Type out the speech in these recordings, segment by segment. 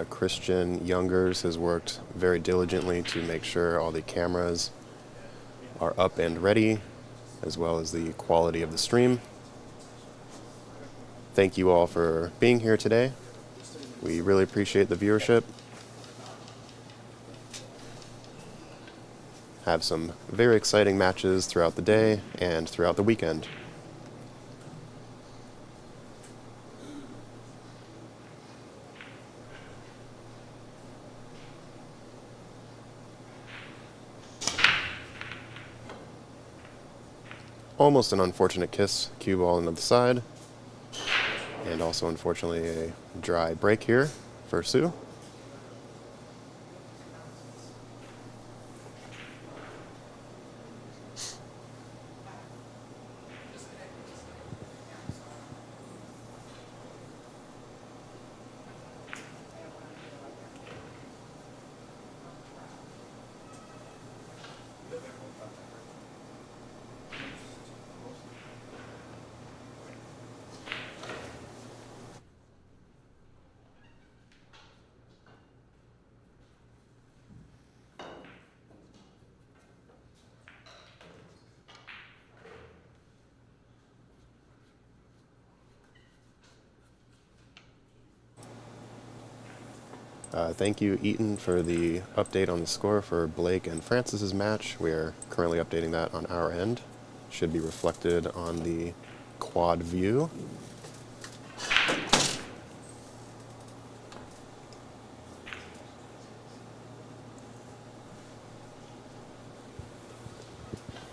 Christian Youngers has worked very diligently to make sure all the cameras are up and ready, as well as the quality of the stream. Thank you all for being here today. We really appreciate the viewership. Have some very exciting matches throughout the day and throughout the weekend. Almost an unfortunate kiss, cue ball into the side. And also, unfortunately, a dry break here for Sue. Thank you, Eaton, for the update on the score for Blake and Francis's match. We are currently updating that on our end. Should be reflected on the quad view.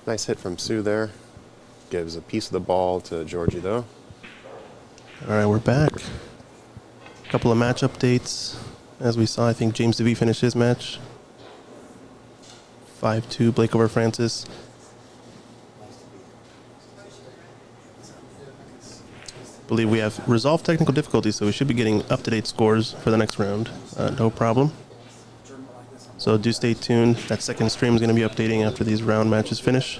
Nice hit from Sue there. Gives a piece of the ball to Georgi, though. All right, we're back. A couple of match updates. As we saw, I think James DeVee finished his match. 5-2, Blake over Francis. I believe we have resolved technical difficulties, so we should be getting up-to-date scores for the next round. No problem. So do stay tuned. That second stream is going to be updating after these round matches finish.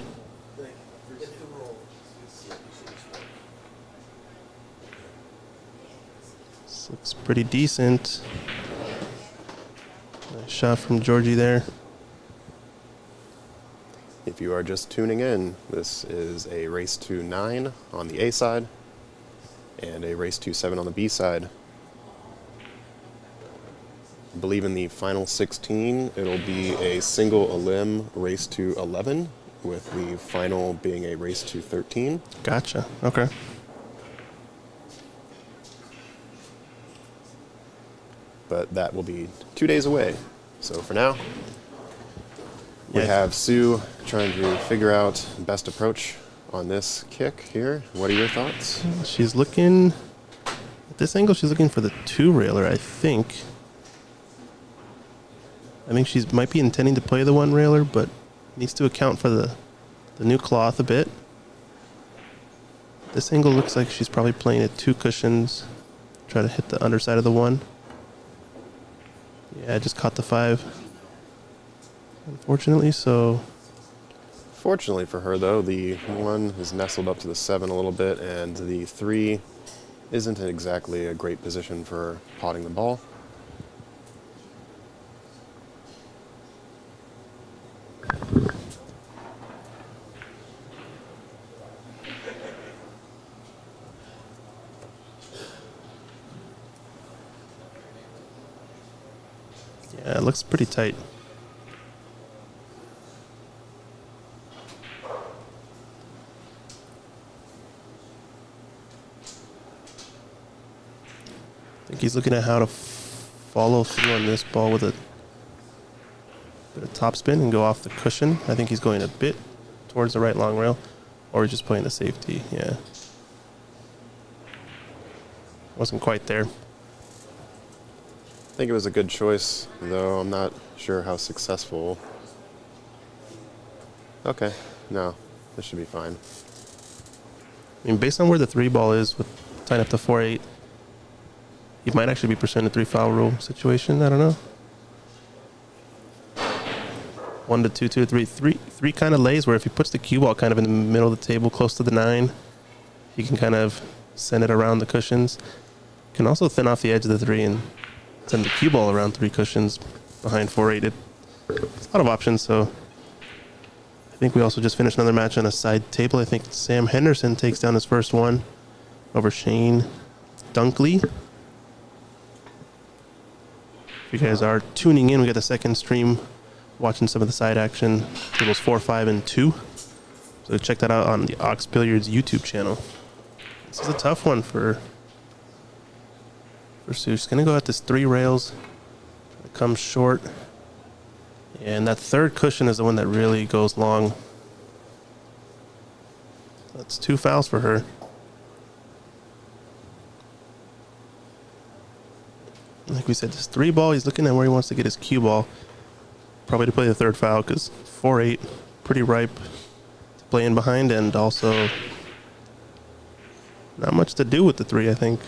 This looks pretty decent. Nice shot from Georgi there. If you are just tuning in, this is a race to 9 on the A side and a race to 7 on the B side. I believe in the final 16, it'll be a single elim race to 11, with the final being a race to 13. Gotcha. Okay. But that will be 2 days away. So for now, we have Sue trying to figure out best approach on this kick here. What are your thoughts? She's looking, at this angle, she's looking for the 2-railer, I think. I think she might be intending to play the 1-railer, but needs to account for the new cloth a bit. This angle looks like she's probably playing at 2 cushions. Try to hit the underside of the 1. Yeah, I just caught the 5. Unfortunately, so... Fortunately for her, though, the 1 is nestled up to the 7 a little bit, and the 3 isn't exactly a great position for potting the ball. Yeah, it looks pretty tight. I think he's looking at how to follow through on this ball with a bit of topspin and go off the cushion. I think he's going a bit towards the right long rail, or just playing the safety. Yeah. Wasn't quite there. I think it was a good choice, though I'm not sure how successful. Okay, no, this should be fine. I mean, based on where the 3 ball is, with tying up to 4-8, he might actually be pursuing a 3-foul rule situation. I don't know. 1 to 2, 2 to 3. 3 kind of lays where if he puts the cue ball kind of in the middle of the table, close to the 9, he can kind of send it around the cushions. Can also thin off the edge of the 3 and send the cue ball around 3 cushions behind 4-8. It's a lot of options, so I think we also just finished another match on a side table. I think Sam Henderson takes down his first one over Shane Dunkley. If you guys are tuning in, we got the second stream watching some of the side action, tables 4, 5, and 2. So check that out on the Ox Billiards YouTube channel. This is a tough one for Sue. She's going to go at this 3 rails. It comes short. And that third cushion is the one that really goes long. That's 2 fouls for her. Like we said, this 3 ball, he's looking at where he wants to get his cue ball. Probably to play the third foul because 4-8, pretty ripe to play in behind, and also not much to do with the 3, I think.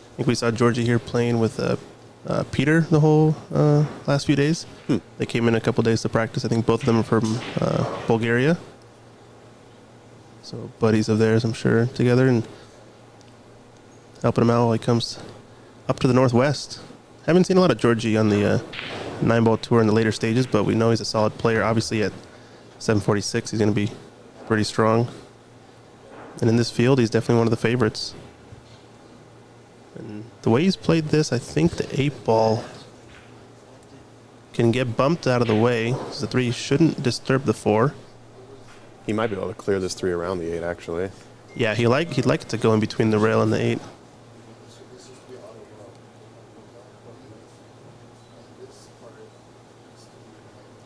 I think we saw Georgi here playing with Peter the whole last few days. They came in a couple days to practice. I think both of them are from Bulgaria. So buddies of theirs, I'm sure, together and helping him out while he comes up to the Northwest. Haven't seen a lot of Georgi on the 9-ball tour in the later stages, but we know he's a solid player. Obviously at 746, he's going to be pretty strong. And in this field, he's definitely one of the favorites. And the way he's played this, I think the 8-ball can get bumped out of the way, because the 3 shouldn't disturb the 4. He might be able to clear this 3 around the 8, actually. Yeah, he'd like it to go in between the rail and the 8.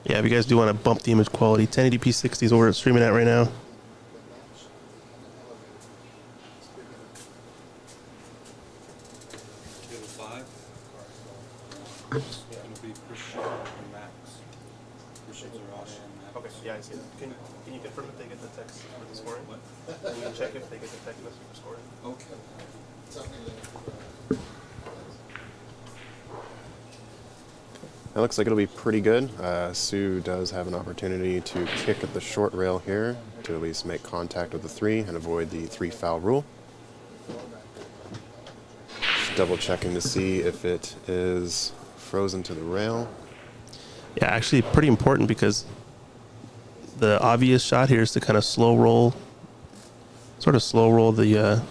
Yeah, if you guys do want to bump the image quality, 1080p 60 is what we're streaming at right now. Okay, yeah, I see that. Can you confirm if they get the text for the scoring? Can you check if they get the text message for scoring? Okay. It looks like it'll be pretty good. Sue does have an opportunity to kick at the short rail here to at least make contact with the 3 and avoid the 3 foul rule. Just double checking to see if it is frozen to the rail. Yeah, actually pretty important because the obvious shot here is to kind of slow roll the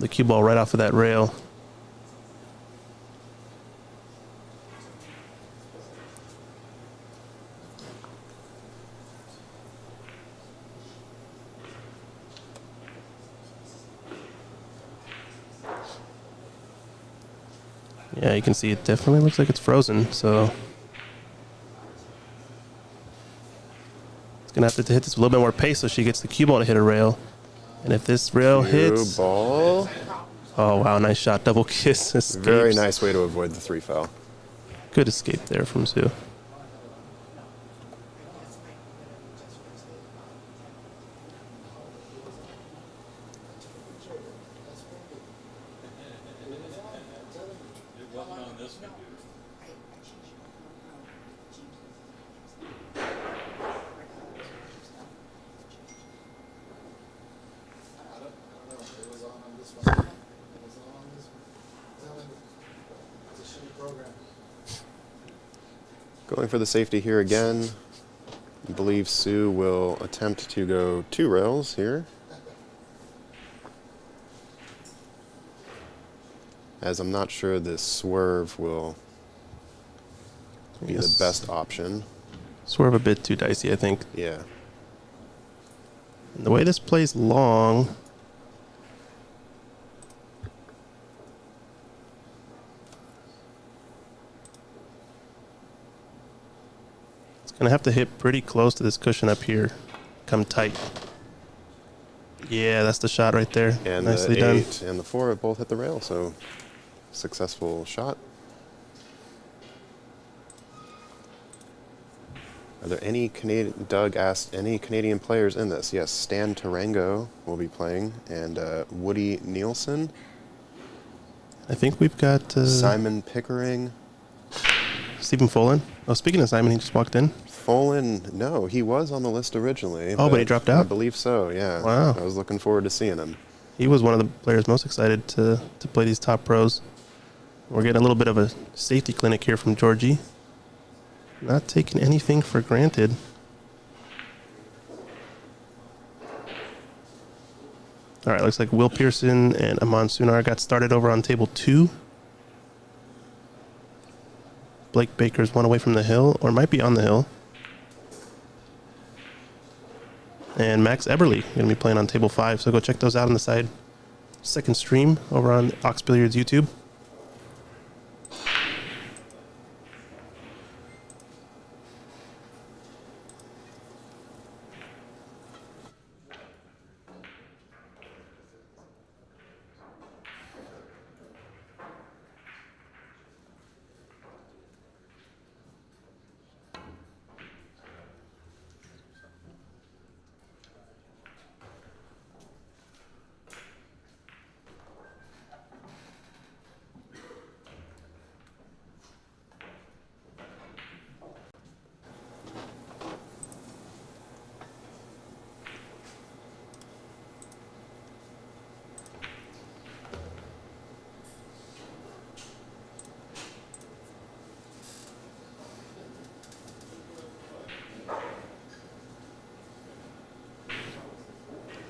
cue ball right off of that rail. Yeah, you can see it definitely looks like it's frozen, so it's going to have to hit this with a little bit more pace so she gets the cue ball to hit a rail. And if this rail hits... ball. Oh, wow, nice shot. Double kiss. Escapes. Very nice way to avoid the 3 foul. Good escape there from Sue. Going for the safety here again. I believe Sue will attempt to go 2 rails here, as I'm not sure this swerve will be the best option. Swerve a bit too dicey, I think. Yeah. And the way this plays long, it's going to have to hit pretty close to this cushion up here. Come tight. Yeah, that's the shot right there. And nicely the 8 done. and the 4 have both hit the rail, so successful shot. Are there any Canadian? Doug asked, any Canadian players in this? Yes, Stan Tarango will be playing, and Woody Nielsen. I think we've got Simon Pickering. Seems Stephen Folin. Oh, speaking of Simon, he just walked in. Folin, no, he was on the list originally. Oh, but he dropped out? I believe so, yeah. Wow. I was looking forward to seeing him. He was one of the players most excited to play these top pros. We're getting a little bit of a safety clinic here from Georgi. Not taking anything for granted. All right, looks like Will Pearson and Aman Sunar got started over on table 2. Blake Baker's one away from the hill, or might be on the hill. And Max Eberly going to be playing on table 5, so go check those out on the side. Second stream over on Ox Billiards YouTube.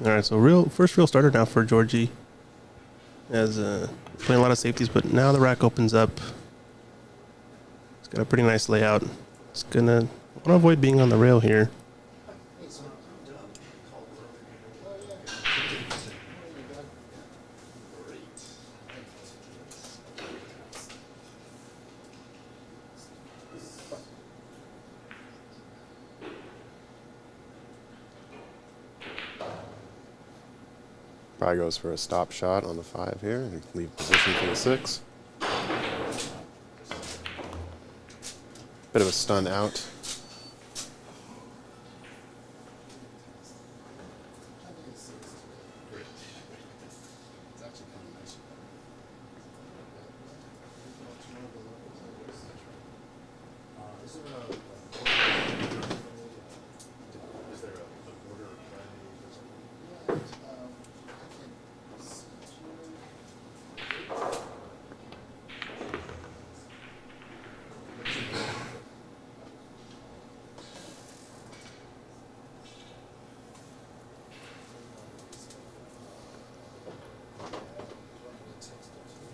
All right, so first real starter now for Georgi. As playing a lot of safeties, but now the rack opens up. It's got a pretty nice layout. It's gonna want to avoid being on the rail here. Probably goes for a stop shot on the 5 here and leave position for the 6. Bit of a stun out.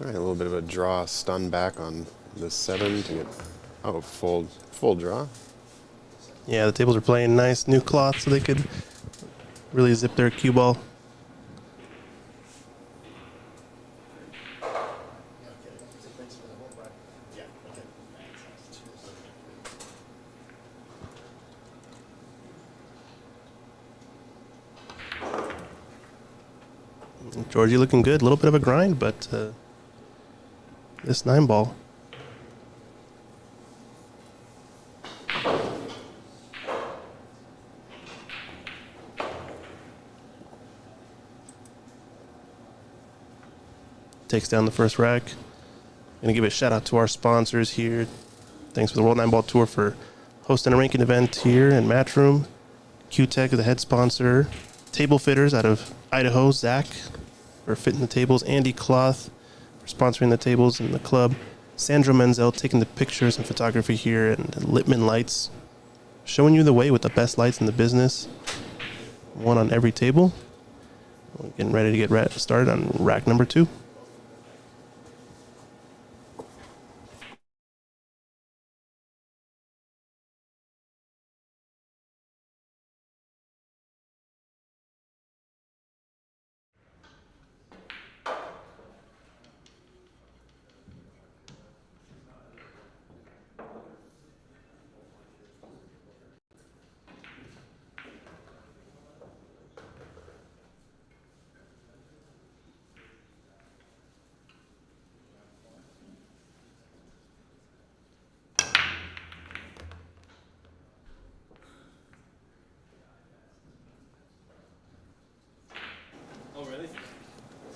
All right, a little bit of a draw stun back on this 7 to get, full draw. Yeah, the tables are playing nice new cloth so they could really zip their cue ball. Georgi looking good. A little bit of a grind, but this 9-ball. Takes down the first rack. Gonna give a shout out to our sponsors here. Thanks for the World 9-Ball Tour for hosting a ranking event here in Matchroom. Q-Tech, the head sponsor. Table Fitters out of Idaho, Zach, for fitting the tables. Andy Cloth for sponsoring the tables in the club. Sandra Menzel taking the pictures and photography here. And Littman Lights showing you the way with the best lights in the business. One on every table. We're getting ready to get started on rack number 2.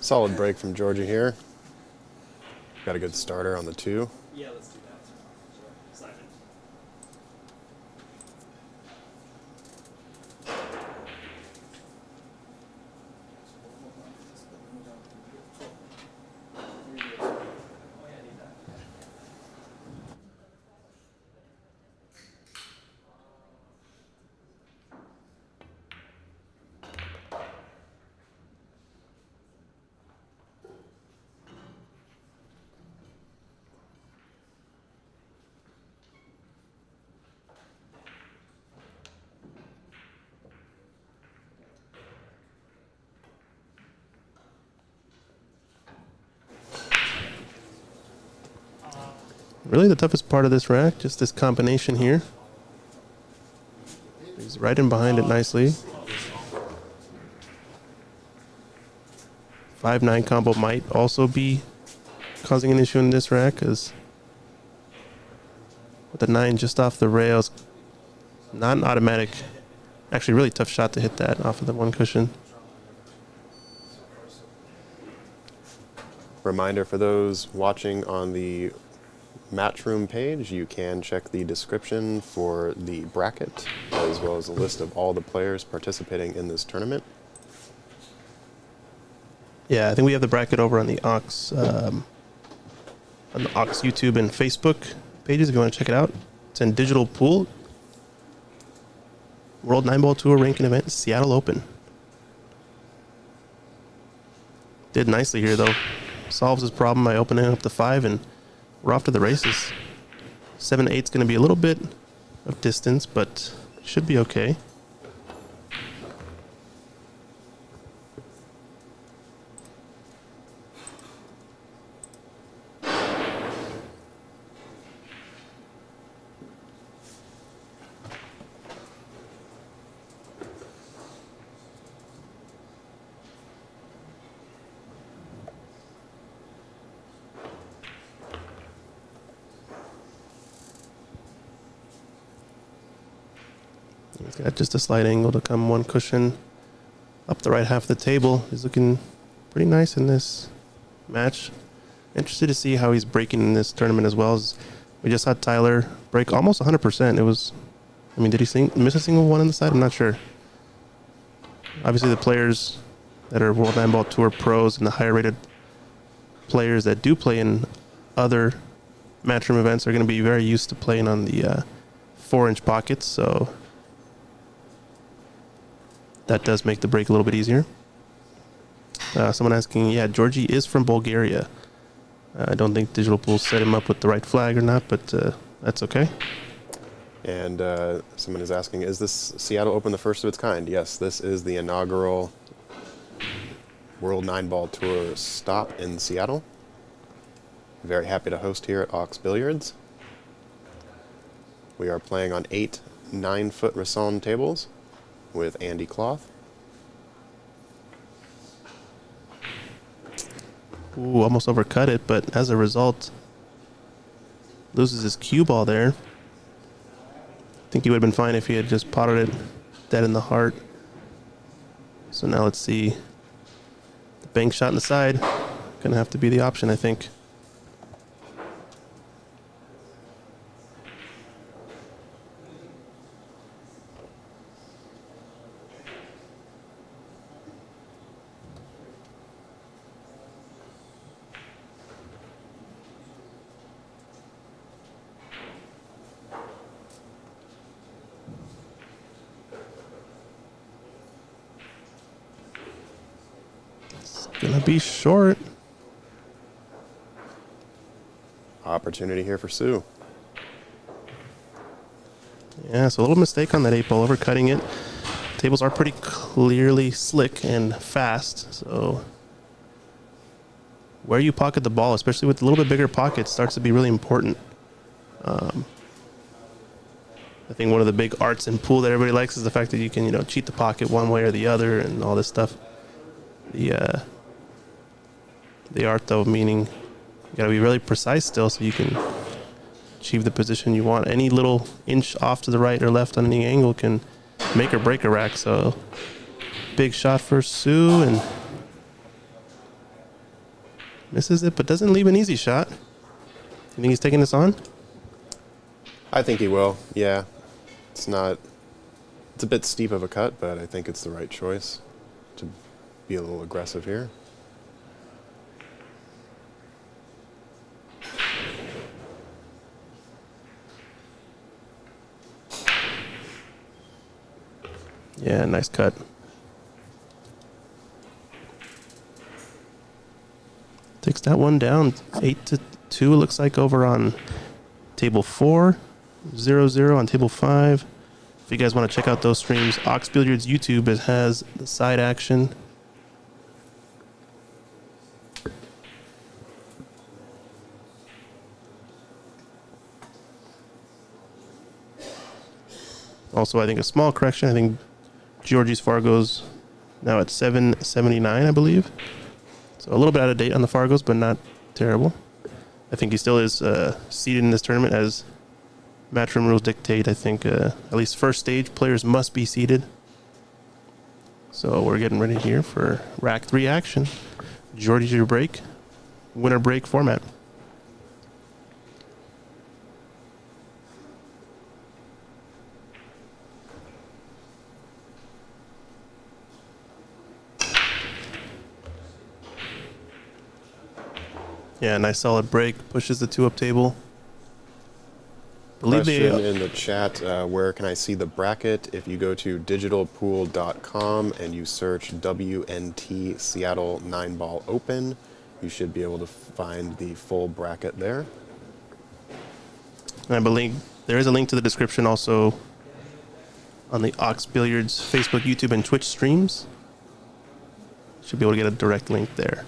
Solid break from Georgia here. Got a good starter on the 2. Yeah, let's do that. Simon. really the toughest part of this rack, just this combination here. He's right in behind it nicely. 5-9 combo might also be causing an issue in this rack, because with the 9 just off the rails, not an automatic, actually really tough shot to hit that off of the one cushion. Reminder for those watching on the Matchroom page, you can check the description for the bracket, as well as a list of all the players participating in this tournament. Yeah, I think we have the bracket over on the Ox YouTube and Facebook pages if you want to check it out. It's in digital pool. World Nineball Tour Ranking Event, Seattle Open. Did nicely here though. Solves his problem by opening up the 5, and we're off to the races. 7-8 is going to be a little bit of distance, but should be okay. He's got just a slight angle to come one cushion up the right half of the table. He's looking pretty nice in this match. Interested to see how he's breaking in this tournament as well. As we just saw Tyler break almost 100%. It was, I mean, did he miss a single one on the side? I'm not sure. Obviously, the players that are World Nineball Tour pros and the higher rated players that do play in other Matchroom events are going to be very used to playing on the 4-inch pockets. So that does make the break a little bit easier. Someone asking, yeah, Georgi is from Bulgaria. I don't think Digital Pool set him up with the right flag or not, but that's okay. And someone is asking, is this Seattle Open the first of its kind? Yes, this is the inaugural World Nineball Tour stop in Seattle. Very happy to host here at Ox Billiards. We are playing on 8 9-foot Rasson tables with Andy cloth. Ooh, almost overcut it, but as a result, loses his cue ball there. I think he would have been fine if he had just potted it dead in the heart. So now let's see. The bank shot in the side. Gonna have to be the option, I think. Gonna be short. Opportunity here for Sue. Yeah, so a little mistake on that 8-ball, overcutting it. Tables are pretty clearly slick and fast, so where you pocket the ball, especially with a little bit bigger pockets, starts to be really important. I think one of the big arts in pool that everybody likes is the fact that you can, cheat the pocket one way or the other and all this stuff. The art, though, meaning you got to be really precise still so you can achieve the position you want. Any little inch off to the right or left on any angle can make or break a rack. So big shot for Sue, and misses it, but doesn't leave an easy shot. You think he's taking this on? I think he will, yeah. It's a bit steep of a cut, but I think it's the right choice to be a little aggressive here. Yeah, nice cut. Takes that one down. 8-2, it looks like, over on table 4. 0-0 on table 5. If you guys want to check out those streams, Ox Billiards YouTube has the side action. Also, I think a small correction. I think Georgi's Fargo's now at 779, I believe. So a little bit out of date on the Fargos, but not terrible. I think he still is seeded in this tournament as Matchroom rules dictate. I think at least first stage players must be seeded. So we're getting ready here for rack 3 action. Georgi to break, winner break format. Yeah, nice solid break. Pushes the 2-up table. Believe Question they in the chat, where can I see the bracket? If you go to digitalpool.com and you search WNT Seattle Nineball Open, you should be able to find the full bracket there. And I believe there is a link to the description also on the Ox Billiards Facebook, YouTube, and Twitch streams. Should be able to get a direct link there.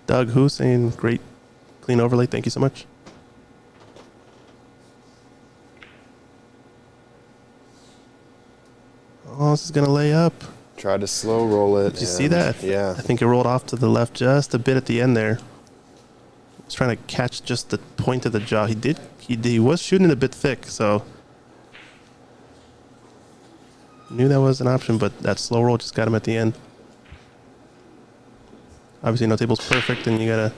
Doug Who saying great clean overlay. Thank you so much. Oh, this is going to lay up. Try to slow roll it. Did you see that? Yeah. I think it rolled off to the left just a bit at the end there. I was trying to catch just the point of the jaw. He was shooting it a bit thick, so knew that was an option, but that slow roll just got him at the end. Obviously, no table's perfect, and you gotta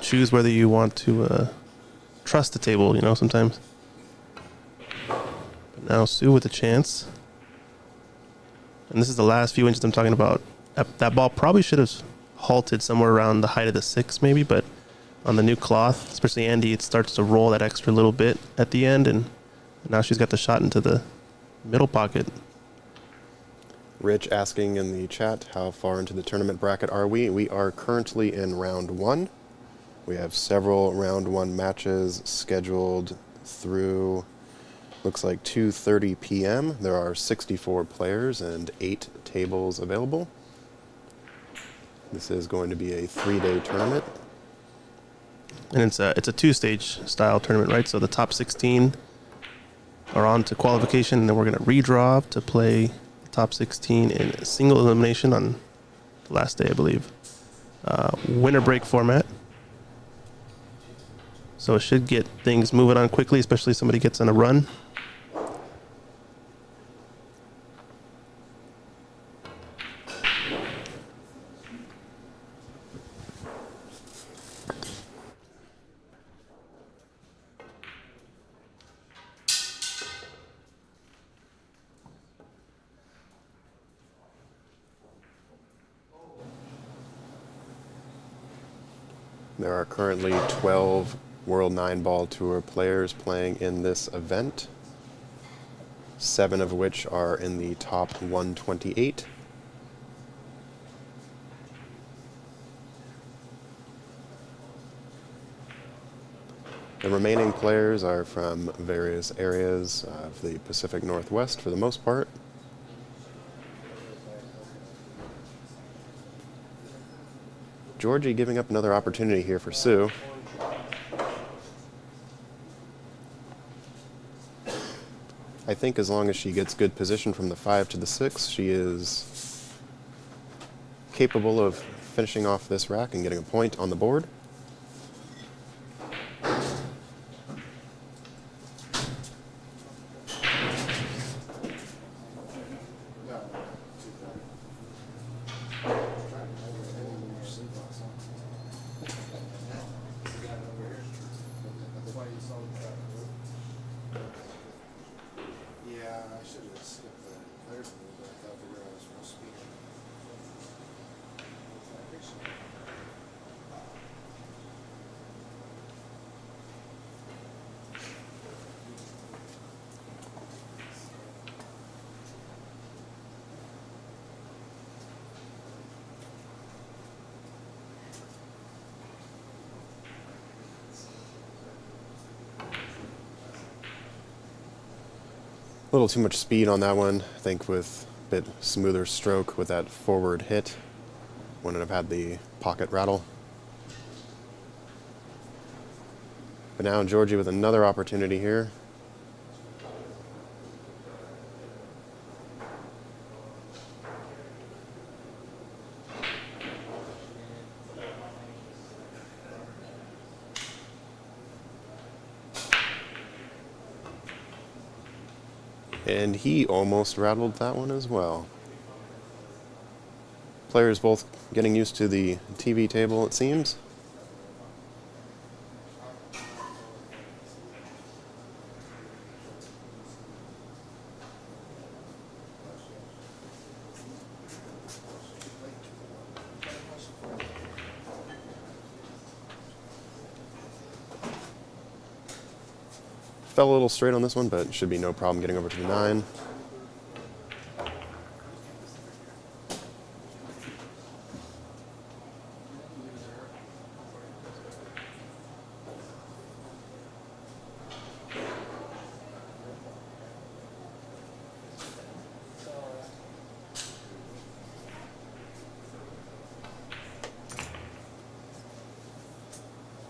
choose whether you want to trust the table, you know, sometimes. But now Sue with a chance. And this is the last few inches I'm talking about. That ball probably should have halted somewhere around the height of the 6, maybe, but on the new cloth, especially Andy, it starts to roll that extra little bit at the end, and now she's got the shot into the middle pocket. Rich asking in the chat, how far into the tournament bracket are we? We are currently in round 1. We have several round 1 matches scheduled through, looks like 2:30 p.m. There are 64 players and 8 tables available. This is going to be a 3-day tournament. And it's a 2-stage style tournament, right? So the top 16 are on to qualification, and then we're going to redraw to play the top 16 in a single elimination on the last day, I believe. Winner break format. So it should get things moving on quickly, especially if somebody gets on a run. There are currently 12 World Nineball Tour players playing in this event, 7 of which are in the top 128. The remaining players are from various areas of the Pacific Northwest for the most part. Georgi giving up another opportunity here for Sue. I think as long as she gets good position from the 5 to the 6, she is capable of finishing off this rack and getting a point on the board. Yeah, I should have skipped the players a little bit. I thought the way I was supposed to speak. little too much speed on that one. I think with a bit smoother stroke with that forward hit, wouldn't have had the pocket rattle. But now Georgi with another opportunity here. And he almost rattled that one as well. Players both getting used to the TV table, it seems. Fell a little straight on this one, but should be no problem getting over to the 9.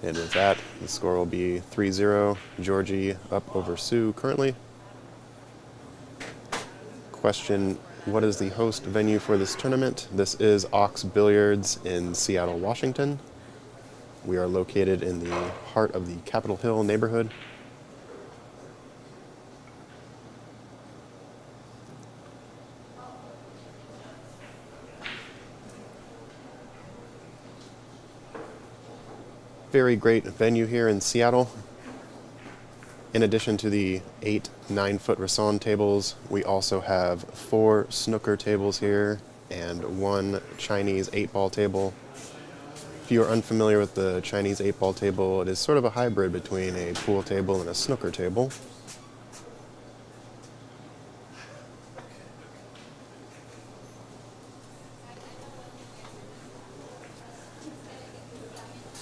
And with that, the score will be 3-0. Georgi up over Sue currently. Question, what is the host venue for this tournament? This is Ox Billiards in Seattle, Washington. We are located in the heart of the Capitol Hill neighborhood. Very great venue here in Seattle. In addition to the 8 9-foot Rasson tables, we also have 4 snooker tables here and 1 Chinese 8-ball table. If you are unfamiliar with the Chinese 8-ball table, it is sort of a hybrid between a pool table and a snooker table.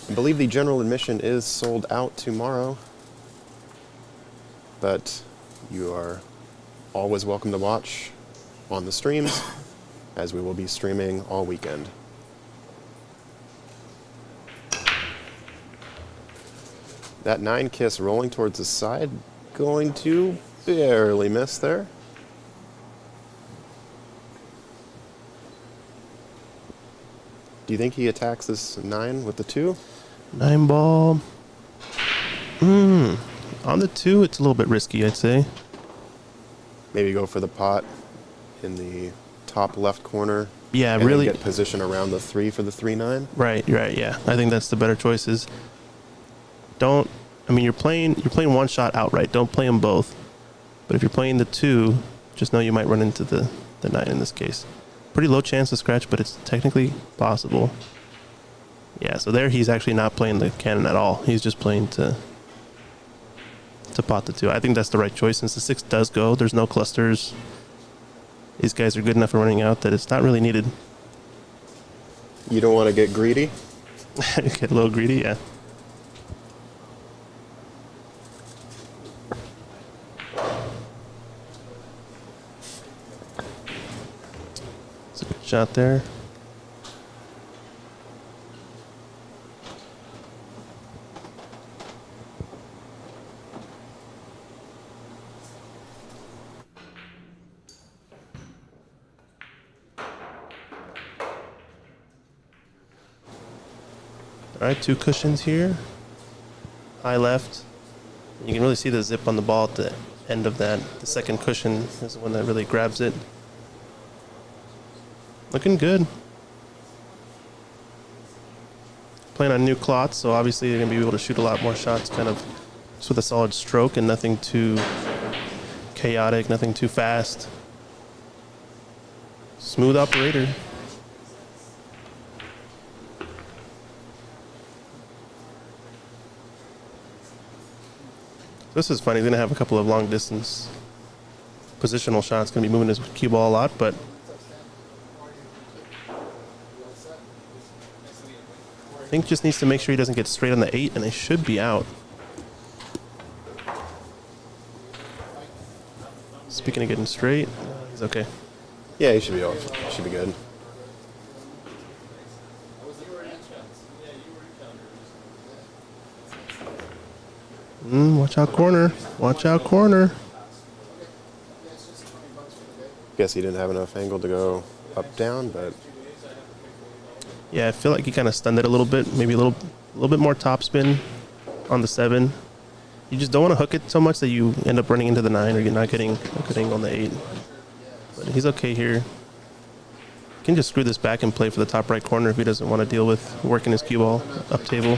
I believe the general admission is sold out tomorrow, but you are always welcome to watch on the streams, as we will be streaming all weekend. That 9 kiss rolling towards the side, going to barely miss there. Do you think he attacks this 9 with the 2? 9 ball. On the 2, it's a little bit risky, I'd say. Maybe go for the pot in the top left corner. Yeah, and really then get position around the 3 for the 3-9. Right, yeah. I think that's the better choice. Is you're playing one shot outright. Don't play them both. But if you're playing the 2, just know you might run into the 9 in this case. Pretty low chance to scratch, but it's technically possible. Yeah, so there he's actually not playing the cannon at all. He's just playing to pot the 2. I think that's the right choice since the 6 does go. There's no clusters. These guys are good enough for running out that it's not really needed. You don't want to get greedy? Get a little greedy, yeah. It's a good shot there. All right, 2 cushions here. High left. You can really see the zip on the ball at the end of that. The second cushion is the one that really grabs it. Looking good. Playing on new cloths, so obviously they're going to be able to shoot a lot more shots kind of just with a solid stroke and nothing too chaotic, nothing too fast. Smooth operator. This is funny. He's going to have a couple of long distance positional shots. Going to be moving his cue ball a lot, but I think just needs to make sure he doesn't get straight on the 8, and they should be out. Speaking of getting straight, he's okay. Yeah, he should be off. Should be good. Watch out corner. Watch out corner. Guess he didn't have enough angle to go up down, but Yeah, I feel like he kind of stunned it a little bit. Maybe a little bit more topspin on the 7. You just don't want to hook it so much that you end up running into the 9 or you're not getting a good angle on the 8. But he's okay here. He can just screw this back and play for the top right corner if he doesn't want to deal with working his cue ball up table.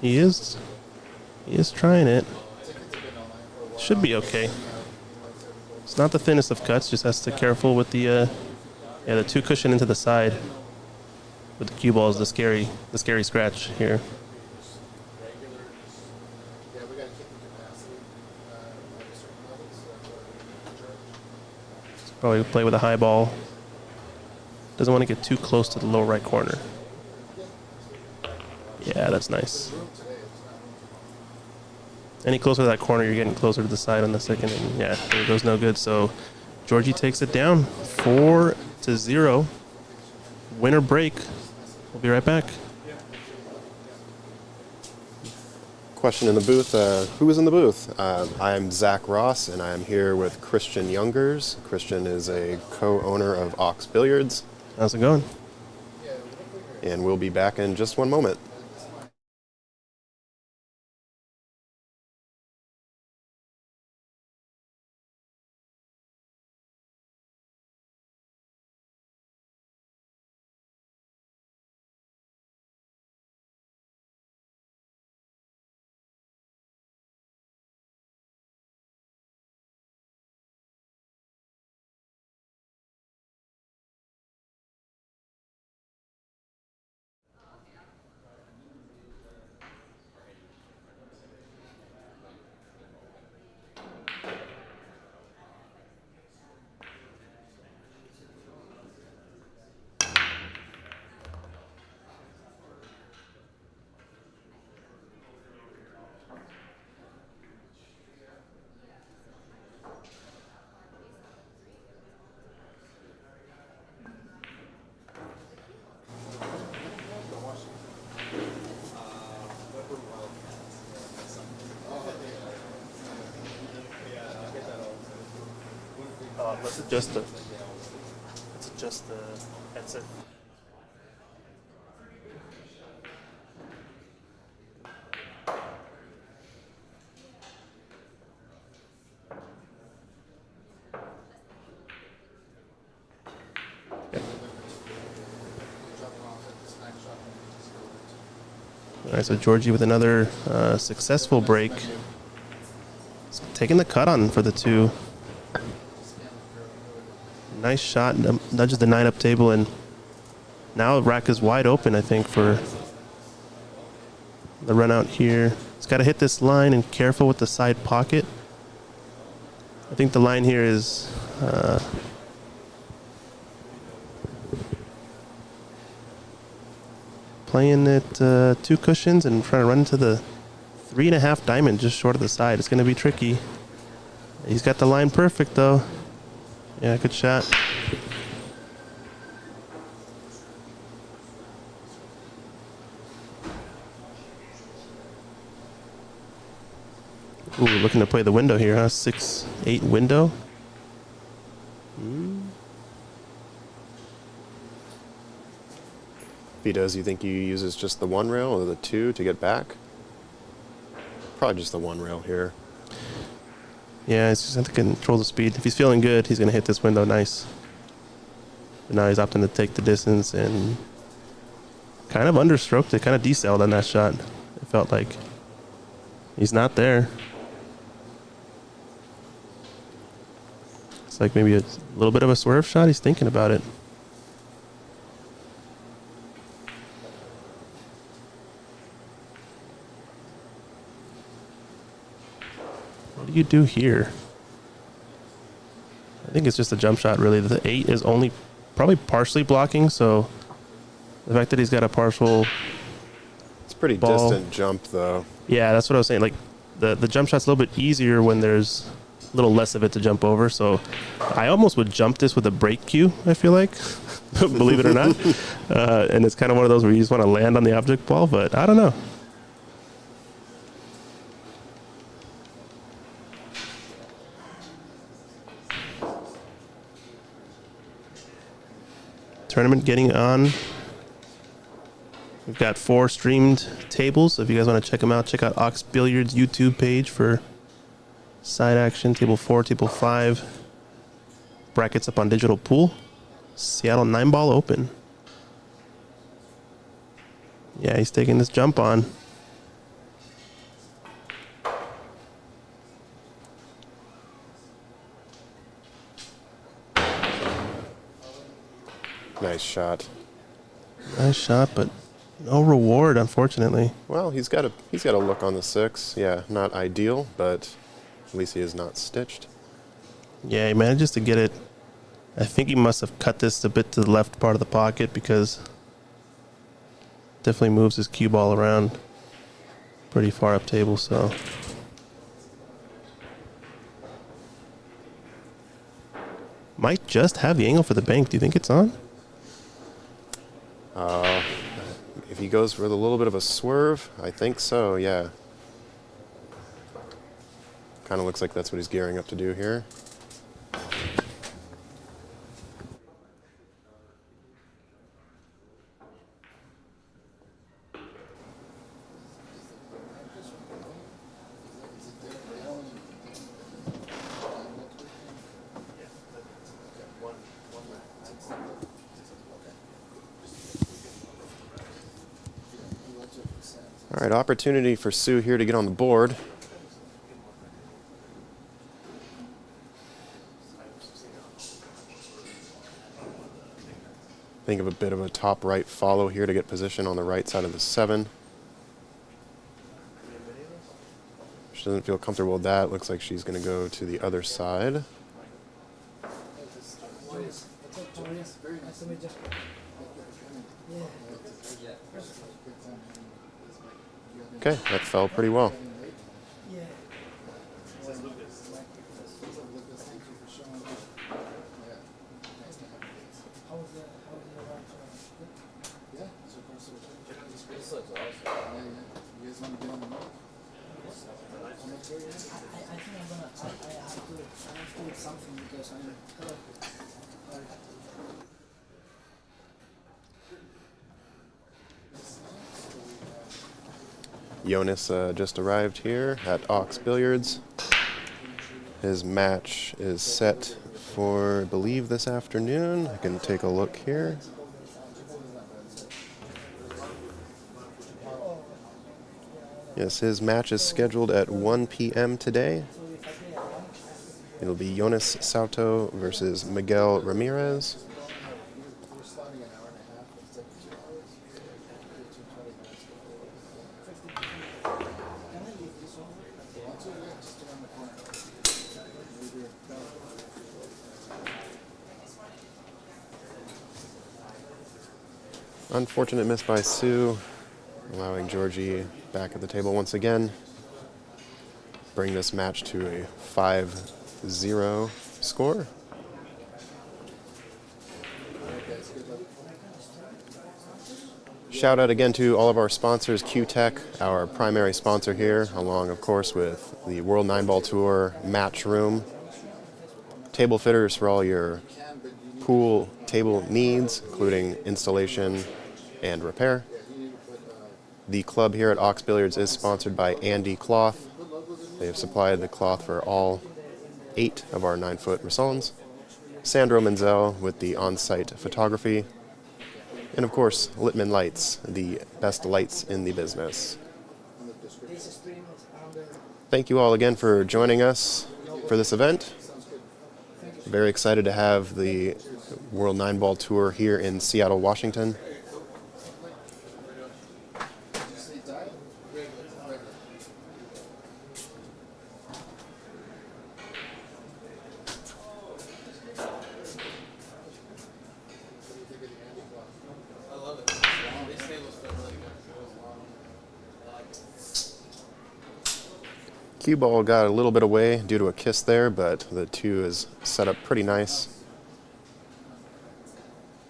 He is trying it. Should be okay. It's not the thinnest of cuts, just has to be careful with the 2 cushion into the side. With the cue ball is the scary scratch here. Probably play with a high ball. Doesn't want to get too close to the low right corner. Yeah, that's nice. Any closer to that corner, you're getting closer to the side on the second. And yeah, there goes no good. So Georgi takes it down 4-0. Winner break. We'll be right back. question in the booth. Who is in the booth? I'm Zach Ross, and I'm here with Christian Youngers. Christian is a co-owner of Ox Billiards. How's it going? And we'll be back in just one moment. Let's adjust the headset. All right, so Georgi with another successful break. He's taking the cut on for the two. Nice shot, nudges the 9 up table, and now rack is wide open, I think, for the run out here. He's got to hit this line and careful with the side pocket. I think the line here is playing it 2 cushions and trying to run into the 3.5 diamond just short of the side. It's going to be tricky. He's got the line perfect, though. Yeah, good shot. Ooh, looking to play the window here, huh? 6-8 window. If he does, you think he uses just the 1 rail or the 2 to get back? Probably just the 1 rail here. Yeah, he's just have to control the speed. If he's feeling good, he's going to hit this window nice. But now he's opting to take the distance and kind of understroked it, kind of decelled on that shot. It felt like he's not there. It's like maybe a little bit of a swerve shot. He's thinking about it. What do you do here? I think it's just a jump shot, really. The 8 is only probably partially blocking, so the fact that he's got a partial It's a pretty ball. distant jump, though. Yeah, that's what I was saying. Like, the jump shot's a little bit easier when there's a little less of it to jump over. So I almost would jump this with a break cue, I feel like, believe it or not. And it's kind of one of those where you just want to land on the object ball, but I don't know. Tournament getting on. We've got 4 streamed tables, so if you guys want to check them out, check out Ox Billiards YouTube page for side action. Table 4, table 5. Brackets up on Digital Pool. Seattle Nineball Open. Yeah, he's taking this jump on. Nice shot. Nice shot, but no reward, unfortunately. Well, he's got a look on the 6. Yeah, not ideal, but at least he is not stitched. Yeah, he manages to get it. I think he must have cut this a bit to the left part of the pocket because definitely moves his cue ball around pretty far up table, so. Might just have the angle for the bank. Do you think it's on? If he goes with a little bit of a swerve, I think so, yeah. Kind of looks like that's what he's gearing up to do here. All right, opportunity for Sue here to get on the board. Think of a bit of a top right follow here to get position on the right side of the 7. She doesn't feel comfortable with that. Looks like she's going to go to the other side. Okay, that fell pretty well. Yonas just arrived here at Ox Billiards. His match is set for, I believe, this afternoon. I can take a look here. Yes, his match is scheduled at 1 p.m. today. It'll be Yonas Sauto versus Miguel Ramirez. Unfortunate miss by Sue, allowing Georgi back at the table once again. Bring this match to a 5-0 score. Shout out again to all of our sponsors, Q-Tech, our primary sponsor here, along of course with the World Nineball Tour, Matchroom, table fitters for all your pool table needs, including installation and repair. The club here at Ox Billiards is sponsored by Andy Cloth. They have supplied the cloth for all 8 of our 9-foot Rissolins. Sandro Menzel with the on-site photography. And of course, Littman Lights, the best lights in the business. Thank you all again for joining us for this event. Very excited to have the World Nineball Tour here in Seattle, Washington. Cue ball got a little bit away due to a kiss there, but the 2 is set up pretty nice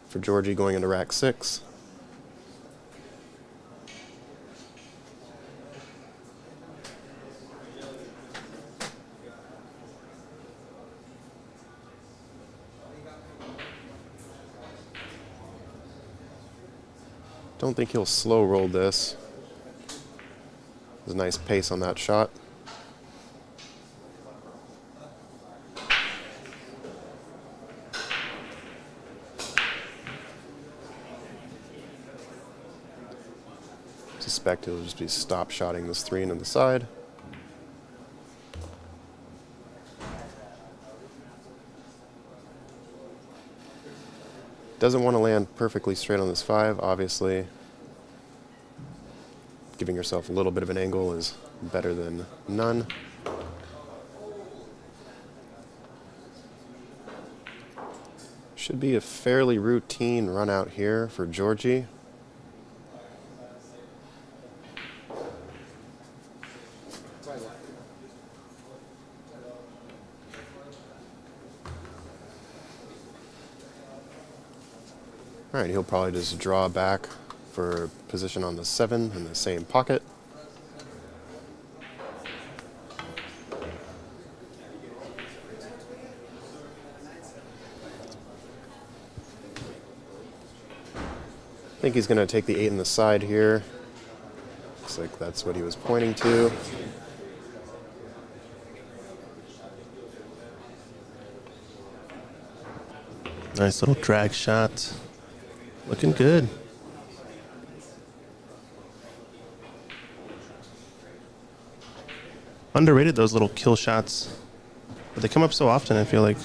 for Georgi going into rack 6. Don't think he'll slow roll this. There's a nice pace on that shot. Suspect he'll just be stop shotting this 3 into the side. Doesn't want to land perfectly straight on this 5, obviously. Giving yourself a little bit of an angle is better than none. Should be a fairly routine run out here for Georgi. All right, he'll probably just draw back for position on the 7 in the same pocket. I think he's going to take the 8 in the side here. Looks like that's what he was pointing to. Nice little drag shot. Looking good. Underrated, those little kill shots. But they come up so often, I feel like.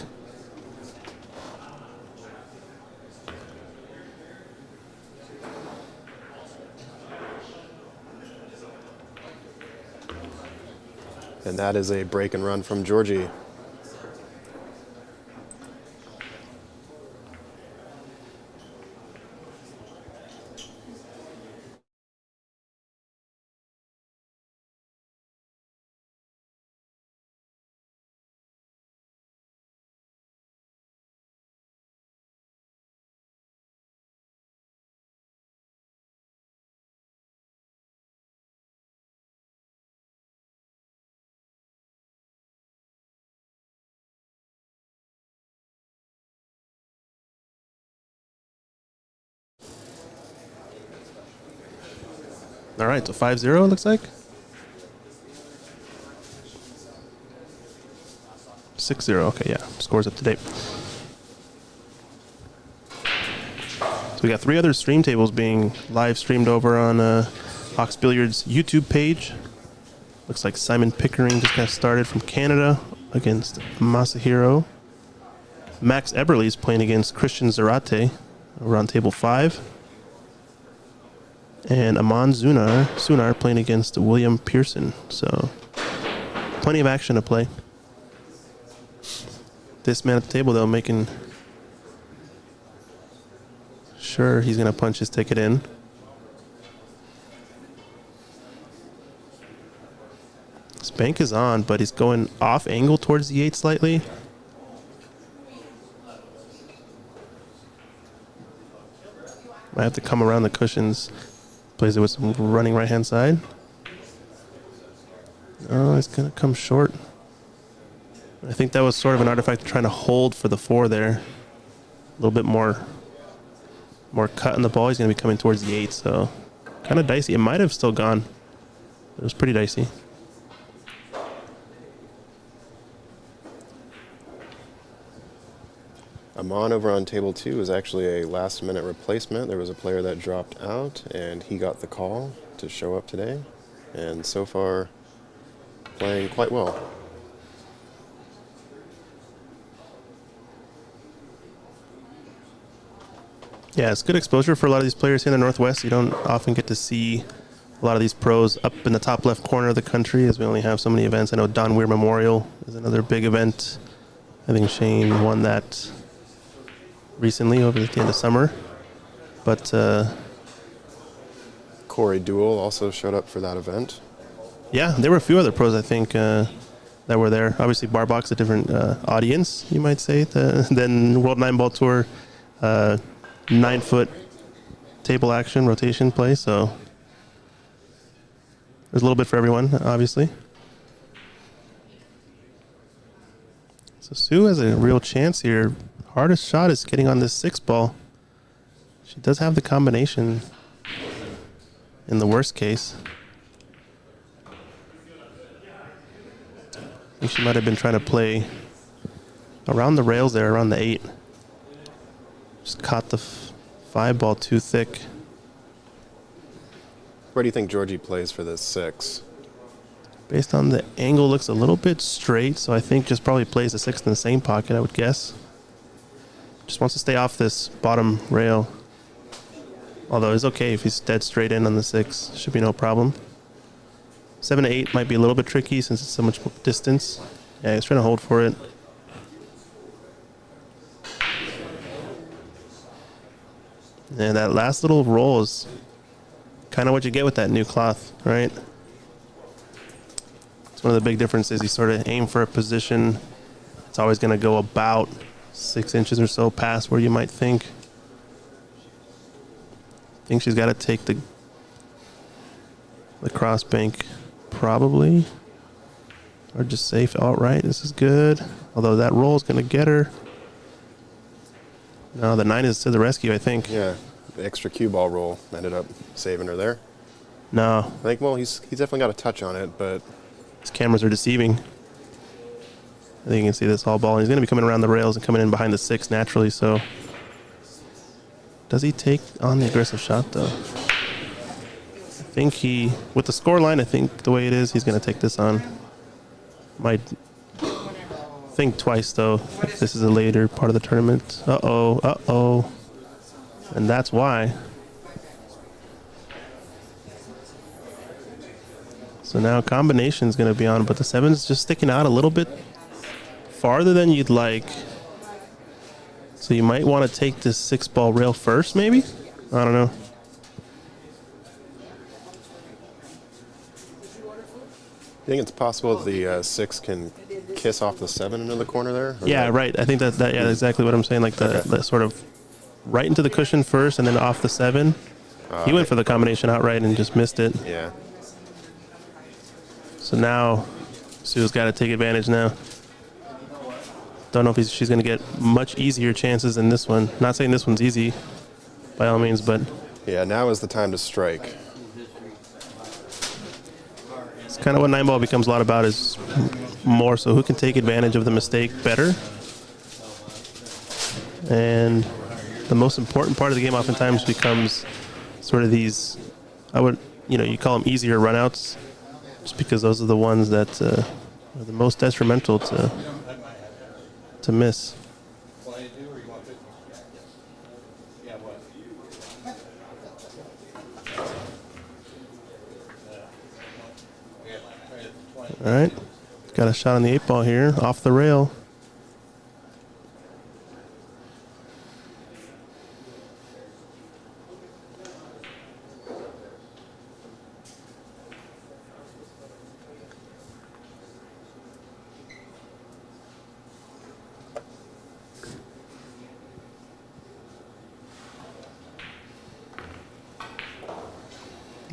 And that is a break and run from Georgi. All right, so 5-0 it looks like. 6-0, okay, yeah, scores up to date. So we got 3 other stream tables being live streamed over on Hawks Billiards YouTube page. Looks like Simon Pickering just got started from Canada against Masahiro. Max Eberle's playing against Christian Zarate over on table 5. And Aman Sunar playing against William Pearson. So, plenty of action to play. This man at the table, though, making sure he's going to punch his ticket in. Spank is on, but he's going off angle towards the 8 slightly. Might have to come around the cushions. Plays it with some running right-hand side. Oh, it's going to come short. I think that was sort of an artifact trying to hold for the 4 there. A little bit more cut in the ball. He's going to be coming towards the 8, so kind of dicey. It might have still gone. It was pretty dicey. Aman over on table 2 is actually a last-minute replacement. There was a player that dropped out, and he got the call to show up today. And so far, playing quite well. Yeah, it's good exposure for a lot of these players here in the Northwest. You don't often get to see a lot of these pros up in the top left corner of the country, as we only have so many events. I know Don Weir Memorial is another big event. I think Shane won that recently over at the end of summer. But Corey Duell also showed up for that event. Yeah, there were a few other pros, I think, that were there. Obviously, Barbox, a different audience, you might say, than World Nineball Tour 9-foot table action rotation play. So there's a little bit for everyone, obviously. So Sue has a real chance here. Hardest shot is getting on this 6 ball. She does have the combination in the worst case. I think she might have been trying to play around the rails there, around the 8. Just caught the 5 ball too thick. Where do you think Georgi plays for this 6? Based on the angle, looks a little bit straight, so I think just probably plays the 6 in the same pocket, I would guess. Just wants to stay off this bottom rail. Although it's okay if he's dead straight in on the 6. Should be no problem. 7 to 8 might be a little bit tricky since it's so much distance. Yeah, he's trying to hold for it. And that last little roll is kind of what you get with that new cloth, right? It's one of the big differences. You sort of aim for a position. It's always going to go about 6 inches or so past where you might think. I think she's got to take the cross bank, probably. Or just safe outright. This is good. Although that roll is going to get her. No, the 9 is to the rescue, I think. Yeah, the extra cue ball roll ended up saving her there. No, I think, well, he's definitely got a touch on it, but his cameras are deceiving. I think you can see this all ball. He's going to be coming around the rails and coming in behind the 6 naturally, so. Does he take on the aggressive shot, though? I think he, with the score line, I think the way it is, he's going to take this on. Might think twice, though, if this is a later part of the tournament. Uh-oh, uh-oh. And that's why. So now combination's going to be on, but the 7's just sticking out a little bit farther than you'd like. So you might want to take this 6 ball rail first, maybe? I don't know. I think it's possible that the 6 can kiss off the 7 into the corner there? Yeah, right. I think that yeah, that's exactly what I'm saying. Like the sort of right into the cushion first and then off the 7. He went for the combination outright and just missed it. Yeah. So now Sue's got to take advantage now. Don't know if she's going to get much easier chances in this one. Not saying this one's easy by all means, but Yeah, now is the time to strike. it's kind of what 9-ball becomes a lot about, is more so who can take advantage of the mistake better. And the most important part of the game oftentimes becomes sort of these, you call them easier runouts, just because those are the ones that are the most detrimental to miss. All right, got a shot on the 8 ball here, off the rail.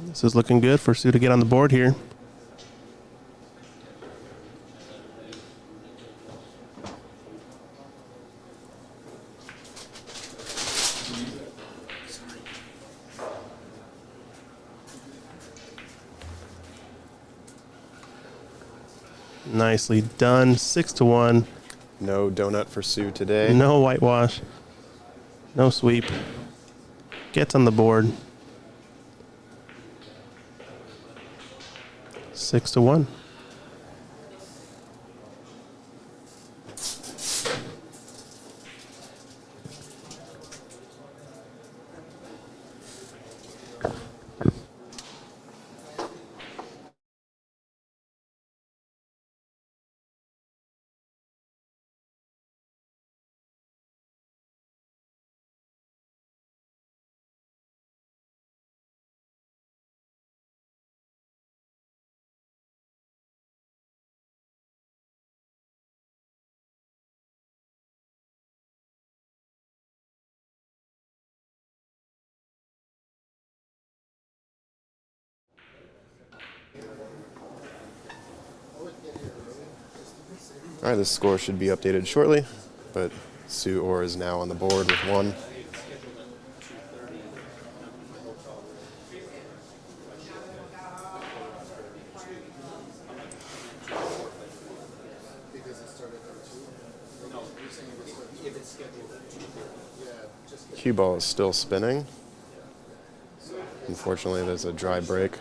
This is looking good for Sue to get on the board here. Nicely done. 6-1. No donut for Sue today. No whitewash. No sweep. Gets on the board. 6-1. All right, this score should be updated shortly, but Sue Orr is now on the board with 1. Because it started at 2. No, you're saying it started if it's scheduled at 2:30. Yeah, just Cue ball is still spinning. Unfortunately, there's a dry break.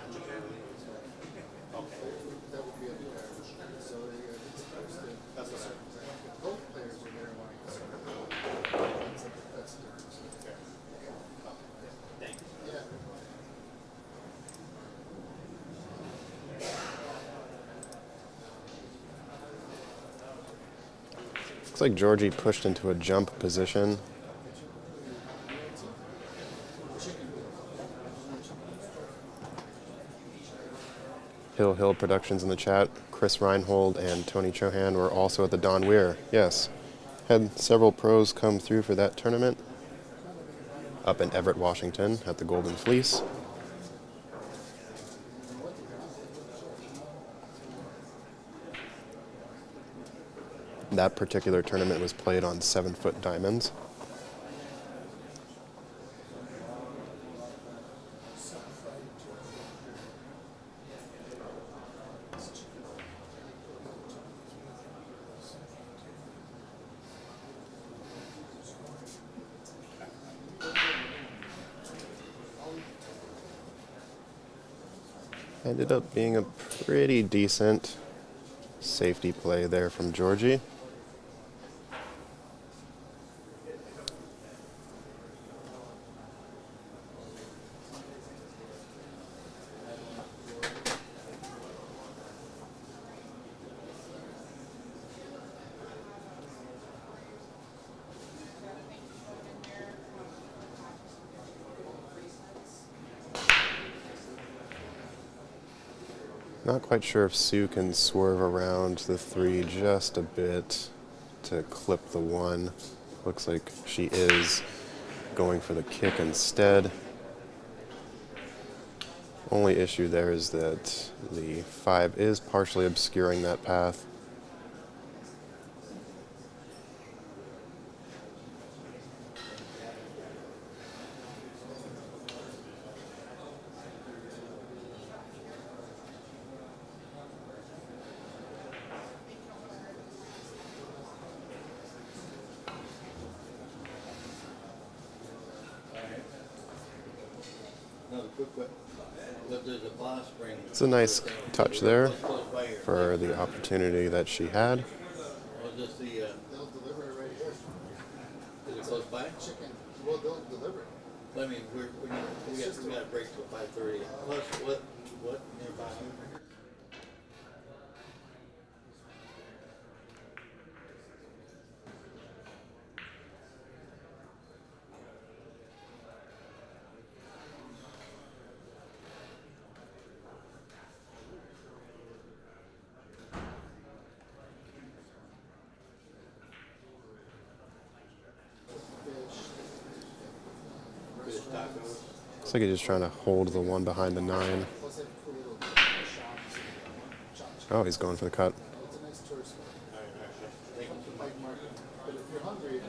that would be a new average. So it's supposed to. That's a certain thing. Both players are there wanting to serve. That's the difference. Thank you. Yeah. Looks like Georgi pushed into a jump position. Hill Productions in the chat. Chris Reinhold and Tony Chohan were also at the Don Weir. Yes. Had several pros come through for that tournament. Up in Everett, Washington at the Golden Fleece. That particular tournament was played on 7-foot diamonds. Ended up being a pretty decent safety play there from Georgi. Not quite sure if Sue can swerve around the 3 just a bit to clip the 1. Looks like she is going for the kick instead. Only issue there is that the 5 is partially obscuring that path. It's a nice touch there for the opportunity that she had. They'll deliver it right here. Is it close by? Chicken. Well, they'll deliver it. I mean, we got a break till 5:30. Plus, what nearby? Looks like he's just trying to hold the 1 behind the 9. Oh, he's going for the cut. It's a nice tourist spot. White market. But if you're hungry,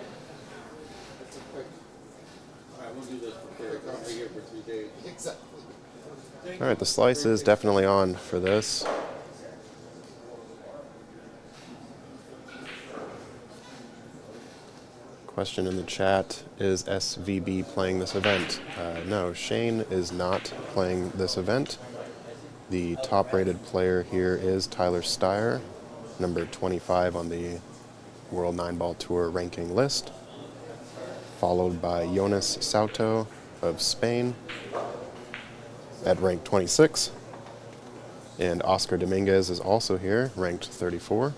it's a quick. All right, we'll do this for free. I'll be here for 3 days. Exactly. All right, the slice is definitely on for this. Question in the chat, is SVB playing this event? No, Shane is not playing this event. The top-rated player here is Tyler Steyer, number 25 on the World Nineball Tour ranking list, followed by Yonas Sauto of Spain at rank 26. And Oscar Dominguez is also here, ranked 34.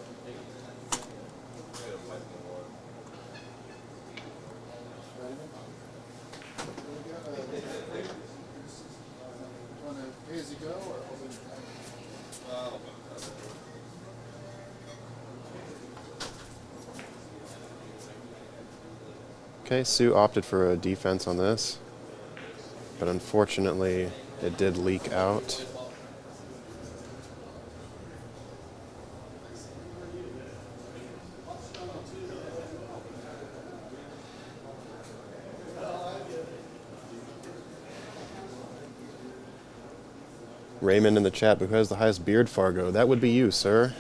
Okay, Sue opted for a defense on this, but unfortunately it did leak out. Raymond in the chat, who has the highest beard, Fargo? That would be you, sir.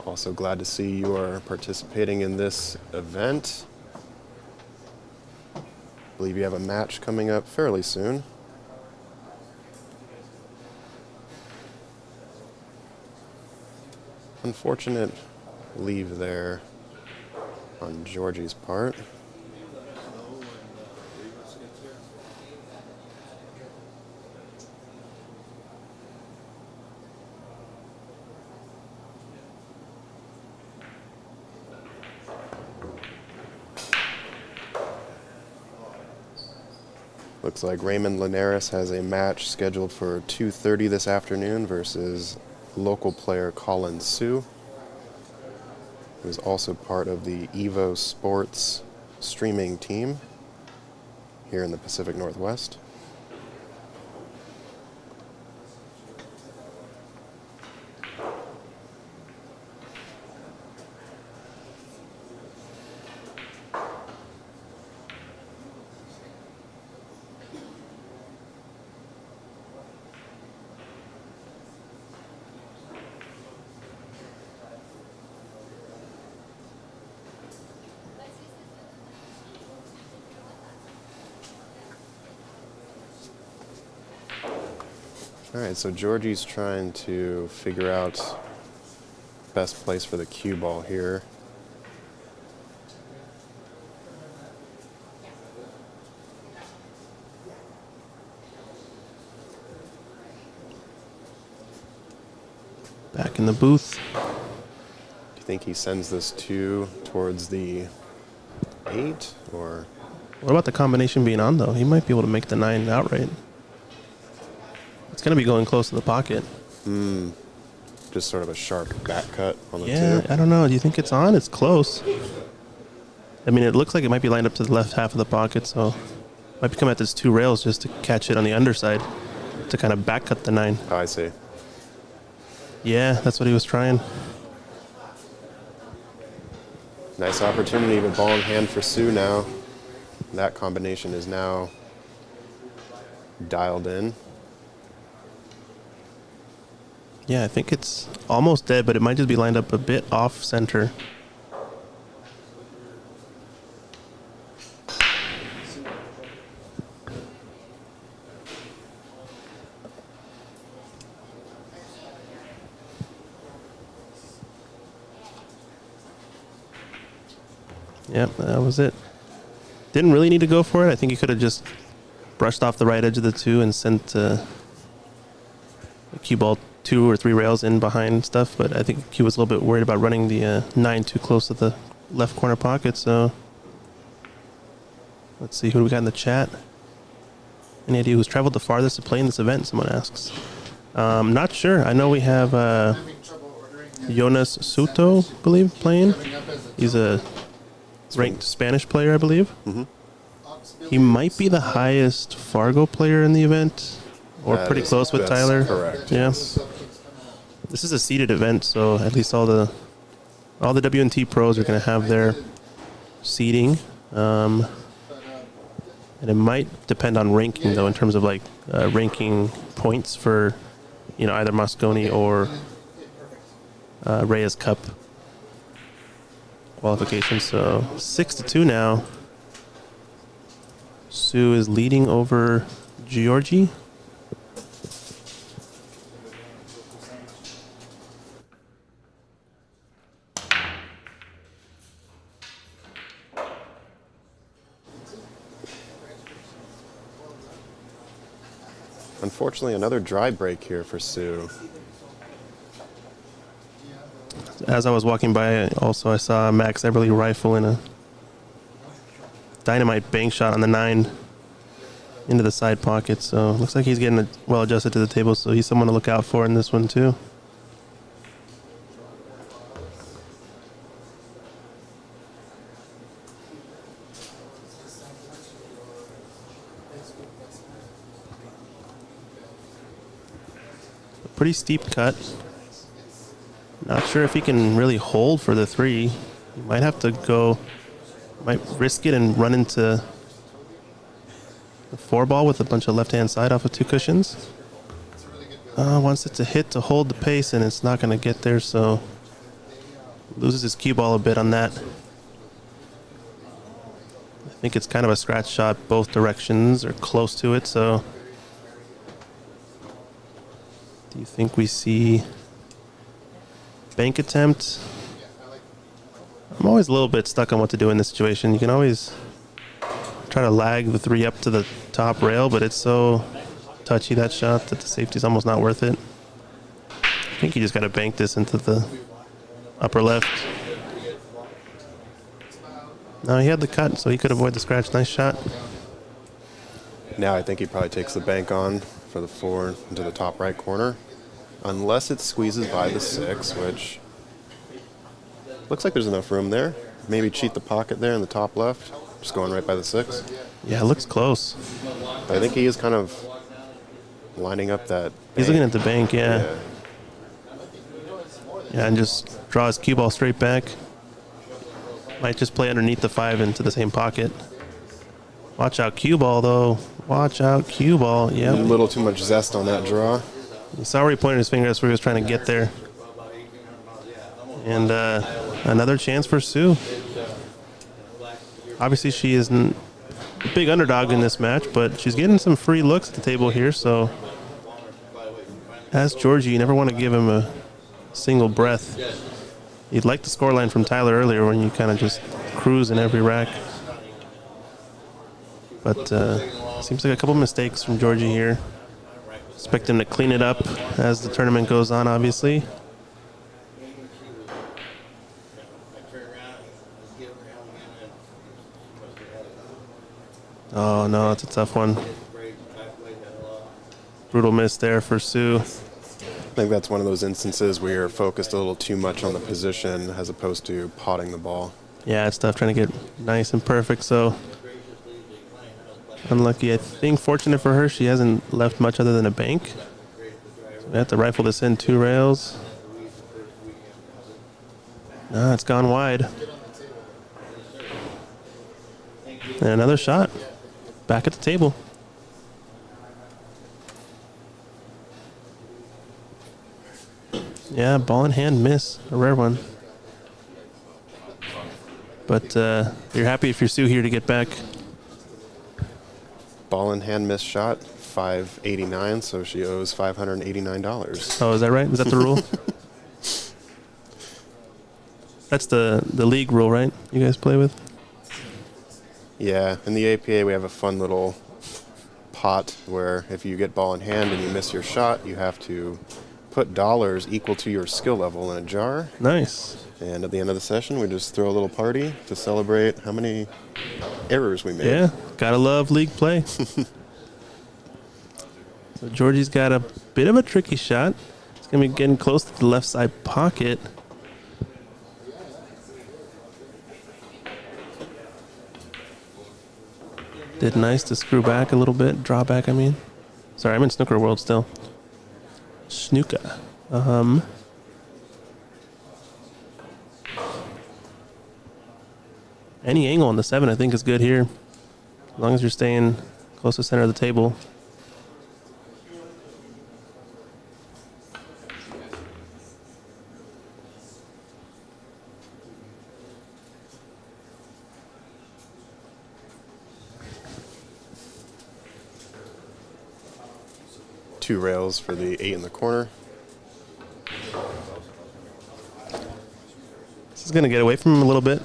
Also glad to see you are participating in this event. I believe you have a match coming up fairly soon. Unfortunate leave there on Georgi's part. Looks like Raymond Linares has a match scheduled for 2:30 this afternoon versus local player Colin Sue, who is also part of the Evo Sports streaming team here in the Pacific Northwest. All right, so Georgi's trying to figure out best place for the cue ball here. Back in the booth. Do you think he sends this 2 towards the 8, or? What about the combination being on, though? He might be able to make the 9 outright. It's going to be going close to the pocket. Just sort of a sharp back cut on the 2? Yeah, I don't know. Do you think it's on? It's close. I mean, it looks like it might be lined up to the left half of the pocket, so might be coming at these 2 rails just to catch it on the underside to kind of back cut the 9. Oh, I see. Yeah, that's what he was trying. Nice opportunity, but ball in hand for Sue now. That combination is now dialed in. Yeah, I think it's almost dead, but it might just be lined up a bit off center. Yep, that was it. Didn't really need to go for it. I think he could have just brushed off the right edge of the 2 and sent the cue ball 2 or 3 rails in behind stuff, but I think he was a little bit worried about running the 9 too close to the left corner pocket, so let's see who do we got in the chat. Any idea who's traveled the farthest to play in this event, someone asks. Not sure. I know we have Yonas Soto, I believe, playing. He's a ranked Spanish player, I believe. He might be the highest Fargo player in the event, or That pretty is- close with that's Tyler. correct, Yeah. yes. This is a seeded event, so at least all the WNT pros are going to have their seeding. And it might depend on ranking, though, in terms of like ranking points for, either Mosconi or Reyes Cup qualification. So 6-2 now. Sue is leading over Georgi. Unfortunately, another dry break here for Sue. As I was walking by, also I saw Max Eberly rifle in a dynamite bank shot on the 9 into the side pocket. So looks like he's getting well adjusted to the table. So he's someone to look out for in this one too. A pretty steep cut. Not sure if he can really hold for the 3. He might have to go, might risk it and run into the 4 ball with a bunch of left-hand side off of 2 cushions. It's a really good Wants it to hit to hold the pace, and it's not going to get there, so loses his cue ball a bit on that. I think it's kind of a scratch shot both directions, or close to it, so do you think we see bank attempt? I'm always a little bit stuck on what to do in this situation. You can always try to lag the 3 up to the top rail, but it's so touchy, that shot, that the safety's almost not worth it. I think you just got to bank this into the upper left. No, he had the cut, so he could avoid the scratch. Nice shot. Now I think he probably takes the bank on for the 4 into the top right corner. Unless it squeezes by the 6, which looks like there's enough room there. Maybe cheat the pocket there in the top left. Just going right by the 6. Yeah, it looks close. But I think he is kind of lining up that He's looking at the bank, yeah. Yeah. Yeah, and just draw his cue ball straight back. Might just play underneath the 5 into the same pocket. Watch out, cue ball, though. Watch out, cue ball. A Yep. little too much zest on that draw. You saw where he pointed his finger. That's where he was trying to get there. And another chance for Sue. Obviously, she is a big underdog in this match, but she's getting some free looks at the table here. So, as Georgi, you never want to give him a single breath. You'd like the scoreline from Tyler earlier when you kind of just cruise in every rack. But seems like a couple mistakes from Georgi here. Expect him to clean it up as the tournament goes on, obviously. Oh, no, it's a tough one. Brutal miss there for Sue. I think that's one of those instances where you're focused a little too much on the position as opposed to potting the ball. Yeah, it's tough trying to get nice and perfect, so unlucky. I think fortunate for her, she hasn't left much other than a bank. So we have to rifle this in 2 rails. No, it's gone wide. And another shot. Back at the table. Yeah, ball in hand miss. A rare one. But you're happy if you're Sue here to get back. Ball in hand missed shot, $589, so she owes $589. Oh, is that right? Is that the rule? That's the league rule, right? You guys play with? Yeah, in the APA we have a fun little pot where if you get ball in hand and you miss your shot, you have to put dollars equal to your skill level in a jar. Nice. And at the end of the session, we just throw a little party to celebrate how many errors we made. Yeah, gotta love league play. So Georgi's got a bit of a tricky shot. It's gonna be getting close to the left side pocket. Did nice to screw back a little bit, draw back, I mean. Sorry, I'm in snooker world still. Snooker. Any angle on the 7, I think, is good here. As long as you're staying close to the center of the table. Two rails for the 8 in the corner. This is going to get away from him a little bit.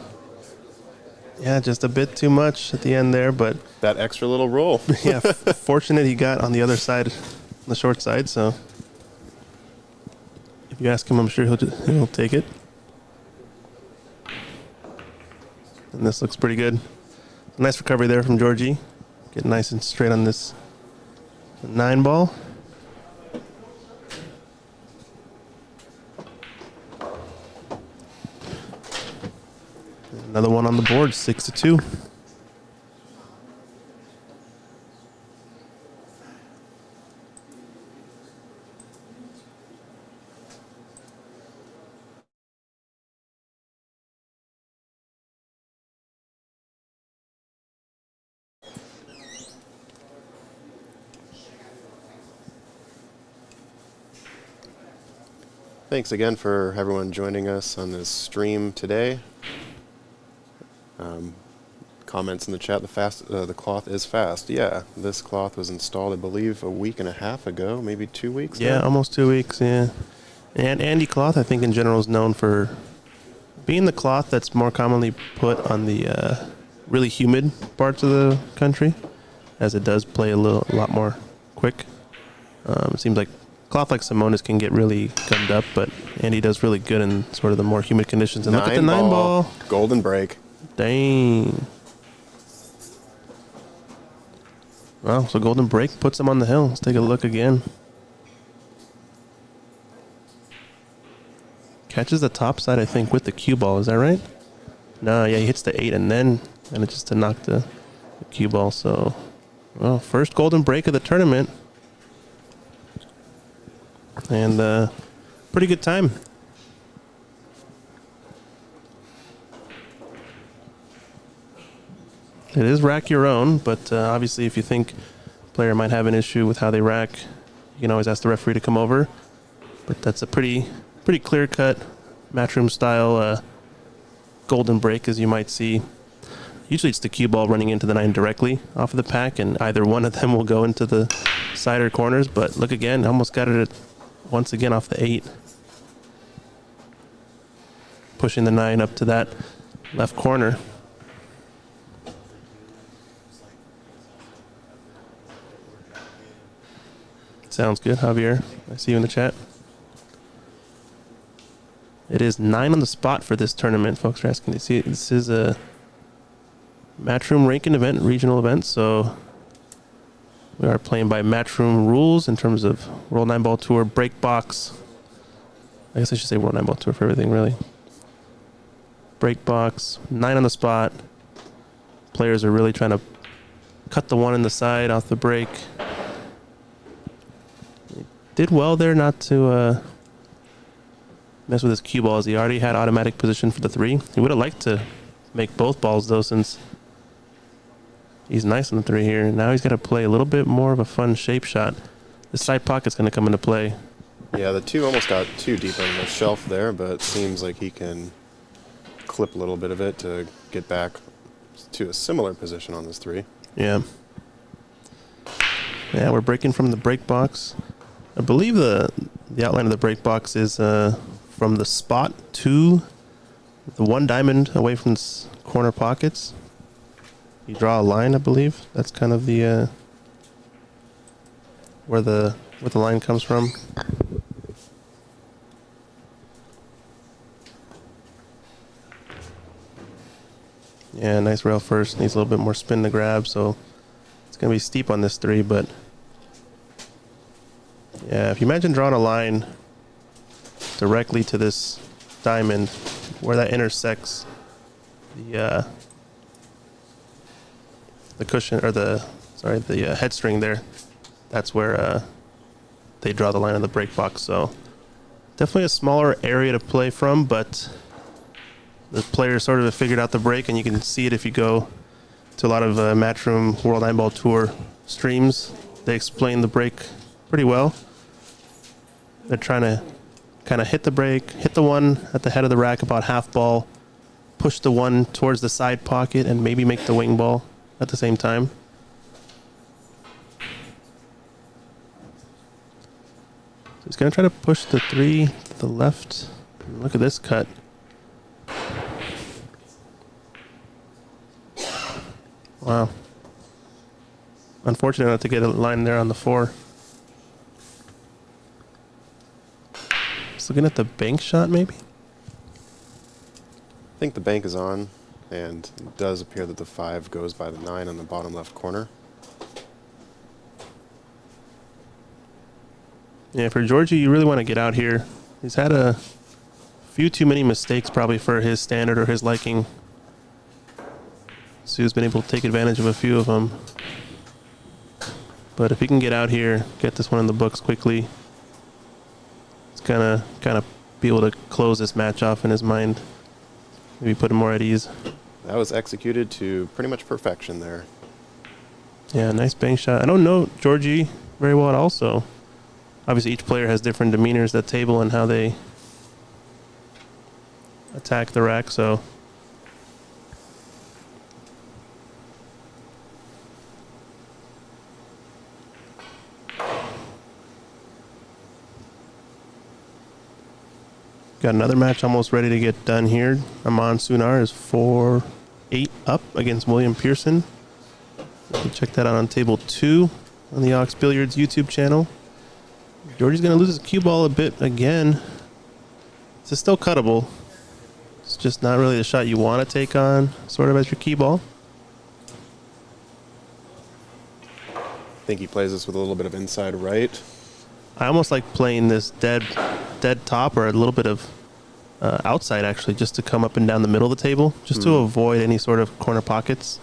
Yeah, just a bit too much at the end there, but That extra little roll. yeah, fortunate he got on the other side, the short side, so if you ask him, I'm sure he'll take it. And this looks pretty good. Nice recovery there from Georgi. Getting nice and straight on this 9 ball. Another one on the board, 6-2. Thanks again for everyone joining us on this stream today. Comments in the chat, the cloth is fast. Yeah, this cloth was installed, I believe, a week and a half ago, maybe 2 weeks Yeah, now. almost 2 weeks, yeah. And Andy cloth, I think in general, is known for being the cloth that's more commonly put on the really humid parts of the country, as it does play a lot more quick. It seems like cloth like Simonis can get really gummed up, but Andy does really good in sort of the more humid conditions. And look at the 9-ball. Golden break. Dang. Well, so golden break puts him on the hill. Let's take a look again. Catches the top side, I think, with the cue ball. Is that right? No, yeah, he hits the 8 and then manages to knock the cue ball. So, well, first golden break of the tournament. And pretty good time. It is rack your own, but obviously if you think a player might have an issue with how they rack, you can always ask the referee to come over. But that's a pretty clear-cut Matchroom style golden break, as you might see. Usually it's the cue ball running into the 9 directly off of the pack, and either one of them will go into the side or corners. But look again, almost got it once again off the 8. Pushing the 9 up to that left corner. Sounds good, Javier. I see you in the chat. It is 9 on the spot for this tournament. Folks are asking to see it. This is a Matchroom Ranking Event, regional event, so we are playing by Matchroom rules in terms of World Nineball Tour, break box. I guess I should say World Nineball Tour for everything, really. Break box, 9 on the spot. Players are really trying to cut the 1 in the side off the break. Did well there not to mess with his cue ball, as he already had automatic position for the 3. He would have liked to make both balls, though, since he's nice on the 3 here. Now he's got to play a little bit more of a fun shape shot. The side pocket's going to come into play. Yeah, the 2 almost got too deep on the shelf there, but it seems like he can clip a little bit of it to get back to a similar position on this 3. Yeah. Yeah, we're breaking from the break box. I believe the outline of the break box is from the spot to the 1 diamond away from corner pockets. You draw a line, I believe. That's kind of the where the line comes from. Yeah, nice rail first. Needs a little bit more spin to grab, so it's going to be steep on this 3, but yeah, if you imagine drawing a line directly to this diamond where that intersects the cushion, or the head string there, that's where they draw the line on the break box. So definitely a smaller area to play from, but the players sort of have figured out the break, and you can see it if you go to a lot of Matchroom World Nineball Tour streams. They explain the break pretty well. They're trying to kind of hit the break, hit the 1 at the head of the rack about half ball, push the 1 towards the side pocket, and maybe make the wing ball at the same time. So he's going to try to push the 3 to the left. Look at this cut. Wow. Unfortunate not to get a line there on the 4. Just looking at the bank shot, maybe? I think the bank is on, and it does appear that the 5 goes by the 9 on the bottom left corner. Yeah, for Georgi, you really want to get out here. He's had a few too many mistakes probably for his standard or his liking. Sue's been able to take advantage of a few of them. But if he can get out here, get this one in the books quickly, it's gonna kind of be able to close this match off in his mind. Maybe put him more at ease. That was executed to pretty much perfection there. Yeah, nice bank shot. I don't know Georgi very well at all, so obviously each player has different demeanors at the table and how they attack the rack. So got another match almost ready to get done here. Aman Sunar is 4-8 up against William Pearson. You can check that out on table 2 on the Ox Billiards YouTube channel. Georgi's going to lose his cue ball a bit again. It's still cuttable. It's just not really the shot you want to take on, sort of, as your key ball. I think he plays this with a little bit of inside right. I almost like playing this dead top or a little bit of outside, actually, just to come up and down the middle of the table, just to avoid any sort of corner pockets.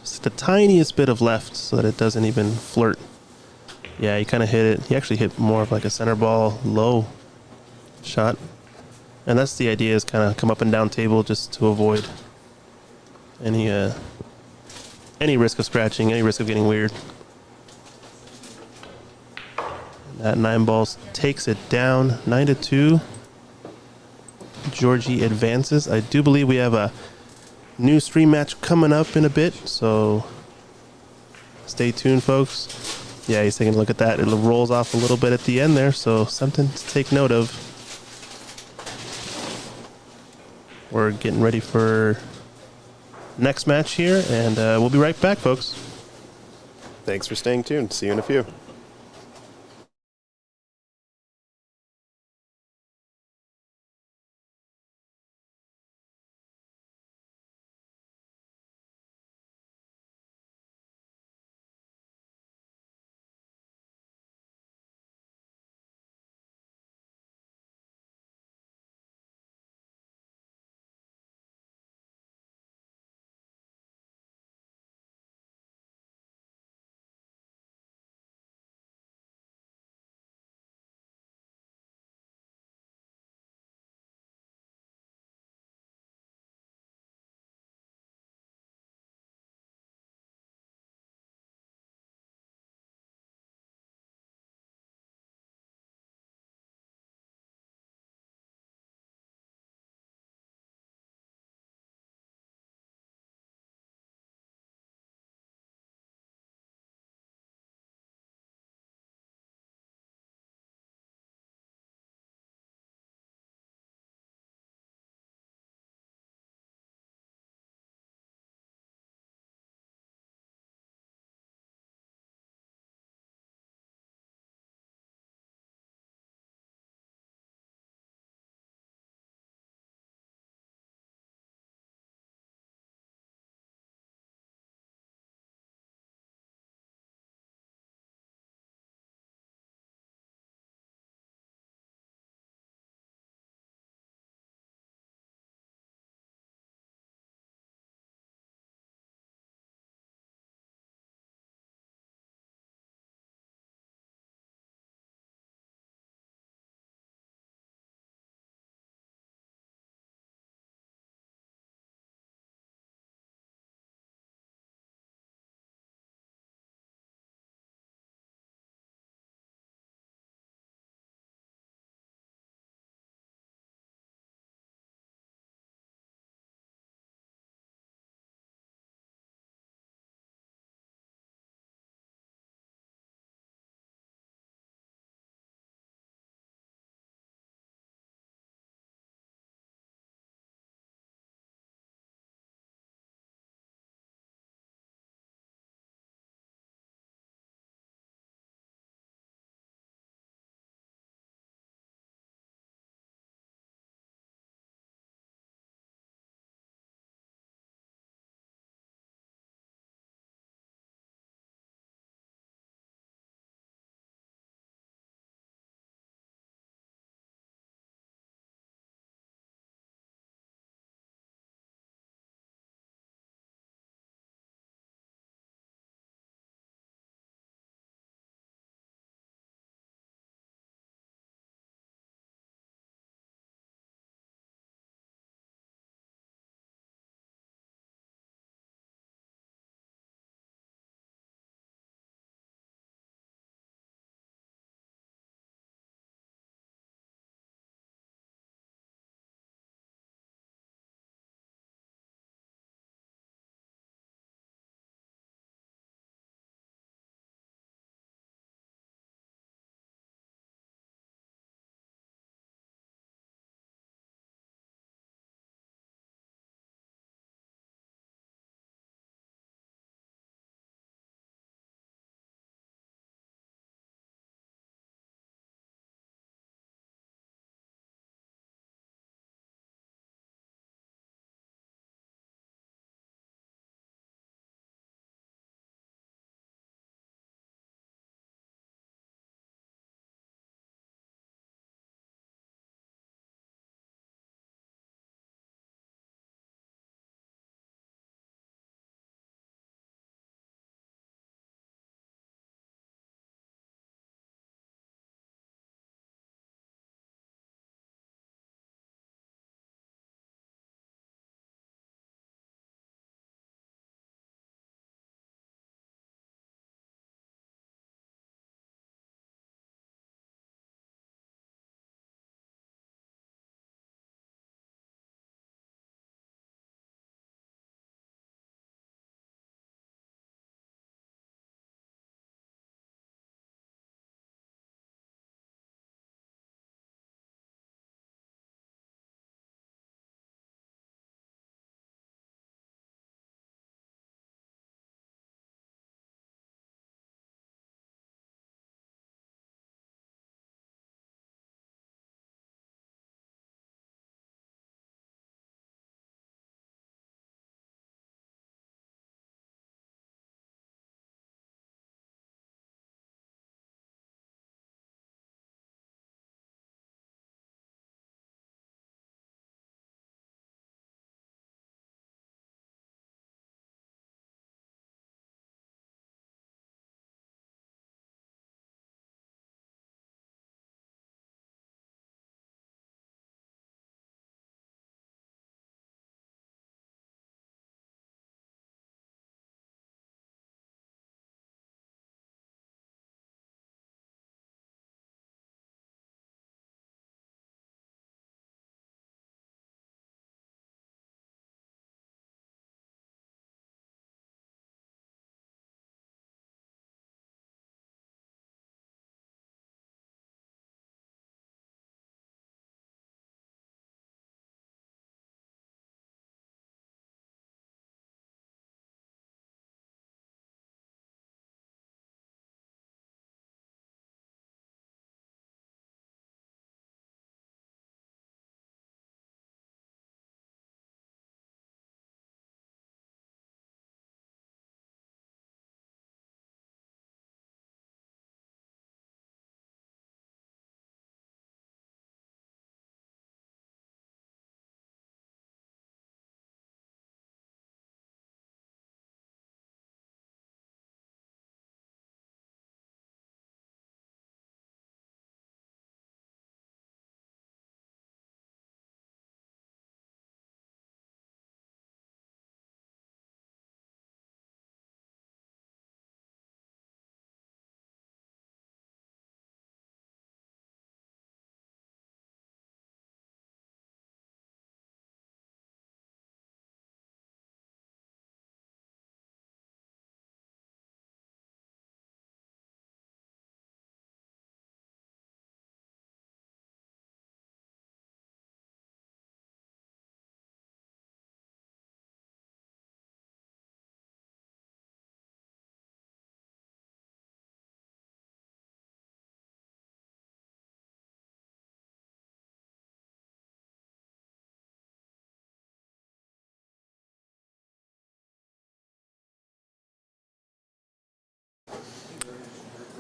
Just the tiniest bit of left so that it doesn't even flirt. Yeah, he kind of hit it. He actually hit more of like a center ball low shot. And that's the idea, is kind of come up and down table just to avoid any risk of scratching, any risk of getting weird. That 9 balls takes it down 9-2. Georgi advances. I do believe we have a new stream match coming up in a bit, so stay tuned, folks. Yeah, he's taking a look at that. It rolls off a little bit at the end there, so something to take note of. We're getting ready for next match here, and we'll be right back, folks. Thanks for staying tuned. See you in a few.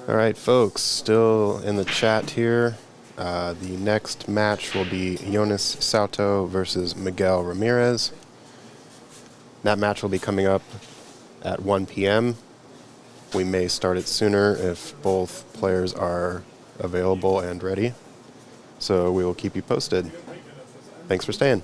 All right, folks, still in the chat here. The next match will be Yonas Sauto versus Miguel Ramirez. That match will be coming up at 1 p.m. We may start it sooner if both players are available and ready. So we will keep you posted. Thanks for staying.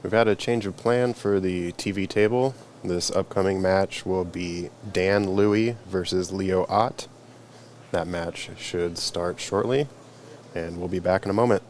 We've had a change of plan for the TV table. This upcoming match will be Dan Louie versus Leo Ott. That match should start shortly, and we'll be back in a moment.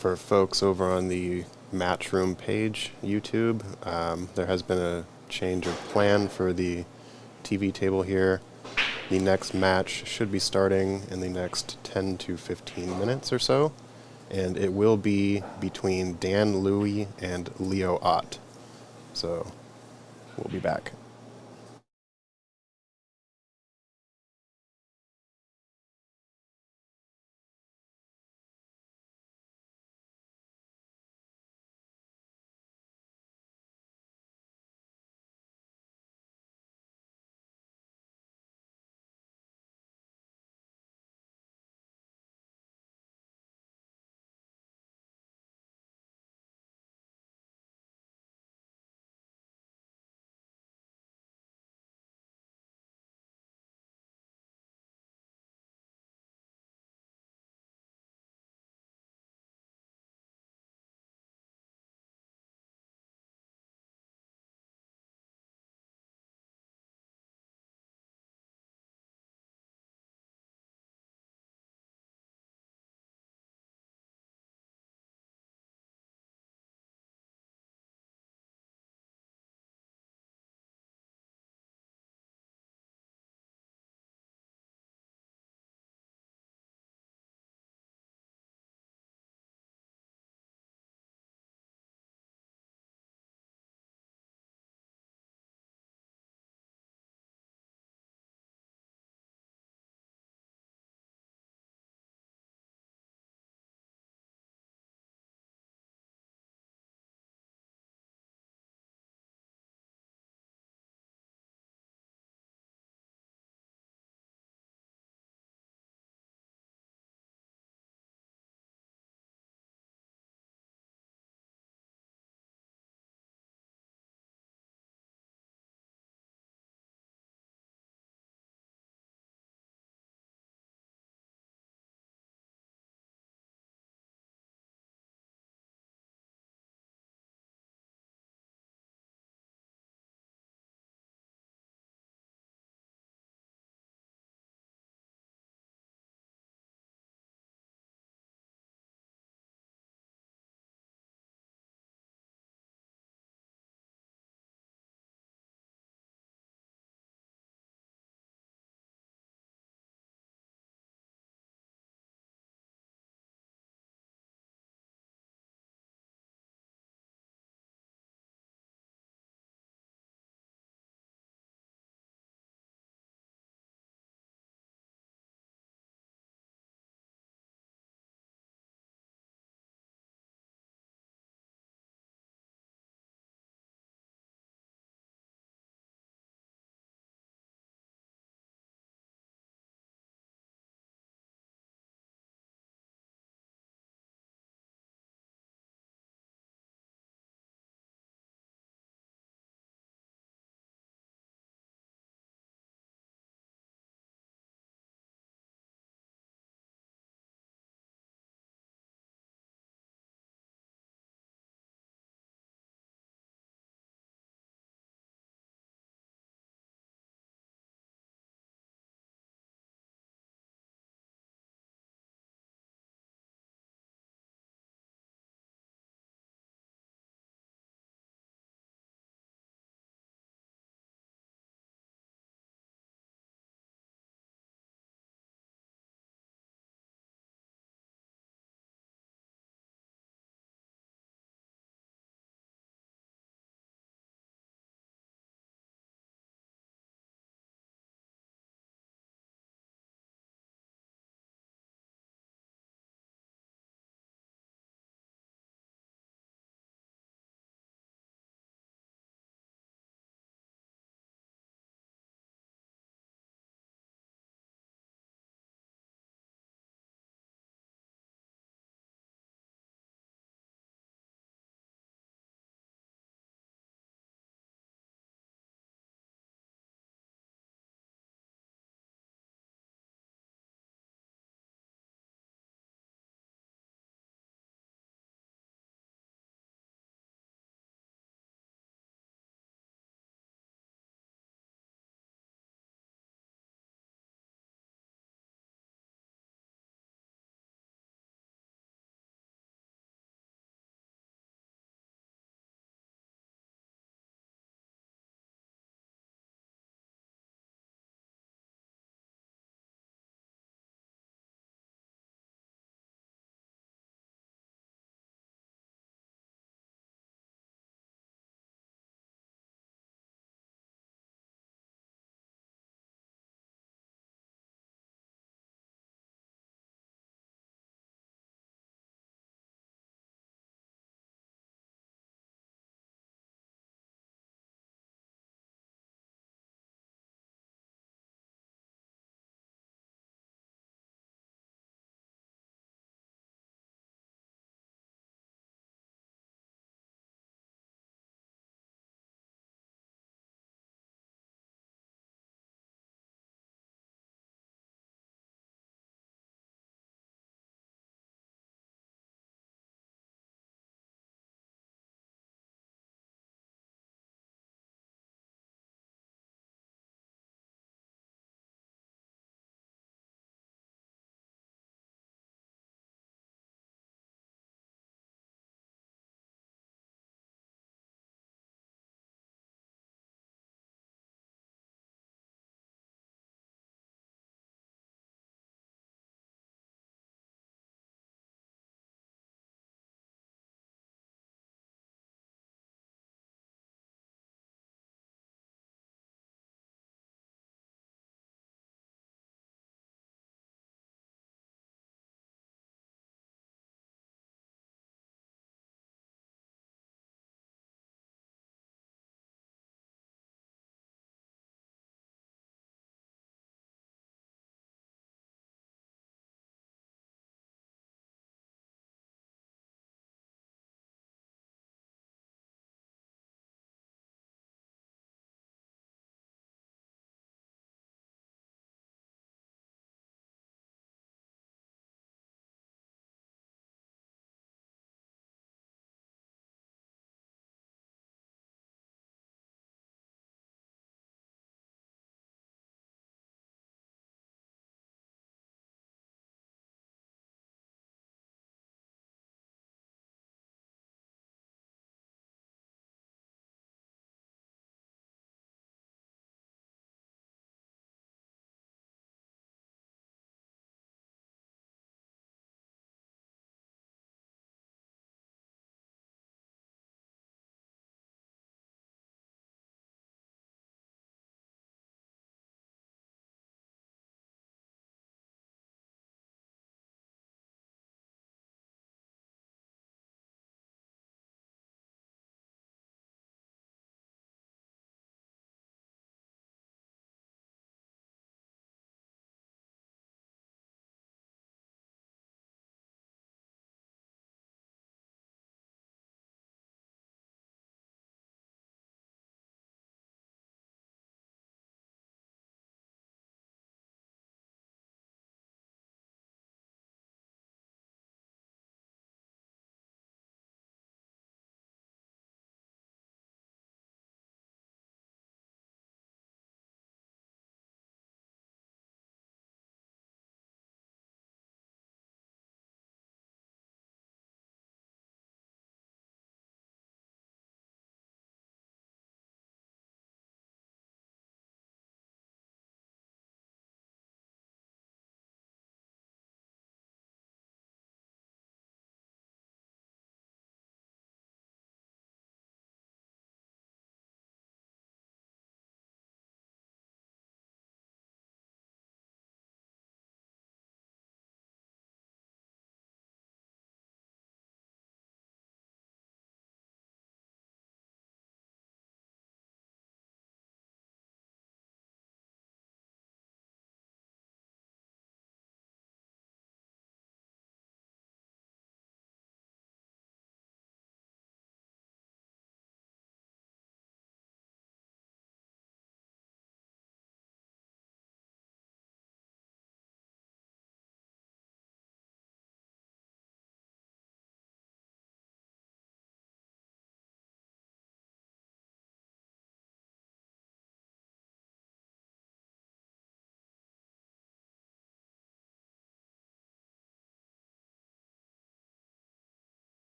for folks over on the Matchroom page, YouTube, there has been a change of plan for the TV table here. The next match should be starting in the next 10 to 15 minutes or so, and it will be between Dan Louie and Leo Ott. So we'll be back.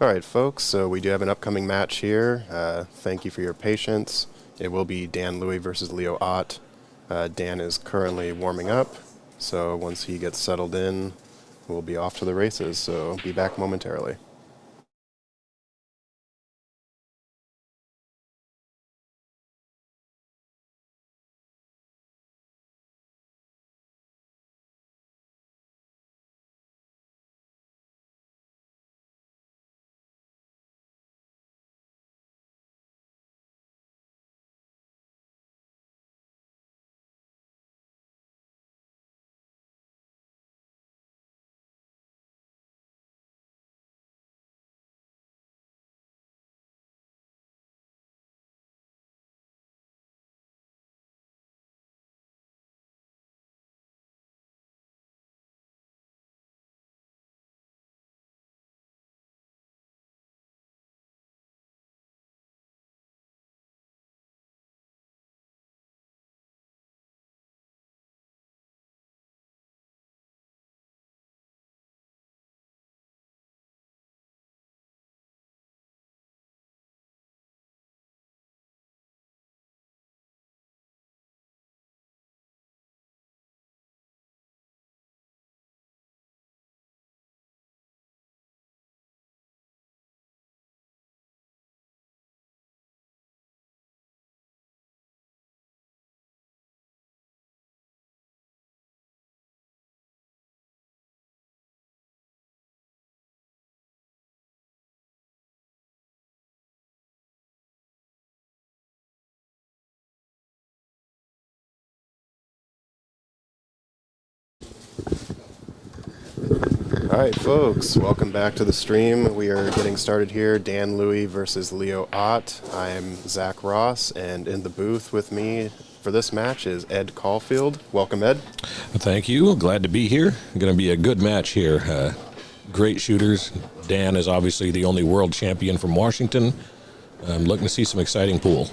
All right, folks, so we do have an upcoming match here. Thank you for your patience. It will be Dan Louie versus Leo Ott. Dan is currently warming up, so once he gets settled in, we'll be off to the races, so be back momentarily. All right, folks, welcome back to the stream. We are getting started here. Dan Louie versus Leo Ott. I'm Zach Ross, and in the booth with me for this match is Ed Caulfield. Welcome, Ed. Thank you. Glad to be here. Going to be a good match here. Great shooters. Dan is obviously the only world champion from Washington. I'm looking to see some exciting pool.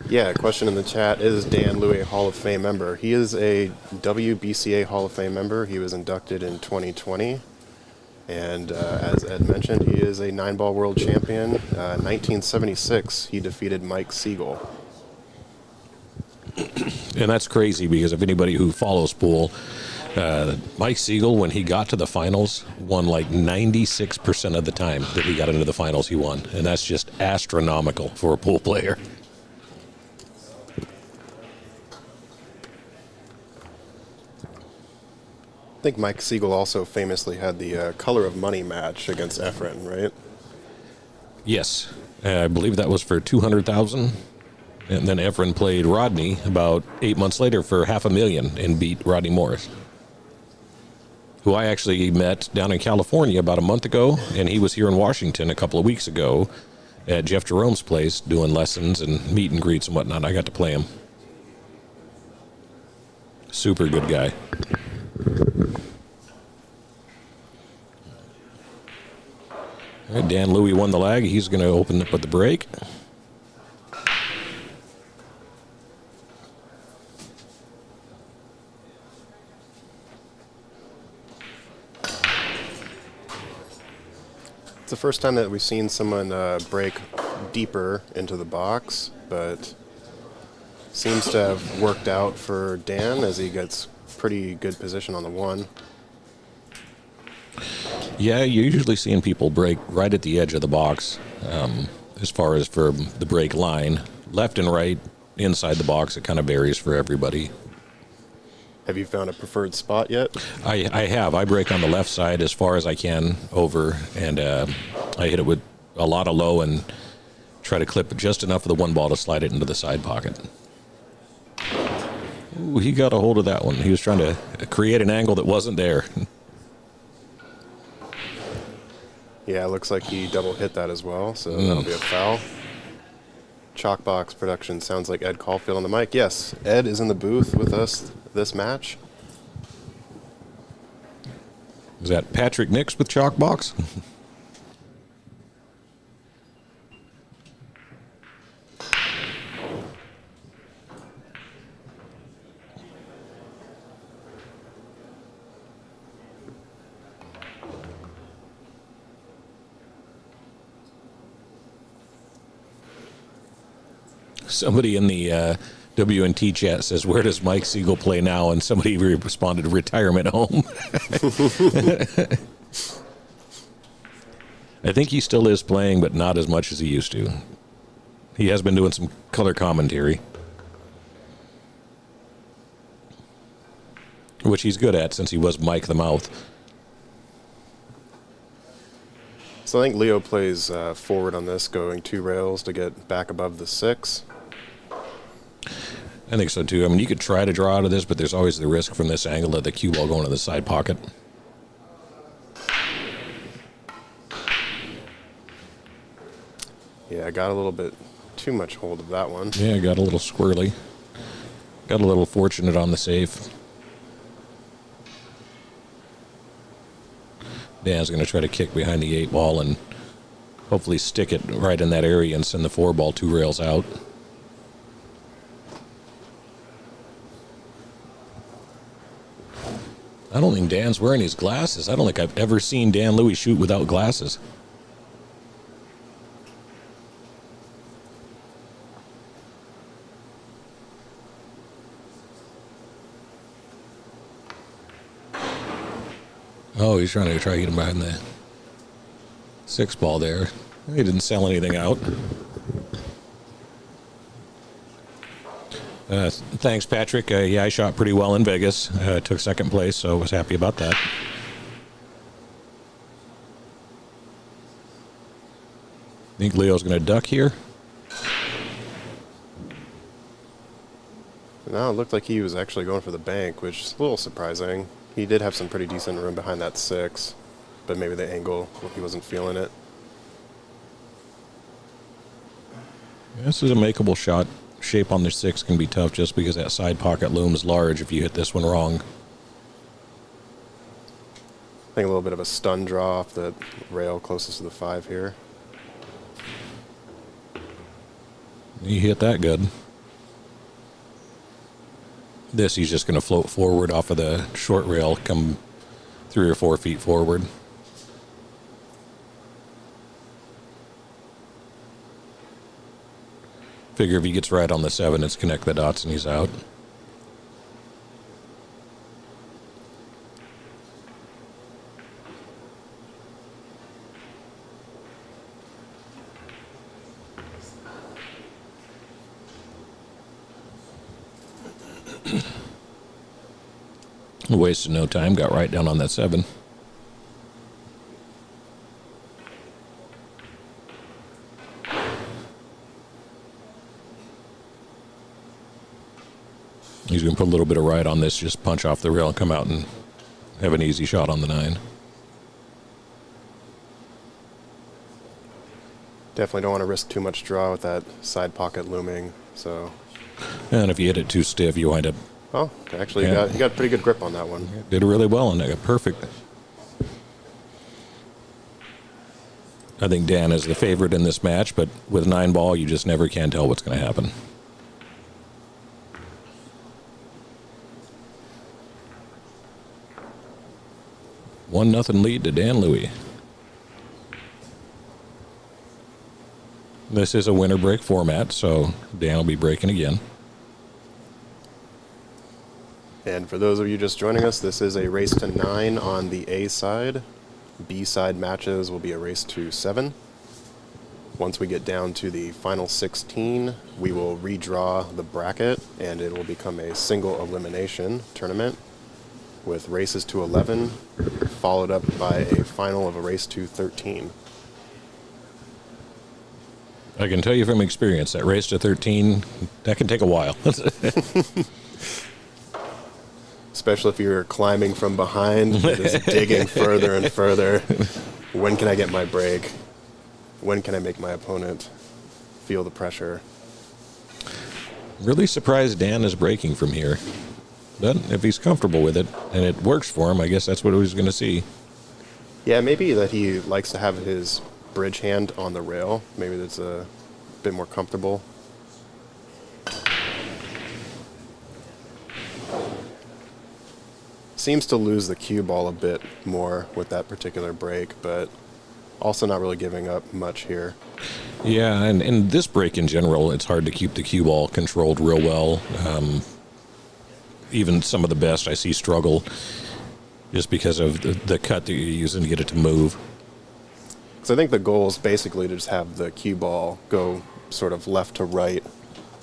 Yeah, question in the chat, is Dan Louie a Hall of Fame member? He is a WBCA Hall of Fame member. He was inducted in 2020. And as Ed mentioned, he is a 9-ball world champion. 1976, he defeated Mike Siegel. And that's crazy because if anybody who follows pool, Mike Siegel, when he got to the finals, won like 96% of the time that he got into the finals, he won. And that's just astronomical for a pool player. I think Mike Siegel also famously had the Color of Money match against Efren, right? Yes. I believe that was for $200,000. And then Efren played Rodney about 8 months later for $500,000 and beat Rodney Morris, who I actually met down in California about a month ago, and he was here in Washington a couple of weeks ago at Jeff Jerome's place doing lessons and meet and greets and whatnot. I got to play him. Super good guy. All right, Dan Louie won the lag. He's going to open up with the break. It's the first time that we've seen someone break deeper into the box, but seems to have worked out for Dan as he gets pretty good position on the one. Yeah, you're usually seeing people break right at the edge of the box as far as for the break line. Left and right, inside the box, it kind of varies for everybody. Have you found a preferred spot yet? I have. I break on the left side as far as I can over, and I hit it with a lot of low and try to clip just enough of the one ball to slide it into the side pocket. Ooh, he got a hold of that one. He was trying to create an angle that wasn't there. Yeah, it looks like he double hit that as well, so that'll be a foul. Chalkbox production sounds like Ed Caulfield on the mic. Yes, Ed is in the booth with us this match. Is that Patrick Nix with Chalkbox? Somebody in the WNT chat says, "Where does Mike Siegel play now?" And somebody responded, "Retirement home." I think he still is playing, but not as much as he used to. He has been doing some color commentary, which he's good at since he was Mike the Mouth. So I think Leo plays forward on this, going 2 rails to get back above the 6. I think so too. I mean, you could try to draw out of this, but there's always the risk from this angle of the cue ball going to the side pocket. Yeah, I got a little bit too much hold of that one. Yeah, got a little squirrely. Got a little fortunate on the save. Dan's going to try to kick behind the 8 ball and hopefully stick it right in that area and send the 4 ball 2 rails out. I don't think Dan's wearing his glasses. I don't think I've ever seen Dan Louie shoot without glasses. Oh, he's trying to get him behind the 6 ball there. He didn't sell anything out. Thanks, Patrick. Yeah, I shot pretty well in Vegas. Took 2nd place, so I was happy about that. Think Leo's going to duck here? No, it looked like he was actually going for the bank, which is a little surprising. He did have some pretty decent room behind that 6, but maybe the angle, he wasn't feeling it. This is a makeable shot. Shape on the 6 can be tough just because that side pocket looms large if you hit this one wrong. I think a little bit of a stun draw off the rail closest to the 5 here. He hit that good. This, he's just going to float forward off of the short rail, come 3 or 4 feet forward. Figure if he gets right on the 7, it's connect the dots and he's out. Wasted no time, got right down on that 7. He's going to put a little bit of right on this, just punch off the rail and come out and have an easy shot on the 9. Definitely don't want to risk too much draw with that side pocket looming, so... And if you hit it too stiff, you wind up... Oh, actually, Yeah. you got pretty good grip on that one. Did it really well on that. Perfect. I think Dan is the favorite in this match, but with 9 ball, you just never can tell what's going to happen. One nothing lead to Dan Louie. This is a winner break format, so Dan will be breaking again. And for those of you just joining us, this is a race to 9 on the A side. B side matches will be a race to 7. Once we get down to the final 16, we will redraw the bracket, and it will become a single elimination tournament with races to 11, followed up by a final of a race to 13. I can tell you from experience that race to 13, that can take a while. Especially if you're climbing from behind, just digging further and further. When can I get my break? When can I make my opponent feel the pressure? Really surprised Dan is breaking from here. But if he's comfortable with it and it works for him, I guess that's what he's going to see. Yeah, maybe that he likes to have his bridge hand on the rail. Maybe that's a bit more comfortable. Seems to lose the cue ball a bit more with that particular break, but Also not really giving up much here. Yeah, and this break in general, it's hard to keep the cue ball controlled real well. Even some of the best I see struggle just because of the cut that you're using to get it to move. So I think the goal is basically to just have the cue ball go sort of left to right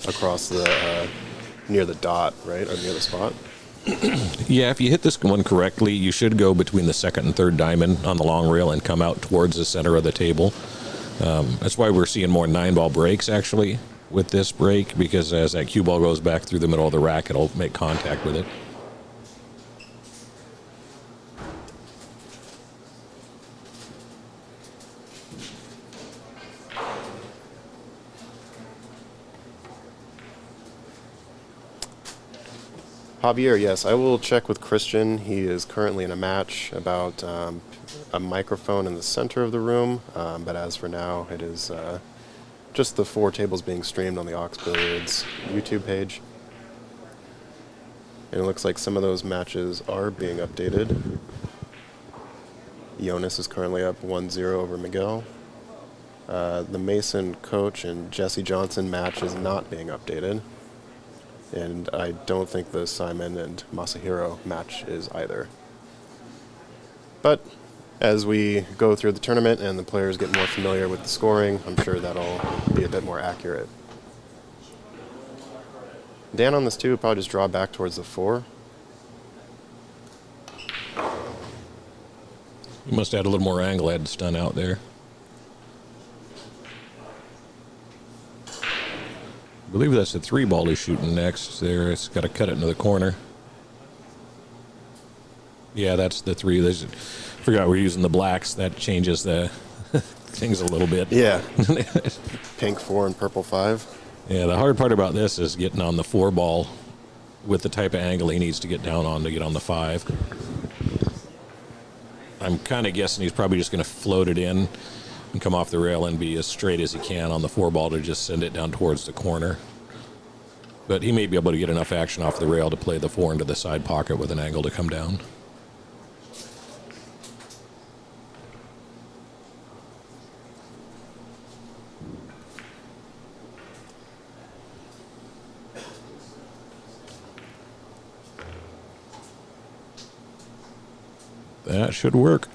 across the near the dot, right, or near the spot. Yeah, if you hit this one correctly, you should go between the second and third diamond on the long rail and come out towards the center of the table. That's why we're seeing more 9-ball breaks, actually, with this break, because as that cue ball goes back through the middle of the rack, it'll make contact with it. Javier, yes, I will check with Christian. He is currently in a match about a microphone in the center of the room, but as for now, it is just the 4 tables being streamed on the Ox Billiards YouTube page. And it looks like some of those matches are being updated. Yonas is currently up 1-0 over Miguel. The Mason coach and Jesse Johnson match is not being updated. And I don't think the Simon and Masahiro match is either. But as we go through the tournament and the players get more familiar with the scoring, I'm sure that'll be a bit more accurate. Dan on this 2 will probably just draw back towards the 4. You must add a little more angle. I had to stun out there. I believe that's the 3-ball he's shooting next there. It's got to cut it into the corner. Yeah, that's the 3. Forgot we're using the blacks. That changes the things a little bit. Yeah. Pink 4 and purple 5. Yeah, the hard part about this is getting on the 4-ball with the type of angle he needs to get down on to get on the 5. I'm kind of guessing he's probably just going to float it in and come off the rail and be as straight as he can on the 4-ball to just send it down towards the corner. But he may be able to get enough action off the rail to play the 4 into the side pocket with an angle to come down. That should work.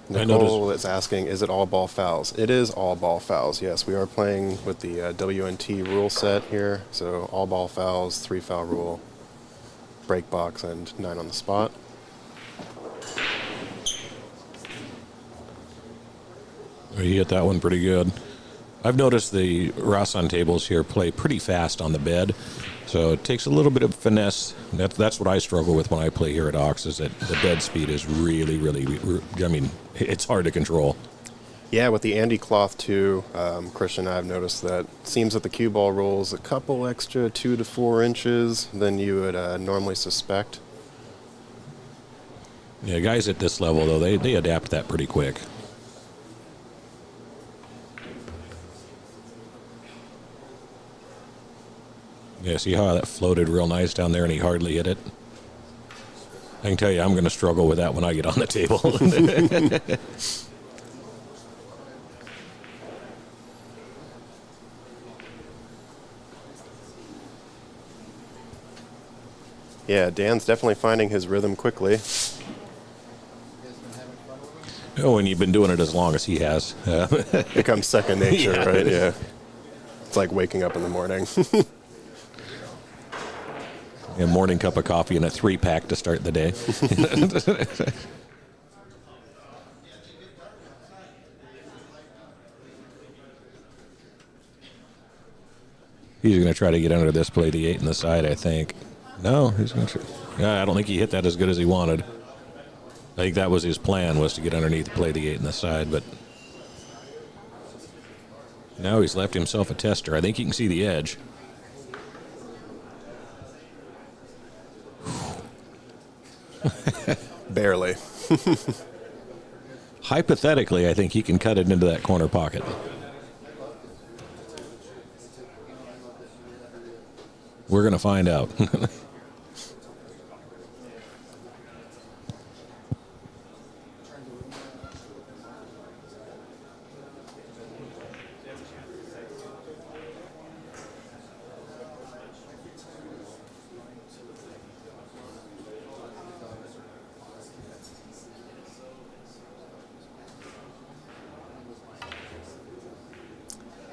Nicole is asking, is it all ball fouls? It is all ball fouls, yes. We are playing with the WNT rule set here. So all ball fouls, 3 foul rule, break box, and 9 on the spot. He hit that one pretty good. I've noticed the Rassan tables here play pretty fast on the bed, so it takes a little bit of finesse. That's what I struggle with when I play here at Ox, is that the bed speed is really, I mean, it's hard to control. Yeah, with the Andy cloth too, Christian and I have noticed that it seems that the cue ball rolls a couple extra 2 to 4 inches than you would normally suspect. Yeah, guys at this level, though, they adapt that pretty quick. Yeah, see how that floated real nice down there and he hardly hit it? I can tell you I'm going to struggle with that when I get on the table. Yeah, Dan's definitely finding his rhythm quickly. You guys been having fun with it? Oh, and you've been doing it as long as he has. Becomes second nature, Yeah. right? Yeah. It's like waking up in the morning. A morning cup of coffee and a 3-pack to start the day. He's going to try to get under this, play the 8 in the side, I think. No, he's going to try. Yeah, I don't think he hit that as good as he wanted. I think that was his plan, was to get underneath, play the 8 in the side, but now he's left himself a tester. I think he can see the edge. Barely. Hypothetically, I think he can cut it into that corner pocket. We're going to find out.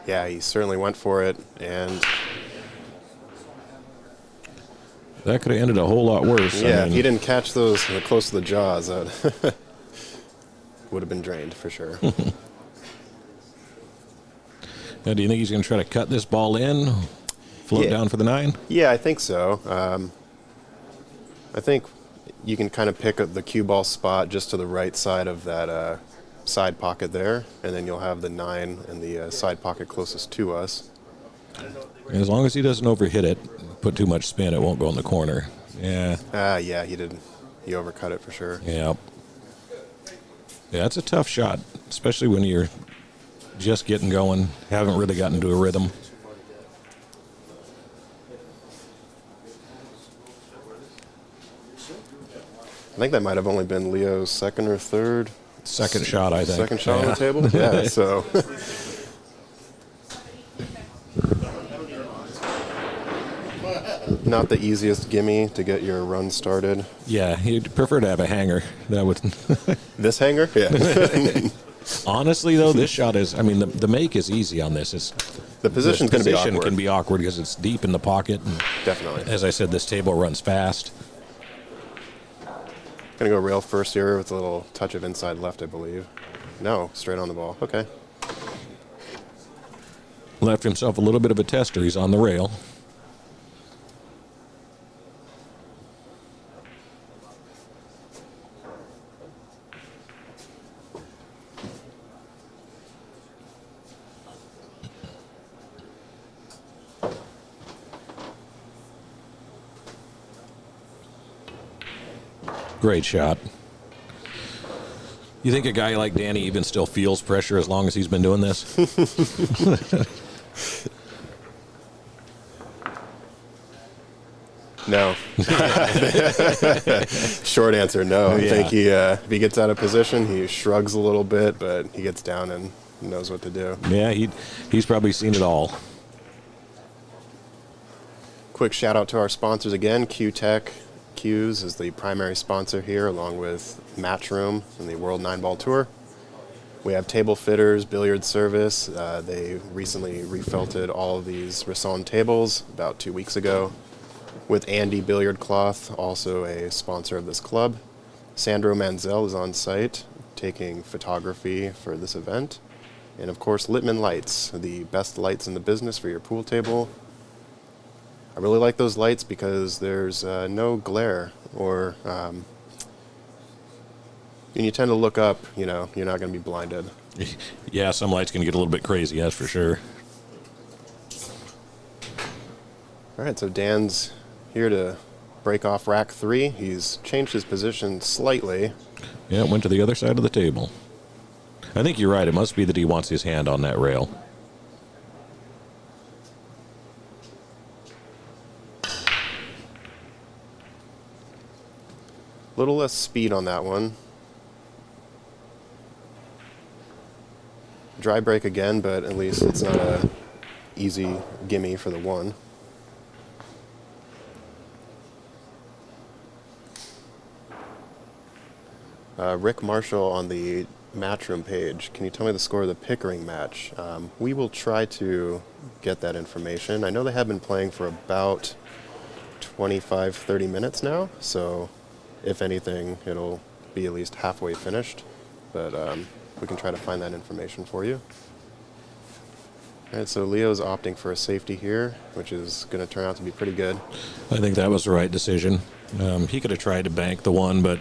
Yeah, he certainly went for it, and That could have ended a whole lot worse. yeah, if he didn't catch those close to the jaws, that would have been drained for sure. Now, do you think he's going to try to cut this ball in, float Yeah. down for the 9? Yeah, I think so. I think you can kind of pick up the cue ball spot just to the right side of that side pocket there, and then you'll have the 9 in the side pocket closest to us. As long as he doesn't overhit it, put too much spin, it won't go in the corner. Yeah. Yeah, he did. He overcut it for sure. Yeah. Yeah, it's a tough shot, especially when you're just getting going, haven't really gotten into a rhythm. I think that might have only been Leo's second or third. Second shot, I think. Second shot on the table? Yeah, so. Not the easiest gimme to get your run started. Yeah, you'd prefer to have a hanger. That would. This hanger? Yeah. Honestly, though, this shot is. I mean, the make is easy on this. It's The position's going to be position awkward. can be awkward because it's deep in the pocket. And Definitely. as I said, this table runs fast. Going to go rail first here with a little touch of inside left, I believe. No, straight on the ball. Okay. Left himself a little bit of a tester. He's on the rail. Great shot. You think a guy like Danny even still feels pressure as long as he's been doing this? No. Short answer, no. I Yeah. think if he gets out of position, he shrugs a little bit, but he gets down and knows what to do. Yeah, he's probably seen it all. Quick shout out to our sponsors again. Q-Tech Q's is the primary sponsor here, along with Matchroom and the World Nineball Tour. We have table fitters, billiard service. They recently refelted all of these Risson tables about 2 weeks ago. With Andy Billiard Cloth, also a sponsor of this club. Sandro Manzel is on site taking photography for this event. And of course, Littman Lights, the best lights in the business for your pool table. I really like those lights because there's no glare, or when you tend to look up, you're not going to be blinded. Yeah, some lights can get a little bit crazy, that's for sure. All right, so Dan's here to break off rack 3. He's changed his position slightly. Yeah, it went to the other side of the table. I think you're right. It must be that he wants his hand on that rail. A little less speed on that one. Dry break again, but at least it's not a easy gimme for the 1. Rick Marshall on the Matchroom page. Can you tell me the score of the Pickering match? We will try to get that information. I know they have been playing for about 25, 30 minutes now, so if anything, it'll be at least halfway finished, but we can try to find that information for you. All right, so Leo's opting for a safety here, which is going to turn out to be pretty good. I think that was the right decision. He could have tried to bank the 1, but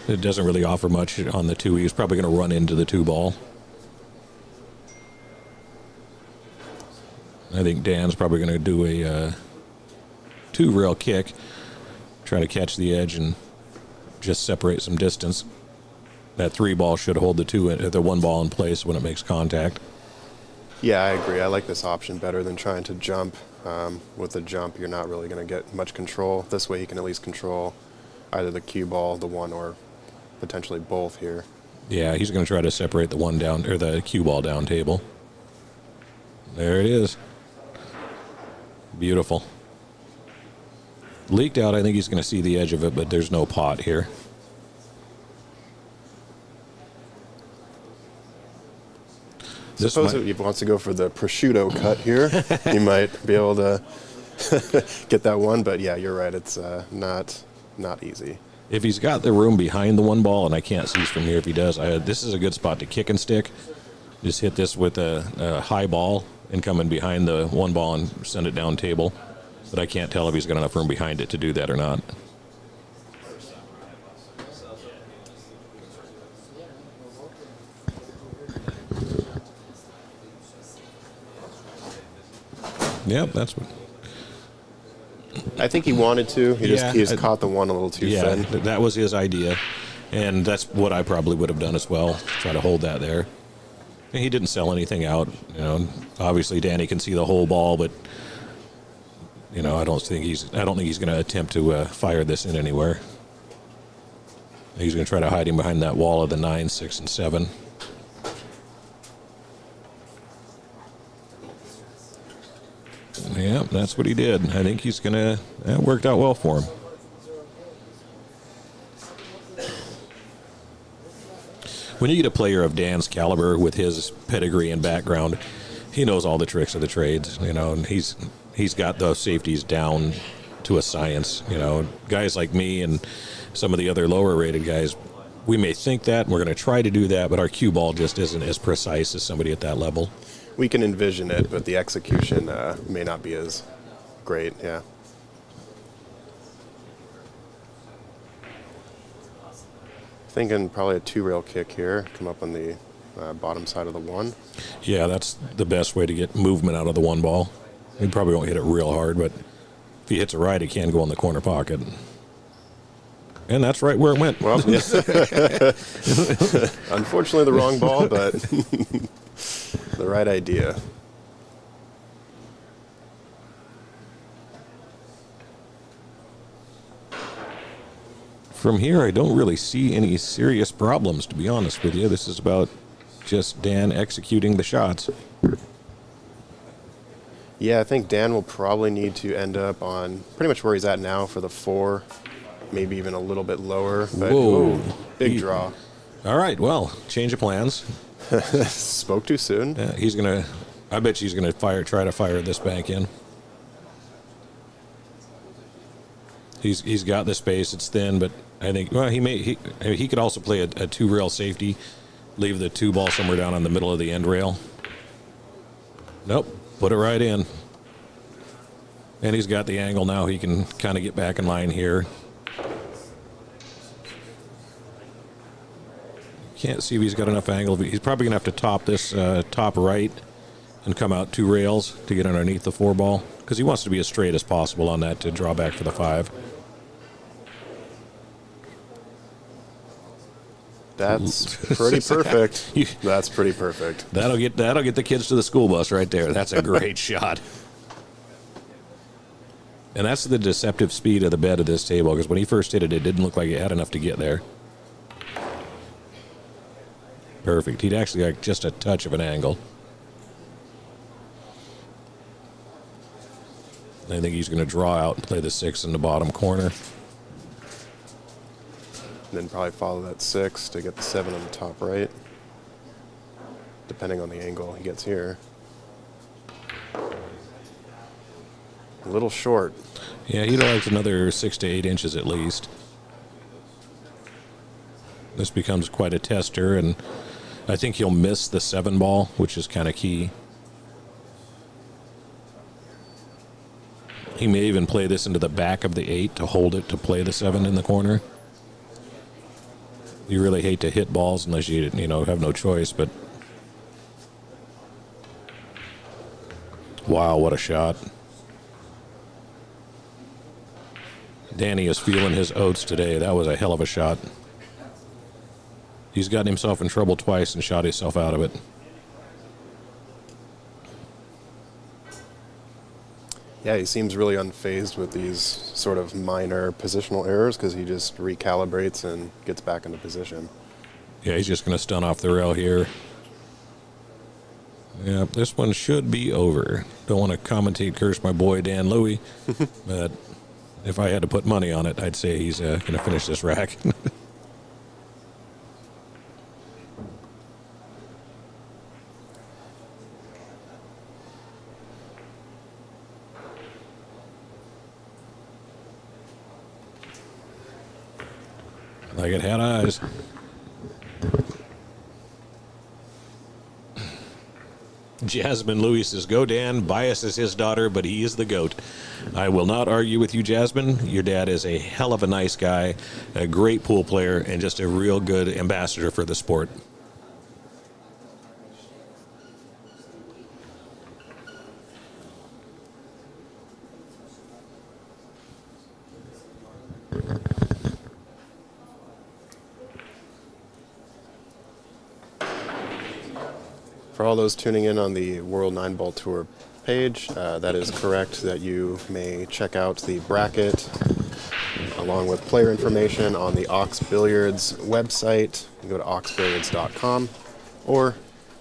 it doesn't really offer much on the 2. He was probably going to run into the 2 ball. I think Dan's probably going to do a 2 rail kick, try to catch the edge and just separate some distance. That 3 ball should hold the 1 ball in place when it makes contact. Yeah, I agree. I like this option better than trying to jump. With the jump, you're not really going to get much control. This way you can at least control either the cue ball, the 1, or potentially both here. Yeah, he's going to try to separate the 1 down, or the cue ball down table. There it is. Beautiful. Leaked out, I think he's going to see the edge of it, but there's no pot here. Suppose might- if he wants to go for the prosciutto cut here, he might be able to get that one. But yeah, you're right. It's not easy. If he's got the room behind the one ball, and I can't see from here if he does, this is a good spot to kick and stick. Just hit this with a high ball and come in behind the one ball and send it down table. But I can't tell if he's got enough room behind it to do that or not. Yep, that's what. I think he wanted to. He Yeah, just caught the one a little too Yeah, thin. that was his idea, and that's what I probably would have done as well. Try to hold that there. And he didn't sell anything out. You know, obviously Danny can see the whole ball, but you know, I don't think he's going to attempt to fire this in anywhere. He's going to try to hide him behind that wall of the 9, 6, and 7. Yeah, that's what he did. I think he's going to. That worked out well for him. When you get a player of Dan's caliber with his pedigree and background, he knows all the tricks of the trades. You know, and he's got those safeties down to a science. You know, guys like me and some of the other lower rated guys, we may think that, and we're going to try to do that, but our cue ball just isn't as precise as somebody at that level. We can envision it, but the execution may not be as great. Yeah. Thinking probably a 2-rail kick here. Come up on the bottom side of the 1. Yeah, that's the best way to get movement out of the one ball. He probably won't hit it real hard, but if he hits it right, he can go in the corner pocket. And that's right where it went. Well, yeah. Unfortunately, the wrong ball, but the right idea. From here, I don't really see any serious problems, to be honest with you. This is about just Dan executing the shots. Yeah, I think Dan will probably need to end up on pretty much where he's at now for the 4, maybe even a little bit lower. But, Whoa. ooh, big draw. All right, well, change of plans. Spoke too soon. He's going to, I bet you he's going to try to fire this bank in. He's got the space, it's thin, but I think, well, he could also play a 2-rail safety, leave the 2 ball somewhere down on the middle of the end rail. Nope, put it right in. And he's got the angle now. He can kind of get back in line here. Can't see if he's got enough angle. He's probably going to have to top this top right and come out 2 rails to get underneath the 4 ball because he wants to be as straight as possible on that to draw back for the 5. That's pretty perfect. That's pretty perfect. That'll get the kids to the school bus right there. That's a great shot. And that's the deceptive speed of the bed of this table because when he first hit it, it didn't look like it had enough to get there. Perfect. He'd actually got just a touch of an angle. I think he's going to draw out and play the 6 in the bottom corner. And then probably follow that 6 to get the 7 on the top right, depending on the angle he gets here. A little short. Yeah, he'd like another 6 to 8 inches at least. This becomes quite a tester, and I think he'll miss the 7 ball, which is kind of key. He may even play this into the back of the 8 to hold it to play the 7 in the corner. You really hate to hit balls unless you have no choice, but wow, what a shot. Danny is feeling his oats today. That was a hell of a shot. He's gotten himself in trouble twice and shot himself out of it. Yeah, he seems really unfazed with these sort of minor positional errors because he just recalibrates and gets back into position. Yeah, he's just going to stun off the rail here. Yeah, this one should be over. Don't want to commentate curse my boy Dan Louie, but if I had to put money on it, I'd say he's going to finish this rack. Like it had eyes. Jasmine Louis says, "Go Dan, Bias is his daughter, but he is the GOAT." I will not argue with you, Jasmine. Your dad is a hell of a nice guy, a great pool player, and just a real good ambassador for the sport. For all those tuning in on the World Nineball Tour page, that is correct that you may check out the bracket along with player information on the Ox Billiards website. You go to oxbilliards.com, or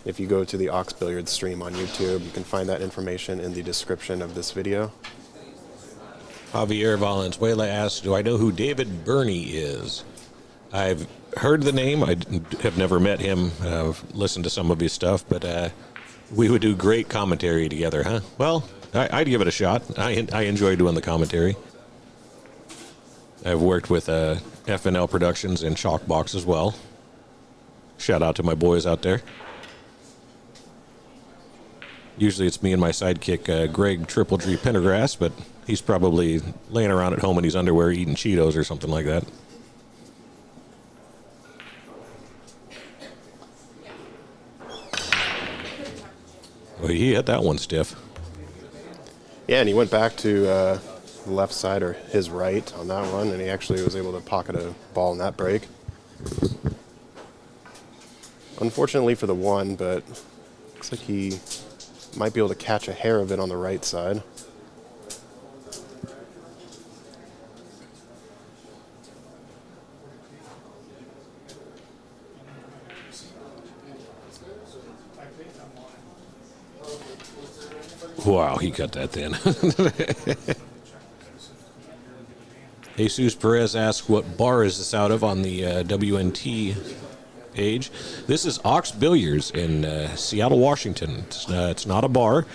if you go to the Ox Billiards stream on YouTube, you can find that information in the description of this video. Javier Valenzuela asks, "Do I know who David Burney is?" I've heard the name. I have never met him. I've listened to some of his stuff, but we would do great commentary together, huh? Well, I'd give it a shot. I enjoy doing the commentary. I've worked with FNL Productions and Chalkbox as well. Shout out to my boys out there. Usually it's me and my sidekick, Greg Triple G Pendergrass, but he's probably laying around at home in his underwear eating Cheetos or something like that. Well, he hit that one stiff. Yeah, and he went back to the left side, or his right, on that one, and he actually was able to pocket a ball in that break. Unfortunately for the one, but looks like he might be able to catch a hair of it on the right side. Wow, he cut that thin. Jesus Perez asks, "What bar is this out of on the WNT page?" This is Ox Billiards in Seattle, Washington. It's not a bar.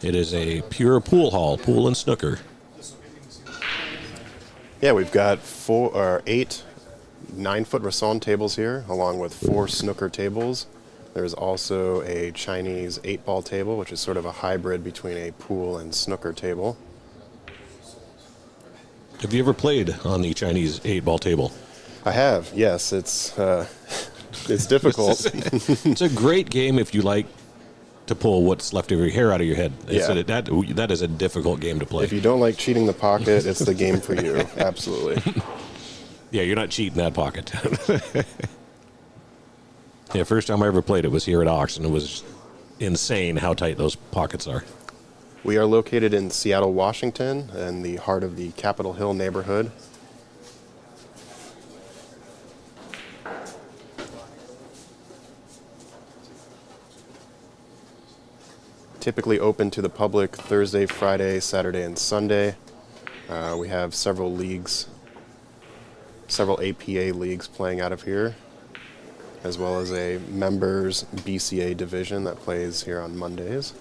It is a pure pool hall, pool and snooker. Yeah, we've got 8 9-foot Rasson tables here, along with 4 snooker tables. There's also a Chinese 8-ball table, which is sort of a hybrid between a pool and snooker table. Have you ever played on the Chinese 8-ball table? I have, yes. It's it's difficult. It's a great game if you like to pull what's left of your hair out of your head. That is a difficult game to play. If you don't like cheating the pocket, it's the game for you. Absolutely. Yeah, you're not cheating that pocket. Yeah, first time I ever played it was here at Ox, and it was insane how tight those pockets are. We are located in Seattle, Washington, in the heart of the Capitol Hill neighborhood. Typically open to the public Thursday, Friday, Saturday, and Sunday. We have several leagues, several APA leagues playing out of here, as well as a members BCA division that plays here on Mondays.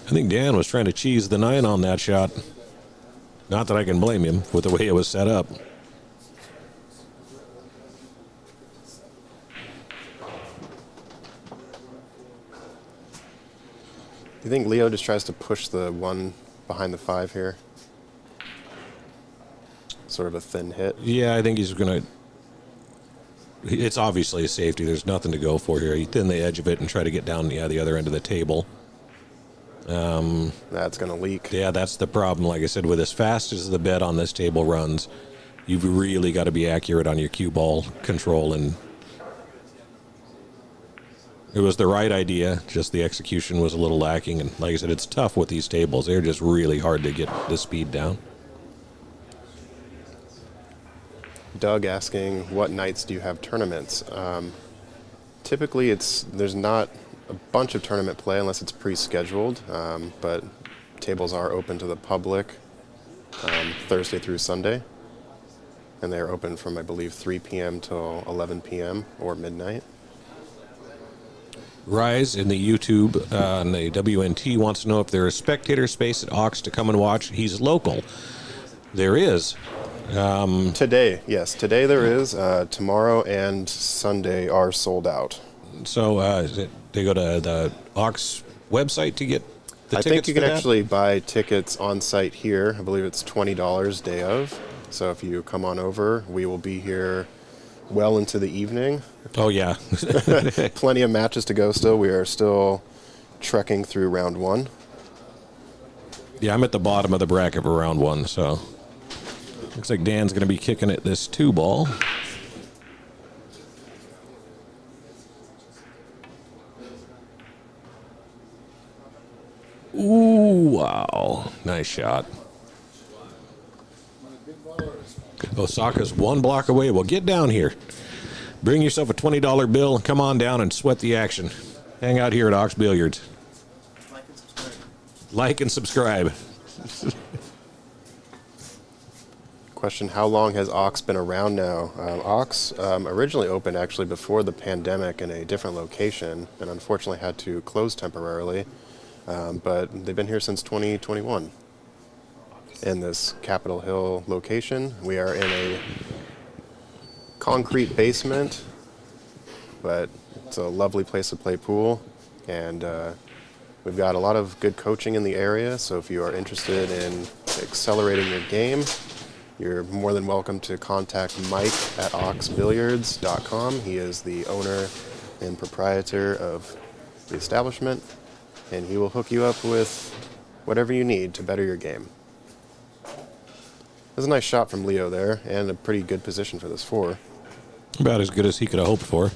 I think Dan was trying to cheese the 9 on that shot. Not that I can blame him with the way it was set up. Do you think Leo just tries to push the 1 behind the 5 here? Sort of a thin hit. Yeah, I think he's going to... It's obviously a safety. There's nothing to go for here. You thin the edge of it and try to get down the other end of the table. That's going to leak. Yeah, that's the problem. Like I said, with as fast as the bed on this table runs, you've really got to be accurate on your cue ball control. And it was the right idea, just the execution was a little lacking. And like I said, it's tough with these tables. They're just really hard to get the speed down. Doug asking, what nights do you have tournaments? Typically, there's not a bunch of tournament play unless it's pre-scheduled, but tables are open to the public Thursday through Sunday, and they're open from, I believe, 3 p.m. till 11 p.m. or midnight. Rise in the YouTube on the WNT wants to know if there is spectator space at Ox to come and watch. He's local. There is. Today, yes. Today there is. Tomorrow and Sunday are sold out. So they go to the Ox website to get the I tickets think you for can that? actually buy tickets on site here. I believe it's $20 day of. So if you come on over, we will be here well into the evening. Oh, yeah. Plenty of matches to go still. We are still trekking through round one. Yeah, I'm at the bottom of the bracket for round one, so looks like Dan's going to be kicking at this 2-ball. Ooh, wow. Nice shot. Osaka's one block away. Well, get down here. Bring yourself a $20 bill and come on down and sweat the action. Hang out here at Ox Billiards. Like and subscribe. Question, how long has Ox been around now? Ox originally opened actually before the pandemic in a different location and unfortunately had to close temporarily. But they've been here since 2021 in this Capitol Hill location. We are in a concrete basement, but it's a lovely place to play pool. And we've got a lot of good coaching in the area, so if you are interested in accelerating your game, you're more than welcome to contact Mike at oxbilliards.com. He is the owner and proprietor of the establishment, and he will hook you up with whatever you need to better your game. There's a nice shot from Leo there, and a pretty good position for this 4. About as good as he could have hoped for.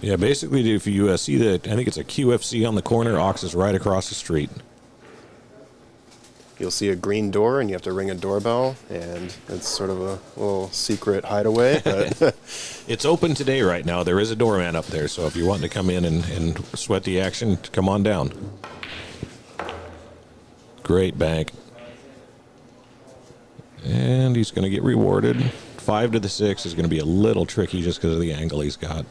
Yeah, basically, if you see that, I think it's a QFC on the corner, Ox is right across the street. You'll see a green door, and you have to ring a doorbell, and it's sort of a little secret hideaway. But It's open today right now. There is a doorman up there, so if you're wanting to come in and sweat the action, come on down. Great bank. And he's going to get rewarded. 5 to the 6 is going to be a little tricky just because of the angle he's got.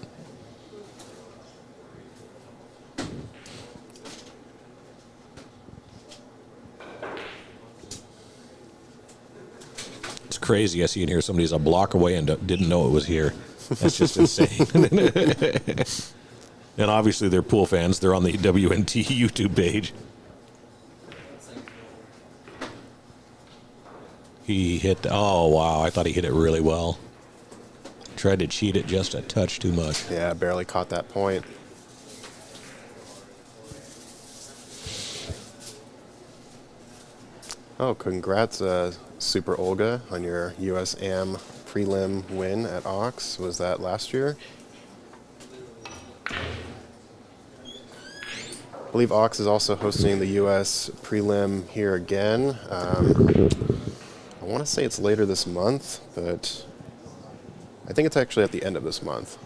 It's crazy. I see in here somebody's a block away and didn't know it was here. That's just insane. And obviously they're pool fans. They're on the WNT YouTube page. He hit, oh wow, I thought he hit it really well. Tried to cheat it just a touch too much. yeah, barely caught that point. Oh, congrats, Super Olga, on your US Am prelim win at Ox. Was that last year? I believe Ox is also hosting the US prelim here again. I want to say it's later this month, but I think it's actually at the end of this month.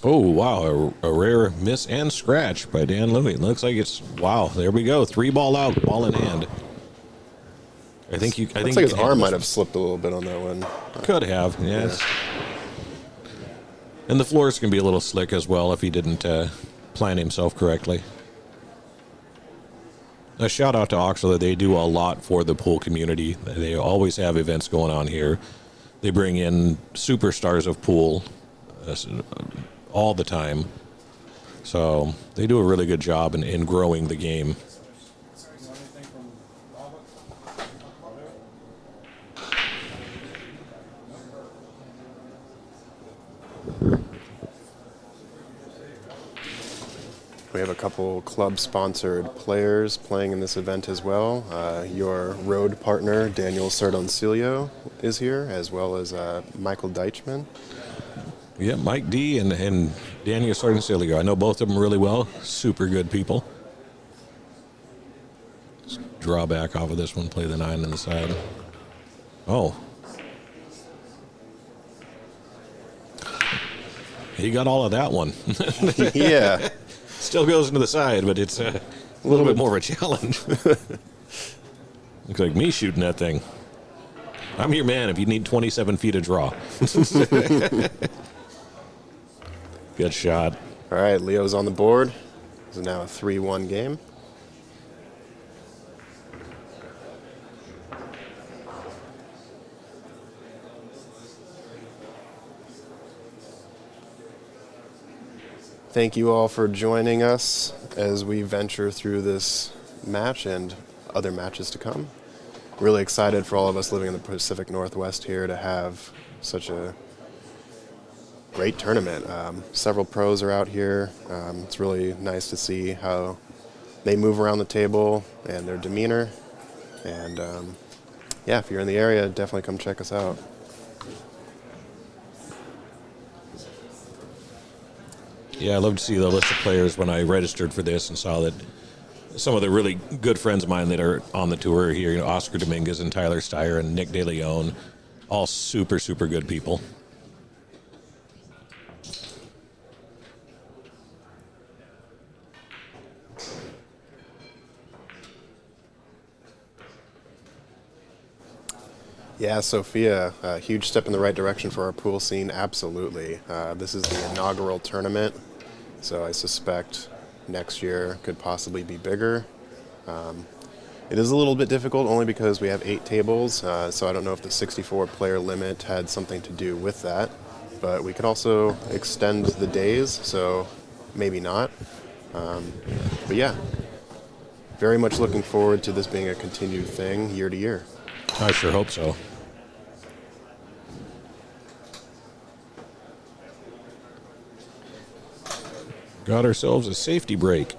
Oh, wow, a rare miss and scratch by Dan Louie. Looks like it's, wow, there we go. 3-ball out, ball in hand. I think Looks like you his can arm handle might this have slipped a little bit on that one. one. Could have, yes. And the floors can be a little slick as well if he didn't plan himself correctly. A shout out to Oxford. They do a lot for the pool community. They always have events going on here. They bring in superstars of pool all the time. So they do a really good job in growing the game. We have a couple club-sponsored players playing in this event as well. Your road partner, Daniel Sardoncilio, is here, as well as Michael Deichmann. Yeah, Mike D and Daniel Sardoncilio. I know both of them really well. Super good people. Just draw back off of this one, play the 9 on the side. Oh. He got all of that one. Yeah. Still goes into the side, but it's a little bit more of a challenge. Looks like me shooting that thing. I'm your man if you need 27 feet of draw. Good shot. All right, Leo's on the board. This is now a 3-1 game. Thank you all for joining us as we venture through this match and other matches to come. Really excited for all of us living in the Pacific Northwest here to have such a great tournament. Several pros are out here. It's really nice to see how they move around the table and their demeanor. And yeah, if you're in the area, definitely come check us out. Yeah, I love to see the list of players when I registered for this and saw that some of the really good friends of mine that are on the tour here, you know, Oscar Dominguez and Tyler Steyer and Nick De Leon, all super, super good people. Yeah, Sophia, a huge step in the right direction for our pool scene, absolutely. This is the inaugural tournament, so I suspect next year could possibly be bigger. It is a little bit difficult only because we have 8 tables, so I don't know if the 64-player limit had something to do with that, but we could also extend the days, so maybe not. But yeah, very much looking forward to this being a continued thing year to year. I sure hope so. Got ourselves a safety break.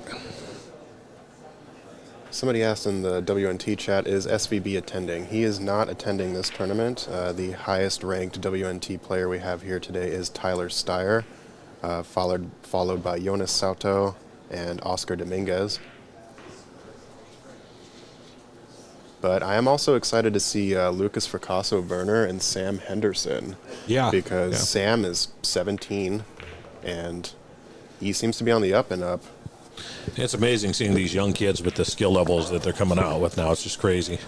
Somebody asked in the WNT chat, is SVB attending? He is not attending this tournament. The highest ranked WNT player we have here today is Tyler Steyer, followed by Yonas Sauto and Oscar Dominguez. But I am also excited to see Lucas Fracasso-Werner and Sam Henderson. Yeah. Because yeah. Sam is 17, and he seems to be on the up and up. It's amazing seeing these young kids with the skill levels that they're coming out with now. It's just crazy.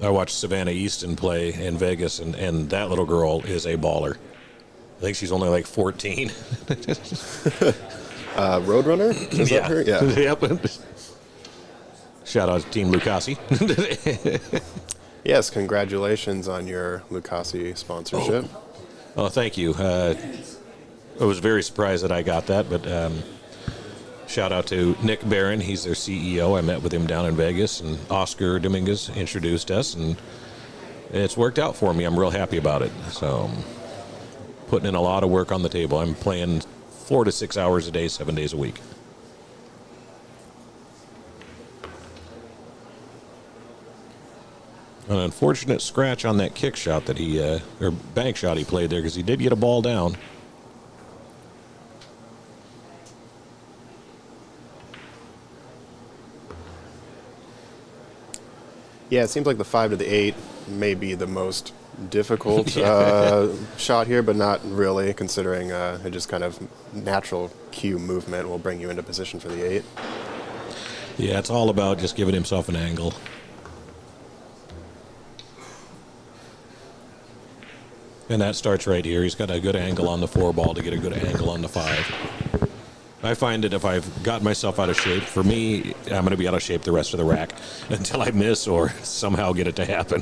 I watched Savannah Easton play in Vegas, and that little girl is a baller. I think she's only like 14. Roadrunner? Is that her? Yeah. Yep. Shout out to Team Lucasi. Yes, congratulations on your Lucasi sponsorship. Oh, thank you. I was very surprised that I got that, but shout out to Nick Barron. He's their CEO. I met with him down in Vegas, and Oscar Dominguez introduced us, and it's worked out for me. I'm real happy about it. So putting in a lot of work on the table. I'm playing 4 to 6 hours a day, 7 days a week. An unfortunate scratch on that kick shot that he, or bank shot he played there, because he did get a ball down. Yeah, it seems like the 5 to the 8 may be the most difficult shot here, but not really, considering it just kind of natural cue movement will bring you into position for the 8. Yeah, it's all about just giving himself an angle. And that starts right here. He's got a good angle on the 4 ball to get a good angle on the 5. I find that if I've got myself out of shape, for me, I'm going to be out of shape the rest of the rack until I miss or somehow get it to happen.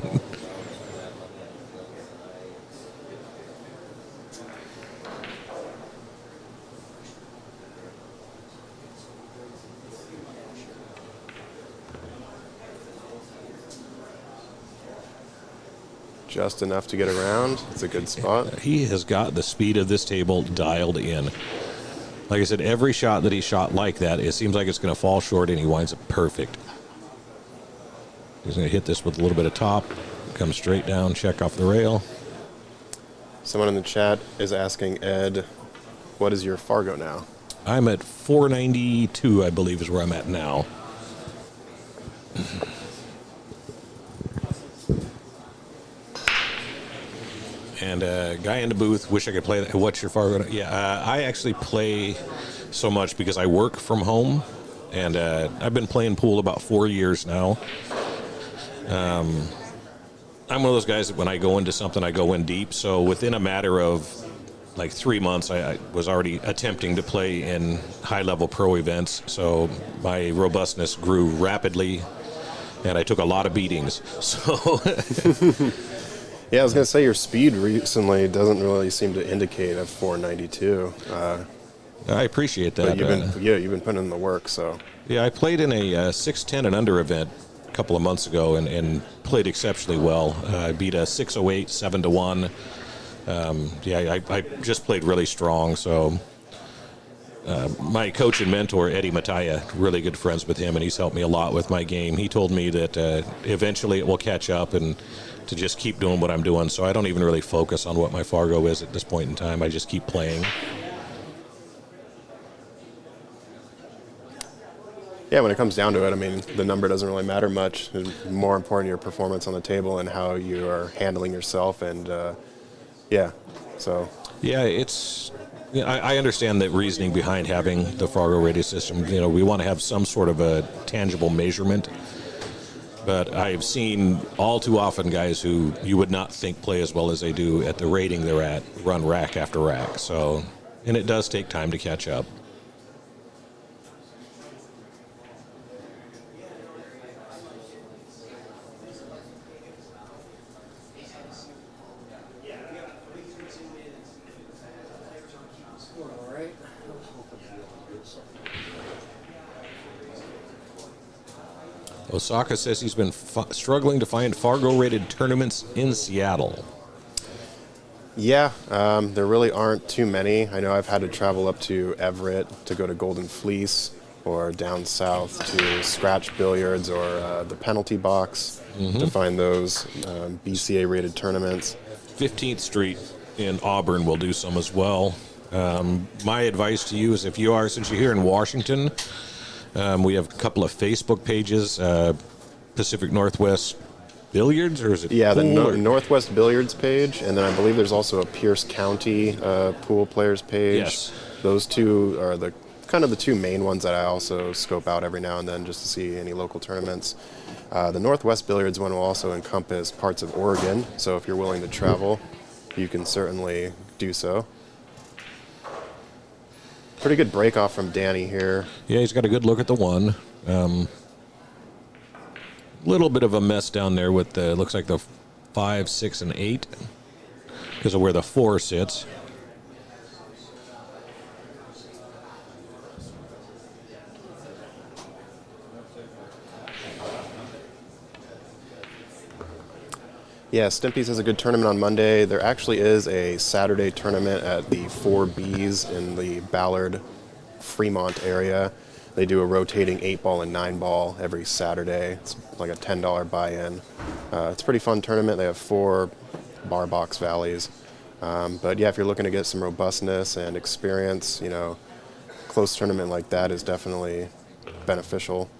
Just enough to get around. It's a good spot. He has got the speed of this table dialed in. Like I said, every shot that he shot like that, it seems like it's going to fall short, and he winds up perfect. He's going to hit this with a little bit of top, come straight down, check off the rail. Someone in the chat is asking, Ed, what is your Fargo now? I'm at 492, I believe, is where I'm at now. And guy in the booth, wish I could play that. What's your Fargo? Yeah, I actually play so much because I work from home, and I've been playing pool about 4 years now. I'm one of those guys that when I go into something, I go in deep. So within a matter of like 3 months, I was already attempting to play in high-level pro events, so my robustness grew rapidly, and I took a lot of beatings. So, Yeah, I was going to say your speed recently doesn't really seem to indicate a 492. I appreciate that. But you've been putting in the work, so. Yeah, I played in a 610 and under event a couple of months ago and played exceptionally well. I beat a 608, 7-1. I just played really strong. So my coach and mentor, Eddie Mataya, really good friends with him, and he's helped me a lot with my game. He told me that eventually it will catch up and to just keep doing what I'm doing. So I don't even really focus on what my Fargo is at this point in time. I just keep playing. Yeah, when it comes down to it, I mean, the number doesn't really matter much. It's more important your performance on the table and how you are handling yourself. And, so. Yeah, I understand the reasoning behind having the Fargo rating system. You know, we want to have some sort of a tangible measurement. But I've seen all too often guys who you would not think play as well as they do at the rating they're at run rack after rack. So, and it does take time to catch up. All right. Osaka says he's been struggling to find Fargo-rated tournaments in Seattle. Yeah, there really aren't too many. I know I've had to travel up to Everett to go to Golden Fleece or down south to Scratch Billiards or the Penalty Box to find those BCA-rated tournaments. 15th Street in Auburn will do some as well. My advice to you is since you're here in Washington, we have a couple of Facebook pages, Pacific Northwest Billiards, or is it? Yeah, the pool Northwest Billiards page, and then I believe there's also a Pierce County pool players page. Yes. Those two are the two main ones that I also scope out every now and then just to see any local tournaments. The Northwest Billiards one will also encompass parts of Oregon, so if you're willing to travel, you can certainly do so. Pretty good break off from Danny here. Yeah, he's got a good look at the one. Little bit of a mess down there with looks like the 5, 6, and 8 because of where the 4 sits. Yeah, Stimpy's has a good tournament on Monday. There actually is a Saturday tournament at the 4Bs in the Ballard, Fremont area. They do a rotating 8-ball and 9-ball every Saturday. It's like a $10 buy-in. It's a pretty fun tournament. They have 4 bar box valleys. But yeah, if you're looking to get some robustness and experience, close tournament like that is definitely beneficial.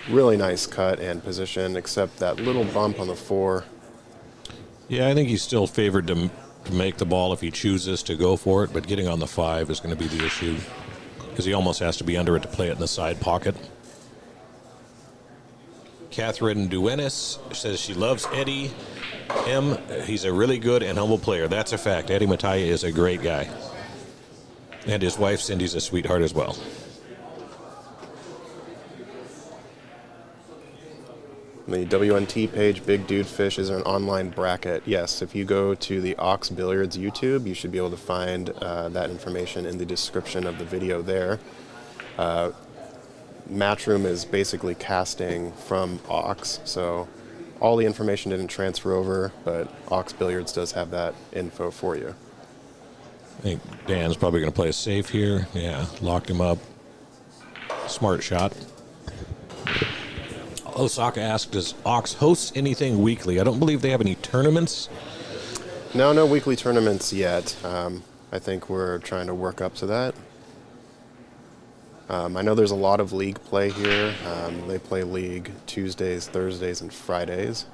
Really nice cut and position, except that little bump on the 4. Yeah, I think he's still favored to make the ball if he chooses to go for it, but getting on the 5 is going to be the issue because he almost has to be under it to play it in the side pocket. Catherine Duenis says she loves Eddie M. He's a really good and humble player. That's a fact. Eddie Mataya is a great guy. And his wife Cindy's a sweetheart as well. The WNT page, Big Dude Fish, is an online bracket. Yes, if you go to the Ox Billiards YouTube, you should be able to find that information in the description of the video there. Matchroom is basically casting from Ox, so all the information didn't transfer over, but Ox Billiards does have that info for you. I think Dan's probably going to play it safe here. Yeah, locked him up. Smart shot. Osaka asked, does Ox host anything weekly? I don't believe they have any tournaments. No weekly tournaments yet. I think we're trying to work up to that. I know there's a lot of league play here. They play league Tuesdays, Thursdays, and Fridays.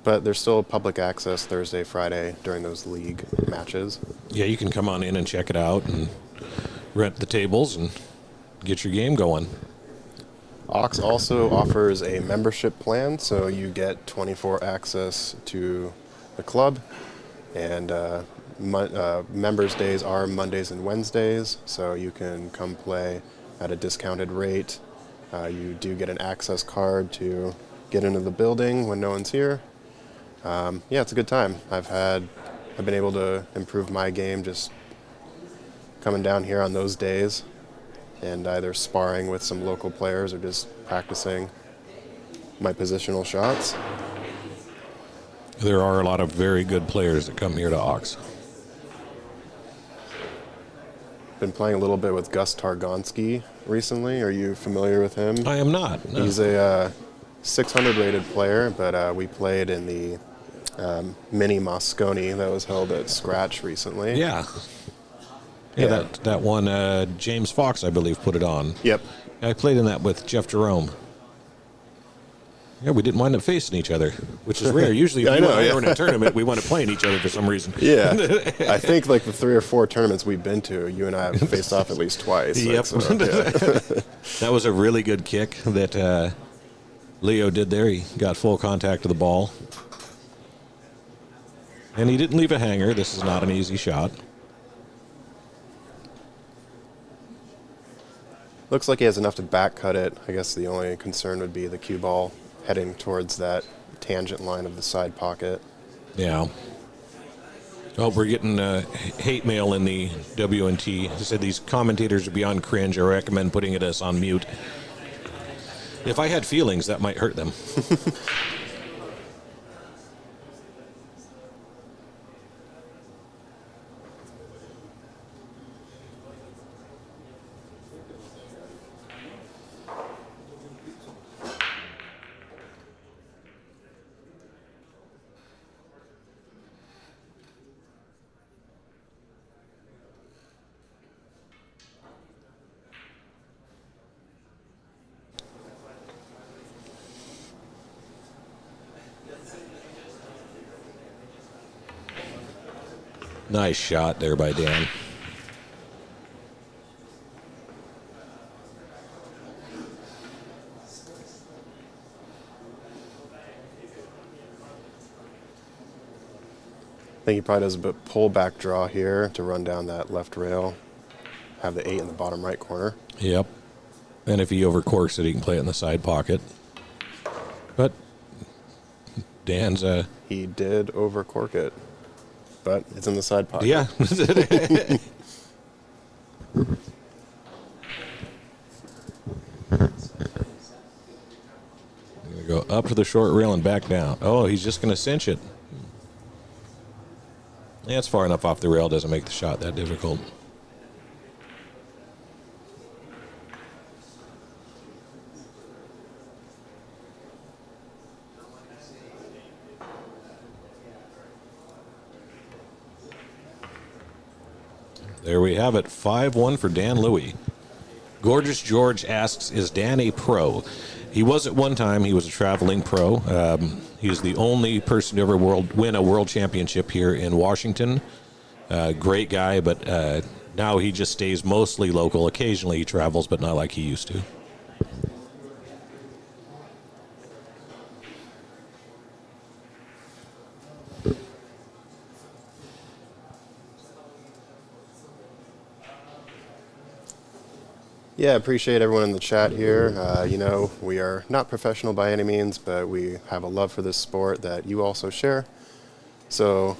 But there's still public access Thursday, Friday during those league matches. Yeah, you can come on in and check it out and rent the tables and get your game going. Ox also offers a membership plan, so you get 24 access to the club, And members' days are Mondays and Wednesdays, so you can come play at a discounted rate. You do get an access card to get into the building when no one's here. Yeah, it's a good time. I've been able to improve my game just coming down here on those days and either sparring with some local players or just practicing my positional shots. There are a lot of very good players that come here to Ox. Been playing a little bit with Gus Targonski recently. Are you familiar with him? I am not. No. He's a 600 rated player, but we played in the mini Moscone that was held at Scratch recently. Yeah. Yeah, that one, James Fox, I believe, put it on. Yep. I played in that with Jeff Jerome. Yeah, we didn't wind up facing each other, which is rare. Usually, if we're in a tournament, we wind up playing each other for some reason. Yeah. I think like the 3 or 4 tournaments we've been to, you and I have faced off at least twice. Yep. That was a really good kick that Leo did there. He got full contact of the ball. And he didn't leave a hanger. This is not an easy shot. Looks like he has enough to back cut it. I guess the only concern would be the cue ball heading towards that tangent line of the side pocket. Yeah. Oh, we're getting hate mail in the WNT. They said these commentators are beyond cringe. I recommend putting us on mute. If I had feelings, that might hurt them. Nice shot there by Dan. I think he probably does a bit pull back draw here to run down that left rail. Have the 8 in the bottom right corner. Yep. And if he overcorks it, he can play it in the side pocket. But Dan's He did overcork it, but it's in the side pocket. yeah. Go up to the short rail and back down. Oh, he's just going to cinch it. Yeah, it's far enough off the rail. Doesn't make the shot that difficult. There we have it. 5-1 for Dan Louie. Gorgeous George asks, is Dan a pro? He was at one time. He was a traveling pro. He's the only person to ever win a world championship here in Washington. Great guy, but now he just stays mostly local. Occasionally he travels, but not like he used to. Yeah, appreciate everyone in the chat here. We are not professional by any means, but we have a love for this sport that you also share. So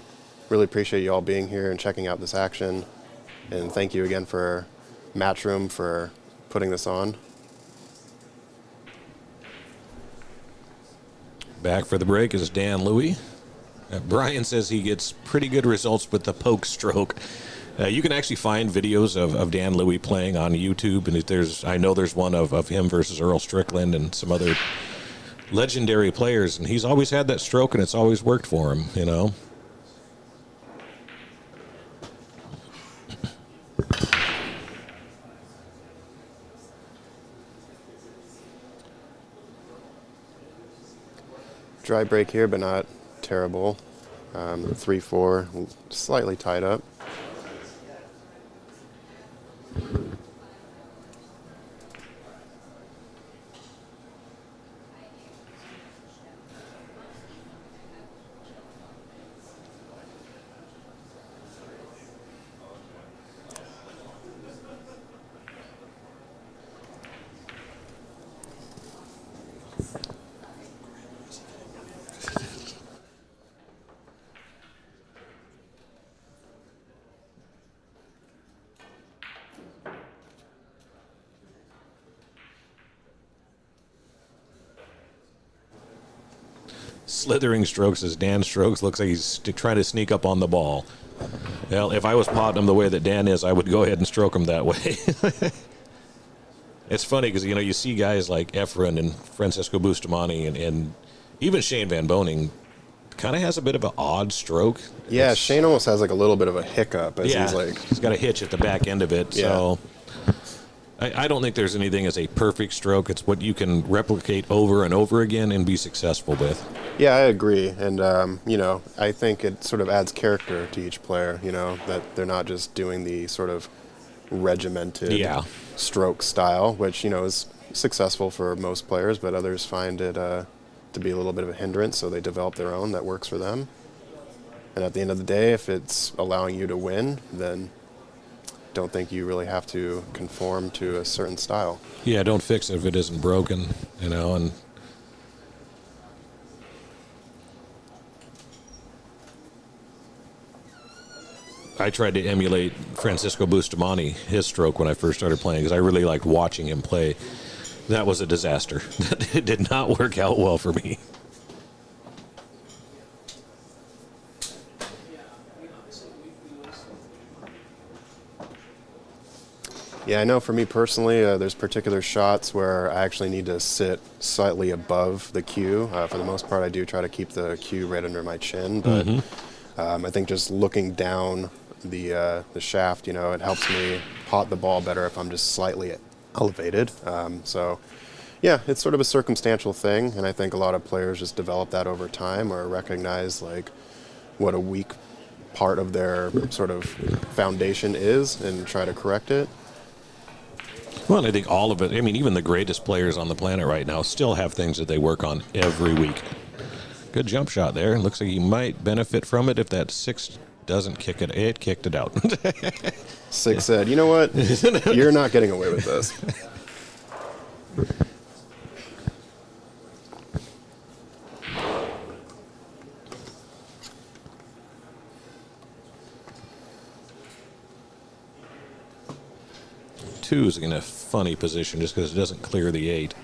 really appreciate you all being here and checking out this action. And thank you again for Matchroom for putting this on. Back for the break is Dan Louie. Brian says he gets pretty good results with the poke stroke. You can actually find videos of Dan Louie playing on YouTube, and I know there's one of him versus Earl Strickland and some other legendary players, and he's always had that stroke, and it's always worked for him, you know. Dry break here, but not terrible. 3-4, slightly tied up. slithering strokes as Dan strokes. Looks like he's trying to sneak up on the ball. Well, if I was potting him the way that Dan is, I would go ahead and stroke him that way. It's funny because, you see guys like Efren and Francisco Bustamante and even Shane Van Boning kind of has a bit of an odd stroke. Yeah, Shane almost has like a little bit of a hiccup as he's got a hitch at the back end of it. Yeah. So I don't think there's anything as a perfect stroke. It's what you can replicate over and over again and be successful with. Yeah, I agree. And, I think it sort of adds character to each player, that they're not just doing the sort of regimented stroke style, which, is successful for most players, but others find it to be a little bit of a hindrance, so they develop their own that works for them. And at the end of the day, if it's allowing you to win, then don't think you really have to conform to a certain style. Yeah, don't fix it if it isn't broken, and I tried to emulate Francisco Bustamante, his stroke, when I first started playing, because I really liked watching him play. That was a disaster. It did not work out well for me. Yeah, I know for me personally, there's particular shots where I actually need to sit slightly above the cue. For the most part, I do try to keep the cue right under my chin, but I think just looking down the shaft, it helps me pot the ball better if I'm just slightly elevated. Yeah, it's sort of a circumstantial thing, and I think a lot of players just develop that over time or recognize like what a weak part of their sort of foundation is and try to correct it. Well, I think all of it, even the greatest players on the planet right now still have things that they work on every week. Good jump shot there. Looks like he might benefit from it if that 6 doesn't kick it. It kicked it out. 6 said, you know what? You're not getting away with this. Two is in a funny position just because it doesn't clear the 8.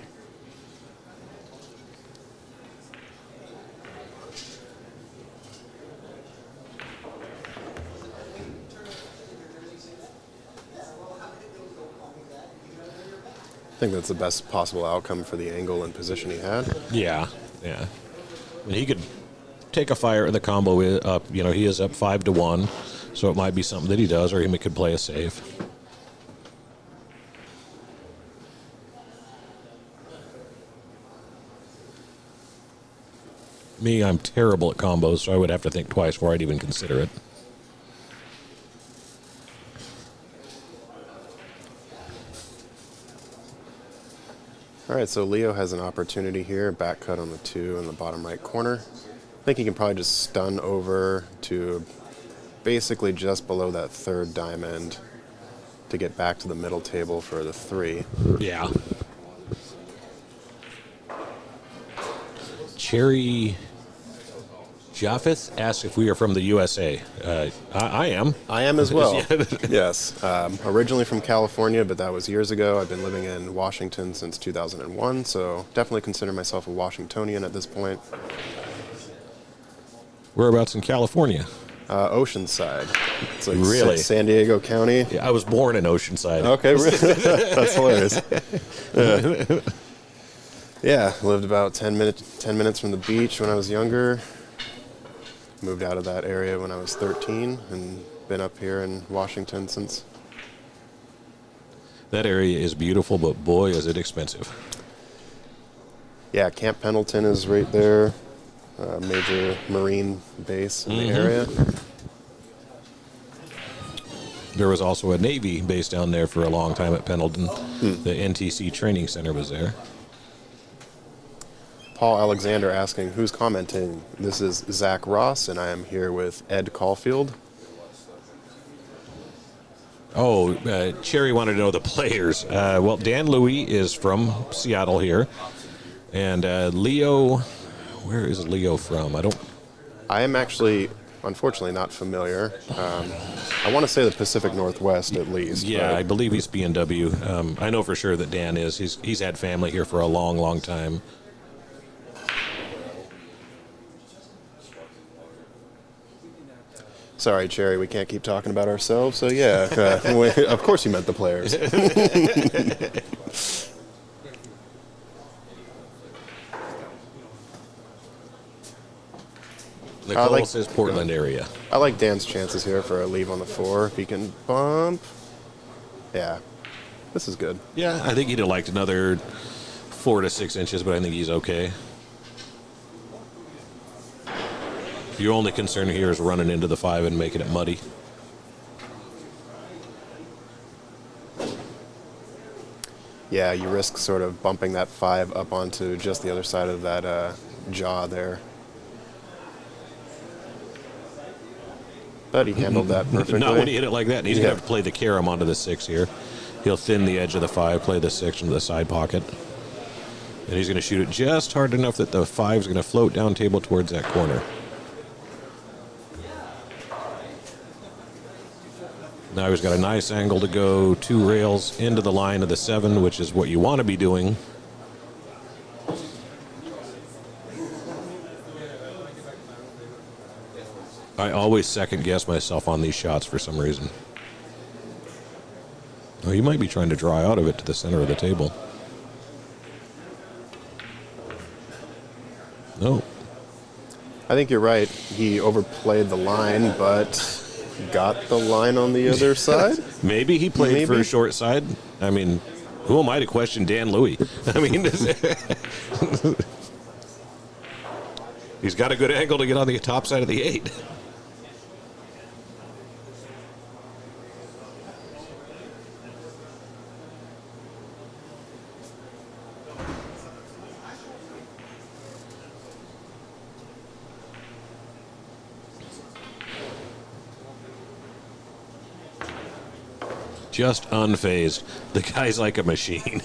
I think that's the best possible outcome for the angle and position he had. Yeah. He could take a fire in the combo up. He is up 5-1, so it might be something that he does, or he could play a save. Me, I'm terrible at combos, so I would have to think twice before I'd even consider it. All right, so Leo has an opportunity here, back cut on the 2 in the bottom right corner. I think he can probably just stun over to basically just below that 3rd diamond to get back to the middle table for the 3. Yeah. Cherry Japheth asked if we are from the USA. I am. I am as well. Yes. Originally from California, but that was years ago. I've been living in Washington since 2001, so definitely consider myself a Washingtonian at this point. Whereabouts in California? Oceanside. It's like Really? San Diego County. Yeah, I was born in Oceanside. Okay, that's hilarious. Yeah, lived about 10 minutes from the beach when I was younger. Moved out of that area when I was 13 and been up here in Washington since. That area is beautiful, but boy, is it expensive. Yeah, Camp Pendleton is right there. Major Marine base in the area. There was also a Navy base down there for a long time at Pendleton. The NTC Training Center was there. Paul Alexander asking, who's commenting? This is Zach Ross, and I am here with Ed Caulfield. Oh, Cherry wanted to know the players. Well, Dan Louie is from Seattle here. And Leo, where is Leo from? I am actually, unfortunately, not familiar. I want to say the Pacific Northwest at least. Yeah, but I believe he's B&W. I know for sure that Dan is. He's had family here for a long, long time. Sorry, Cherry, we can't keep talking about ourselves. So yeah, of course you meant the players. Nicole says Portland area. I like Dan's chances here for a leave on the 4. If he can bump. Yeah, this is good. Yeah, I think he'd have liked another 4 to 6 inches, but I think he's okay. Your only concern here is running into the 5 and making it muddy. Yeah, you risk sort of bumping that 5 up onto just the other side of that jaw there. But he handled that perfectly. Not when he hit it like that. And he's going to have to play the carom onto the 6 here. He'll thin the edge of the 5, play the 6 into the side pocket. And he's going to shoot it just hard enough that the 5 is going to float down table towards that corner. Now he's got a nice angle to go 2 rails into the line of the 7, which is what you want to be doing. I always second guess myself on these shots for some reason. Oh, you might be trying to draw out of it to the center of the table. No. I think you're right. He overplayed the line, but got the line on the other side. Maybe he played Maybe. for a short side. I mean, who am I to question Dan Louis? I mean, he's got a good angle to get on the top side of the 8. Just unfazed. The guy's like a machine.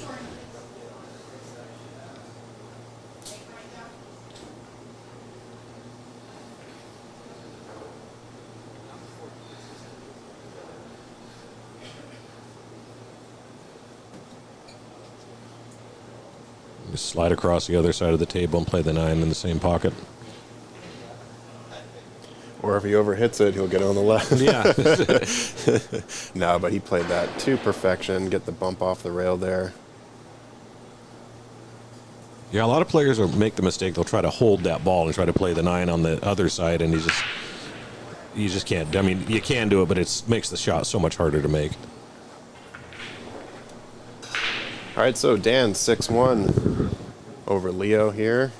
Just slide across the other side of the table and play the 9 in the same pocket. Or if he overhits it, he'll get on the left. Yeah. No, but he played that to perfection. Get the bump off the rail there. Yeah, a lot of players will make the mistake. They'll try to hold that ball and try to play the 9 on the other side, and you just can't. I mean, you can do it, but it makes the shot so much harder to make. All right, so Dan, 6-1 over Leo here.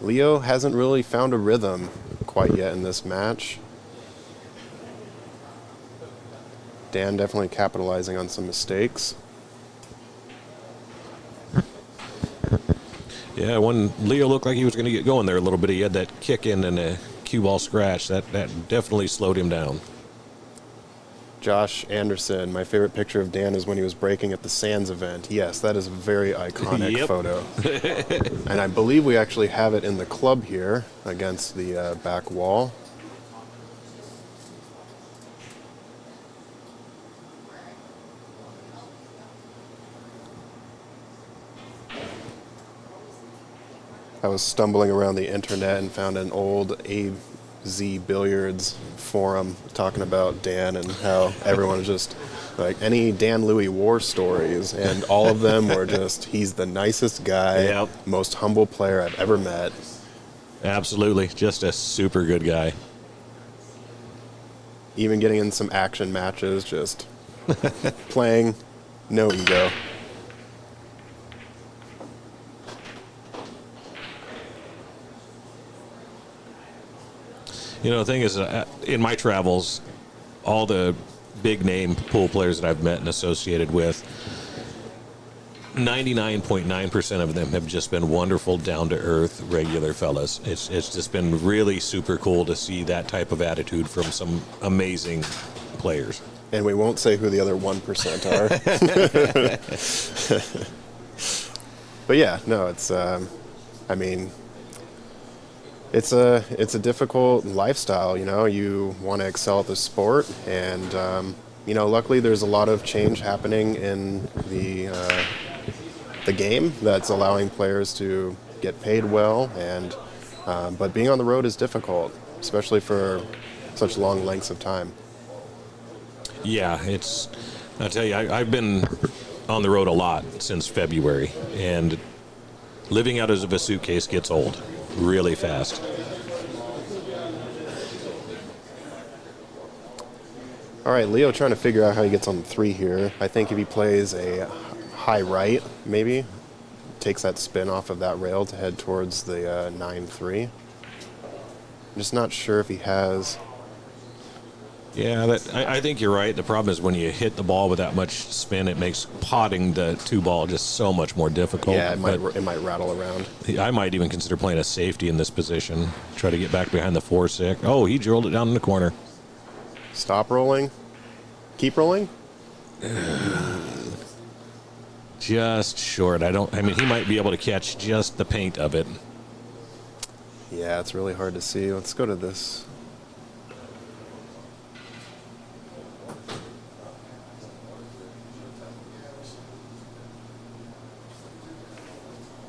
Leo hasn't really found a rhythm quite yet in this match. Dan definitely capitalizing on some mistakes. Yeah, when Leo looked like he was going to get going there a little bit, he had that kick in and a cue ball scratch. That definitely slowed him down. Josh Anderson, my favorite picture of Dan is when he was breaking at the Sands event. Yes, that is a very iconic Yep. photo. And I believe we actually have it in the club here against the back wall. I was stumbling around the internet and found an old AZ Billiards forum talking about Dan and how everyone was just like any Dan Louis war stories, and all of them were just he's the nicest guy, Yep. most humble player I've ever met. Absolutely. Just a super good guy. Even getting in some action matches, just playing, no ego. You know, the thing is, in my travels, all the big name pool players that I've met and associated with, 99.9% of them have just been wonderful, down-to-earth, regular fellas. It's just been really super cool to see that type of attitude from some amazing players. And we won't say who the other 1% are. But yeah, no, it's, I mean, it's a difficult lifestyle, you know. You want to excel at the sport, and you know, luckily there's a lot of change happening in the game that's allowing players to get paid well, and but being on the road is difficult, especially for such long lengths of time. Yeah, I'll tell you, I've been on the road a lot since February, and living out of a suitcase gets old really fast. All right, Leo trying to figure out how he gets on the 3 here. I think if he plays a high right, maybe, takes that spin off of that rail to head towards the 9-3. I'm just not sure if he has... Yeah, I think you're right. The problem is when you hit the ball with that much spin, it makes potting the 2-ball just so much more difficult. Yeah, it might rattle around. I might even consider playing a safety in this position. Try to get back behind the 4-6. Oh, he drilled it down in the corner. Stop rolling. Keep rolling. Just short. I mean, he might be able to catch just the paint of it. Yeah, it's really hard to see. Let's go to this.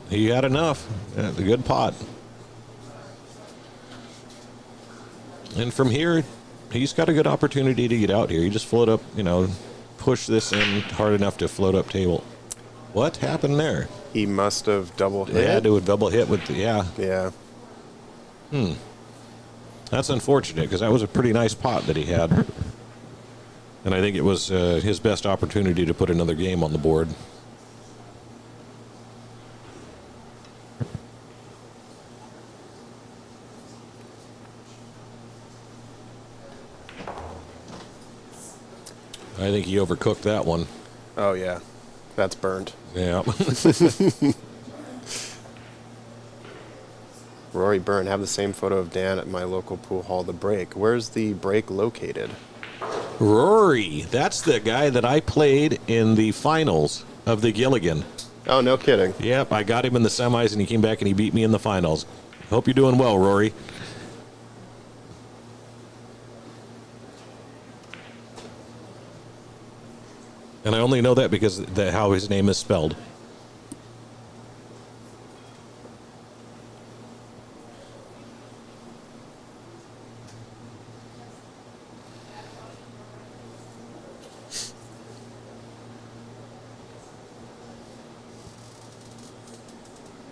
He got enough. A good pot. And from here, he's got a good opportunity to get out here. You just float up, push this in hard enough to float up table. What happened there? He must have double hit. Yeah, do a double hit with Yeah. That's unfortunate because that was a pretty nice pot that he had. And I think it was his best opportunity to put another game on the board. I think he overcooked that one. Oh, yeah. That's burned. Yeah. Rory Byrne, have the same photo of Dan at my local pool hall, The Break. Where's the break located? Rory, that's the guy that I played in the finals of the Gilligan. Oh, no kidding. Yep, I got him in the semis, and he came back and he beat me in the finals. Hope you're doing well, Rory. And I only know that because how his name is spelled.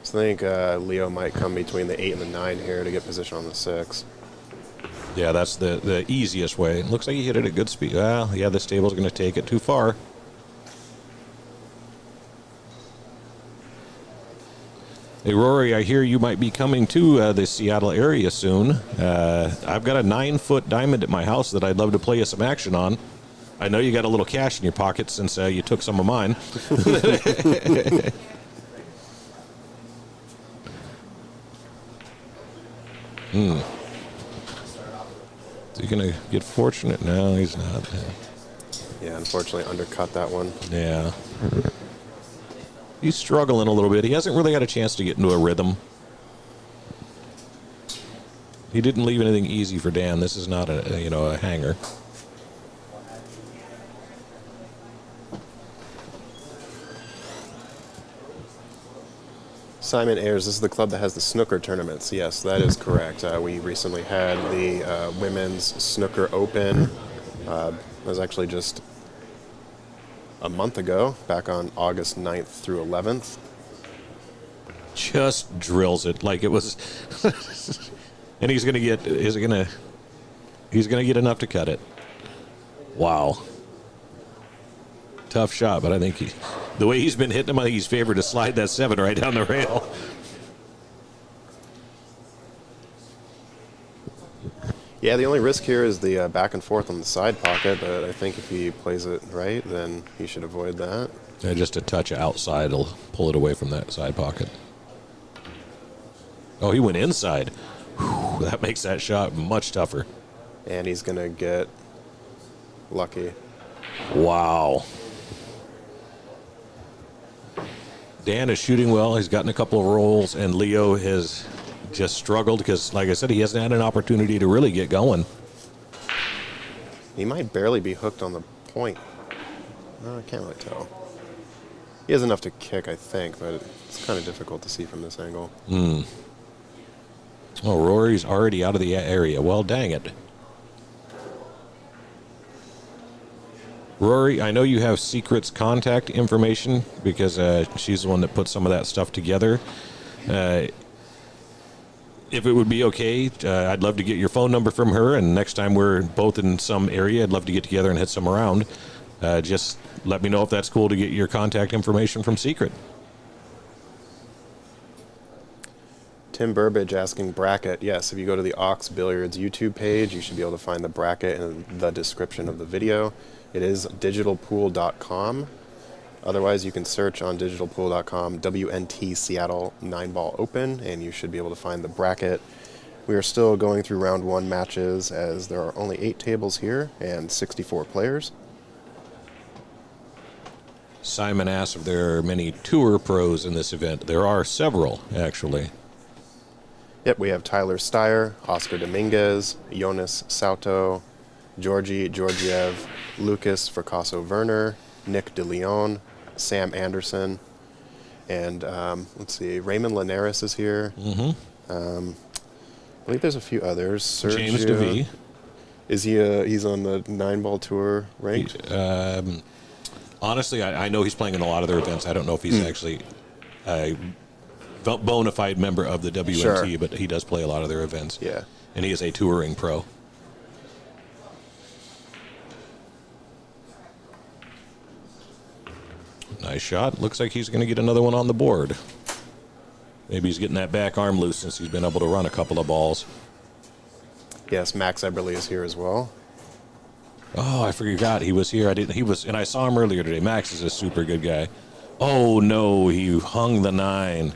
So I think Leo might come between the 8 and the 9 here to get position on the 6. Yeah, that's the easiest way. Looks like he hit it at good speed. Well, yeah, this table's going to take it too far. Hey, Rory, I hear you might be coming to the Seattle area soon. I've got a 9-foot diamond at my house that I'd love to play you some action on. I know you got a little cash in your pocket since you took some of mine. Is he going to get fortunate? No, he's not. Yeah, unfortunately undercut that one. Yeah. He's struggling a little bit. He hasn't really had a chance to get into a rhythm. He didn't leave anything easy for Dan. This is not a hanger. Simon Ayers, this is the club that has the snooker tournaments. Yes, that is correct. We recently had the Women's Snooker Open. It was actually just a month ago, back on August 9th through 11th. Just drills it like it was. And he's going to get enough to cut it. Wow. Tough shot, but I think the way he's been hitting him, I think he's favored to slide that 7 right down the rail. Yeah, the only risk here is the back and forth on the side pocket, but I think if he plays it right, then he should avoid that. Yeah, just a touch outside will pull it away from that side pocket. Oh, he went inside. Whew, that makes that shot much tougher. And he's going to get lucky. Wow. Dan is shooting well. He's gotten a couple of rolls, and Leo has just struggled because, like I said, he hasn't had an opportunity to really get going. He might barely be hooked on the point. No, I can't really tell. He has enough to kick, I think, but it's kind of difficult to see from this angle. Oh, Rory's already out of the area. Well, dang it. Rory, I know you have Secret's contact information because she's the one that put some of that stuff together. If it would be okay, I'd love to get your phone number from her, and next time we're both in some area, I'd love to get together and hit some around. Just let me know if that's cool to get your contact information from Secret. Tim Burbage asking bracket. Yes, if you go to the Ox Billiards YouTube page, you should be able to find the bracket in the description of the video. It is digitalpool.com. Otherwise, you can search on digitalpool.com WNT Seattle Nineball Open, and you should be able to find the bracket. We are still going through round 1 matches, as there are only 8 tables here and 64 players. Simon asks if there are many tour pros in this event. There are several, actually. Yep, we have Tyler Steyer, Oscar Dominguez, Yonas Sauto, Georgi Georgiev, Lucas Fracasso Werner, Nick DeLeon, Sam Anderson, and let's see, Raymond Linares is here. I believe there's a few others. Sergio, James DeVee. Is he? He's on the 9-ball tour ranked. Honestly, I know he's playing in a lot of their events. I don't know if he's actually a bona fide member of the WNT, Sure. but he does play a lot of their events. Yeah. And he is a touring pro. Nice shot. Looks like he's going to get another one on the board. Maybe he's getting that back arm loose since he's been able to run a couple of balls. Yes, Max Eberly is here as well. Oh, I forgot he was here. And I saw him earlier today. Max is a super good guy. Oh no, he hung the 9.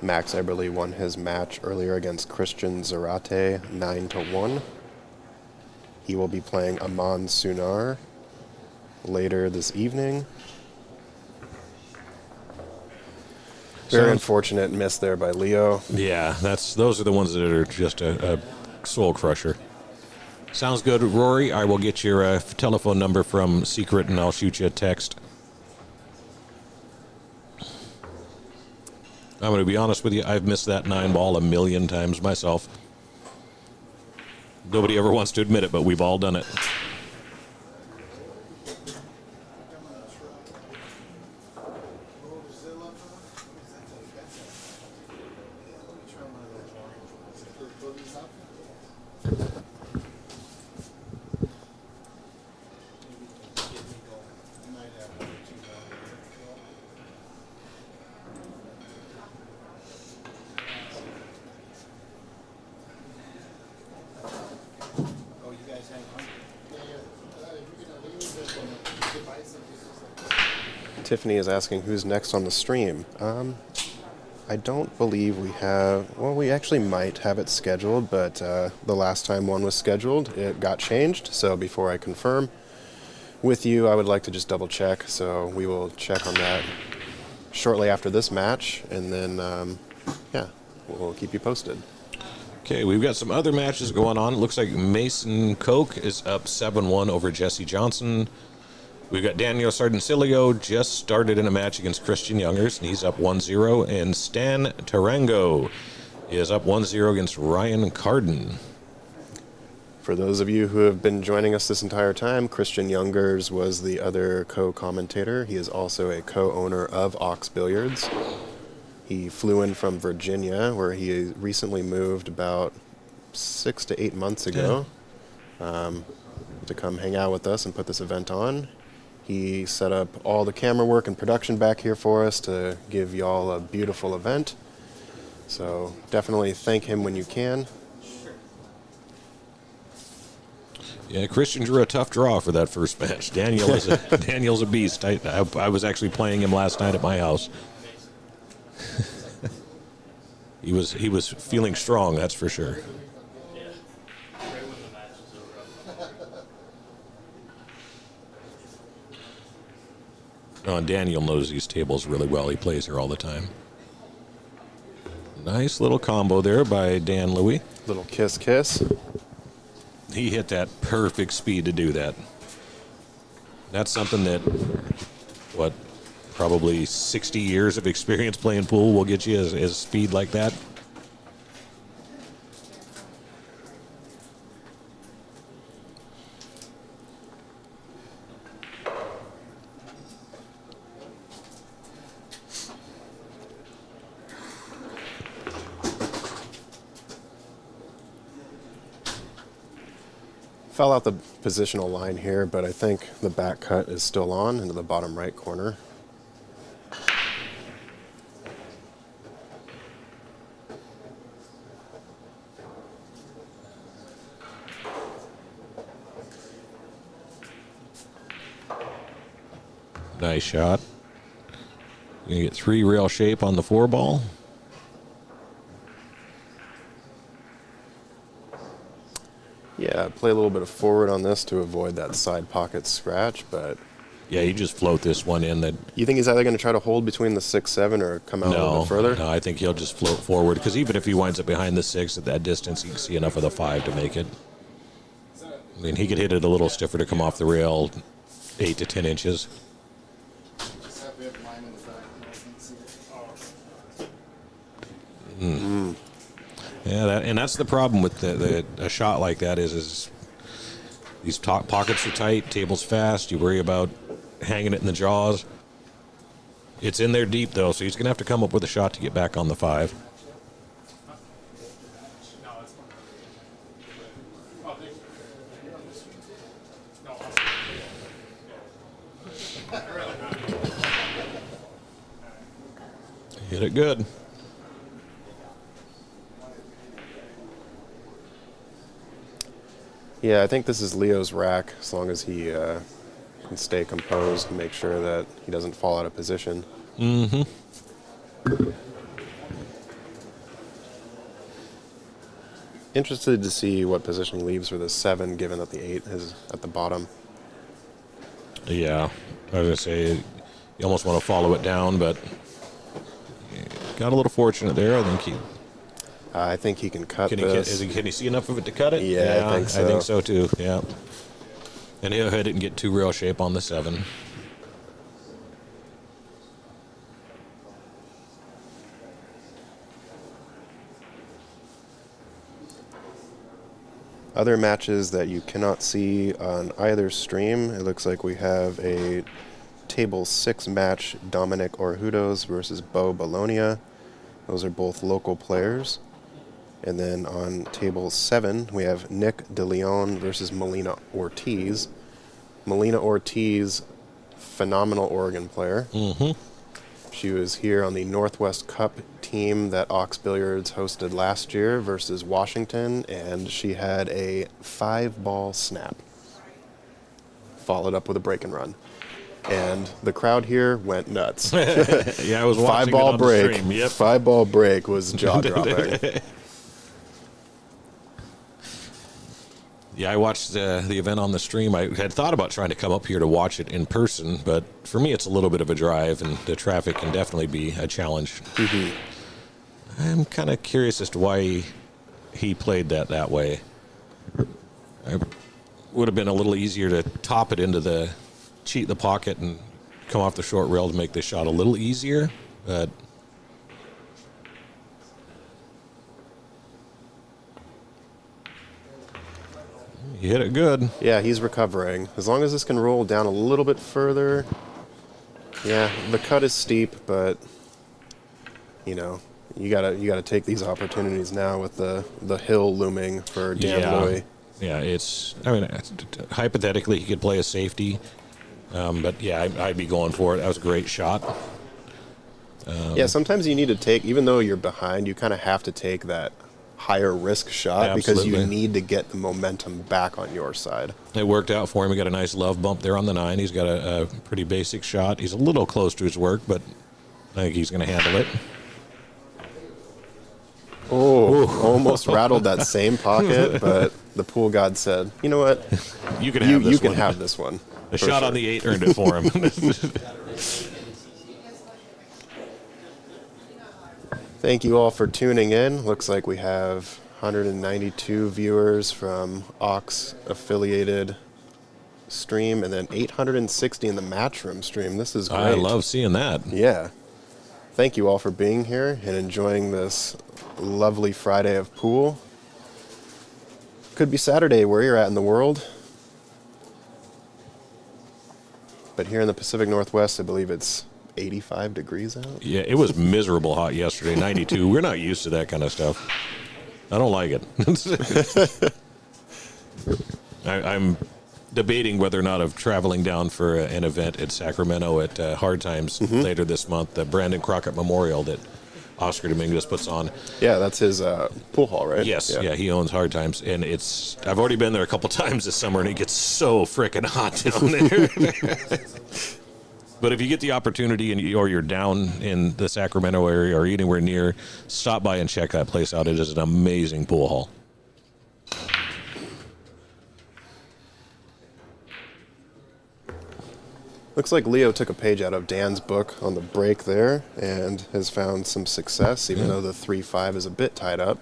Max Eberly won his match earlier against Christian Zarate 9-1. He will be playing Aman Sunar later this evening. Very unfortunate miss there by Leo. Yeah, those are the ones that are just a soul crusher. Sounds good, Rory. I will get your telephone number from Secret, and I'll shoot you a text. I'm going to be honest with you. I've missed that 9-ball a million times myself. Nobody ever wants to admit it, but we've all done it. Tiffany is asking who's next on the stream. I don't believe we have. Well, we actually might have it scheduled, but the last time one was scheduled, it got changed. So before I confirm with you, I would like to just double check. So we will check on that shortly after this match, and then yeah, we'll keep you posted. Okay, we've got some other matches going on. It looks like Mason Koch is up 7-1 over Jesse Johnson. We've got Daniel Sardencilio just started in a match against Christian Youngers, and he's up 1-0. And Stan Tarango is up 1-0 against Ryan Carden. For those of you who have been joining us this entire time, Christian Youngers was the other co-commentator. He is also a co-owner of Ox Billiards. He flew in from Virginia, where he recently moved about 6 to 8 months ago, to come hang out with us and put this event on. He set up all the camera work and production back here for us to give y'all a beautiful event. So definitely thank him when you can. Yeah, Christian drew a tough draw for that first match. Daniel's a beast. I was actually playing him last night at my house. He was feeling strong, that's for sure. And Daniel knows these tables really well. He plays here all the time. Nice little combo there by Dan Louie. Little kiss, kiss. He hit that perfect speed to do that. That's something that, probably 60 years of experience playing pool will get you is speed like that. Fell out the positional line here, but I think the back cut is still on into the bottom right corner. Nice shot. You get 3 rail shape on the 4 ball. Yeah, play a little bit of forward on this to avoid that side pocket scratch, but Yeah, you just float this one in. That you think he's either going to try to hold between the 6-7 or come out a little bit further? No, I think he'll just float forward because even if he winds up behind the 6 at that distance, he can see enough of the 5 to make it. I mean, he could hit it a little stiffer to come off the rail 8 to 10 inches. Just have to have line in the back. Yeah, and that's the problem with a shot like that is these pockets are tight, table's fast. You worry about hanging it in the jaws. It's in there deep though, so he's gonna have to come up with a shot to get back on the 5. Hit it good. Yeah, I think this is Leo's rack, as long as he can stay composed and make sure that he doesn't fall out of position. Mm-hmm. Interested to see what position he leaves for the 7, given that the 8 is at the bottom. Yeah, I was gonna say you almost want to follow it down, but got a little fortunate there. I think he can cut Can this. can he see enough of it to cut it? Yeah, I think so. I think so too. Yeah, and he'll hit it and get 2 rail shape on the 7. Other matches that you cannot see on either stream, it looks like we have a table 6 match, Dominic Orhudos versus Bo Bologna. Those are both local players. And then on table 7, we have Nick De Leon versus Melina Ortiz. Melina Ortiz, phenomenal Oregon player. Mm-hmm. She was here on the Northwest Cup team that Ox Billiards hosted last year versus Washington, and she had a 5-ball snap, followed up with a break and run. And the crowd here went nuts. Yeah, I was watching 5-ball it on break. the stream. Yep. 5-ball break was jaw-dropping. Yeah, I watched the event on the stream. I had thought about trying to come up here to watch it in person, but for me, it's a little bit of a drive, and the traffic can definitely be a challenge. Mhm. I'm kind of curious as to why he played that way. It would have been a little easier to top it into the cheat the pocket and come off the short rail to make this shot a little easier, but you hit it good. Yeah, he's recovering. As long as this can roll down a little bit further. Yeah, the cut is steep, but you know, you gotta take these opportunities now with the hill looming for Dan Loy. Yeah, I mean, hypothetically, he could play a safety, but yeah, I'd be going for it. That was a great shot. Yeah, sometimes you need to take, even though you're behind, you kind of have to take that higher risk shot because you need to get the momentum back on your side. It worked out for him. He got a nice love bump there on the 9. He's got a pretty basic shot. He's a little close to his work, but I think he's going to handle it. Oh, almost rattled that same pocket, but the pool god said, "You know what? You can have this you can one." have this one." The for shot sure. on the 8 earned it for him. Thank you all for tuning in. Looks like we have 192 viewers from Ox affiliated stream, and then 860 in the Matchroom stream. This is great. I love seeing that. Yeah. Thank you all for being here and enjoying this lovely Friday of pool. Could be Saturday where you're at in the world. But here in the Pacific Northwest, I believe it's 85 degrees out. Yeah, it was miserable hot yesterday, 92. We're not used to that kind of stuff. I don't like it. I'm debating whether or not of traveling down for an event at Sacramento at Hard Times later this month, the Brandon Crockett Memorial that Oscar Dominguez puts on. Yeah, that's his pool hall, right? Yes, yeah, he owns Hard Times, and I've already been there a couple times this summer, and it gets so freaking hot down there. But if you get the opportunity or you're down in the Sacramento area or anywhere near, stop by and check that place out. It is an amazing pool hall. Looks like Leo took a page out of Dan's book on the break there and has found some success, even though the 3-5 is a bit tied up.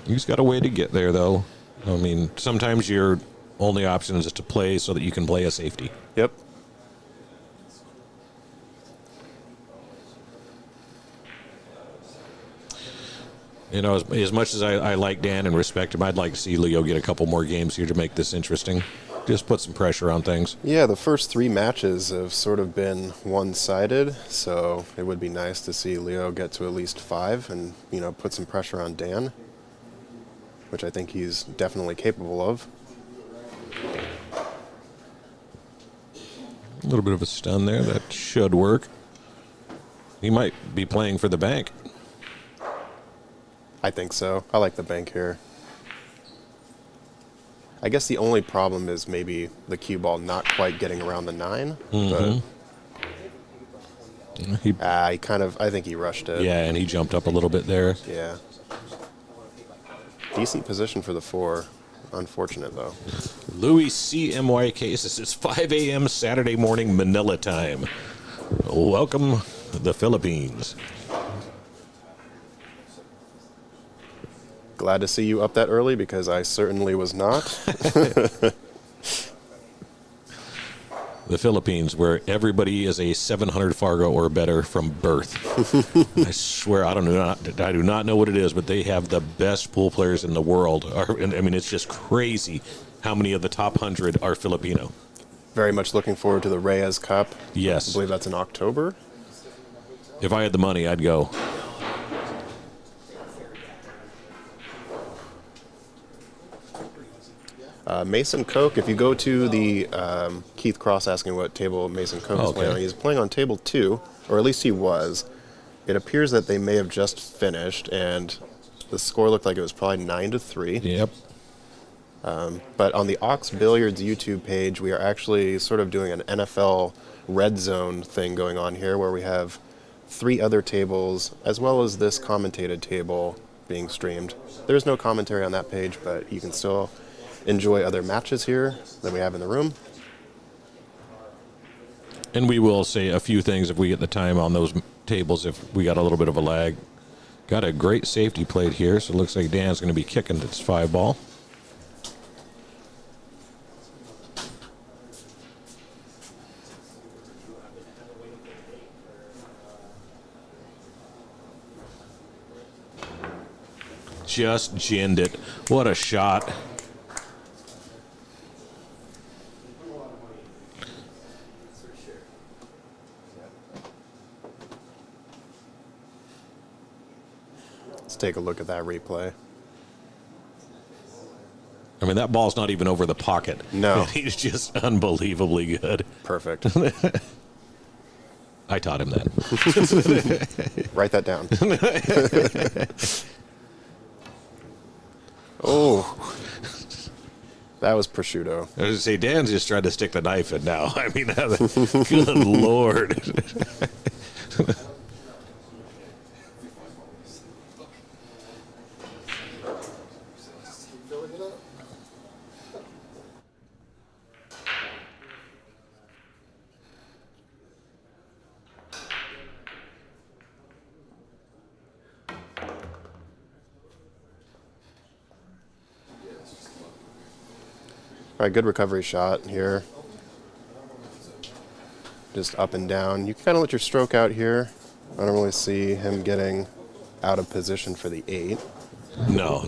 He's got a way to get there, though. I mean, sometimes your only option is just to play so that you can play a safety. Yep. You know, as much as I like Dan and respect him, I'd like to see Leo get a couple more games here to make this interesting. Just put some pressure on things. Yeah, the first 3 matches have sort of been one-sided, so it would be nice to see Leo get to at least 5 and, you know, put some pressure on Dan, which I think he's definitely capable of. A little bit of a stun there. That should work. He might be playing for the bank. I think so. I like the bank here. I guess the only problem is maybe the cue ball not quite getting around the 9. But I think he rushed it. Yeah, and he jumped up a little bit there. Yeah. Decent position for the 4. Unfortunate, though. Louis CMYK says it's 5 a.m. Saturday morning Manila time. Welcome, the Philippines. Glad to see you up that early because I certainly was not. The Philippines, where everybody is a 700 Fargo or better from birth. I swear, I do not know what it is, but they have the best pool players in the world. I mean, it's just crazy how many of the top 100 are Filipino. Very much looking forward to the Reyes Cup. Yes. I believe that's in October. If I had the money, I'd go. Mason Koch, if you go to the Keith Cross asking what table Mason Koch is playing on, he's playing on table 2, or at least he was. It appears that they may have just finished, and the score looked like it was probably 9-3. Yep. But on the Ox Billiards YouTube page, we are actually sort of doing an NFL red zone thing going on here, where we have 3 other tables, as well as this commentated table being streamed. There's no commentary on that page, but you can still enjoy other matches here that we have in the room. And we will say a few things if we get the time on those tables if we got a little bit of a lag. Got a great safety plate here, so it looks like Dan's going to be kicking this 5 ball. Just ginned it. What a shot. Let's take a look at that replay. I mean, that ball's not even over the pocket. No. He's just unbelievably good. Perfect. I taught him that. Write that down. Oh, that was prosciutto. I was going to say, Dan's just trying to stick the knife in now. I mean, good Lord. Filling it up. All right, good recovery shot here. Just up and down. You can kind of let your stroke out here. I don't really see him getting out of position for the 8. No.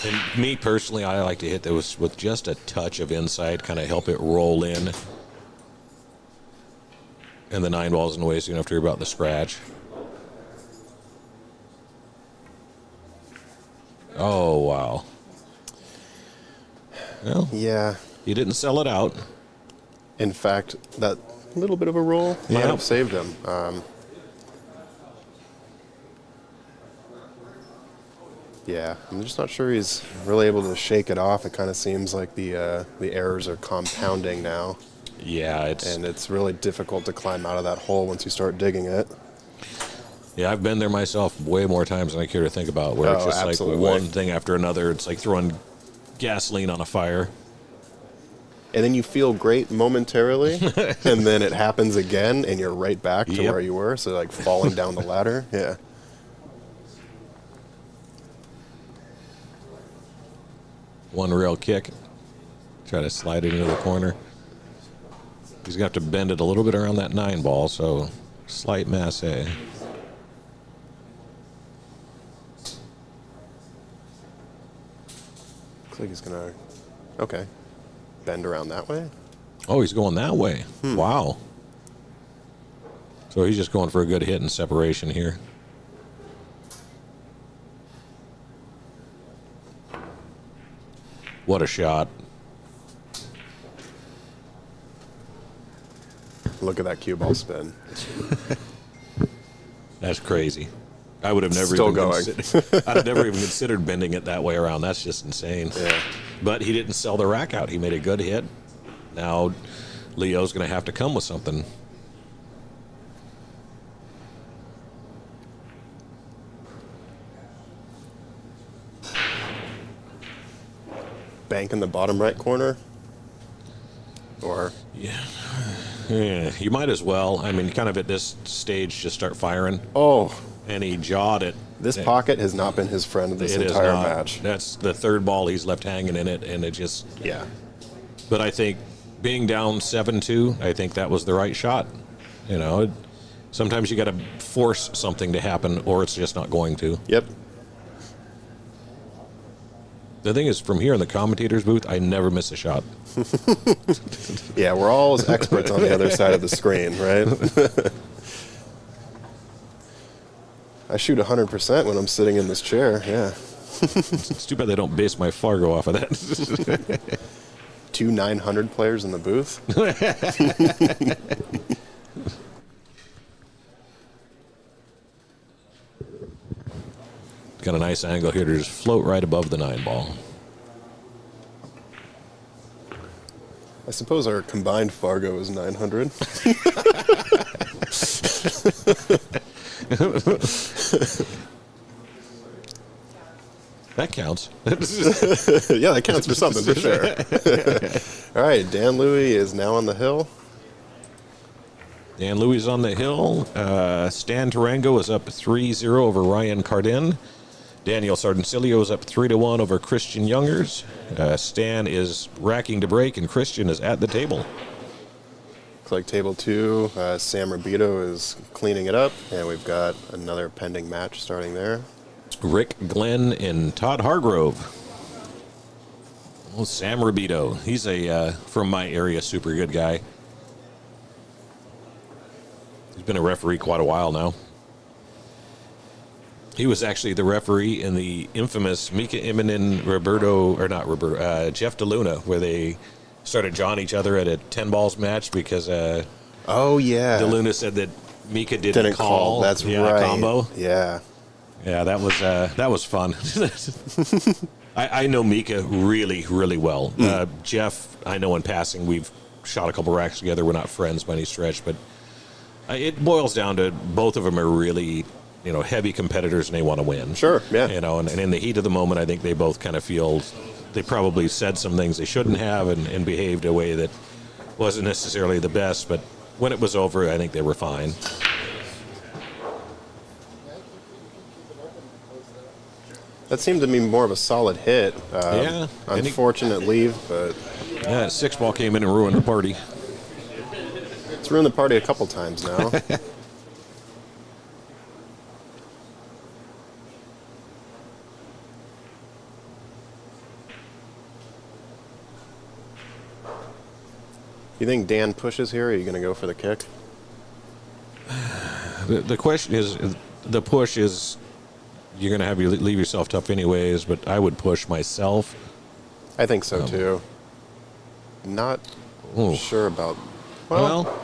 And me personally, I like to hit those with just a touch of inside, kind of help it roll in. And the 9 ball's in the way, so you don't have to worry about the scratch. Oh, wow. Well, Yeah. he didn't sell it out. In fact, that little bit of a roll might Yeah. have saved him. Yeah, I'm just not sure he's really able to shake it off. It kind of seems like the errors are compounding now, Yeah, and it's really difficult to climb out of that hole once you start digging it. yeah, I've been there myself way more times than I care to think about, where it's Oh, just absolutely. like one thing after another. It's like throwing gasoline on a fire. And then you feel great momentarily, and then it happens again, and you're right back to Yep. where you were. So like falling down the ladder. Yeah. One rail kick. Try to slide it into the corner. He's going to have to bend it a little bit around that 9 ball, so slight masse. Looks like he's gonna. Okay. Bend around that way. Oh, he's going that way. Wow. So he's just going for a good hit and separation here. What a shot. Look at that cue ball spin. That's crazy. I would have never Still even going. I'd have never even considered bending it that way around. That's just insane. Yeah. But he didn't sell the rack out. He made a good hit. Now Leo's going to have to come with something. Bank in the bottom right corner. Or Yeah, you might as well. I mean, kind of at this stage, just start firing. oh, And he jawed it. this pocket has not been his friend this It is entire not. match. That's the third ball he's left hanging in it, and it just. Yeah. But I think being down 7-2, I think that was the right shot. You know, sometimes you got to force something to happen, or it's just not going to. Yep. The thing is, from here in the commentator's booth, I never miss a shot. Yeah, we're all as experts on the other side of the screen, right? I shoot 100% when I'm sitting in this chair. Yeah. It's too bad they don't base my Fargo off of that. 2 900 players in the booth. Got a nice angle here to just float right above the 9 ball. I suppose our combined Fargo is 900. That counts. Yeah, that counts for something for sure. All right, Dan Louie is now on the hill. Dan Louis on the hill. Stan Tarango is up 3-0 over Ryan Cardin. Daniel Sardencilio is up 3-1 over Christian Youngers. Stan is racking to break, and Christian is at the table. Looks like table 2, Sam Rubito is cleaning it up, and we've got another pending match starting there. Rick Glenn and Todd Hargrove. Well, Sam Rubito. He's a from my area, super good guy. He's been a referee quite a while now. He was actually the referee in the infamous Mika Immonen, Jeff DeLuna, where they started jawing each other at a 10 balls match because Oh, yeah. DeLuna said that Mika didn't call. That's yeah, right. Combo. Yeah. Yeah, that was fun. I know Mika really, really well. Jeff, I know in passing, we've shot a couple racks together. We're not friends by any stretch, but it boils down to both of them are really, heavy competitors and they want to win. Sure, yeah. And in the heat of the moment, I think they both kind of feel they probably said some things they shouldn't have and behaved a way that wasn't necessarily the best, but when it was over, I think they were fine. That seemed to be more of a solid hit. Yeah. Unfortunate leave, but Yeah, 6 ball came in and ruined the party. it's ruined the party a couple times now. You think Dan pushes here, or are you going to go for the kick? The question is, the push is you're going to have you leave yourself tough anyways, but I would push myself. I think so too. Not Ooh. sure about. Well,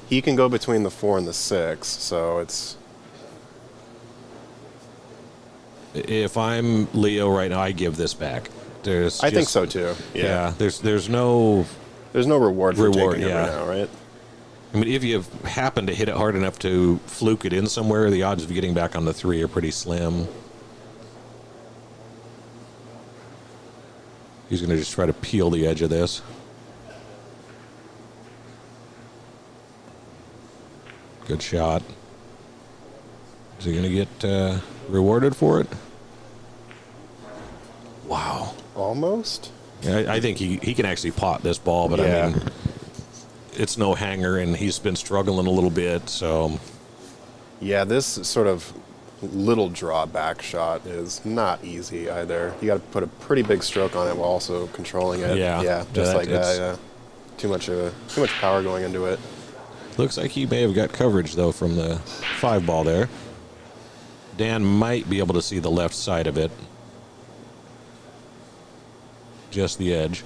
He can go between the 4 and the 6, so it's. if I'm Leo right now, I give this back. I think so too. Yeah. There's no. There's no reward for Reward, taking it yeah. right now, right? I mean, if you happen to hit it hard enough to fluke it in somewhere, the odds of getting back on the 3 are pretty slim. He's going to just try to peel the edge of this. Good shot. Is he going to get rewarded for it? Wow. Almost. I think he can actually pot this ball, but Yeah. I mean, it's no hanger, and he's been struggling a little bit, so... Yeah, this sort of little drawback shot is not easy either. You got to put a pretty big stroke on it while also controlling it. Yeah. just like it's- that. Yeah, too much power going into it. Looks like he may have got coverage, though, from the 5 ball there. Dan might be able to see the left side of it. Just the edge.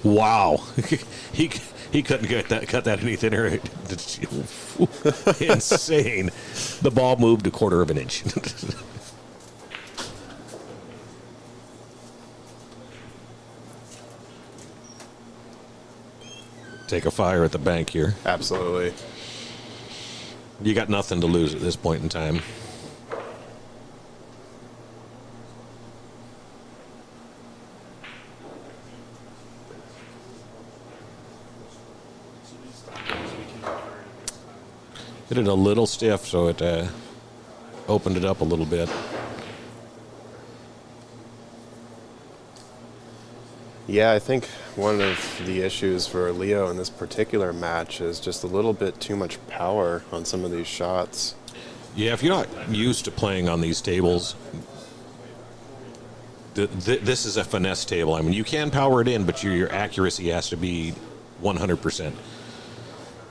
Wow. He couldn't cut that any thinner. Insane. The ball moved a quarter of an inch. Take a fire at the bank here. Absolutely. You got nothing to lose at this point in time. Hit it a little stiff, so it opened it up a little bit. Yeah, I think one of the issues for Leo in this particular match is just a little bit too much power on some of these shots. Yeah, if you're not used to playing on these tables, this is a finesse table. I mean, you can power it in, but your accuracy has to be 100%.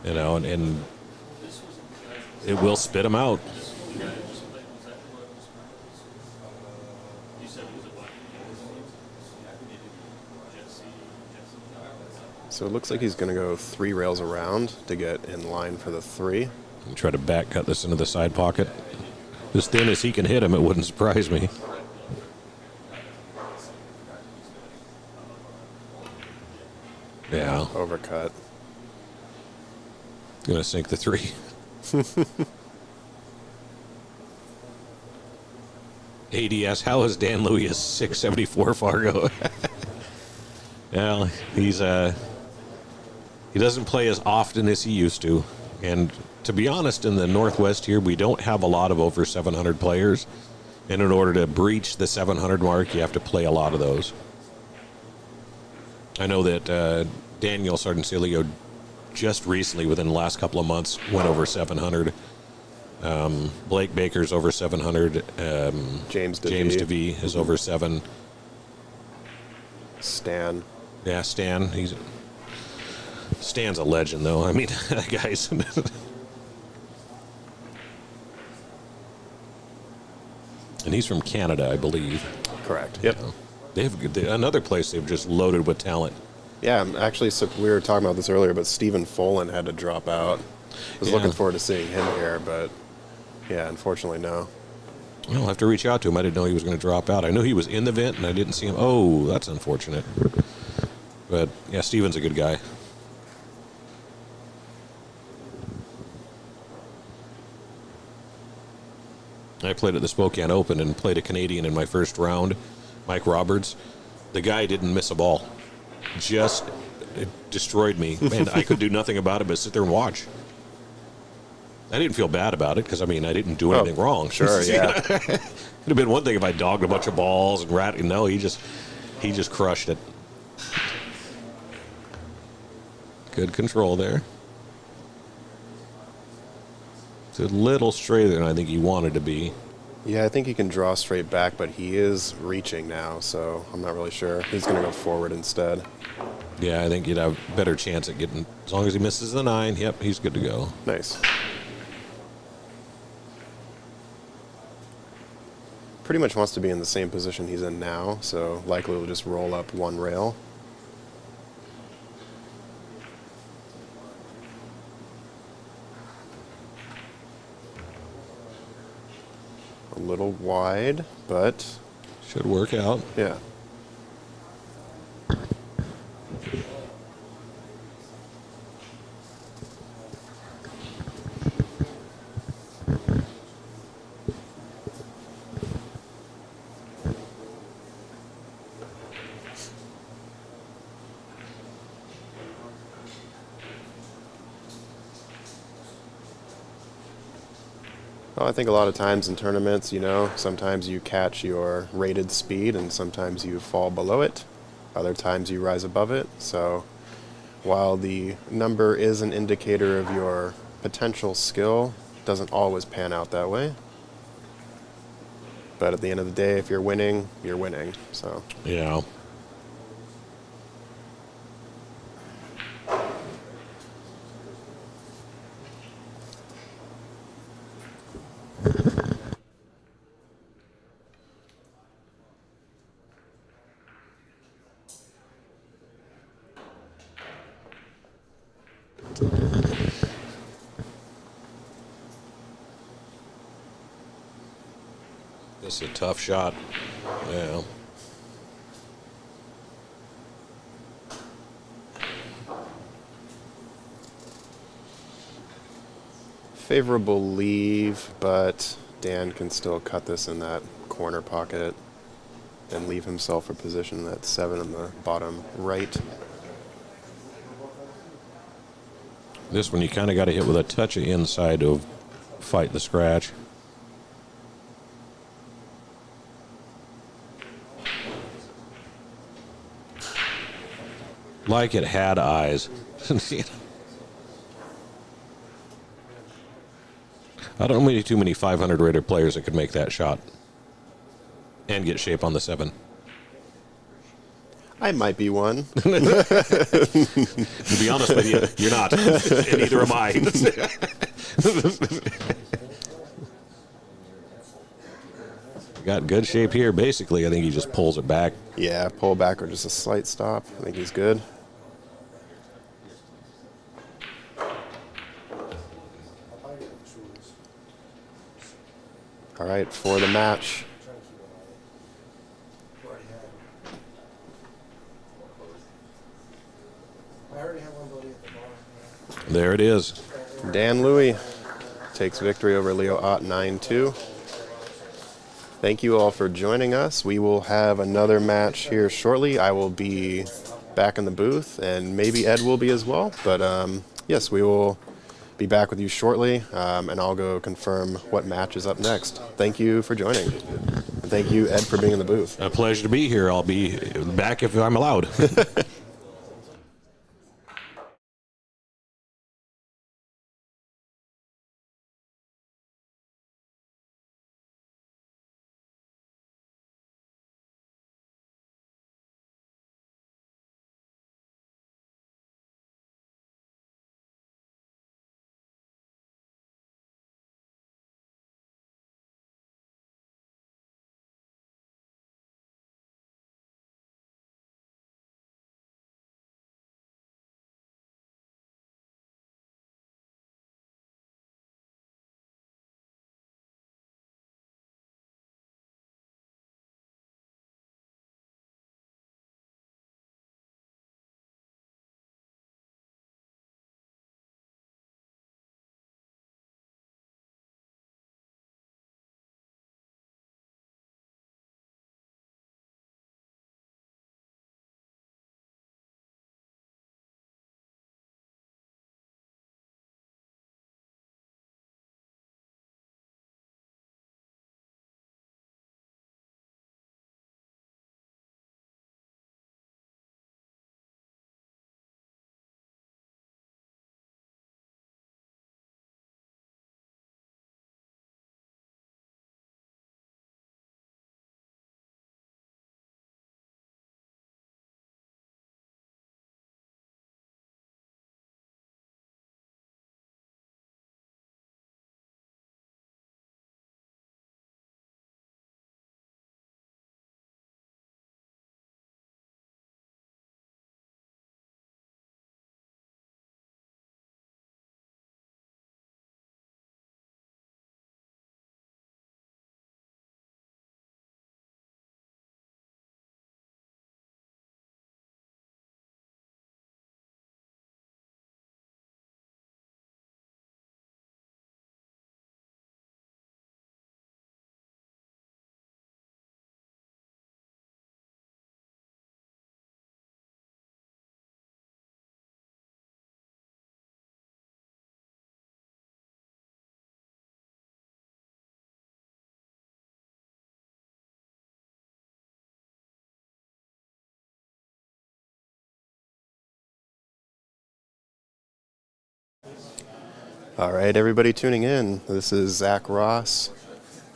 You know, and it will spit them out. So it looks like he's going to go 3 rails around to get in line for the 3. And try to back cut this into the side pocket. As thin as he can hit him, it wouldn't surprise me. Yeah, Overcut. gonna sink the 3. ADS, how is Dan Louis a 674 Fargo? Well, he doesn't play as often as he used to, and to be honest, in the Northwest here, we don't have a lot of over 700 players, and in order to breach the 700 mark, you have to play a lot of those. I know that Daniel Sardencilio just recently, within the last couple of months, went over 700. Blake Baker's over 700. James DeVee is over 7. Stan. Yeah, Stan. Stan's a legend, though. I mean, that guy's. And he's from Canada, I believe. Correct. Yep. They have another place they've just loaded with talent. Yeah, actually, so we were talking about this earlier, but Stephen Folan had to drop out. I was Yeah. looking forward to seeing him here, but yeah, unfortunately, no. I'll have to reach out to him. I didn't know he was going to drop out. I knew he was in the event, and I didn't see him. Oh, that's unfortunate. But, yeah, Steven's a good guy. I played at the Spokane Open and played a Canadian in my first round, Mike Roberts. The guy didn't miss a ball. Just it destroyed me. Man, I could do nothing about it but sit there and watch. I didn't feel bad about it because, I mean, I didn't do anything wrong. Sure, yeah. It'd have been one thing if I dogged a bunch of balls and no, he just crushed it. Good control there. It's a little straighter than I think he wanted to be. Yeah, I think he can draw straight back, but he is reaching now, so I'm not really sure. He's going to go forward instead. Yeah, I think you'd have a better chance at getting, as long as he misses the 9, yep, he's good to go. Nice. Pretty much wants to be in the same position he's in now, so likely will just roll up one rail. A little wide, but Should work out. yeah. Well, I think a lot of times in tournaments, sometimes you catch your rated speed and sometimes you fall below it. Other times you rise above it. So while the number is an indicator of your potential skill, it doesn't always pan out that way. But at the end of the day, if you're winning, you're winning. So Yeah. This is a tough shot. Yeah. favorable leave, but Dan can still cut this in that corner pocket and leave himself a position at 7 in the bottom right. This one you kind of got to hit with a touch of inside to fight the scratch. Like it had eyes. I don't know too many 500 rated players that could make that shot and get shape on the 7. I might be one. To be honest with you, you're not. And neither am I. Got good shape here. Basically, I think he just pulls it back. Yeah, pull back or just a slight stop. I think he's good. All right, for the match. I already have one buddy at the bar. There it is. Dan Louie takes victory over Leo Ott 9-2. Thank you all for joining us. We will have another match here shortly. I will be back in the booth, and maybe Ed will be as well. But yes, we will be back with you shortly, and I'll go confirm what match is up next. Thank you for joining. And thank you, Ed, for being in the booth. A pleasure to be here. I'll be back if I'm allowed. All right, everybody tuning in. This is Zach Ross.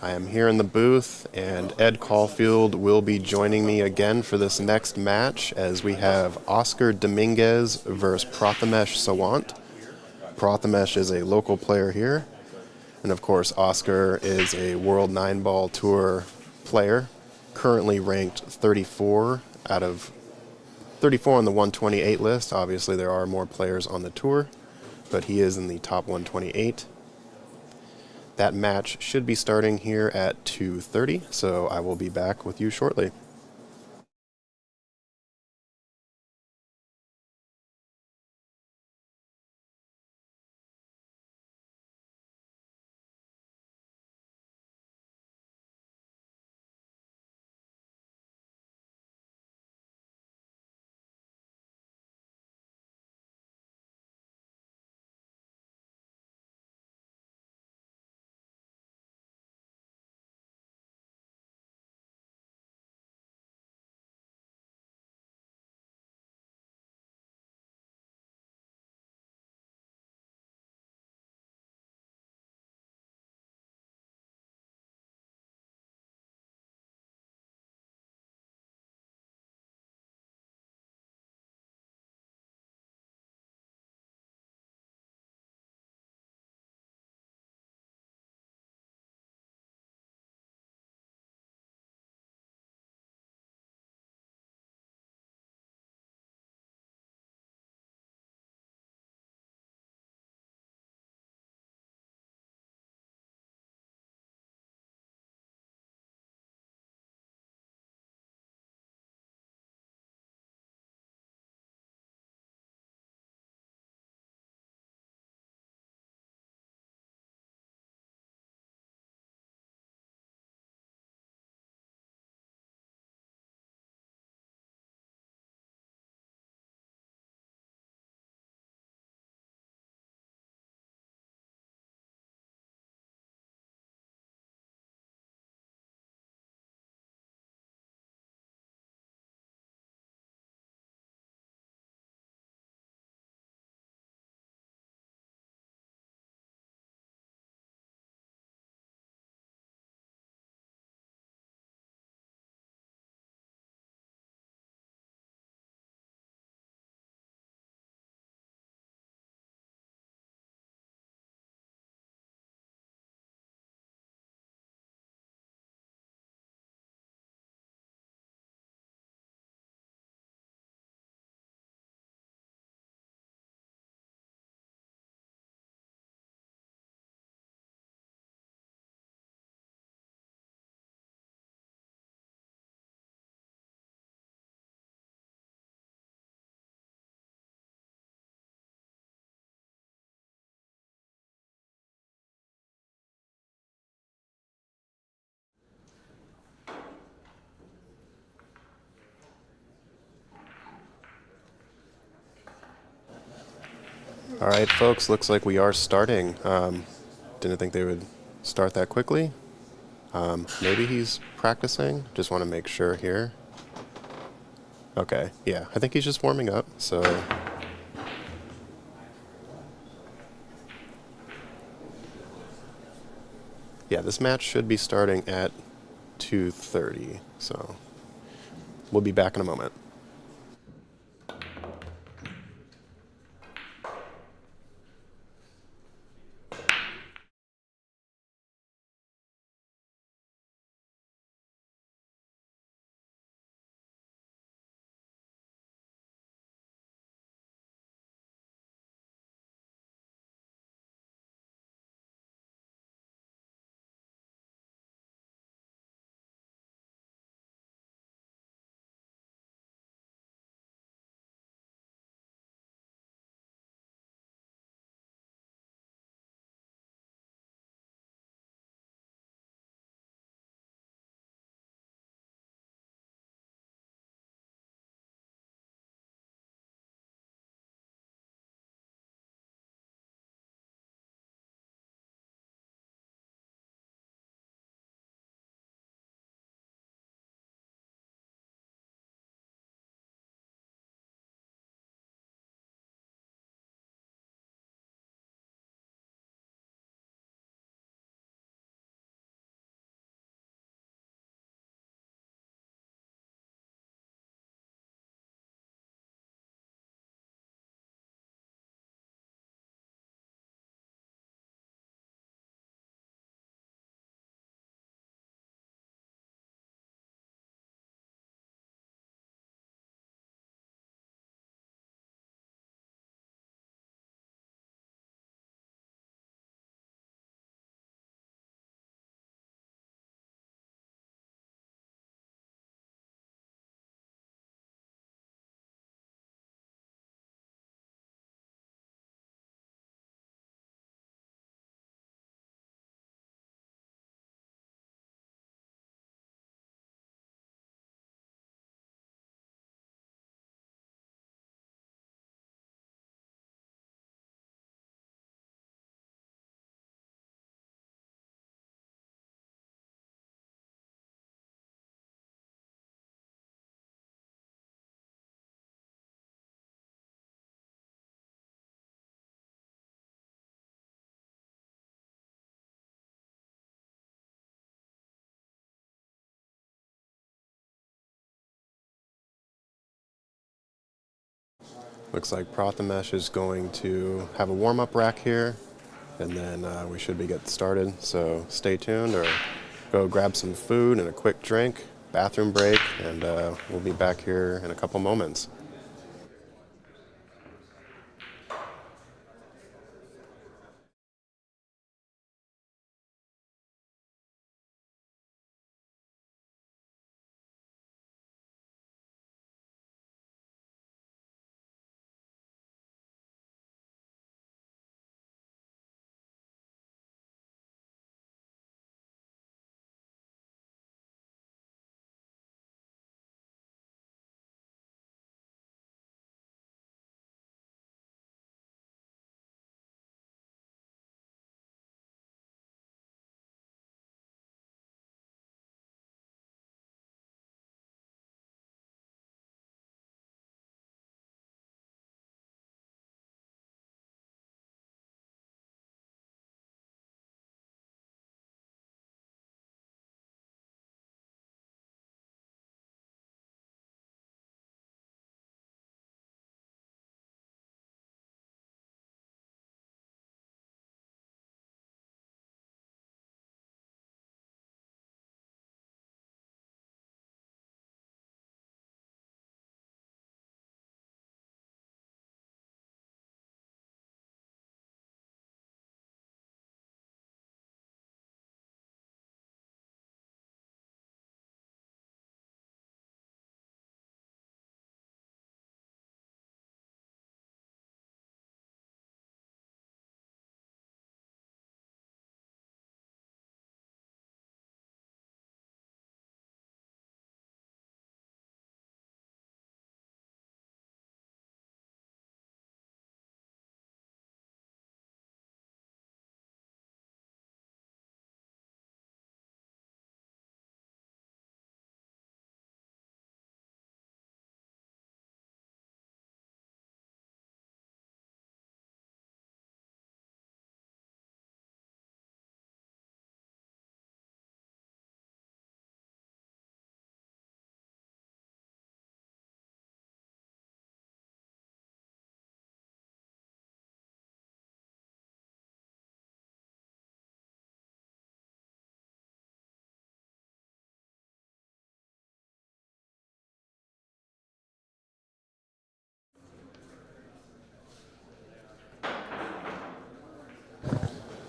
I am here in the booth, and Ed Caulfield will be joining me again for this next match as we have Oscar Dominguez versus Prathamesh Sawant. Prathamesh is a local player here, and of course Oscar is a World Nineball Tour player, currently ranked 34 out of 34 on the 128 list. Obviously there are more players on the tour, but he is in the top 128. That match should be starting here at 2:30, so I will be back with you shortly. All right, folks, looks like we are starting. Didn't think they would start that quickly. Maybe he's practicing. Just want to make sure here. Okay, yeah, I think he's just warming up, so. Yeah, this match should be starting at 2:30, so we'll be back in a moment. Looks like Prathamesh is going to have a warm-up rack here, and then we should be getting started. So stay tuned, or go grab some food and a quick drink, bathroom break, and we'll be back here in a couple moments.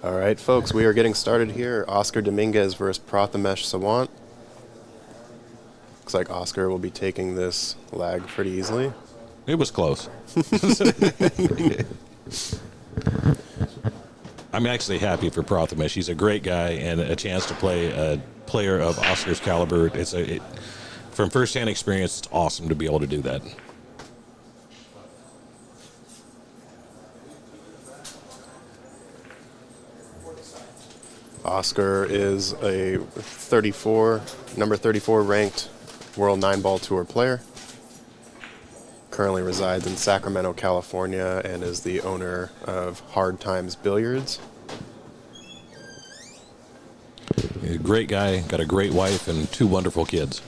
All right, folks, we are getting started here. Oscar Dominguez versus Prathamesh Sawant. Looks like Oscar will be taking this lag pretty easily. It was close. I'm actually happy for Prathamesh. He's a great guy, and a chance to play a player of Oscar's caliber. From firsthand experience, it's awesome to be able to do that. Oscar is a number 34 ranked World Nineball Tour player. Currently resides in Sacramento, California, and is the owner of Hard Times Billiards. He's a great guy, got a great wife, and 2 wonderful kids.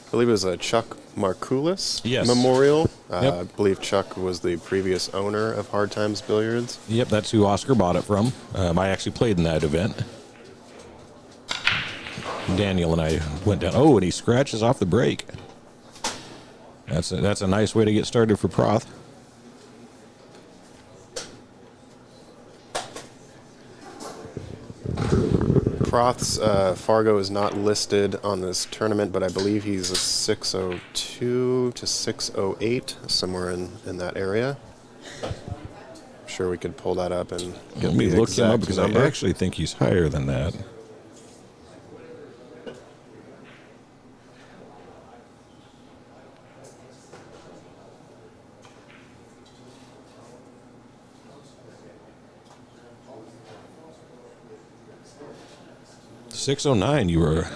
I believe it was a Chuck Markoulis Yes. memorial. Yep. I believe Chuck was the previous owner of Hard Times Billiards. Yep, that's who Oscar bought it from. I actually played in that event. Daniel and I went down. Oh, and he scratches off the break. That's a nice way to get started for Proth. Proth's Fargo is not listed on this tournament, but I believe he's a 602 to 608, somewhere in that area. I'm sure we could pull that up and get Let me the look him up exact because number. I actually think he's higher than that. .609, you were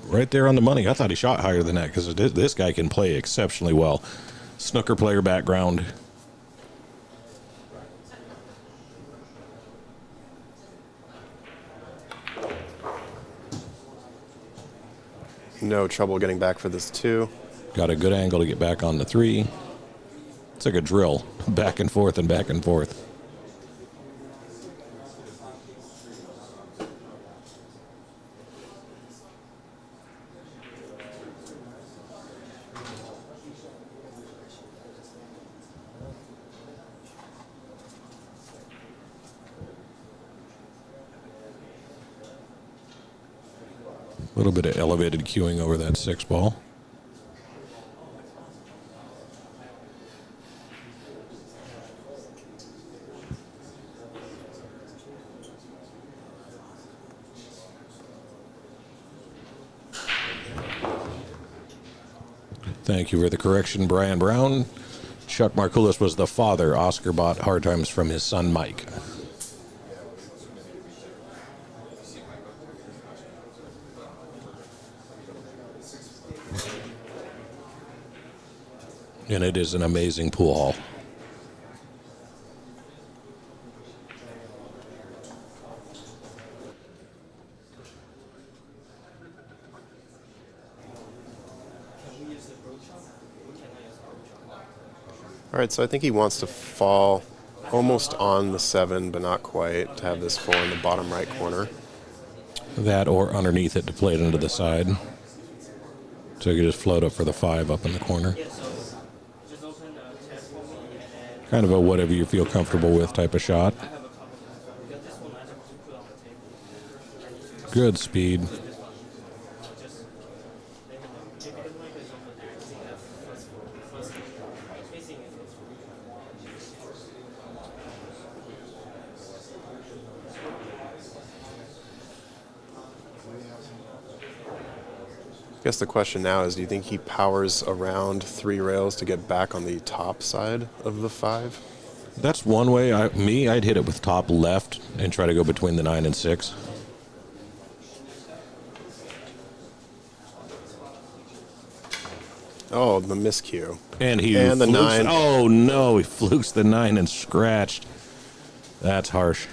right there on the money. I thought he shot higher than that because this guy can play exceptionally well. Snooker player background. No trouble getting back for this 2. Got a good angle to get back on the 3. It's like a drill, back and forth and back and forth. A little bit of elevated cueing over that 6 ball. Thank you for the correction, Brian Brown. Chuck Markoulis was the father. Oscar bought hard times from his son, Mike. And it is an amazing pool hall. All right, so I think he wants to fall almost on the 7, but not quite, to have this 4 in the bottom right corner. That or underneath it to play it into the side. So you can just float up for the 5 up in the corner. Kind of a whatever you feel comfortable with type of shot. Good speed. I guess the question now is, do you think he powers around 3 rails to get back on the top side of the 5? That's one way. I'd hit it with top left and try to go between the 9 and 6. Oh, the miscue. And the flukes, 9. Oh no, he flukes the 9 and scratched. That's harsh.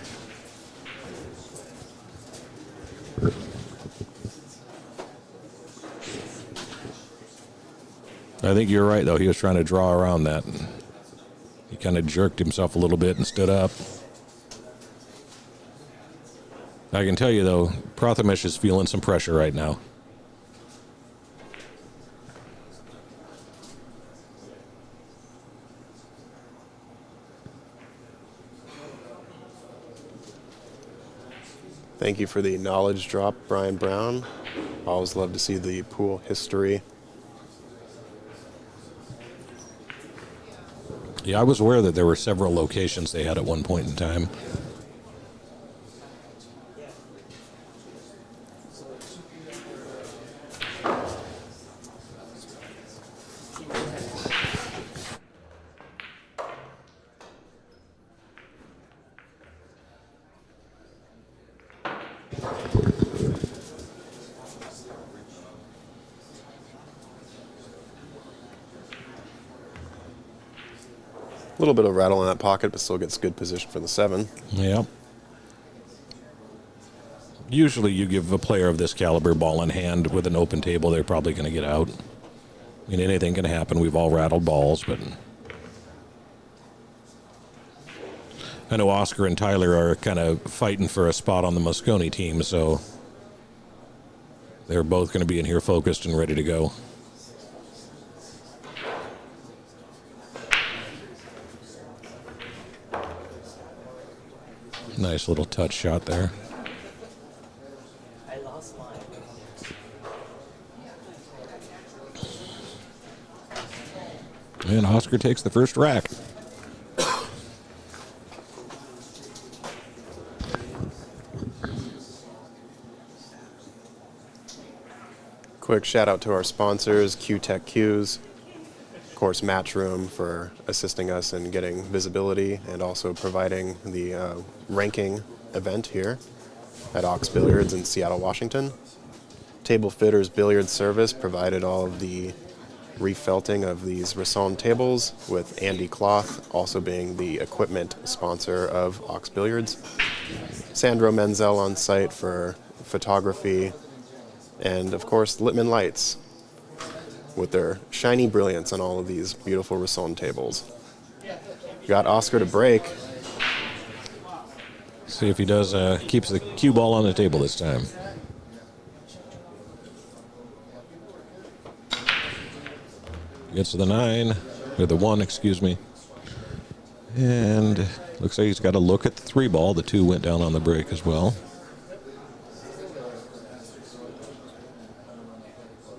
I think you're right, though. He was trying to draw around that. He kind of jerked himself a little bit and stood up. I can tell you, though, Prathamesh is feeling some pressure right now. Thank you for the knowledge drop, Brian Brown. Always love to see the pool history. Yeah, I was aware that there were several locations they had at one point in time. A little bit of rattle in that pocket, but still gets good position for the 7. Yeah. Usually you give a player of this caliber ball in hand with an open table, they're probably going to get out. I mean, anything can happen. We've all rattled balls, but I know Oscar and Tyler are kind of fighting for a spot on the Moscone team, so they're both going to be in here focused and ready to go. Nice little touch shot there. I lost mine. And Oscar takes the first rack. Quick shout out to our sponsors, Q-Tech Qs, of course Matchroom for assisting us in getting visibility and also providing the ranking event here at Ox Billiards in Seattle, Washington. Table Fitters Billiard Service provided all of the refelting of these Risson tables, with Andy Cloth also being the equipment sponsor of Ox Billiards. Sandro Menzel on site for photography, And of course, Littman lights with their shiny brilliance on all of these beautiful Risson tables. Got Oscar to break. See if he does, keeps the cue ball on the table this time. Gets to the 9, or the 1, excuse me. And looks like he's got to look at the 3 ball. The 2 went down on the break as well.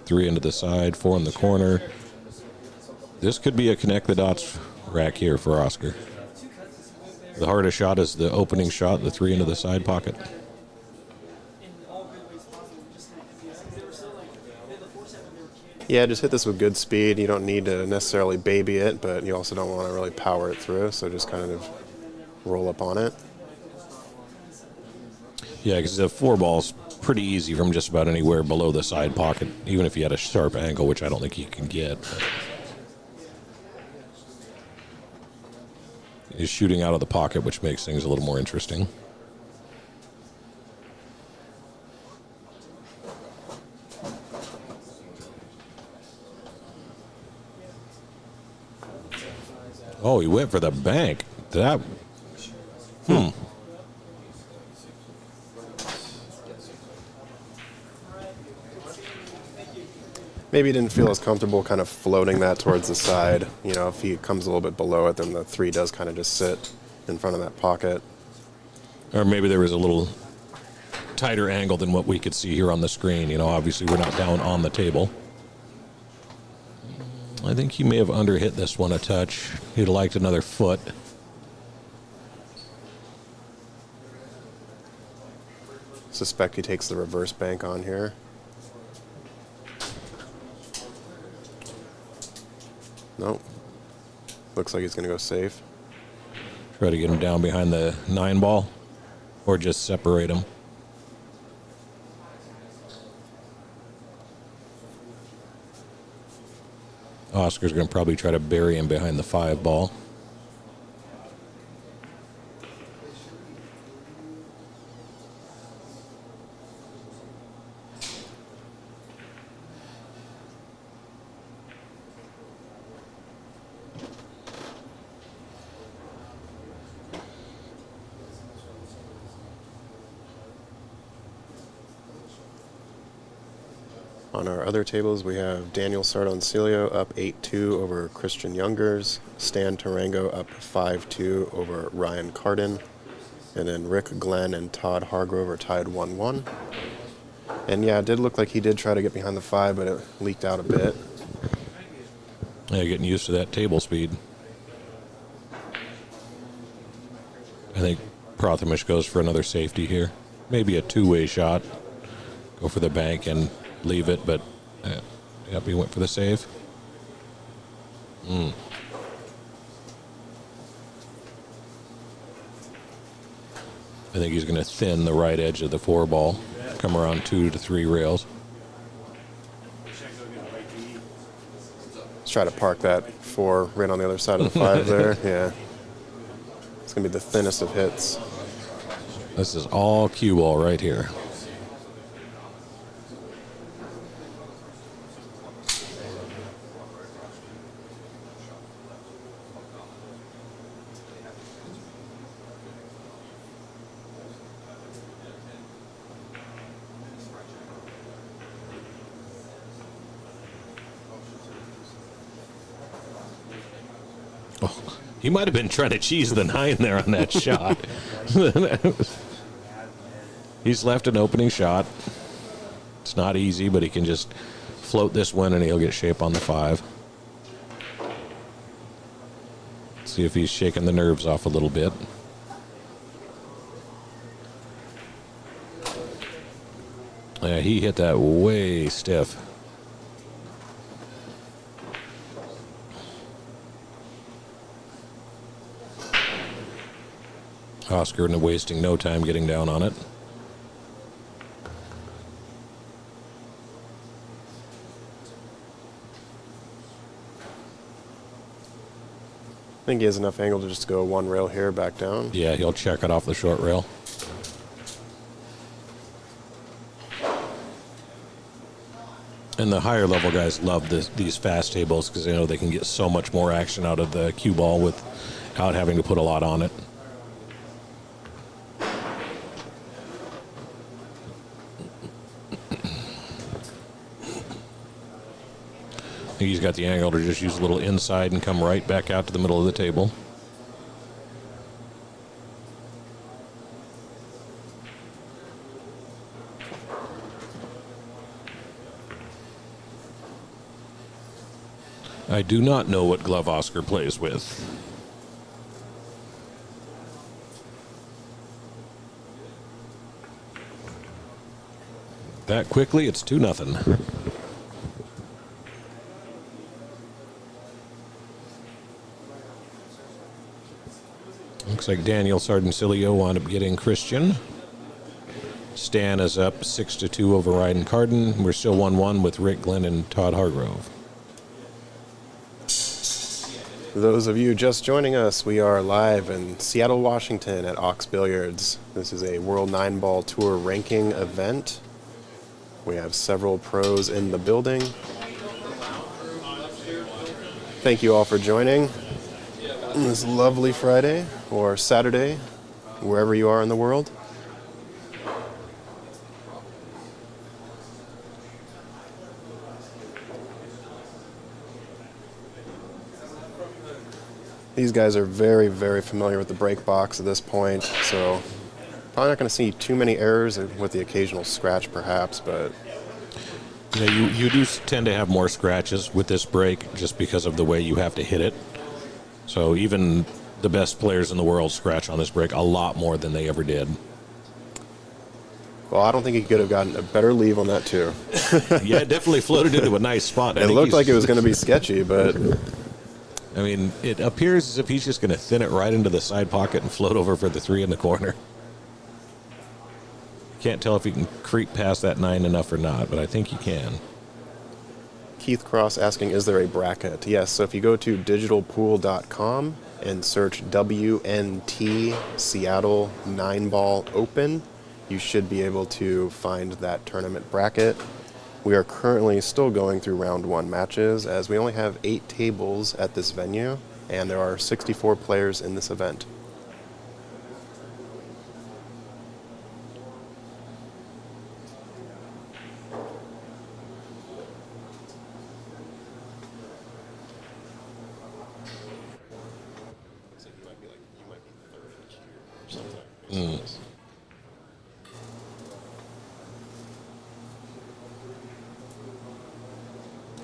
3 into the side, 4 in the corner. This could be a connect the dots rack here for Oscar. The hardest shot is the opening shot, the 3 into the side pocket. Yeah, just hit this with good speed. You don't need to necessarily baby it, but you also don't want to really power it through, so just kind of roll up on it. Yeah, because the 4 ball's pretty easy from just about anywhere below the side pocket, even if you had a sharp angle, which I don't think you can get. He's shooting out of the pocket, which makes things a little more interesting. Oh, he went for the bank. That. Maybe he didn't feel as comfortable kind of floating that towards the side. You know, if he comes a little bit below it, then the 3 does kind of just sit in front of that pocket. Or maybe there was a little tighter angle than what we could see here on the screen. You know, obviously we're not down on the table. I think he may have underhit this one a touch. He'd liked another foot. Suspect he takes the reverse bank on here. Nope. Looks like he's going to go safe. Try to get him down behind the 9 ball or just separate him. Oscar's going to probably try to bury him behind the 5 ball. On our other tables, we have Daniel Sardoncilio up 8-2 over Christian Youngers, Stan Tarango up 5-2 over Ryan Carden, and then Rick Glenn and Todd Hargrove are tied 1-1. And yeah, it did look like he did try to get behind the 5, but it leaked out a bit. Yeah, getting used to that table speed. I think Prothamish goes for another safety here. Maybe a 2-way shot. Go for the bank and leave it, but yep, he went for the save. I think he's going to thin the right edge of the 4 ball, come around 2 to 3 rails. Let's try to park that 4 right on the other side of the 5 there. Yeah. It's going to be the thinnest of hits. This is all cue ball right here. He might have been trying to cheese the 9 there on that shot. He's left an opening shot. It's not easy, but he can just float this one and he'll get shape on the 5. See if he's shaking the nerves off a little bit. Yeah, he hit that way stiff. Oscar wasting no time getting down on it. I think he has enough angle to just go 1 rail here, back down. Yeah, he'll check it off the short rail. And the higher level guys love these fast tables because they know they can get so much more action out of the cue ball without having to put a lot on it. I think he's got the angle to just use a little inside and come right back out to the middle of the table. I do not know what glove Oscar plays with. That quickly, it's 2-0. Looks like Daniel Sardencilio wound up getting Christian. Stan is up 6-2 over Ryden Carden. We're still 1-1 with Rick Glenn and Todd Hargrove. For those of you just joining us, we are live in Seattle, Washington at Ox Billiards. This is a World Nineball Tour ranking event. We have several pros in the building. Thank you all for joining on this lovely Friday or Saturday, wherever you are in the world. These guys are very, very familiar with the break box at this point, so probably not going to see too many errors with the occasional scratch perhaps, but... Yeah, you do tend to have more scratches with this break just because of the way you have to hit it. So even the best players in the world scratch on this break a lot more than they ever did. Well, I don't think he could have gotten a better leave on that too. Yeah, it definitely floated into a nice spot. It looked like it was going to be sketchy, but... I mean, it appears as if he's just going to thin it right into the side pocket and float over for the 3 in the corner. Can't tell if he can creep past that 9 enough or not, but I think he can. Keith Cross asking, is there a bracket? Yes, so if you go to digitalpool.com and search WNT Seattle Nineball Open, you should be able to find that tournament bracket. We are currently still going through round 1 matches as we only have 8 tables at this venue and there are 64 players in this event.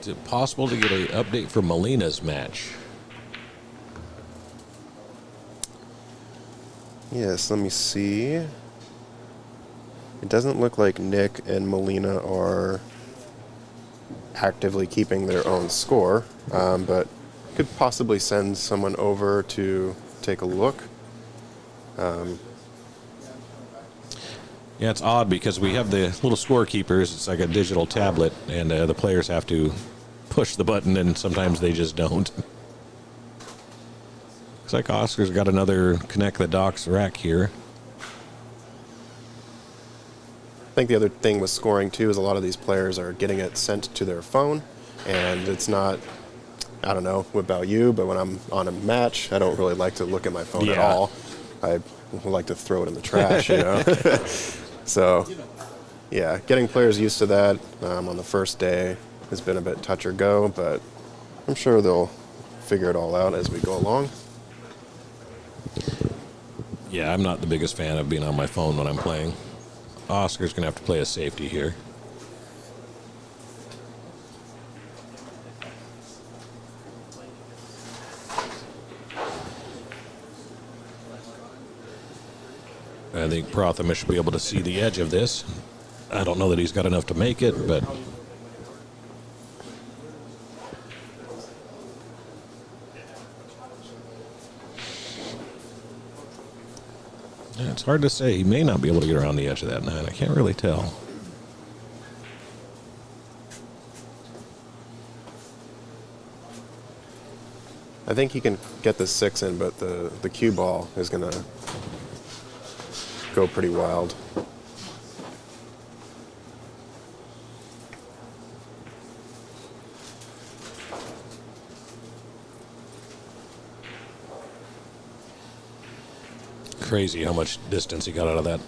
Is it possible to get an update for Molina's match? Yes, let me see. It doesn't look like Nick and Molina are actively keeping their own score, but could possibly send someone over to take a look. Yeah, it's odd because we have the little scorekeepers. It's like a digital tablet, and the players have to push the button, and sometimes they just don't. Looks like Oscar's got another connect the docs rack here. I think the other thing with scoring too is a lot of these players are getting it sent to their phone, and it's not, I don't know about you, but when I'm on a match, I don't really like to look at my phone at all. I like to throw it in the trash, you know. So, yeah, getting players used to that on the first day has been a bit touch or go, but I'm sure they'll figure it all out as we go along. Yeah, I'm not the biggest fan of being on my phone when I'm playing. Oscar's going to have to play a safety here. I think Prothama should be able to see the edge of this. I don't know that he's got enough to make it, but... Yeah, it's hard to say. He may not be able to get around the edge of that 9. I can't really tell. I think he can get the 6 in, but the cue ball is going to go pretty wild. crazy how much distance he got out of that.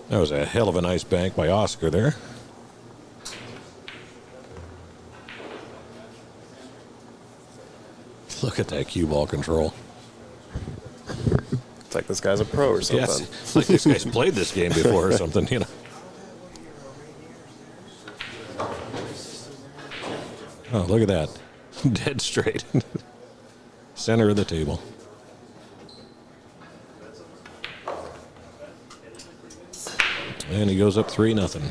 That was a hell of a nice bank by Oscar there. Look at that cue ball control. It's like this guy's a pro or something. Yes, it's like this guy's played this game before or something, you know. Oh, look at that. Dead straight. Center of the table. And he goes up 3-0.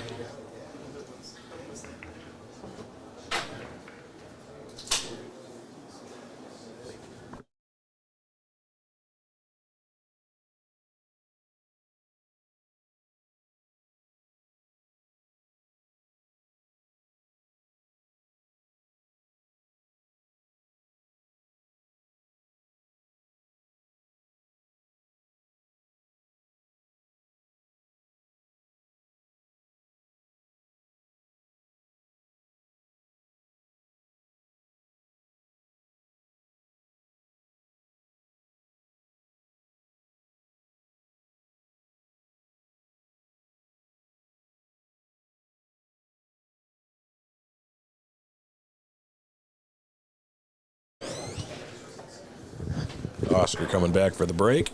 Oscar coming back for the break.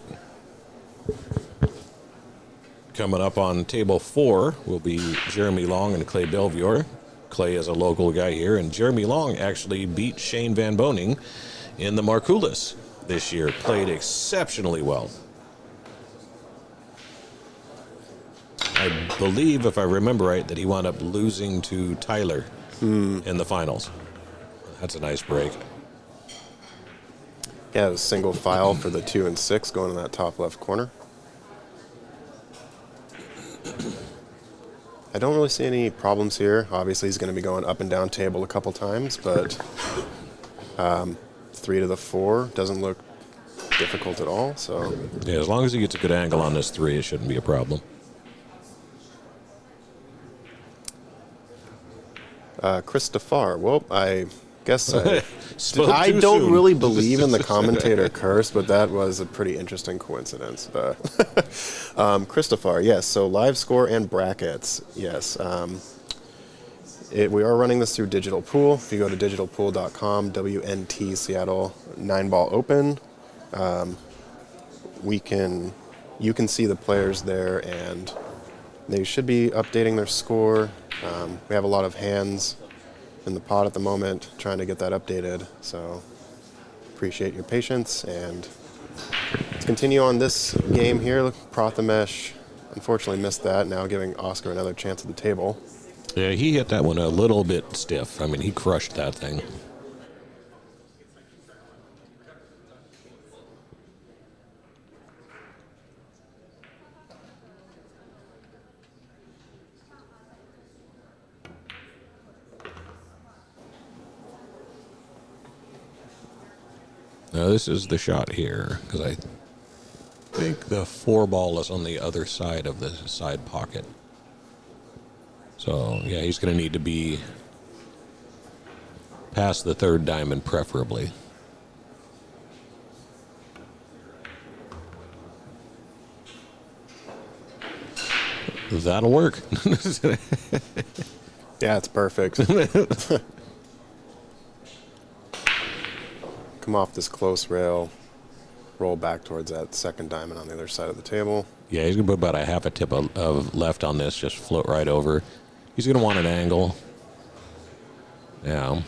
Coming up on table 4 will be Jeremy Long and Clay Belvior. Clay is a local guy here, and Jeremy Long actually beat Shane Van Boning in the Markulis this year. Played exceptionally well. I believe, if I remember right, that he wound up losing to Tyler in the finals. That's a nice break. Yeah, it was single file for the 2 and 6 going in that top left corner. I don't really see any problems here. Obviously, he's going to be going up and down table a couple times, but 3 to the 4 doesn't look difficult at all. So yeah, as long as he gets a good angle on this 3, it shouldn't be a problem. Christopher, well, I guess Spoke I too don't soon. really believe in the commentator curse, but that was a pretty interesting coincidence. Christopher, yes, so live score and brackets, yes. We are running this through Digital Pool. If you go to digitalpool.com, WNT Seattle Nineball Open, you can see the players there, and they should be updating their score. We have a lot of hands in the pot at the moment trying to get that updated, so appreciate your patience, and let's continue on this game here. Prathamesh unfortunately missed that, now giving Oscar another chance at the table. Yeah, he hit that one a little bit stiff. I mean, he crushed that thing. Now this is the shot here, because I think the 4 ball is on the other side of the side pocket. So, yeah, he's going to need to be past the 3rd diamond, preferably. That'll work. Yeah, it's perfect. Come off this close rail, roll back towards that 2nd diamond on the other side of the table. Yeah, he's going to put about a half a tip of left on this, just float right over. He's going to want an angle. Yeah.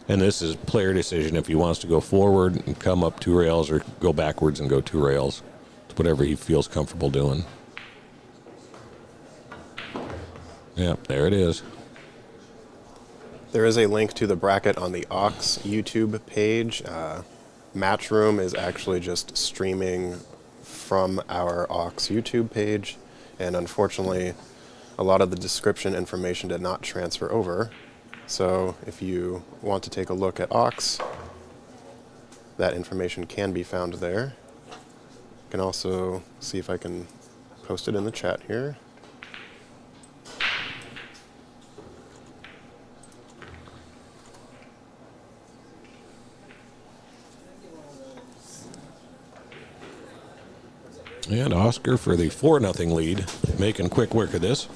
And this is player decision if he wants to go forward and come up 2 rails or go backwards and go 2 rails. It's whatever he feels comfortable doing. Yep, there it is. There is a link to the bracket on the Ox YouTube page. Matchroom is actually just streaming from our Ox YouTube page, and unfortunately, a lot of the description information did not transfer over. So if you want to take a look at Ox, that information can be found there. I can also see if I can post it in the chat here. And Oscar for the 4-0 lead, making quick work of this.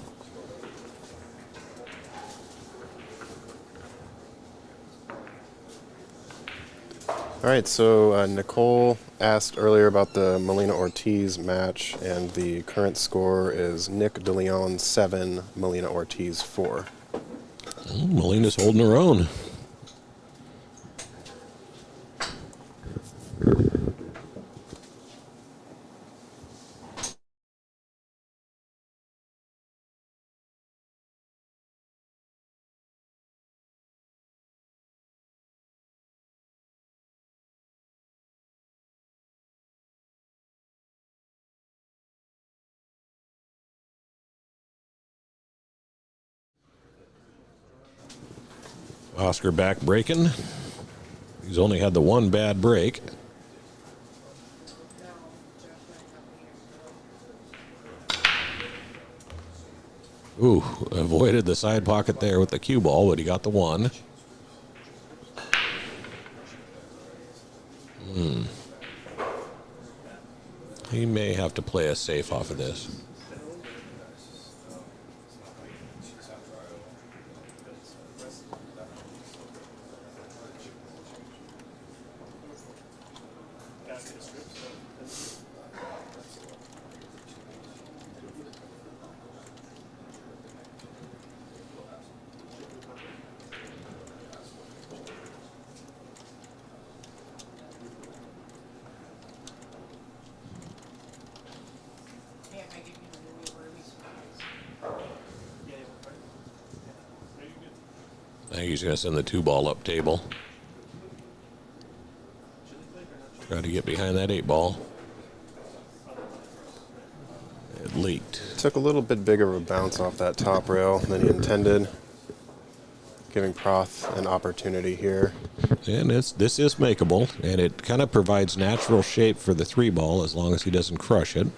All right, so Nicole asked earlier about the Molina-Ortiz match, and the current score is Nick DeLeon 7, Molina-Ortiz 4. Molina's holding her own. Oscar back breaking. He's only had the one bad break. Ooh, avoided the side pocket there with the cue ball, but he got the one. He may have to play a safe off of this. I think he's going to send the 2-ball up table. Try to get behind that 8-ball. It leaked. Took a little bit bigger of a bounce off that top rail than he intended, giving Proth an opportunity here. And this is makeable, and it kind of provides natural shape for the 3-ball as long as he doesn't crush it.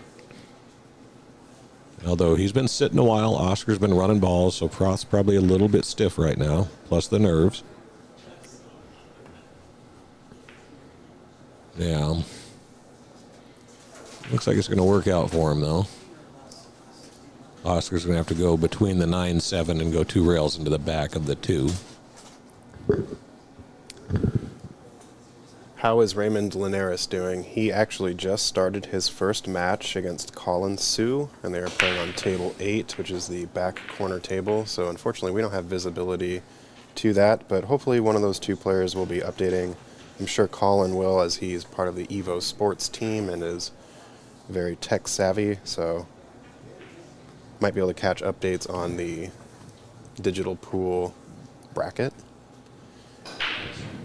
Although he's been sitting a while, Oscar's been running balls, so Proth's probably a little bit stiff right now, plus the nerves. Yeah. Looks like it's going to work out for him, though. Oscar's going to have to go between the 9-7 and go 2 rails into the back of the 2. How is Raymond Linares doing? He actually just started his first match against Colin Sue, and they are playing on table 8, which is the back corner table. So unfortunately, we don't have visibility to that, but hopefully one of those 2 players will be updating. I'm sure Colin will, as he's part of the Evo Sports team and is very tech savvy, so might be able to catch updates on the digital pool bracket.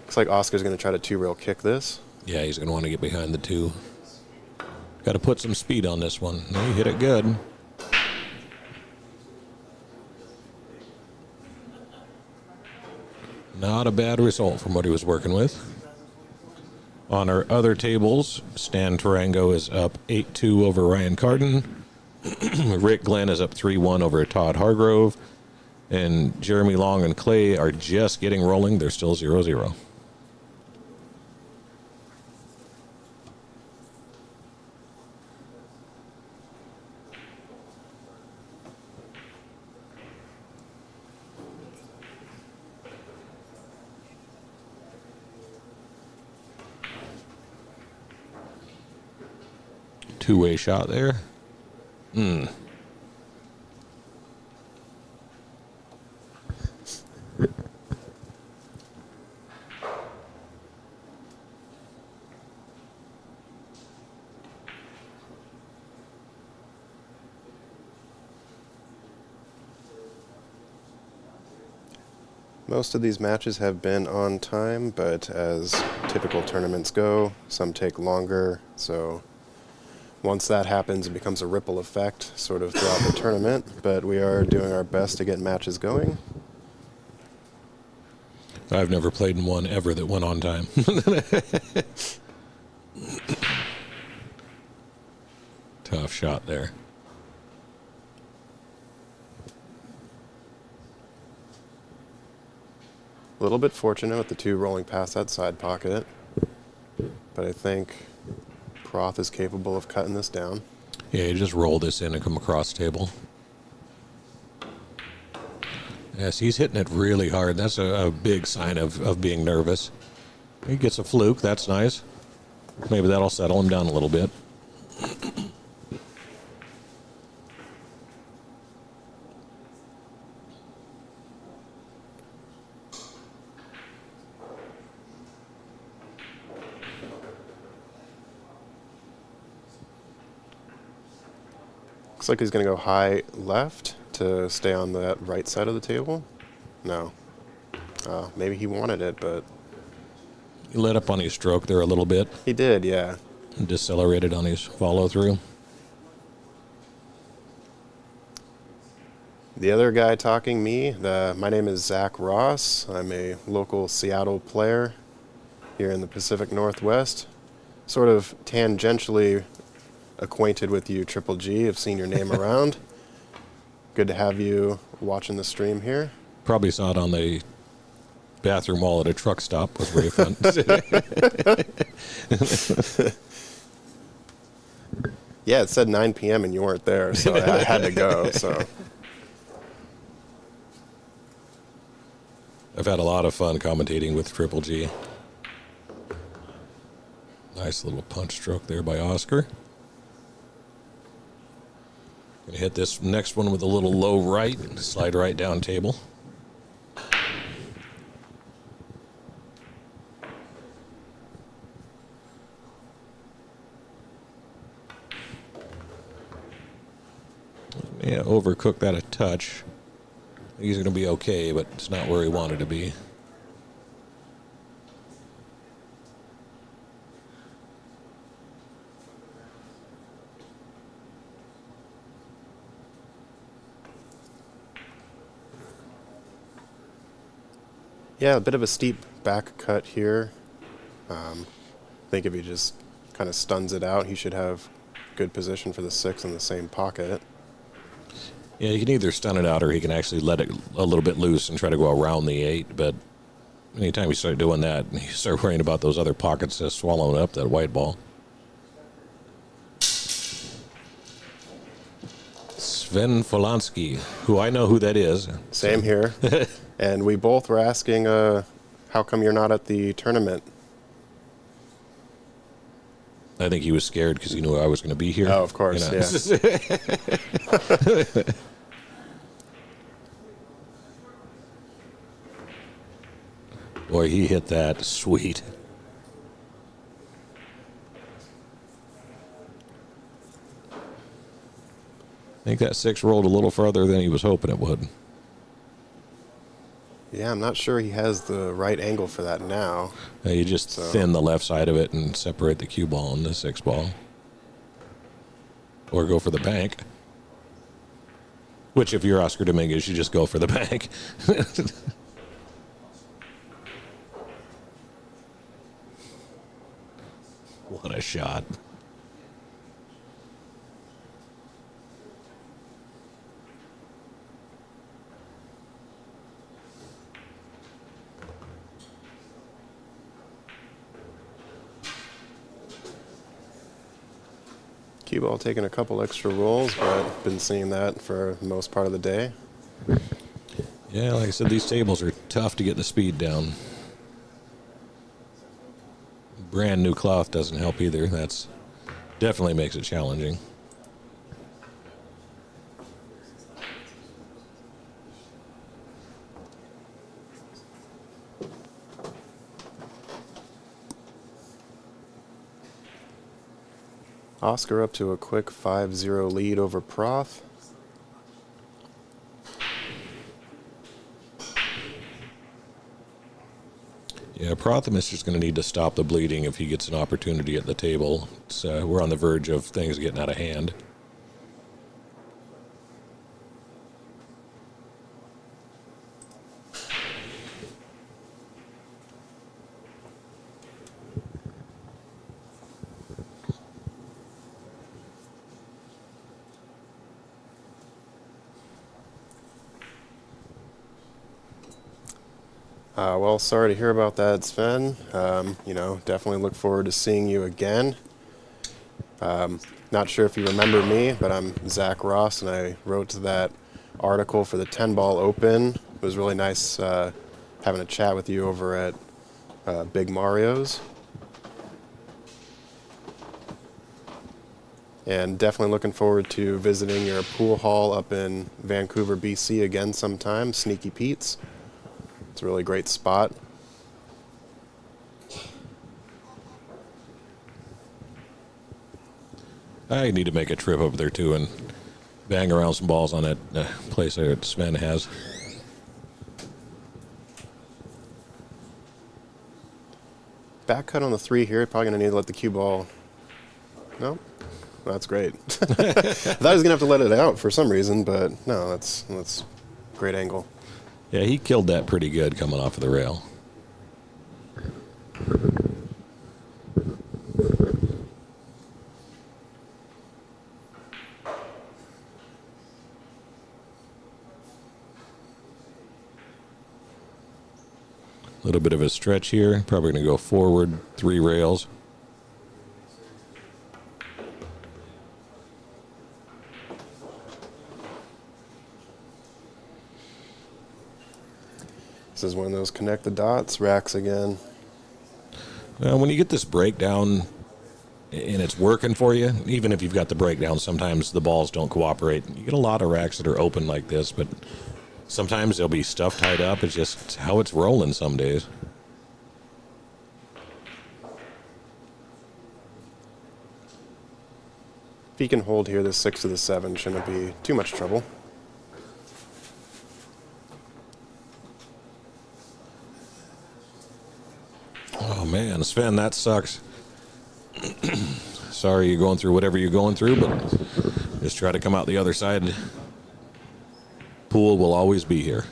Looks like Oscar's going to try to 2-rail kick this. Yeah, he's going to want to get behind the 2. Got to put some speed on this one. No, he hit it good. Not a bad result from what he was working with. On our other tables, Stan Tarango is up 8-2 over Ryan Carden. Rick Glenn is up 3-1 over Todd Hargrove. And Jeremy Long and Clay are just getting rolling. They're still 0-0. Two-way shot there. Most of these matches have been on time, but as typical tournaments go, some take longer. So once that happens, it becomes a ripple effect sort of throughout the tournament. But we are doing our best to get matches going. I've never played in one ever that went on time. Tough shot there. A little bit fortunate with the two rolling past that side pocket, but I think Proth is capable of cutting this down. Yeah, you just roll this in and come across the table. Yes, he's hitting it really hard. That's a big sign of being nervous. He gets a fluke. That's nice. Maybe that'll settle him down a little bit. Looks like he's going to go high left to stay on that right side of the table. No. Maybe he wanted it, but... He let up on his stroke there a little bit. He did, yeah. And decelerated on his follow-through. The other guy talking, my name is Zach Ross. I'm a local Seattle player here in the Pacific Northwest. Sort of tangentially acquainted with you, Triple G. I've seen your name around. Good to have you watching the stream here. Probably saw it on the bathroom wall at a truck stop. Was very fun. Yeah, it said 9 p.m. and you weren't there, so I had to go. So I've had a lot of fun commentating with Triple G. Nice little punch stroke there by Oscar. Gonna hit this next one with a little low right, slide right down table. Yeah, overcooked that a touch. He's gonna be okay, but it's not where he wanted to be. yeah, a bit of a steep back cut here. I think if he just kind of stuns it out, he should have good position for the 6 in the same pocket. Yeah, he can either stun it out or he can actually let it a little bit loose and try to go around the 8. But anytime you start doing that, you start worrying about those other pockets just swallowing up that white ball. Sven Folansky, who I know who that is. Same here. And we both were asking, how come you're not at the tournament? I think he was scared because he knew I was going to be here. Oh, of course, yeah. Boy, he hit that sweet. I think that 6 rolled a little further than he was hoping it would. Yeah, I'm not sure he has the right angle for that now. You just thin the left side of it and separate the cue ball and the 6 ball. Or go for the bank. Which, if you're Oscar Dominguez, you just go for the bank. What a shot. Cue ball taking a couple extra rolls, but been seeing that for the most part of the day. Yeah, like I said, these tables are tough to get the speed down. Brand new cloth doesn't help either. That's definitely makes it challenging. Oscar up to a quick 5-0 lead over Proth. Yeah, Prothemus is going to need to stop the bleeding if he gets an opportunity at the table. We're on the verge of things getting out of hand. Well, sorry to hear about that, Sven. Definitely look forward to seeing you again. Not sure if you remember me, but I'm Zach Ross, and I wrote that article for the 10-Ball Open. It was really nice having a chat with you over at Big Mario's. And definitely looking forward to visiting your pool hall up in Vancouver, BC again sometime, Sneaky Pete's. It's a really great spot. I need to make a trip over there too and bang around some balls on that place that Sven has. Back cut on the 3 here. Probably going to need to let the cue ball. No? That's great. I thought I was going to have to let it out for some reason, but no, that's great angle. Yeah, he killed that pretty good coming off of the rail. A little bit of a stretch here. Probably going to go forward 3 rails. This is one of those connect the dots racks again. Well, when you get this breakdown and it's working for you, even if you've got the breakdown, sometimes the balls don't cooperate. You get a lot of racks that are open like this, but sometimes there'll be stuff tied up. It's just how it's rolling some days. If he can hold here, the 6 to the 7 shouldn't be too much trouble. Oh, man, Sven, that sucks. Sorry you're going through whatever you're going through, but just try to come out the other side. Pool will always be here.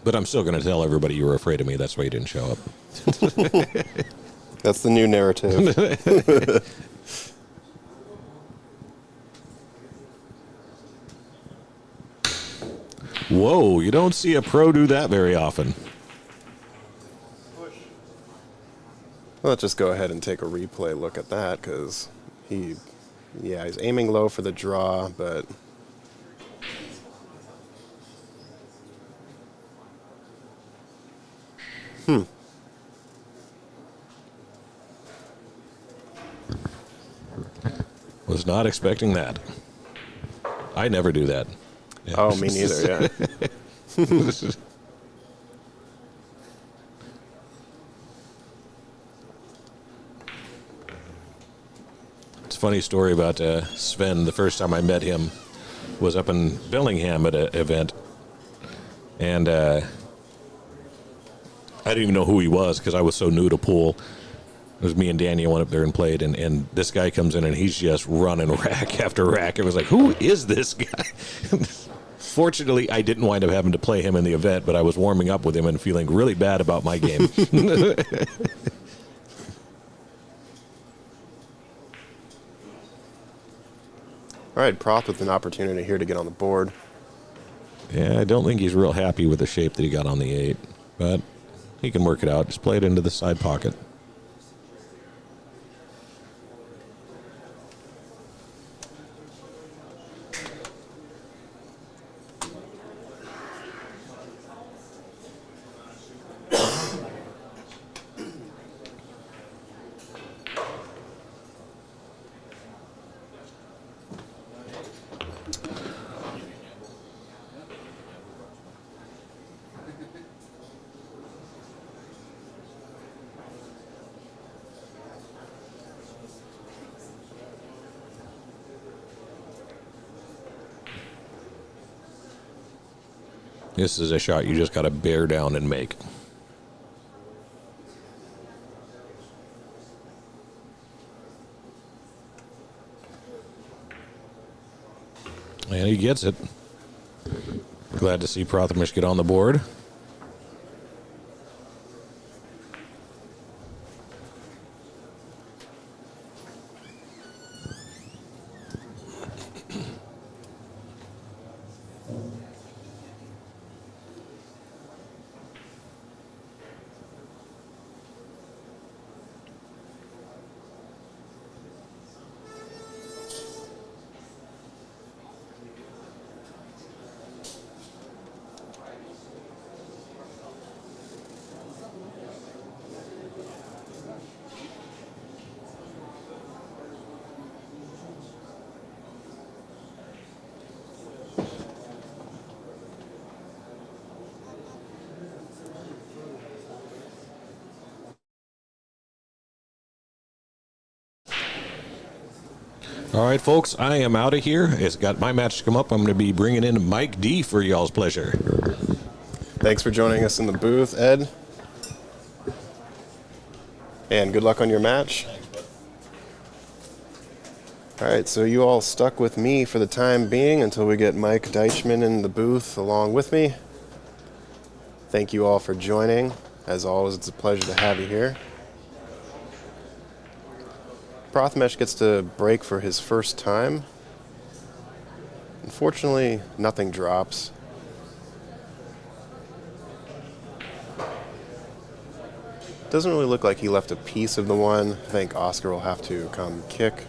But I'm still going to tell everybody you were afraid of me. That's why you didn't show up. That's the new narrative. Whoa, you don't see a pro do that very often. Let's just go ahead and take a replay look at that, because he's aiming low for the draw, but Was not expecting that. I never do that. Yeah. Oh, me neither, yeah. It's a funny story about Sven. The first time I met him was up in Bellingham at an event. And I didn't even know who he was because I was so new to pool. It was me and Danny went up there and played, and this guy comes in and he's just running rack after rack. It was like, who is this guy? Fortunately, I didn't wind up having to play him in the event, but I was warming up with him and feeling really bad about my game. All right, Proth with an opportunity here to get on the board. Yeah, I don't think he's real happy with the shape that he got on the 8, but he can work it out. Just play it into the side pocket. This is a shot you just got to bear down and make. And he gets it. Glad to see Prothamish get on the board. All right, folks, I am out of here. It's got my match to come up. I'm going to be bringing in Mike D for y'all's pleasure. Thanks for joining us in the booth, Ed. And good luck on your match. All right, so you all stuck with me for the time being until we get Mike Deichmann in the booth along with me. Thank you all for joining. As always, it's a pleasure to have you here. Prothamish gets to break for his first time. Unfortunately, nothing drops. Doesn't really look like he left a piece of the one. I think Oscar will have to come kick.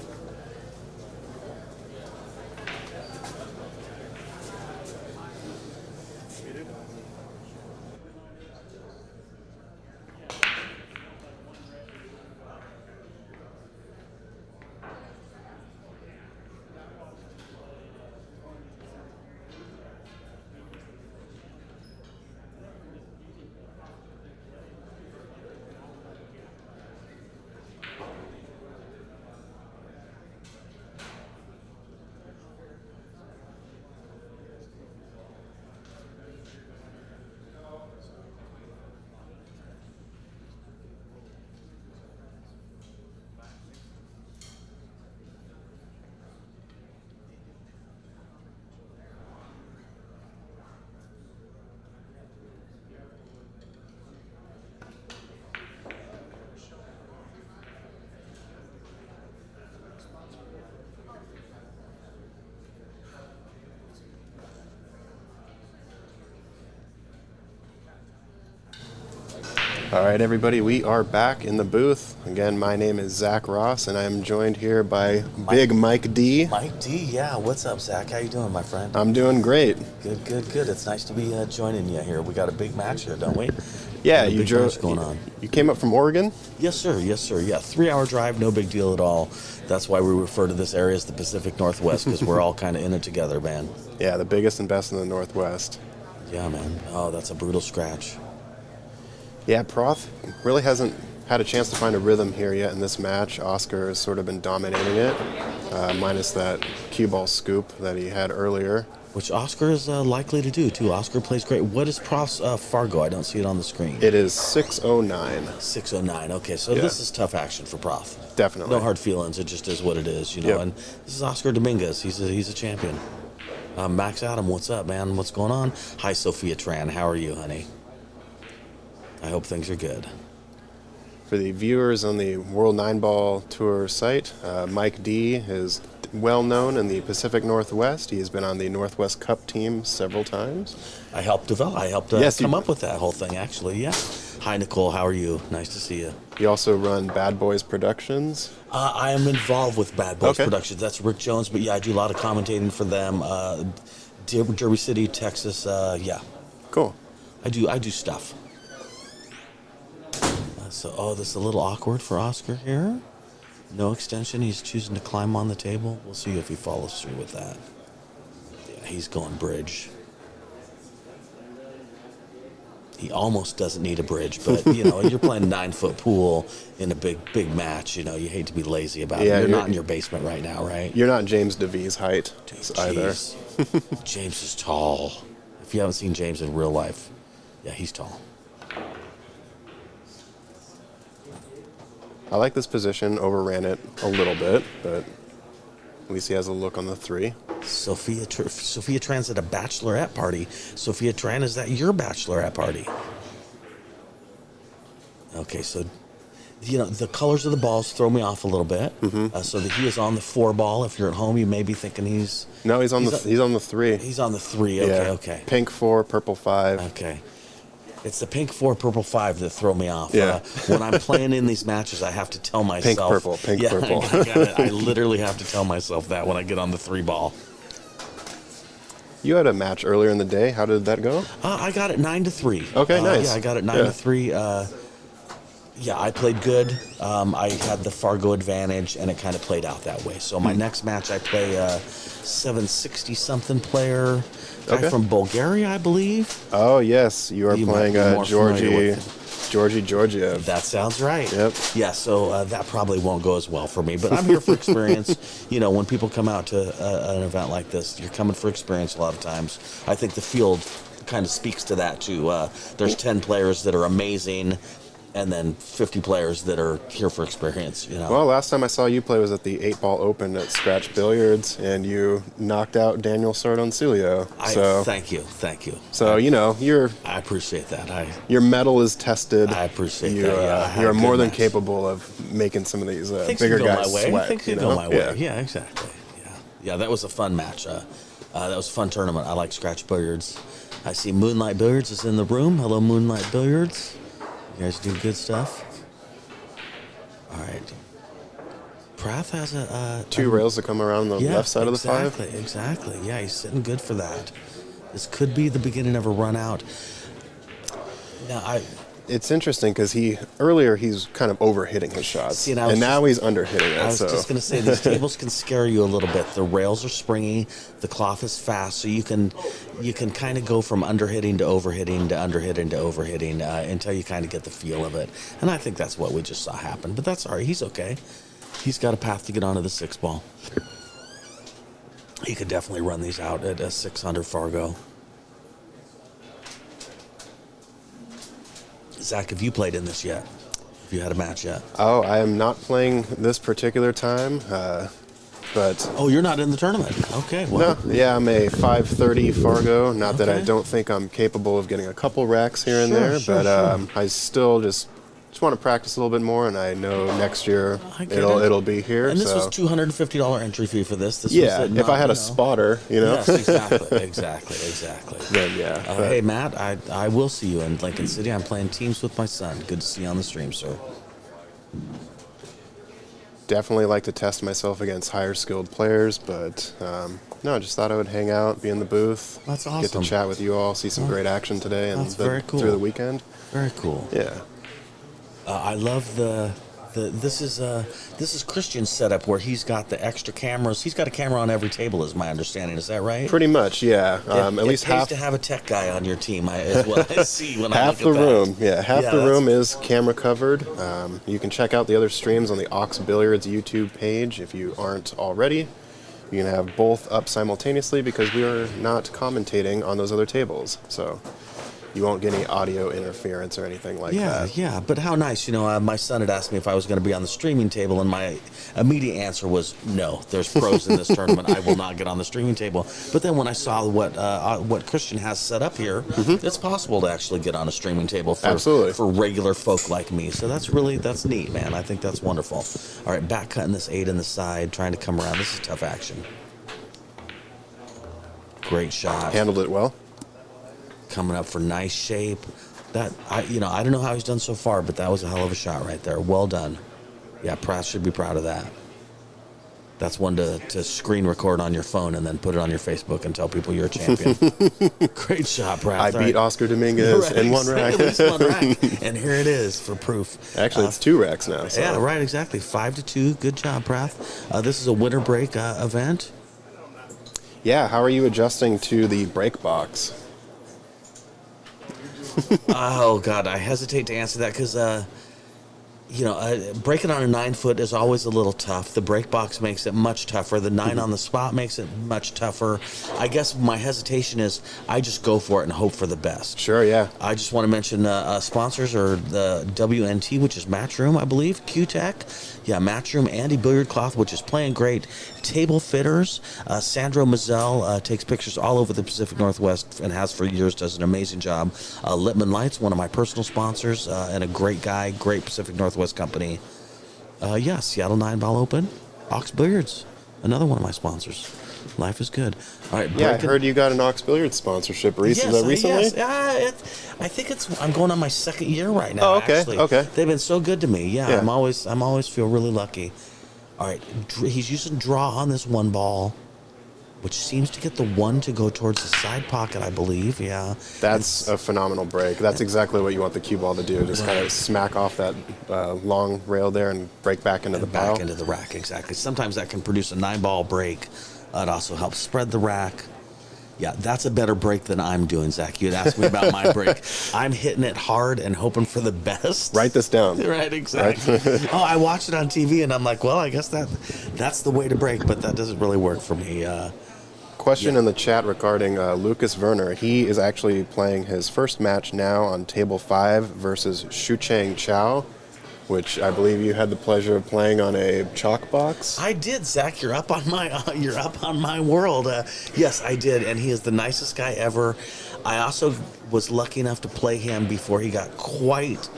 All right, everybody, we are back in the booth. Again, my name is Zach Ross, and I'm joined here by Big Mike D. Mike D, yeah. What's up, Zach? How you doing, my friend? I'm doing great. Good, good, good. It's nice to be joining you here. We got a big match here, don't we? Yeah, you drove. Going on? You came up from Oregon? Yes, sir. Yes, sir. Yeah, 3-hour drive, no big deal at all. That's why we refer to this area as the Pacific Northwest, because we're all kind of in it together, man. Yeah, the biggest and best in the Northwest. Yeah, man. Oh, that's a brutal scratch. Yeah, Proth really hasn't had a chance to find a rhythm here yet in this match. Oscar has sort of been dominating it, minus that cue ball scoop that he had earlier. Which Oscar is likely to do, too. Oscar plays great. What is Proth's Fargo? I don't see it on the screen. It is 609. 609. Okay, so Yeah. This is tough action for Proth. Definitely. No hard feelings. It just is what it is, you know. Yep. And this is Oscar Dominguez. He's a champion. Max Adam, what's up, man? What's going on? Hi, Sophia Tran. How are you, honey? I hope things are good. For the viewers on the World Nineball Tour site, Mike D is well known in the Pacific Northwest. He has been on the Northwest Cup team several times. I helped Yes, come you- up with that whole thing, actually, yeah. Hi, Nicole. How are you? Nice to see you. You also run Bad Boys Productions. I am involved with Bad Boys Okay. Productions. That's Rick Jones, but yeah, I do a lot of commentating for them. Derby City, Texas. Yeah, Cool. I do stuff. This is a little awkward for Oscar here. No extension. He's choosing to climb on the table. We'll see if he follows through with that. Yeah, he's going bridge. He almost doesn't need a bridge, but you know, you're playing 9-foot pool in a big match. You know, you hate to be lazy about Yeah, it. You're you're- not in your basement right now, now, right? You're not James DeVee's height either. Jeez. James is tall. If you haven't seen James in real life, yeah, he's tall. I like this position. Overran it a little bit, but at least he has a look on the 3. Sophia Tran's at a bachelorette party. Sophia Tran, is that your bachelorette party? Okay, so the colors of the balls throw me off a little bit. So that he is on the 4 ball. If you're at home, you may be thinking he's on the 3. He's on the 3. Okay, Yeah. okay, Pink 4, purple 5. okay. It's the pink 4, purple 5 that throw me off. Yeah. When I'm playing in these matches, I have to tell myself. purple, pink, yeah, purple. I got it. I literally have to tell myself that when I get on the 3 ball. You had a match earlier in the day. How did that go? I got it 9-3. Okay, nice. Yeah, I got it 9-3. Yeah, I played good. I had the Fargo advantage, and it kind of played out that way. So my next match, I play a 760-something player, guy Okay. from Bulgaria, I believe. Oh, yes. You are You might playing be more familiar Georgi Georgiev. That sounds right. Yep. Yeah, so that probably won't go as well for me. But I'm here for experience. When people come out to an event like this, you're coming for experience a lot of times. I think the field kind of speaks to that, too. There's 10 players that are amazing, and then 50 players that are here for experience, Well, last time I saw you play was at the 8-ball Open at Scratch Billiards, and you knocked out Daniel Sordoncilio. Thank you. So you're I appreciate that. your mettle is tested. I appreciate you, that. Yeah, I had you a are good more than match. capable of making some of these Things bigger could go guys my way. sweat. Things could go my way. Yeah, exactly. Yeah, that was a fun match. That was a fun tournament. I like Scratch Billiards. I see Moonlight Billiards is in the room. Hello, Moonlight Billiards. You guys do good stuff. All right. Prath has a 2 rails to come around the left side of the 5. Exactly. Yeah, he's sitting good for that. This could be the beginning of a run out. Now, It's interesting because earlier he's kind of overhitting his shots, See, and now he's underhitting it. I was just going to say, these tables can scare you a little bit. The rails are springy, the cloth is fast, so you can kind of go from underhitting to overhitting to underhitting to overhitting until you kind of get the feel of it. And I think that's what we just saw happen. But that's all right. He's okay. He's got a path to get onto the 6 ball. He could definitely run these out at a 600 Fargo. Zach, have you played in this yet? Have you had a match yet? Oh, I am not playing this particular time, but Oh, you're not in the tournament. Okay, well. no, yeah, I'm a 530 Fargo. Not that I Okay. don't think I'm capable of getting a couple racks here and Sure, there, sure, but sure. I still just want to practice a little bit more, and I know next year I get it'll be here. And this so was $250 entry fee for this. yeah, was if I had a spotter, Yes, exactly. then yeah. but Hey, Matt, I will see you in Lincoln City. I'm playing teams with my son. Good to see you on the stream, sir. definitely like to test myself against higher skilled players, but no, just thought I would hang out, be in the booth. That's Get awesome. to chat with you all, see some great action today and That's very cool. through the weekend. Very cool. Yeah. I love this is Christian's setup where he's got the extra cameras. He's got a camera on every table, is my understanding. Is that right? Pretty much, yeah. At least it pays half to have a tech guy on your team. Is what I see when I half look the at that. room. Yeah, half Yeah, the that's- room is camera covered. You can check out the other streams on the Ox Billiards YouTube page if you aren't already. You can have both up simultaneously because we are not commentating on those other tables. So you won't get any audio interference or anything like that. Yeah, but how nice. My son had asked me if I was going to be on the streaming table, and my immediate answer was no. There's pros in this tournament. I will not get on the streaming table. But then when I saw what Christian has set up here, it's possible to actually get on a streaming table Absolutely. for regular folk like me. So that's neat, man. I think that's wonderful. All right, back cutting this 8 in the side, trying to come around. This is tough action. Great shot. Handled it well. Coming up for nice shape. I don't know how he's done so far, but that was a hell of a shot right there. Well done. Yeah, Pratt should be proud of that. That's one to screen record on your phone and then put it on your Facebook and tell people you're a champion. Great shot, Pratt. I beat Oscar Dominguez in one rack. At least one rack. And here it is for proof. Actually, it's 2 racks now. So. Yeah, right, exactly. 5-2. Good job, Pratt. This is a winter break event. Yeah, how are you adjusting to the break box? Oh, God, I hesitate to answer that because breaking on a 9 foot is always a little tough. The break box makes it much tougher. The 9 on the spot makes it much tougher. I guess my hesitation is I just go for it and hope for the best. Sure, yeah. I just want to mention sponsors are the WNT, which is Matchroom, I believe, Q-Tech. Yeah, Matchroom, Andy Billiard Cloth, which is playing great. Table Fitters, Sandro Mazel takes pictures all over the Pacific Northwest and has for years, does an amazing job. Littman Lights, one of my personal sponsors, and a great guy, great Pacific Northwest company. Seattle Nineball Open, Ox Billiards, another one of my sponsors. Life is good. All right, Yeah, I heard you got an Ox Billiards sponsorship recently. Yes. I think I'm going on my second year right now. Oh, okay, Actually. okay. They've been so good to me. Yeah, Yeah. I'm always feel really lucky. All right, he's using draw on this one ball, which seems to get the one to go towards the side pocket, I believe. Yeah, That's a phenomenal break. That's exactly what you want the cue ball to do. Just kind of smack off that long rail there and break back into the back bow. into the rack. Exactly. Sometimes that can produce a 9-ball break. It also helps spread the rack. Yeah, that's a better break than I'm doing, Zach. You had asked me about my break. I'm hitting it hard and hoping for the best. Write this down. Right, exactly. I watched it on TV, and I'm like, well, I guess that's the way to break, but that doesn't really work for me. Question in the chat regarding Lucas Werner. He is actually playing his first match now on table 5 versus Shucheng Chao, which I believe you had the pleasure of playing on a chalk box. I did, Zach. You're up on my world. Yes, I did, and he is the nicest guy ever. I also was lucky enough to play him before he got quite.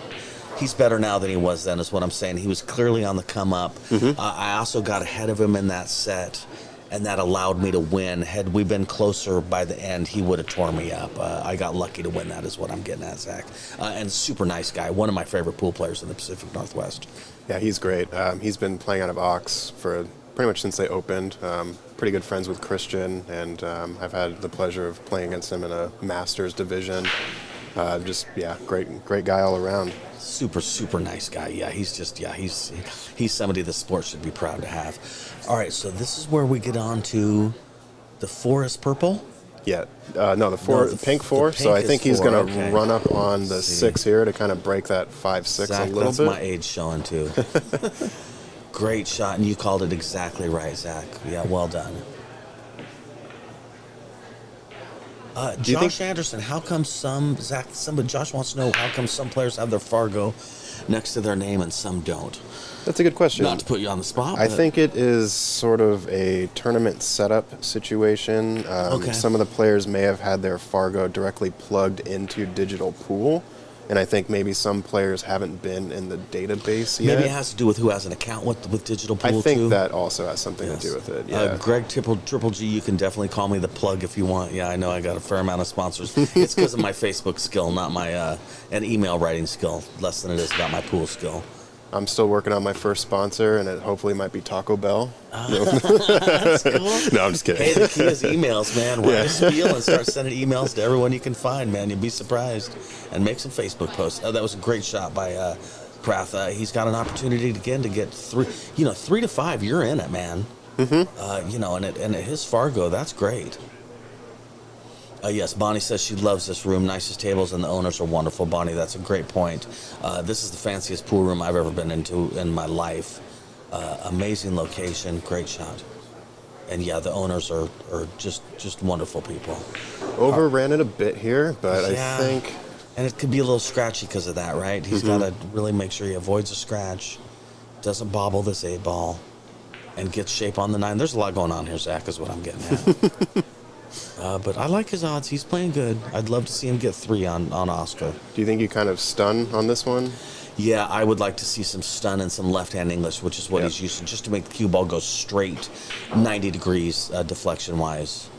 He's better now than he was then, is what I'm saying. He was clearly on the come up. I also got ahead of him in that set, and that allowed me to win. Had we been closer by the end, he would have torn me up. I got lucky to win that, is what I'm getting at, Zach. And super nice guy. One of my favorite pool players in the Pacific Northwest. Yeah, he's great. He's been playing out of Ox for pretty much since they opened. Pretty good friends with Christian, and I've had the pleasure of playing against him in a Masters division. Great guy all around. Super nice guy. Yeah, he's somebody the sport should be proud to have. All right, so this is where we get on to the forest purple. Yeah, the pink 4. the So I pink think is he's going 4, to okay. run up on the See. 6 here to kind of break that 5-6 Zach, a little that's bit. my age showing too. Great shot, and you called it exactly right, Zach. Yeah, well done. Josh Anderson, how come Josh wants to know how come some players have their Fargo next to their name and some don't? That's a good question. Not to put you on the spot. I but- think it is sort of a tournament setup situation. Okay. Some of the players may have had their Fargo directly plugged into Digital Pool, and I think maybe some players haven't been in the database yet. Maybe it has to do with who has an account with Digital Pool, I think too. that also has something Yes. to do with it. Yeah. Greg Triple G, you can definitely call me the plug if you want. Yeah, I know I got a fair amount of sponsors. It's because of my Facebook skill, not my an email writing skill, less than it is about my pool skill. I'm still working on my first sponsor, and it hopefully might be Taco Bell. That's cool. No, I'm just kidding. Hey, the key is emails, man. Write a spiel and start sending emails to everyone you can find, man. You'll be surprised. And make some Facebook posts. That was a great shot by Prath. He's got an opportunity again to get 3 to 5. You're in it, man. Mm-hmm. And at his Fargo, that's great. Yes, Bonnie says she loves this room. Nicest tables and the owners are wonderful. Bonnie, that's a great point. This is the fanciest pool room I've ever been into in my life. Amazing location, great shot. And yeah, the owners are just wonderful people. Overran it a bit here, but Yeah. I think And it could be a little scratchy because of that, right? He's got to really make sure he avoids a scratch, doesn't bobble this 8-ball, and gets shape on the 9. There's a lot going on here, Zach, is what I'm getting at. But I like his odds. He's playing good. I'd love to see him get 3 on Oscar. do you think you kind of stun on this one? Yeah, I would like to see some stun and some left-hand English, which is what Yeah. he's used to, just to make the cue ball go straight 90 degrees deflection-wise.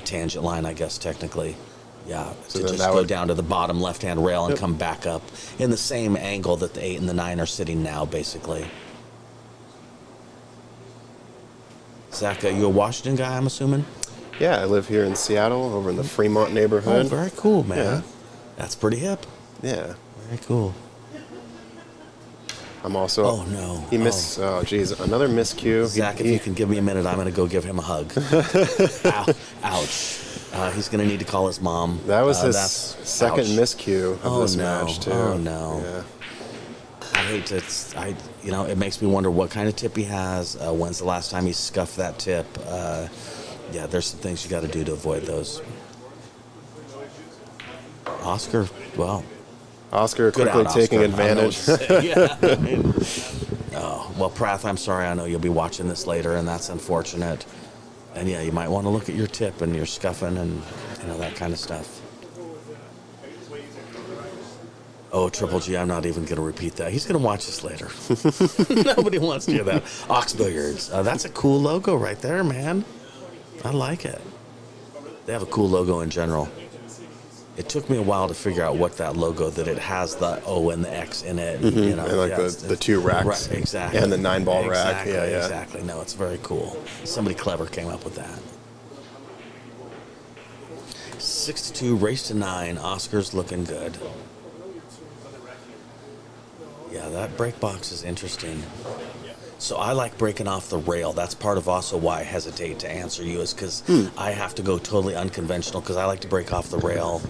Tangent line, I guess, technically. Yeah, So to then just that go would- down to the bottom left-hand rail and Yep. come back up in the same angle that the 8 and the 9 are sitting now, basically. Zach, you a Washington guy, I'm assuming? Yeah, I live here in Seattle, over in the Fremont neighborhood. Oh, very cool, man. Yeah. That's pretty hip. Yeah. Very cool. I'm also. Oh, no. He missed. Oh, geez, another miscue. Zach, if you can give me a minute, I'm going to go give him a hug. Ow, ouch. He's going to need to call his mom. That was his that's- second ouch. miscue of Oh, this no. match too. Oh, no. Yeah. I hate to, it makes me wonder what kind of tip he has. When's the last time he scuffed that tip? Yeah, there's some things you got to do to avoid those. Oscar, well, Oscar good quickly out, taking Oscar. I don't know advantage. what to say. Yeah. I mean, oh, well, Prath, I'm sorry. I know you'll be watching this later, and that's unfortunate. And yeah, you might want to look at your tip and your scuffing and that kind of stuff. Oh, Triple G, I'm not even going to repeat that. He's going to watch this later. Nobody wants to hear that. Ox Billiards. That's a cool logo right there, man. I like it. They have a cool logo in general. It took me a while to figure out what that logo, that it has the O and the X in it. And, And like the two racks. Right, exactly. And the 9-ball rack. Exactly, Yeah. exactly. No, it's very cool. Somebody clever came up with that. 6-2, race to 9. Oscar's looking good. Yeah, that break box is interesting. So I like breaking off the rail. That's part of also why I hesitate to answer you, is because I have to go totally unconventional, because I like to break off the rail.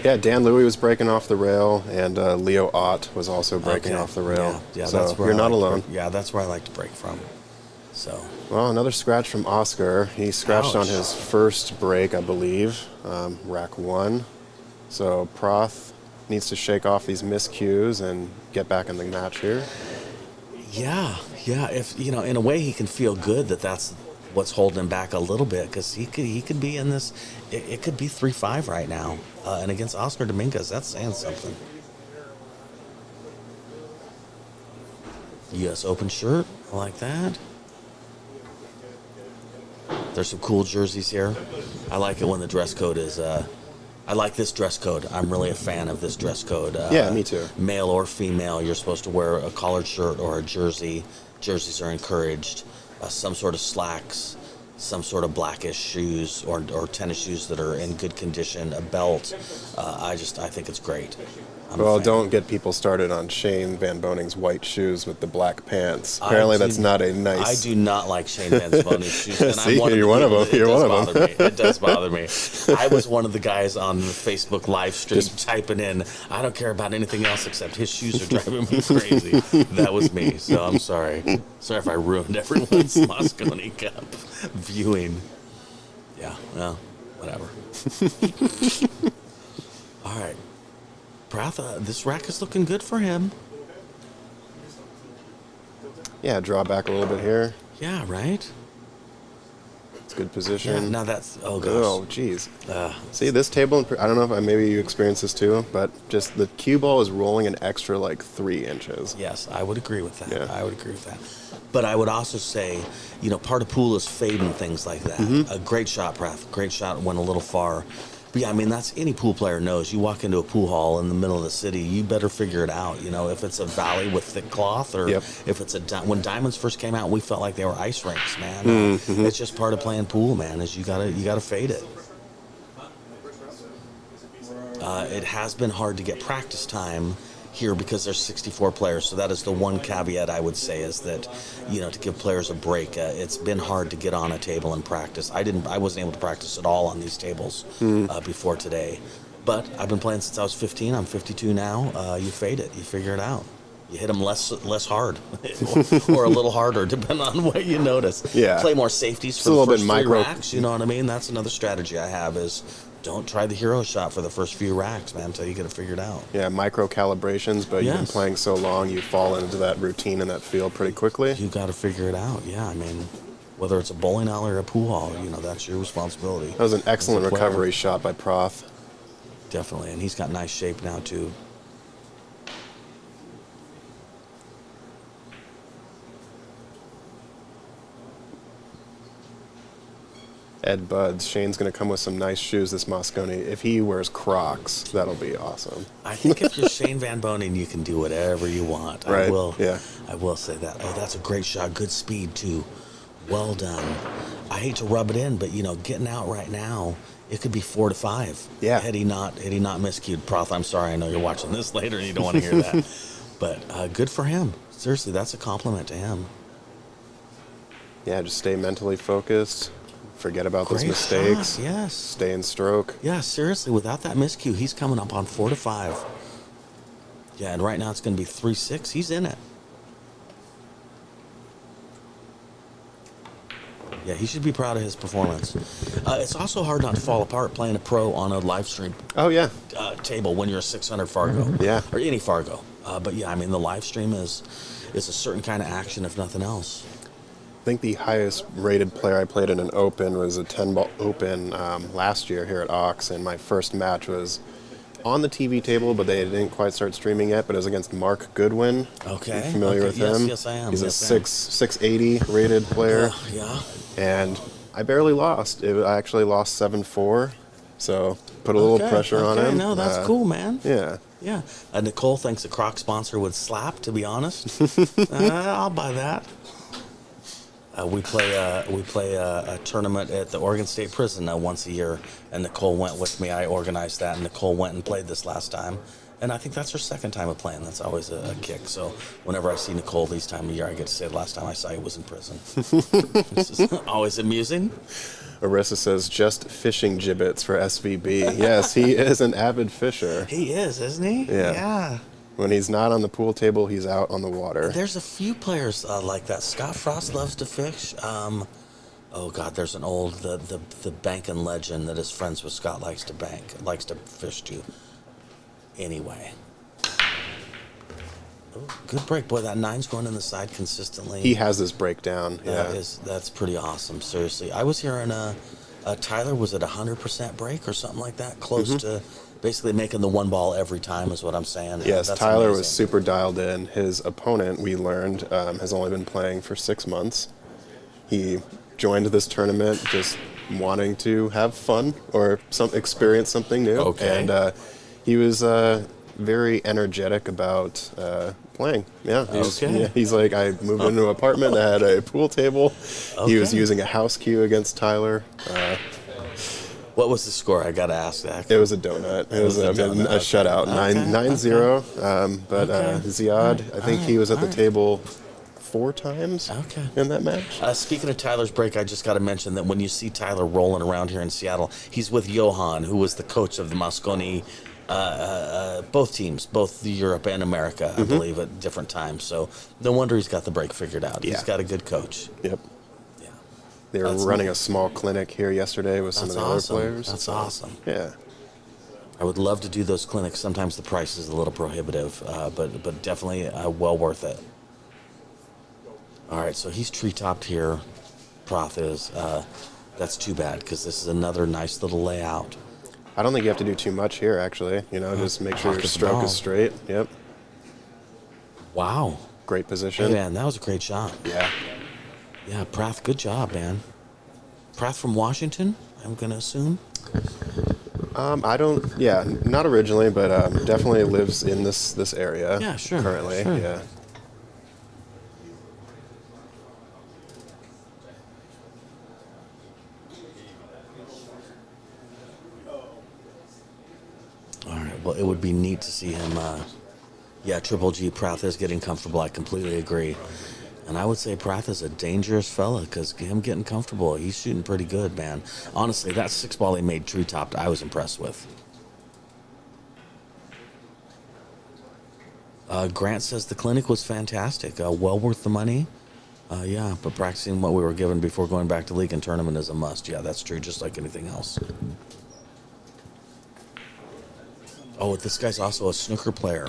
Yeah, Dan Louie was breaking off the rail, and Leo Ott was also breaking off the rail. Yeah, so that's where you're I not like alone. Yeah, that's where I like to break from. So. Well, another scratch from Oscar. He scratched on Ouch. his first break, I believe, rack 1. So Proth needs to shake off these miscues and get back in the match here. Yeah. If in a way, he can feel good that that's what's holding him back a little bit, because he could be in this. It could be 3-5 right now, and against Oscar Dominguez, that's saying something. U.S. Open shirt, I like that. There's some cool jerseys here. I like it when the dress code is. I like this dress code. I'm really a fan of this dress code. Yeah, me too. Male or female, you're supposed to wear a collared shirt or a jersey. Jerseys are encouraged. Some sort of slacks, some sort of blackish shoes or tennis shoes that are in good condition, a belt. I think it's great. I'm a Well, fan. don't get people started on Shane Van Boning's white shoes with the black pants. Apparently, that's not a nice. I do not like Shane Van Boning's shoes. And See, I'm you're one of them. You're one of them. It does bother me. I was one of the guys on the Facebook live stream typing in, I don't care about anything else except his shoes are driving me crazy. That was me, so I'm sorry. Sorry if I ruined everyone's Moscone Cup viewing. Yeah, well, whatever. All right. Pratha, this rack is looking good for him. Yeah, draw back a little bit here. Yeah, right? It's a good Yeah, position. now that's, oh gosh. Oh, jeez. See, this table, I don't know if maybe you experienced this too, but just the cue ball is rolling an extra like 3 inches. Yes, I would agree with that. Yeah. I would agree with that. But I would also say, part of pool is fade and things like that. A great shot, Prath. Great shot, went a little far. But yeah, I mean, that's any pool player knows. You walk into a pool hall in the middle of the city, you better figure it out. If it's a valley with thick cloth, or if it's when diamonds first came out, we felt like they were ice rinks, man. It's just part of playing pool, man. Is you gotta fade it. It has been hard to get practice time here because there's 64 players, so that is the one caveat I would say, is that to give players a break. It's been hard to get on a table and practice. I wasn't able to practice at all on these tables before today, but I've been playing since I was 15. I'm 52 now. You fade it, you figure it out. You hit them less hard or a little harder, depending on what you notice. Yeah. Play more safeties for a the little first bit 3 micro. racks. You know what I mean? That's another strategy I have, is don't try the hero shot for the first few racks, man, until you get it figured out. Yeah, micro calibrations, but you've been Yes. playing so long, you fall into that routine and that feel pretty quickly. You got to figure it out. Yeah, I mean, whether it's a bowling alley or a pool hall, that's your responsibility. That was an excellent As a player. recovery shot by Proth. Definitely, and he's got nice shape now too. Ed Buds, Shane's going to come with some nice shoes this Moscone. If he wears Crocs, that'll be awesome. I think if you're Shane Van Bonen, you can do whatever you want. Right, I will. yeah. I will say that. Oh, that's a great shot. Good speed too. Well done. I hate to rub it in, but getting out right now, it could be 4-5. Yeah. Had he not miscued. Proth, I'm sorry. I know you're watching this later and you don't want to hear that, but good for him. Seriously, that's a compliment to him. Yeah, just stay mentally focused. Forget about those Great mistakes. shot, yes. Stay in stroke. Yeah, seriously, without that miscue, he's coming up on 4-5. Yeah, and right now it's going to be 3-6. He's in it. Yeah, he should be proud of his performance. It's also hard not to fall apart playing a pro on a live stream Oh yeah, table when you're a 600 Fargo. Yeah. Or any Fargo. But yeah, I mean, the live stream is a certain kind of action, if nothing else. I think the highest rated player I played in an Open was a 10-ball Open last year here at Ox, and my first match was on the TV table, but they didn't quite start streaming yet. But it was against Mark Goodwin. Okay. You familiar with Yes, him? yes, I am. He's Yes, a I am. 680 rated player, Yeah. and I barely lost. I actually lost 7-4, so put a little Okay, pressure on okay, him. No, that's cool, man. Yeah. Yeah. Nicole thinks a Croc sponsor would slap, to be honest. I'll buy that. We play a tournament at the Oregon State Prison once a year, and Nicole went with me. I organized that, and Nicole went and played this last time. And I think that's her second time of playing. That's always a kick. So whenever I see Nicole these time of year, I get to say the last time I saw you was in prison. This is always amusing. Arissa says just fishing gibbets for SVB. Yes, he is an avid fisher. He is, isn't he? Yeah. Yeah. When he's not on the pool table, he's out on the water. There's a few players like that. Scott Frost loves to fish. Oh God, there's an old the banking legend that is friends with Scott likes to fish too. Anyway. Oh, good break, boy. That 9's going in the side consistently. He has this breakdown. Yeah. That's pretty awesome. Seriously, I was hearing Tyler was at 100% break or something like that, close to basically making the one ball every time is what I'm saying. Yes, That's Tyler was amazing. super dialed in. His opponent, we learned, has only been playing for 6 months. He joined this tournament just wanting to have fun or experience something new. Okay. And he was very energetic about playing. Yeah. Okay. He's like, I moved into an apartment that had a pool table. He was Okay. using a house cue against Tyler. What was the score? I got to ask that. It was a donut. It was a donut, okay. shutout, Okay, 9-0. But Okay. Ziad, I think he was at the alright. table 4 times Okay. in that match. Speaking of Tyler's break, I just got to mention that when you see Tyler rolling around here in Seattle, he's with Johan, who was the coach of the Mosconi, both teams, both Europe and America, I believe, at different times. So no wonder he's got the break figured out. Yeah. He's got a good coach. Yep. Yeah. They were That's running nice. a small clinic here yesterday with some of That's the awesome. other players. That's awesome. Yeah. I would love to do those clinics. Sometimes the price is a little prohibitive, but definitely well worth it. All right, so he's tree-topped here. Proth is. That's too bad because this is another nice little layout. I don't think you have to do too much here, actually. Just make sure your Pocket the stroke ball. is straight. Yep. Wow. Great Hey, position. man, that was a great shot. Yeah. Yeah, Prath, good job, man. Prath from Washington, I'm going to assume. Not originally, but definitely lives in this area. Yeah, sure, Currently, sure. yeah. All right, well, it would be neat to see him. Triple G, Prath is getting comfortable. I completely agree. And I would say Prath is a dangerous fella because him getting comfortable, he's shooting pretty good, man. Honestly, that 6-ball he made tree-topped, I was impressed with. Grant says the clinic was fantastic. Well worth the money. But practicing what we were given before going back to league and tournament is a must. Yeah, that's true, just like anything else. Oh, this guy's also a snooker player.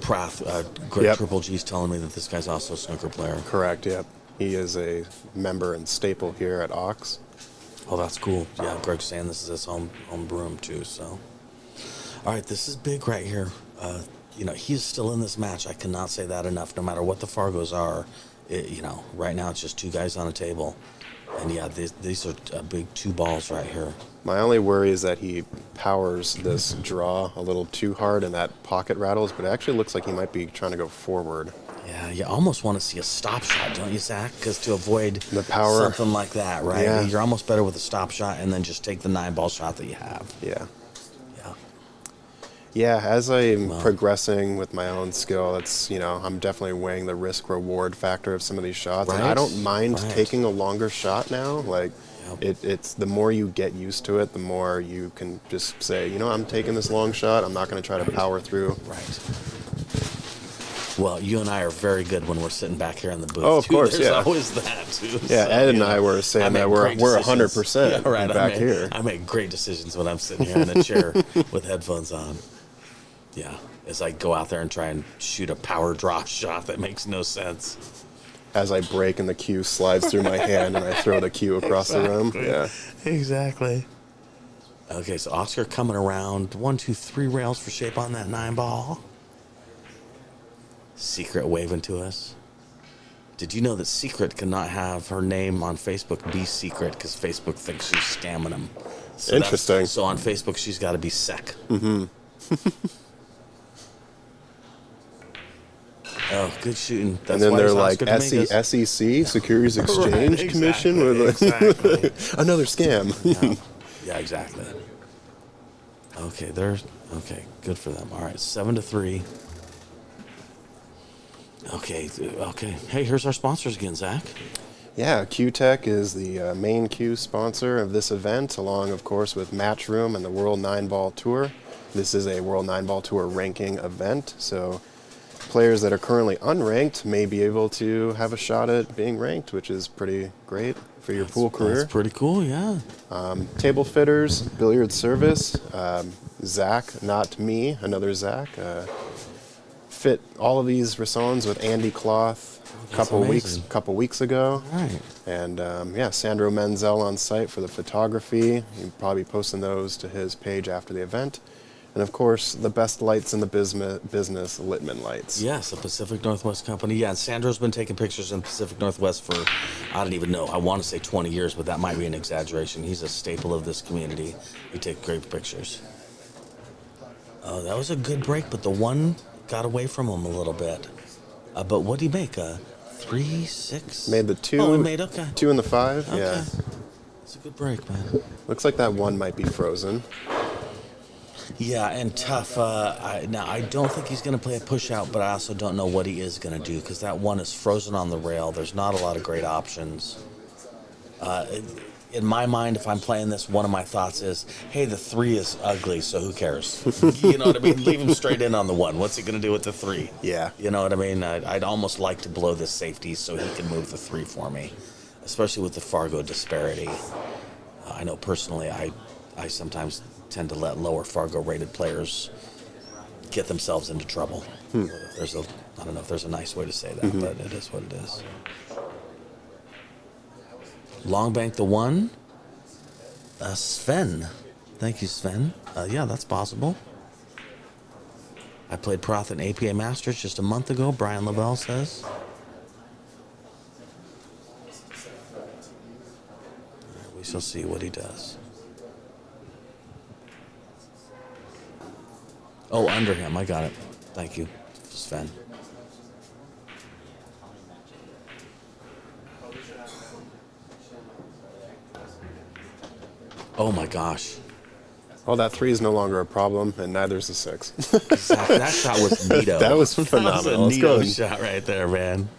Prath, Greg Yep. Triple G's telling me that this guy's also a snooker player. Correct, yep. He is a member and staple here at Ox. Oh, that's cool. Yeah, Greg's saying this is his home broom too. So, all right, this is big right here. He's still in this match. I cannot say that enough. No matter what the Fargos are, right now it's just 2 guys on a table, and yeah, these are big 2 balls right here. My only worry is that he powers this draw a little too hard and that pocket rattles, but it actually looks like he might be trying to go forward. Yeah, you almost want to see a stop shot, don't you, Zach? Because to avoid The power. something like that, right? Yeah. You're almost better with a stop shot and then just take the 9-ball shot that you have. Yeah. Yeah. Yeah, as I'm progressing with my own skill, I'm definitely weighing the risk-reward factor of some of these shots. And I Right, don't mind right. taking a longer shot now. Like, It's the more you get used to it, the more you can just say, you know, I'm taking this long shot. I'm not going to try to power through. Right. Well, you and I are very good when we're sitting back here in the booth. Oh, of course, There's yeah. always that too. Yeah, So, Ed and you know, I were saying make that we're great decisions. 100% Yeah, right. back here. I make great decisions when I'm sitting here in a chair with headphones on. Yeah, as I go out there and try and shoot a power draw shot that makes no sense. As I break and the cue slides through my hand and I throw the cue across the room. Yeah. Exactly. Okay, so Oscar coming around. 1, 2, 3 rails for shape on that 9-ball. Secret waving to us. Did you know that Secret cannot have her name on Facebook be Secret because Facebook thinks she's scamming them? So Interesting. So on Facebook, she's got to be Sec. Mm-hmm. Oh, good shooting. That's And then why they're it's like Oscar Dominguez. SEC, Securities Exchange Right, Commission. exactly, With exactly. another scam. Yeah, exactly. Okay, okay. Good for them. All right, 7-3. Okay. Hey, here's our sponsors again, Zach. Yeah, Q-Tech is the main Q sponsor of this event, along, of course, with Matchroom and the World 9-Ball Tour. This is a World 9-Ball Tour ranking event, so players that are currently unranked may be able to have a shot at being ranked, which is pretty great for your pool career. That's pretty cool, yeah. Table fitters, billiard service, Zach, not me, another Zach, fit all of these Rassons with Andy Cloth a couple weeks ago. All right. And yeah, Sandro Menzel on site for the photography. He'll probably be posting those to his page after the event. And of course, the best lights in the business, Littman Lights. Yes, the Pacific Northwest Company. Yeah, and Sandro's been taking pictures in the Pacific Northwest for, I don't even know, I want to say 20 years, but that might be an exaggeration. He's a staple of this community. He takes great pictures. Oh, that was a good break, but the one got away from him a little bit. But what did he make? 3, 6? Made the 2. Oh, he made, okay. 2 and the 5, Okay. yeah. It's a good break, man. Looks like that one might be frozen. Yeah, and tough. Now, I don't think he's going to play a push out, but I also don't know what he is going to do because that one is frozen on the rail. There's not a lot of great options. In my mind, if I'm playing this, one of my thoughts is, hey, the 3 is ugly, so who cares? You know what I mean? Leave him straight in on the 1. What's he going to do with the 3? Yeah. You know what I mean? I'd almost like to blow this safety so he can move the 3 for me, especially with the Fargo disparity. I know personally I sometimes tend to let lower Fargo rated players get themselves into trouble. I don't know if there's a nice way to say that, but it is what it is. Long bank the 1. Sven. Thank you, Sven. Yeah, that's possible. I played Proth in APA Masters just a month ago, Brian Lavelle says. We shall see what he does. Oh, under him. I got it. Thank you, Sven. Oh my gosh. Well, that 3 is no longer a problem, and neither is the 6. Exactly. That shot was neato. That was phenomenal. That Let's was a go neato and- shot right there, man.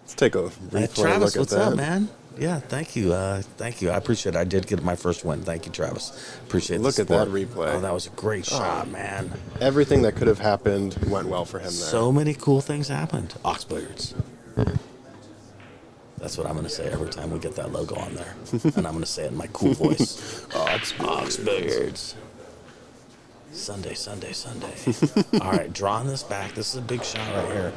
Let's take a replay Travis, look what's at that. up, man? Yeah, thank you. Thank you. I appreciate it. I did get my first win. Thank you, Travis. Appreciate Look the at that support. replay. Oh, that was a great shot, man. Everything that could have happened went well for him there. So many cool things happened. Ox billiards. That's what I'm going to say every time we get that logo on there. And I'm going to say it in my cool voice. Ox billiards. Sunday. All right, drawing this back. This is a big shot right here.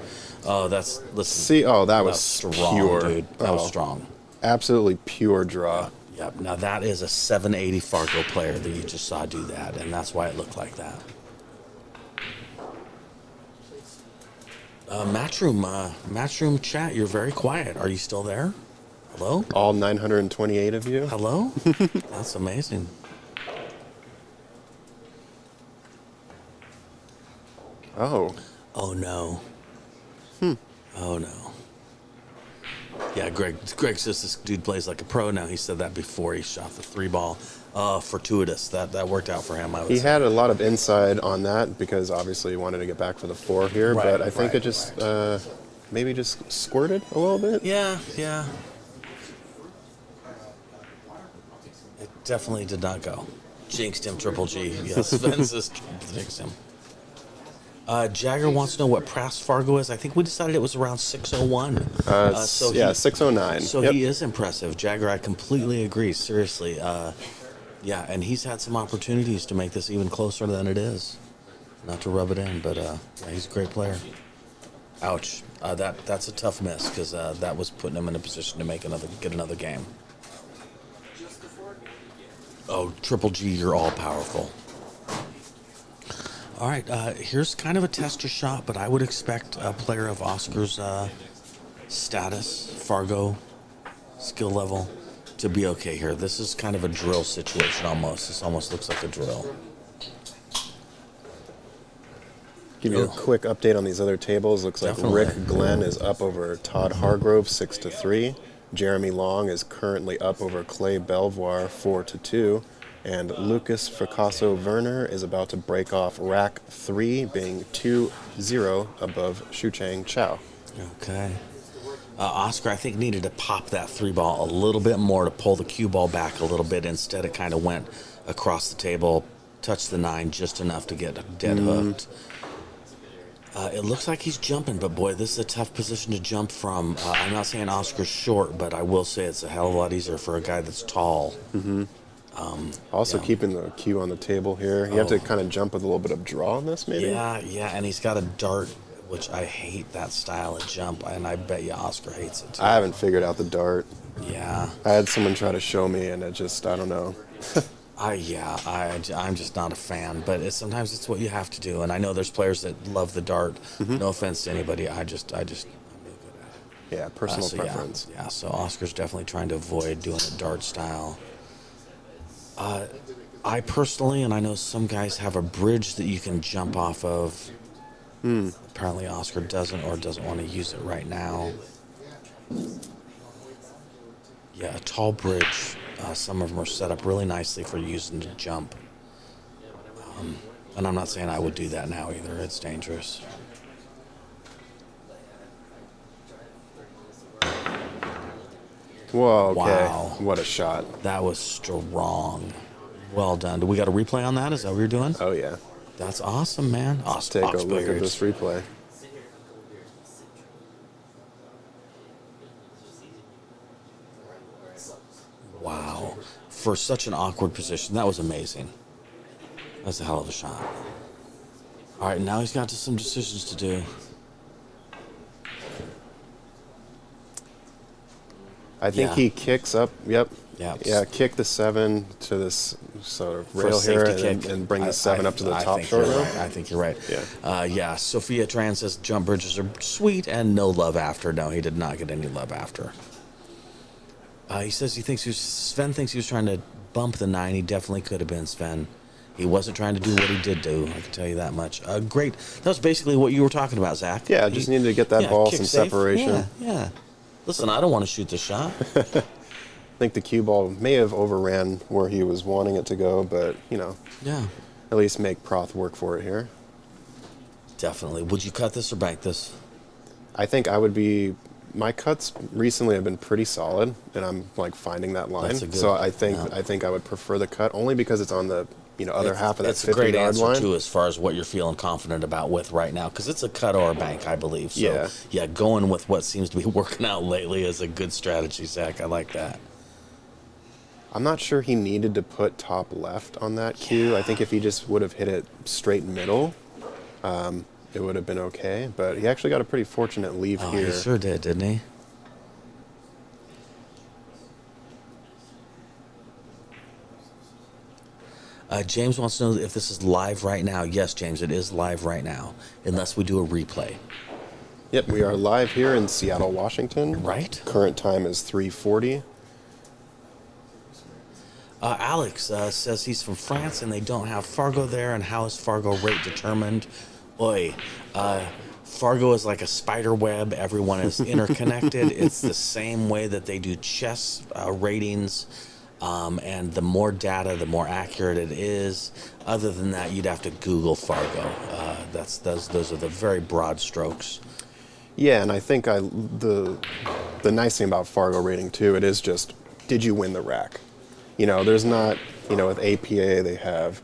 Oh, listen. See, that was strong, pure. dude. That was strong. Absolutely pure draw. Yep. Now that is a 780 Fargo player that you just saw do that, and that's why it looked like that. Matchroom chat, you're very quiet. Are you still there? Hello? All 928 of you. Hello? That's amazing. Oh. Oh no. Oh no. Yeah, Greg says this dude plays like a pro now. He said that before he shot the 3-ball. Fortuitous. That worked out for him. I would He say. had a lot of inside on that because obviously he wanted to get back for the 4 here, Right, but I think right, it just maybe just squirted a little bit. Yeah. definitely did not go. Jinxed him, Triple G. Yes, Vince is jinxed him. Jagger wants to know what Pras Fargo is. I think we decided it was around 601. Yeah, 609. So Yep. he is impressive. Jagger, I completely agree. Seriously. Yeah, and he's had some opportunities to make this even closer than it is. Not to rub it in, but yeah, he's a great player. Ouch. That's a tough miss because that was putting him in a position to get another game. Oh, Triple G, you're all powerful. All right, here's kind of a tester shot, but I would expect a player of Oscar's status, Fargo, skill level, to be okay here. This is kind of a drill situation almost. This almost looks like a drill. Give you a quick update on these other tables. Looks like Definitely. Rick Glenn is up over Todd Hargrove 6-3. Jeremy Long is currently up over Clay Belvoir 4-2. And Lucas Fricasso Werner is about to break off rack 3, being 2-0 above Shuchang Chow. Okay. Oscar, I think, needed to pop that 3-ball a little bit more to pull the cue ball back a little bit. Instead, it kind of went across the table, touched the 9 just enough to get dead hooked. It looks like he's jumping, but boy, this is a tough position to jump from. I'm not saying Oscar's short, but I will say it's a hell of a lot easier for a guy that's tall. Also keeping the cue on the table here. You have to kind of jump with a little bit of draw on this, maybe? Yeah, and he's got a dart, which I hate that style of jump, and I bet you Oscar hates it too. I haven't figured out the dart. Yeah. I had someone try to show me, and it just, I don't know. I'm just not a fan, but sometimes it's what you have to do. And I know there's players that love the dart. No offense to anybody. I'm really good at it. Yeah, personal preference. Yeah, so Oscar's definitely trying to avoid doing a dart style. I personally, and I know some guys have a bridge that you can jump off of. Apparently Oscar doesn't want to use it right now. Yeah, a tall bridge. Some of them are set up really nicely for using to jump. And I'm not saying I would do that now either. It's dangerous. Whoa, okay. Wow. What a shot. That was strong. Well done. Do we got a replay on that? Is that what you're doing? Oh, yeah. That's awesome, man. Let's take a look at this replay. Wow. For such an awkward position, that was amazing. That's a hell of a shot. All right, now he's got some decisions to do. I think Yeah. he kicks up. Yep. Yeah. Yeah, kick the 7 to this sort of For a rail here safety and, kick. and bring the 7 up to the I top think short you're rail. right. I think you're right. Yeah. Yeah. Sophia Tran says jump bridges are sweet and no love after. No, he did not get any love after. He says Sven thinks he was trying to bump the 9. He definitely could have been Sven. He wasn't trying to do what he did do. I can tell you that much. Great. That was basically what you were talking about, Zach. Yeah, just needed to get that ball kick some safe. separation. Yeah. Listen, I don't want to shoot the shot. I think the cue ball may have overran where he was wanting it to go, but, Yeah. at least make Proth work for it here. Definitely. Would you cut this or bank this? I think I would be. My cuts recently have been pretty solid, and I'm like finding that line. That's a good- So I think yeah. I think I would prefer the cut only because it's on the other half of that It's a great 50-yard answer line. too, as far as what you're feeling confident about with right now, because it's a cut or a bank, I believe. So, Yeah. going with what seems to be working out lately is a good strategy, Zach. I like that. I'm not sure he needed to put top left on that cue. I think if he just would have hit it straight middle, it would have been okay. But he actually got a pretty fortunate leave Oh, here. he sure did, didn't he? James wants to know if this is live right now. Yes, James, it is live right now, unless we do a replay. Yep, we are live here in Seattle, Washington. Right. Current time is 3:40. Alex says he's from France and they don't have Fargo there, and how is Fargo rate determined? Oi, Fargo is like a spider web. Everyone is interconnected. It's the same way that they do chess ratings, and the more data, the more accurate it is. Other than that, you'd have to Google Fargo. Those are the very broad strokes. Yeah, and I think the nice thing about Fargo rating too, it is just, did you win the rack? you know, there's not, you know, with APA they have,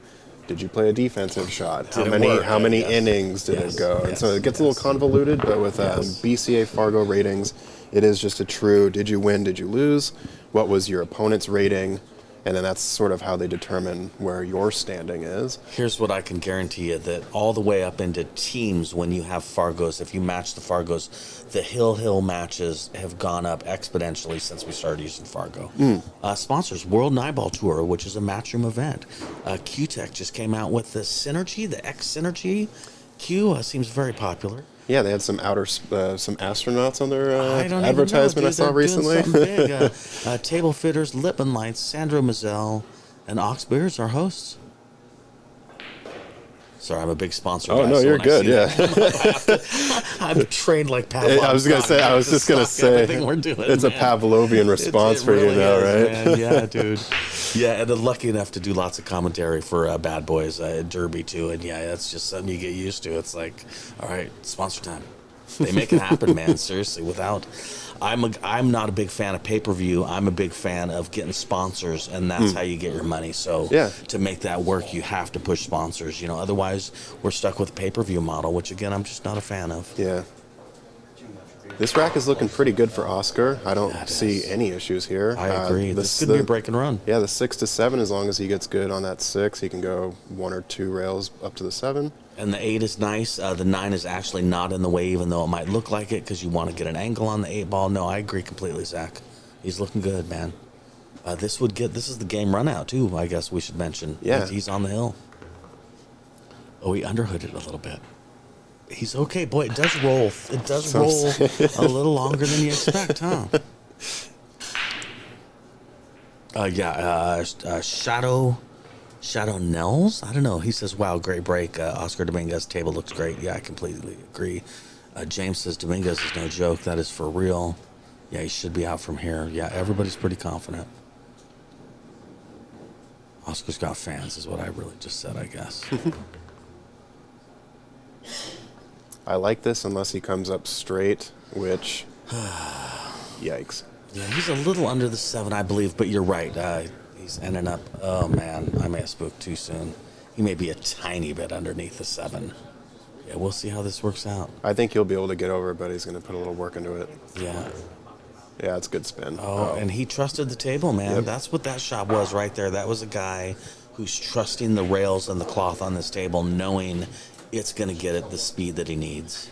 did you play a defensive shot? Did it work? How many Yes. innings did Yes, it go? And so yes, it gets a yes. little convoluted, but with Yes. BCA Fargo ratings, it is just a true, did you win, did you lose? What was your opponent's rating? And then that's sort of how they determine where your standing is. Here's what I can guarantee you, that all the way up into teams, when you have Fargos, if you match the Fargos, the Hill matches have gone up exponentially since we started using Fargo. Sponsors, World Nineball Tour, which is a Matchroom event. Q-Tech just came out with the Synergy, the X Synergy. Q seems very popular. Yeah, they had some some astronauts on their I don't advertisement even know, I saw dude. recently. They're doing something big. Table Fitters, Lippman Lights, Sandro Mazel, and Ox Beers are hosts. Sorry, I'm a big sponsor. Oh guy, no, so you're when I good. see Yeah. that, I'm trained like Pavlov. I was just gonna say, everything we're doing, it's a man. Pavlovian response It for you really now, is, right? man. Yeah, dude. Yeah, and I'm lucky enough to do lots of commentary for Bad Boys Derby too, and yeah, that's just something you get used to. It's like, all right, sponsor time. They make it happen, man. Seriously, I'm not a big fan of pay-per-view. I'm a big fan of getting sponsors, and that's how you get your money. So Yeah. to make that work, you have to push sponsors. You know, otherwise we're stuck with the pay-per-view model, which again I'm just not a fan of. Yeah. This rack is looking pretty good for Oscar. I don't Yeah, it see is. any issues here. I agree. This could be a break and run. Yeah, the 6 to 7, as long as he gets good on that 6, he can go 1 or 2 rails up to the 7. And the 8 is nice. The 9 is actually not in the way, even though it might look like it, because you want to get an angle on the 8 ball. No, I agree completely, Zach. He's looking good, man. This is the game run out too, I guess we should mention. Yeah. He's on the hill. Oh, he underhooded a little bit. He's okay, boy. It does roll. It does roll a little longer than you expect, huh? Shadow Nels? I don't know. He says, wow, great break. Oscar Dominguez table looks great. Yeah, I completely agree. James says Dominguez is no joke. That is for real. Yeah, he should be out from here. Yeah, everybody's pretty confident. Oscar's got fans is what I really just said, I guess. I like this unless he comes up straight, which, yikes. Yeah, he's a little under the 7, I believe, but you're right. He's ending up, oh man, I may have spoke too soon. He may be a tiny bit underneath the 7. Yeah, we'll see how this works out. I think he'll be able to get over it, but he's going to put a little work into it. Yeah. Yeah, it's a good spin. Oh, and he trusted the table, man. Yep. That's what that shot was right there. That was a guy who's trusting the rails and the cloth on this table, knowing it's going to get it the speed that he needs.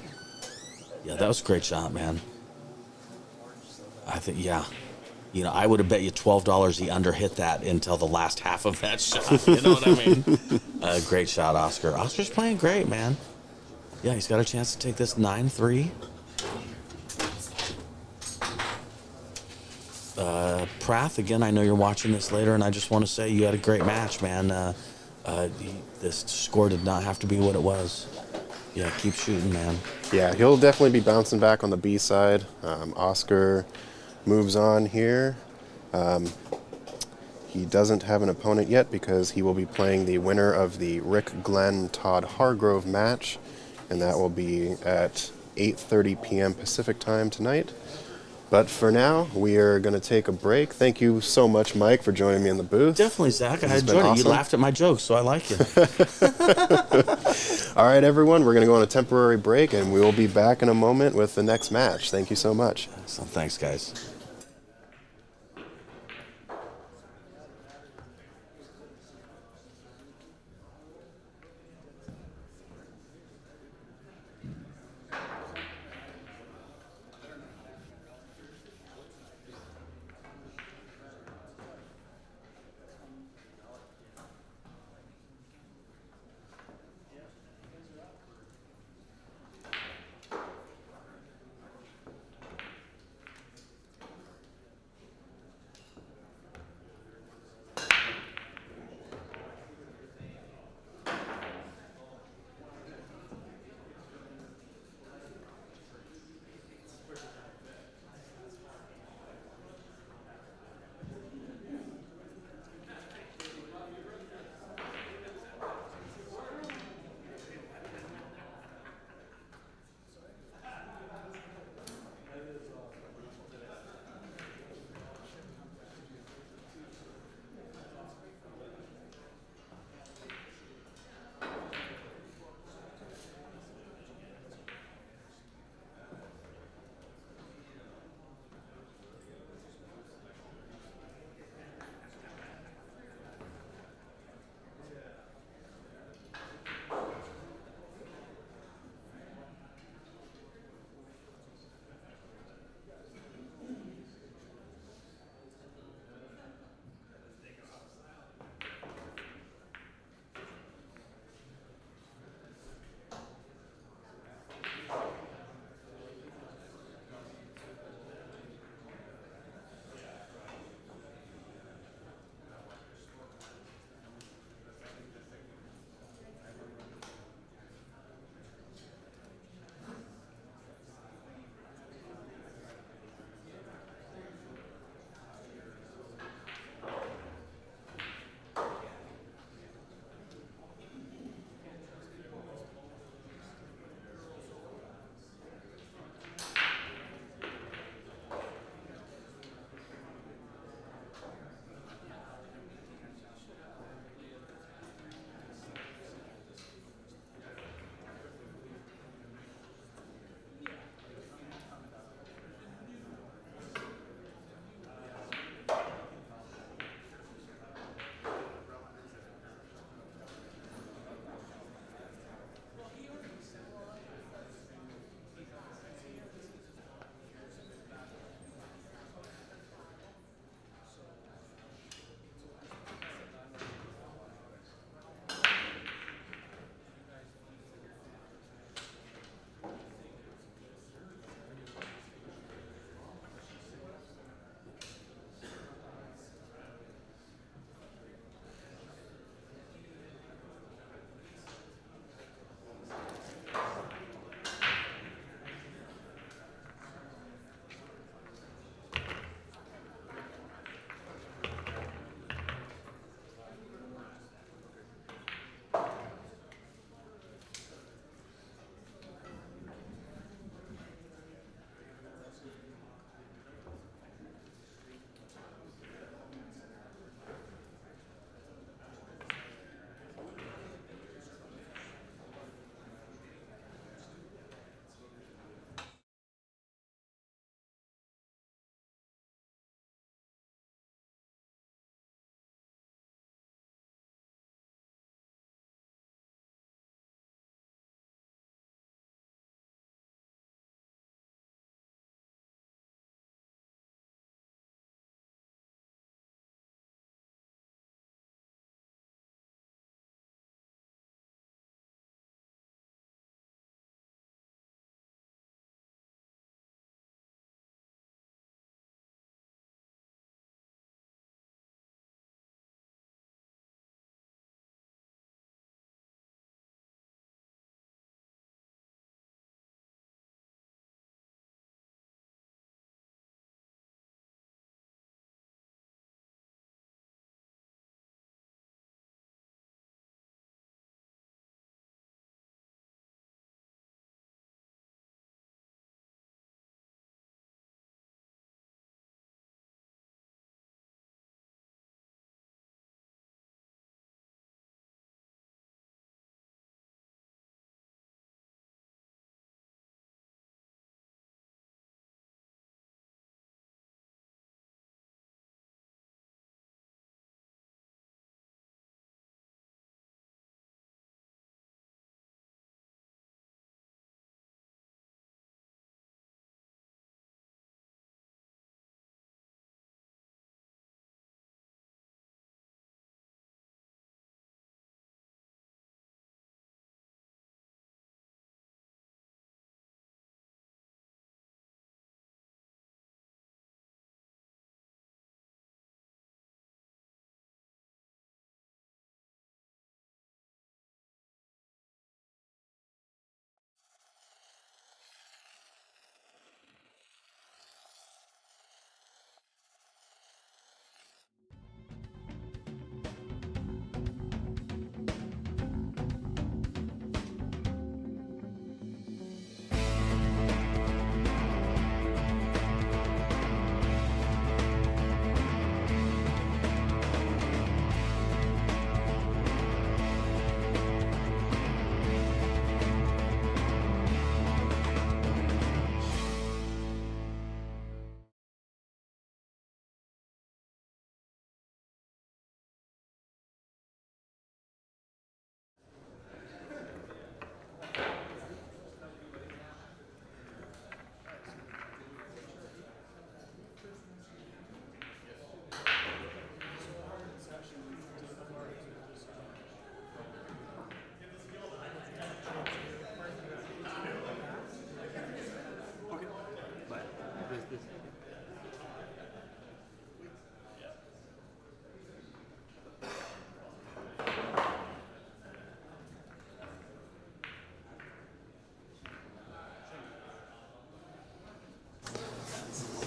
Yeah, that was a great shot, man. I think, yeah. You know, I would have bet you $12 he underhit that until the last half of that shot. You know what I mean? Great shot, Oscar. Oscar's playing great, man. Yeah, he's got a chance to take this 9-3. Prath, again, I know you're watching this later, and I just want to say you had a great match, man. This score did not have to be what it was. Yeah, keep shooting, man. Yeah, he'll definitely be bouncing back on the B side. Oscar moves on here. He doesn't have an opponent yet because he will be playing the winner of the Rick Glenn Todd Hargrove match, and that will be at 8:30 p.m. Pacific time tonight. But for now, we are going to take a break. Thank you so much, Mike, for joining me in the booth. Definitely, Zach. I This has been enjoyed it. awesome. You laughed at my jokes, so I like you. All right, everyone, we're going to go on a temporary break, and we will be back in a moment with the next match. Thank you so much. So thanks, guys.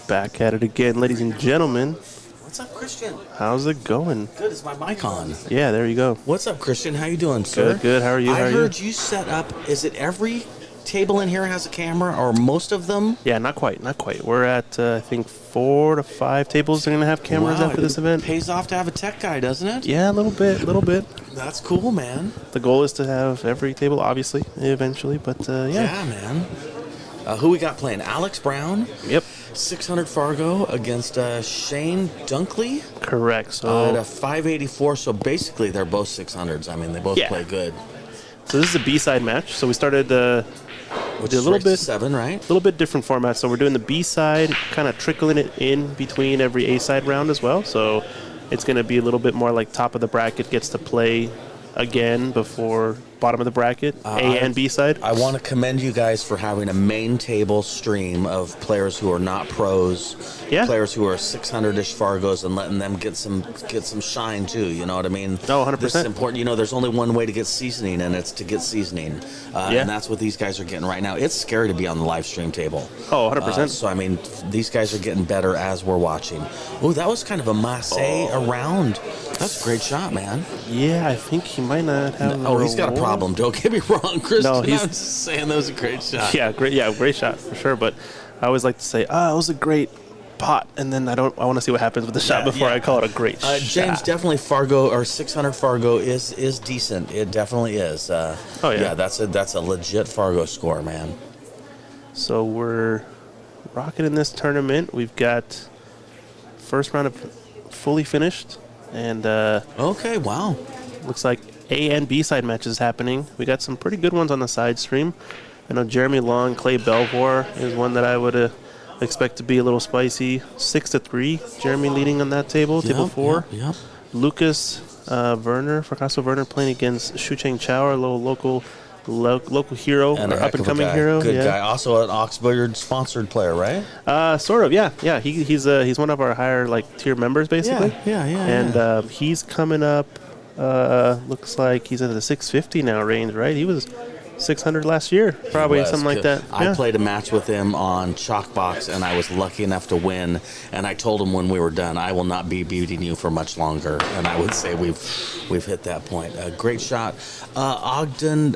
Back at it again, ladies and gentlemen. What's up, Christian? How's it going? Good. Is my mic on? Yeah, there you go. What's up, Christian? How you doing, sir? Good, good. How are you? I heard you set up. Is it every table in here has a camera, or most of them? Yeah, not quite. We're at, I think, 4 to 5 tables that are going to have cameras after this event. Pays off to have a tech guy, doesn't it? Yeah, a little bit. That's cool, man. The goal is to have every table, obviously, eventually, but yeah. Yeah, man. Who we got playing? Alex Brown. Yep. 600 Fargo against Shane Dunkley. Correct. At So, a 584, so basically they're both 600s. I mean, they both play good. so this is a B-side match. So we started Which a is little bit 7, right? A little bit different format. So we're doing the B side, kind of trickling it in between every A side round as well. So it's going to be a little bit more like top of the bracket gets to play again before bottom of the bracket, A and B side. I want to commend you guys for having a main table stream of players who are not pros, players who are 600-ish Fargos, and letting them get some shine too. You know what I mean? Oh, 100%. This is important. You know, there's only one way to get seasoning, and it's to get seasoning. And that's what these guys are getting right now. It's scary to be on the live stream table. Oh, 100%. So I mean, these guys are getting better as we're watching. Oh, that was kind of a masse around. That's a great shot, man. Yeah, I think he might not have. Oh, he's got a problem. Don't get me wrong, Chris. No, I'm just saying that was a great shot. Yeah, great shot for sure. But I always like to say, it was a great pot, and then I want to see what happens with the shot before I call it a great shot. James, definitely Fargo or 600 Fargo is decent. It definitely is. Yeah, that's a legit Fargo score, man. So we're rocking in this tournament. We've got first round of fully finished, and okay, wow. looks like A and B side matches happening. We got some pretty good ones on the side stream. I know Jeremy Long, Clay Belvoir is one that I would expect to be a little spicy. 6-3, Jeremy leading on that table, table 4. Yep. Lucas Werner, Fracasso Werner playing against Shu Cheng Chao, our little local hero, And or up and coming hero. Good guy. Also an Oxbilliard sponsored player, right? Sort of, yeah. He's one of our higher tier members basically. Yeah. And he's coming up. Looks like he's in the 650 now range, right? He was 600 last year, probably something like that. I played a match with him on Chalkbox, and I was lucky enough to win. And I told him when we were done, I will not be beating you for much longer. And I would say we've hit that point. Great shot. Ogden,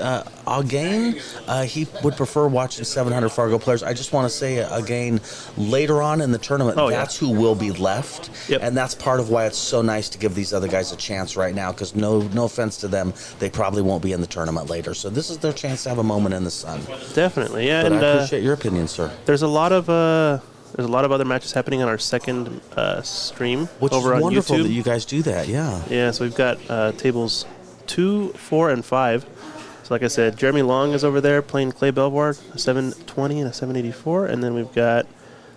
he would prefer watching 700 Fargo players. I just want to say again, later on in the tournament, that's who will be left. Yep. And that's part of why it's so nice to give these other guys a chance right now, because no offense to them, they probably won't be in the tournament later. So this is their chance to have a moment in the sun. Definitely, yeah. But and I appreciate your opinion, sir. There's a lot of other matches happening on our second stream Which over is on wonderful YouTube. that you guys do that, yeah. Yeah, so we've got tables 2, 4, and 5. So like I said, Jeremy Long is over there playing Clay Belvoir, a 720 and a 784, and then we've got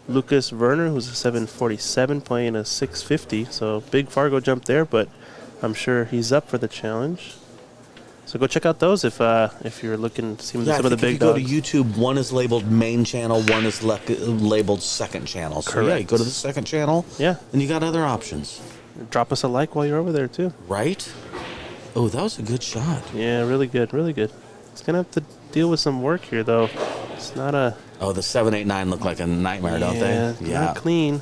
Lucas Werner, who's a 747, playing a 650. So big Fargo jump there, but I'm sure he's up for the challenge. So go check out those if you're looking to see some of the big dogs. If you go to YouTube, one is labeled main channel, one is labeled second channel. So Correct. yeah, you go to the second channel, and you got other options. Drop us a like while you're over there too. Right? Oh, that was a good shot. Yeah, really good, really good. It's gonna have to deal with some work here though. It's not a. Oh, the 789 look like a nightmare, don't they? Yeah, not clean.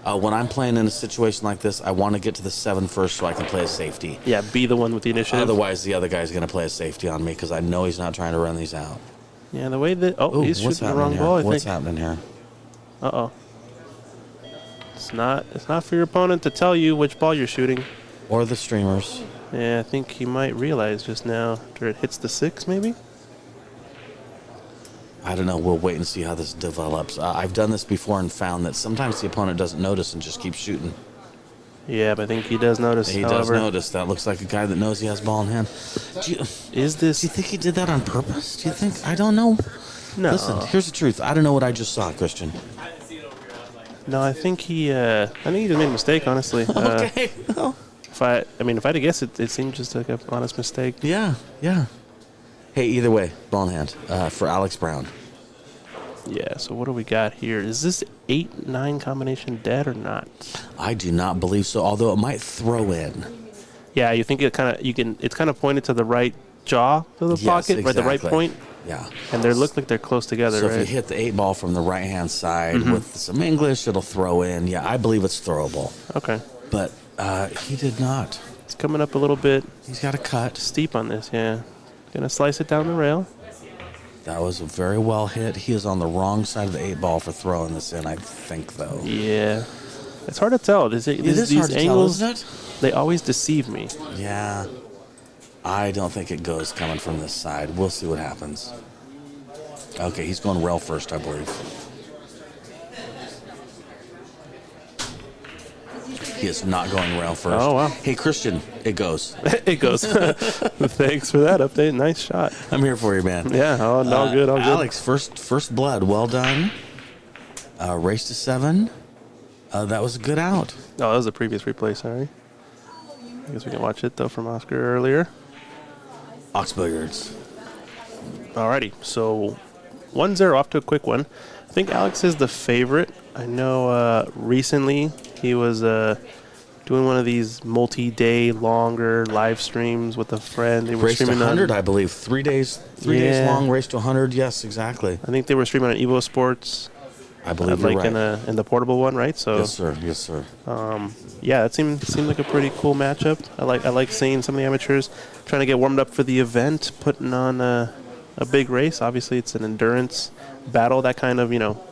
When I'm playing in a situation like this, I want to get to the 7 first so I can play a safety. Yeah, be the one with the initiative. Otherwise, the other guy's going to play a safety on me because I know he's not trying to run these out. Yeah, the way that... he's what's shooting the wrong happening ball, I here? think. What's happening here? Uh-oh. It's not for your opponent to tell you which ball you're shooting. Or the streamers. Yeah, I think he might realize just now after it hits the 6, maybe? I don't know. We'll wait and see how this develops. I've done this before and found that sometimes the opponent doesn't notice and just keeps shooting. Yeah, but I think he does notice. He does notice. That looks like a guy that knows he has ball in hand. Do you think he did that on purpose? Do you think? I don't know. No. Listen, here's the truth. I don't know what I just saw, Christian. No, I think he just made a mistake, honestly. Okay. If I had to guess, it seemed just like an honest mistake. Yeah. Hey, either way, ball in hand for Alex Brown. Yeah, so what do we got here? Is this 8-9 combination dead or not? I do not believe so, although it might throw in. Yeah, you think it's kind of pointed to the right jaw of the pocket, exactly. right, the right point? Yeah. And they look like they're close together, So right? if you hit the 8 ball from the right-hand side with some English, it'll throw in. Yeah, I believe it's throwable. Okay. But he did not. It's coming up a little bit He's got a cut. steep on this, yeah. Gonna slice it down the rail. That was a very well hit. He is on the wrong side of the 8 ball for throwing this in, I think, though. Yeah. It's hard to tell. It is These hard to angles, tell, isn't it? they always deceive me. Yeah. I don't think it goes coming from this side. We'll see what happens. Okay, he's going rail first, I believe. He is not going rail first. Oh, wow. Hey, Christian, it goes. It goes. Thanks for that update. Nice shot. I'm here for you, man. Yeah, all good, all good. Alex, first blood. Well done. Race to 7. That was a good out. Oh, that was a previous replay, sorry. I guess we can watch it, though, from Oscar earlier. Ox Billiards. Alrighty, so 1-0 off to a quick one. I think Alex is the favorite. I know recently he was doing one of these multi-day longer live streams with a friend. They were Race to streaming 100, on, I believe. 3 days. 3 days Yeah. long. Race to 100. Yes, exactly. I think they were streaming on Evo Sports. I believe you're like right. in the portable one, right? So Yes, sir. Yes, sir. yeah, it seemed like a pretty cool matchup. I like seeing some of the amateurs trying to get warmed up for the event, putting on a big race. Obviously, it's an endurance battle. That kind of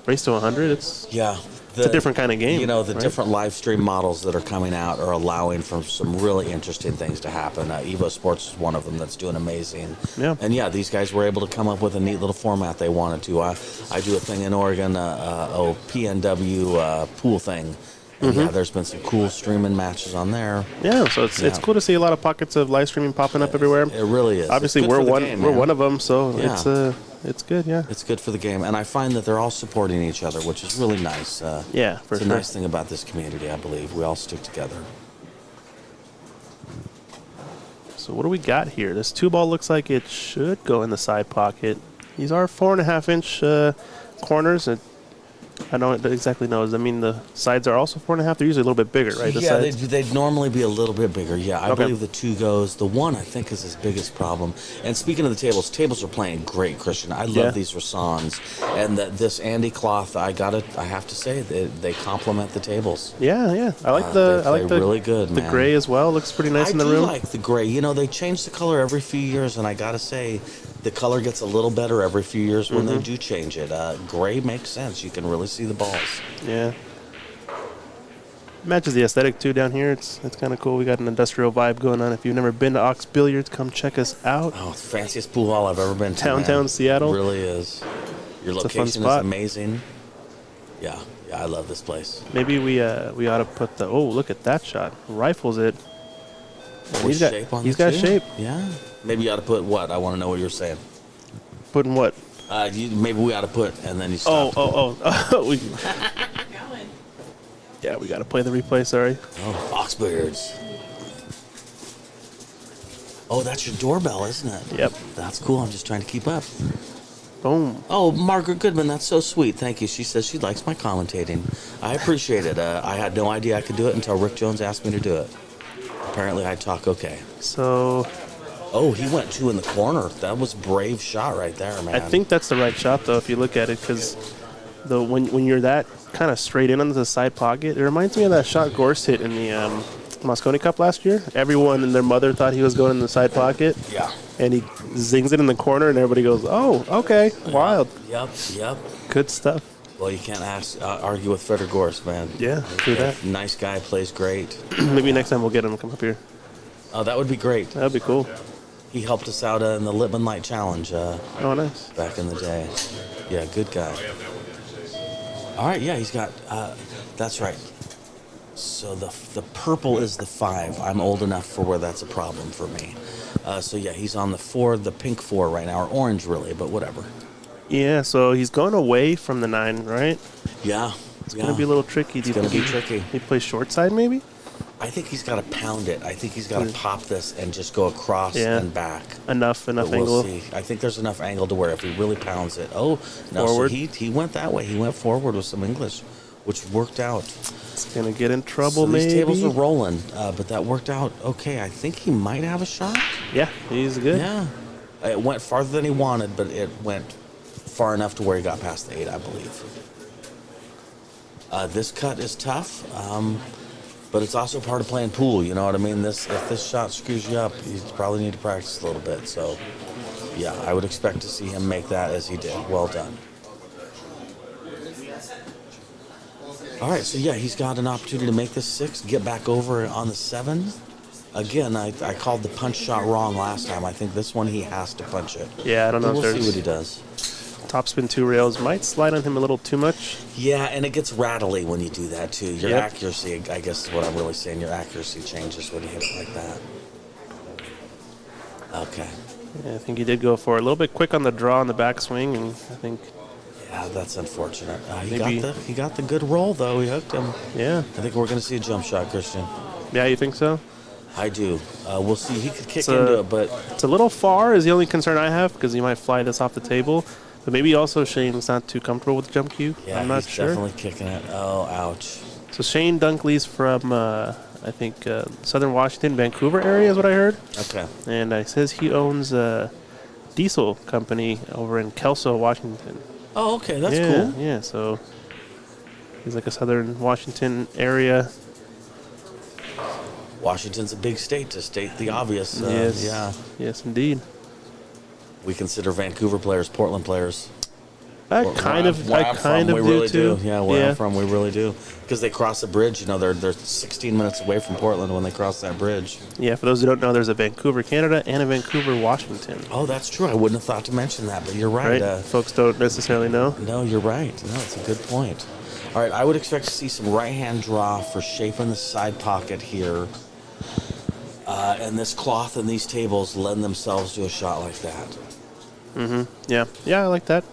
race to 100. It's Yeah. a different kind of game, You know, the right? different live stream models that are coming out are allowing for some really interesting things to happen. Evo Sports is one of them that's doing amazing. Yeah. And yeah, these guys were able to come up with a neat little format they wanted to. I do a thing in Oregon, PNW pool thing. And yeah, there's been some cool streaming matches on there. Yeah, so it's cool to see a lot of pockets of live streaming popping up everywhere. It really is. Obviously, It's good we're for the one game, we're man. one of them, so Yeah. it's good. Yeah, It's good for the game, and I find that they're all supporting each other, which is really nice. yeah, for It's sure. a nice thing about this community, I believe. We all stick together. So what do we got here? This 2-ball looks like it should go in the side pocket. These are 4.5-inch corners. I don't exactly know. Does that mean the sides are also 4.5? They're usually a little bit bigger, right? The Yeah, sides? they'd normally be a little bit bigger. Yeah, I Okay. believe the 2 goes. The 1, I think, is his biggest problem. And speaking of the tables are playing great, Christian. I love Yeah. these Rassans. And this Andy cloth, I have to say, they complement the tables. Yeah. I like They I like play the really good, The man. gray as well looks pretty nice I in the do room. like the gray. You know, they change the color every few years, and I got to say, the color gets a little better every few years when they do change it. Gray makes sense. You can really see the balls. Yeah. Matches the aesthetic too down here. It's kind of cool. We got an industrial vibe going on. If you've never been to Ox Billiards, come check us out. Oh, it's the fanciest pool hall I've ever been to. Downtown man. Seattle. It really is. Your It's a fun location is spot. amazing. Yeah, I love this place. Maybe we ought to put the look at that shot. Rifles it. And With shape on he's it, got too? shape. Yeah. Maybe you ought to put what? I want to know what you're saying. Putting what? Maybe we ought to put, and then you stop. we, yeah, we got to play the replay. Sorry. Oh, Ox Billiards. Oh, that's your doorbell, isn't it? Yep. That's cool. I'm just trying to keep up. Boom. Oh, Margaret Goodman, that's so sweet. Thank you. She says she likes my commentating. I appreciate it. I had no idea I could do it until Rick Jones asked me to do it. Apparently, I talk okay. So Oh, he went 2 in the corner. That was a brave shot right there, man. I think that's the right shot though. If you look at it, because when you're that kind of straight in onto the side pocket, it reminds me of that shot Gorst hit in the Moscone Cup last year. Everyone and their mother thought he was going in the side pocket. Yeah. And he zings it in the corner, and everybody goes, "Oh, okay, wild, Yep. good stuff." Well, you can't argue with Frederick Gorst, man. Yeah, true that. Nice guy, plays great. Maybe next time we'll get him to come up here. Oh, that would be great. That'd be cool. He helped us out in the Lippman Light Challenge Oh, nice. back in the day. Yeah, good guy. All right, yeah, he's got. That's right. So the purple is the 5. I'm old enough for where that's a problem for me. So yeah, he's on the 4, the pink 4 right now, or orange really, but whatever. Yeah, so he's going away from the 9, right? Yeah, It's gonna be a little tricky. Do you gonna think be tricky. He plays short side, maybe? I think he's got to pound it. I think he's got to pop this and just go across Yeah. and back. Enough But angle. we'll see. I think there's enough angle to where if he really pounds it. Oh, no, Forward. so he went that way. He went forward with some English, which worked out. It's gonna get in trouble, So maybe. these tables are rolling, but that worked out okay. I think he might have a shot. Yeah, he's good. Yeah. It went farther than he wanted, but it went far enough to where he got past the 8, I believe. This cut is tough, but it's also part of playing pool. You know what I mean? If this shot screws you up, you probably need to practice a little bit. So, yeah, I would expect to see him make that as he did. Well done. All right, so yeah, he's got an opportunity to make this 6, get back over on the 7. Again, I called the punch shot wrong last time. I think this one he has to punch it. Yeah, I don't know We'll if see there's what he does. topspin 2 rails. Might slide on him a little too much. Yeah, and it gets rattly when you do that too. Your Yep. accuracy, I guess is what I'm really saying. Your accuracy changes when you hit it like that. Okay. Yeah, I think he did go for it. A little bit quick on the draw on the backswing, and I think, Yeah, that's unfortunate. Maybe- He got the good roll though. He hooked him. yeah. I think we're going to see a jump shot, Christian. Yeah, you think so? I do. We'll see. He could kick So- into it, but It's a little far is the only concern I have because he might fly this off the table. But maybe also Shane's not too comfortable with the jump cue. yeah, I'm not he's sure. definitely kicking it. Oh, ouch. So Shane Dunkley's from, I think, Southern Washington, Vancouver area is what I heard. Okay. And it says he owns a diesel company over in Kelso, Washington. Oh, okay. That's yeah, cool. Yeah, so he's like a Southern Washington area. Washington's a big state, to state the obvious. Yes. Yeah. Yes, indeed. We consider Vancouver players Portland players. I Where kind I'm of from, we do really too. do. Yeah, where I'm from, we really do. Because they cross a bridge, you know, they're 16 minutes away from Portland when they cross that bridge. Yeah, for those who don't know, there's a Vancouver, Canada, and a Vancouver, Washington. Oh, that's true. I wouldn't have thought to mention that, but you're right. Right? Folks don't necessarily know. No, you're right. No, it's a good point. All right, I would expect to see some right-hand draw for shaping the side pocket here. And this cloth and these tables lend themselves to a shot like that. Yeah, yeah, I like that.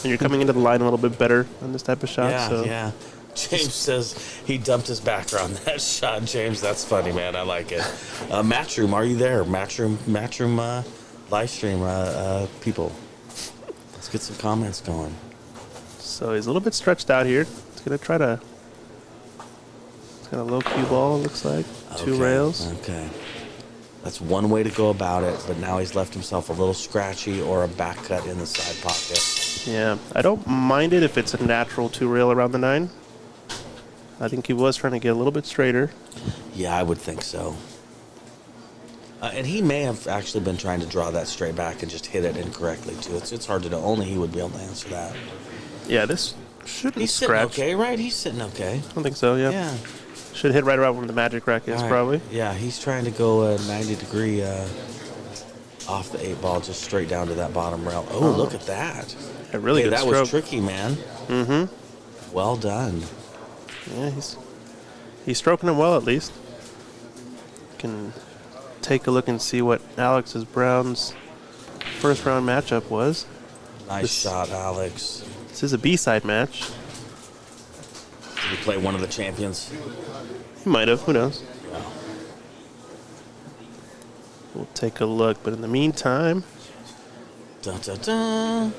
And you're coming into the line a little bit better on this type of shot. Yeah, so. yeah. James says he dumped his backer on that shot. James, that's funny, man. I like it. Matchroom, are you there? Matchroom live stream people. Let's get some comments going. So he's a little bit stretched out here. He's going to try to... It's got a low cue ball, it looks like. Two Okay, rails. Okay. That's one way to go about it, but now he's left himself a little scratchy or a back cut in the side pocket. Yeah, I don't mind it if it's a natural 2 rail around the 9. I think he was trying to get a little bit straighter. Yeah, I would think so. And he may have actually been trying to draw that straight back and just hit it incorrectly, too. It's hard to know. Only he would be able to answer that. Yeah, this shouldn't He's scratch. sitting okay, right? He's sitting okay. I don't think so, yeah. Yeah. Should hit right around where the magic rack is, All right. probably. Yeah, he's trying to go 90 degree off the 8 ball, just straight down to that bottom rail. Oh, look at that. A really Hey, good that stroke. was tricky, man. Mm-hmm. Well done. Yeah, he's stroking him well, at least. Can take a look and see what Alex's Brown's first round matchup was. Nice This- shot, Alex. This is a B-side match. Did he play one of the champions? He might have, who knows. Yeah. We'll take a look, but in the meantime, Dun, dun, dun.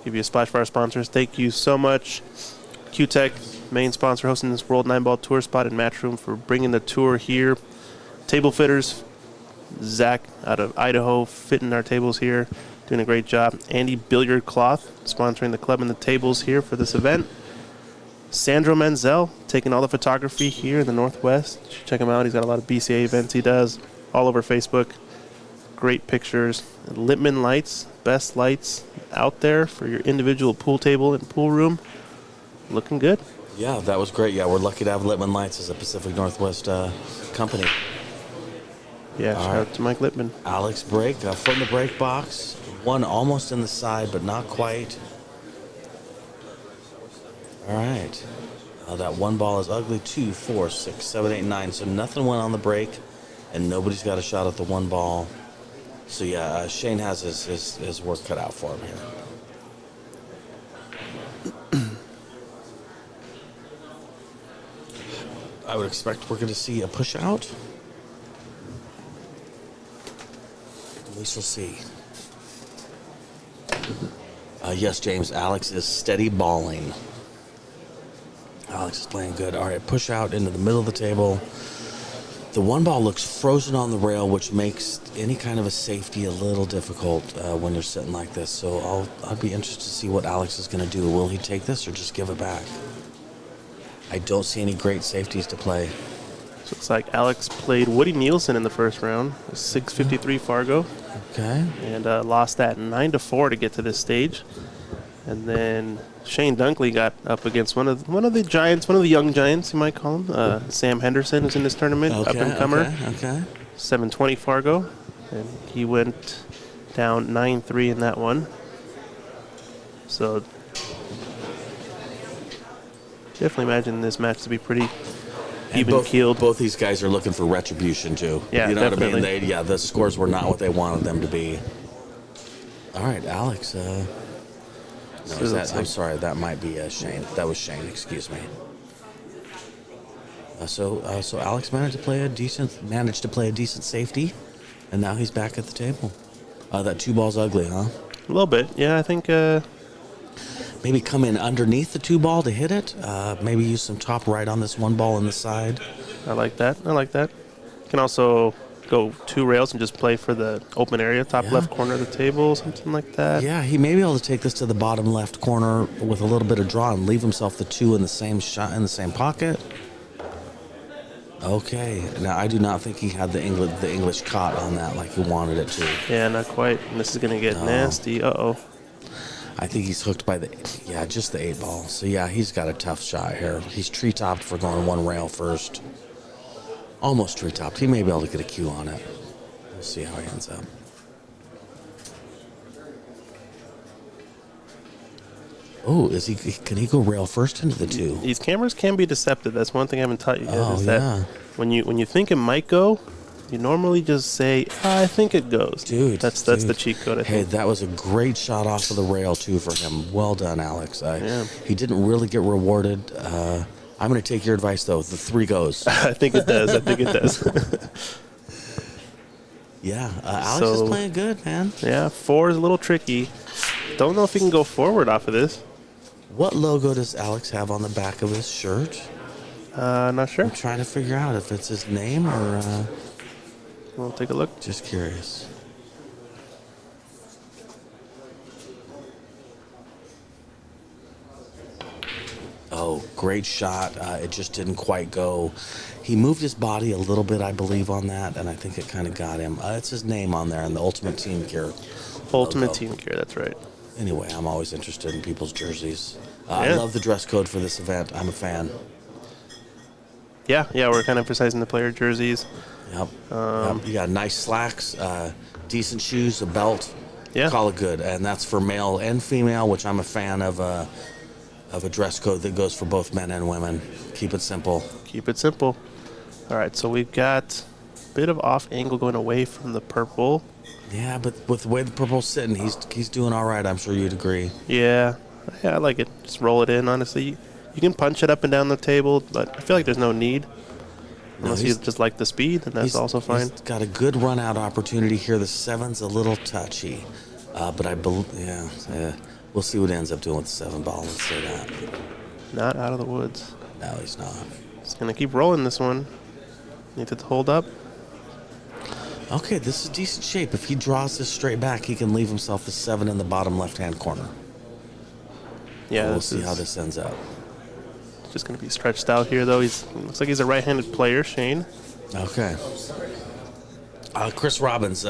give you a splash for our sponsors. Thank you so much, Q-Tech, main sponsor hosting this World 9-Ball Tour spot in Matchroom, for bringing the tour here. Table fitters, Zach out of Idaho, fitting our tables here, doing a great job. Andy Billiard Cloth, sponsoring the club and the tables here for this event. Sandro Manzel, taking all the photography here in the Northwest. You should check him out. He's got a lot of BCA events he does all over Facebook. Great pictures. Lippman Lights, best lights out there for your individual pool table and pool room. Looking good. Yeah, that was great. Yeah, we're lucky to have Littman Lights as a Pacific Northwest company. Yeah, All shout right. out to Mike Lippman. Alex break, foot in the break box. One almost in the side, but not quite. All right. That one ball is ugly. 2, 4, 6, 7, 8, 9. So nothing went on the break, and nobody's got a shot at the one ball. So yeah, Shane has his work cut out for him here. I would expect we're going to see a push out. We shall see. Yes, James. Alex is steady balling. Alex is playing good. All right, push out into the middle of the table. The one ball looks frozen on the rail, which makes any kind of a safety a little difficult when you're sitting like this. So I'll be interested to see what Alex is going to do. Will he take this or just give it back? I don't see any great safeties to play. So it's like Alex played Woody Nielsen in the first round, 653 Fargo, Okay. and lost that 9-4 to get to this stage. And then Shane Dunkley got up against one of the giants, one of the young giants, you might call him. Sam Henderson is in this tournament, up and comer. Okay. 720 Fargo, and he went down 9-3 in that one. So definitely imagine this match to be pretty even keeled. Both these guys are looking for retribution too. Yeah, you know definitely. what I mean? The scores were not what they wanted them to be. All right, Alex. I'm sorry, that might be Shane. That was Shane. Excuse me. So Alex managed to play a decent safety, and now he's back at the table. That 2 ball's ugly, huh? A little bit, yeah. I think Maybe come in underneath the 2 ball to hit it. Maybe use some top right on this 1 ball on the side. I like that. Can also go 2 rails and just play for the open area, top left corner of the table, something like that. Yeah, he may be able to take this to the bottom left corner with a little bit of draw and leave himself the 2 in the same shot in the same pocket. Okay, now I do not think he had the English caught on that like he wanted it to. Yeah, not quite. And this is gonna get nasty. Uh-oh. I think he's hooked by just the 8 ball. So yeah, he's got a tough shot here. He's tree topped for going 1 rail first. Almost tree topped. He may be able to get a cue on it. We'll see how he ends up. Oh, can he go rail first into the 2? These cameras can be deceptive. That's one thing I haven't taught you yet. Oh, that when you think it might go, you normally just say, I think it goes. Dude, that's the cheat code, I Hey, think. that was a great shot off of the rail, too, for him. Well done, Alex. He didn't really get rewarded. I'm going to take your advice, though. The 3 goes. I think it does. Yeah, Alex is playing good, man. Yeah, 4 is a little tricky. Don't know if he can go forward off of this. What logo does Alex have on the back of his shirt? Not sure. I'm trying to figure out if it's his name or... We'll take a look. Just curious. Oh, great shot. It just didn't quite go. He moved his body a little bit, I believe, on that, and I think it kind of got him. It's his name on there in the Ultimate Team Gear. Ultimate Team Gear, that's right. Anyway, I'm always interested in people's jerseys. I love the dress code for this event. I'm a fan. Yeah, we're kind of emphasizing the player jerseys. Yep. You got nice slacks, decent shoes, a belt. Yeah. Call it good. And that's for male and female, which I'm a fan of a dress code that goes for both men and women. Keep it simple. Keep it simple. All right, so we've got a bit of off angle going away from the purple. Yeah, but with the way the purple's sitting, he's doing all right. I'm sure you'd agree. Yeah, I like it. Just roll it in, honestly. You can punch it up and down the table, but I feel like there's no need. Unless you just like the speed, and that's also fine. He's got a good run-out opportunity here. The 7's a little touchy. But I believe, we'll see what he ends up doing with the 7 ball. Let's say that. Not out of the woods. No, he's not. Just going to keep rolling this one. Need to hold up. Okay, this is decent shape. If he draws this straight back, he can leave himself the 7 in the bottom left-hand corner. Yeah, we'll see how this ends up. Just going to be stretched out here, though. Looks like he's a right-handed player, Shane. Okay. Chris Robbins,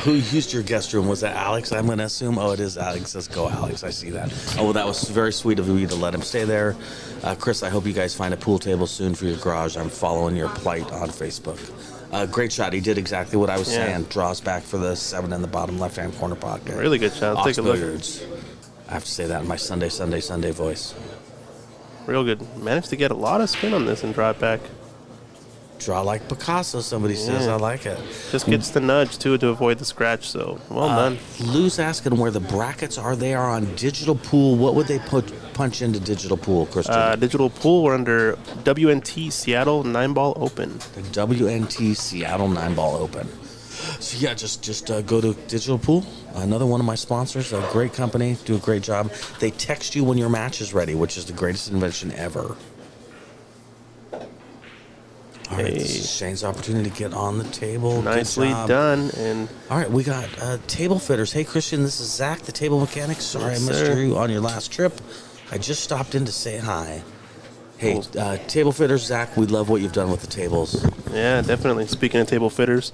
who used your guest room? Was that Alex, I'm going to assume? Oh, it is Alex. Let's go, Alex. I see that. Oh, well, that was very sweet of you to let him stay there. Chris, I hope you guys find a pool table soon for your garage. I'm following your plight on Facebook. Great shot. He did exactly what I was saying. Draws back for the 7 in the bottom left-hand corner pocket. Really good shot. Let's take a look. Billiards. I have to say that in my Sunday voice. Real good. Managed to get a lot of spin on this and draw it back. Draw like Picasso, somebody says. I like it. Just gets the nudge, too, to avoid the scratch, so well done. Lou's asking where the brackets are. They are on Digital Pool. What would they punch into Digital Pool, Christian? Digital Pool, we're under WNT Seattle Nineball Open. The WNT Seattle Nineball Open. So yeah, just go to Digital Pool. Another one of my sponsors, a great company, do a great job. They text you when your match is ready, which is the greatest invention ever. All right, this is Shane's opportunity to get on the table. Good Nicely job. done. And All right, we got table fitters. Hey, Christian, this is Zach, the table mechanic. Sorry Yes, I missed sir. you on your last trip. I just stopped in to say hi. Hey, table fitters, Zach, we love what you've done with the tables. yeah, definitely. Speaking of table fitters,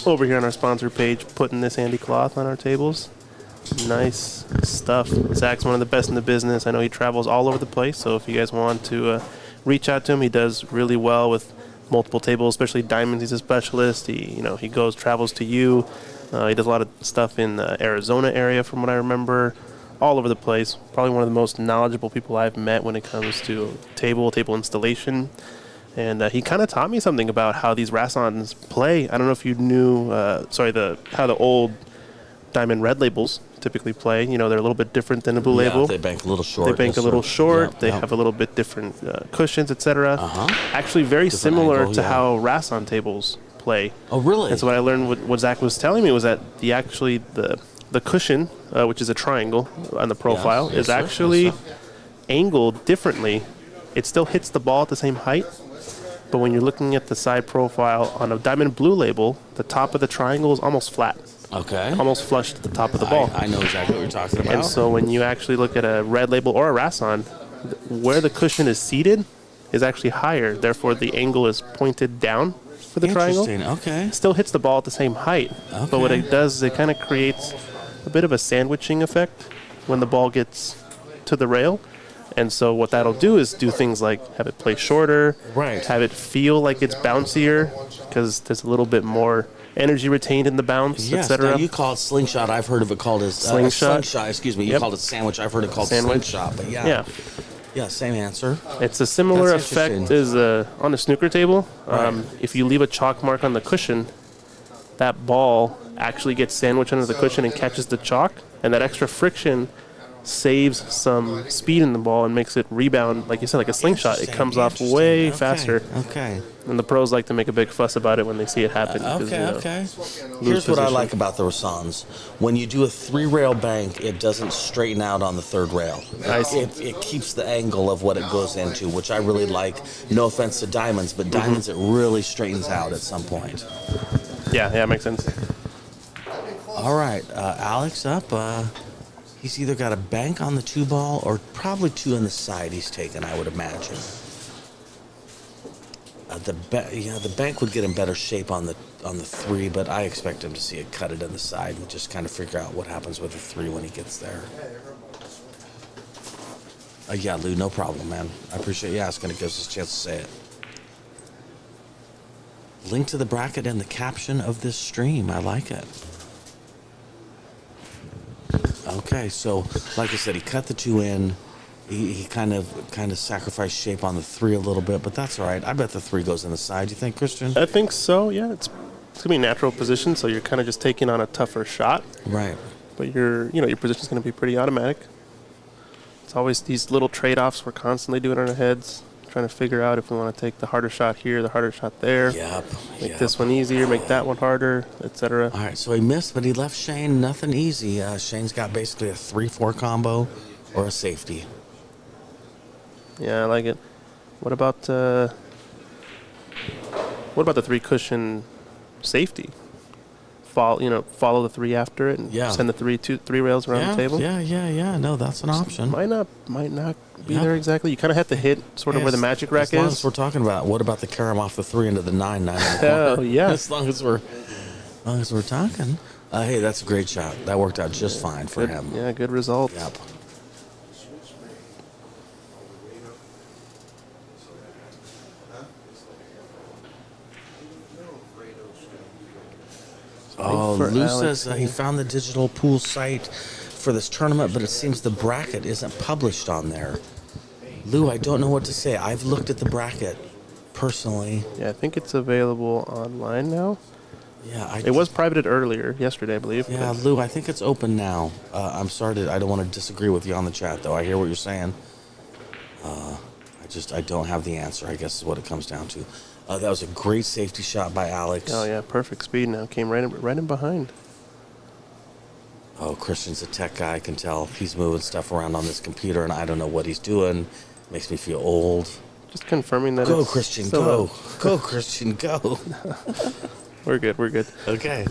over here on our sponsor page, putting this handy cloth on our tables. Nice stuff. Zach's one of the best in the business. I know he travels all over the place, so if you guys want to reach out to him, he does really well with multiple tables, especially diamonds. He's a specialist. He travels to you. He does a lot of stuff in the Arizona area, from what I remember, all over the place. Probably one of the most knowledgeable people I've met when it comes to table installation. And he kind of taught me something about how these Rassons play. I don't know if you knew, how the old diamond red labels typically play. You know, they're a little bit different than a blue label. They bank a little short. They bank yes, a little sir. short. Yep, They yep. have a little bit different cushions, etc. Actually, very Different similar angle, to yeah. how Rasson tables play. Oh, really? And so what I learned, what Zach was telling me, was that the cushion, which is a triangle on the profile, Yes, is sir. actually Yes, sir. angled differently. It still hits the ball at the same height, but when you're looking at the side profile on a diamond blue label, the top of the triangle is almost flat, Okay. almost flush to the top of the ball. I know exactly what you're talking about. And so when you actually look at a red label or a Rasson, where the cushion is seated is actually higher. Therefore, the angle is pointed down for the triangle. Interesting. Okay. Still hits the ball at the same height. But what Okay. it does is it kind of creates a bit of a sandwiching effect when the ball gets to the rail. And so what that'll do is do things like have it play shorter, Right. have it feel like it's bouncier because there's a little bit more energy retained in the bounce, Yes, etc. now you call it slingshot. I've heard of it called as Slingshot. slingshot. Excuse me. You Yep. called it sandwich. I've heard it called Sandwich. slingshot. But yeah, Yeah. yeah, same answer. It's a similar That's effect interesting. as on a snooker table. Right. If you leave a chalk mark on the cushion, that ball actually gets sandwiched under the cushion and catches the chalk, and that extra friction saves some speed in the ball and makes it rebound, like you said, like a slingshot. It comes off way Interesting. faster. Okay. And the pros like to make a big fuss about it when they see it happen. because, Okay. you know, Okay. lose Here's what I position. like about the Rassons. When you do a 3-rail bank, it doesn't straighten out on the 3rd rail. I see. It keeps the angle of what it goes into, which I really like. No offense to diamonds, but diamonds it really straightens out at some point. Yeah, makes sense. All right, Alex up. He's either got a bank on the 2-ball or probably 2 on the side he's taken, I would imagine. The bank would get in better shape on the 3, but I expect him to see it cut it in the side and just kind of figure out what happens with the 3 when he gets there. Yeah, Lou, no problem, man. I appreciate you asking. It gives us a chance to say it. Link to the bracket and the caption of this stream. I like it. Okay, so like I said, he cut the 2 in. He kind of sacrificed shape on the 3 a little bit, but that's all right. I bet the 3 goes in the side. You think, Christian? I think so, yeah. It's gonna be natural position, so you're kind of just taking on a tougher shot. Right. But your position's going to be pretty automatic. It's always these little trade-offs we're constantly doing in our heads, trying to figure out if we want to take the harder shot here, the harder shot there, Yep. make this one easier, make that one harder, etc. All right, so he missed, but he left Shane nothing easy. Shane's got basically a 3-4 combo or a safety. Yeah, I like it. What about the 3 cushion safety? Follow the 3 after it and Yeah. send the 3 rails around the table. Yeah. No, that's an option. Might not be Yeah. there exactly. You kind of have to hit sort of where the magic rack as long is. as we're talking about, what about the carom off the 3 into the 9 in the Hell corner? yeah. As long as we're talking. Hey, that's a great shot. That worked out just fine for Good, him. yeah, good result. Yep. Oh, for Lou Alex says he here. found the digital pool site for this tournament, but it seems the bracket isn't published on there. Lou, I don't know what to say. I've looked at the bracket personally. Yeah, I think it's available online now. Yeah, It was privated earlier, yesterday, I believe. Yeah, Lou, I think it's open now. I'm sorry, I don't want to disagree with you on the chat, though. I hear what you're saying. I don't have the answer, I guess is what it comes down to. That was a great safety shot by Alex. Oh yeah, perfect speed now. Came right in behind. Oh, Christian's a tech guy. I can tell he's moving stuff around on this computer, and I don't know what he's doing. Makes me feel old. Just confirming that. Go, it's Christian, still go. up. Go, Christian, go. We're good. We're good. Okay.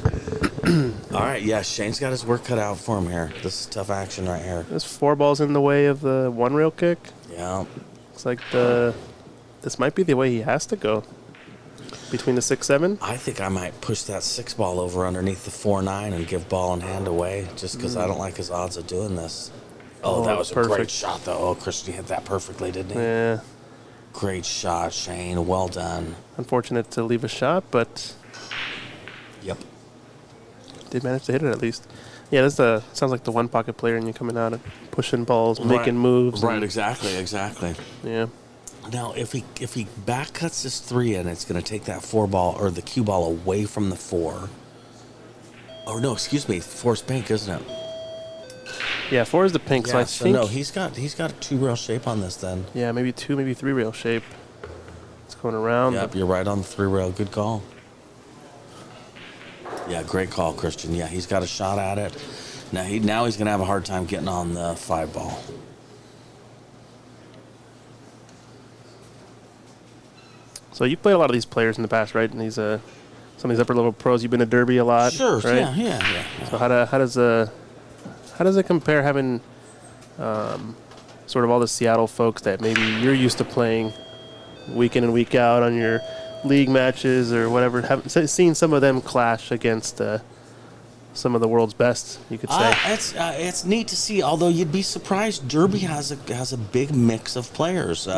All right, yeah, Shane's got his work cut out for him here. This is tough action right here. There's 4 balls in the way of the one rail kick. Yeah. Looks like this might be the way he has to go. Between the 6-7. I think I might push that 6 ball over underneath the 4-9 and give ball in hand away just because I don't like his odds of doing this. Oh, that was a great perfect. shot, though. Oh, Christian hit that perfectly, didn't he? Yeah. Great shot, Shane. Well done. Unfortunate to leave a shot, but Yep. did manage to hit it at least. Yeah, this sounds like the one pocket player, and you're coming out and pushing balls, making moves. Right, and- exactly. Yeah. Now, if he back cuts this 3 in, it's going to take that 4 ball or the cue ball away from the 4. Oh no, excuse me, 4's pink, isn't it? Yeah, 4 is the pink, so I think. no, he's got a 2 rail shape on this then. Yeah, maybe 2, maybe 3 rail shape. It's going around. Yep, you're right on the 3 rail. Good call. Yeah, great call, Christian. Yeah, he's got a shot at it. Now he's going to have a hard time getting on the 5 ball. So you've played a lot of these players in the past, right? And these some of these upper level pros. You've been to Derby a lot, Sure. right? Yeah. So how does it compare having sort of all the Seattle folks that maybe you're used to playing week in and week out on your league matches or whatever? Seeing some of them clash against some of the world's best, you could say. It's neat to see. Although you'd be surprised, Derby has a big mix of players.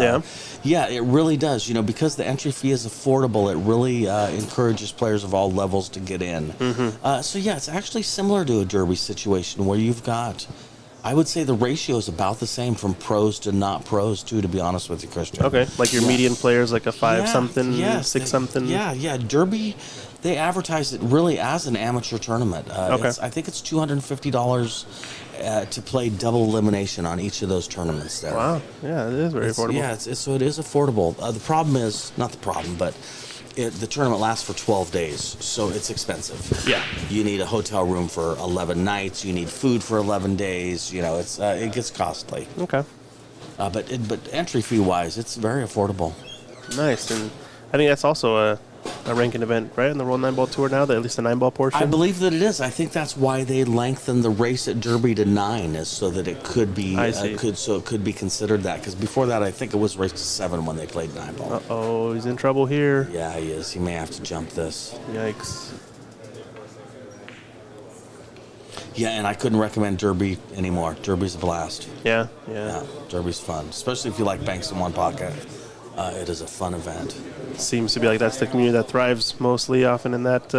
Yeah, it really does. Because the entry fee is affordable, it really encourages players of all levels to get in. So yeah, it's actually similar to a Derby situation where you've got, I would say the ratio is about the same from pros to not pros too. To be honest with you, Christian. Okay, like your median players, like a 5 something, yes, 6 something. Yeah. Derby, they advertise it really as an amateur tournament. Okay. I think it's $250 to play double elimination on each of those tournaments there. Wow. Yeah, it is very affordable. Yeah, so it is affordable. The problem is, not the problem, but the tournament lasts for 12 days, so it's expensive. Yeah. You need a hotel room for 11 nights. You need food for 11 days. It gets costly. Okay. But entry fee wise, it's very affordable. Nice, and I think that's also a ranking event, right, in the World 9-Ball Tour now, at least the 9-ball portion? I believe that it is. I think that's why they lengthened the race at Derby to 9, is so that it could be it could be considered that. Because before that, I think it was raced to 7 when they played 9-ball. Uh-oh, he's in trouble here. Yeah, he is. He may have to jump this. Yikes. Yeah, and I couldn't recommend Derby anymore. Derby's a blast. Yeah. Yeah, Derby's fun, especially if you like banks in one pocket. It is a fun event. Seems to be like that's the community that thrives mostly often in that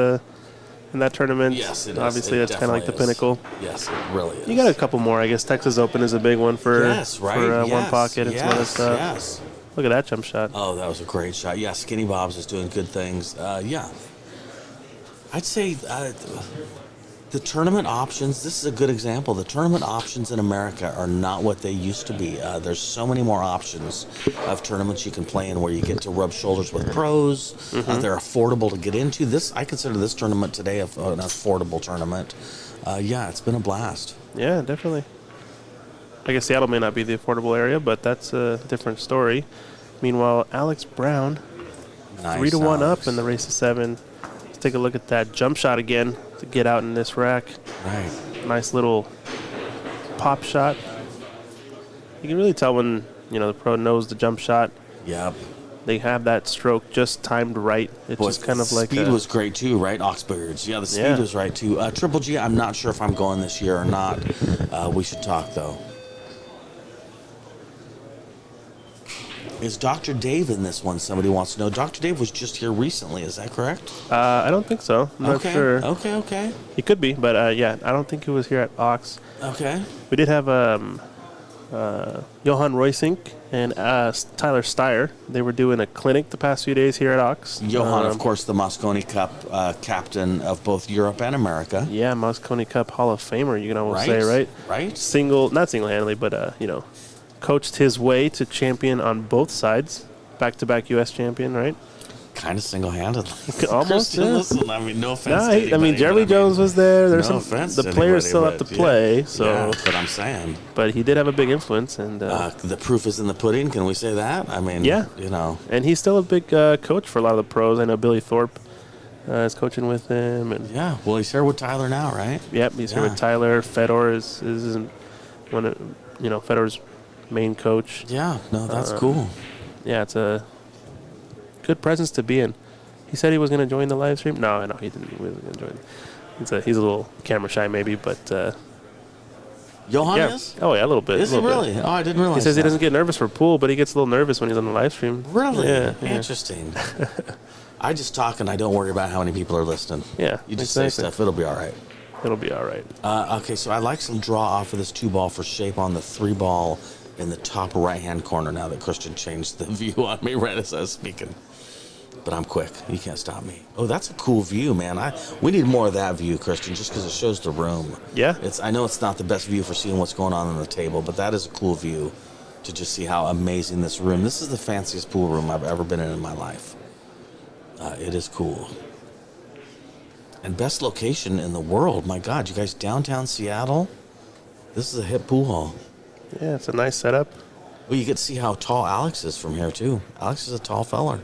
tournament. Yes, it is. Obviously, It that's kind of like the definitely is. pinnacle. Yes, it really is. You got a couple more, I guess. Texas Open is a big one for right. one pocket and some other stuff. Yes. Look at that jump shot. Oh, that was a great shot. Yeah, Skinny Bob's is doing good things. Yeah. I'd say the tournament options, this is a good example. The tournament options in America are not what they used to be. There's so many more options of tournaments you can play in where you get to rub shoulders with pros. They're affordable to get into. I consider this tournament today an affordable tournament. Yeah, it's been a blast. Yeah, definitely. I guess Seattle may not be the affordable area, but that's a different story. Meanwhile, Alex Brown, Nice, 3-1 Alex. up in the race to 7. Let's take a look at that jump shot again to get out in this rack. Right. Nice little pop shot. You can really tell when the pro knows the jump shot. Yep. They have that stroke just timed right. It's just kind of like speed was great too, right? Oxbirds. Yeah, the speed was right too. Triple G, I'm not sure if I'm going this year or not. We should talk though. Is Dr. Dave in this one? Somebody wants to know. Dr. Dave was just here recently. Is that correct? I don't think so. I'm not sure. Okay. He could be, but I don't think he was here at Ox. Okay. We did have Johan Roysink and Tyler Steyer. They were doing a clinic the past few days here at Ox. Johan, of course, the Mosconi Cup captain of both Europe and America. Yeah, Mosconi Cup Hall of Famer, you can almost say, Right. right? Not single-handedly, but, coached his way to champion on both sides. Back-to-back U.S. champion, right? kind of single-handedly. Almost, Christian, yeah. listen, I mean, no offense. No, to I mean, anybody, Jeremy but Jones was there. There's no some offense the to players anybody, still have to but play. Yeah, So, but I'm saying, but he did have a big influence, and the proof is in the pudding. Can we say that? I mean, Yeah. you know, and he's still a big coach for a lot of the pros. I know Billy Thorpe is coaching with him, and yeah. Well, he's here with Tyler now, right? yep, he's here Yeah. with Tyler. Fedor is one of Fedor's main coach. Yeah. No, that's cool. Yeah, it's a good presence to be in. He said he was going to join the live stream. No, he didn't. He wasn't going to join. He's a little camera shy, maybe, but Johan yeah. is? Oh yeah, a little bit. Is a he little bit. really? Oh, I didn't realize. He says that. he doesn't get nervous for pool, but he gets a little nervous when he's on the live stream. Really? Yeah. Interesting. I just talk and I don't worry about how many people are listening. Yeah, You just say exactly. stuff. It'll be all right. It'll be all right. Okay, so I like some draw off of this 2-ball for shape on the 3-ball in the top right-hand corner now that Christian changed the view on me right as I was speaking. But I'm quick. You can't stop me. Oh, that's a cool view, man. We need more of that view, Christian, just because it shows the room. Yeah. I know it's not the best view for seeing what's going on the table, but that is a cool view to just see how amazing this room. This is the fanciest pool room I've ever been in my life. It is cool. And best location in the world. My God, you guys, downtown Seattle? This is a hip pool hall. Yeah, it's a nice setup. Well, you get to see how tall Alex is from here, too. Alex is a tall feller.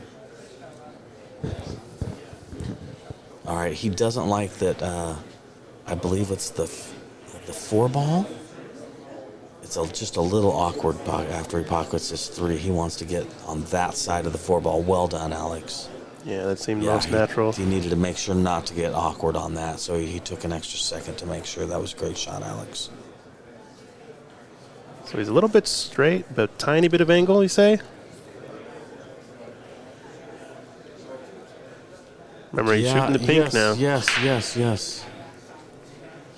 All right, he doesn't like that, I believe it's the 4-ball. It's just a little awkward after he pockets his 3. He wants to get on that side of the 4-ball. Well done, Alex. Yeah, that seemed most natural. He needed to make sure not to get awkward on that, so he took an extra second to make sure. That was a great shot, Alex. So he's a little bit straight, but a tiny bit of angle, you say? Remember, he's shooting the pink now. Yes.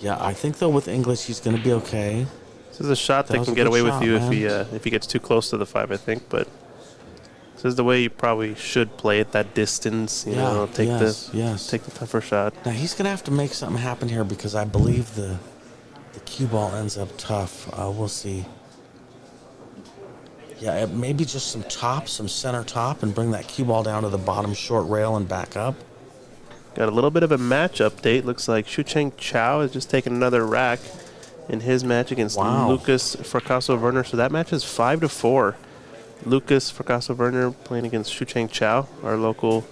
Yeah, I think, though, with English, he's going to be okay. This is a shot That that was can a get good away shot, with you man. if he gets too close to the 5, I think. But this is the way you probably should play at that distance. You know, take the tougher shot. Now, he's going to have to make something happen here because I believe the cue ball ends up tough. We'll see. Yeah, maybe just some center top, and bring that cue ball down to the bottom short rail and back up. Got a little bit of a match update. Looks like Shucheng Chao has just taken another rack in his match against Lucas Fracasso-Werner. So that match is 5-4. Lucas Fracasso-Werner playing against Shucheng Chao, our local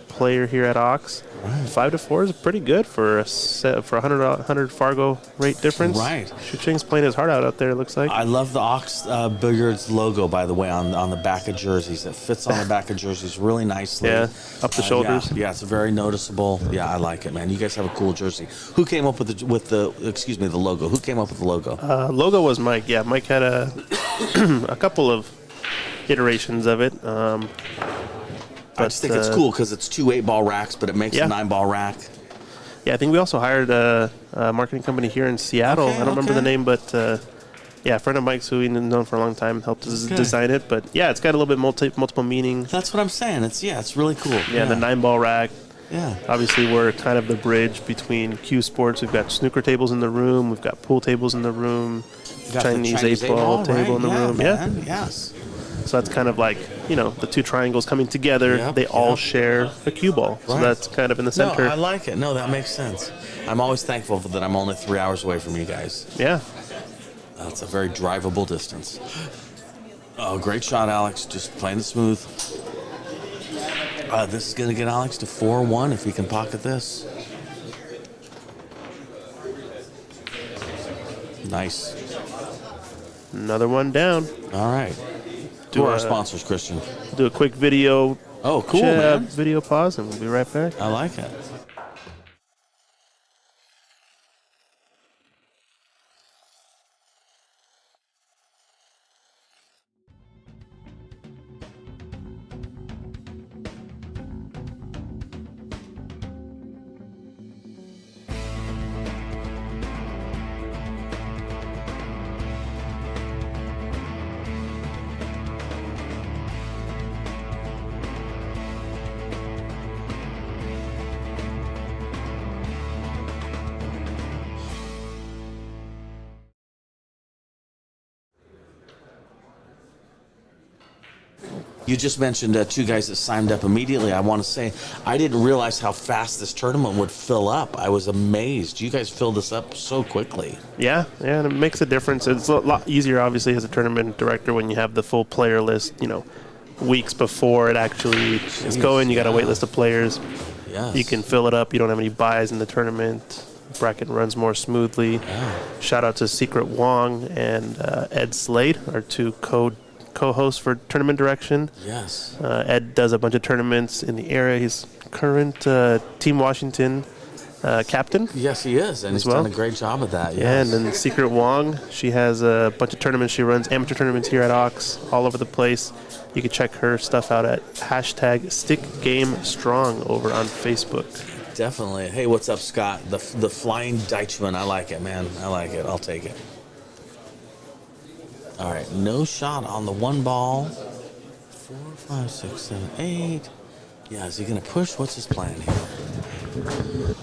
player here at Ox. Right. 5-4 is pretty good for a set for 100 Fargo rate difference. Right. Shucheng's playing his heart out there. It looks like. I love the Ox Billiards logo, by the way, on the back of jerseys. It fits on the back of jerseys really nicely. Yeah, up the shoulders. Yeah, it's very noticeable. Yeah, I like it, man. You guys have a cool jersey. Who came up with the logo? Who came up with the logo? Logo was Mike. Yeah, Mike had a couple of iterations of it. I just think it's cool because it's 2 8-ball racks, but it makes a 9-ball rack. Yeah, I think we also hired a marketing company here in Seattle. I don't remember the name, but a friend of Mike's who we've known for a long time helped us design it. But yeah, it's got a little bit multiple meaning. That's what I'm saying. It's really cool. Yeah, the 9-ball rack. Yeah. Obviously, we're kind of the bridge between Q Sports. We've got snooker tables in the room. We've got pool tables in the room. Chinese 8-ball table in the room. Man. Yeah. Yes. So that's kind of like, the 2 triangles coming together. Yep, they all share a cue ball. So that's kind of in the center. No, I like it. No, that makes sense. I'm always thankful that I'm only 3 hours away from you guys. Yeah. It's a very drivable distance. Oh, great shot, Alex. Just playing it smooth. This is going to get Alex to 4-1 if he can pocket this. Nice. Another one down. All right. Who are our sponsors, Christian? Do a quick video. Oh, cool, man. Video pause, and we'll be right back. I like it. You just mentioned two guys that signed up immediately. I want to say I didn't realize how fast this tournament would fill up. I was amazed. You guys filled this up so quickly. Yeah, and it makes a difference. It's a lot easier, obviously, as a tournament director when you have the full player list, weeks before it actually is going. You got a wait list of players. Yes. You can fill it up. You don't have any buys in the tournament. Bracket runs more smoothly. Yeah. Shout out to Secret Wong and Ed Slade, our two co-hosts for tournament direction. Yes. Ed does a bunch of tournaments in the area. He's current Team Washington captain. Yes, he is, and he's well. done a great job of that. Yeah, Yes. and then Secret Wong, she has a bunch of tournaments. She runs amateur tournaments here at Ox all over the place. You can check her stuff out at #StickGameStrong over on Facebook. Definitely. Hey, what's up, Scott? The Flying Dutchman. I like it, man. I like it. I'll take it. All right, no shot on the one ball. 4, 5, 6, 7, 8. Yeah, is he going to push? What's his plan here?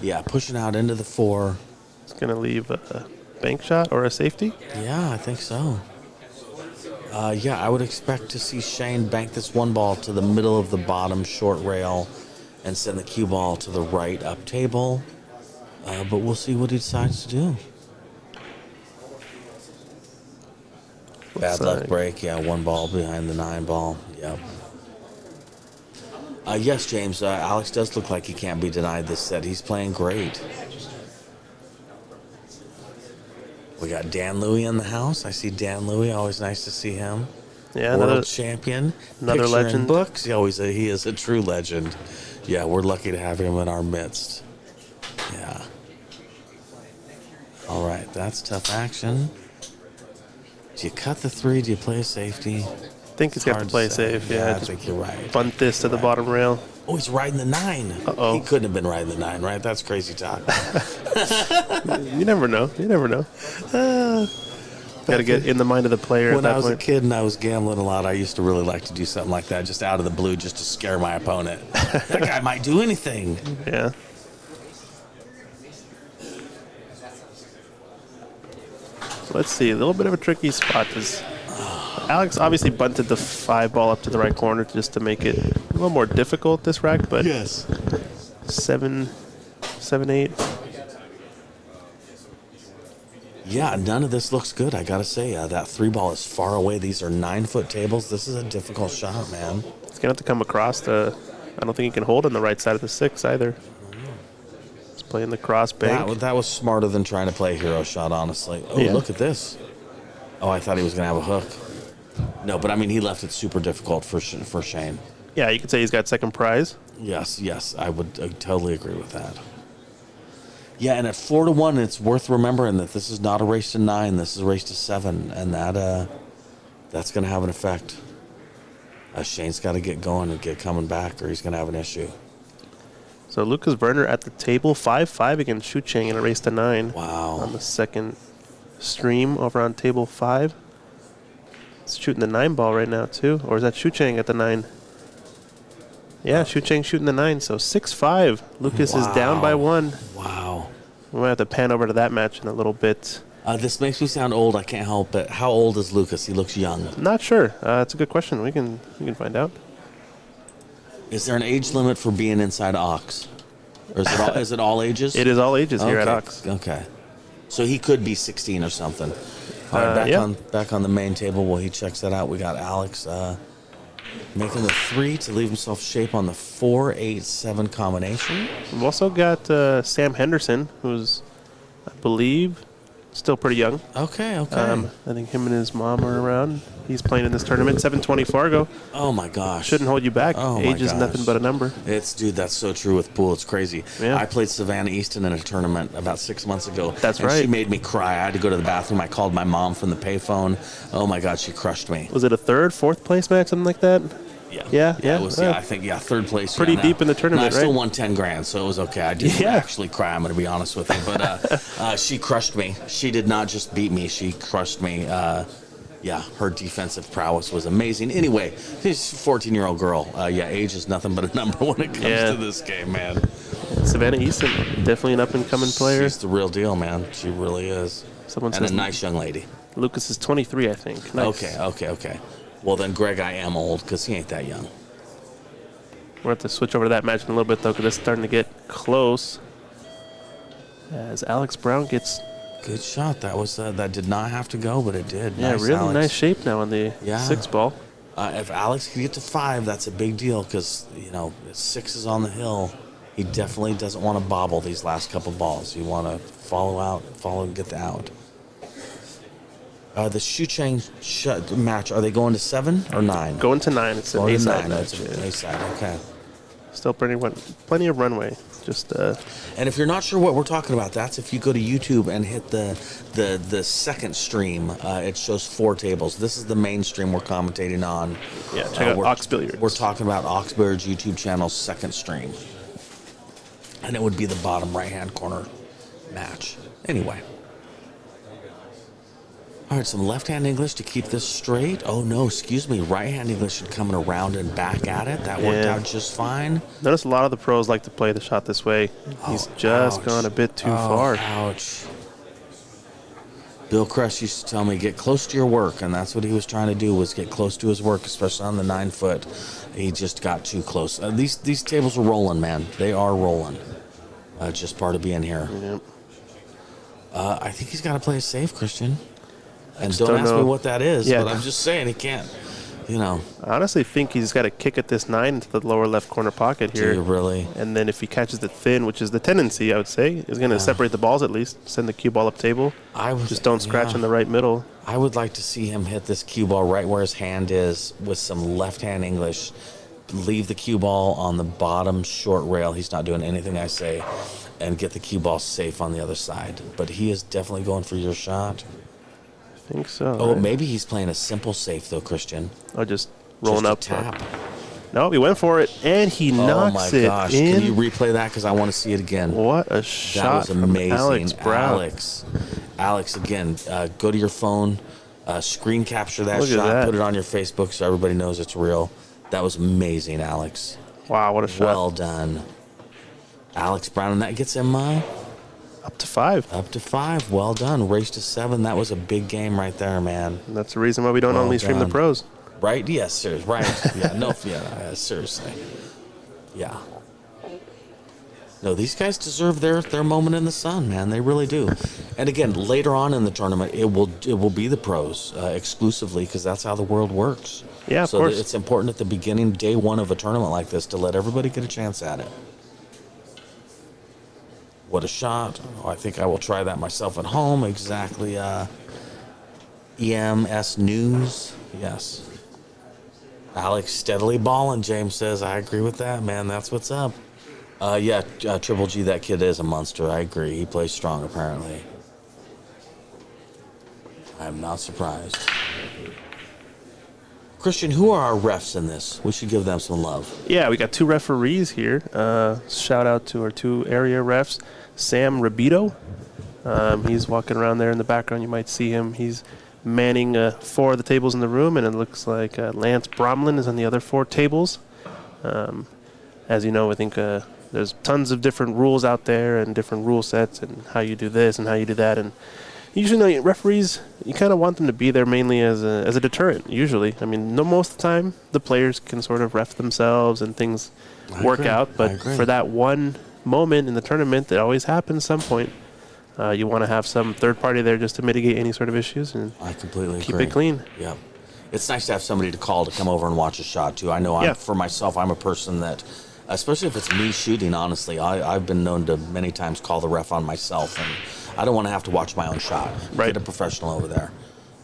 Yeah, pushing out into the 4. It's going to leave a bank shot or a safety. Yeah, I think so. Yeah, I would expect to see Shane bank this one ball to the middle of the bottom short rail and send the cue ball to the right up table. But we'll see what he decides to do. Bad luck break. Yeah, one ball behind the 9 ball. Yep. Yes, James. Alex does look like he can't be denied this set. He's playing great. We got Dan Louie in the house. I see Dan Louie. Always nice to see him. Yeah, World champion. another Picture in legend. books. He is a true legend. Yeah, we're lucky to have him in our midst. Yeah. All right, that's tough action. Do you cut the 3? Do you play a safety? I think he's got to play safe. Yeah, I just think you're right. bunt this to the bottom rail. Oh, he's riding the 9. Uh-oh. He couldn't have been riding the 9, right? That's crazy talk. You never know. You never know. Got to get in the mind of the player When at I that was point. a kid and I was gambling a lot, I used to really like to do something like that, just out of the blue, just to scare my opponent. That guy might do anything. Yeah. So let's see. A little bit of a tricky spot. Alex obviously bunted the 5 ball up to the right corner just to make it a little more difficult this rack, but Yes. 7, 8. Yeah, none of this looks good, I gotta say. That 3 ball is far away. These are 9-foot tables. This is a difficult shot, man. It's gonna have to come across the. I don't think he can hold on the right side of the 6 either. He's playing the cross bank. That was smarter than trying to play a hero shot, honestly. Oh, Yeah. look at this. Oh, I thought he was gonna have a hook. No, but I mean, he left it super difficult for Shane. Yeah, you could say he's got second prize. Yes, I would totally agree with that. Yeah, and at 4-1, it's worth remembering that this is not a race to 9. This is a race to 7, and that's going to have an effect. Shane's got to get going and get coming back, or he's going to have an issue. So Lucas Werner at the table, 5-5 against Shu Chang in a race to 9. Wow. On the second stream over on table 5. It's shooting the 9 ball right now too, or is that Shu Chang at the 9? Yeah, Shu Chang shooting the 9. So 6-5. Lucas is down by 1. Wow. We might have to pan over to that match in a little bit. This makes me sound old. I can't help it. How old is Lucas? He looks young. Not sure. That's a good question. We can find out. Is there an age limit for being inside Ox? Or is it all ages? It is all ages here at Okay, Ox. Okay. So he could be 16 or something. All right, back on the main table while he checks that out. We got Alex making the 3 to leave himself shape on the 4-8-7 combination. We've also got Sam Henderson, who's, I believe, still pretty young. Okay. I think him and his mom are around. He's playing in this tournament. 720 Fargo. Oh my gosh. Shouldn't hold you back. Oh my Age is gosh. nothing but a number. Dude, that's so true with pool. It's crazy. Yeah. I played Savannah Easton in a tournament about 6 months ago. That's and right. She made me cry. I had to go to the bathroom. I called my mom from the payphone. Oh my God, she crushed me. Was it a third, fourth place match, something like that? Yeah. Yeah. It was, I think, third place. Pretty yeah, deep in the tournament, I still right? won 10 grand, so it was okay. I didn't actually cry, I'm going to be honest with you. But she crushed me. She did not just beat me. She crushed me. Her defensive prowess was amazing. Anyway, she's a 14-year-old girl. Age is nothing but a number when it comes to this game, man. Savannah Easton, definitely an up-and-coming player. She's the real deal, man. She really is. Someone and says a nice young lady. Lucas is 23, I think. Nice. Okay. Well, then, Greg, I am old because he ain't that young. We'll have to switch over to that match in a little bit, though, because it's starting to get close. As Alex Brown gets... Good shot. That was that did not have to go, but it did. Yeah, Nice, really Alex. nice shape now on the 6 ball. If Alex can get to 5, that's a big deal because, 6 is on the hill. He definitely doesn't want to bobble these last couple balls. You want to follow and get the out. The shoe chain match, are they going to 7 or 9? Going to 9. It's an Going to A-side 9. match. That's an A-side, okay. Still plenty of runway. Just And if you're not sure what we're talking about, that's if you go to YouTube and hit the second stream. It shows 4 tables. This is the main stream we're commentating on. yeah, check out Ox Billiards. We're talking about Ox Billiards YouTube channel's second stream. And it would be the bottom right-hand corner match. Anyway. All right, some left-hand English to keep this straight. Oh, no, excuse me. Right-hand English should come around and back at it. That worked out just fine. Notice a lot of the pros like to play the shot this way. He's just gone a bit too far. Ouch. Bill Kress used to tell me, get close to your work, and that's what he was trying to do, was get close to his work, especially on the 9-foot. He just got too close. These tables are rolling, man. They are rolling. Just part of being here. Yep. I think he's got to play it safe, Christian. And don't don't ask me know. what that is, Yeah. but I'm just saying he can't. I honestly think he's got to kick at this 9 into the lower left corner pocket Do here. you really? And then if he catches it thin, which is the tendency, I would say, is going to separate the balls at least. Send the cue ball up table. Just don't scratch in the right middle. I would like to see him hit this cue ball right where his hand is with some left-hand English. Leave the cue ball on the bottom short rail. He's not doing anything I say. And get the cue ball safe on the other side. But he is definitely going for your shot. I think so. Oh, right? maybe he's playing a simple safe, though, Christian. Oh, just rolling Just a up. tap. No, he went for it, and he knocks Oh, my gosh. it in. Can you replay that? Because I want to see it again. What a That shot was amazing. from Alex Brown. Alex, again, go to your phone, screen capture that Look at shot, that. put it on your Facebook so everybody knows it's real. That was amazing, Alex. Wow, what a shot. Well done. Alex Brown, and that gets him Up to 5. up to 5. Well done. Race to 7. That was a big game right there, man. And that's the reason why we don't Well only stream the done. pros. Right? Yes, seriously. Right. Yeah, no, seriously. Yeah. No, these guys deserve their moment in the sun, man. They really do. And again, later on in the tournament, it will be the pros exclusively because that's how the world works. Yeah, of so course. it's important at the beginning, day 1 of a tournament like this, to let everybody get a chance at it. What a shot. Oh, I think I will try that myself at home. Exactly. EMS News. Yes. Alex steadily balling, James says. I agree with that, man. That's what's up. Triple G, that kid is a monster. I agree. He plays strong, apparently. I'm not surprised. Christian, who are our refs in this? We should give them some love. Yeah, we got 2 referees here. Shout out to our 2 area refs. Sam Rabito. He's walking around there in the background. You might see him. He's manning 4 of the tables in the room, and it looks like Lance Bromlin is on the other 4 tables. As you know, I think there's tons of different rules out there and different rule sets and how you do this and how you do that. And usually, referees, you kind of want them to be there mainly as a deterrent, usually. I mean, most of the time, the players can sort of ref themselves and things work agree. out. I But agree. for that one moment in the tournament that always happens at some point, you want to have some third party there just to mitigate any sort of issues and I completely keep agree. it clean. Yeah. It's nice to have somebody to call to come over and watch a shot, too. I know Yeah. for myself, I'm a person that, especially if it's me shooting, honestly, I've been known to many times call the ref on myself, and I don't want to have to watch my own shot. Right. Get a professional over there.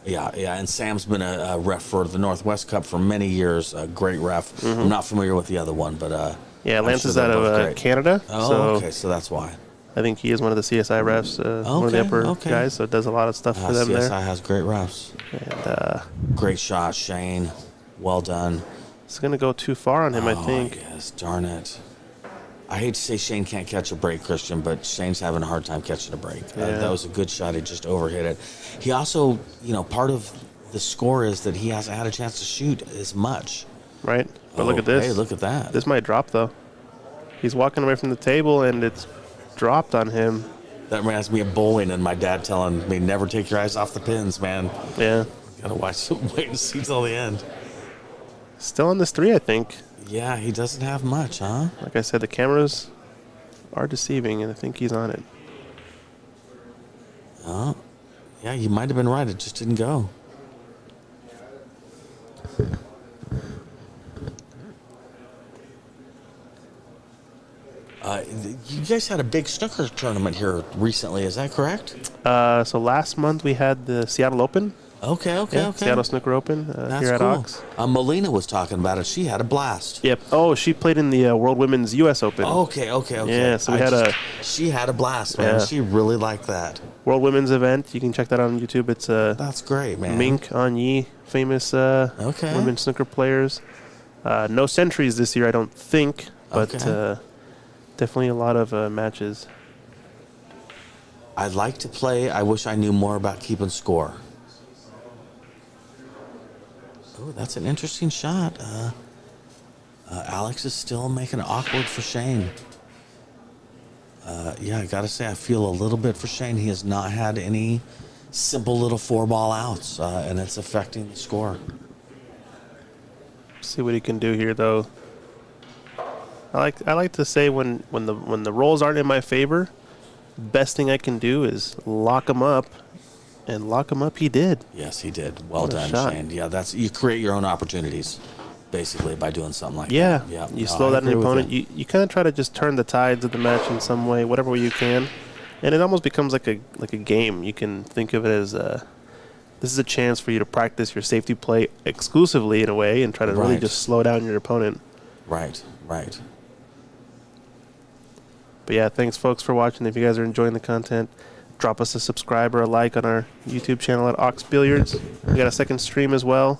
Yeah. And Sam's been a ref for the Northwest Cup for many years, a great ref. Mm-hmm. I'm not familiar with the other one, but Yeah, I'm Lance sure is they're out both of great. Canada. Oh, so okay, so that's why. I think he is one of the CSI refs, one of the upper okay. guys, so does a lot of stuff for them CSI there. has great refs. And Great shot, Shane. Well done. it's going to go too far on him, I think. Yes, darn it. I hate to say Shane can't catch a break, Christian, but Shane's having a hard time catching a break. Yeah. That was a good shot. He just overhit it. He also, part of the score is that he hasn't had a chance to shoot as much. Right? But look at this. Hey, look at that. This might drop, though. He's walking away from the table, and it's dropped on him. That reminds me of bowling and my dad telling me, never take your eyes off the pins, man. Yeah. Gotta wait and see till the end. Still on this 3, I think. Yeah, he doesn't have much, huh? Like I said, the cameras are deceiving, and I think he's on it. Oh, yeah, you might have been right. It just didn't go. You guys had a big snooker tournament here recently. Is that correct? So last month we had the Seattle Open. Okay. Seattle Snooker Open That's here at cool. Ox. Melina was talking about it. She had a blast. Yep. Oh, she played in the World Women's U.S. Open. Okay. Yeah, so She had a blast, man. Yeah. She really liked that. World Women's event. You can check that out on YouTube. It's That's great, man. Mink, Anyi, famous women's snooker players. No centuries this year, I don't think, but definitely a lot of matches. I'd like to play. I wish I knew more about keeping score. Oh, that's an interesting shot. Alex is still making it awkward for Shane. Yeah, I got to say, I feel a little bit for Shane. He has not had any simple little 4-ball outs, and it's affecting the score. See what he can do here, though. I like to say when the rolls aren't in my favor, best thing I can do is lock him up, and lock him up he did. Yes, he did. Well What a done, shot. Shane. Yeah, you create your own opportunities, basically, by doing something like Yeah, that. Yeah, you no, slow I that in the agree with opponent. You kind of try to just turn the tides of the match in some way, whatever way you can, and it almost becomes like a game. You can think of it as this is a chance for you to practice your safety play exclusively in a way, and try to really Right. just slow down your opponent. Right. But yeah, thanks folks for watching. If you guys are enjoying the content, drop us a subscribe or a like on our YouTube channel at Ox Billiards. We got a second stream as well.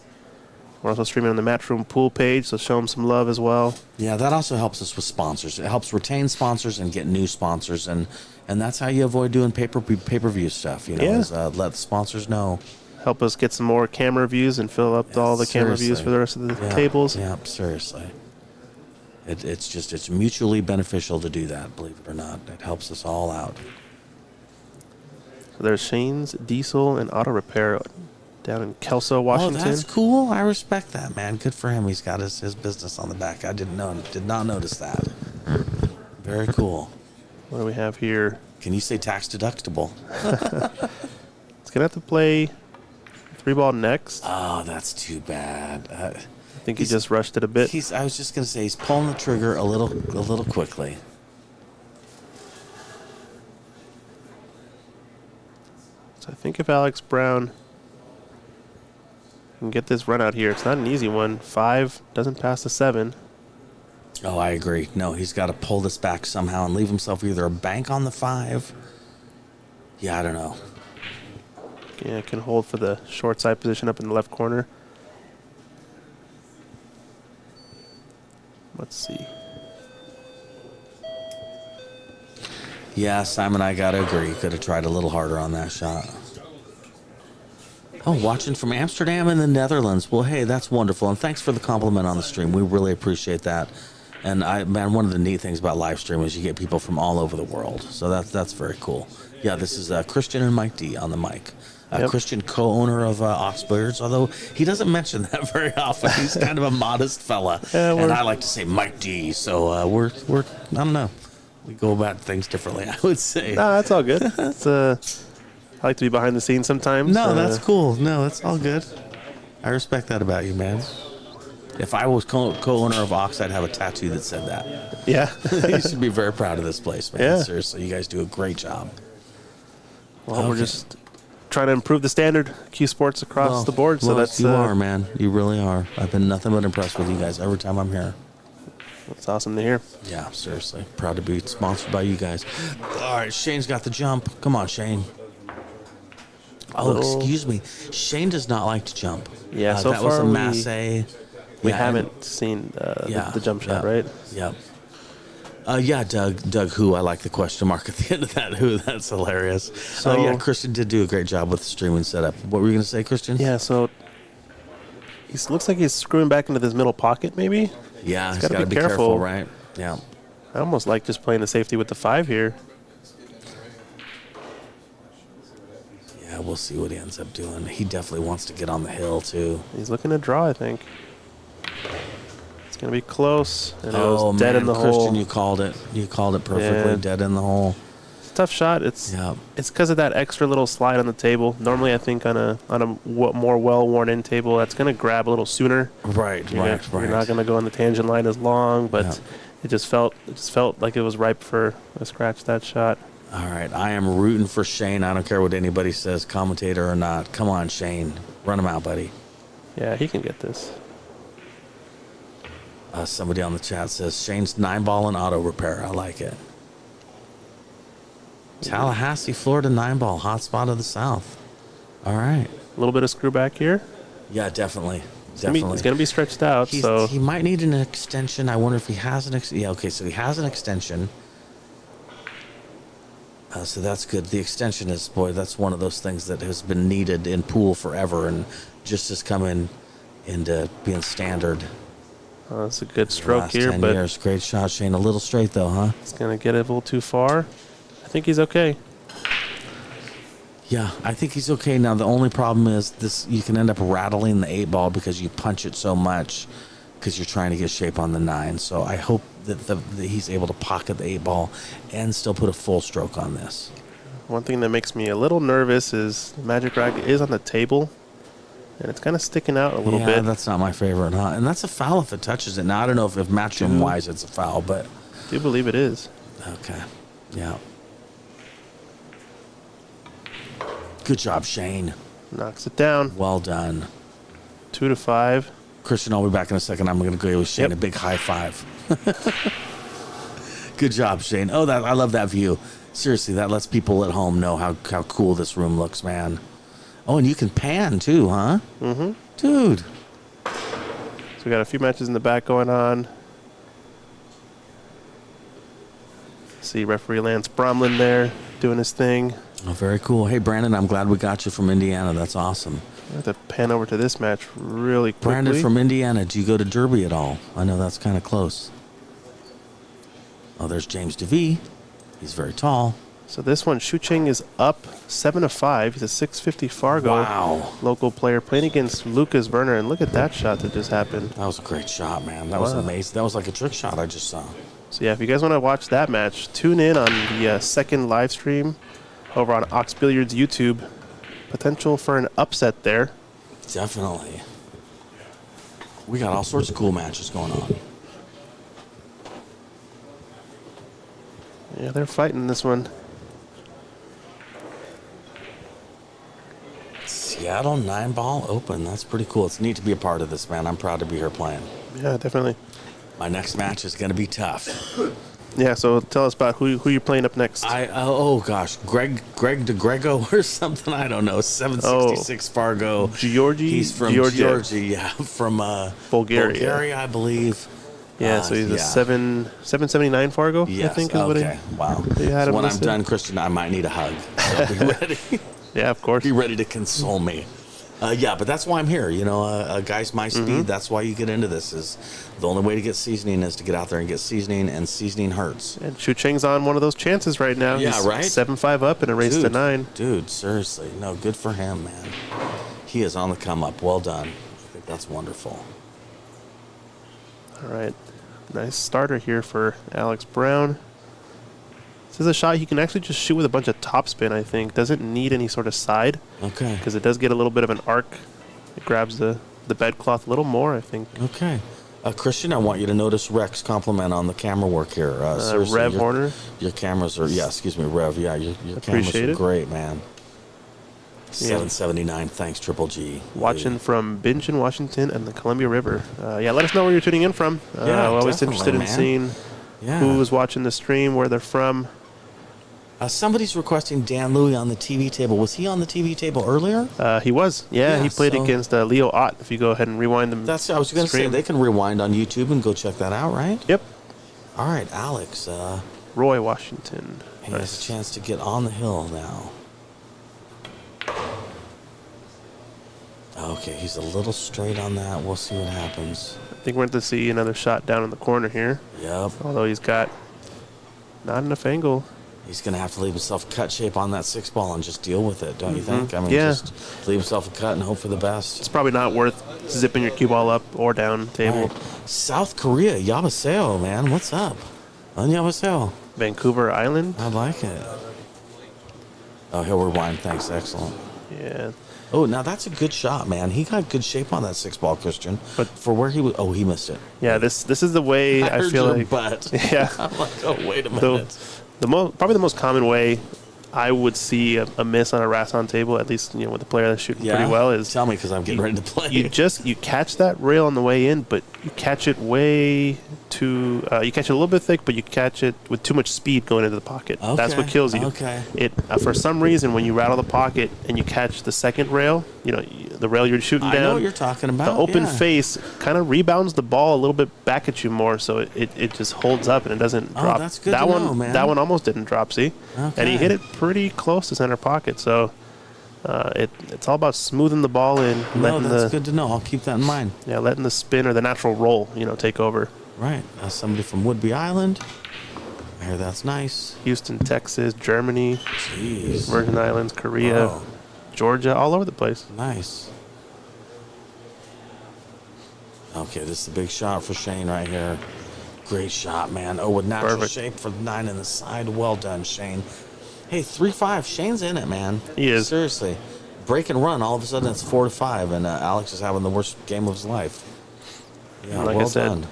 We're also streaming on the Matchroom pool page, so show them some love as well. Yeah, that also helps us with sponsors. It helps retain sponsors and get new sponsors, and that's how you avoid doing pay-per-view stuff. You know, Yeah. is let the sponsors know. Help us get some more camera views and fill up all the camera views Seriously. for the rest of the Yeah, tables. Yeah, seriously. It's mutually beneficial to do that. Believe it or not, it helps us all out. So there's Shane's Diesel and Auto Repair down in Kelso, Oh, Washington. that's cool. I respect that, man. Good for him. He's got his business on the back. I did not notice that. Very cool. What do we have here? Can you say tax deductible? It's gonna have to play 3-ball next. Oh, that's too bad. I think he just rushed it a bit. I was just gonna say he's pulling the trigger a little quickly. So I think if Alex Brown can get this run out here, it's not an easy one. 5 doesn't pass the 7. Oh, I agree. No, he's got to pull this back somehow and leave himself either a bank on the 5. Yeah, I don't know. Yeah, can hold for the short side position up in the left corner. Let's see. Yeah, Simon, I got to agree. Could have tried a little harder on that shot. Oh, watching from Amsterdam in the Netherlands. Well, hey, that's wonderful. And thanks for the compliment on the stream. We really appreciate that. And man, one of the neat things about live stream is you get people from all over the world. So that's very cool. Yeah, this is Christian and Mike D on the mic. Yep. Christian, co-owner of Ox Billiards, although he doesn't mention that very often. He's kind of a modest fella. And I like to say Mike D. So we're I don't know. We go about things differently, I would say. Nah, that's all good. It's, I like to be behind the scenes sometimes. No, that's cool. No, that's all good. I respect that about you, man. If I was co-owner of Ox, I'd have a tattoo that said that. Yeah. You should be very proud of this place, man. Yeah. Seriously, you guys do a great job. Well, we're just trying to improve the standard Q Sports across the board. So that's you are, man. You really are. I've been nothing but impressed with you guys every time I'm here. That's awesome to hear. Yeah, seriously. Proud to be sponsored by you guys. All right, Shane's got the jump. Come on, Shane. Oh, excuse me. Shane does not like to jump. Yeah, so that far was a masse. we haven't seen the jump shot, right? Yep. Yeah, Doug who, I like the question mark at the end of that who, that's hilarious. So yeah, Christian did do a great job with the streaming setup. What were you going to say, Christian? Yeah, so he looks like he's screwing back into this middle pocket maybe. Yeah, he's gotta got to be be careful, careful. right? Yeah. I almost like just playing the safety with the 5 here. Yeah, we'll see what he ends up doing. He definitely wants to get on the hill, too. He's looking to draw, I think. It's going to be close. And it Oh, was dead man, in the Christian, hole. you called it. You called it perfectly. Yeah. Dead in the hole. It's a tough shot. It's because of that extra little slide on the table. Normally, I think on a more well-worn in table, that's going to grab a little sooner. Right. You're not going to go on the tangent line as long, but it just felt like it was ripe for a scratch that shot. All right, I am rooting for Shane. I don't care what anybody says, commentator or not. Come on, Shane. Run him out, buddy. Yeah, he can get this. Somebody on the chat says, Shane's 9-ball and auto repair. I like it. Tallahassee, Florida 9-ball, hot spot of the South. All right. A little bit of screw back here. Yeah, definitely. It's going to be stretched out. So he might need an extension. I wonder if he has an extension. Yeah, okay, so he has an extension. So that's good. The extension is, boy, that's one of those things that has been needed in pool forever and just has come into being standard. That's a good stroke last here, 10 but years. Great shot, Shane. A little straight, though, huh? it's going to get it a little too far. I think he's okay. Yeah, I think he's okay. Now, the only problem is this: you can end up rattling the 8-ball because you punch it so much because you're trying to get shape on the 9. So I hope that he's able to pocket the 8-ball and still put a full stroke on this. One thing that makes me a little nervous is the Magic Rack is on the table, and it's kind of sticking out a little Yeah, bit. that's not my favorite, huh? And that's a foul if it touches it. Now, I don't know if Matchroom-wise it's a foul, but... I do believe it is. Okay, yeah. Good job, Shane. Knocks it down. Well done. 2-5. Christian, I'll be back in a second. I'm going to go with Shane. A big high five. Good job, Shane. Oh, I love that view. Seriously, that lets people at home know how cool this room looks, man. Oh, and you can pan too, huh? Mm-hmm. Dude. So we got a few matches in the back going on. See referee Lance Bromlin there doing his thing. Oh, very cool. Hey, Brandon, I'm glad we got you from Indiana. That's awesome. I have to pan over to this match really quickly. Brandon from Indiana, do you go to Derby at all? I know that's kind of close. Oh, there's James DeVee. He's very tall. So this one, Shu Cheng is up 7-5. He's a 650 Fargo local player playing against Lucas Werner. And look at that shot that just happened. That was a great shot, man. That was amazing. That was like a trick shot I just saw. So yeah, if you guys want to watch that match, tune in on the second live stream over on Ox Billiards YouTube. Potential for an upset there. Definitely. We got all sorts of cool matches going on. Yeah, they're fighting this one. Seattle Nineball Open. That's pretty cool. It's neat to be a part of this, man. I'm proud to be here playing. Yeah, definitely. My next match is going to be tough. Yeah, so tell us about who you're playing up next. Oh gosh, Greg DeGrego or something. I don't know. 766 Fargo. Georgi. He's from Georgi. Yeah, from Bulgaria, I believe. Yeah, so he's a 779 Fargo. Yes, I think is what he. Wow. Had so him when listed. I'm done, Christian, I might need a hug. So be ready. Yeah, of course. Be ready to console me. Yeah, but that's why I'm here. You know, guys my speed, that's why you get into this. Is the only way to get seasoning is to get out there and get seasoning, and seasoning hurts. And Shu Cheng's on one of those chances right now. Yeah, He's right? 7-5 up in a race to 9. Dude, seriously. No, good for him, man. He is on the come up. Well done. I think that's wonderful. All right. Nice starter here for Alex Brown. This is a shot he can actually just shoot with a bunch of topspin, I think. Doesn't need any sort of side. Okay. Because it does get a little bit of an arc. It grabs the bedcloth a little more, I think. Okay. Christian, I want you to notice Rex compliment on the camera work here. Seriously, Rev Horner. Your cameras are, Rev. Yeah, your cameras are great, man. 779. Thanks, Triple G. Watching from Bingen, Washington, and the Columbia River. Yeah, let us know where you're tuning in from. Yeah, always interested in seeing who is watching the stream, where they're from. Somebody's requesting Dan Louie on the TV table. Was he on the TV table earlier? He was. Yeah, he played against Leo Ott. If you go ahead and rewind them. I was going to say, they can rewind on YouTube and go check that out, right? Yep. All right, Alex. Roy Washington. He has a chance to get on the hill now. Okay, he's a little straight on that. We'll see what happens. I think we're going to see another shot down in the corner here. Yep. Although he's got not enough angle. He's going to have to leave himself a cut shape on that 6-ball and just deal with it, don't you think? I mean, Yeah. just leave himself a cut and hope for the best. It's probably not worth zipping your cue ball up or down table. Right. South Korea, Yabaseo, man. What's up? On Yabaseo. Vancouver Island. I like it. Oh, he'll rewind. Thanks. Excellent. Yeah. Oh, now that's a good shot, man. He got good shape on that 6-ball, Christian. But- for where he was, he missed it. Yeah, this is the way I heard feel your like. butt. Yeah. I'm like, oh, wait a The, minute. probably the most common way I would see a miss on a Rasson table, at least with the player that's shooting pretty well, is Tell me, because I'm getting ready to play. you catch that rail on the way in, but you catch it way too. You catch it a little bit thick, but you catch it with too much speed going into the pocket. That's what Okay, kills you. okay. It for some reason when you rattle the pocket and you catch the second rail, the rail you're shooting I down. know what you're talking about. The open yeah. face kind of rebounds the ball a little bit back at you more, so it just holds up and it doesn't Oh, drop. that's good that to one, know, man. That one almost didn't drop, see? And he Okay. hit it pretty close to center pocket, so it's all about smoothing the ball in, No, letting that's good to know. I'll keep that in mind. letting the spin or the natural roll, take over. Right. That's somebody from Woodby Island. I hear that's nice. Houston, Texas, Germany, Jeez. Virgin Islands, Korea, Wow. Georgia, all over the place. Nice. Okay, this is a big shot for Shane right here. Great shot, man. Oh, with natural Perfect. shape for the 9 in the side. Well done, Shane. Hey, 3-5. Shane's in it, man. He is. Seriously. Break and run. All of a sudden, it's 4-5, and Alex is having the worst game of his life. Yeah, Like I well said. done.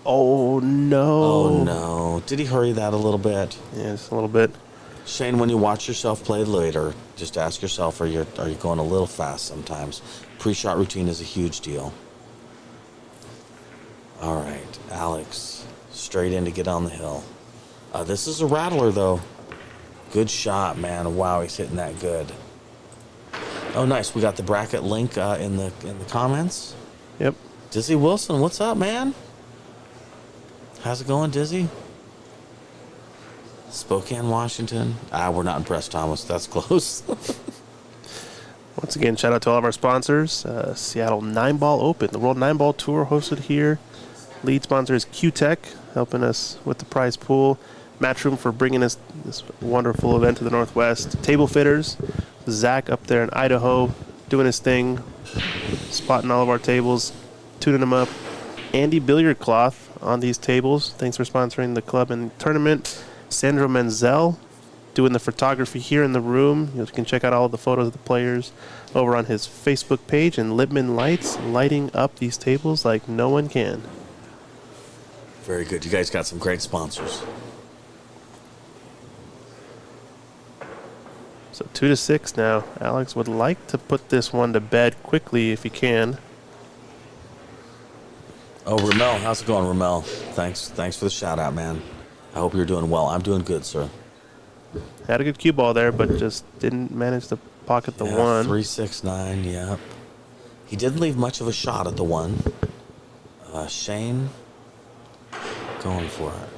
Oh no! Oh, no. Did he hurry that a little bit? Yeah, just a little bit. Shane, when you watch yourself play later, just ask yourself, are you going a little fast sometimes? Pre-shot routine is a huge deal. All right, Alex, straight in to get on the hill. This is a rattler, though. Good shot, man. Wow, he's hitting that good. Oh, nice. We got the bracket link in the comments. Yep. Dizzy Wilson, what's up, man? How's it going, Dizzy? Spokane, Washington. We're not impressed, Thomas. That's close. Once again, shout out to all of our sponsors. Seattle Nineball Open, the World Nineball Tour hosted here. Lead sponsor is Q-Tech, helping us with the prize pool. Matchroom for bringing us this wonderful event to the Northwest. Table Fitters, Zach up there in Idaho, doing his thing, spotting all of our tables, tuning them up. Andy Billiard Cloth on these tables. Thanks for sponsoring the club and tournament. Sandro Menzel doing the photography here in the room. You can check out all of the photos of the players over on his Facebook page. And Libman Lights lighting up these tables like no one can. Very good. You guys got some great sponsors. So 2-6 now. Alex would like to put this one to bed quickly if he can. Oh, Ramel, how's it going, Ramel? Thanks for the shout out, man. I hope you're doing well. I'm doing good, sir. Had a good cue ball there, but just didn't manage to pocket the one. 3-6-9, yep. He didn't leave much of a shot at the one. Shane, going for it.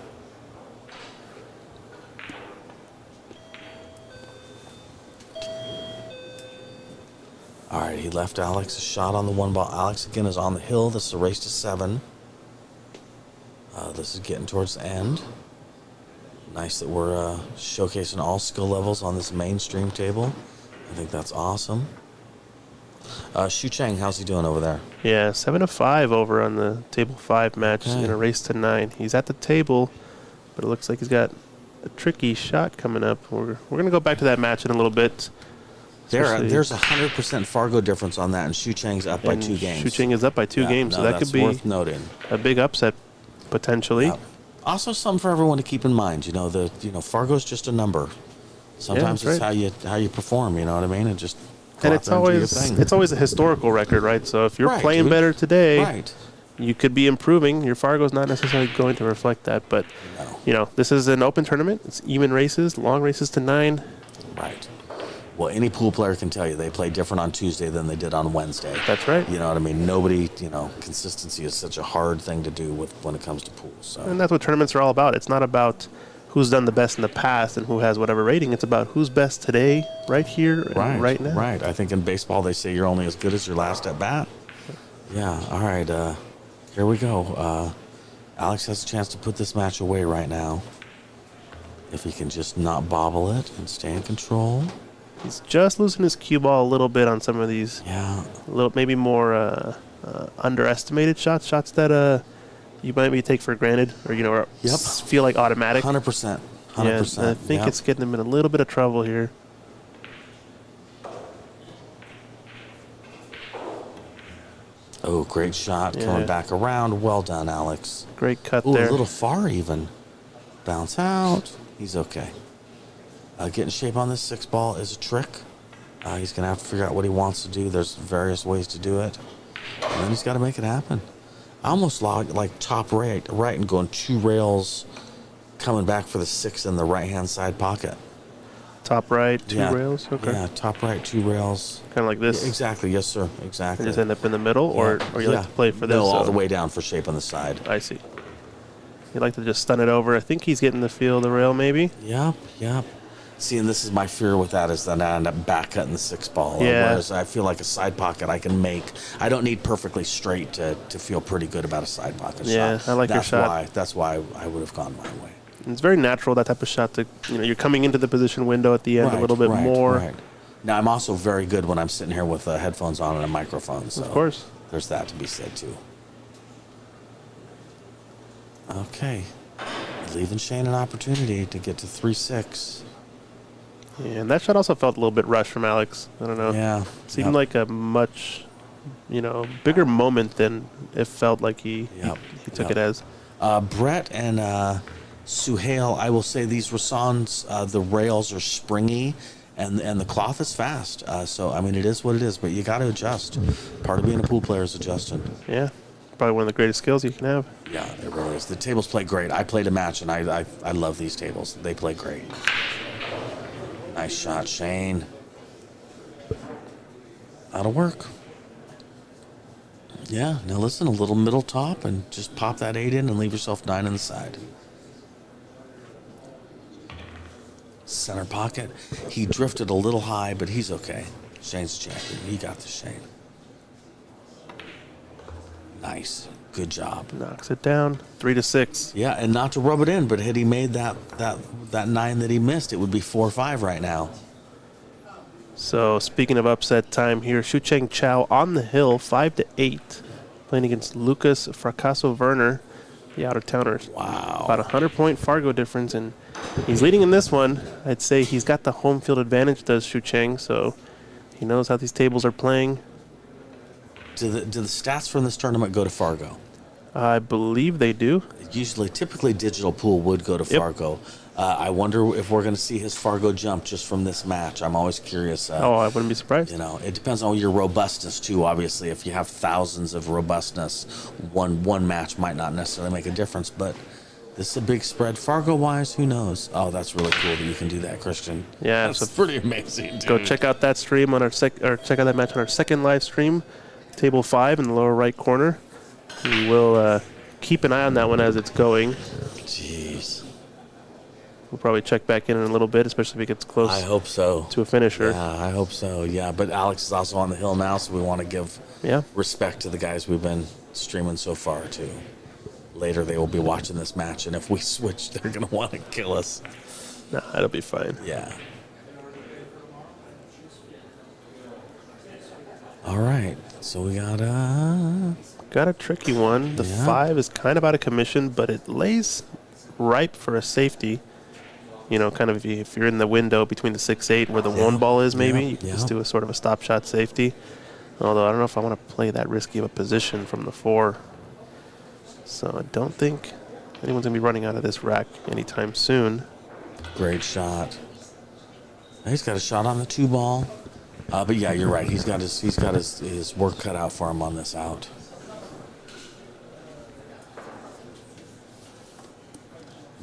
All right, he left Alex a shot on the 1 ball. Alex again is on the hill. This is a race to 7. This is getting towards the end. Nice that we're showcasing all skill levels on this mainstream table. I think that's awesome. Shu Chang, how's he doing over there? Yeah, 7-5 over on the table 5 match Okay. in a race to 9. He's at the table, but it looks like he's got a tricky shot coming up. We're going to go back to that match in a little bit. Especially- There's 100% Fargo difference on that, and Shu Chang's up by and 2 games. Shu Chang is up by 2 Yeah, games, so no, that could that's be worth noting. a big upset potentially. Yeah. Also, something for everyone to keep in mind. Fargo's just a number. Sometimes that's it's right. how you perform. You know what I mean? And just go And out it's there and do your always thing. it's always a historical record, right? So if you're Right, playing dude. better today, Right. you could be improving. Your Fargo's not necessarily going to reflect that, but No. this is an open tournament. It's even races, long races to 9. Right. Well, any pool player can tell you they play different on Tuesday than they did on Wednesday. That's right. You know what I mean? Nobody, consistency is such a hard thing to do when it comes to pools. So. And that's what tournaments are all about. It's not about who's done the best in the past and who has whatever rating. It's about who's best today, right here, and right now. Right. I think in baseball they say you're only as good as your last at bat. Yeah. All right. Here we go. Alex has a chance to put this match away right now. If he can just not bobble it and stay in control. He's just losing his cue ball a little bit on some of these, Yeah. a little maybe more underestimated shots that you might maybe take for granted, or or Yep. feel like automatic. 100%. Yeah, 100%. I think yep. it's getting him in a little bit of trouble here. Oh, great shot. Yeah. Coming back around. Well done, Alex. Great cut Ooh, there. a little far even. Bounce out. He's okay. Getting shape on this 6 ball is a trick. He's going to have to figure out what he wants to do. There's various ways to do it. And then he's got to make it happen. I almost like top right and going 2 rails, coming back for the 6 in the right-hand side pocket. Top right, 2 Yeah. rails. Okay. Yeah, top right, 2 rails. Kind of like this. Exactly. Yes, sir. Exactly. And just end up in the middle, or you like to play for this? No, all the way down for shape on the side. I see. You like to just stun it over. I think he's getting the feel of the rail, maybe. Yep, yep. See, and this is my fear with that is that I end up back cutting the 6 ball. Yeah. Whereas I feel like a side pocket I can make. I don't need perfectly straight to feel pretty good about a side pocket Yeah, shot. I like your shot. That's why I would have gone my way. And it's very natural, that type of shot, to you're coming into the position window at the end a little bit more. Right. Now, I'm also very good when I'm sitting here with headphones on and a microphone. So Of course. there's that to be said, too. Okay. Leaving Shane an opportunity to get to 3-6. Yeah, and that shot also felt a little bit rushed from Alex. I don't know. Yeah. Seemed Yep. like a much, bigger moment than it felt like he took Yep. it as. Brett and Suhail, I will say these Rassans, the rails are springy and the cloth is fast. So, I mean, it is what it is, but you got to adjust. Part of being a pool player is adjusting. Yeah, probably one of the greatest skills you can have. Yeah, it really is. The tables play great. I played a match, and I love these tables. They play great. Nice shot, Shane. That'll work. Yeah, now listen, a little middle top, and just pop that 8 in and leave yourself 9 in the side. Center pocket. He drifted a little high, but he's okay. Shane's champion. He got the Shane. Nice. Good job. Knocks it down, 3-6. Yeah, and not to rub it in, but had he made that 9 that he missed, it would be 4-5 right now. So speaking of upset time here, Shu-Cheng Chow on the hill, 5-8, playing against Lucas Fracasso Werner, the out-of-towners. Wow. About 100-point Fargo difference, and he's leading in this one. I'd say he's got the home field advantage, does Shu-Cheng, so he knows how these tables are playing. Do the stats from this tournament go to Fargo? I believe they do. Typically, Digital Pool would go to Fargo. I wonder if we're going to see his Fargo jump just from this match. I'm always curious. I wouldn't be surprised. It depends on your robustness too. Obviously, if you have thousands of robustness, one match might not necessarily make a difference. But this is a big spread. Fargo-wise, who knows? Oh, that's really cool that you can do that, Christian. Yeah, that's so pretty amazing. Dude. Go check out that stream on our check out that match on our second live stream, table 5 in the lower right corner. We will keep an eye on that one as it's going. Jeez. We'll probably check back in a little bit, especially if it gets close. I hope so. To a finisher. Yeah, I hope so. Yeah, but Alex is also on the hill now, so we want to give respect to the guys we've been streaming so far too. Later, they will be watching this match, and if we switch, they're going to want to kill us. Nah, it'll be fine. Yeah. All right, so we got a tricky one. The 5 is kind of out of commission, but it lays ripe for a safety. Kind of if you're in the window between the 6-8 where the 1 ball is, maybe you can just do a sort of a stop shot safety. Although I don't know if I want to play that risky of a position from the 4. So I don't think anyone's gonna be running out of this rack anytime soon. Great shot. He's got a shot on the 2 ball. But yeah, you're right. He's got his work cut out for him on this out.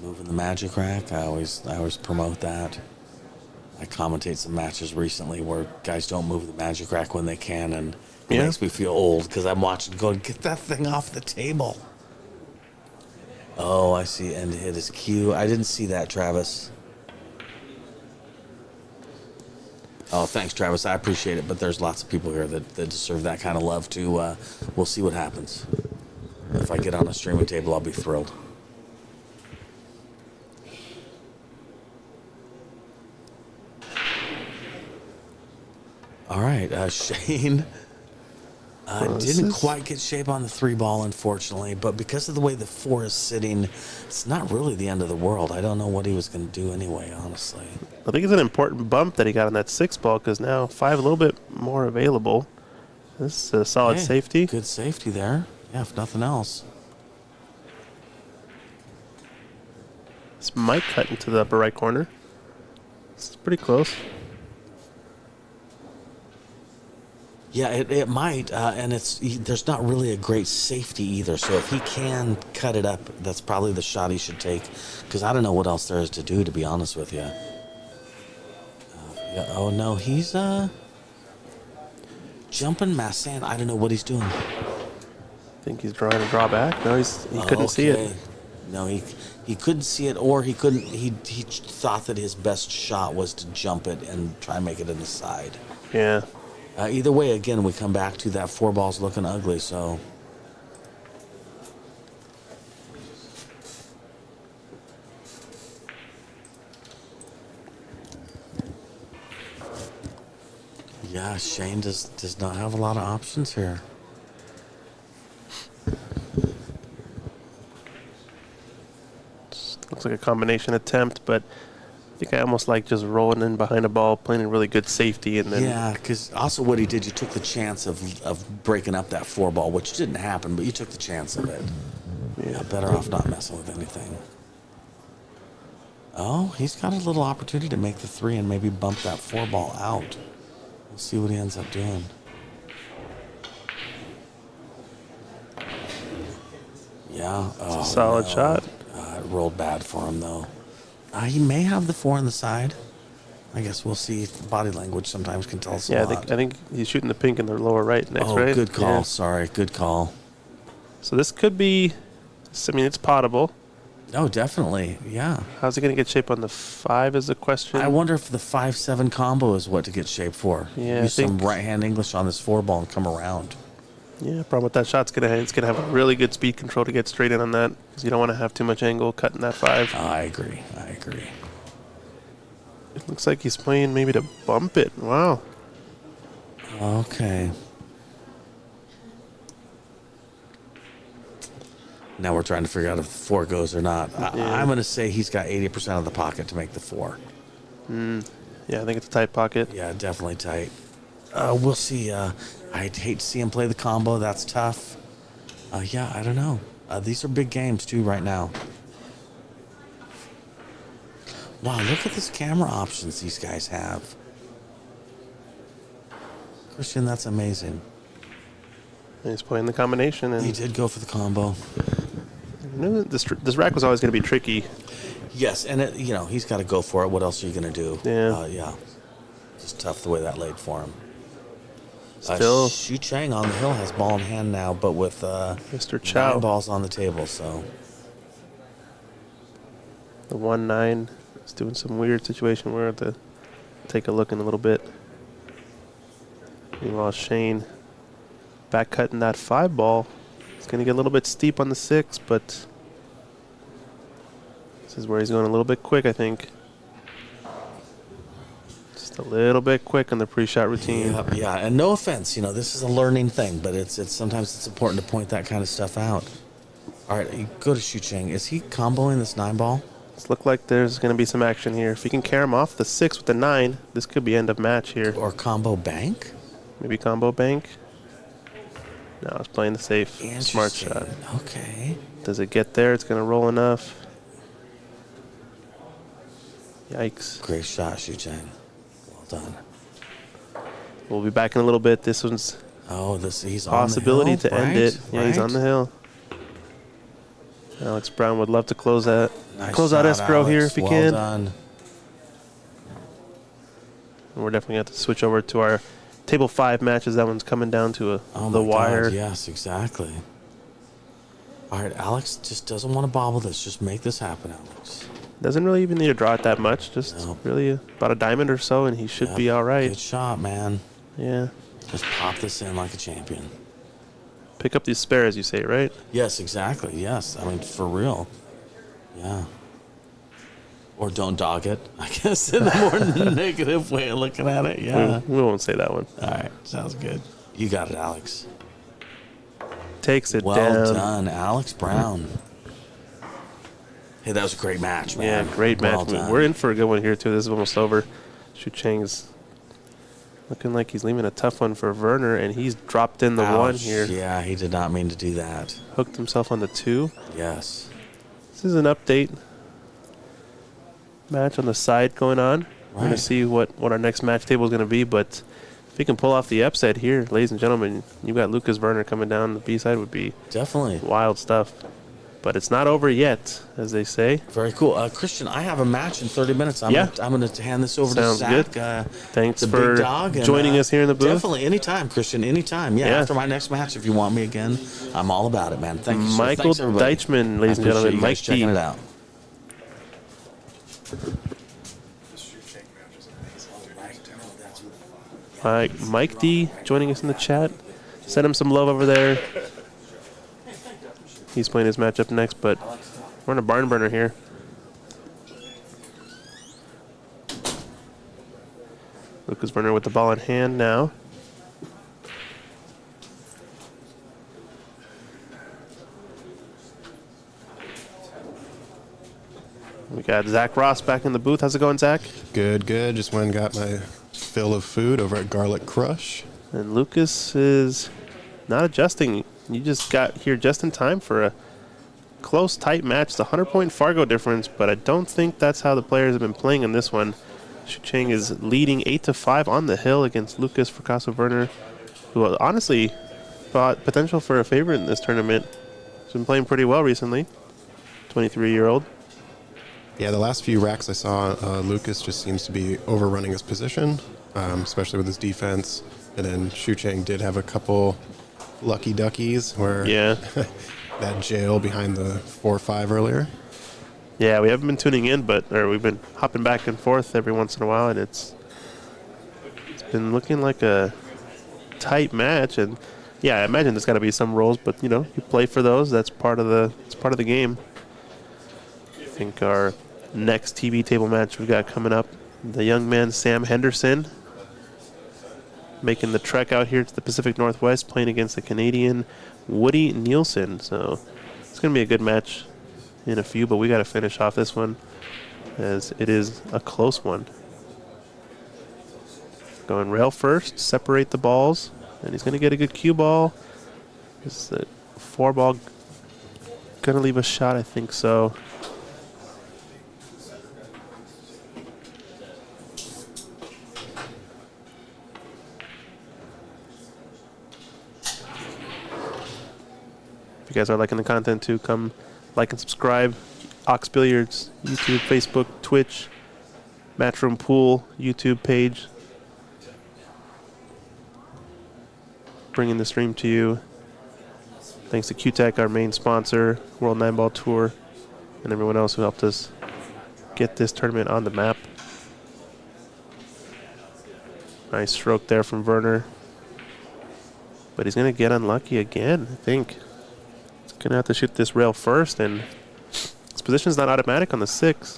Moving the magic rack. I always promote that. I commentate some matches recently where guys don't move the magic rack when they can, and it makes me feel old because I'm watching going, get that thing off the table. Oh, I see. And hit his cue. I didn't see that, Travis. Oh, thanks, Travis. I appreciate it, but there's lots of people here that deserve that kind of love, too. We'll see what happens. If I get on a streaming table, I'll be thrilled. All right, Shane this didn't is- quite get shape on the 3 ball, unfortunately, but because of the way the 4 is sitting, it's not really the end of the world. I don't know what he was going to do anyway, honestly. I think it's an important bump that he got on that 6 ball because now 5 a little bit more available. This is a solid Hey, safety. Good safety there. Yeah, if nothing else. This might cut into the upper right corner. It's pretty close. Yeah, it might, and there's not really a great safety either. So if he can cut it up, that's probably the shot he should take. Because I don't know what else there is to do, to be honest with you. Yeah, oh no, he's jumping Massan. I don't know what he's doing. I think he's trying to draw back. No, he couldn't see it. Okay. No, he couldn't see it, or he couldn't. He thought that his best shot was to jump it and try and make it in the side. Yeah. Either way, again, we come back to that 4 ball's looking ugly. So. Yeah, Shane does not have a lot of options here. Looks like a combination attempt, but I think I almost like just rolling in behind a ball, playing a really good safety, and then Yeah, because also what he did, you took the chance of breaking up that 4 ball, which didn't happen, but you took the chance of it. Yeah, better off not messing with anything. Oh, he's got a little opportunity to make the 3 and maybe bump that 4 ball out. We'll see what he ends up doing. Yeah. Oh, it's a solid no. shot. It rolled bad for him, though. He may have the 4 on the side. I guess we'll see. Body language sometimes can tell us a Yeah, lot. I think he's shooting the pink in the lower right next, Oh, right? good call. Yeah. Sorry, good call. So this could be, I mean, it's potable. Oh, definitely. Yeah. How's he going to get shape on the 5 is the question. I wonder if the 5-7 combo is what to get shape for. Yeah, I Use some think- right-hand English on this 4 ball and come around. Yeah, problem with that shot's it's gonna have a really good speed control to get straight in on that because you don't want to have too much angle cutting that 5. I agree. It looks like he's playing maybe to bump it. Wow. Okay. Now we're trying to figure out if the 4 goes or not. I'm going to say he's got 80% of the pocket to make the 4. Yeah, I think it's a tight pocket. Yeah, definitely tight. We'll see. I'd hate to see him play the combo. That's tough. Yeah, I don't know. These are big games, too, right now. Wow, look at this camera options these guys have. Christian, that's amazing. And he's playing the combination, and He did go for the combo. I knew this rack was always going to be tricky. Yes, and he's got to go for it. What else are you going to do? Yeah. Yeah. Just tough the way that laid for him. Still, Xu Chang on the hill has ball in hand now, but with Mr. Chow. 9 balls on the table, so. The 1-9 is doing some weird situation. We're going to take a look in a little bit. Meanwhile, Shane back cutting that 5 ball. It's going to get a little bit steep on the 6, but this is where he's going a little bit quick, I think. Just a little bit quick on the pre-shot routine. Yeah, and no offense, this is a learning thing, but it's sometimes it's important to point that kind of stuff out. All right, you go to Xu Chang. Is he comboing this 9 ball? It's look like there's going to be some action here. If he can carry him off the 6 with the 9, this could be end of match here. Or combo bank? Maybe combo bank. No, it's playing the safe. Smart Interesting. shot. Okay. Does it get there? It's going to roll enough. Yikes. Great shot, Xu Chang. Well done. We'll be back in a little bit. This one's Oh, he's possibility on the to hill, end right? it. Yeah, he's on the hill. Alex Brown would love to close that. Nice Close out shot, escrow here Alex. if he Well can. done. And we're definitely going to have to switch over to our table 5 matches. That one's coming down to Oh the my wire. God, yes, exactly. All right, Alex just doesn't want to bobble this. Just make this happen, Alex. Doesn't really even need to draw it that much. Just No. really about a diamond or so, and he should Yep, be all right. Good shot, man. Yeah. Just pop this in like a champion. Pick up these spare, as you say, right? Yes, exactly. Yes. I mean, for real. Yeah. Or don't dog it, I guess, in a more negative way of looking at it. Yeah. We won't say that one. All right. Sounds good. You got it, Alex. Takes it Well down. done, Alex Brown. Hey, that was a great match, Yeah, man. great Well match. done. We're in for a good one here, too. This is almost over. Shu Chang's looking like he's leaving a tough one for Werner, and he's dropped in the one Ouch. here. Yeah, he did not mean to do that. Hooked himself on the 2. Yes. This is an update match on the side going on. We're going Right. to see what our next match table is going to be, but if he can pull off the upset here, ladies and gentlemen, you got Lucas Werner coming down the B side would be Definitely. wild stuff. But it's not over yet, as they say. Very cool. Christian, I have a match in 30 minutes. I'm going to hand this over Sounds to Zach. good. Thanks the for big dog, and, joining us here in the booth. Definitely. Anytime, Christian. Anytime. Yeah, Yeah. after my next match, if you want me again, I'm all about it, man. Thank you, sir. Michael Thanks, everybody. Deichmann, ladies I and appreciate gentlemen. you Mike guys checking D. it out. Mike D joining us in the chat. Send him some love over there. He's playing his matchup next, but we're in a barn burner here. Lucas Werner with the ball in hand now. We got Zach Ross back in the booth. How's it going, Zach? Good, good. Just went and got my fill of food over at Garlic Crush. And Lucas is not adjusting. You just got here just in time for a close, tight match. It's a 100-point Fargo difference, but I don't think that's how the players have been playing in this one. Shu Chang is leading 8-5 on the hill against Lucas Fracasso Werner, who honestly thought potential for a favorite in this tournament. He's been playing pretty well recently. 23-year-old. Yeah, the last few racks I saw, Lucas just seems to be overrunning his position, especially with his defense. And then Shu Chang did have a couple lucky duckies where that jail behind the 4-5 earlier. Yeah, we haven't been tuning in, or we've been hopping back and forth every once in a while, and it's been looking like a tight match. And yeah, I imagine there's got to be some rolls, but you play for those. That's part of the game. I think our next TV table match we've got coming up, the young man Sam Henderson making the trek out here to the Pacific Northwest, playing against the Canadian Woody Nielsen. So it's going to be a good match in a few, but we got to finish off this one as it is a close one. Going rail first, separate the balls, and he's going to get a good cue ball. Is the 4 ball going to leave a shot? I think so. If you guys are liking the content too, come like and subscribe. Ox Billiards, YouTube, Facebook, Twitch, Matchroom Pool, YouTube page. Bringing the stream to you. Thanks to QTech, our main sponsor, World Nineball Tour, and everyone else who helped us get this tournament on the map. Nice stroke there from Werner. But he's going to get unlucky again, I think. He's going to have to shoot this rail first, and his position's not automatic on the 6.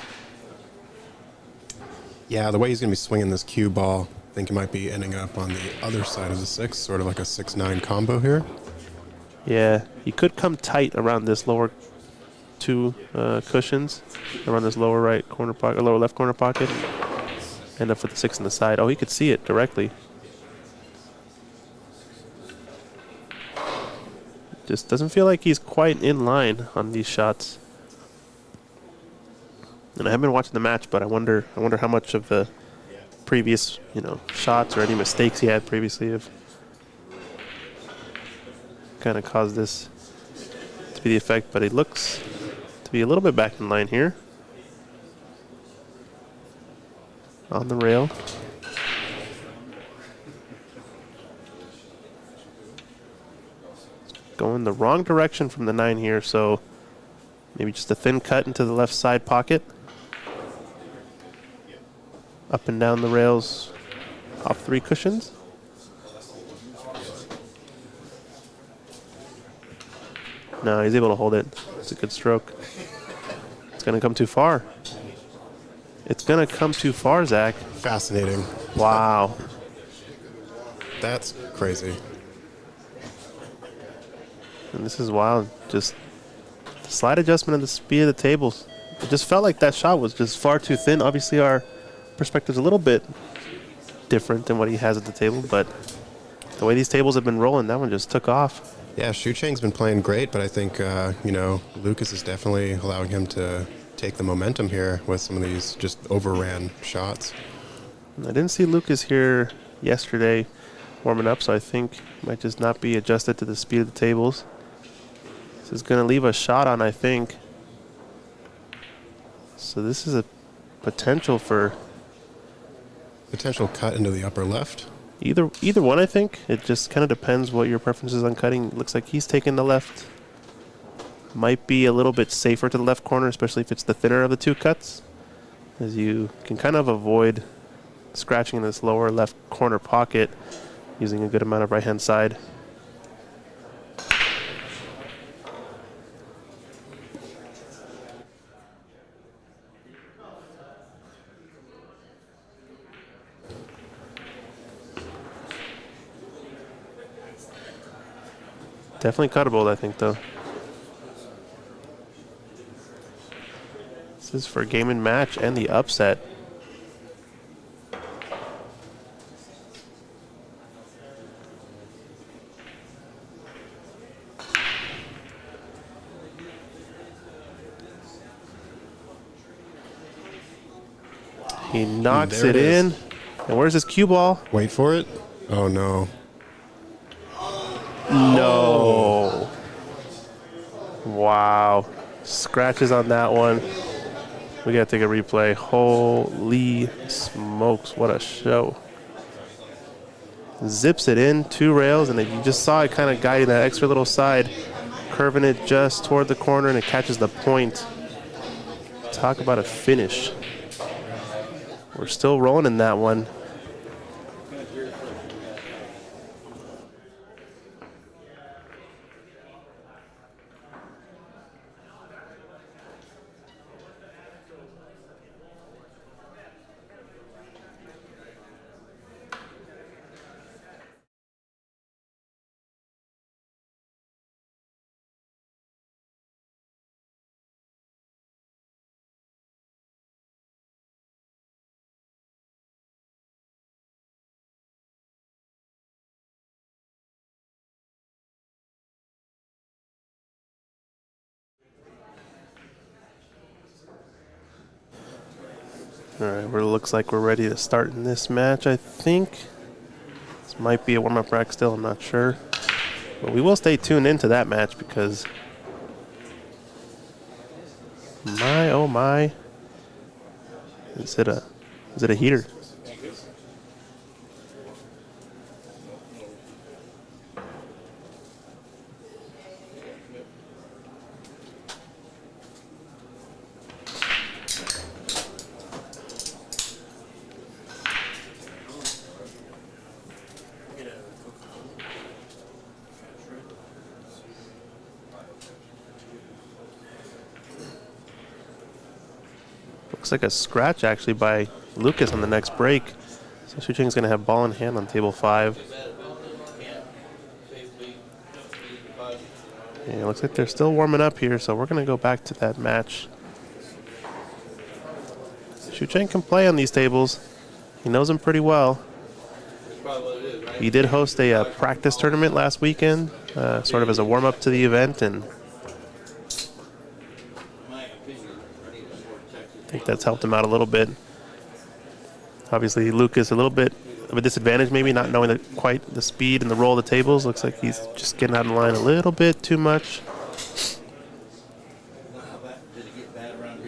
Yeah, the way he's going to be swinging this cue ball, I think he might be ending up on the other side of the 6, sort of like a 6-9 combo here. Yeah, he could come tight around this lower 2 cushions, around this lower right corner pocket, lower left corner pocket. End up with the 6 on the side. Oh, he could see it directly. Just doesn't feel like he's quite in line on these shots. And I haven't been watching the match, but I wonder how much of the previous, shots or any mistakes he had previously have kind of caused this to be the effect. But he looks to be a little bit back in line here. On the rail. Going the wrong direction from the 9 here, so maybe just a thin cut into the left side pocket. Up and down the rails off 3 cushions. No, he's able to hold it. It's a good stroke. It's going to come too far. It's going to come too far, Zach. Fascinating. Wow. That's crazy. And this is wild. Just the slight adjustment of the speed of the tables. It just felt like that shot was just far too thin. Obviously, our perspective's a little bit different than what he has at the table, but the way these tables have been rolling, that one just took off. Yeah, Xu Cheng's been playing great, but I think, Lucas is definitely allowing him to take the momentum here with some of these just overran shots. I didn't see Lucas here yesterday warming up, so I think he might just not be adjusted to the speed of the tables. This is going to leave a shot on, I think. So this is a potential for Potential cut into the upper left. either one, I think. It just kind of depends what your preference is on cutting. Looks like he's taking the left. Might be a little bit safer to the left corner, especially if it's the thinner of the two cuts, as you can kind of avoid scratching in this lower left corner pocket using a good amount of right-hand side. Definitely cuttable, I think, though. This is for game and match and the upset. He knocks There it it is. in. And where's his cue ball? Wait for it. Oh, no. No. Wow. Scratches on that one. We got to take a replay. Holy smokes. What a show. Zips it in, 2 rails, and then you just saw it kind of guiding that extra little side, curving it just toward the corner, and it catches the point. Talk about a finish. We're still rolling in that one. All right, it looks like we're ready to start in this match, I think. This might be a warm-up rack still, I'm not sure. But we will stay tuned into that match because my, oh my. Is it a heater? Looks like a scratch actually by Lucas on the next break. So Xu Cheng's going to have ball in hand on table 5. Yeah, it looks like they're still warming up here, so we're going to go back to that match. Xu Cheng can play on these tables. He knows them pretty well. He did host a practice tournament last weekend, sort of as a warm-up to the event, and I think that's helped him out a little bit. Obviously, Lucas a little bit of a disadvantage, maybe not knowing quite the speed and the roll of the tables. Looks like he's just getting out of line a little bit too much.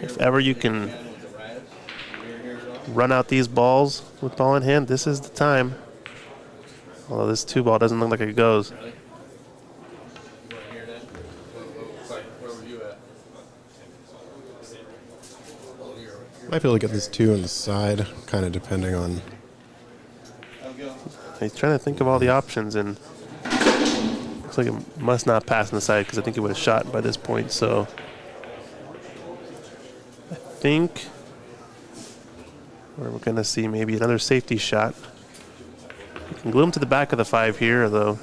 If ever you can run out these balls with ball in hand, this is the time. Although this 2-ball doesn't look like it goes. Might be able to get this 2 on the side, kind of depending on. He's trying to think of all the options, and looks like it must not pass on the side because I think it would have shot by this point. So I think Or we're going to see maybe another safety shot. You can glue him to the back of the 5 here, though.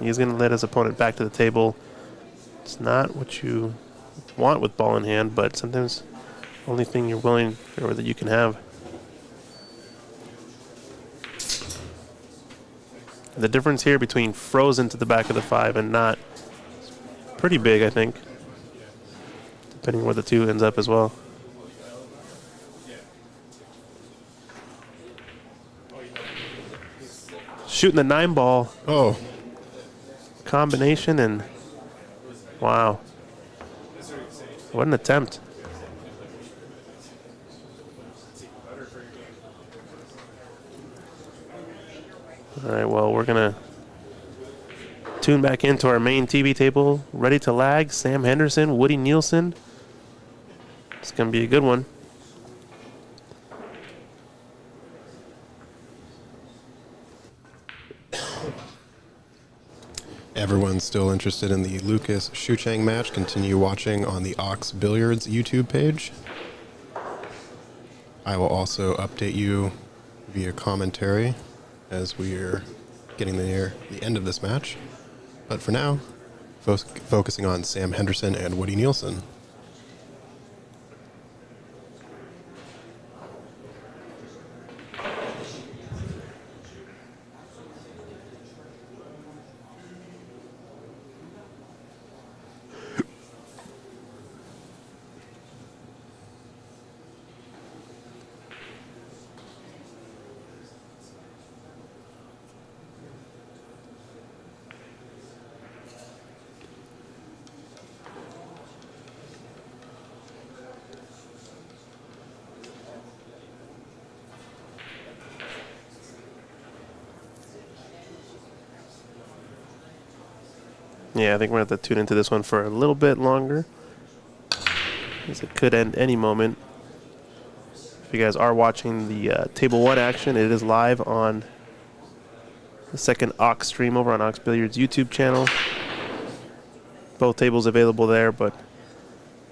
He's going to let his opponent back to the table. It's not what you want with ball in hand, but sometimes only thing you're willing or that you can have. The difference here between frozen to the back of the 5 and not is pretty big, I think, depending where the 2 ends up as well. Shooting the 9 ball. Oh, Combination and wow. What an attempt. All right, well, we're going to tune back into our main TV table. Ready to lag, Sam Henderson, Woody Nielsen. It's going to be a good one. everyone's still interested in the Lucas Shucheng match, continue watching on the Ox Billiards YouTube page. I will also update you via commentary as we are getting near the end of this match. But for now, focusing on Sam Henderson and Woody Nielsen. Yeah, I think we're going to have to tune into this one for a little bit longer, as it could end any moment. If you guys are watching the Table 1 action, it is live on the second Ox stream over on Ox Billiards YouTube channel. Both tables available there, but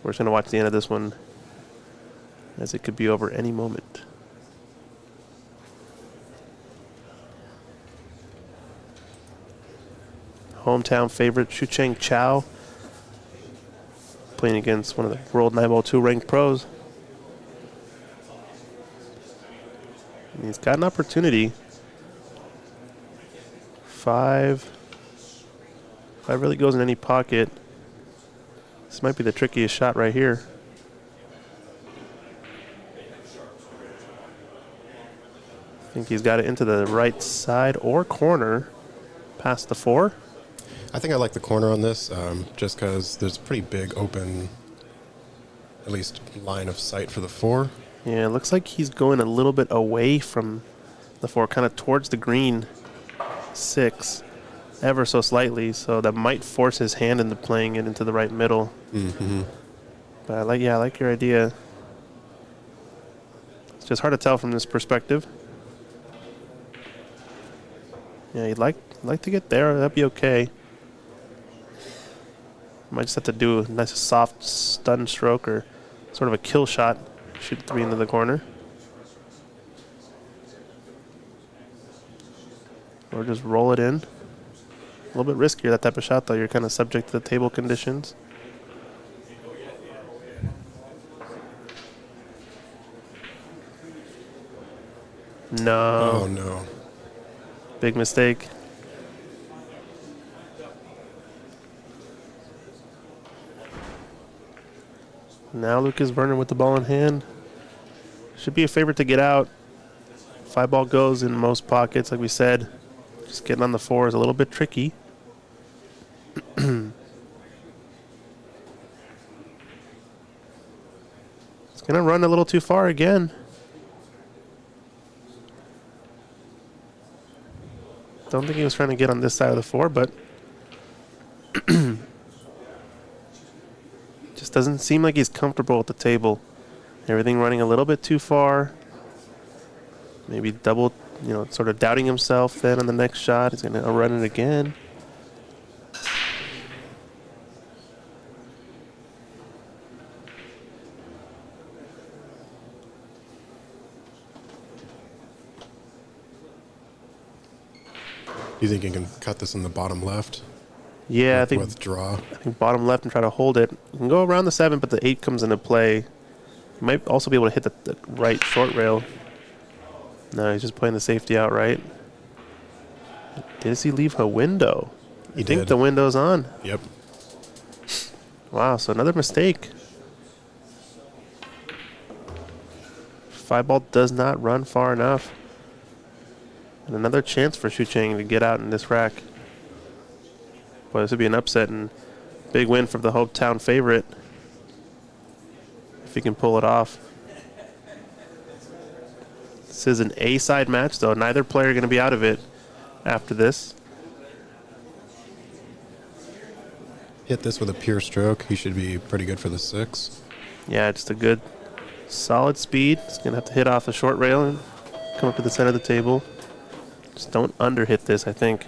we're just going to watch the end of this one, as it could be over any moment. Hometown favorite Shucheng Chow, playing against one of the World Nineball 2 ranked pros. And he's got an opportunity. Five really goes in any pocket. This might be the trickiest shot right here. I think he's got it into the right side or corner past the 4. I think I like the corner on this, just because there's a pretty big open, at least line of sight for the 4. Yeah, it looks like he's going a little bit away from the 4, kind of towards the green 6, ever so slightly. So that might force his hand into playing it into the right middle. Mm-hmm. But I like your idea. It's just hard to tell from this perspective. Yeah, you'd like to get there. That'd be okay. Might just have to do a nice soft stun stroke or sort of a kill shot. Shoot 3 into the corner. Or just roll it in. A little bit riskier, that type of shot, though. You're kind of subject to the table conditions. No. Oh, no. Big mistake. Now Lucas Vernon with the ball in hand. Should be a favorite to get out. 5 ball goes in most pockets, like we said. Just getting on the 4 is a little bit tricky. It's going to run a little too far again. Don't think he was trying to get on this side of the 4, but just doesn't seem like he's comfortable at the table. Everything running a little bit too far. Maybe double, sort of doubting himself then on the next shot. He's going to run it again. You think you can cut this in the bottom left? Yeah, I think Withdraw. bottom left and try to hold it. You can go around the 7, but the 8 comes into play. You might also be able to hit the right short rail. No, he's just playing the safety out right. Does he leave a window? I think did. the window's on. Yep. Wow, so another mistake. 5-ball does not run far enough. And another chance for Xu Cheng to get out in this rack. Boy, this would be an upset and big win for the hometown favorite. If he can pull it off. This is an A-side match, though. Neither player going to be out of it after this. Hit this with a pure stroke. He should be pretty good for the 6. Yeah, just a good, solid speed. He's going to have to hit off the short rail and come up to the center of the table. Just don't underhit this, I think.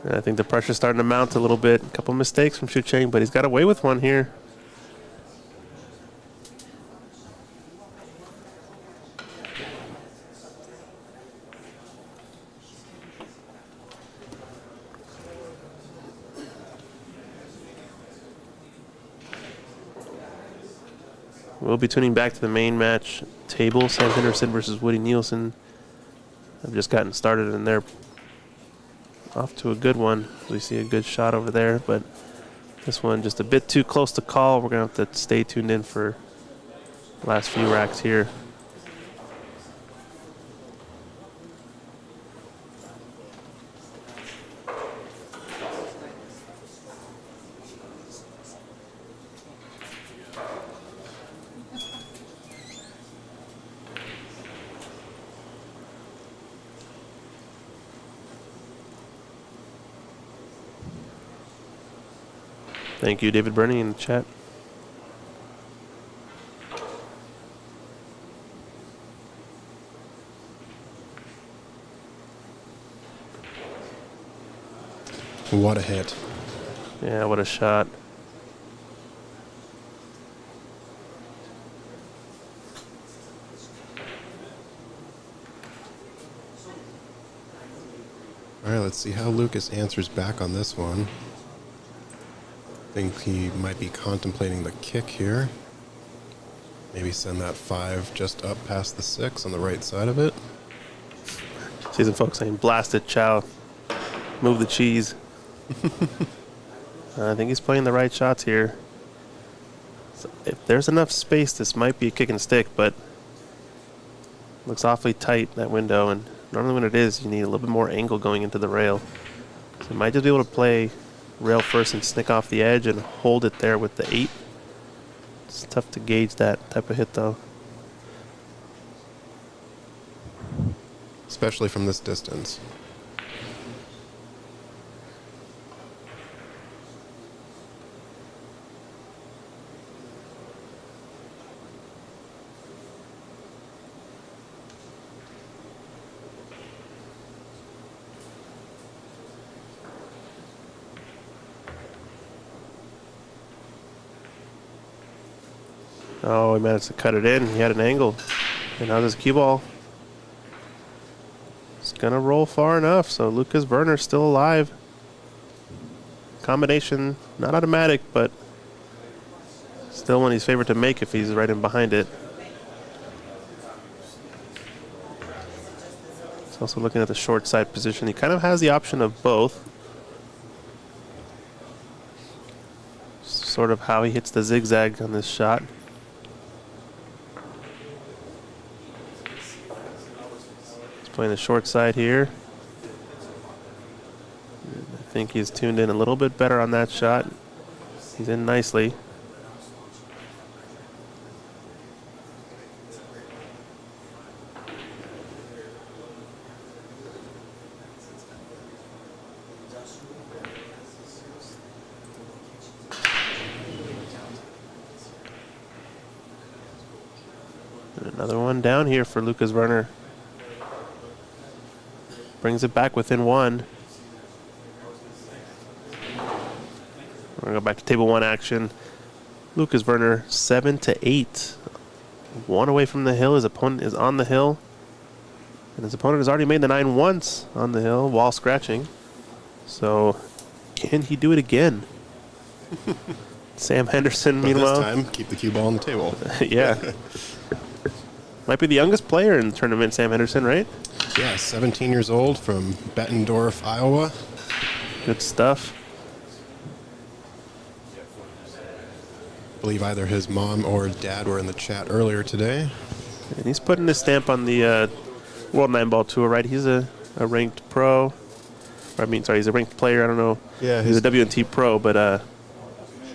And I think the pressure's starting to mount a little bit. A couple mistakes from Xu Cheng, but he's got away with one here. We'll be tuning back to the main match table. Sam Henderson versus Woody Nielsen. I've just gotten started and they're off to a good one. We see a good shot over there, but this one just a bit too close to call. We're going to have to stay tuned in for the last few racks here. Thank you, David Burney, in the chat. What a hit. Yeah, what a shot. All right, let's see how Lucas answers back on this one. I think he might be contemplating the kick here. Maybe send that 5 just up past the 6 on the right side of it. Season folks saying, blast it, Chow. Move the cheese. I think he's playing the right shots here. So if there's enough space, this might be a kick and stick, but looks awfully tight, that window. And normally when it is, you need a little bit more angle going into the rail. So you might just be able to play rail first and snick off the edge and hold it there with the 8. It's tough to gauge that type of hit, though. Especially from this distance. Oh, he managed to cut it in. He had an angle. And now this cue ball. It's going to roll far enough. So Lucas Werner's still alive. Combination, not automatic, but still one he's favored to make if he's right in behind it. He's also looking at the short side position. He kind of has the option of both. Sort of how he hits the zigzag on this shot. Playing the short side here. I think he's tuned in a little bit better on that shot. He's in nicely. And another one down here for Lucas Werner. Brings it back within 1. We're going to go back to table 1 action. Lucas Werner, 7-8 1 away from the hill. His opponent is on the hill. And his opponent has already made the 9 once on the hill while scratching. So, can he do it again? Sam Henderson, But meanwhile. this time, keep the cue ball on the table. Yeah. Might be the youngest player in the tournament, Sam Henderson, right? Yeah, 17 years old from Bettendorf, Iowa. Good stuff. I believe either his mom or dad were in the chat earlier today. And he's putting his stamp on the World Nineball Tour, right? He's a ranked pro. Or, I mean, sorry, he's a ranked player. I don't know. Yeah, he's a WNT pro, but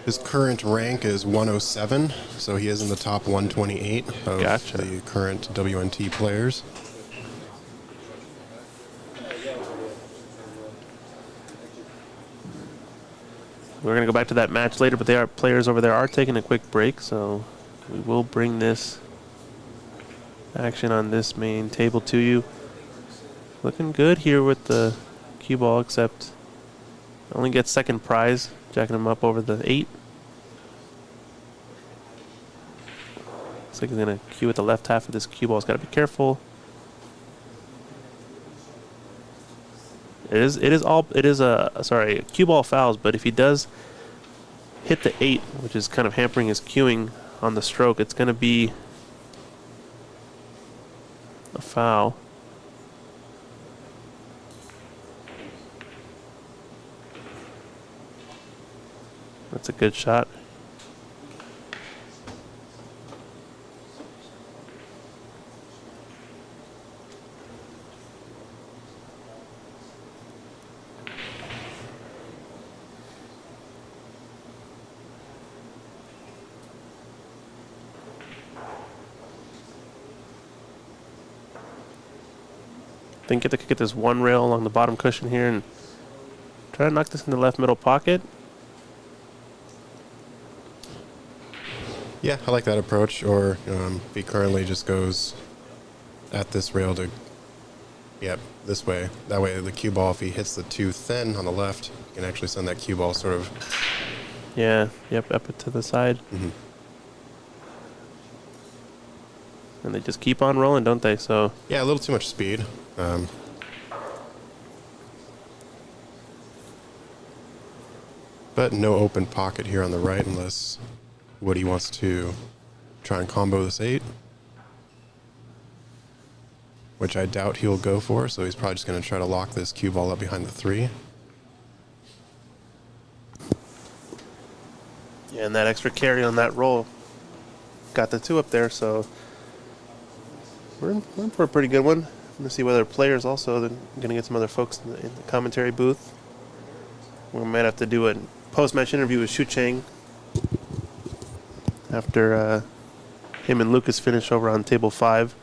his current rank is 107, so he is in the top 128 of Gotcha. the current WNT players. we're going to go back to that match later, but players over there are taking a quick break, so we will bring this action on this main table to you. Looking good here with the cue ball, except only gets second prize, jacking him up over the 8. Looks like he's going to cue at the left half of this cue ball. He's got to be careful. It is a cue ball fouls, but if he does hit the 8, which is kind of hampering his cueing on the stroke, it's going to be a foul. That's a good shot. I think you have to get this one rail along the bottom cushion here and try to knock this in the left middle pocket. Yeah, I like that approach. Or if he currently just goes at this rail to, this way. That way the cue ball, if he hits the too thin on the left, you can actually send that cue ball sort of. Yeah, up to the side. Mm-hmm. And they just keep on rolling, don't they? So Yeah, a little too much speed. But no open pocket here on the right unless Woody wants to try and combo this 8. Which I doubt he'll go for, so he's probably just going to try to lock this cue ball up behind the 3. yeah, and that extra carry on that roll got the 2 up there, so we're in for a pretty good one. I'm going to see whether players also, they're going to get some other folks in the commentary booth. We might have to do a post-match interview with Shu Chang after him and Lucas finish over on table 5.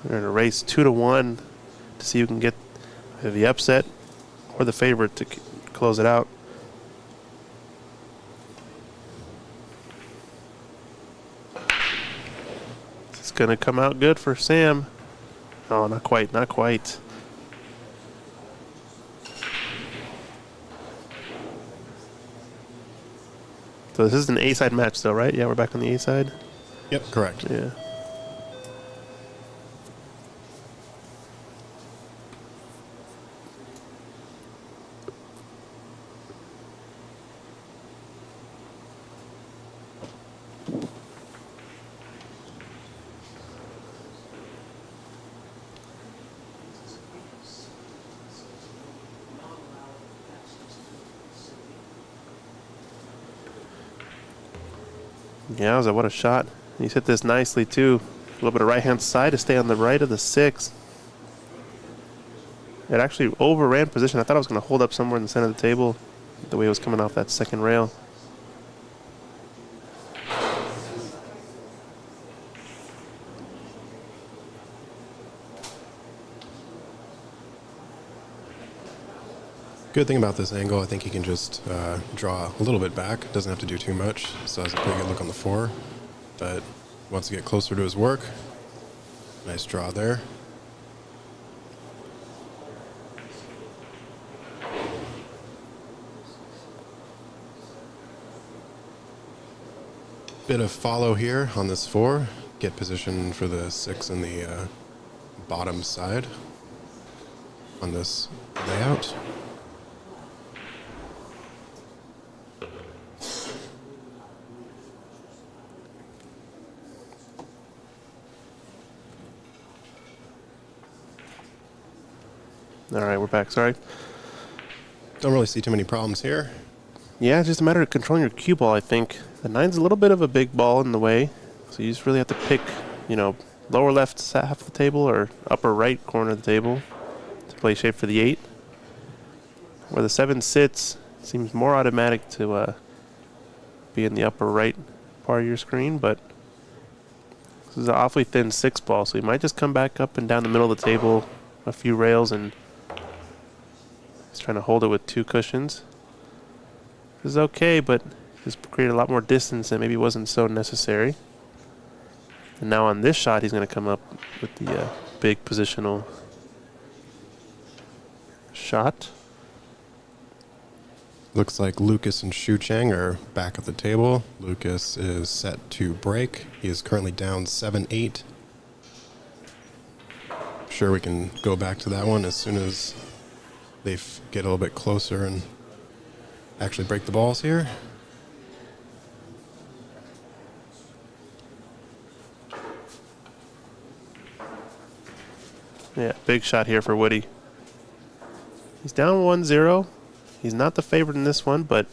We're going to race 2-1 to see who can get the upset or the favorite to close it out. It's going to come out good for Sam. Oh, not quite, not quite. So this is an A-side match though, right? Yeah, we're back on the A-side. Yep, correct. Yeah. Yeah, what a shot. He's hit this nicely too. A little bit of right-hand side to stay on the right of the 6. It actually overran position. I thought I was going to hold up somewhere in the center of the table the way it was coming off that second rail. Good thing about this angle, I think he can just draw a little bit back. Doesn't have to do too much. Still has a pretty good look on the 4. But wants to get closer to his work. Nice draw there. bit of follow here on this 4. Get position for the 6 in the bottom side on this layout. All right, we're back. Sorry. Don't really see too many problems here. Yeah, it's just a matter of controlling your cue ball, I think. The 9's a little bit of a big ball in the way, so you just really have to pick, lower left half of the table or upper right corner of the table to play shape for the 8. Where the 7 sits, it seems more automatic to be in the upper right part of your screen, but this is an awfully thin 6 ball, so you might just come back up and down the middle of the table a few rails, and he's trying to hold it with 2 cushions. This is okay, but just created a lot more distance and maybe wasn't so necessary. And now on this shot, he's going to come up with the big positional shot. Looks like Lucas and Shu Chang are back at the table. Lucas is set to break. He is currently down 7-8. Sure, we can go back to that one as soon as they get a little bit closer and actually break the balls here. Yeah, big shot here for Woody. He's down 1-0. He's not the favorite in this one, but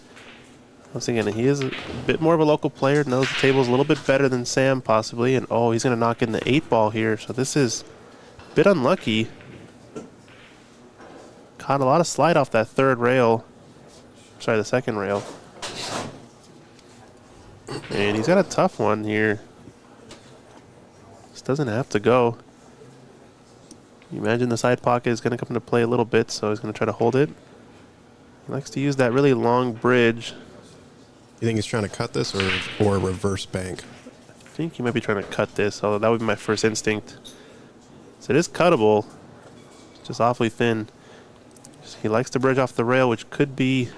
once again, he is a bit more of a local player, knows the table's a little bit better than Sam possibly, and he's going to knock in the 8 ball here, so this is a bit unlucky. Caught a lot of slide off that 3rd rail. Sorry, the 2nd rail. And he's got a tough one here. This doesn't have to go. You imagine the side pocket is going to come into play a little bit, so he's going to try to hold it. He likes to use that really long bridge. You think he's trying to cut this or reverse bank? I think he might be trying to cut this, although that would be my first instinct. So it is cuttable, just awfully thin. He likes to bridge off the rail, which could be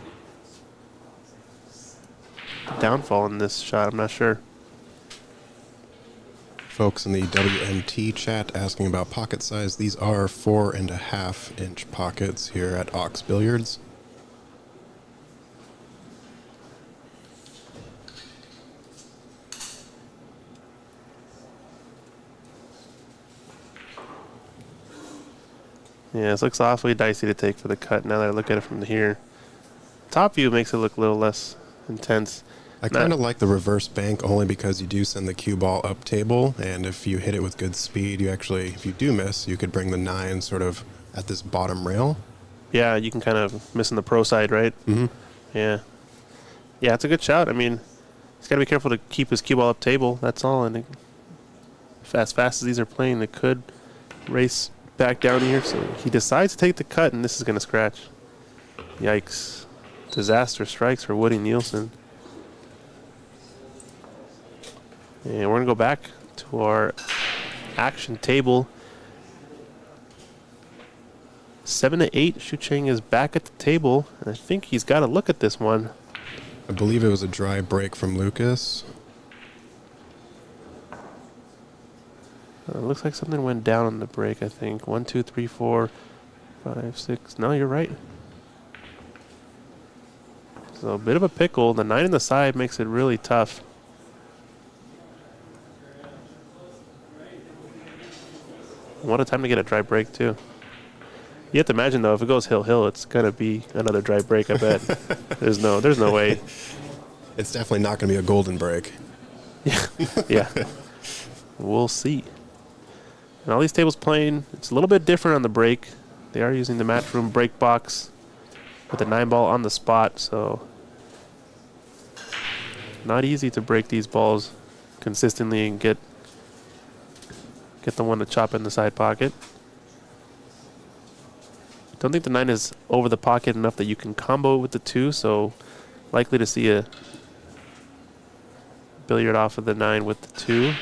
the downfall in this shot. I'm not sure. Folks in the WNT chat asking about pocket size. These are 4.5-inch pockets here at Ox Billiards. Yeah, this looks awfully dicey to take for the cut now that I look at it from here. Top view makes it look a little less intense. I kind of like the reverse bank only because you do send the cue ball up table, and if you hit it with good speed, if you do miss, you could bring the 9 sort of at this bottom rail. Yeah, you can kind of miss in the pro side, right? Mm-hmm. Yeah. Yeah, it's a good shout. I mean, he's got to be careful to keep his cue ball up table, that's all. And as fast as these are playing, it could race back down here. So he decides to take the cut, and this is going to scratch. Yikes. Disaster strikes for Woody Nielsen. And we're going to go back to our action table. 7-8, Shu Chang is back at the table. And I think he's got to look at this one. I believe it was a dry break from Lucas. It looks like something went down on the break, I think. 1, 2, 3, 4, 5, 6. No, you're right. So a bit of a pickle. The 9 in the side makes it really tough. What a time to get a dry break, too. You have to imagine, though, if it goes hill-hill, it's going to be another dry break, I bet. There's no way. It's definitely not going to be a golden break. Yeah. We'll see. And all these tables playing, it's a little bit different on the break. They are using the Matchroom break box with the 9-ball on the spot, so not easy to break these balls consistently and get the one to chop in the side pocket. Don't think the 9 is over the pocket enough that you can combo with the 2, so likely to see a billiard off of the 9 with the 2.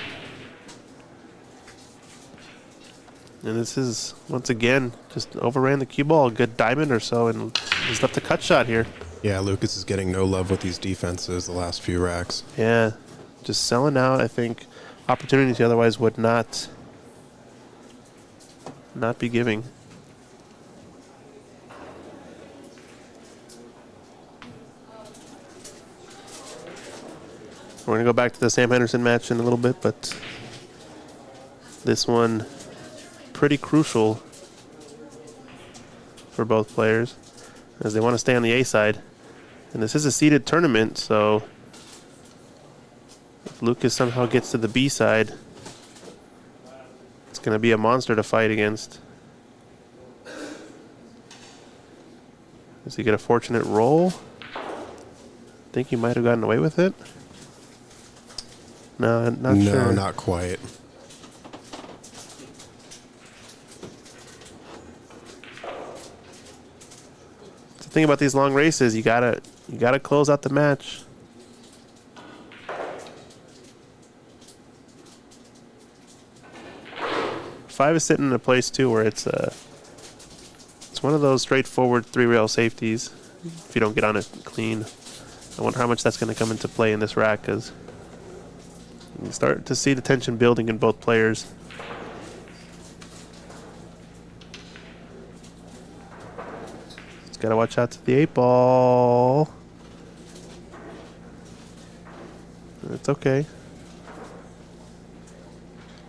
And this is, once again, just overran the cue ball a good diamond or so, and he's left a cut shot here. Yeah, Lucas is getting no love with these defenses the last few racks. Yeah, just selling out. I think opportunities he otherwise would not be giving. We're going to go back to the Sam Henderson match in a little bit, but this one pretty crucial for both players as they want to stay on the A side. And this is a seeded tournament, so if Lucas somehow gets to the B side, it's going to be a monster to fight against. Does he get a fortunate roll? I think he might have gotten away with it. No, not sure. No, not quite. The thing about these long races, you gotta close out the match. Five is sitting in a place too where it's one of those straightforward 3-rail safeties. If you don't get on it clean, I wonder how much that's going to come into play in this rack, because you start to see the tension building in both players. Just got to watch out to the 8-ball. It's okay.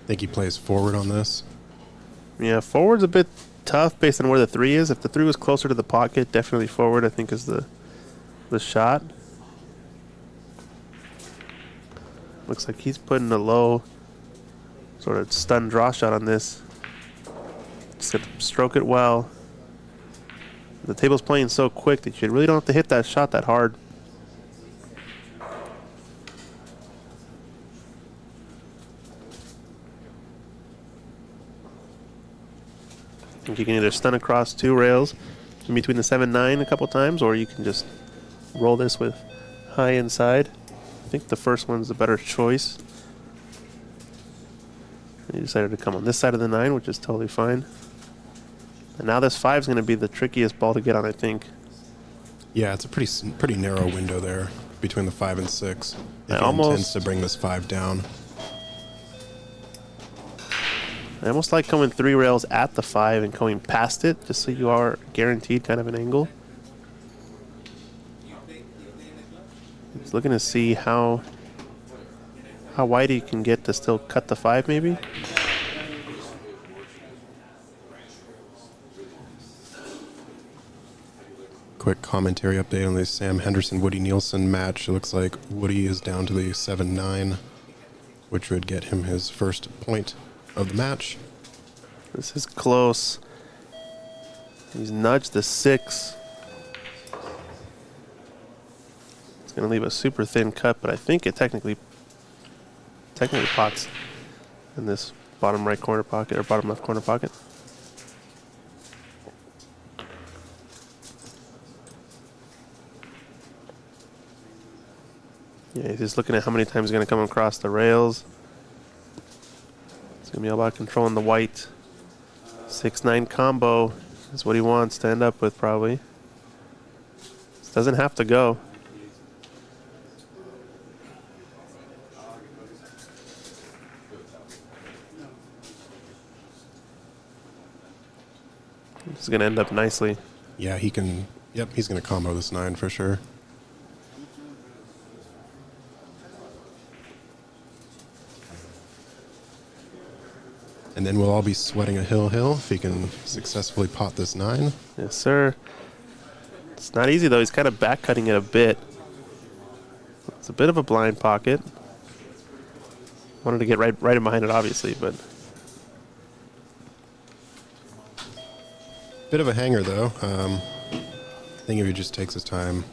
Think he plays forward on this. Yeah, forward's a bit tough based on where the 3 is. If the 3 was closer to the pocket, definitely forward, I think, is the shot. Looks like he's putting a low sort of stun draw shot on this. Just got to stroke it well. The table's playing so quick that you really don't have to hit that shot that hard. I think you can either stun across 2 rails in between the 7-9 a couple times, or you can just roll this with high inside. I think the first one's the better choice. He decided to come on this side of the 9, which is totally fine. And now this 5 is going to be the trickiest ball to get on, I think. Yeah, it's a pretty narrow window there between the 5 and 6. If he intends to bring this 5 down. I almost like coming 3 rails at the 5 and going past it, just so you are guaranteed kind of an angle. He's looking to see how wide he can get to still cut the 5, maybe. Quick commentary update on the Sam Henderson-Woody Nielsen match. It looks like Woody is down to the 7-9, which would get him his first point of the match. This is close. He's nudged the 6. It's going to leave a super thin cut, but I think it technically pots in this bottom right corner pocket or bottom left corner pocket. Yeah, he's just looking at how many times he's going to come across the rails. It's going to be all about controlling the white. 6-9 combo is what he wants to end up with, probably. This doesn't have to go. This is going to end up nicely. Yeah, he can. Yep, he's going to combo this 9 for sure. And then we'll all be sweating a hill if he can successfully pot this 9. Yes, sir. It's not easy, though. He's kind of back cutting it a bit. It's a bit of a blind pocket. Wanted to get right in behind it, obviously, but Bit of a hanger, though. I think if he just takes his time.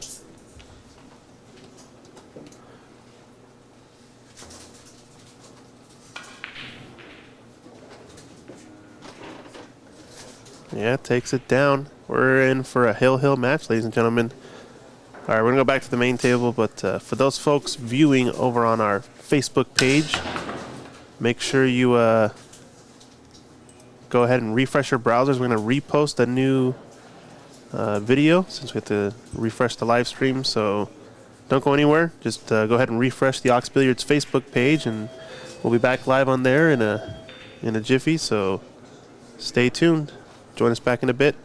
yeah, takes it down. We're in for a hill match, ladies and gentlemen. All right, we're going to go back to the main table, but for those folks viewing over on our Facebook page, make sure you go ahead and refresh your browsers. We're going to repost a new video since we have to refresh the live stream. So don't go anywhere. Just go ahead and refresh the Aux Billiards Facebook page, and we'll be back live on there in a jiffy. So stay tuned. Join us back in a bit.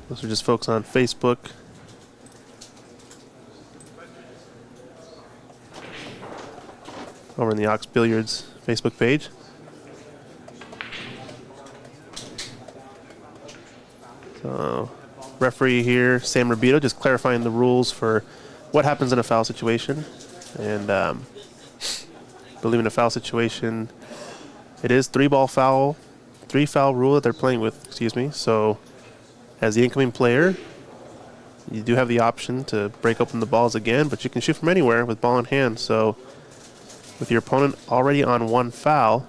Those are just folks on Facebook. Over in the Aux Billiards Facebook page. So, referee here, Sam Rabito, just clarifying the rules for what happens in a foul situation. And I believe in a foul situation, it is 3-ball foul, 3-foul rule that they're playing with, excuse me. So, as the incoming player, you do have the option to break open the balls again, but you can shoot from anywhere with ball in hand. So, with your opponent already on 1 foul,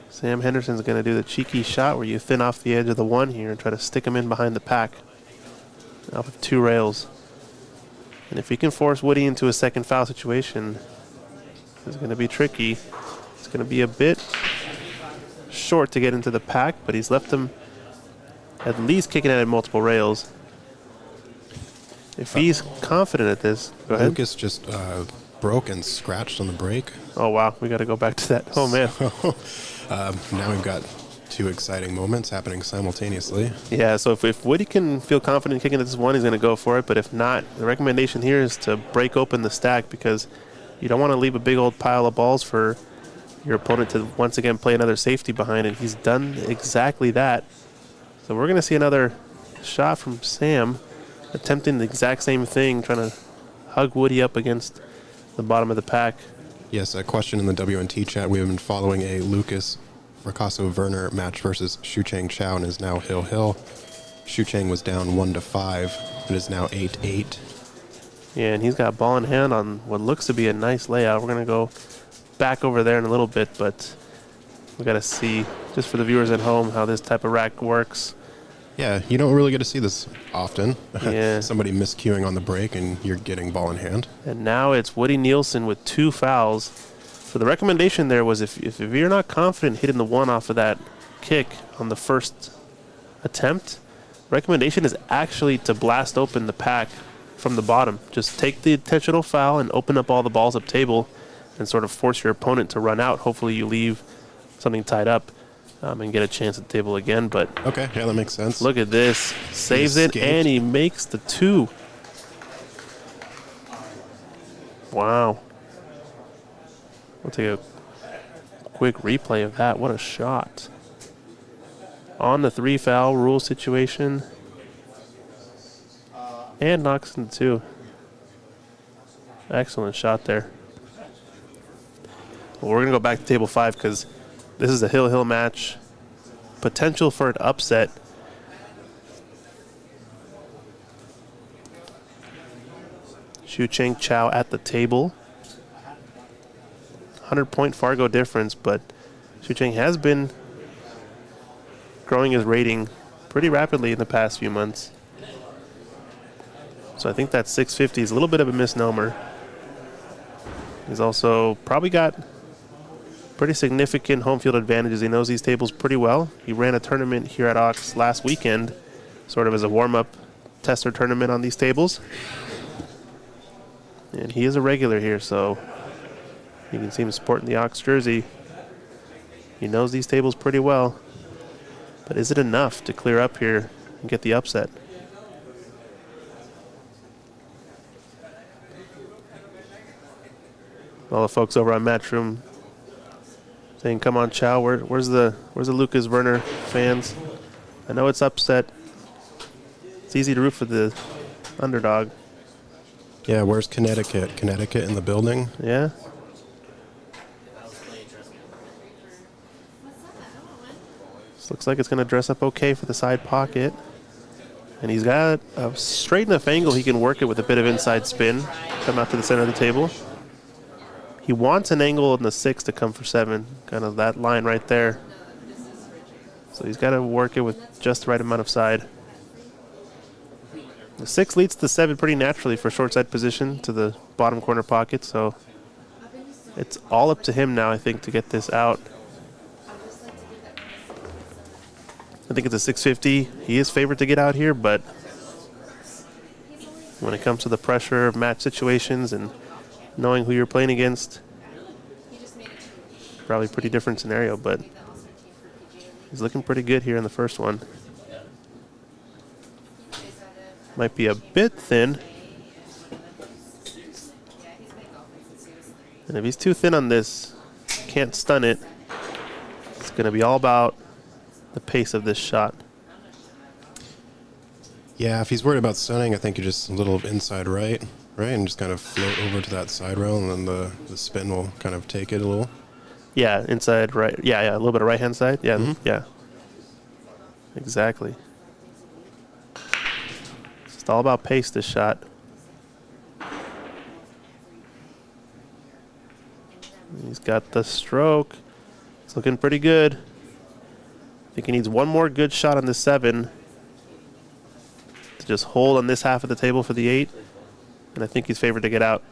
Sam Henderson's going to do the cheeky shot where you thin off the edge of the 1 here and try to stick him in behind the pack off of 2 rails. And if he can force Woody into a second foul situation, it's going to be tricky. It's going to be a bit short to get into the pack, but he's left him at least kicking at multiple rails. If he's confident at this, go ahead. Lucas just broke and scratched on the break. Oh, wow. We got to go back to that. Oh, man. Now we've got 2 exciting moments happening simultaneously. Yeah, so if Woody can feel confident kicking at this 1, he's going to go for it. But if not, the recommendation here is to break open the stack, because you don't want to leave a big old pile of balls for your opponent to once again play another safety behind it. He's done exactly that. So we're going to see another shot from Sam attempting the exact same thing, trying to hug Woody up against the bottom of the pack. Yes, a question in the WNT chat. We have been following a Lucas Fracasso-Werner match versus Shucheng Chao, and is now Hill. Shucheng was down 1-5, but is now 8-8. Yeah, and he's got ball in hand on what looks to be a nice layout. We're going to go back over there in a little bit, but we got to see, just for the viewers at home, how this type of rack works. Yeah, you don't really get to see this often. Yeah. Somebody miscuing on the break and you're getting ball in hand. And now it's Woody Nielsen with 2 fouls. So the recommendation there was if you're not confident hitting the 1 off of that kick on the first attempt, recommendation is actually to blast open the pack from the bottom. Just take the intentional foul and open up all the balls up table and sort of force your opponent to run out. Hopefully you leave something tied up and get a chance at the table again. But Okay, yeah, that makes sense. look at this. Saves it, escaped. and he makes the 2. Wow. We'll take a quick replay of that. What a shot. On the 3-foul rule situation. And knocks into 2. Excellent shot there. Well, we're going to go back to table 5 because this is a Hill match. Potential for an upset. Shucheng Chao at the table. 100-point Fargo difference, but Shucheng has been growing his rating pretty rapidly in the past few months. So I think that 650 is a little bit of a misnomer. He's also probably got pretty significant home field advantages. He knows these tables pretty well. He ran a tournament here at Aux last weekend, sort of as a warm-up tester tournament on these tables. And he is a regular here, so you can see him sporting the Aux jersey. He knows these tables pretty well. But is it enough to clear up here and get the upset? All the folks over on Matchroom saying, "Come on, Chow. Where's the Lucas Werner fans? I know it's upset. It's easy to root for the underdog." Yeah, where's Connecticut? Connecticut in the building? Yeah. This looks like it's going to dress up okay for the side pocket. And he's got a straight enough angle he can work it with a bit of inside spin. Come out to the center of the table. He wants an angle in the 6 to come for 7. Kind of that line right there. So he's got to work it with just the right amount of side. The 6 leads to the 7 pretty naturally for short side position to the bottom corner pocket. So it's all up to him now, I think, to get this out. I think it's a 650. He is favored to get out here, but when it comes to the pressure of match situations and knowing who you're playing against. Probably a pretty different scenario, but he's looking pretty good here in the first one. Might be a bit thin. And if he's too thin on this, can't stun it. It's going to be all about the pace of this shot. Yeah, if he's worried about stunning, I think you just a little inside right, and just kind of float over to that side rail, and then the spin will kind of take it a little. Yeah, inside right. Yeah, a little bit of right-hand side. Yeah, yeah. Exactly. It's just all about pace, this shot. He's got the stroke. It's looking pretty good. I think he needs one more good shot on the 7 to just hold on this half of the table for the 8. And I think he's favored to get out.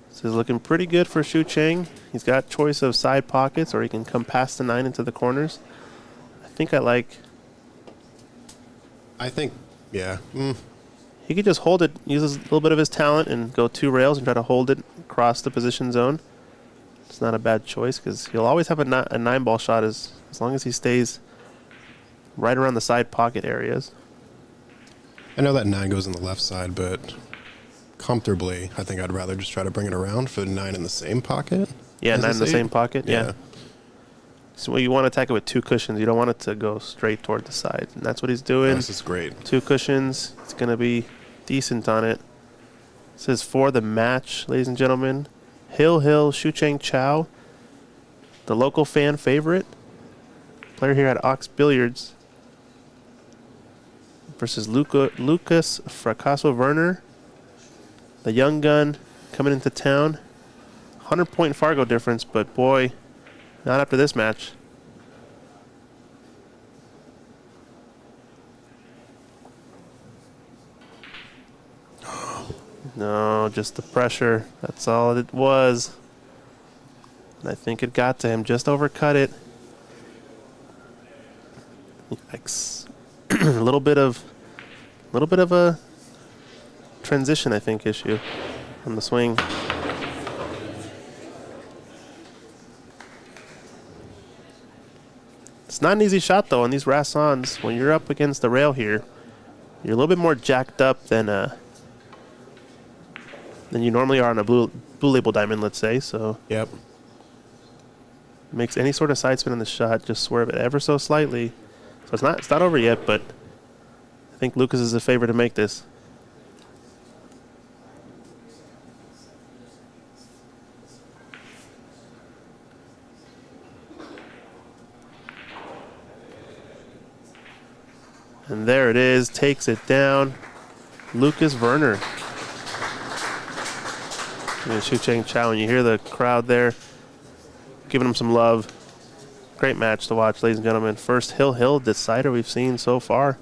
This is looking pretty good for Xu Cheng. He's got choice of side pockets, or he can come past the 9 into the corners. I think, yeah. He could just hold it, use a little bit of his talent, and go 2 rails and try to hold it across the position zone. It's not a bad choice because he'll always have a 9-ball shot as long as he stays right around the side pocket areas. I know that 9 goes on the left side, but comfortably, I think I'd rather just try to bring it around for the 9 in the same pocket. Yeah, 9 in the same pocket. Yeah. Yeah. So you want to attack it with 2 cushions. You don't want it to go straight toward the side. And that's what he's doing. This is great. 2 cushions. It's going to be decent on it. This is for the match, ladies and gentlemen. Hill Xu Cheng Chow, the local fan favorite, player here at Ox Billiards, versus Lucas Fracasso Werner, the young gun coming into town. 100-point Fargo difference, but boy, not after this match. No, just the pressure. That's all it was. And I think it got to him. Just overcut it. Yikes. a little bit of a transition, I think, issue on the swing. It's not an easy shot, though, on these Rassons. When you're up against the rail here, you're a little bit more jacked up than you normally are on a blue label diamond, let's say. So Yep. makes any sort of side spin on the shot, just swerve it ever so slightly. So it's not over yet, but I think Lucas is a favorite to make this. And there it is, takes it down. Lucas Werner. Xu Cheng Chow, and you hear the crowd there giving him some love. Great match to watch, ladies and gentlemen. First Hill decider we've seen so far.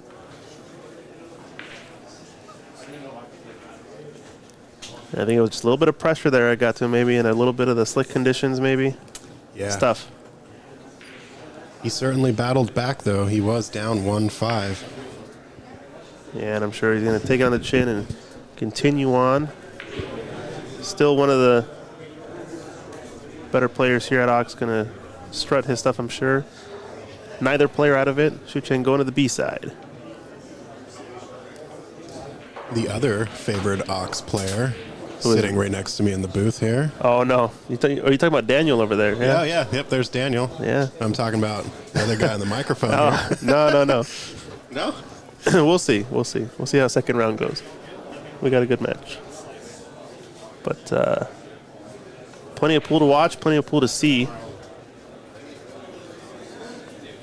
And I think it was just a little bit of pressure there I got to him, maybe, and a little bit of the slick conditions, maybe. Yeah. It's tough. He certainly battled back, though. He was down 1-5. Yeah, and I'm sure he's going to take it on the chin and continue on. Still one of the better players here at Ox, going to strut his stuff, I'm sure. Neither player out of it. Xu Cheng going to the B side. The other favored Ox player sitting right next to me in the booth here. Oh, no. Are you talking about Daniel over there? Yeah. Yep, there's Daniel. Yeah. I'm talking about the other guy on the microphone Oh, here. no. No? We'll see. We'll see how second round goes. We got a good match. But plenty of pool to watch, plenty of pool to see.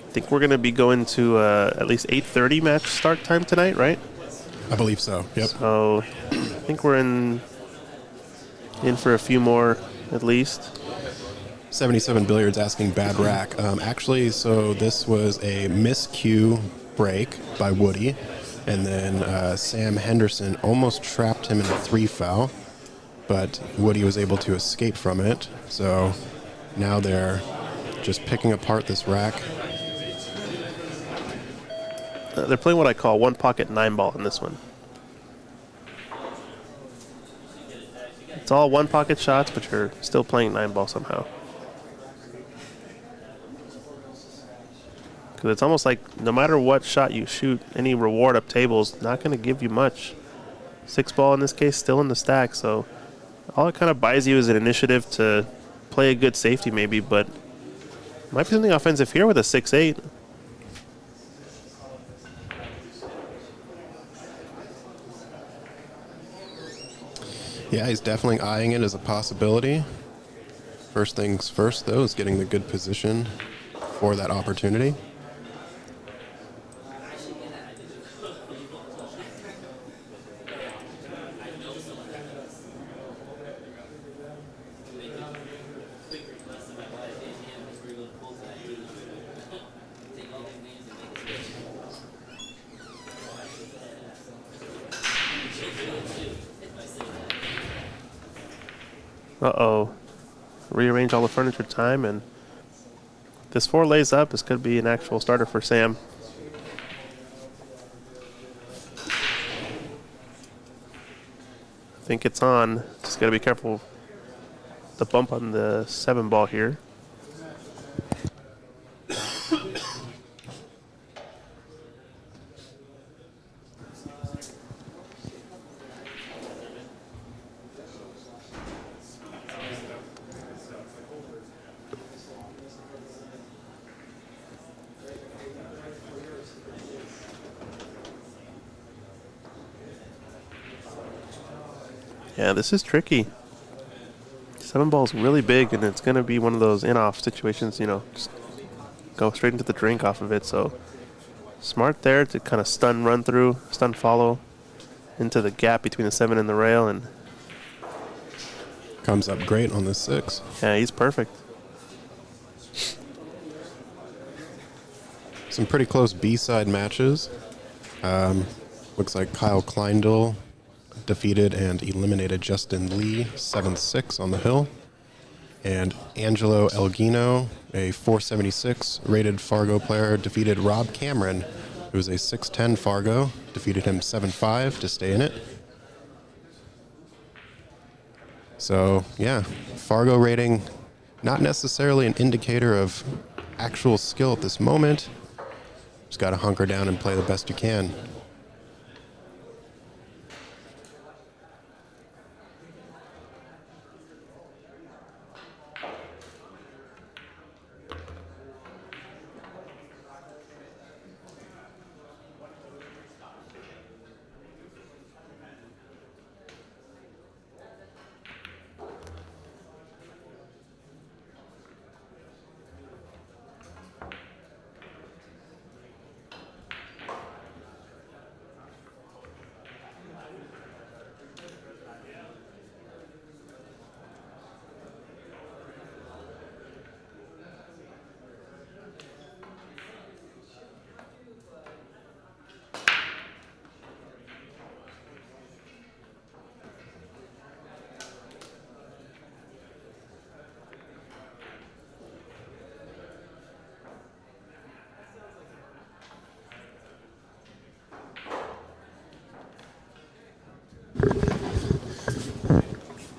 I think we're going to be going to at least 8:30 match start time tonight, right? I believe so. Yep. So I think we're in for a few more at least. 77 Billiards asking bad rack. Actually, so this was a miscue break by Woody. And then Sam Henderson almost trapped him in a 3 foul, but Woody was able to escape from it. So now they're just picking apart this rack. They're playing what I call one pocket 9-ball in this one. It's all one pocket shots, but you're still playing 9-ball somehow. Because it's almost like no matter what shot you shoot, any reward up table is not going to give you much. 6-ball in this case, still in the stack, so all it kind of buys you is an initiative to play a good safety maybe, but might be something offensive here with a 6-8. Yeah, he's definitely eyeing it as a possibility. First things first, though, is getting the good position for that opportunity. Uh-oh. Rearrange all the furniture time, and this 4 lays up. This could be an actual starter for Sam. I think it's on. Just got to be careful. The bump on the 7-ball here. Yeah, this is tricky. 7-ball's really big, and it's going to be one of those in-off situations, you know, just go straight into the drink off of it. So smart there to kind of stun run through, stun follow into the gap between the 7 and the rail, and Comes up great on the 6. yeah, he's perfect. Some pretty close B-side matches. Looks like Kyle Kleindl defeated and eliminated Justin Lee 7-6 on the hill. And Angelo Elgino, a 476 rated Fargo player, defeated Rob Cameron, who was a 6'10 Fargo, defeated him 7-5 to stay in it. So, yeah, Fargo rating, not necessarily an indicator of actual skill at this moment. Just got to hunker down and play the best you can.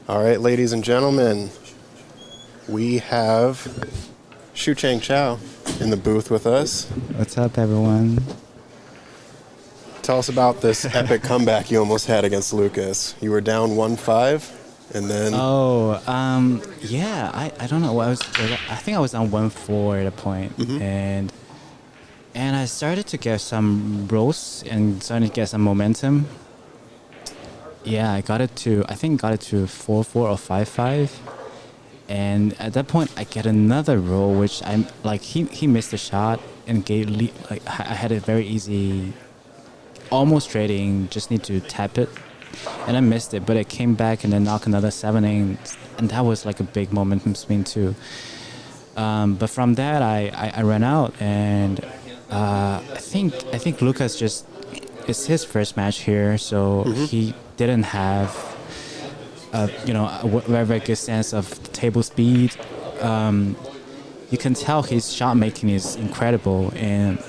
All right, ladies and gentlemen, we have Shu Chang Chow in the booth with us. What's up, everyone? Tell us about this epic comeback you almost had against Lucas. You were down 1-5, and then... Yeah, I don't know. I think I was on 1-4 at a point. And I started to get some rolls and started to get some momentum. Yeah, I got it to 4-4 or 5-5. And at that point, I get another roll, which I'm like, he missed the shot and I had a very easy, almost trading, just need to tap it. And I missed it, but it came back and then knocked another 7 and that was like a big momentum swing too. But from that, I ran out and I think Lucas just it's his first match here, so he didn't have a very very good sense of the table speed. You can tell his shot making is incredible, and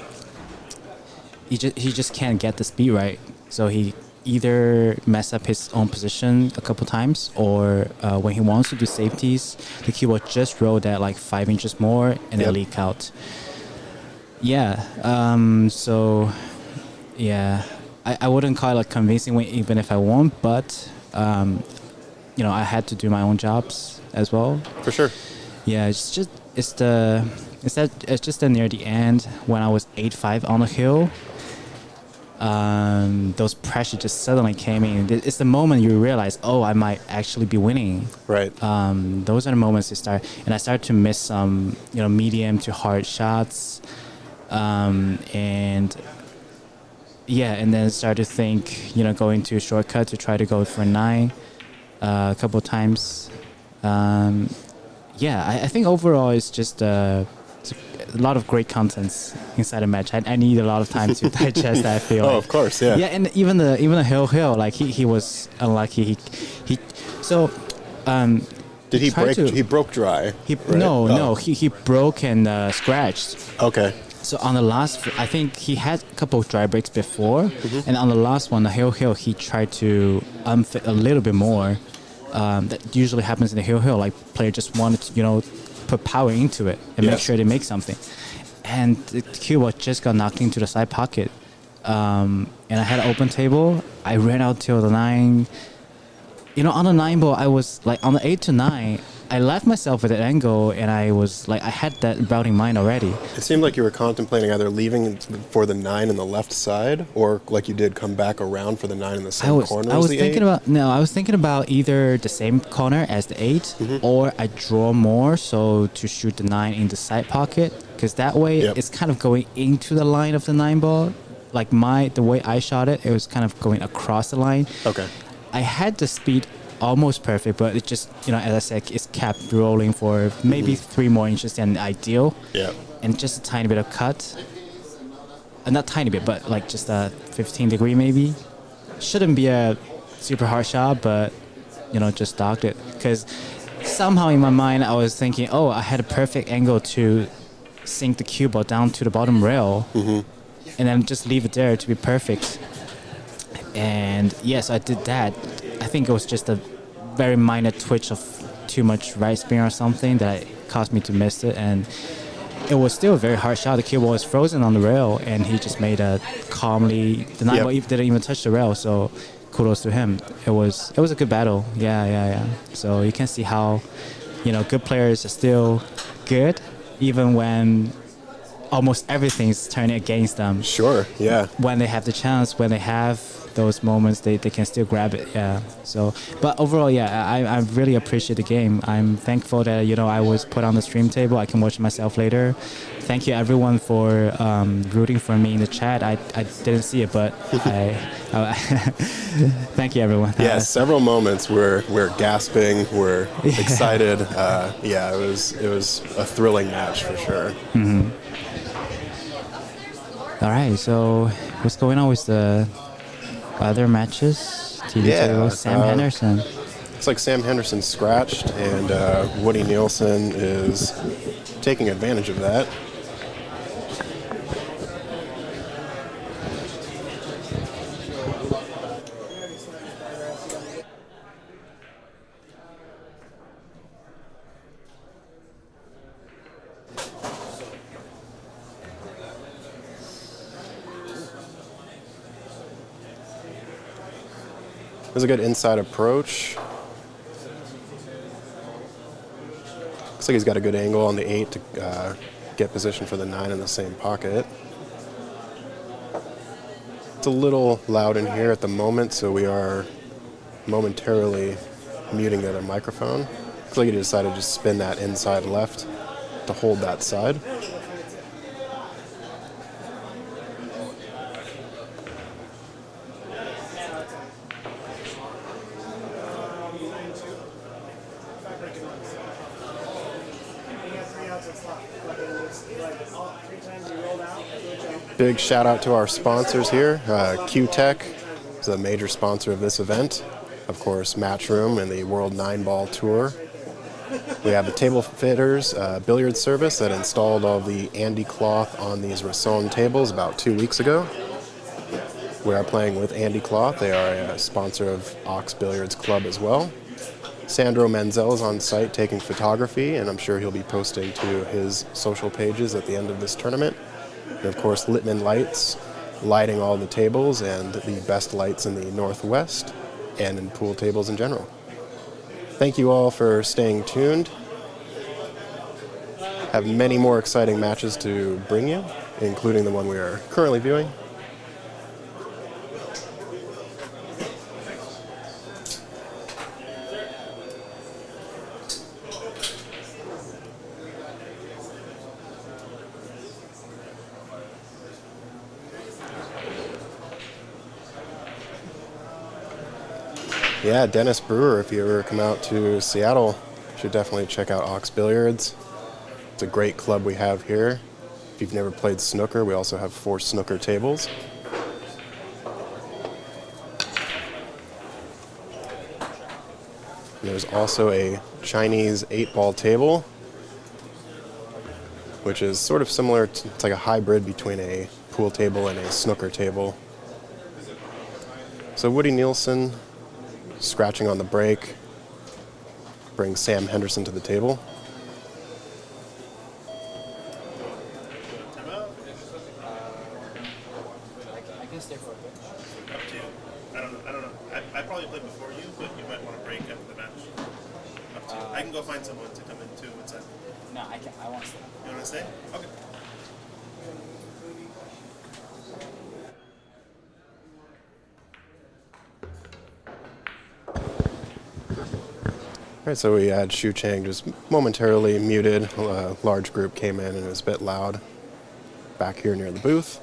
he just can't get the speed right. So he either mess up his own position a couple times, or when he wants to do safeties, the cue will just roll that like 5 inches more and then leak out. Yeah. So yeah, I wouldn't call it a convincing win even if I won, but I had to do my own jobs as well. For sure. Yeah, it's just that near the end when I was 8-5 on the hill. Those pressure just suddenly came in. It's the moment you realize, oh, I might actually be winning. Right. Those are the moments I started to miss some, medium to hard shots, and then start to think, going to a shortcut to try to go for 9 a couple of times. I think overall it's just a lot of great contents inside a match. I need a lot of time to digest that feel. Oh, of course, yeah. Yeah, and even the hill, like he was unlucky. He Did he break? He broke dry. No, he broke and scratched. Okay. So on the last, I think he had a couple of dry breaks before, and on the last one, the hill, he tried to unfit a little bit more. That usually happens in the hill. Like player just wanted to, put power into it and make sure they make something. And the cue was just got knocked into the side pocket. And I had an open table. I ran out till the 9. On the 9 ball, I was like on the 8 to 9. I left myself at an angle, and I was like, I had that route in mind already. It seemed like you were contemplating either leaving for the 9 in the left side, or like you did come back around for the 9 in the same corner. I was the thinking 8? I was thinking about either the same corner as the 8, or I draw more so to shoot the 9 in the side pocket, because that way it's kind of going into the line of the 9 ball. Like the way I shot it, it was kind of going across the line. Okay. I had the speed almost perfect, but it just, as I said, it's kept rolling for maybe 3 more inches than ideal. Yeah. And just a tiny bit of cut. Not tiny bit, but like just a 15 degree maybe. Shouldn't be a super hard shot, but, just docked it. Because somehow in my mind, I was thinking, oh, I had a perfect angle to sink the cue ball down to the bottom rail. And then just leave it there to be perfect. And yes, I did that. I think it was just a very minor twitch of too much right spin or something that caused me to miss it, and it was still a very hard shot. The cue ball was frozen on the rail, and he just made a calmly. The 9 ball didn't even touch the rail, so kudos to him. It was a good battle. Yeah. So you can see how, good players are still good, even when almost everything's turning against them. Sure. Yeah. When they have the chance, when they have those moments, they can still grab it. Yeah. So, but overall, I really appreciate the game. I'm thankful that I was put on the stream table. I can watch myself later. Thank you everyone for rooting for me in the chat. I didn't see it, but thank you everyone. Yeah, several moments we're gasping, we're excited. It was a thrilling match for sure. All right, so what's going on with the other matches? TV table, Sam Henderson. It's like Sam Henderson scratched, and Woody Nielsen is taking advantage of that. It was a good inside approach. Looks like he's got a good angle on the 8 to get position for the 9 in the same pocket. It's a little loud in here at the moment, so we are momentarily muting the other microphone. Looks like he decided to just spin that inside left to hold that side. Big shout out to our sponsors here. Q-Tech is a major sponsor of this event. Of course, Matchroom and the World Nineball Tour. We have the Table Fitters billiard service that installed all the Andy cloth on these Rasson tables about 2 weeks ago. We are playing with Andy Cloth. They are a sponsor of Ox Billiards Club as well. Sandro Menzel is on site taking photography, and I'm sure he'll be posting to his social pages at the end of this tournament. And of course, Littman Lights, lighting all the tables and the best lights in the Northwest and in pool tables in general. Thank you all for staying tuned. Have many more exciting matches to bring you, including the one we are currently viewing. Yeah, Dennis Brewer, if you ever come out to Seattle, you should definitely check out Ox Billiards. It's a great club we have here. If you've never played snooker, we also have 4 snooker tables. And there's also a Chinese 8-ball table, which is sort of similar to, it's like a hybrid between a pool table and a snooker table. So Woody Nielsen, scratching on the break, brings Sam Henderson to the table. I can stay for a bit. Up to you. I don't know. I probably played before you, but you might want to break after the match. Up to you. I can go find someone to come in too. What's that? No, I can. I want to stay. You want to stay? Okay. All right, so we had Shu Chang just momentarily muted. A large group came in and it was a bit loud back here near the booth.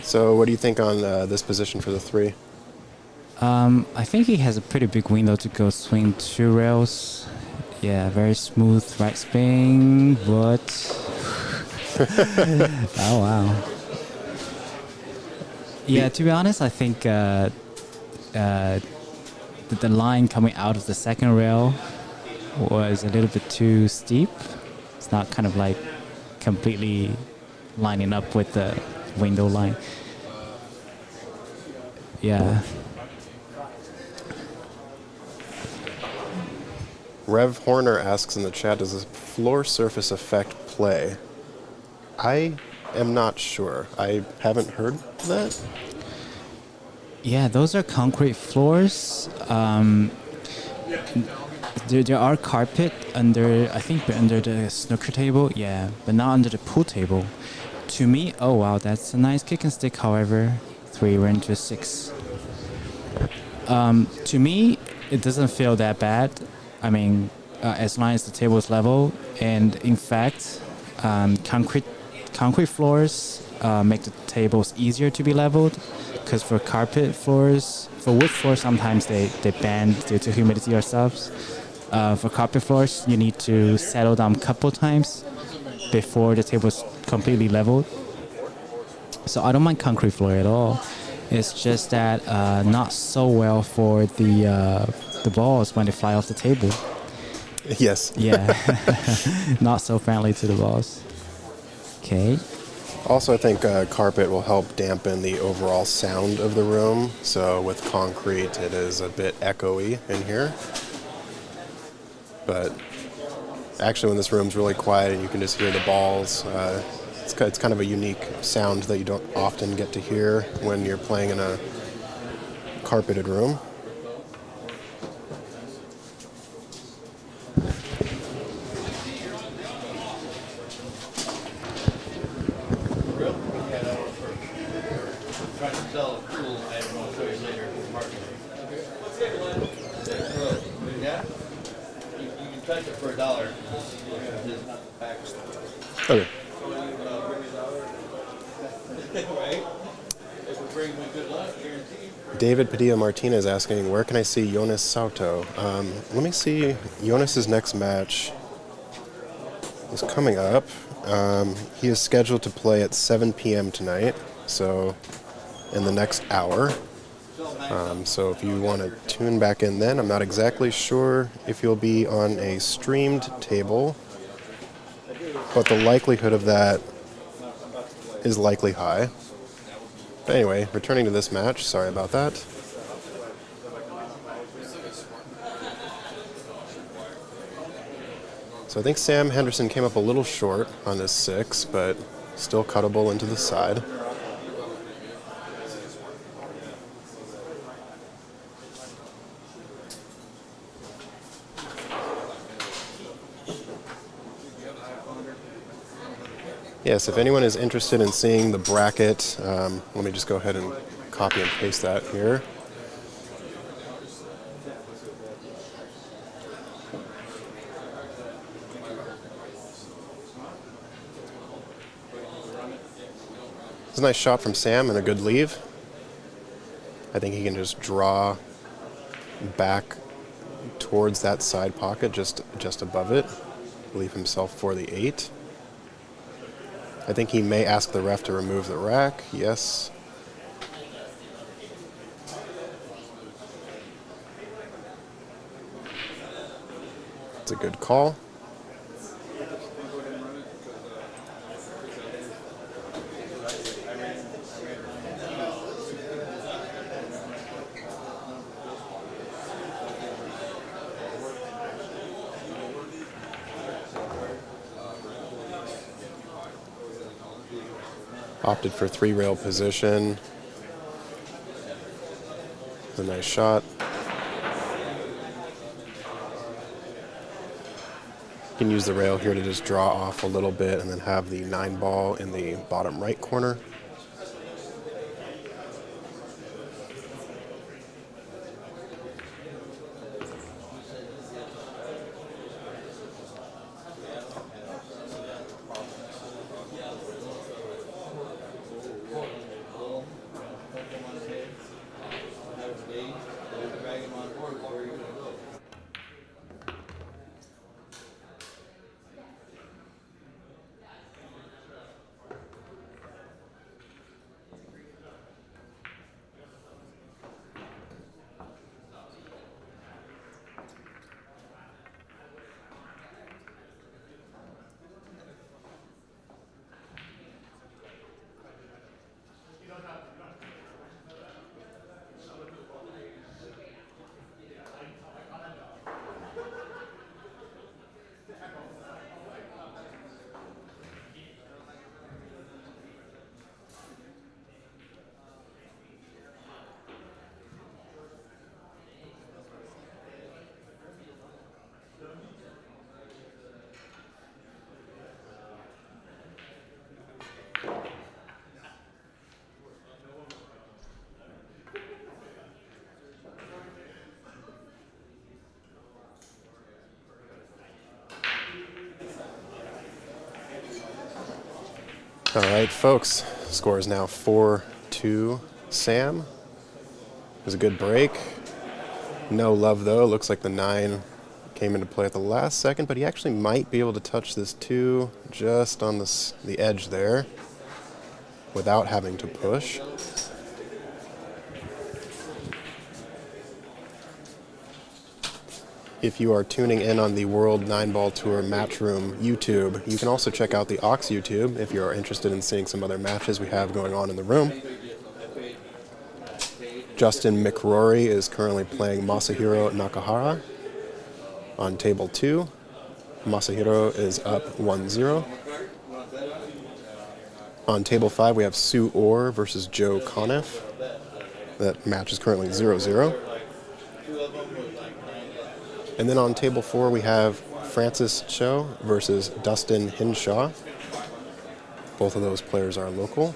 So what do you think on this position for the 3? I think he has a pretty big window to go swing 2 rails. Yeah, very smooth right spin, but oh wow. Yeah, to be honest, I think the line coming out of the second rail was a little bit too steep. It's not kind of like completely lining up with the window line. Yeah. Rev Horner asks in the chat, does the floor surface effect play? I am not sure. I haven't heard that. Yeah, those are concrete floors. There are carpet under, I think under the snooker table, yeah, but not under the pool table. To me, oh wow, that's a nice kick and stick, however. 3 went to 6. To me, it doesn't feel that bad. I mean, as long as the table is level, and in fact, concrete floors make the tables easier to be leveled, because for carpet floors, for wood floors, sometimes they bend due to humidity or stuff. For carpet floors, you need to settle down a couple times before the table is completely leveled. So I don't mind concrete floor at all. It's just that not so well for the balls when they fly off the table. Yes. Yeah, not so friendly to the balls. Okay. Also, I think carpet will help dampen the overall sound of the room. So with concrete, it is a bit echoey in here. But actually, when this room's really quiet and you can just hear the balls, it's kind of a unique sound that you don't often get to hear when you're playing in a carpeted room. Trying to sell a pool item, I'll show you later in the market. Yeah? You can touch it for $1. It's not the pack. Okay. Right? If it brings me good luck, guaranteed. David Padilla Martinez asking, where can I see Yonas Sauto? Let me see Jonas's next match. is coming up. He is scheduled to play at 7 p.m. tonight, so in the next hour. So if you want to tune back in then, I'm not exactly sure if you'll be on a streamed table, but the likelihood of that is likely high. But anyway, returning to this match, sorry about that. So I think Sam Henderson came up a little short on this 6, but still cuttable into the side. Yes, if anyone is interested in seeing the bracket, let me just go ahead and copy and paste that here. It's a nice shot from Sam and a good leave. I think he can just draw back towards that side pocket, just above it, leave himself for the 8. I think he may ask the ref to remove the rack. Yes. It's a good call. Opted for 3-rail position. A nice shot. You can use the rail here to just draw off a little bit and then have the 9 ball in the bottom right corner. All right, folks, score is now 4-2 Sam. It was a good break. No love, though. Looks like the 9 came into play at the last second, but he actually might be able to touch this 2 just on the edge there without having to push. If you are tuning in on the World 9-Ball Tour Matchroom YouTube, you can also check out the Ox YouTube if you're interested in seeing some other matches we have going on in the room. Justin McRory is currently playing Masahiro Nakahara on table 2. Masahiro is up 1-0. On table 5, we have Sue Orr versus Joe Conniff. That match is currently 0-0. And then on table 4, we have Francis Cho versus Dustin Hinshaw. Both of those players are local.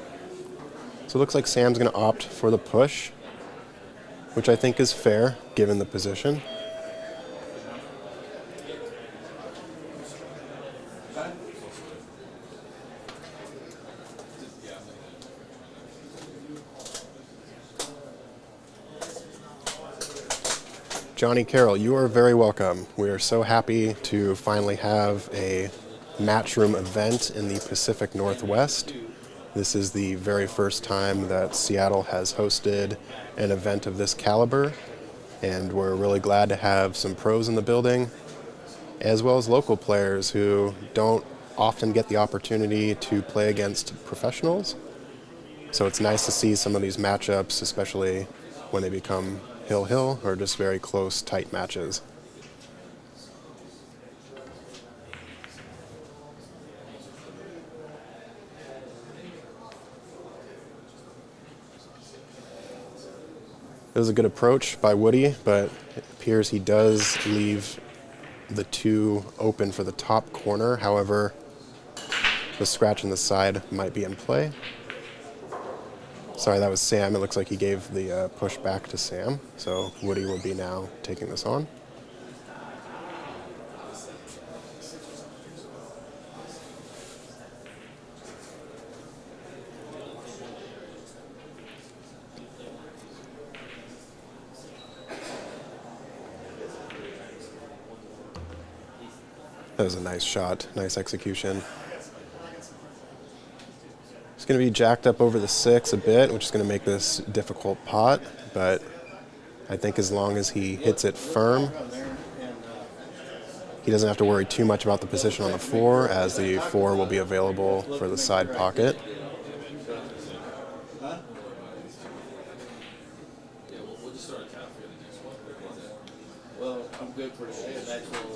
So it looks like Sam's going to opt for the push, which I think is fair given the position. Johnny Carroll, you are very welcome. We are so happy to finally have a Matchroom event in the Pacific Northwest. This is the very first time that Seattle has hosted an event of this caliber, and we're really glad to have some pros in the building, as well as local players who don't often get the opportunity to play against professionals. So it's nice to see some of these matchups, especially when they become hill-hill or just very close, tight matches. It was a good approach by Woody, but it appears he does leave the 2 open for the top corner. However, the scratch on the side might be in play. Sorry, that was Sam. It looks like he gave the push back to Sam. So Woody will be now taking this on. That was a nice shot, nice execution. It's going to be jacked up over the 6 a bit, which is going to make this difficult pot, but I think as long as he hits it firm, he doesn't have to worry too much about the position on the 4, as the 4 will be available for the side pocket. Well, I'm good for the actual,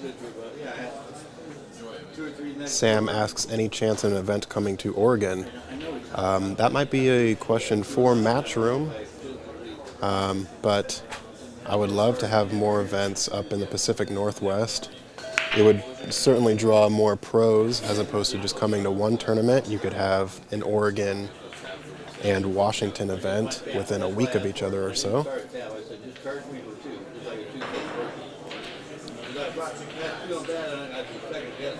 good for, yeah, 2 or 3 next. Sam asks, any chance of an event coming to Oregon? That might be a question for Matchroom, but I would love to have more events up in the Pacific Northwest. It would certainly draw more pros as opposed to just coming to one tournament. You could have an Oregon and Washington event within a week of each other or so. Just charge me for 2, just like a 2 I feel bad, and I just second guess.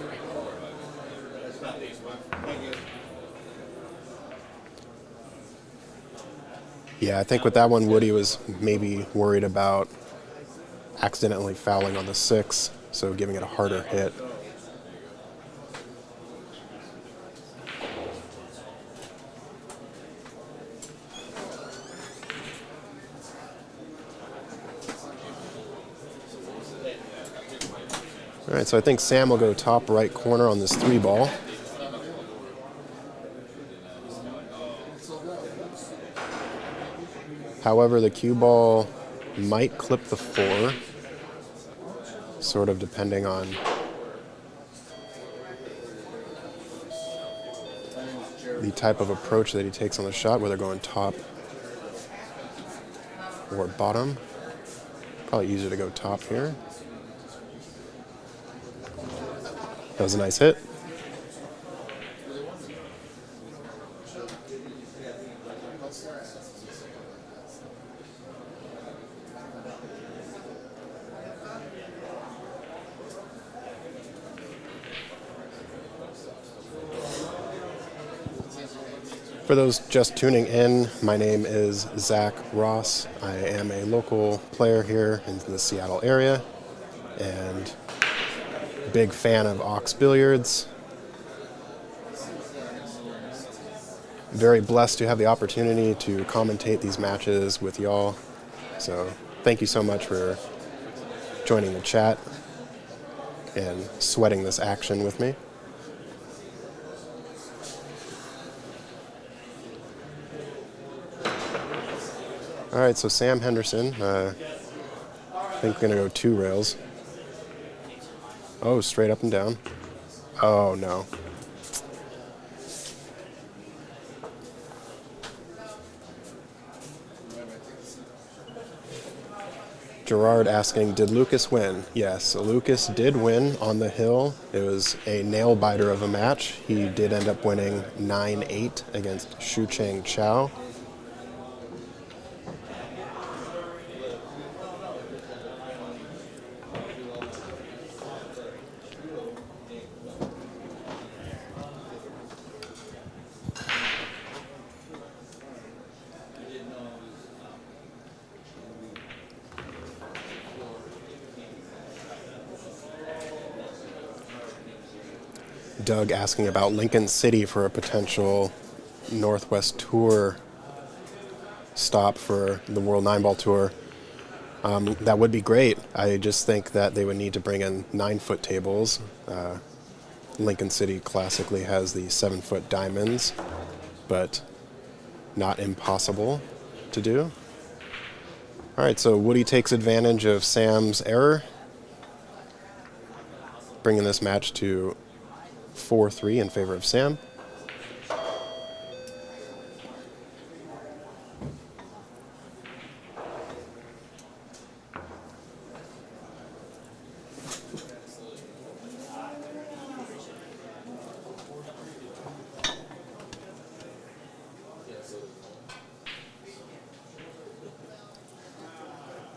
That's not the Thank you. Yeah, I think with that one, Woody was maybe worried about accidentally fouling on the 6, so giving it a harder hit. All right, so I think Sam will go top right corner on this 3 ball. However, the cue ball might clip the 4, sort of depending on the type of approach that he takes on the shot, whether going top or bottom. Probably easier to go top here. That was a nice hit. For those just tuning in, my name is Zach Ross. I am a local player here in the Seattle area and big fan of Ox Billiards. Very blessed to have the opportunity to commentate these matches with y'all. So thank you so much for joining the chat and sweating this action with me. All right, so Sam Henderson, I think we're going to go 2 rails. Oh, straight up and down. Oh, no. Gerard asking, did Lucas win? Yes, Lucas did win on the hill. It was a nail-biter of a match. He did end up winning 9-8 against Shu Chang Chow. Doug asking about Lincoln City for a potential Northwest Tour stop for the World Nineball Tour. That would be great. I just think that they would need to bring in 9-foot tables. Lincoln City classically has the 7-foot diamonds, but not impossible to do. All right, so Woody takes advantage of Sam's error, bringing this match to 4-3 in favor of Sam.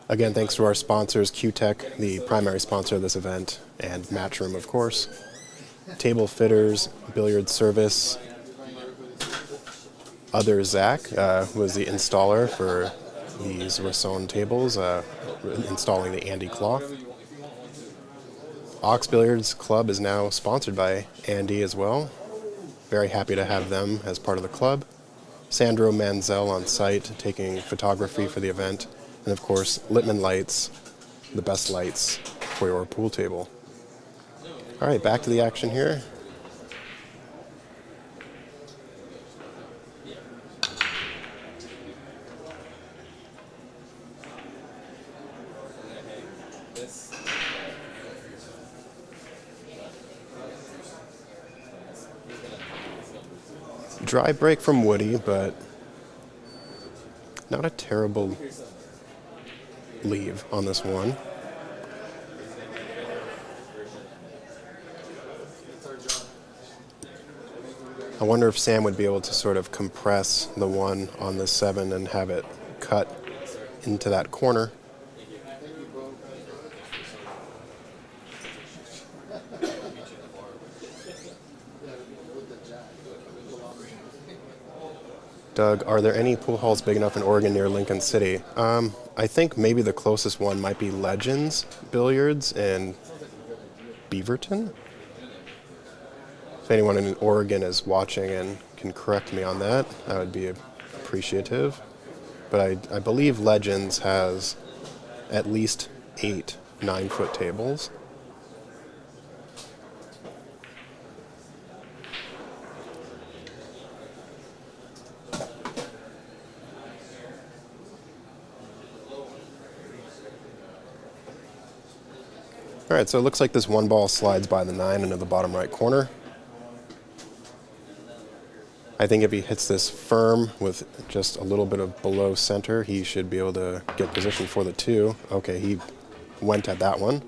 Again, thanks to our sponsors, Q-Tech, the primary sponsor of this event, and Matchroom, of course. Table fitters, billiard service. Other Zach was the installer for these Rasson tables, installing the Andy cloth. Ox Billiards Club is now sponsored by Andy as well. Very happy to have them as part of the club. Sandro Manzel on site, taking photography for the event. And of course, Littman Lights, the best lights for your pool table. All right, back to the action here. Dry break from Woody, but not a terrible leave on this one. I wonder if Sam would be able to sort of compress the 1 on the 7 and have it cut into that corner. Doug, are there any pool halls big enough in Oregon near Lincoln City? I think maybe the closest one might be Legends Billiards in Beaverton. If anyone in Oregon is watching and can correct me on that, I would be appreciative. But I believe Legends has at least 8 9-foot tables. All right, so it looks like this 1 ball slides by the 9 into the bottom right corner. I think if he hits this firm with just a little bit of below center, he should be able to get position for the 2. Okay, he went at that one.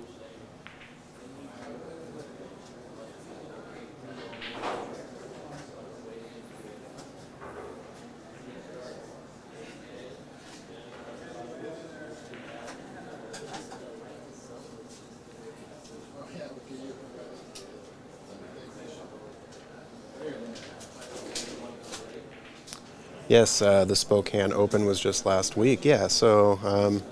Yes, the Spokane Open was just last week. Yeah, so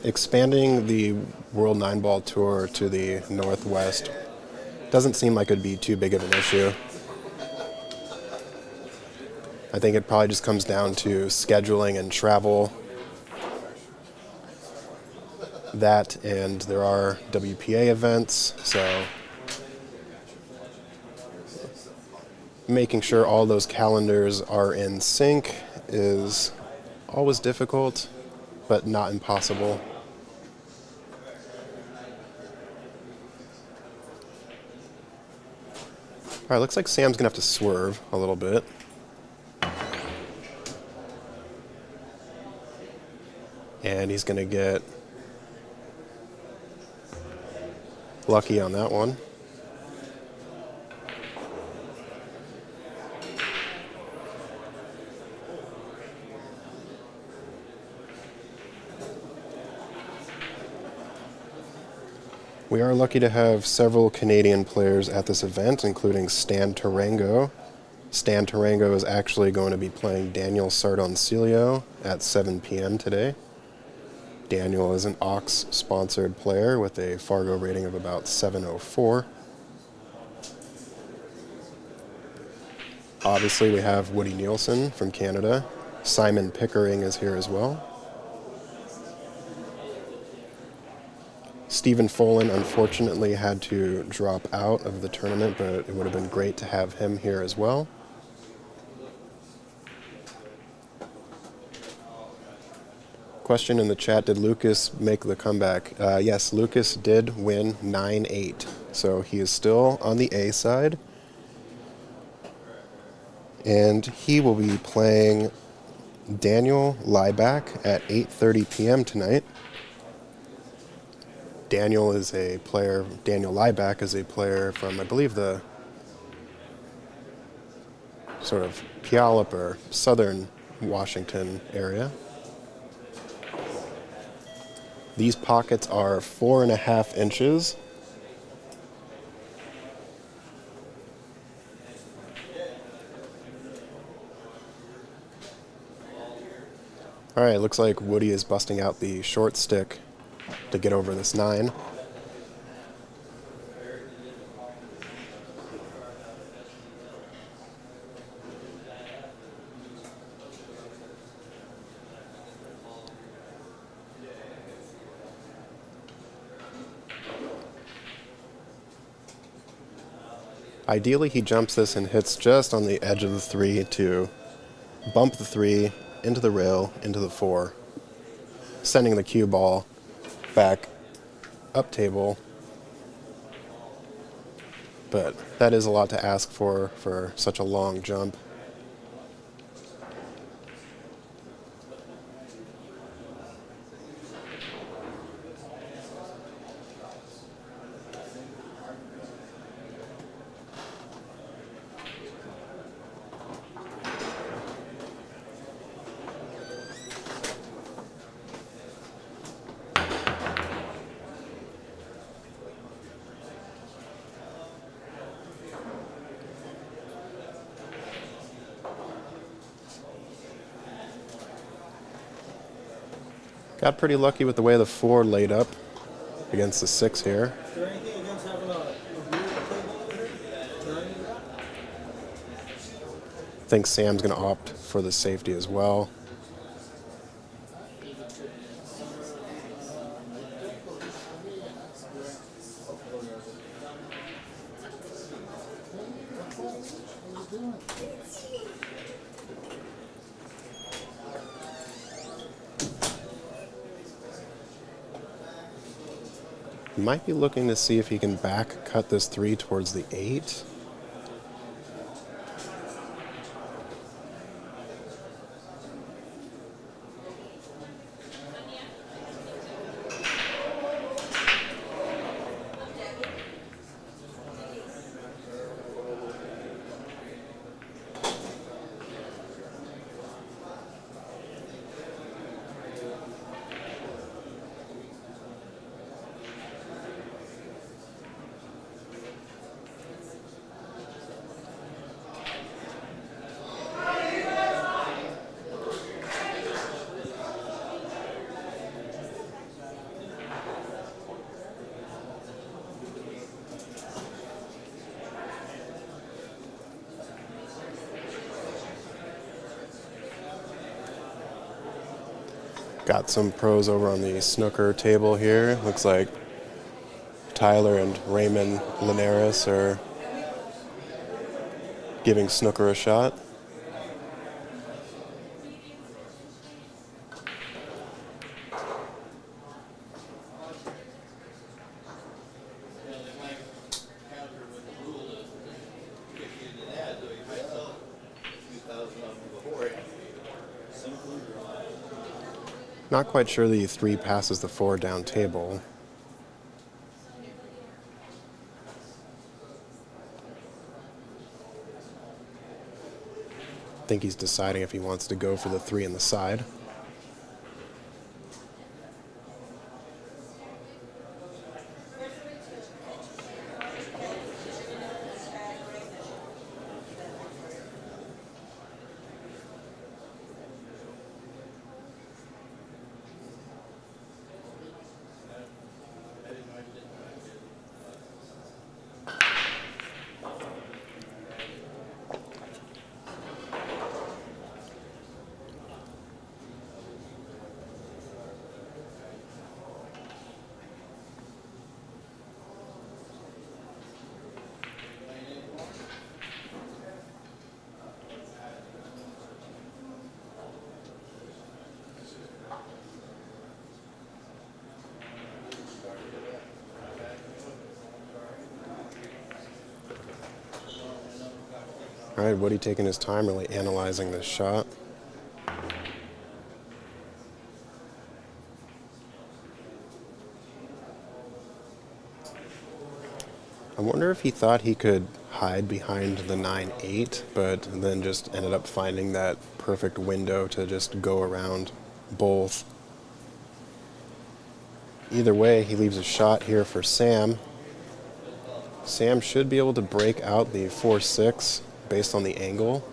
expanding the World Nineball Tour to the Northwest doesn't seem like it'd be too big of an issue. I think it probably just comes down to scheduling and travel. That, and there are WPA events, so making sure all those calendars are in sync is always difficult, but not impossible. All right, looks like Sam's gonna have to swerve a little bit. And he's gonna get lucky on that one. We are lucky to have several Canadian players at this event, including Stan Tarango. Stan Tarango is actually going to be playing Daniel Sardoncilio at 7 p.m. today. Daniel is an Ox-sponsored player with a Fargo rating of about 704. Obviously, we have Woody Nielsen from Canada. Simon Pickering is here as well. Stephen Folan unfortunately had to drop out of the tournament, but it would have been great to have him here as well. Question in the chat, did Lucas make the comeback? Yes, Lucas did win 9-8, so he is still on the A side. And he will be playing Daniel Lieback at 8:30 p.m. tonight. Daniel Lieback is a player from, I believe, the sort of Puyallup or southern Washington area. These pockets are 4.5 inches. All right, looks like Woody is busting out the short stick to get over this 9. Ideally, he jumps this and hits just on the edge of the 3 to bump the 3 into the rail, into the 4, sending the cue ball back up table. But that is a lot to ask for such a long jump. Got pretty lucky with the way the 4 laid up against the 6 here. Is there anything against having a view of the table over here? I think Sam's going to opt for the safety as well. Might be looking to see if he can back cut this 3 towards the 8. Got some pros over on the snooker table here. Looks like Tyler and Raymond Linares are giving snooker a shot. Not quite sure the 3 passes the 4 down table. I think he's deciding if he wants to go for the 3 in the side. All right, Woody taking his time, really analyzing this shot. I wonder if he thought he could hide behind the 9-8, but then just ended up finding that perfect window to just go around both. Either way, he leaves a shot here for Sam. Sam should be able to break out the 4-6 based on the angle.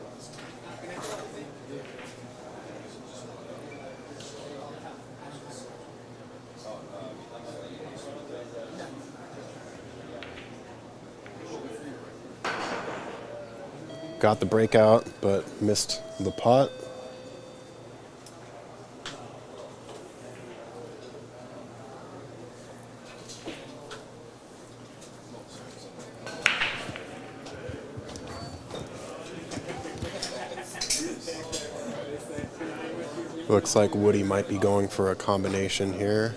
Got the breakout, but missed the putt. Looks like Woody might be going for a combination here.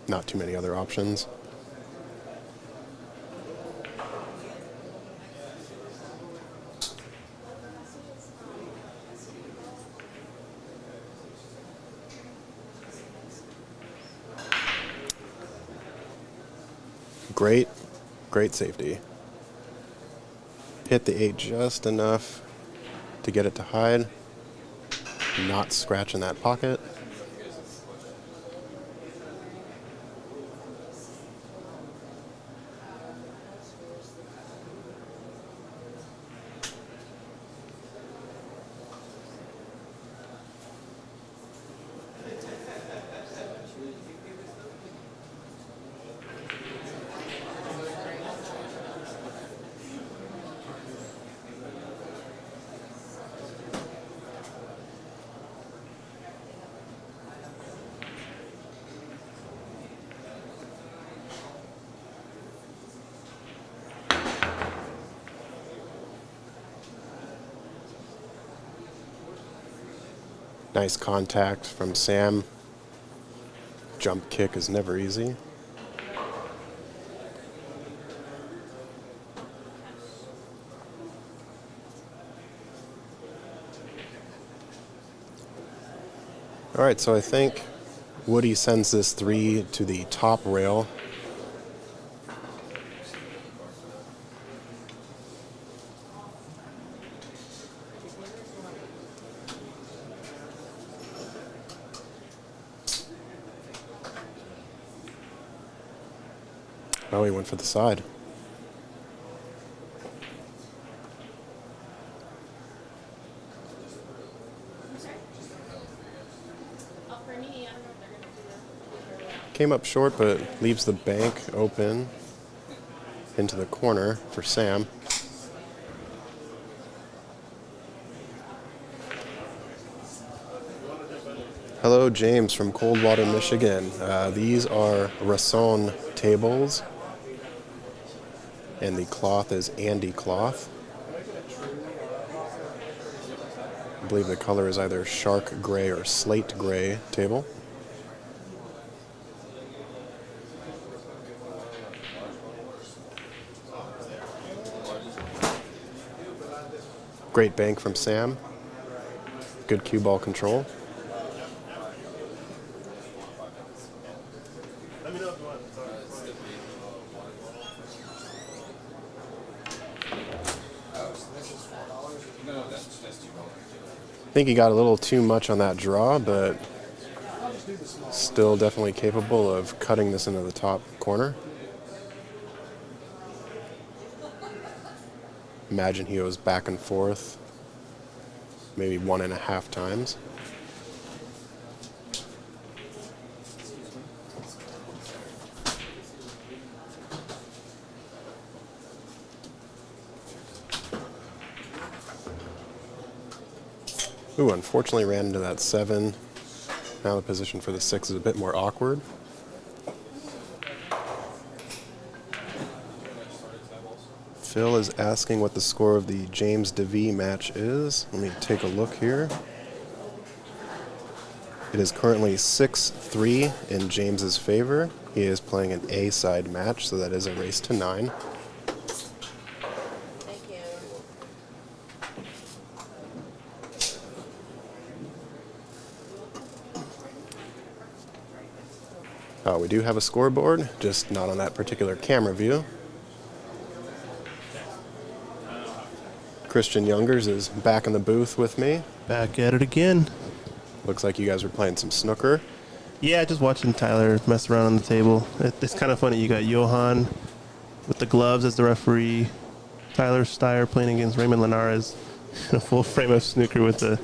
Not too many other options. Great safety. Hit the 8 just enough to get it to hide. Not scratching that pocket. Nice contact from Sam. Jump kick is never easy. All right, so I think Woody sends this 3 to the top rail. Oh, he went for the side. Came up short, but leaves the bank open into the corner for Sam. Hello, James from Coldwater, Michigan. These are Rasson tables, and the cloth is Andy cloth. I believe the color is either shark gray or slate gray table. Great bank from Sam. Good cue ball control. I think he got a little too much on that draw, but still definitely capable of cutting this into the top corner. Imagine he goes back and forth maybe 1.5 times. Ooh, unfortunately ran into that 7. Now the position for the 6 is a bit more awkward. Phil is asking what the score of the James DeVee match is. Let me take a look here. It is currently 6-3 in James's favor. He is playing an A-side match, so that is a race to 9. Thank you. We do have a scoreboard, just not on that particular camera view. Christian Youngers is back in the booth with me. Back at it again. Looks like you guys were playing some snooker. Yeah, just watching Tyler mess around on the table. It's kind of funny. You got Johan with the gloves as the referee. Tyler Steyer playing against Raymond Linares in a full frame of snooker with the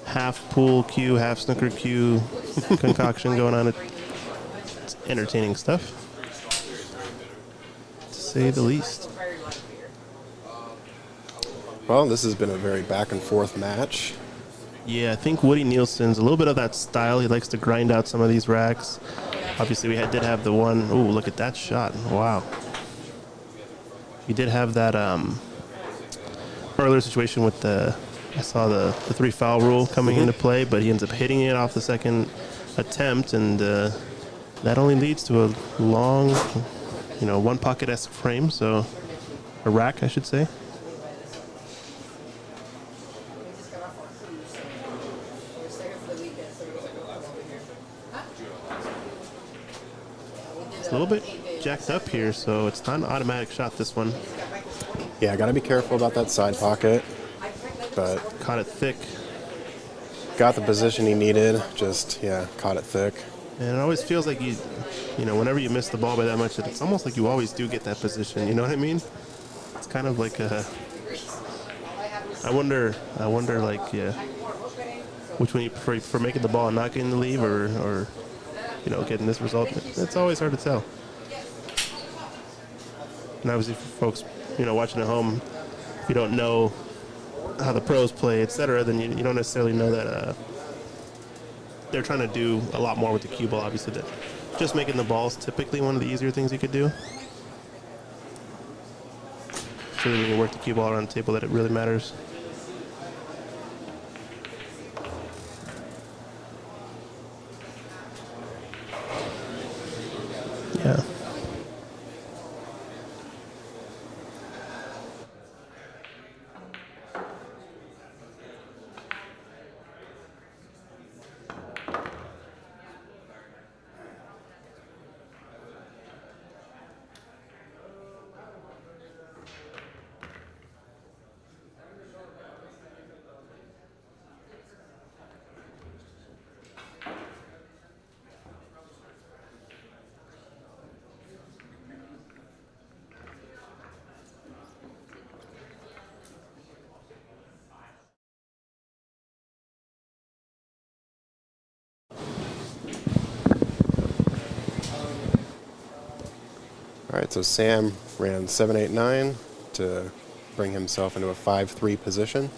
half pool cue, half snooker cue concoction going on. It's entertaining stuff, to say the least. Well, this has been a very back and forth match. Yeah, I think Woody Nielsen's a little bit of that style. He likes to grind out some of these racks. Obviously, did have the one. Ooh, look at that shot. Wow. We did have that earlier situation with I saw the 3 foul rule coming into play, but he ends up hitting it off the second attempt, and that only leads to a long, one pocket-esque frame, so a rack, I should say. It's a little bit jacked up here, so it's not an automatic shot, this one. Yeah, got to be careful about that side pocket, but Caught it thick. got the position he needed, just, caught it thick. And it always feels like whenever you miss the ball by that much, it's almost like you always do get that position. You know what I mean? It's kind of like I wonder, which one you prefer for making the ball and not getting the leave, or getting this result. It's always hard to tell. And obviously, for folks, watching at home, if you don't know how the pros play, etc., then you don't necessarily know that they're trying to do a lot more with the cue ball. Obviously, that just making the ball is typically one of the easier things you could do. So when you work the cue ball around the table, that it really matters. Yeah. All right, so Sam ran 7-8-9 to bring himself into a 5-3 position.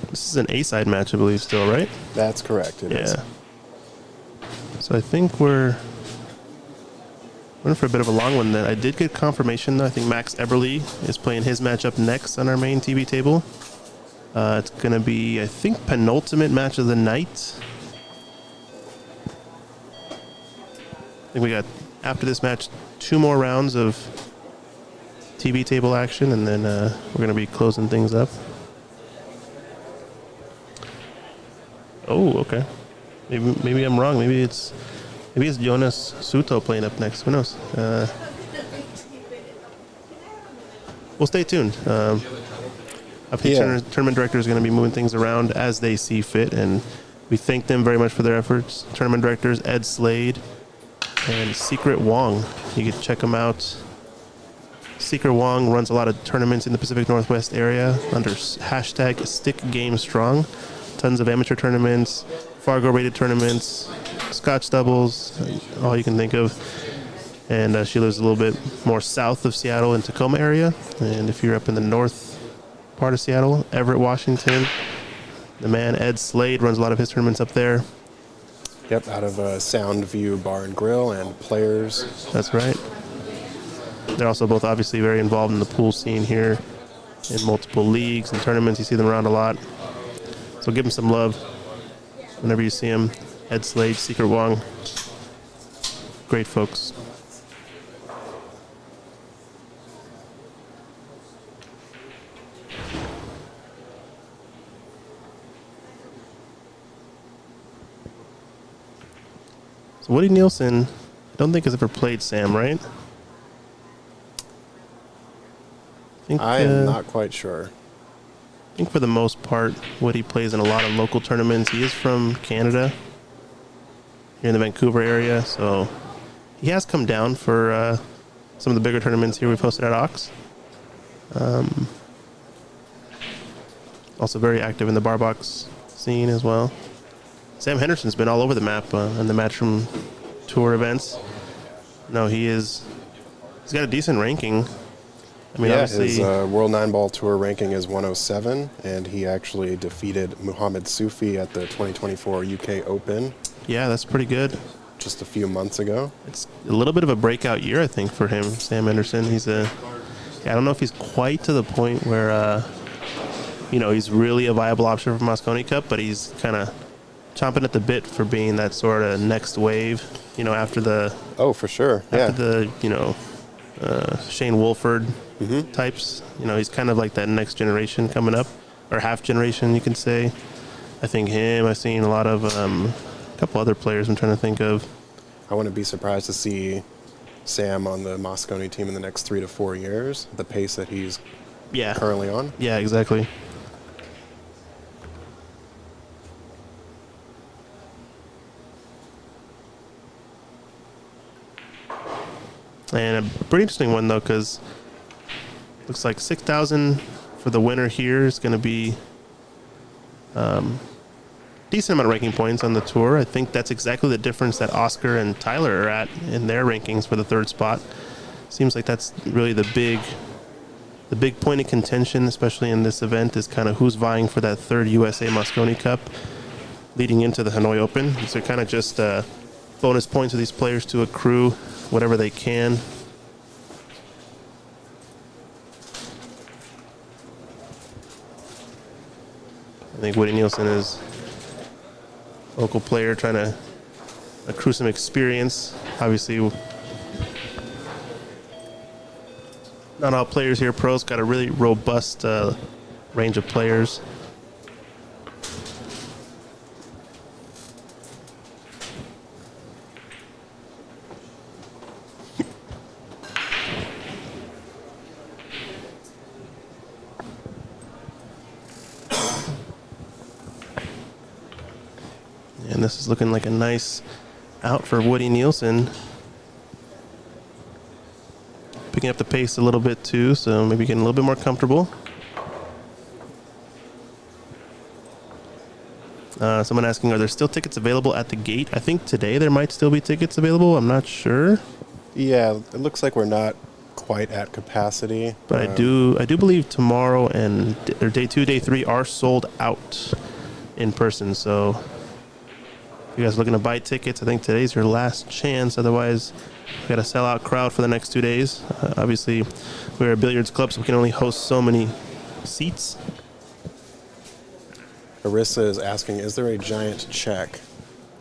This is an A-side match, I believe, still, right? That's correct. It is. So I think we're in for a bit of a long one then. I did get confirmation, though. I think Max Eberle is playing his match up next on our main TV table. It's going to be, I think, penultimate match of the night. I think we got, after this match, 2 more rounds of TV table action, and then we're going to be closing things up. Oh, okay. Maybe I'm wrong. Maybe it's Yonas Suto playing up next. Who knows? Well, stay tuned. I think tournament director is going to be moving things around as they see fit, and we thank them very much for their efforts. Tournament directors Ed Slade and Secret Wong. You can check them out. Secret Wong runs a lot of tournaments in the Pacific Northwest area under hashtag #StickGameStrong. Tons of amateur tournaments, Fargo-rated tournaments, Scotch doubles, all you can think of. And she lives a little bit more south of Seattle in Tacoma area. And if you're up in the north part of Seattle, Everett, Washington, the man Ed Slade runs a lot of his tournaments up there. Yep, out of Soundview Bar and Grill and Players. That's right. They're also both obviously very involved in the pool scene here in multiple leagues and tournaments. You see them around a lot. So give them some love whenever you see them. Ed Slade, Secret Wong. great folks. So Woody Nielsen, I don't think has ever played Sam, right? I am not quite sure. I think for the most part, Woody plays in a lot of local tournaments. He is from Canada, here in the Vancouver area, so he has come down for some of the bigger tournaments here we've hosted at Ox. Also very active in the bar box scene as well. Sam Henderson's been all over the map in the Matchroom Tour events. No, he's got a decent ranking. I mean, Yeah, obviously, his World 9-Ball Tour ranking is 107, and he actually defeated Muhammad Sufi at the 2024 UK Open yeah, that's pretty good. just a few months ago. It's a little bit of a breakout year, I think, for him, Sam Henderson. I don't know if he's quite to the point where, he's really a viable option for Mosconi Cup, but he's kind of chomping at the bit for being that sort of next wave, after the Oh, for sure. after the Shane Wolford types. He's kind of like that next generation coming up, or half generation, you can say. I think him. I've seen a lot of a couple other players I'm trying to think of. I wouldn't be surprised to see Sam on the Mosconi team in the next 3 to 4 years, the pace that he's Yeah. currently on. Yeah, exactly. And a pretty interesting one, though, because looks like 6,000 for the winner here is going to be decent amount of ranking points on the tour. I think that's exactly the difference that Oscar and Tyler are at in their rankings for the third spot. Seems like that's really the big point of contention, especially in this event, is kind of who's vying for that third USA Mosconi Cup leading into the Hanoi Open. So kind of just bonus points for these players to accrue whatever they can. I think Woody Nielsen is a local player trying to accrue some experience. Obviously, not all players here pros. Got a really robust range of players. And this is looking like a nice out for Woody Nielsen. Picking up the pace a little bit too, so maybe getting a little bit more comfortable. Someone asking, are there still tickets available at the gate? I think today there might still be tickets available. I'm not sure. Yeah, it looks like we're not quite at capacity. But I do believe tomorrow and or day 2, day 3 are sold out in person. So if you guys are looking to buy tickets, I think today's your last chance. Otherwise, we got a sellout crowd for the next 2 days. Obviously, we're a billiards club, so we can only host so many seats. Arissa is asking, is there a giant check?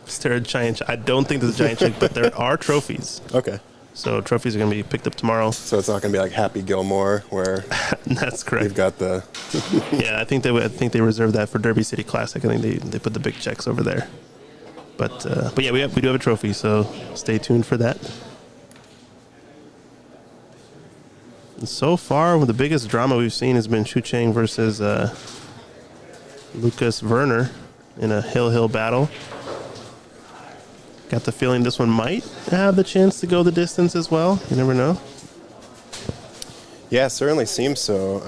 Is there a giant? I don't think there's a giant check, but there are trophies. Okay. So trophies are going to be picked up tomorrow. So it's not going to be like Happy Gilmore where That's correct. we've got the... Yeah, I think they reserved that for Derby City Classic. I think they put the big checks over there. But yeah, we do have a trophy, so stay tuned for that. And so far, the biggest drama we've seen has been Chu Chang versus Lucas Werner in a hill battle. Got the feeling this one might have the chance to go the distance as well. You never know. Yeah, it certainly seems so.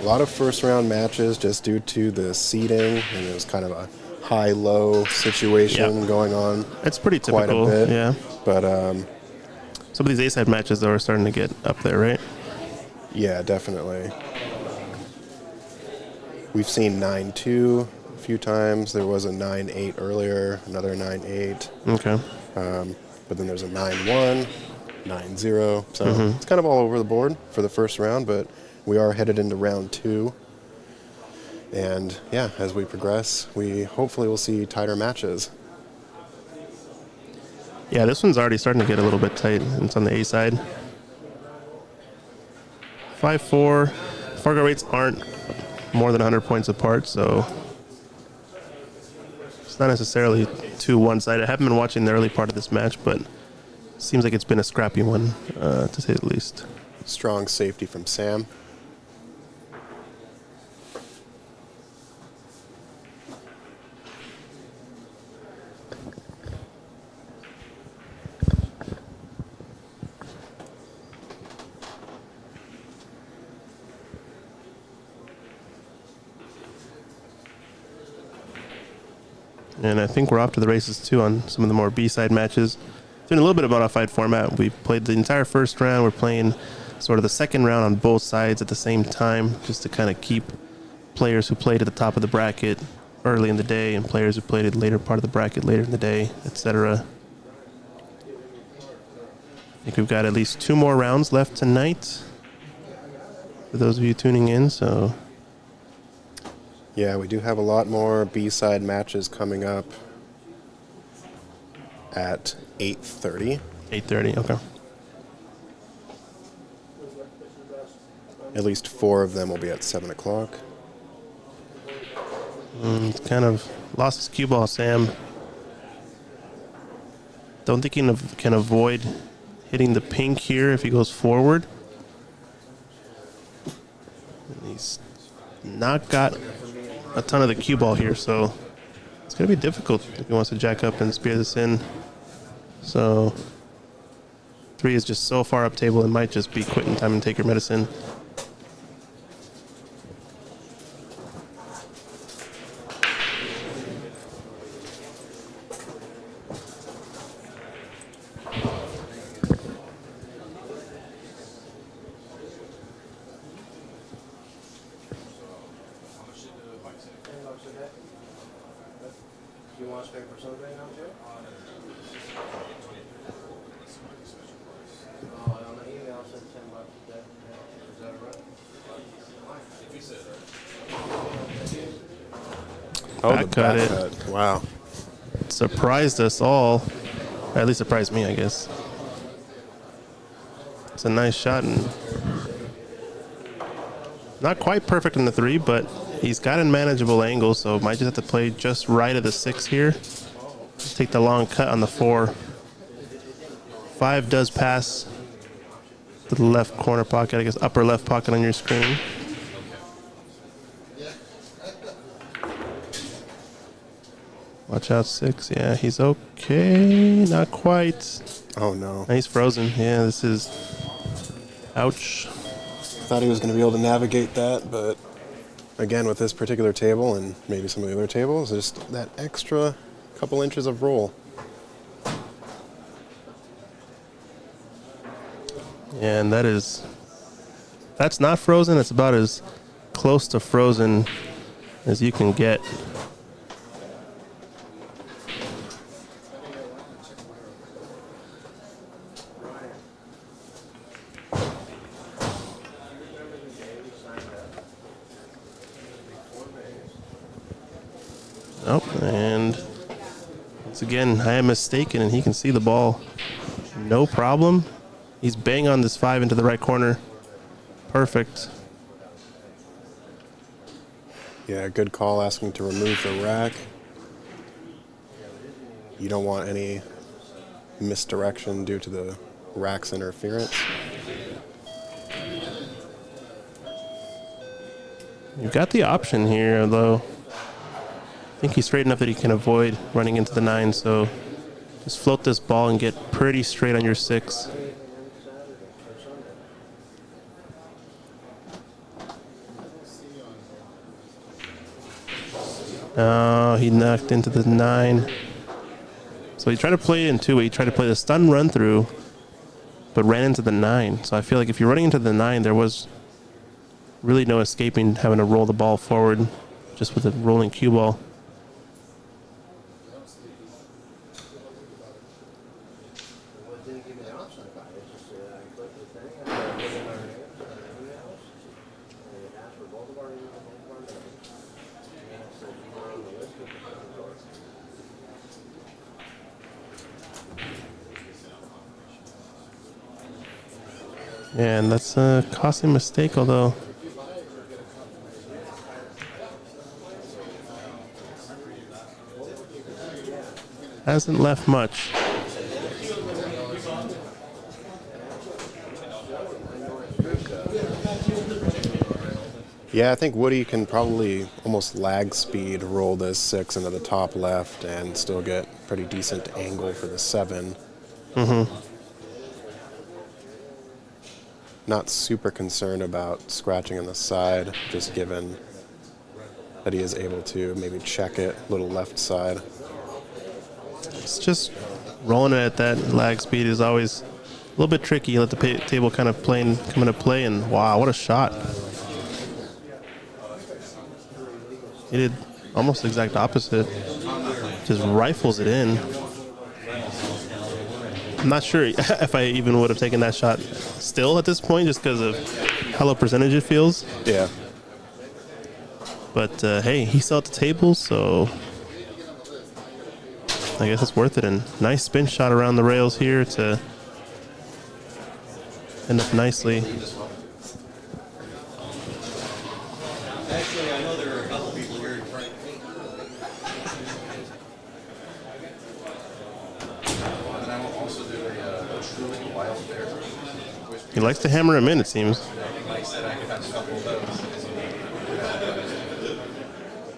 A lot of first-round matches just due to the seeding, and it was kind of a high-low situation going on. It's pretty quite typical. a bit. Yeah. But Some of these A-side matches, though, are starting to get up there, right? yeah, definitely. We've seen 9-2 a few times. There was a 9-8 earlier, another 9-8. Okay. But then there's a 9-1, 9-0. So it's kind of all over the board for the first round, but we are headed into round 2. And yeah, as we progress, we hopefully will see tighter matches. Yeah, this one's already starting to get a little bit tight. It's on the A side. 5-4. Fargo rates aren't more than 100 points apart, so it's not necessarily too one-sided. I haven't been watching the early part of this match, but it seems like it's been a scrappy one, to say the least. Strong safety from Sam. And I think we're off to the races too on some of the more B-side matches. Doing a little bit of modified format. We played the entire first round. We're playing sort of the second round on both sides at the same time, just to kind of keep players who played at the top of the bracket early in the day and players who played at the later part of the bracket later in the day, etc. I think we've got at least 2 more rounds left tonight for those of you tuning in, so... Yeah, we do have a lot more B-side matches coming up at 8:30. 8:30, okay. At least 4 of them will be at 7 o'clock. It's kind of lost his cue ball, Sam. Don't think he can avoid hitting the pink here if he goes forward. And he's not got a ton of the cue ball here, so it's going to be difficult if he wants to jack up and spear this in. So 3 is just so far up table, it might just be quit in time and take your medicine. Oh, Back the cut back it. cut. Wow. Surprised us all. Or at least surprised me, I guess. It's a nice shot and not quite perfect in the 3, but he's got a manageable angle, so might just have to play just right of the 6 here. Take the long cut on the 4. 5 does pass to the left corner pocket, I guess upper left pocket on your screen. Watch out, 6. Yeah, he's okay. Not quite. Oh, no. He's frozen. Yeah, this is... Ouch. Thought he was going to be able to navigate that, but again, with this particular table and maybe some of the other tables, just that extra couple inches of roll. Yeah, and that's not frozen. It's about as close to frozen as you can get. Oh, and once again, I am mistaken, and he can see the ball. No problem. He's bang on this 5 into the right corner. Perfect. Yeah, good call asking to remove the rack. You don't want any misdirection due to the rack's interference. You've got the option here, although I think he's straight enough that he can avoid running into the 9, so just float this ball and get pretty straight on your 6. Oh, he knocked into the 9. So he tried to play it in 2. He tried to play the stun run through, but ran into the 9. So I feel like if you're running into the 9, there was really no escaping having to roll the ball forward just with a rolling cue ball. And that's a costly mistake, although hasn't left much. Yeah, I think Woody can probably almost lag speed roll this 6 into the top left and still get pretty decent angle for the 7. Not super concerned about scratching on the side, just given that he is able to maybe check it a little left side. It's just rolling it at that lag speed is always a little bit tricky. You let the table kind of come into play, and wow, what a shot. He did almost the exact opposite. Just rifles it in. I'm not sure if I even would have taken that shot still at this point, just because of how low percentage it feels. Yeah. But hey, he still at the table, so I guess it's worth it. And nice spin shot around the rails here to end up nicely. Actually, I know there are a couple people here trying to paint. And I will also do a truly wild bear. He likes to hammer him in, it seems. Mike said I could have a couple of those.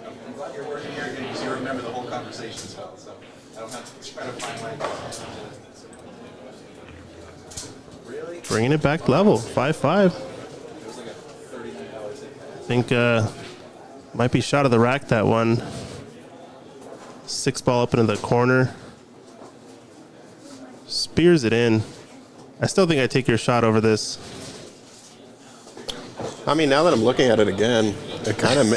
I'm glad you're working here because you remember the whole conversation as well, so I don't have to try to find my. Really? Bringing it back level, 5-5. It was like a $39 hit. I think might be shot of the rack, that one. 6 ball up into the corner. Spears it in. I still think I take your shot over this. I mean, now that I'm looking at it again, it kind of,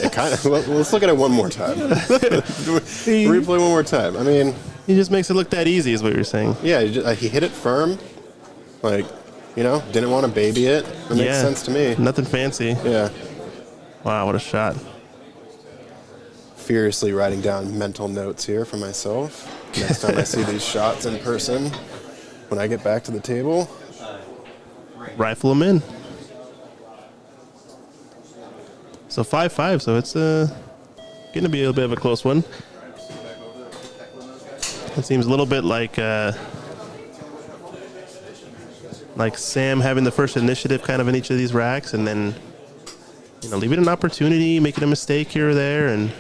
let's look at it one more time. Replay one more time. I mean, He just makes it look that easy, is what you're saying. yeah, he hit it firm. Like, didn't want to baby it. It makes sense to me. Nothing fancy. Yeah. Wow, what a shot. Furiously writing down mental notes here for myself. Next time I see these shots in person, when I get back to the table. Rifle him in. So 5-5, so it's going to be a little bit of a close one. It seems a little bit like Sam having the first initiative kind of in each of these racks, and then leaving an opportunity, making a mistake here or there, and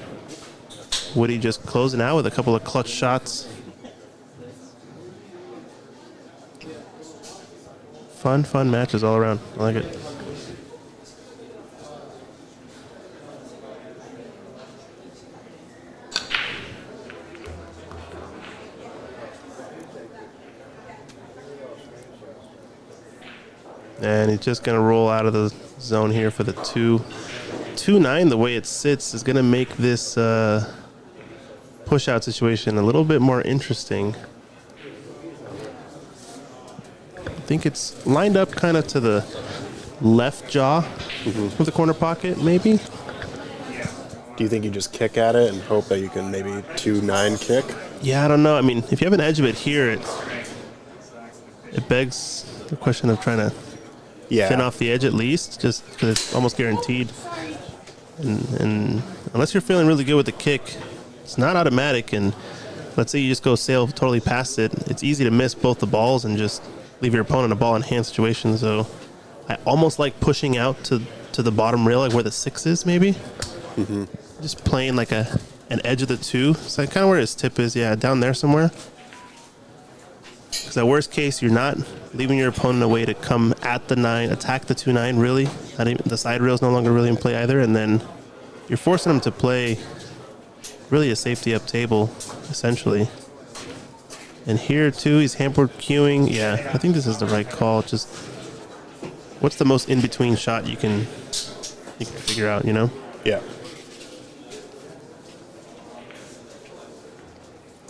Woody just closing out with a couple of clutch shots. Fun matches all around. I like it. And he's just going to roll out of the zone here for the 2-9. The way it sits is going to make this push-out situation a little bit more interesting. I think it's lined up kind of to the left jaw of the corner pocket, maybe. Do you think you just kick at it and hope that you can maybe 2-9 kick? Yeah, I don't know. I mean, if you have an edge of it here, it begs the question of trying to pin off the edge at least, just because it's almost guaranteed. And unless you're feeling really good with the kick, it's not automatic. And let's say you just go sail totally past it, it's easy to miss both the balls and just leave your opponent a ball in hand situation. So I almost like pushing out to the bottom rail, like where the 6 is, maybe. Mm-hmm. Just playing like an edge of the 2. So kind of where his tip is, down there somewhere. Because at worst case, you're not leaving your opponent a way to come at the 9, attack the 2-9, really. Not even, the side rail is no longer really in play either. And then you're forcing him to play really a safety up table, essentially. And here, too, he's hampered queuing. Yeah, I think this is the right call. Just what's the most in-between shot you can figure out, Yeah.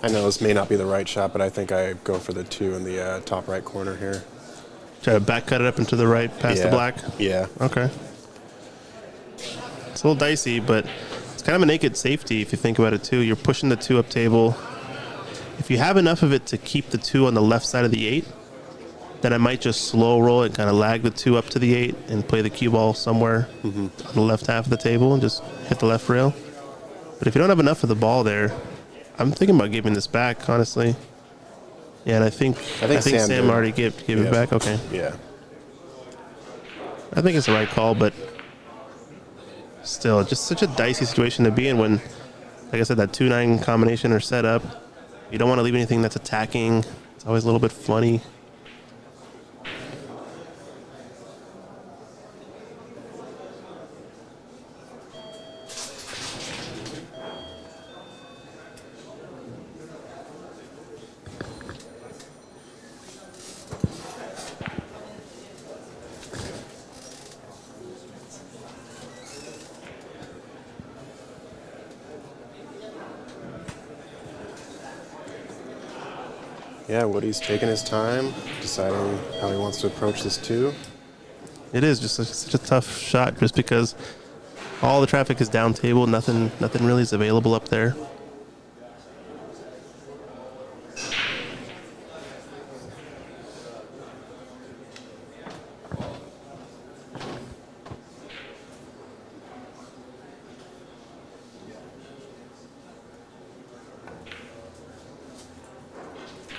I know this may not be the right shot, but I think I go for the 2 in the top right corner here. Try to back cut it up into the right past the black? Yeah. Okay. It's a little dicey, but it's kind of a naked safety if you think about it, too. You're pushing the 2 up table. If you have enough of it to keep the 2 on the left side of the 8, then I might just slow roll it, kind of lag the 2 up to the 8 and play the cue ball somewhere on the left half of the table and just hit the left rail. But if you don't have enough of the ball there, I'm thinking about giving this back, honestly. Yeah, and I think Sam did. already gave it back. Okay. Yeah. I think it's the right call, but still, just such a dicey situation to be in when, like I said, that 2-9 combination or setup. You don't want to leave anything that's attacking. It's always a little bit funny. Yeah, Woody's taking his time, deciding how he wants to approach this 2. It is just such a tough shot, just because all the traffic is down table. Nothing really is available up there.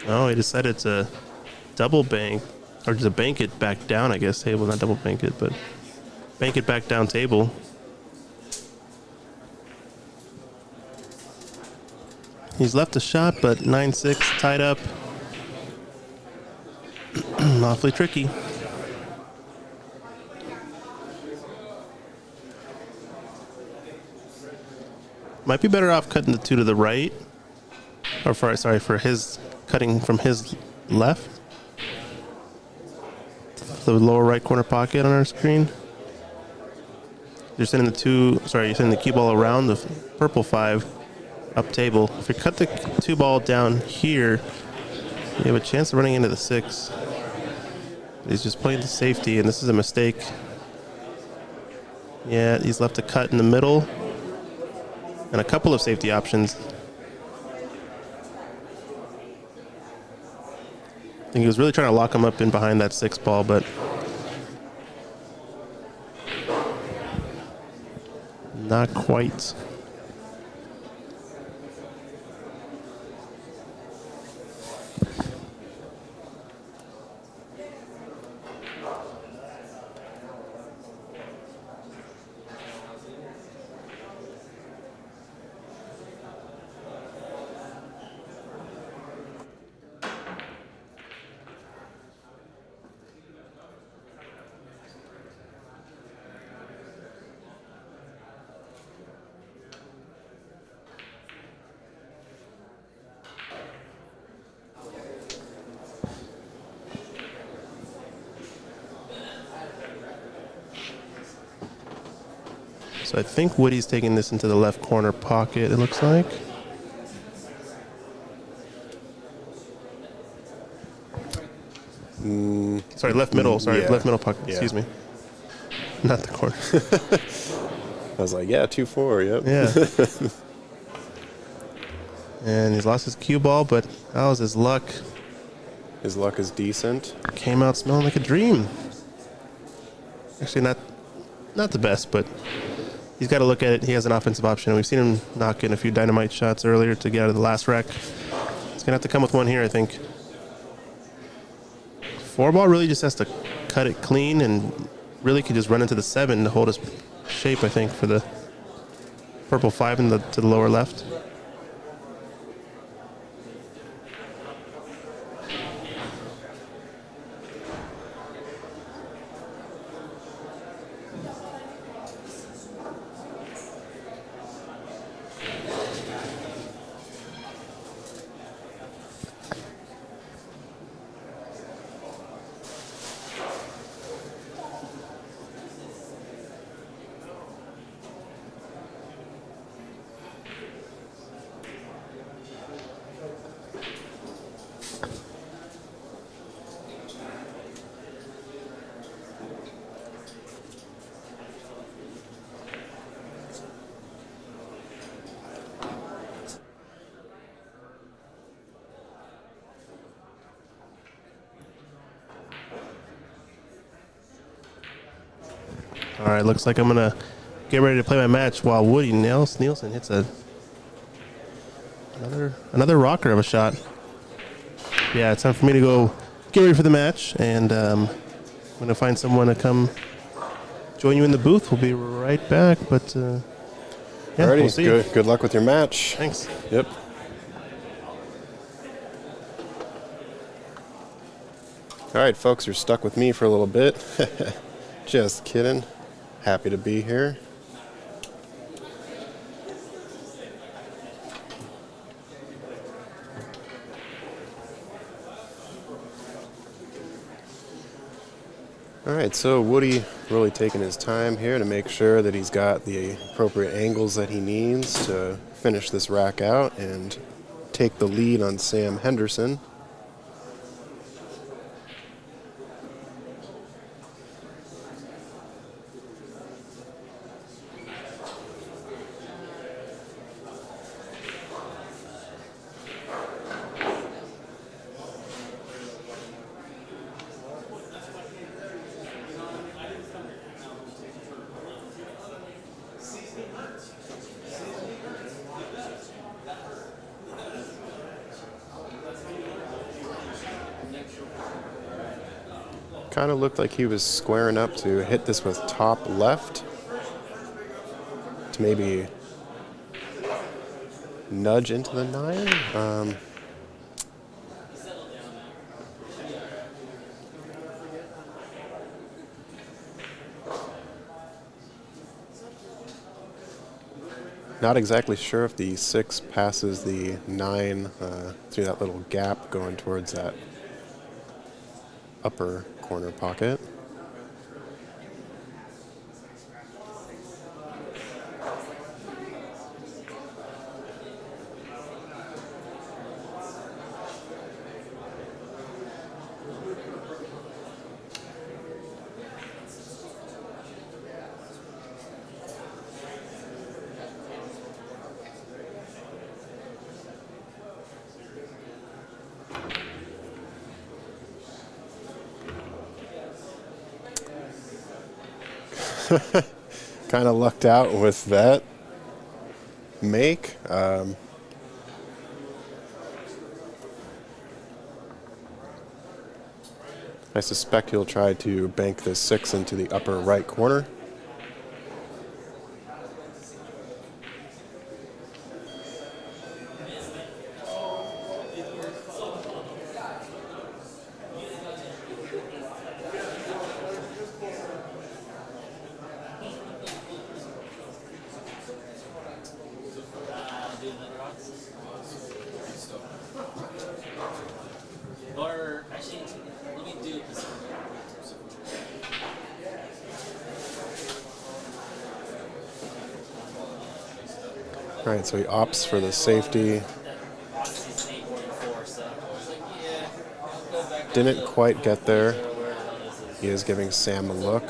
Oh, he decided to double bank, or to bank it back down, I guess, table, not double bank it, but bank it back down table. He's left a shot, but 9-6 tied up. Awfully tricky. Might be better off cutting the 2 to the right, or for his cutting from his left, the lower right corner pocket on our screen. You're sending you're sending the cue ball around the purple 5 up table. If you cut the 2 ball down here, you have a chance of running into the 6. He's just playing the safety, and this is a mistake. Yeah, he's left a cut in the middle and a couple of safety options. I think he was really trying to lock him up in behind that 6 ball, but not quite. So I think Woody's taking this into the left corner pocket, it looks like. Sorry, left middle. Sorry, yeah. left middle pocket. Yeah. Excuse me. Not the corner. I was like, yeah, 2-4, yep. Yeah. And he's lost his cue ball, but that was his luck. His luck is decent. Came out smelling like a dream. Actually, not the best, but he's got to look at it. He has an offensive option. We've seen him knock in a few dynamite shots earlier to get out of the last rack. He's going to have to come with one here, I think. 4-ball really just has to cut it clean and really could just run into the 7 to hold his shape, I think, for the purple 5 to the lower left. All right, looks like I'm going to get ready to play my match while Woody Nielsen hits another rocker of a shot. Yeah, it's time for me to go get ready for the match, and I'm going to find someone to come join you in the booth. We'll be right back, but yeah, Alrighty, we'll see you. good luck with your match. Thanks. Yep. All right, folks, you're stuck with me for a little bit. Just kidding. Happy to be here. All right, so Woody really taking his time here to make sure that he's got the appropriate angles that he needs to finish this rack out and take the lead on Sam Henderson. Kind of looked like he was squaring up to hit this with top left to maybe nudge into the 9. Not exactly sure if the 6 passes the 9 through that little gap going towards that upper corner pocket. Kind of lucked out with that make. I suspect he'll try to bank this 6 into the upper right corner. Or actually, let me do this. All right, so he opts for the safety. Didn't quite get there. He is giving Sam a look.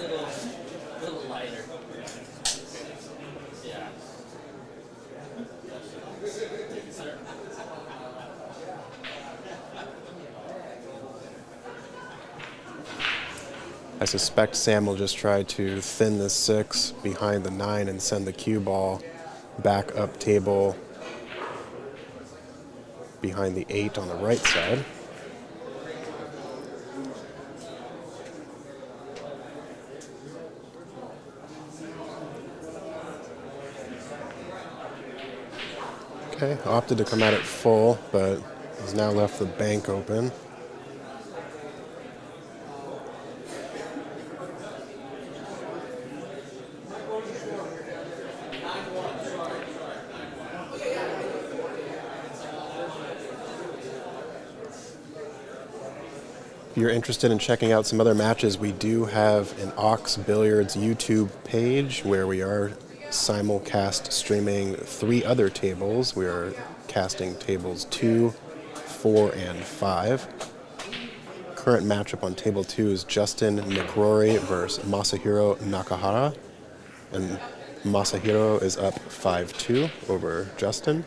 I suspect Sam will just try to thin the 6 behind the 9 and send the cue ball back up table behind the 8 on the right side. Okay, opted to come at it full, but he's now left the bank open. If you're interested in checking out some other matches, we do have an Ox Billiards YouTube page where we are simulcast streaming 3 other tables. We are casting tables 2, 4, and 5. Current matchup on table 2 is Justin McRory versus Masahiro Nakahara. And Masahiro is up 5-2 over Justin.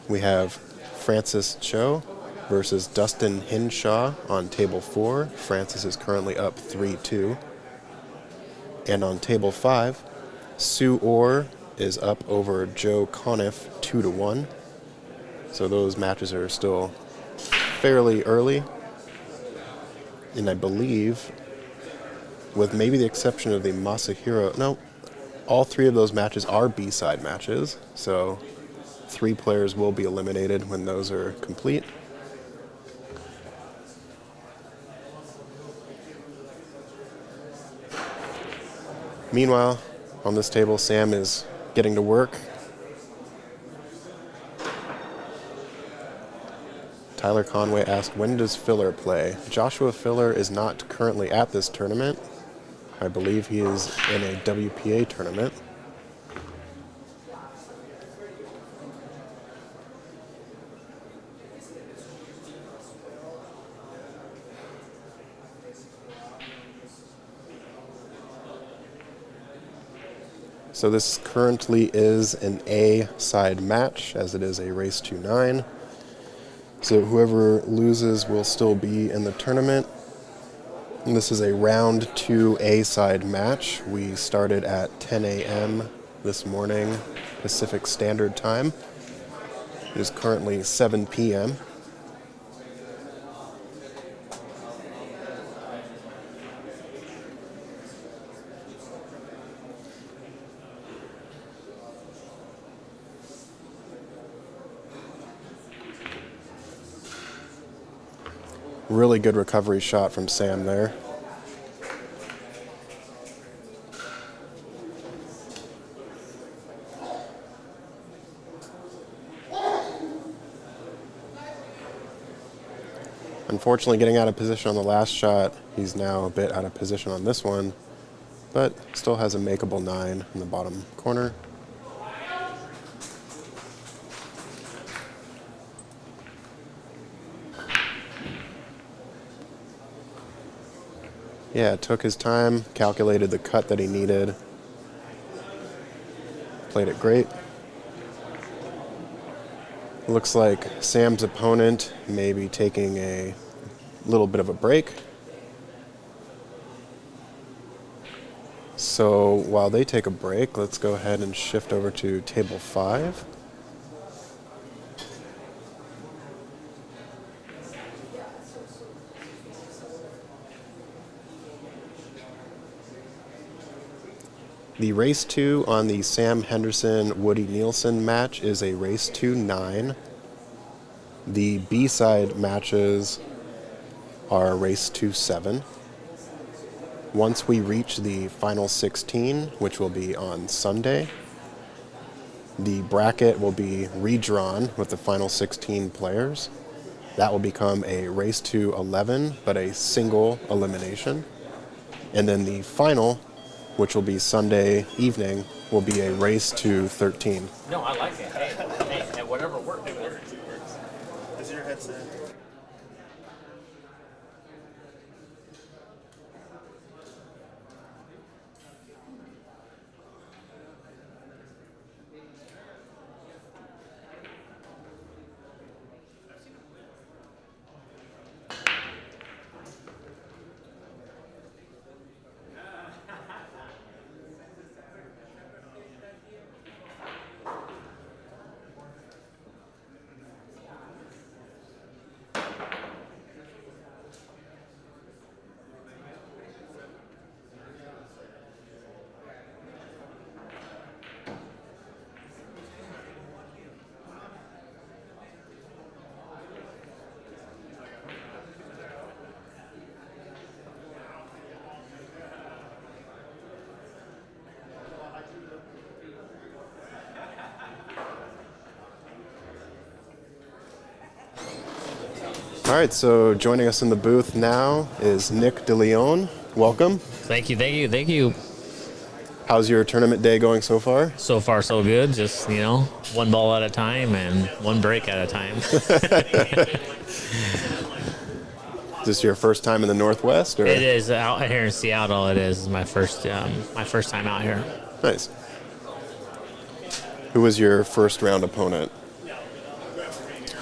We have Francis Cho versus Dustin Hinshaw on table 4. Francis is currently up 3-2. And on table 5, Sue Orr is up over Joe Conniff 2-1. So those matches are still fairly early. And I believe, with maybe the exception of the Masahiro, no, all 3 of those matches are B-side matches. So 3 players will be eliminated when those are complete. Meanwhile, on this table, Sam is getting to work. Tyler Conway asked, when does Filler play? Joshua Filler is not currently at this tournament. I believe he is in a WPA tournament. So this currently is an A-side match, as it is a race to 9. So whoever loses will still be in the tournament. And this is a round 2 A-side match. We started at 10 a.m. this morning, Pacific Standard Time. It is currently 7 p.m. Really good recovery shot from Sam there. Unfortunately, getting out of position on the last shot, he's now a bit out of position on this one, but still has a makeable 9 in the bottom corner. Yeah, took his time, calculated the cut that he needed, played it great. Looks like Sam's opponent may be taking a little bit of a break. So while they take a break, let's go ahead and shift over to table 5. The race 2 on the Sam Henderson-Woody Nielsen match is a race to 9. The B-side matches are race to 7. Once we reach the final 16, which will be on Sunday, the bracket will be redrawn with the final 16 players. That will become a race to 11, but a single elimination. And then the final, which will be Sunday evening, will be a race to 13. No, I like it. Hey, whatever works. It works. Is your headset? All right, so joining us in the booth now is Nick DeLeon. Welcome. Thank you. How's your tournament day going so far? So far, so good. Just, one ball at a time and one break at a time. Is this your first time in the Northwest? Or? It is out here in Seattle. It is my first time out here. Nice. Who was your first round opponent?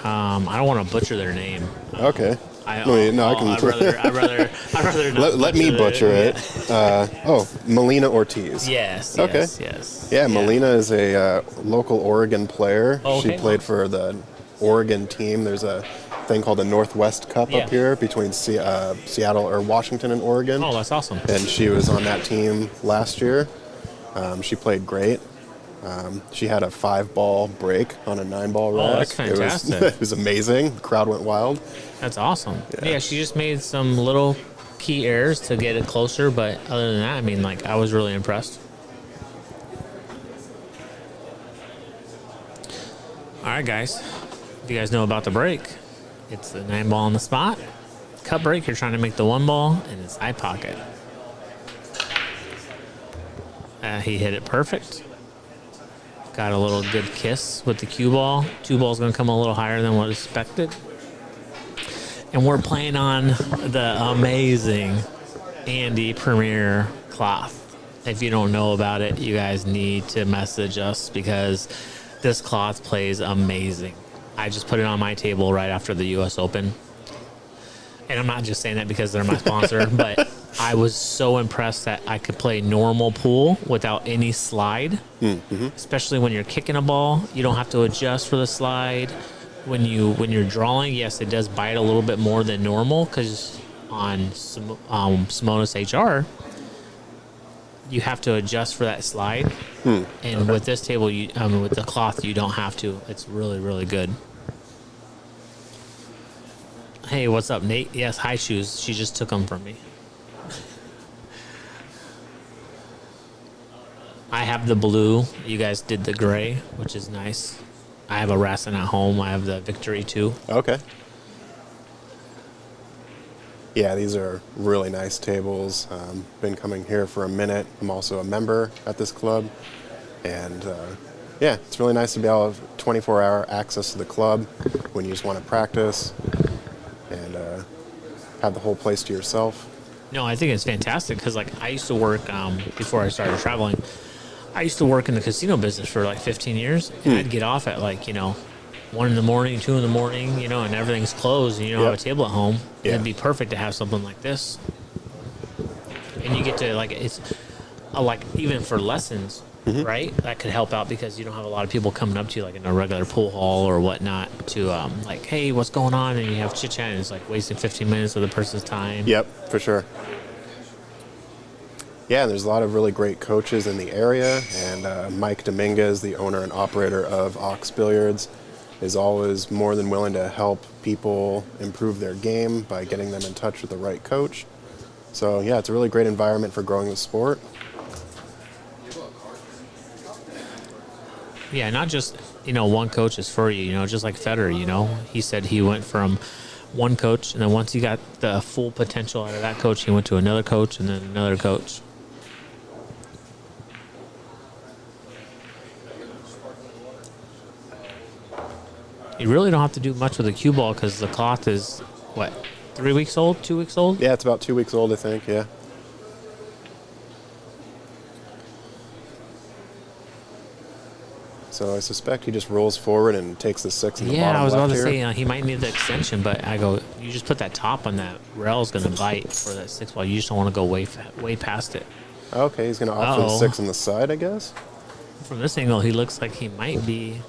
I don't want to butcher their name. Okay. I can. I'd rather not let me butcher it. Melina Ortiz. Yes. Okay. Yes. Yeah, Melina is a local Oregon player. Okay. She played for the Oregon team. There's a thing called the Northwest Cup Yeah. up here between Seattle or Washington and Oregon. Oh, that's awesome. And she was on that team last year. She played great. She had a 5-ball break on a 9-ball rack. Oh, that's fantastic. It was amazing. The crowd went wild. That's awesome. Yeah. Yeah, she just made some little key errors to get it closer, but other than that, I mean, like, I was really impressed. All right, guys. If you guys know about the break, it's the 9-ball on the spot. Cut break, you're trying to make the 1-ball, and it's eye pocket. He hit it perfect. Got a little good kiss with the cue ball. 2-ball's going to come a little higher than what expected. And we're playing on the amazing Andy Premier cloth. If you don't know about it, you guys need to message us because this cloth plays amazing. I just put it on my table right after the U.S. Open. And I'm not just saying that because they're my sponsor, but I was so impressed that I could play normal pool without any slide. Mm-hmm. Especially when you're kicking a ball, you don't have to adjust for the slide. When you're drawing, yes, it does bite a little bit more than normal because on Simonis HR, you have to adjust for that slide. And with this table, with the cloth, you don't have to. It's really, really good. Hey, what's up, Nate? Yes, high shoes. She just took them from me. I have the blue. You guys did the gray, which is nice. I have a Rassin at home. I have the Victory too. Okay. Yeah, these are really nice tables. Been coming here for a minute. I'm also a member at this club. And yeah, it's really nice to be able to have 24-hour access to the club when you just want to practice and have the whole place to yourself. No, I think it's fantastic because, like, I used to work before I started traveling. I used to work in the casino business for like 15 years, and I'd get off at 1 in the morning, 2 in the morning, and everything's closed, and you don't have a table at home. Yeah. It'd be perfect to have something like this, and you get to it's even for lessons, right? That could help out because you don't have a lot of people coming up to you like in a regular pool hall or whatnot to hey, what's going on? And you have chit chat, and it's like wasting 15 minutes of the person's time. Yep, for sure. Yeah, there's a lot of really great coaches in the area, and Mike Dominguez, the owner and operator of Ox Billiards, is always more than willing to help people improve their game by getting them in touch with the right coach. So yeah, it's a really great environment for growing the sport. Yeah, not just, one coach is for you, just like Federer, he said he went from one coach, and then once he got the full potential out of that coach, he went to another coach and then another coach. You really don't have to do much with the cue ball because the cloth is, 3 weeks old, 2 weeks old? Yeah, it's about 2 weeks old, I think, yeah. So I suspect he just rolls forward and takes the 6 in the bottom left. Yeah, I was about to here. say he might need the extension, but I go, you just put that top on that rail is going to bite for that 6 ball. You just don't want to go way past it. Okay, he's going to opt for the 6 on the side, I guess. From this angle, he looks like he might be.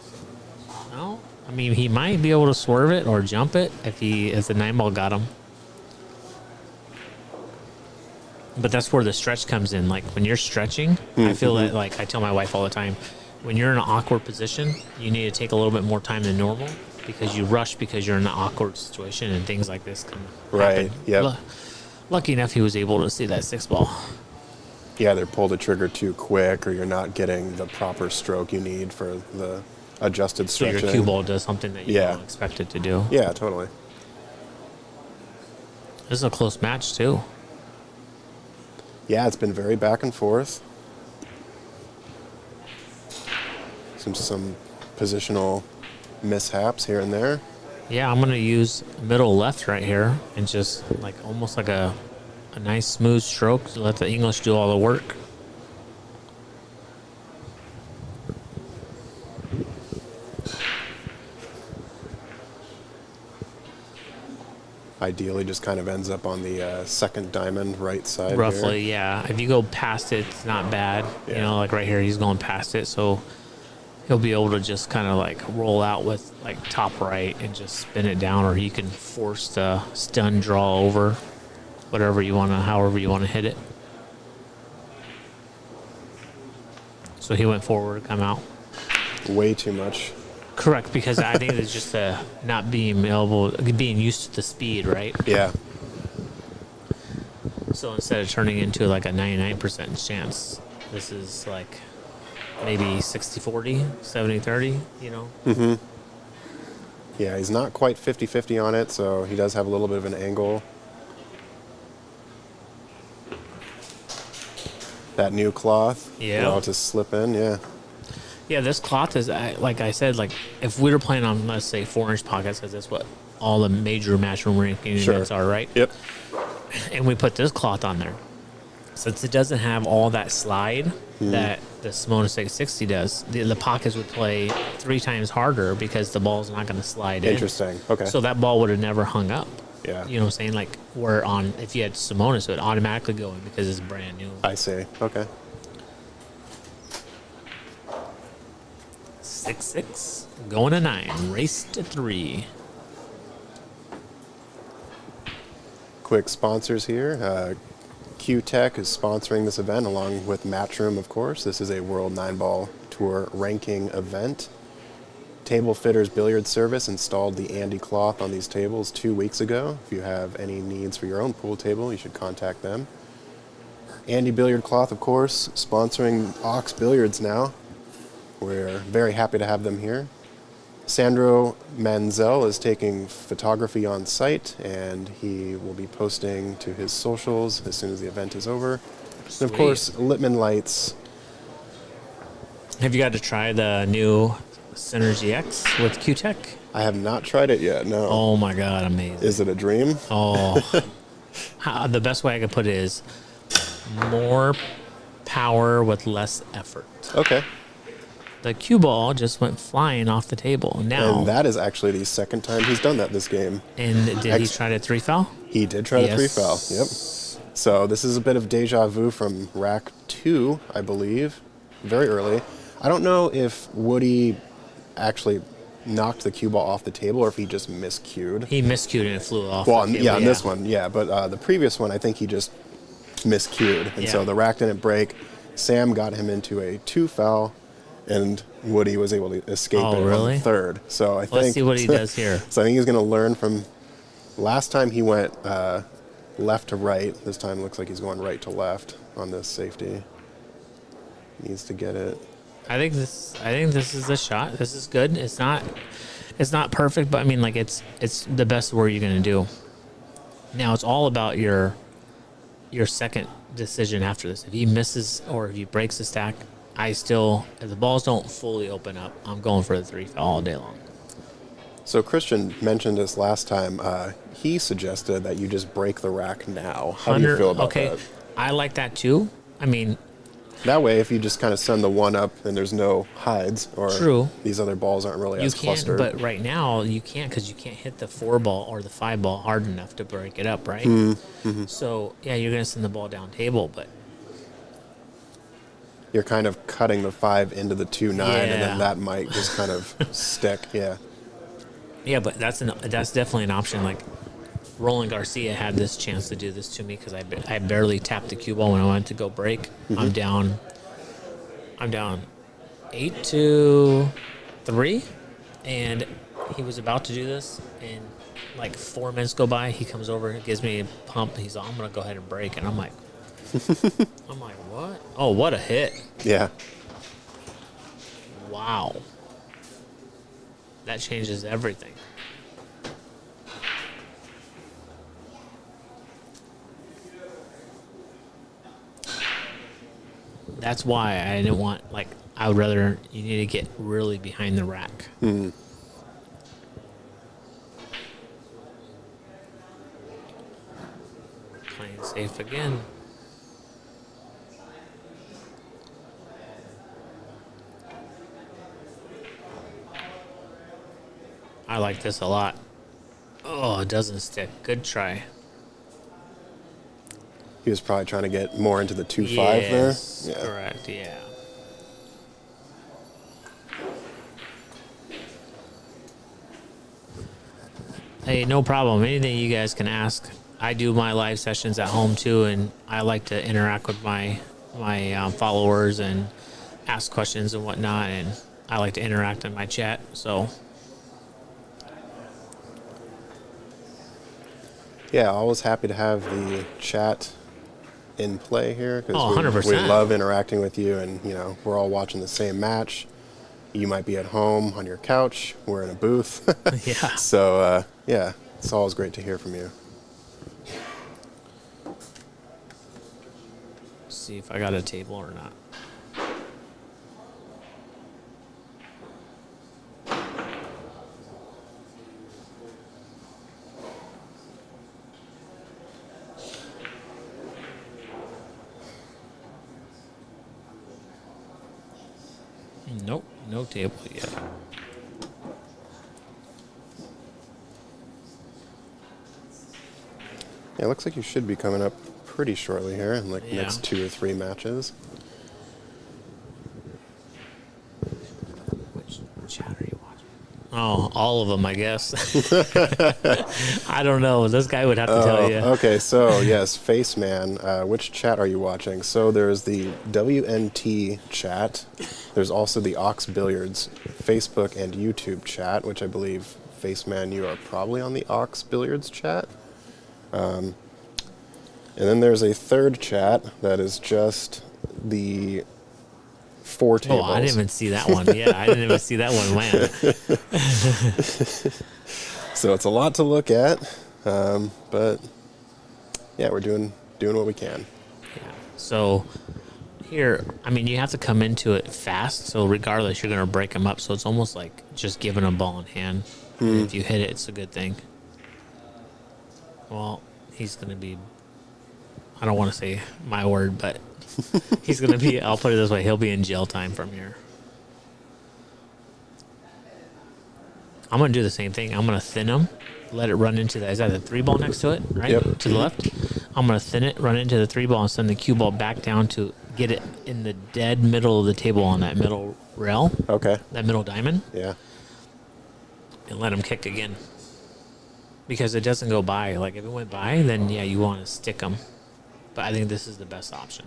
No, I mean he might be able to swerve it or jump it if the 9-ball got him. But that's where the stretch comes in. Like when you're stretching, I feel that I tell my wife all the time, when you're in an awkward position, you need to take a little bit more time than normal because you rush because you're in an awkward situation and things like this can Right, happen. yep. Lucky enough he was able to see that 6-ball. You either pull the trigger too quick or you're not getting the proper stroke you need for the adjusted So stretching. your cue ball does something that you don't expect it to do. Yeah, totally. This is a close match too. Yeah, it's been very back and forth. Some positional mishaps here and there. Yeah, I'm going to use middle left right here and just almost like a nice smooth stroke to let the English do all the work. ideally just kind of ends up on the second diamond right side. Roughly, here. yeah. If you go past it, it's not bad. You Yeah. know, like right here, he's going past it, so he'll be able to just kind of like roll out with like top right and just spin it down, or you can force the stun draw over, whatever you want to, however you want to hit it. So he went forward, come out. Way too much. Correct, because I think it's just not being used to the speed, right? Yeah. So instead of turning into like a 99% chance, this is like maybe 60-40, 70-30, you know? Mm-hmm. Yeah, he's not quite 50-50 on it, so he does have a little bit of an angle. That new cloth. Yeah. Allow it to slip in, yeah. Yeah, this cloth is, like I said, like if we were playing on, let's say, 4-inch pockets, because that's what all the major Matchroom ranking events are, right? Yep. And we put this cloth on there. Since it doesn't have all that slide that the Simona 660 does, the pockets would play 3 times harder because the ball's not going to slide in. Interesting. Okay. So that ball would have never hung up. Yeah. You know what I'm saying? Like, where on, if you had Simona, so it automatically go in because it's brand new. I see. Okay. 6-6, going to 9, race to 3. Quick sponsors here. Q-Tech is sponsoring this event along with Matchroom, of course. This is a World Nineball Tour ranking event. Table Fitters Billiard Service installed the Andy cloth on these tables 2 weeks ago. If you have any needs for your own pool table, you should contact them. Andy Billiard Cloth, of course, sponsoring Ox Billiards now. We're very happy to have them here. Sandro Manzel is taking photography on site, and he will be posting to his socials as soon as the event is over. And of course, Littman Lights. Have you got to try the new Synergy X with Q-Tech? I have not tried it yet, no. Oh my God, amazing. Is it a dream? Oh, the best way I could put it is more power with less effort. Okay. The cue ball just went flying off the table. Now, And that is actually the second time he's done that this game. and did he try to 3 foul? He did try to Yes. 3 foul. Yep. So this is a bit of deja vu from rack 2, I believe, very early. I don't know if Woody actually knocked the cue ball off the table or if he just miscued. He miscued and it flew off. Well, the table, yeah, on this one, yeah. But the previous one, I think he just miscued. And so Yeah. the rack didn't break. Sam got him into a 2 foul, and Woody was able to escape Oh, it on really? the third. So I think. Let's see what he does here. So I think he's going to learn from last time he went left to right. This time looks like he's going right to left on this safety. Needs to get it. I think this is the shot. This is good. It's not perfect, but I mean, like it's the best work you're gonna do. Now it's all about your second decision after this. If he misses or if he breaks the stack, if the balls don't fully open up, I'm going for the 3 foul all day long. So Christian mentioned this last time. He suggested that you just break the rack now. How do you feel about okay, that? I like that too. I mean, That way, if you just kind of send the one up and there's no hides, or True. these other balls aren't really you as can't, clustered. but right now you can't because you can't hit the 4 ball or the 5 ball hard enough to break it up, right? Mm-hmm. So yeah, you're gonna send the ball down table, but You're kind of cutting the 5 into the 2-9, and Yeah. then that might just kind of stick. Yeah. yeah, but that's definitely an option. Like Roland Garcia had this chance to do this to me because I barely tapped the cue ball when I went to go break. Mm-hmm. I'm down 8-3, and he was about to do this, and like 4 minutes go by, he comes over and gives me a pump. He's like, I'm gonna go ahead and break, and I'm like, what? Oh, what a hit! Yeah. Wow, that changes everything. That's why I didn't want, I would rather, you need to get really behind the rack. Mm. Playing safe again. I like this a lot. Oh. Oh, it doesn't stick. Good try. He was probably trying to get more into the 2-5 Yes, there. Yeah. correct. Yeah. Hey, no problem. Anything you guys can ask. I do my live sessions at home too, and I like to interact with my followers and ask questions and whatnot. And I like to interact in my chat. So Yeah, always happy to have the chat in play here because Oh, 100%. we love interacting with you, and you know we're all watching the same match. You might be at home on your couch. We're in a booth. yeah. So yeah, it's always great to hear from you. See if I got a table or not. Nope, no table yet. Yeah, it looks like you should be coming up pretty shortly here in like the Yeah. next 2 or 3 matches. Which chat are you watching? Oh, all of them, I guess. I don't know. This guy would have to tell you. Okay, so yes, Faceman, which chat are you watching? So there's the WNT chat. There's also the Ox Billiards Facebook and YouTube chat, which I believe, Faceman, you are probably on the Ox Billiards chat. And then there's a third chat that is just the 4 tables. Oh, I didn't even see that one. Yeah, I didn't even see that one land. So it's a lot to look at, but yeah, we're doing what we can. Yeah. So here, I mean, you have to come into it fast. So regardless, you're going to break them up. So it's almost like just giving a ball in hand. If you hit it, it's a good thing. Well, he's going to be, I don't want to say my word, but he's going to be, I'll put it this way, he'll be in jail time from here. I'm going to do the same thing. I'm going to thin him, let it run into the, is that the 3 ball next to it, right? Yep. To the left. I'm going to thin it, run into the 3 ball, and send the cue ball back down to get it in the dead middle of the table on that middle rail, Okay. that middle diamond, Yeah. and let him kick again. Because it doesn't go by. Like, if it went by, then, yeah, you want to stick them. But I think this is the best option.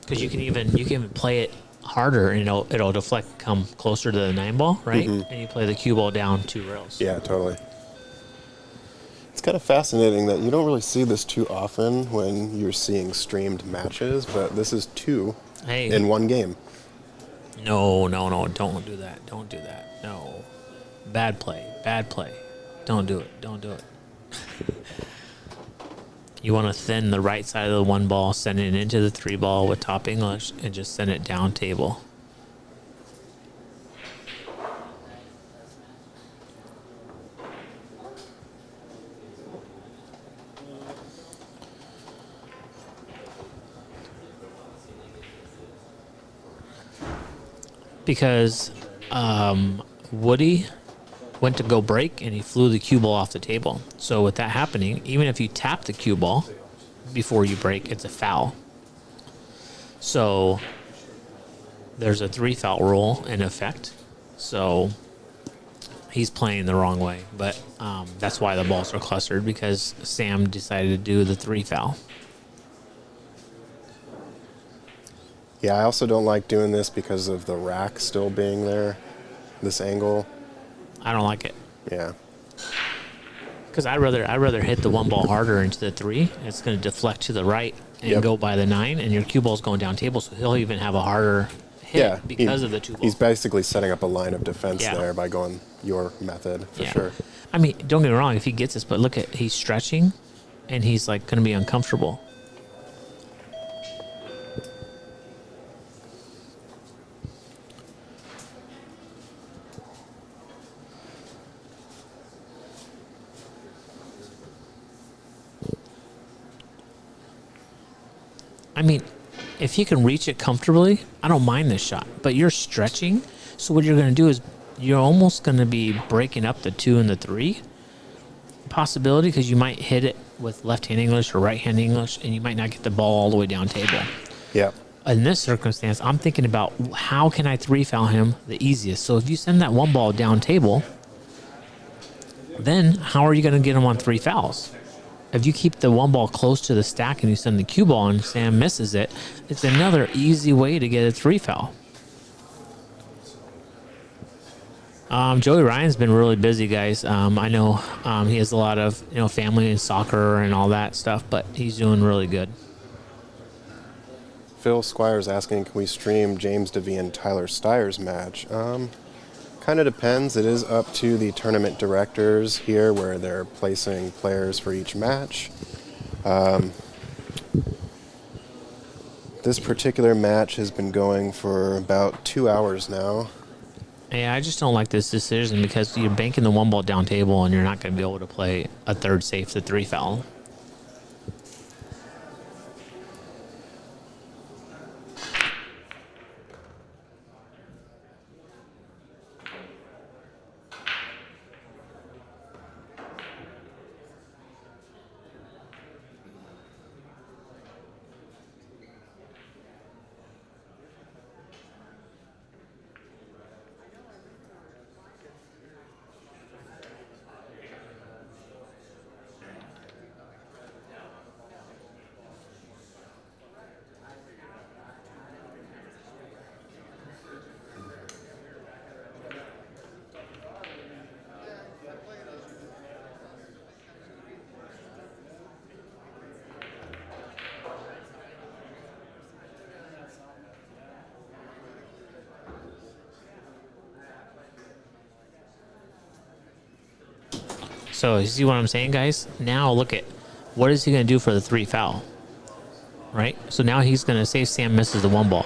Because you can even play it harder, and it'll deflect, come closer to the 9 ball, right? And you play the cue ball down 2 rails. Yeah, totally. It's kind of fascinating that you don't really see this too often when you're seeing streamed matches, but this is 2 Hey. in one game. No, don't do that. Don't do that. No. Bad play. Don't do it. You want to thin the right side of the 1 ball, send it into the 3 ball with top English, and just send it down table. Because Woody went to go break and he flew the cue ball off the table. So with that happening, even if you tap the cue ball before you break, it's a foul. So there's a 3 foul rule in effect. So he's playing the wrong way. But that's why the balls are clustered, because Sam decided to do the 3 foul. Yeah, I also don't like doing this because of the rack still being there, this angle. I don't like it. Yeah. Because I'd rather hit the 1 ball harder into the 3. It's going to deflect to the right and Yep. go by the 9, and your cue ball's going down table, so he'll even have a harder hit Yeah, because of the 2 ball. He's basically setting up a line of defense Yeah. there by going your method, for Yeah. sure. I mean, don't get me wrong, if he gets this, but look at, he's stretching, and he's like going to be uncomfortable. I mean, if you can reach it comfortably, I don't mind this shot. But you're stretching, so what you're going to do is you're almost going to be breaking up the 2 and the 3 possibility, because you might hit it with left-hand English or right-hand English, and you might not get the ball all the way down table. Yeah. In this circumstance, I'm thinking about how can I 3-foul him the easiest. So if you send that 1 ball down table, then how are you going to get him on 3 fouls? If you keep the 1 ball close to the stack and you send the cue ball and Sam misses it, it's another easy way to get a 3-foul. Joey Ryan's been really busy, guys. I know he has a lot of family and soccer and all that stuff, but he's doing really good. Phil Squire's asking, can we stream James DeVee and Tyler Steyer's match? Kind of depends. It is up to the tournament directors here, where they're placing players for each match. This particular match has been going for about 2 hours now. Yeah, I just don't like this decision, because you're banking the 1 ball down table and you're not going to be able to play a third safe to 3-foul. So you see what I'm saying, guys? Now look at what is he going to do for the 3-foul, right? So now he's going to say Sam misses the 1 ball.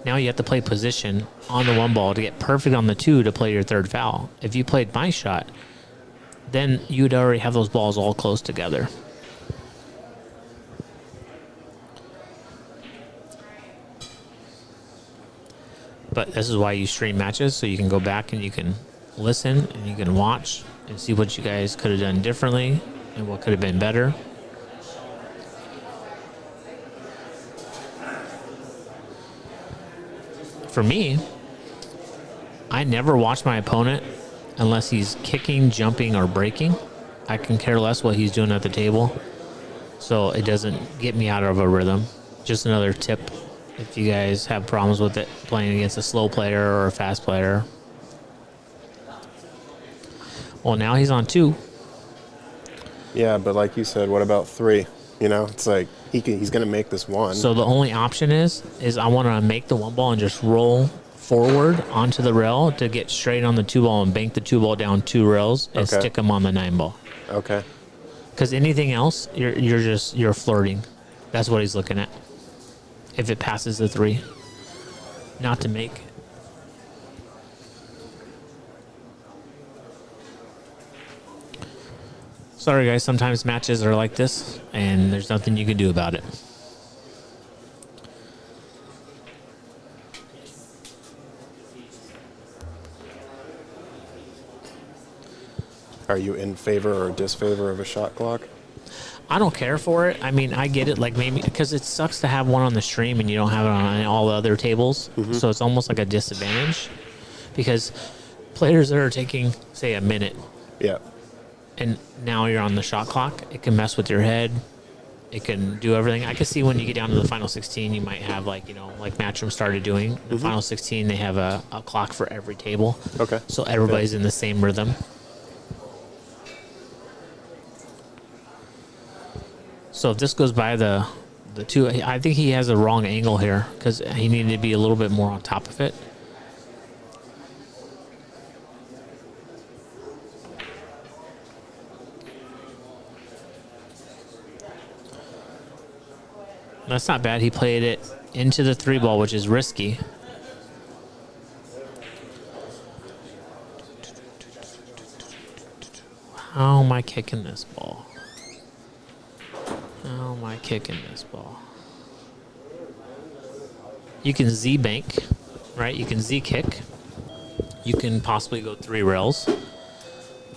Now you have to play position on the 1 ball to get perfect on the 2 to play your 3rd foul. If you played my shot, then you'd already have those balls all close together. But this is why you stream matches, so you can go back and you can listen and you can watch and see what you guys could have done differently and what could have been better. For me, I never watch my opponent unless he's kicking, jumping, or breaking. I can care less what he's doing at the table, so it doesn't get me out of a rhythm. Just another tip if you guys have problems with it playing against a slow player or a fast player. Well, now he's on 2. Yeah, but like you said, what about 3? You know, it's like he's going to make this 1. So the only option is I want to make the 1 ball and just roll forward onto the rail to get straight on the 2 ball and bank the 2 ball down 2 rails and stick them on the 9 ball. Okay. Because anything else, you're flirting. That's what he's looking at. If it passes the 3, not to make. Sorry, guys. Sometimes matches are like this, and there's nothing you can do about it. Are you in favor or disfavor of a shot clock? I don't care for it. I mean, I get it. Like maybe because it sucks to have one on the stream and you don't have it on all the other tables. Mm-hmm. So it's almost like a disadvantage because players that are taking, say, a minute. Yeah. And now you're on the shot clock. It can mess with your head. It can do everything. I can see when you get down to the final 16, you might have like Matchroom started doing. The final 16, they have a clock for every table. Okay. So everybody's in the same rhythm. So if this goes by the 2, I think he has a wrong angle here because he needed to be a little bit more on top of it. That's not bad. He played it into the 3 ball, which is risky. How am I kicking this ball? How am I kicking this ball? You can Z bank, right? You can Z kick. you can possibly go 3 rails,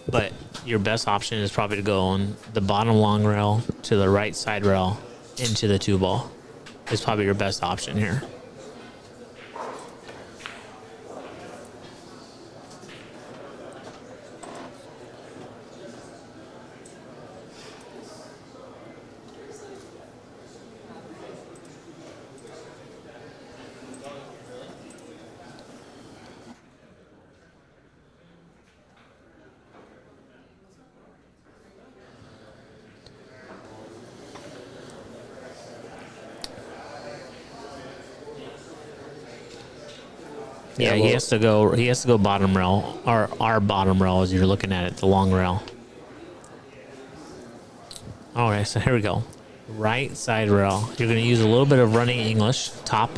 but your best option is probably to go on the bottom long rail to the right side rail into the 2-ball. Is probably your best option here. Yeah, well, he has to go. He has to go bottom rail, or our bottom rail, as you're looking at it, the long rail. All right, so here we go. Right side rail. You're going to use a little bit of running English top.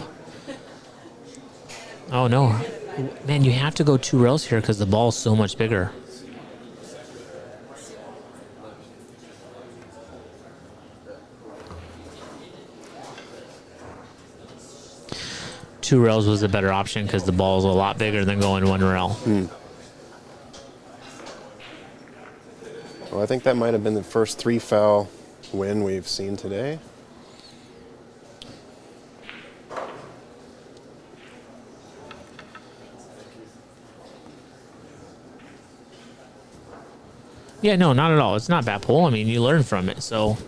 Oh no, man! You have to go 2 rails here because the ball is so much bigger. Two rails was a better option because the ball is a lot bigger than going 1 rail. Well, I think that might have been the first 3 foul win we've seen today. Yeah, no, not at all. It's not bad pool. I mean, you learn from it. So,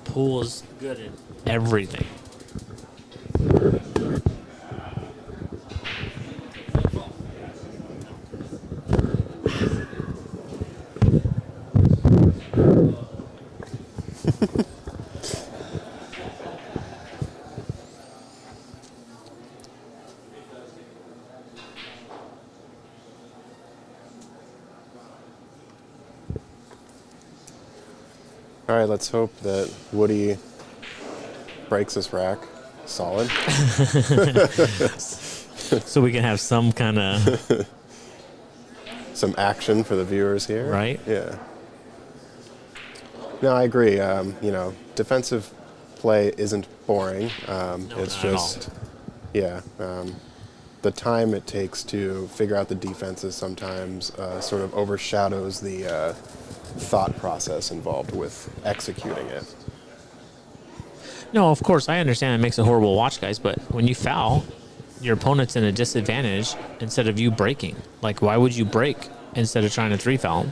pool is good at everything. All right, let's hope that Woody breaks this rack solid. So we can have some kind of Some action for the viewers here. Right. Yeah. No, I agree. Defensive play isn't boring. It's not at all. just, the time it takes to figure out the defenses sometimes sort of overshadows the thought process involved with executing it. No, of course, I understand it makes it horrible to watch, guys, but when you foul, your opponent's in a disadvantage instead of you breaking. Like, why would you break instead of trying to 3 foul him?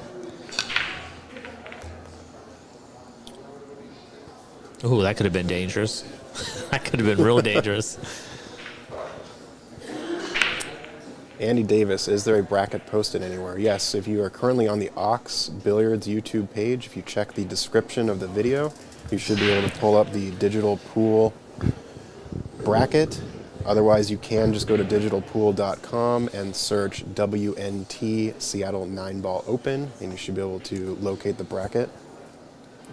Ooh, that could have been dangerous. That could have been real dangerous. Andy Davis, is there a bracket posted anywhere? Yes, if you are currently on the Ox Billiards YouTube page, if you check the description of the video, you should be able to pull up the digital pool bracket. Otherwise, you can just go to digitalpool.com and search WNT Seattle Nineball Open, and you should be able to locate the bracket.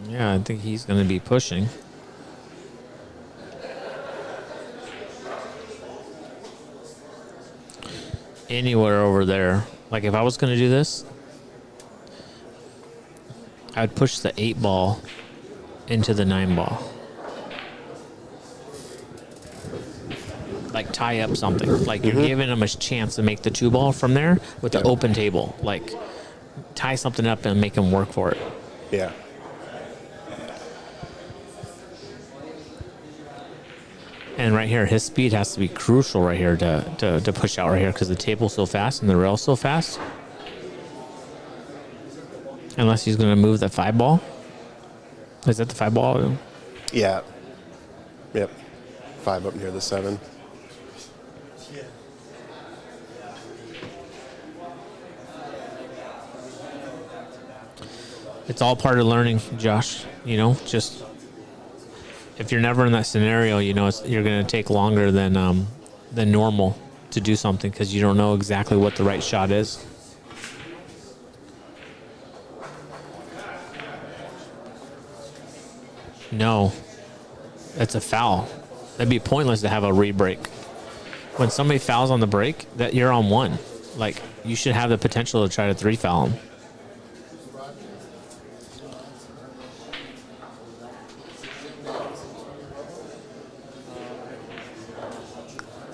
Yeah, I think he's going to be pushing. Anywhere over there. Like, if I was going to do this, I would push the 8-ball into the 9-ball. Like, tie up something. Like, you're giving him a chance to make the 2-ball from there with the open table. Like, tie something up and make him work for it. Yeah. And right here, his speed has to be crucial right here to push out right here because the table's so fast and the rail's so fast. Unless he's going to move the 5-ball. Is that the 5-ball? Yeah. Yep. 5 up near the 7. It's all part of learning, Josh. You know, just if you're never in that scenario, you know, you're going to take longer than normal to do something because you don't know exactly what the right shot is. No, that's a foul. That'd be pointless to have a re-break. When somebody fouls on the break, that you're on 1. Like, you should have the potential to try to 3 foul them.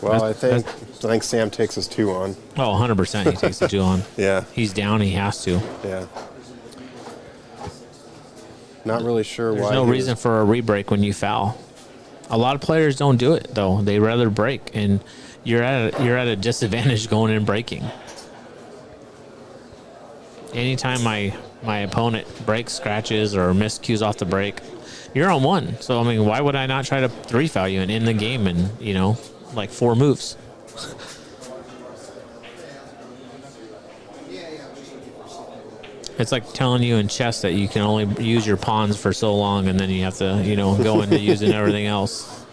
Well, I think Sam takes his 2 on. Oh, 100% he takes the 2 on. Yeah. He's down. He has to. Yeah. Not really sure There's why. no reason for a re-break when you foul. A lot of players don't do it though. They rather break, and you're at a disadvantage going and breaking. Anytime my opponent breaks, scratches, or miscues off the break, you're on 1. So I mean, why would I not try to 3 foul you and end the game in like 4 moves? It's like telling you in chess that you can only use your pawns for so long, and then you have to, go into using everything else.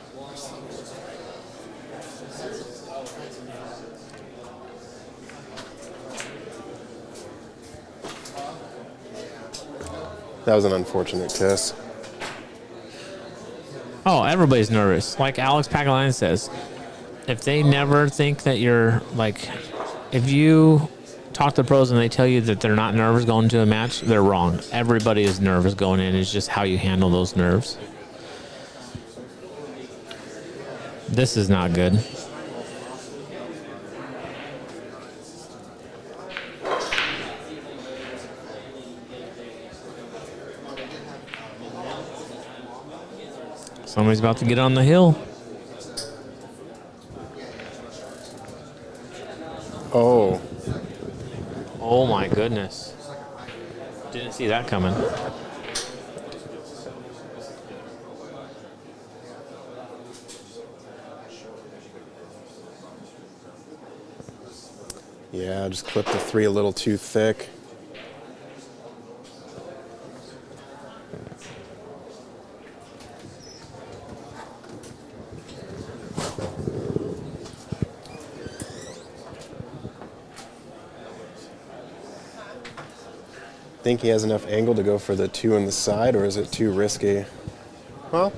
That was an unfortunate kiss. Oh, everybody's nervous. Like Alex Pagaline says, if they never think that you're like, if you talk to pros and they tell you that they're not nervous going into a match, they're wrong. Everybody is nervous going in. It's just how you handle those nerves. This is not good. Somebody's about to get on the hill. Oh. Oh my goodness. Didn't see that coming. Yeah, just clipped the 3 a little too thick. Think he has enough angle to go for the 2 on the side, or is it too risky? Well,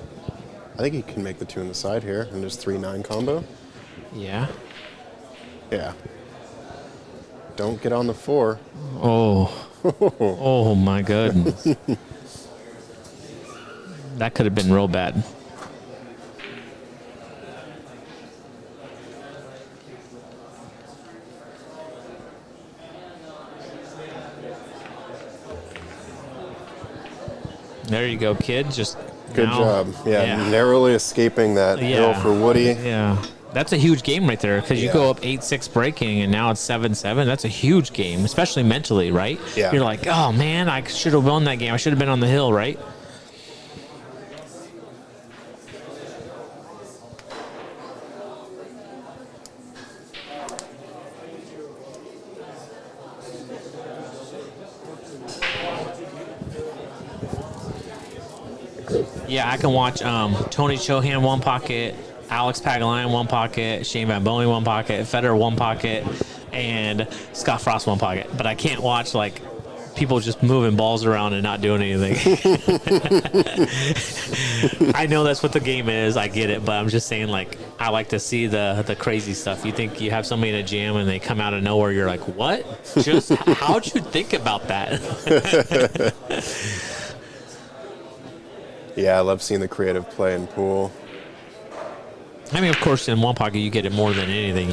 I think he can make the 2 on the side here, and just 3-9 combo. Yeah. Yeah. Don't get on the 4. Oh. Oh my goodness. That could have been real bad. There you go, kid. Just Good job. Yeah, narrowly escaping that hill for Woody. Yeah. That's a huge game right there, because you go up 8-6 breaking and now it's 7-7. That's a huge game, especially mentally, right? Yeah. You're like, oh man, I should have won that game. I should have been on the hill, right? Yeah, I can watch Tony Chohan 1 pocket, Alex Pagaline 1 pocket, Shane Van Boening 1 pocket, Federer 1 pocket, and Scott Frost 1 pocket. But I can't watch like people just moving balls around and not doing anything. I know that's what the game is. I get it, but I'm just saying, like, I like to see the crazy stuff. You think you have somebody in a jam and they come out of nowhere, you're like, what? Just how'd you think about that? Yeah, I love seeing the creative play in pool. I mean, of course, in 1 pocket you get it more than anything,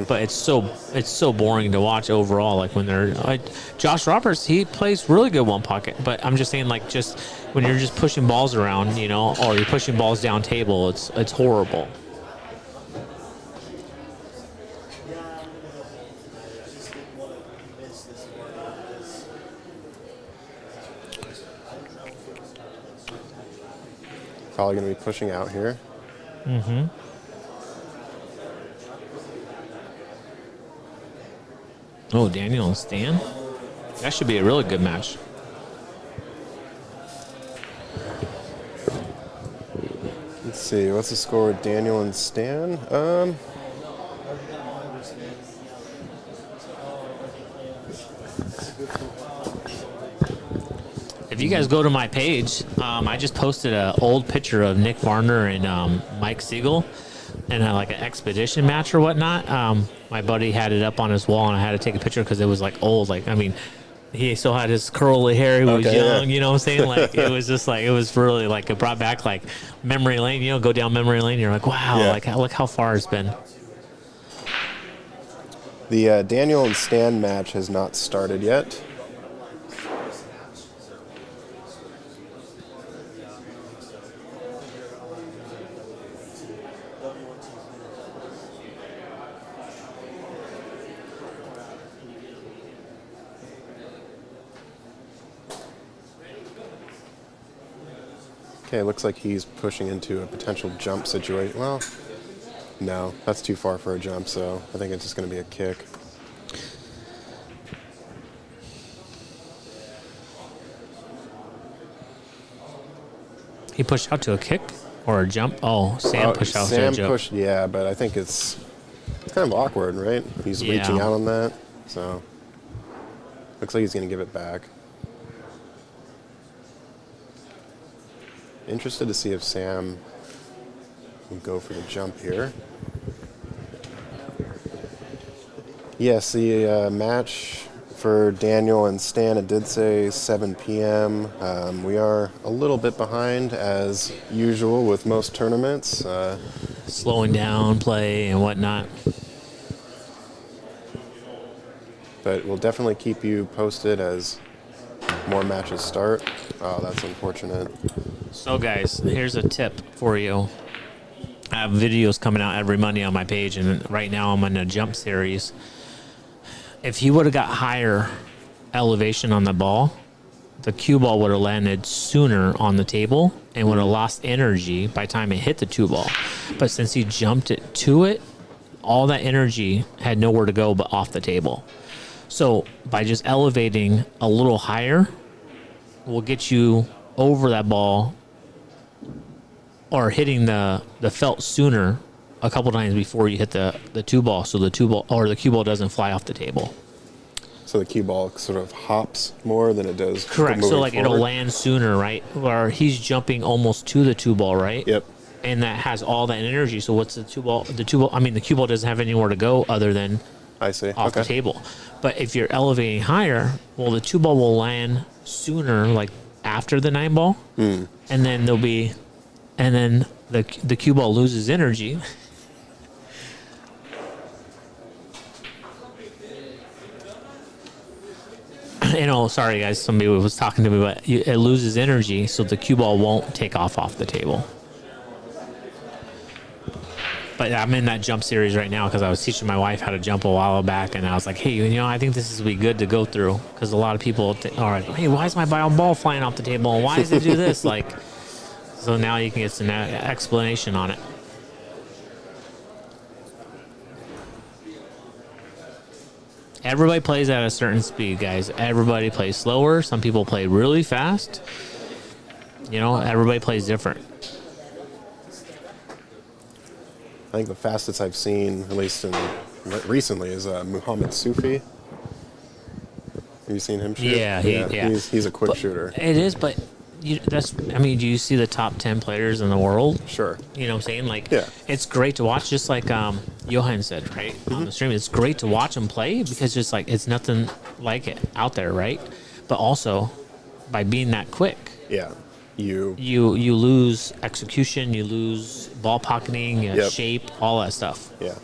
But it's so boring to watch overall. Like when they're like Josh Roberts, he plays really good 1 pocket. But I'm just saying, like, just when you're just pushing balls around, or you're pushing balls down table, it's horrible. Probably going to be pushing out here. Mm-hmm. Oh, Daniel and Stan? That should be a really good match. Let's see, what's the score with Daniel and Stan? If you guys go to my page, I just posted an old picture of Nick Varner and Mike Siegel in like an expedition match or whatnot. My buddy had it up on his wall, and I had to take a picture because it was like old. Like, I mean, he still had his curly hair. He was young, you know what I'm saying? Like, it was just like, it was really like, it brought back like memory lane, go down memory lane. You're like, wow, like look how far it's been. The Daniel and Stan match has not started yet. Okay, looks like he's pushing into a potential jump situation. Well, no, that's too far for a jump, so I think it's just going to be a kick. He pushed out to a kick or a jump. Oh, Sam pushed out to a Sam jump. pushed, yeah, but I think it's kind of awkward, right? He's Yeah. reaching out on that, so looks like he's going to give it back. Interested to see if Sam will go for the jump here. Yes, the match for Daniel and Stan, it did say 7 p.m. We are a little bit behind, as usual with most tournaments. Slowing down play and whatnot. But we'll definitely keep you posted as more matches start. Oh, that's unfortunate. So, guys, here's a tip for you. I have videos coming out every Monday on my page, and right now I'm in a jump series. If he would have got higher elevation on the ball, the cue ball would have landed sooner on the table and would have lost energy by the time it hit the cue ball. But since he jumped it to it, all that energy had nowhere to go but off the table. So by just elevating a little higher, will get you over that ball or hitting the felt sooner a couple times before you hit the two ball, so the two ball or the cue ball doesn't fly off the table. So the cue ball sort of hops more than it does. Correct. So moving like forward. it'll land sooner, right? Where he's jumping almost to the two ball, right? Yep. And that has all that energy. So what's the two ball? The two ball. I mean, the cue ball doesn't have anywhere to go other than I see. off the table. But if you're elevating higher, well, the two ball will land sooner, like after the 9 ball, and then the cue ball loses energy. Sorry guys, somebody was talking to me, but it loses energy, so the cue ball won't take off the table. But I'm in that jump series right now because I was teaching my wife how to jump a while back, and I was like, hey, I think this would be good to go through because a lot of people are like, hey, why is my ball flying off the table? And why does it do this? So now you can get some explanation on it. Everybody plays at a certain speed, guys. Everybody plays slower. Some people play really fast. Everybody plays different. I think the fastest I've seen, at least recently, is Muhammad Sufi. Have you seen him shoot? Yeah. He's a quick shooter. It is, but do you see the top 10 players in the world? Sure. You know what I'm saying? Yeah. It's great to watch, just like Johan said, right? On the stream. It's great to watch him play because just like it's nothing like it out there, right? But also, by being that quick, Yeah. You lose execution, you lose ball pocketing, shape, all that stuff. Yeah.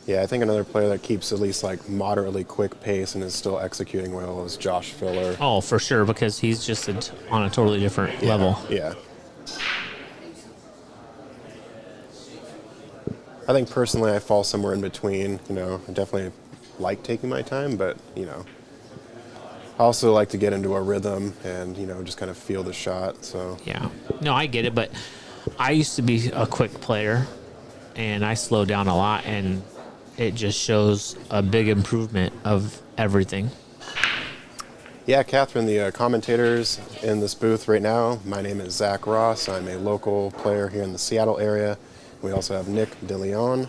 Yeah, I think another player that keeps at least moderately quick pace and is still executing well is Josh Filler. Oh, for sure, because he's just on a totally different level. Yeah. I think personally I fall somewhere in between. I definitely like taking my time, but, I also like to get into a rhythm and, just kind of feel the shot. So Yeah. No, I get it, but I used to be a quick player, and I slowed down a lot, and it just shows a big improvement of everything. Yeah, Catherine, the commentators in this booth right now, my name is Zach Ross. I'm a local player here in the Seattle area. We also have Nick DeLeon,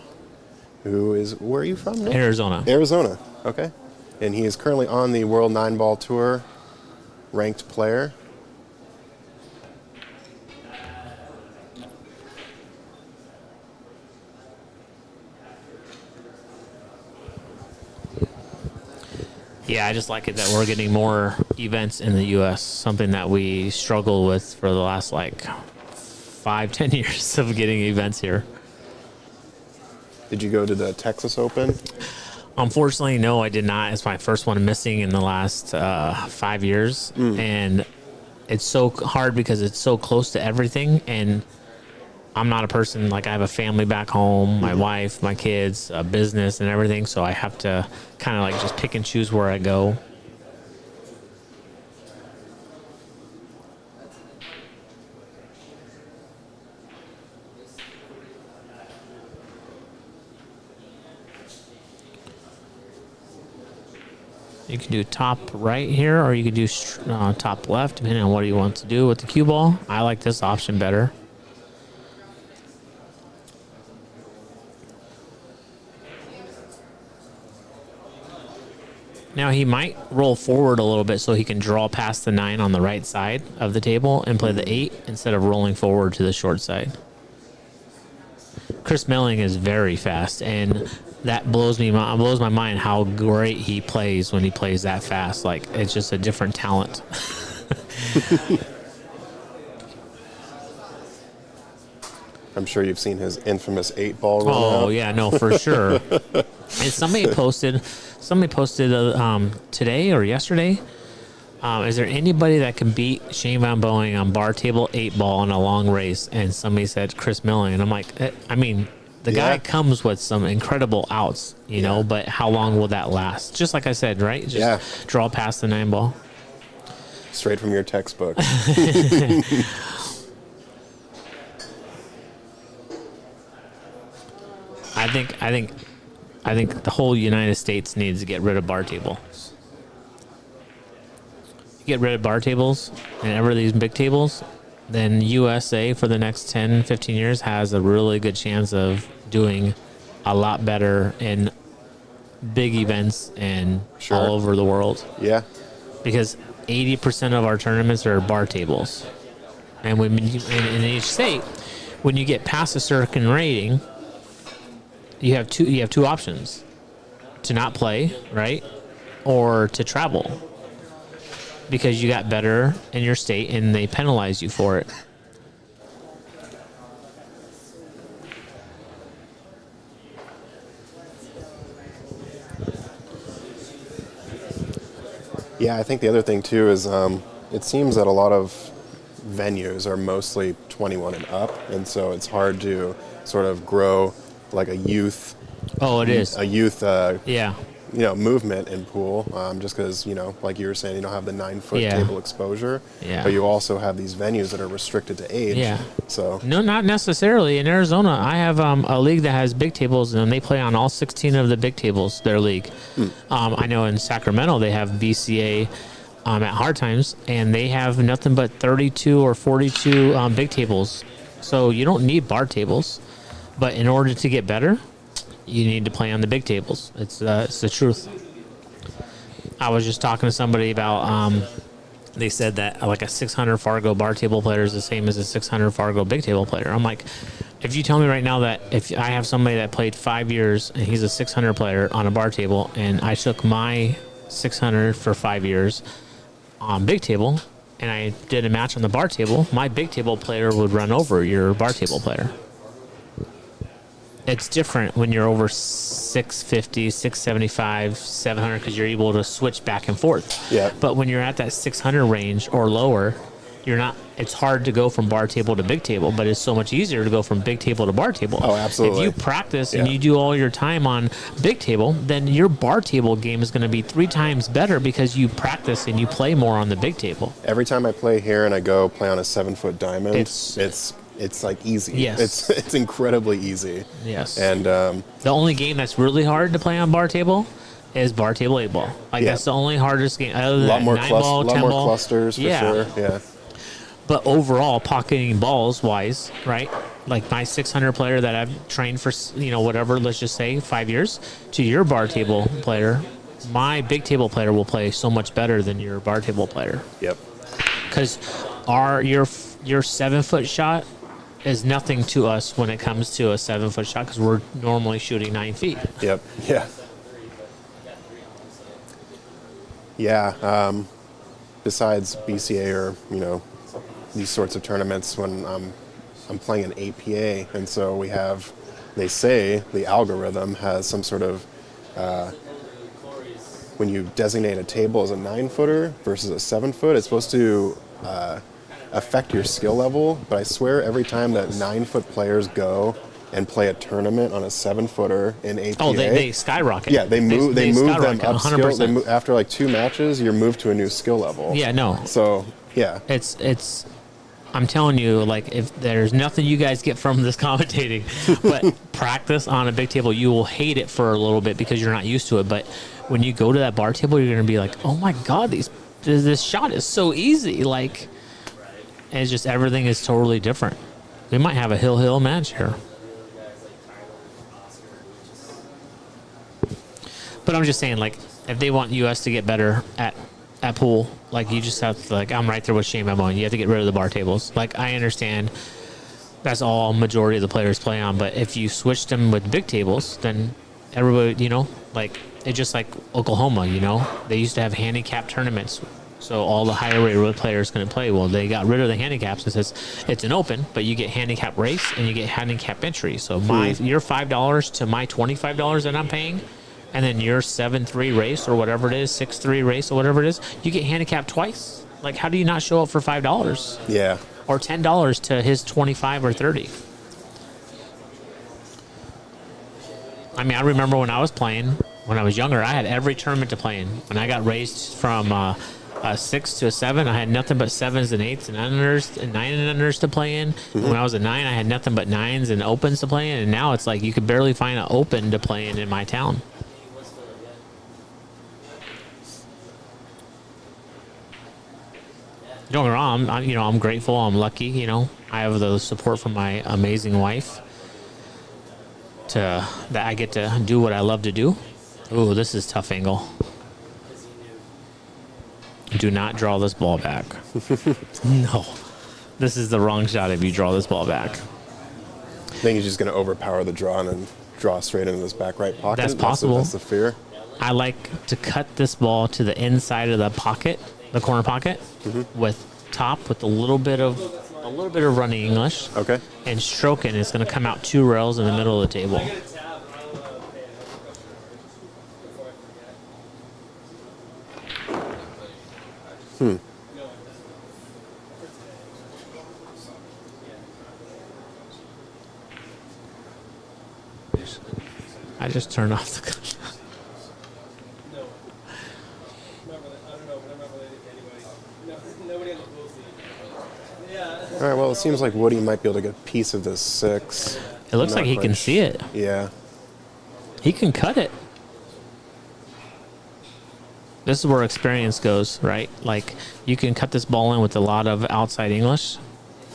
who is, where are you from, Nick? Arizona. Arizona, okay. And he is currently on the World 9-Ball Tour, ranked player. Yeah, I just like it that we're getting more events in the U.S., something that we struggle with for the last 5-10 years of getting events here. Did you go to the Texas Open? Unfortunately, no, I did not. It's my first one missing in the last 5 years, and it's so hard because it's so close to everything. And I'm not a person, like I have a family back home, my wife, my kids, a business, and everything. So I have to kind of like just pick and choose where I go. You can do top right here, or you can do top left, depending on what you want to do with the cue ball. I like this option better. Now he might roll forward a little bit so he can draw past the 9 on the right side of the table and play the 8 instead of rolling forward to the short side. Chris Melling is very fast, and that blows my mind how great he plays when he plays that fast. Like, it's just a different talent. I'm sure you've seen his infamous 8-ball run Oh out. yeah, no, for sure. And somebody posted today or yesterday. Is there anybody that can beat Shane Van Boeing on bar table 8-ball in a long race? And somebody said Chris Milling, and I'm like, I mean, the guy comes with some incredible outs, you know, but how long will that last? Just like I said, right? Just draw past the 9-ball. Straight from your textbook. I think the whole United States needs to get rid of bar tables. Get rid of bar tables and ever these big tables, then USA for the next 10, 15 years has a really good chance of doing a lot better in big events and all over the world. Yeah. Because 80% of our tournaments are bar tables. And when in each state, when you get past a certain rating, you have two options: to not play, right, or to travel, because you got better in your state and they penalize you for it. Yeah, I think the other thing too is it seems that a lot of venues are mostly 21 and up, and so it's hard to sort of grow like a youth. Oh, it is a youth. Yeah. You know, movement in pool, just because, you know, like you were saying, you don't have the 9-foot table exposure, but you also have these venues that are restricted to age. Yeah. So no, not necessarily. In Arizona, I have a league that has big tables, and they play on all 16 of the big tables. Their league. I know in Sacramento they have BCA at Hard Times, and they have nothing but 32 or 42 big tables. So you don't need bar tables, but in order to get better, you need to play on the big tables. It's the truth. I was just talking to somebody about, they said that like a 600 Fargo bar table player is the same as a 600 Fargo big table player. I'm like, if you tell me right now that if I have somebody that played 5 years and he's a 600 player on a bar table, and I took my 600 for 5 years on big table and I did a match on the bar table, my big table player would run over your bar table player. It's different when you're over 650, 675, 700, because you're able to switch back and forth. Yeah. But when you're at that 600 range or lower, you're not. It's hard to go from bar table to big table, but it's so much easier to go from big table to bar table. Oh, absolutely. If you practice and you do all your time on big table, then your bar table game is going to be 3 times better because you practice and you play more on the big table. Every time I play here and I go play on a 7-foot diamond, it's like easy. Yes. It's incredibly easy. Yes. And the only game that's really hard to play on bar table is bar table 8-ball. Like that's the only hardest game. Other than a lot more 9-ball, 10-ball. clusters for sure. Yeah. But overall, pocketing balls wise, right? Like my 600 player that I've trained for, whatever, let's just say 5 years, to your bar table player, my big table player will play so much better than your bar table player. Yep. Because your 7-foot shot is nothing to us when it comes to a 7-foot shot, because we're normally shooting 9 feet. Yep. Yeah. Yeah. Besides BCA or these sorts of tournaments, when I'm playing an APA, and so we have they say the algorithm has some sort of when you designate a table as a 9-footer versus a 7-foot, it's supposed to affect your skill level. But I swear every time that 9-foot players go and play a tournament on a 7-footer in APA, Oh, they skyrocket. yeah, they move them skyrocket, up skill. 100%. After like 2 matches, you're moved to a new skill level. Yeah, no. So yeah, It's I'm telling you, like, if there's nothing you guys get from this commentating, but practice on a big table, you will hate it for a little bit because you're not used to it. But when you go to that bar table, you're going to be like, oh my God, this shot is so easy. Like, and it's just everything is totally different. We might have a hill match here. But I'm just saying, like, if they want US to get better at pool, like, you just have to, like, I'm right there with Shane Memo. You have to get rid of the bar tables. Like, I understand that's all majority of the players play on, but if you switch them with big tables, then everybody, you know, like, it's just like Oklahoma, you know, they used to have handicap tournaments, so all the higher rate players couldn't play. Well, they got rid of the handicaps. It says it's an open, but you get handicap race and you get handicap entry. So your $5 to my $25 that I'm paying, and then your 7-3 race or whatever it is, 6-3 race or whatever it is, you get handicapped twice. Like, how do you not show up for $5? yeah. Or $10 to his 25 or 30? I mean, I remember when I was playing, when I was younger, I had every tournament to play in. When I got raised from a 6 to a 7, I had nothing but 7s and 8s and unders and 9 and unders to play in. And when I was a 9, I had nothing but 9s and opens to play in. And now it's like you could barely find an open to play in my town. Don't get me wrong, I'm grateful, I'm lucky, you know. I have the support from my amazing wife that I get to do what I love to do. Ooh, this is tough angle. Do not draw this ball back. No. This is the wrong shot if you draw this ball back. I think he's just going to overpower the draw and then draw straight into this back right pocket. That's possible. That's the fear. I like to cut this ball to the inside of the pocket, the corner pocket, with a little bit of running English. Okay. And stroking is going to come out 2 rails in the middle of the table. I just turned off the gun. All right, well, it seems like Woody might be able to get a piece of this 6. It looks like he can see it. Yeah. He can cut it. This is where experience goes, right? Like, you can cut this ball in with a lot of outside English,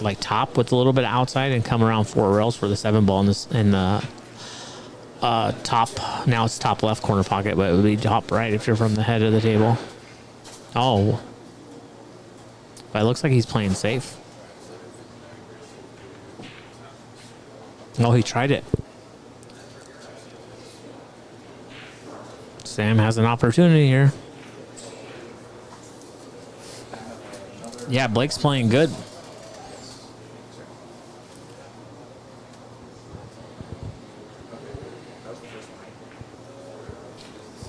like top with a little bit of outside, and come around 4 rails for the 7 ball in the top. Now it's top left corner pocket, but it would be top right if you're from the head of the table. Oh. But it looks like he's playing safe. Oh, he tried it. Sam has an opportunity here. Yeah, Blake's playing good.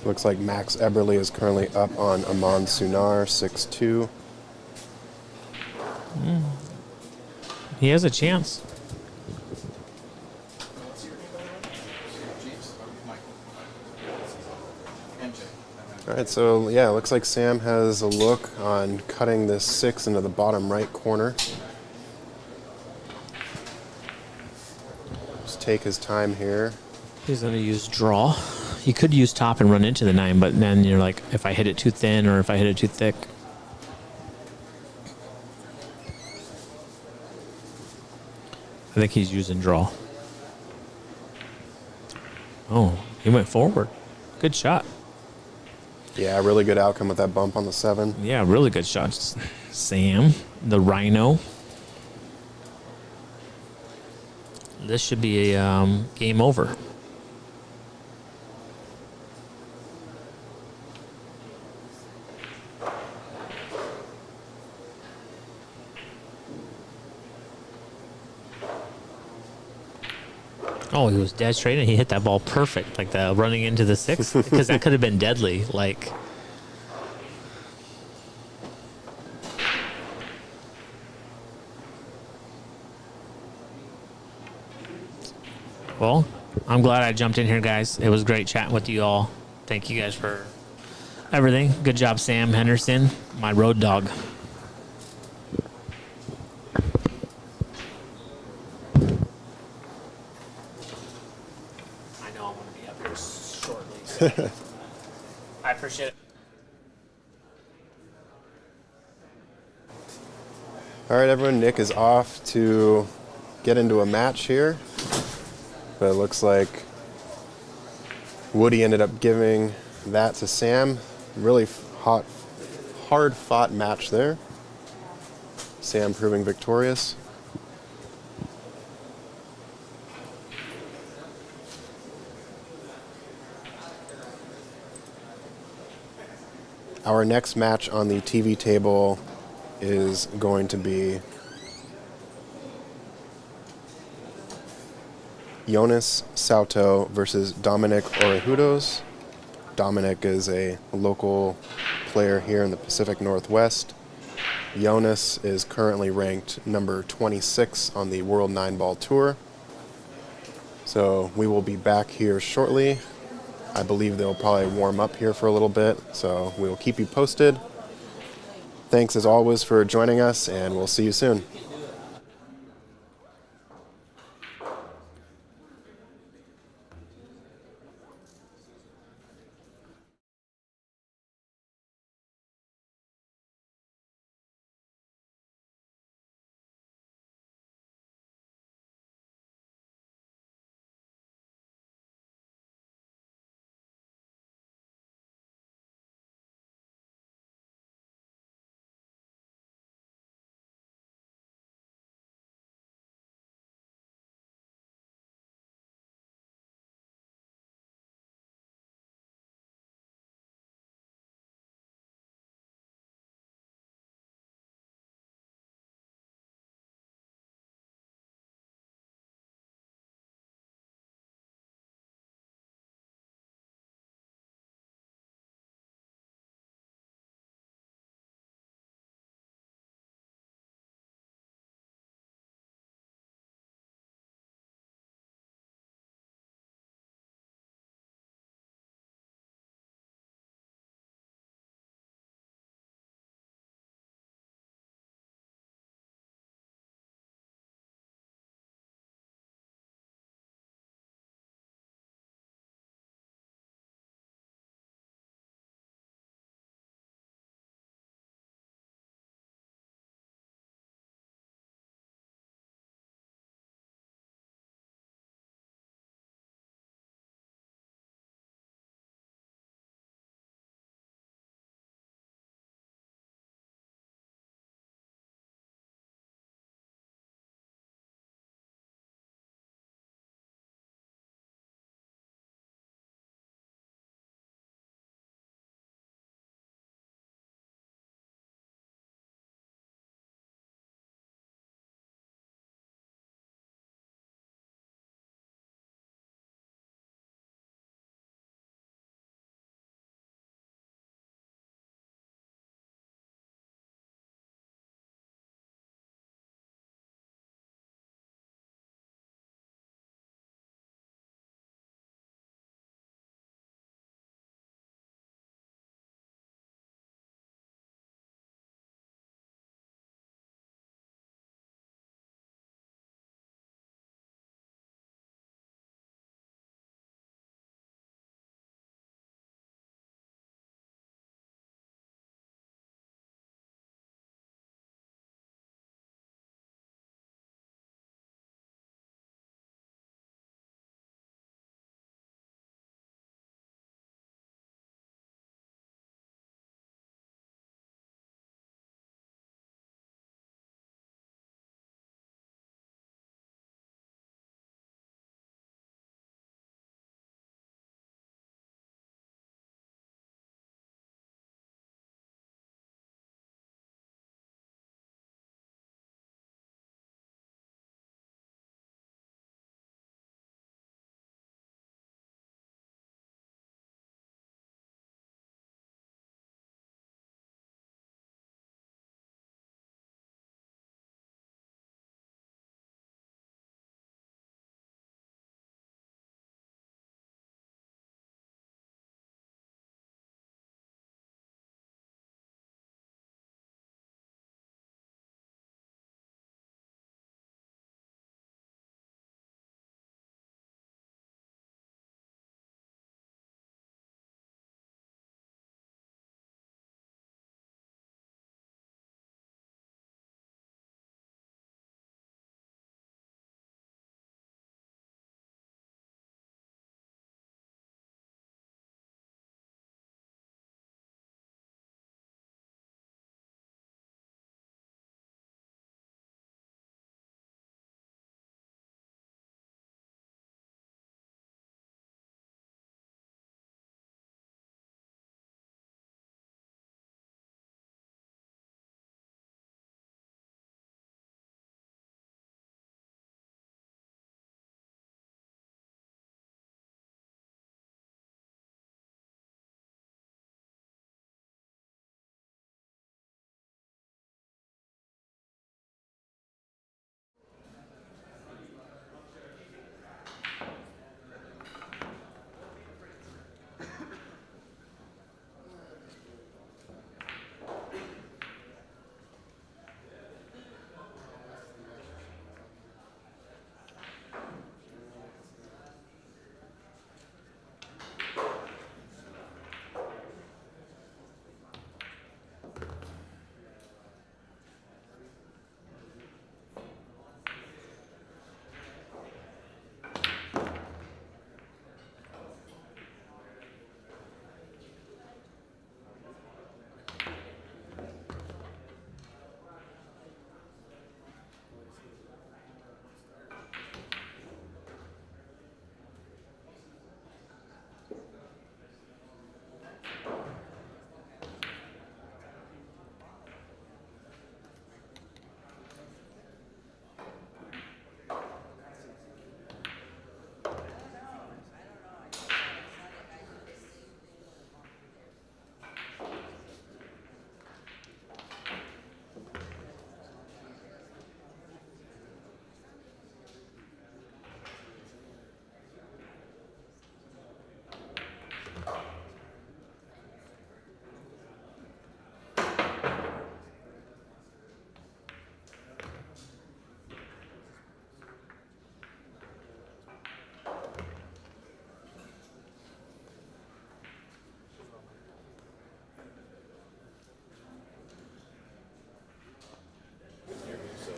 Looks like Max Eberly is currently up on Aman Sunar, 6-2. He has a chance. All right, so yeah, it looks like Sam has a look on cutting this 6 into the bottom right corner. Just take his time here. He's going to use draw. You could use top and run into the 9, but then you're like, if I hit it too thin or if I hit it too thick. I think he's using draw. Oh, he went forward. Good shot. Yeah, really good outcome with that bump on the 7. Yeah, really good shots. Sam, the Rhino. This should be a game over. Oh, he was dead straight, and he hit that ball perfect, like the running into the sixth, because that could have been deadly. Like, well, I'm glad I jumped in here, guys. It was great chatting with you all. Thank you guys for everything. Good job, Sam Henderson, my road dog. I know I'm going to be up here shortly. So I appreciate it. All right, everyone. Nick is off to get into a match here, but it looks like Woody ended up giving that to Sam. Really hard-fought match there. Sam proving victorious. Our next match on the TV table is going to be Yonas Sauto versus Dominic Orejudos. Dominic is a local player here in the Pacific Northwest. Yonas is currently ranked number 26 on the World Nineball Tour. So we will be back here shortly. I believe they'll probably warm up here for a little bit, so we will keep you posted. Thanks as always for joining us, and we'll see you soon.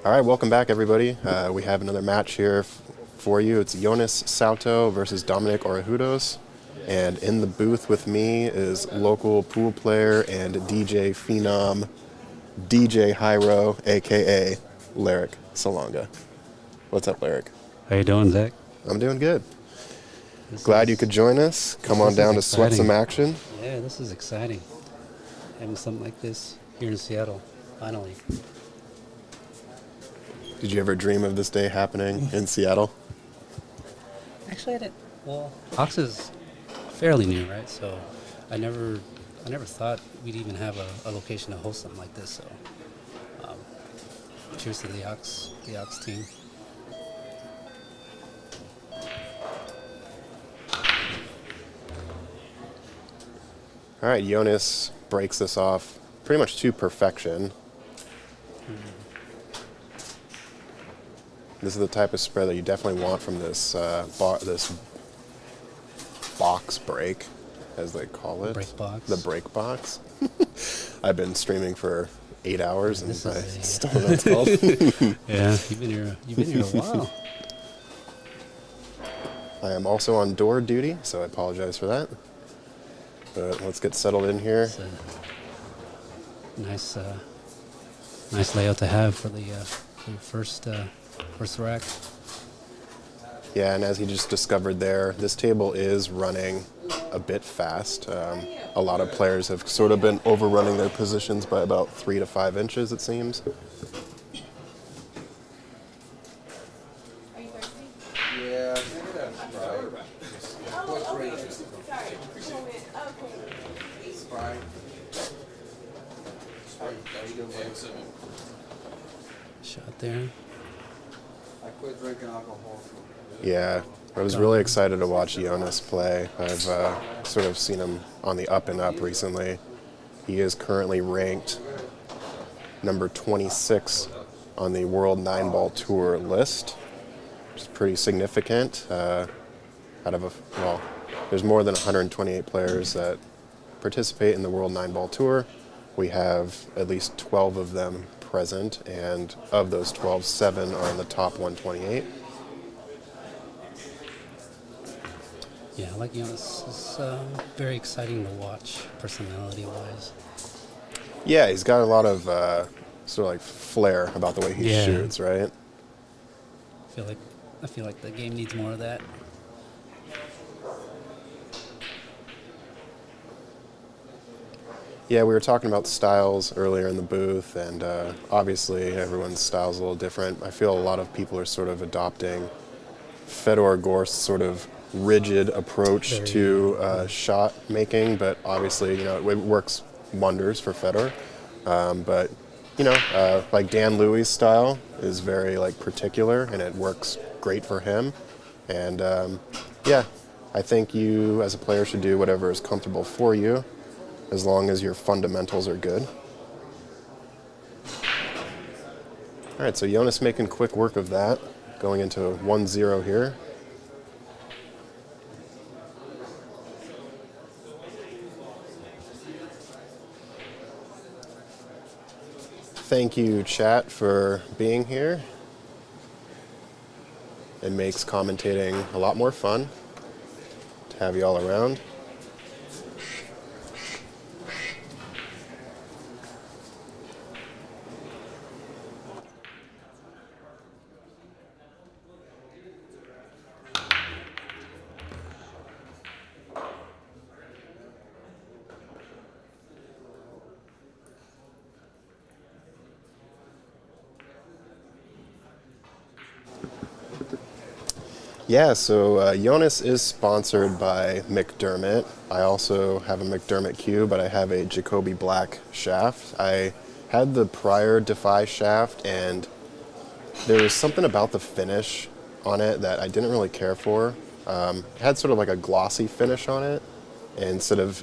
All right, welcome back, everybody. We have another match here for you. It's Yonas Salto versus Dominic Orejudos. And in the booth with me is local pool player and DJ phenom, DJ Hyro, a.k.a. Lyric Salonga. What's up, Lyric? How you doing, Zach? I'm doing good. Glad you could join us. Come on down to sweat some action. Yeah, this is exciting. Having something like this here in Seattle, finally. Did you ever dream of this day happening in Seattle? Actually, I didn't. Well, Ox is fairly new, right? So I never thought we'd even have a location to host something like this. So cheers to the Ox team. All right, Yonas breaks this off pretty much to perfection. This is the type of spread that you definitely want from this this box break, as they call it. Break box. The break box. I've been streaming for 8 hours and I still don't know what it's called. Yeah, you've been here a while. I am also on door duty, so I apologize for that. But let's get settled in here. It's a nice layout to have for the first rack. Yeah, and as he just discovered there, this table is running a bit fast. A lot of players have sort of been overrunning their positions by about 3 to 5 inches, it seems. Yeah, I think that's right. Shot there. I quit drinking alcohol. Yeah, I was really excited to watch Yonas play. I've sort of seen him on the up and up recently. He is currently ranked number 26 on the World Nineball Tour list, which is pretty significant. There's more than 128 players that participate in the World Nineball Tour. We have at least 12 of them present, and of those 12, 7 are in the top 128. Yeah, I like Yonas. It's very exciting to watch, personality-wise. Yeah, he's got a lot of sort of like flair about the way he shoots, right? I feel like the game needs more of that. Yeah, we were talking about styles earlier in the booth, and obviously everyone's style is a little different. I feel a lot of people are sort of adopting Fedor Gorst's sort of rigid approach to shot making, but obviously, it works wonders for Fedor. But like Dan Louis' style is very like particular, and it works great for him. And I think you as a player should do whatever is comfortable for you, as long as your fundamentals are good. All right, so Yonas making quick work of that, going into 1-0 here. Thank you, chat, for being here. It makes commentating a lot more fun to have you all around. Yeah, so Yonas is sponsored by McDermott. I also have a McDermott cue, but I have a Jacoby Black shaft. I had the prior Defy shaft, and there was something about the finish on it that I didn't really care for. It had sort of like a glossy finish on it, instead of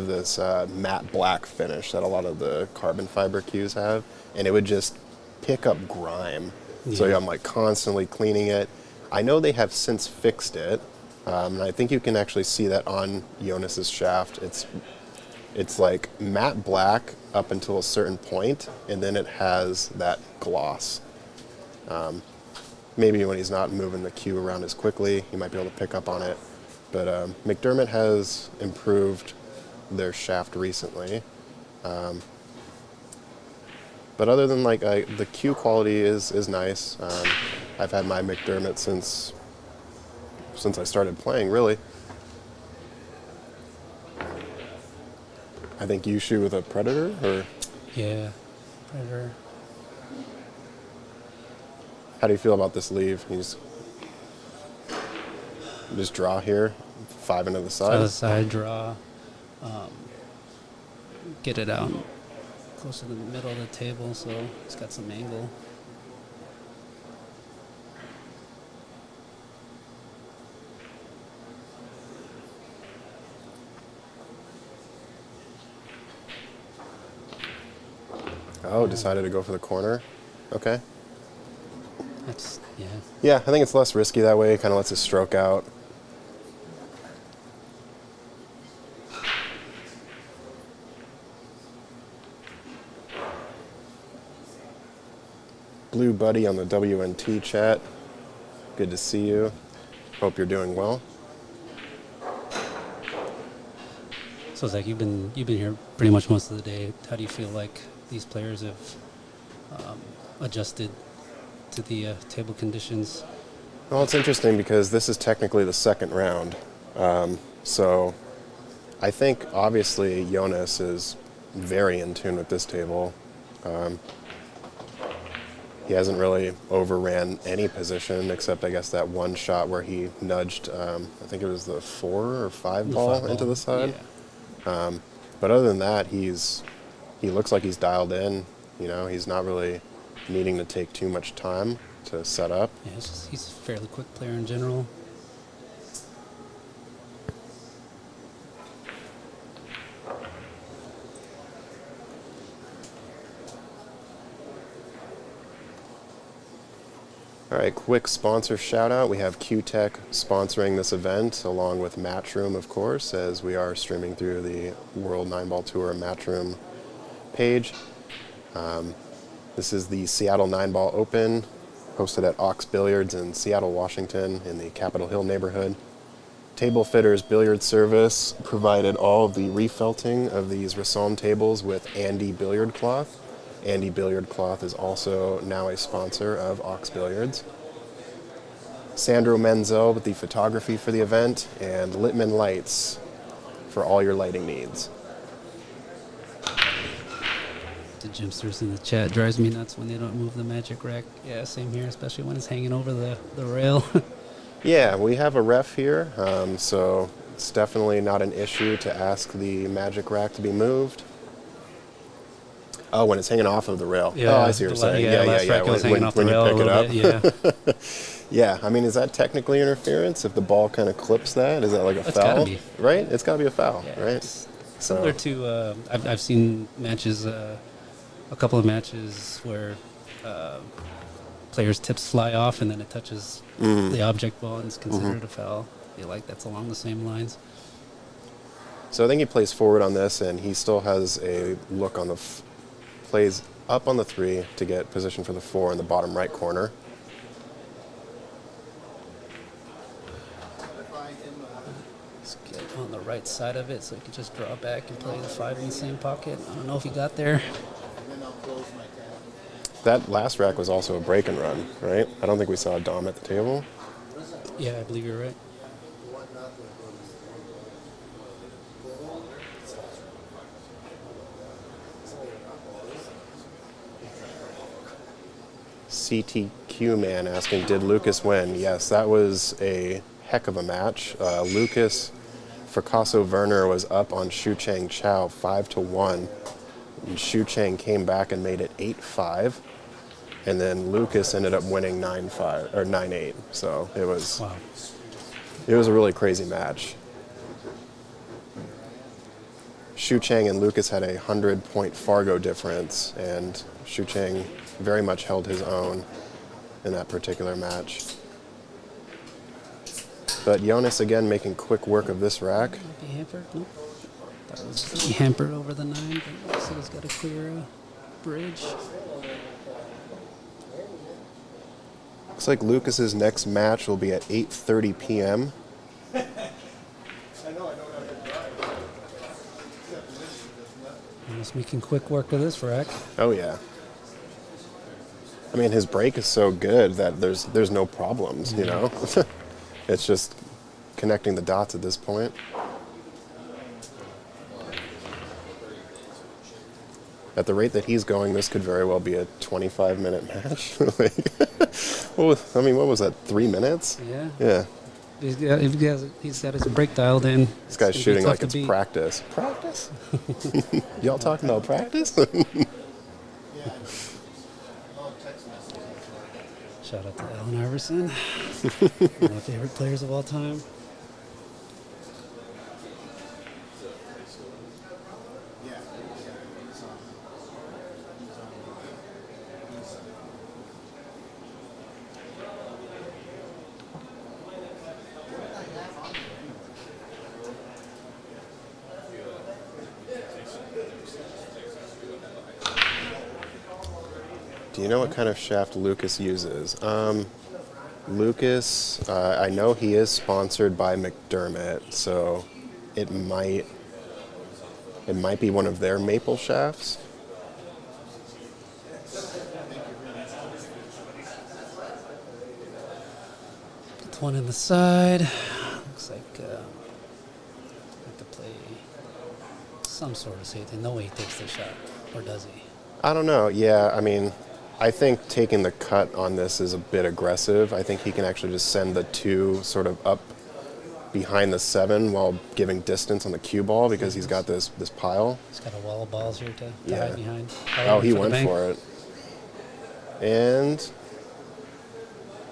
this matte black finish that a lot of the carbon fiber cues have, and it would just pick up grime. Yeah. So I'm like constantly cleaning it. I know they have since fixed it, and I think you can actually see that on Jonas's shaft. It's like matte black up until a certain point, and then it has that gloss. Maybe when he's not moving the cue around as quickly, he might be able to pick up on it. But McDermott has improved their shaft recently. But other than like the cue quality is nice. I've had my McDermott since I started playing, really. I think you shoot with a Predator, or Yeah, Predator. how do you feel about this leave? You just draw here, 5 into the side. Other side draw. Get it out close to the middle of the table, so it's got some angle. Oh, decided to go for the corner. Okay. That's yeah. Yeah, I think it's less risky that way. Kind of lets it stroke out. Blue Buddy on the WNT chat. Good to see you. Hope you're doing well. So Zach, you've been here pretty much most of the day. How do you feel like these players have adjusted to the table conditions? Well, it's interesting because this is technically the second round. So I think obviously Yonas is very in tune with this table. He hasn't really overran any position except, I guess, that one shot where he nudged, I think it was the 4 or 5 ball into the side. Yeah. But other than that, he looks like he's dialed in. You know, he's not really needing to take too much time to set up. Yeah, he's a fairly quick player in general. All right, quick sponsor shout out. We have Q-Tech sponsoring this event, along with Matchroom, of course, as we are streaming through the World Nineball Tour Matchroom page. This is the Seattle Nineball Open, hosted at Ox Billiards in Seattle, Washington, in the Capitol Hill neighborhood. Table Fitters Billiard Service provided all of the refelting of these Rasson tables with Andy Billiard Cloth. Andy Billiard Cloth is also now a sponsor of Ox Billiards. Sandro Menzel with the photography for the event, and Littman Lights for all your lighting needs. The Jimsters in the chat drives me nuts when they don't move the magic rack. Yeah, same here, especially when it's hanging over the rail. Yeah, we have a ref here, so it's definitely not an issue to ask the magic rack to be moved. Oh, when it's hanging off of the rail. Yeah, Oh, I see what you're saying. last rack was hanging off the rail a little bit, yeah. Yeah, I mean, is that technically interference if the ball kind of clips that? Is that like a It's foul? gotta be. Right? It's got to be a foul, Yeah, right? it's similar to, I've seen matches, a couple of matches where players' tips fly off and then it touches the object ball and it's considered a foul. I feel like that's along the same lines. So I think he plays forward on this, and he still has a look on the plays up on the 3 to get position for the 4 in the bottom right corner. Let's get on the right side of it so you can just draw back and play the 5 in the same pocket. I don't know if he got there. That last rack was also a break and run, right? I don't think we saw a Dom at the table. Yeah, I believe you're right. CTQ man asking, did Lucas win? Yes, that was a heck of a match. Lucas Fracasso Werner was up on Shu Chang Chow 5-1. And Shu Chang came back and made it 8-5. And then Lucas ended up winning 9-5 or 9-8. So it was It was a really crazy match. Shu Chang and Lucas had a 100-point Fargo difference, and Shu Chang very much held his own in that particular match. But Yonas again making quick work of this rack. Might be hampered. Nope. That was hampered over the 9, but so he's got to clear a bridge. Looks like Lucas's next match will be at 8:30 p.m. Just making quick work of this rack. Oh yeah. I mean, his break is so good that there's no problems, you know. It's just connecting the dots at this point. At the rate that he's going, this could very well be a 25-minute match. What was that? 3 minutes? Yeah. Yeah. He's got his break dialed in. This guy's It's gonna be shooting tough like to it's beat. practice. Practice? Y'all talking about practice? Shout out to Allen Iverson, one of my favorite players of all time. Do you know what kind of shaft Lucas uses? Lucas, I know he is sponsored by McDermott, so it might be one of their maple shafts. Put one in the side. Looks like have to play some sort of safety. No way he takes the shot, or does he? I don't know. Yeah, I mean, I think taking the cut on this is a bit aggressive. I think he can actually just send the 2 sort of up behind the 7 while giving distance on the cue ball because he's got this pile. He's got a wall of balls here to Yeah. hide behind. Oh, he the went bank. for it. And,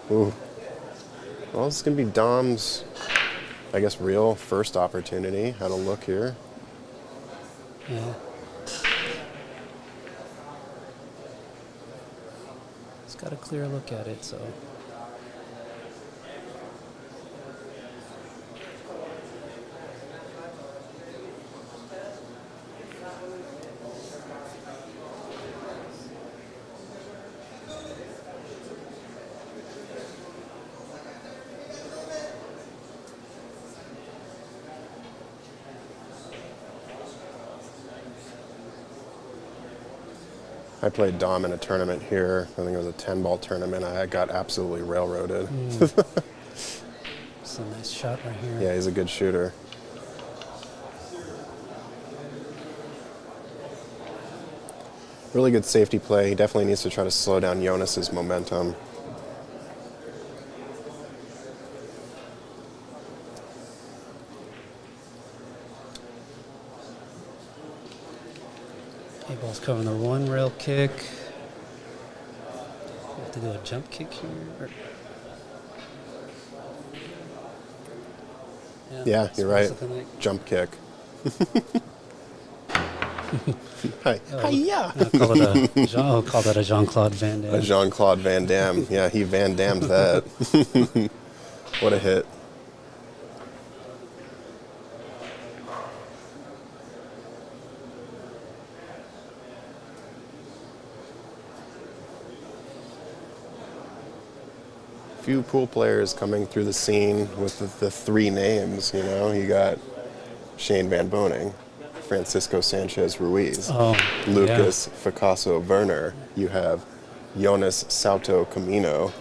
ooh. Well, this is going to be Dom's, I guess, real first opportunity. Had a look here. Yeah. He's got a clear look at it, so. I played Dom in a tournament here. I think it was a 10-ball tournament. I got absolutely railroaded. It's a nice shot right here. Yeah, he's a good shooter. Really good safety play. He definitely needs to try to slow down Jonas's momentum. A-ball's covering the 1 rail kick. We have to do a jump kick here. Yeah, that's you're what it's right. looking like. Jump kick. Hi. Hiya. I'll call that a Jean-Claude Van Damme. A Jean-Claude Van Damme. Yeah, he Van Dammed that. What a hit. Few pool players coming through the scene with the 3 names, you know. You got Shane Van Boning, Francisco Sanchez Ruiz, Lucas Picasso Werner. You have Yonas Salto Camino.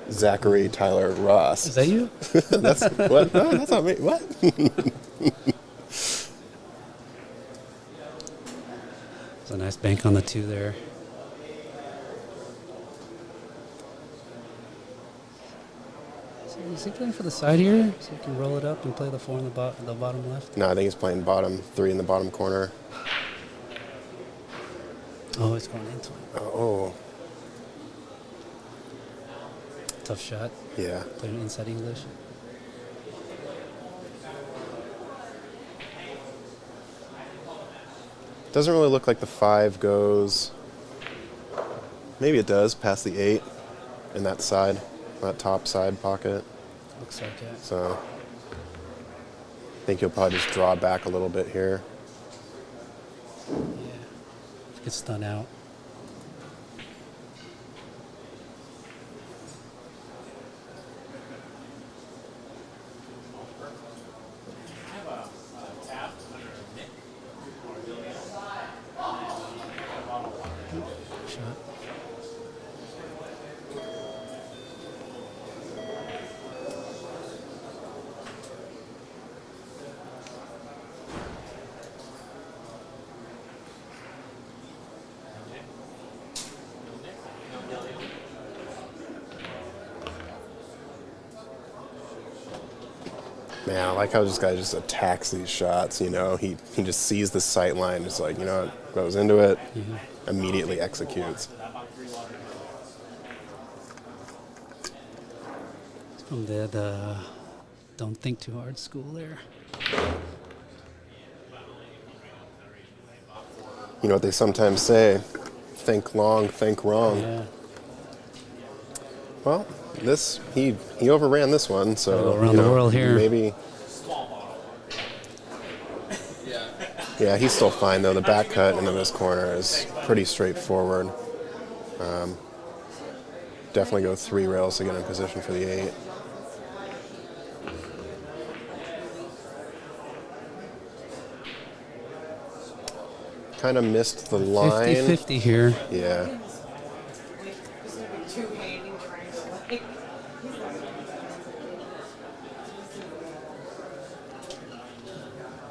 Zachary Tyler Ross. Is that you? That's what? No, that's not me. What? It's a nice bank on the 2 there. So is he playing for the side here? So he can roll it up and play the 4 in the bottom left? No, I think he's playing bottom 3 in the bottom corner. Oh, it's going into it. Oh, Tough shot. yeah. Playing inside English. Doesn't really look like the 5 goes. Maybe it does past the 8 in that side, that top side pocket. Looks like it. So I think he'll probably just draw back a little bit here. Yeah. get stun out. Shot. Man, I like how this guy just attacks these shots. You know, he just sees the sight line, just like, you know, what, goes into it, immediately executes. It's from the don't think too hard school there. You know what they sometimes say, think long, think wrong. Yeah. Well, this, he overran this one, so Gotta go around you the know, world here. Maybe. Yeah, he's still fine though. The back cut into this corner is pretty straightforward. Definitely go 3 rails to get in position for the 8. Kind of missed the line. 50-50 here. Yeah.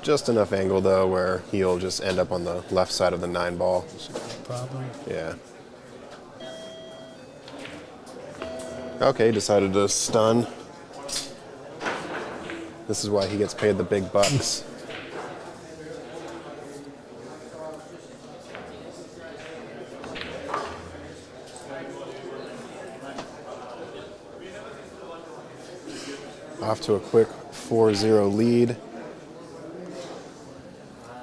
Just enough angle though where he'll just end up on the left side of the 9 ball. Problem. Yeah. Okay, decided to stun. This is why he gets paid the big bucks. Off to a quick 4-0 lead.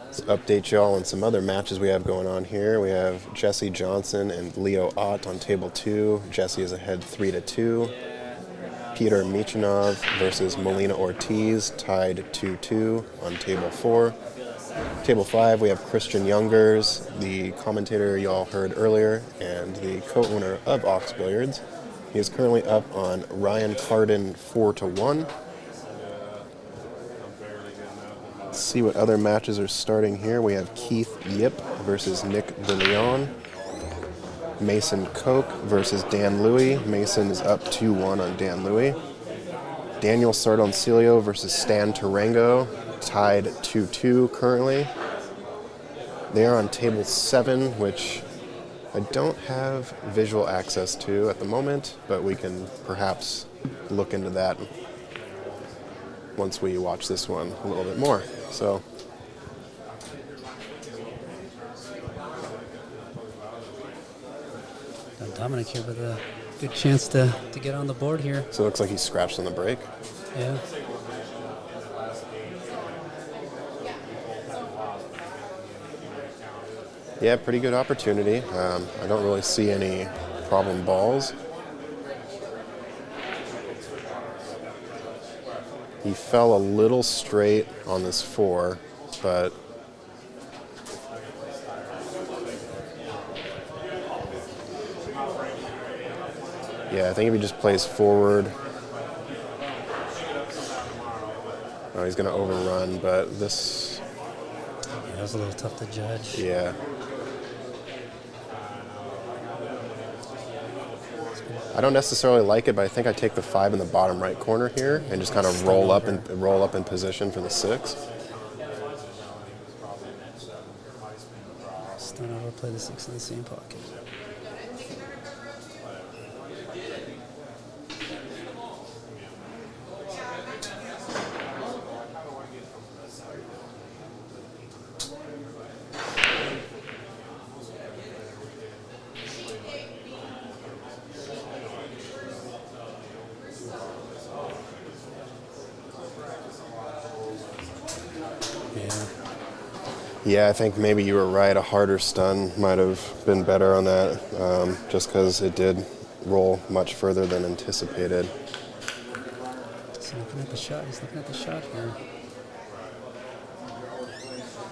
Let's update y'all on some other matches we have going on here. We have Jesse Johnson and Leo Ott on table 2. Jesse is ahead 3-2. Peter Michinov versus Melina Ortiz, tied 2-2 on table 4. Table 5, we have Christian Youngers, the commentator y'all heard earlier, and the co-owner of Ox Billiards. He is currently up on Ryan Carden 4-1. Let's see what other matches are starting here. We have Keith Yip versus Nick DeLeon. Mason Koch versus Dan Louie. Mason is up 2-1 on Dan Louie. Daniel Sardoncilio versus Stan Tarango, tied 2-2 currently. They are on table 7, which I don't have visual access to at the moment, but we can perhaps look into that once we watch this one a little bit more. So, Dominic here with a good chance to get on the board here. so it looks like he scratched on the break. Yeah. Yeah, pretty good opportunity. I don't really see any problem balls. He fell a little straight on this 4, but yeah, I think if he just plays forward, oh, he's going to overrun, but this, Yeah, that was a little tough to judge. yeah. I don't necessarily like it, but I think I take the 5 in the bottom right corner here and just kind of roll up in position for the 6. Stun over, play the 6 in the same pocket. Yeah, I think maybe you were right. A harder stun might have been better on that, just because it did roll much further than anticipated. He's looking at the shot. He's looking at the shot here.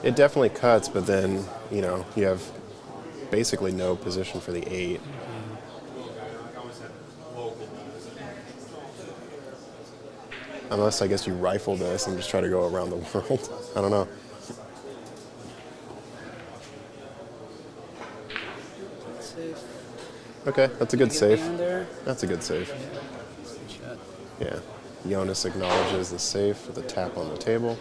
It definitely cuts, but then, you know, you have basically no position for the 8. Unless I guess you rifle this and just try to go around the world. I don't know. Safe. Okay, that's a good Get save. behind there. That's a good save. Good shot. Yeah. Yonas acknowledges the save with a tap on the table.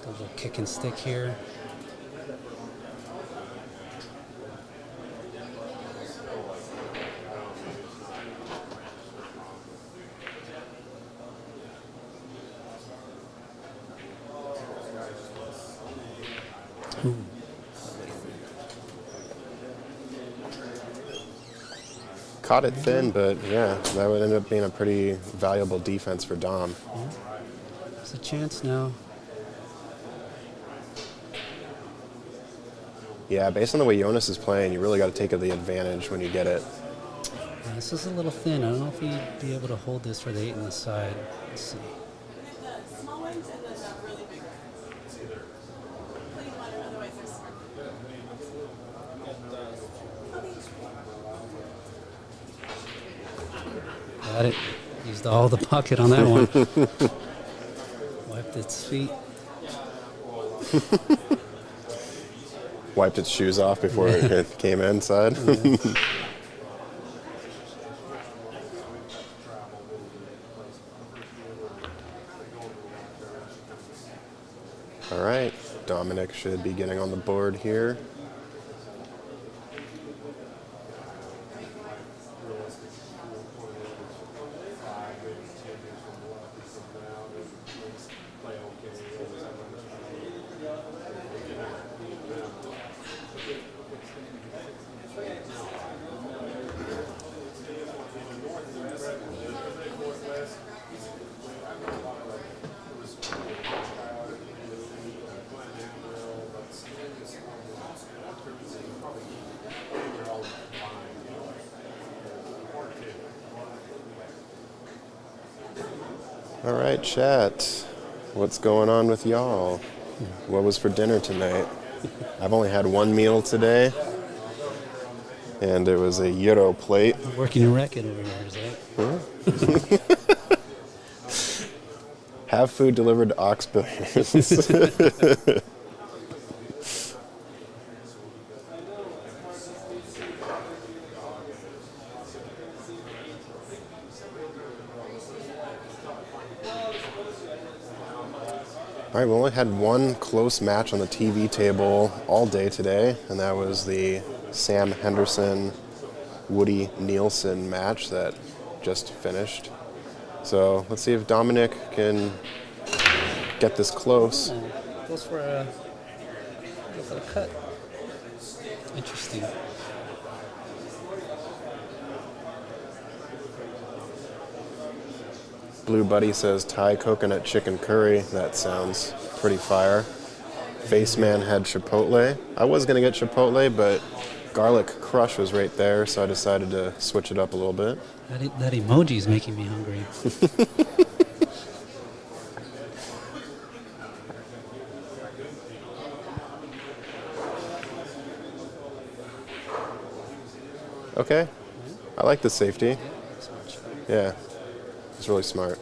Double kick and stick here. Caught it thin, but yeah, that would end up being a pretty valuable defense for Dom. There's a chance now. Yeah, based on the way Yonas is playing, you really got to take the advantage when you get it. Yeah, this is a little thin. I don't know if he'd be able to hold this for the 8 on the side. Let's see. Got it. Used all the pocket on that one. Wiped its feet. Wiped its shoes off before it came inside. All right, Dominic should be getting on the board here. All right, chat. What's going on with y'all? What was for dinner tonight? I've only had one meal today, and it was a gyro plate. Working a racket over here, is that? Have food delivered to Ox Billions. All right, we only had one close match on the TV table all day today, and that was the Sam Henderson Woody Nielsen match that just finished. So let's see if Dominic can get this close. Goes for a cut. Interesting. Blue Buddy says Thai coconut chicken curry. That sounds pretty fire. Faceman had Chipotle. I was going to get Chipotle, but garlic crush was right there, so I decided to switch it up a little bit. That emoji is making me hungry. Okay. I like the safety. Yeah. It's really smart.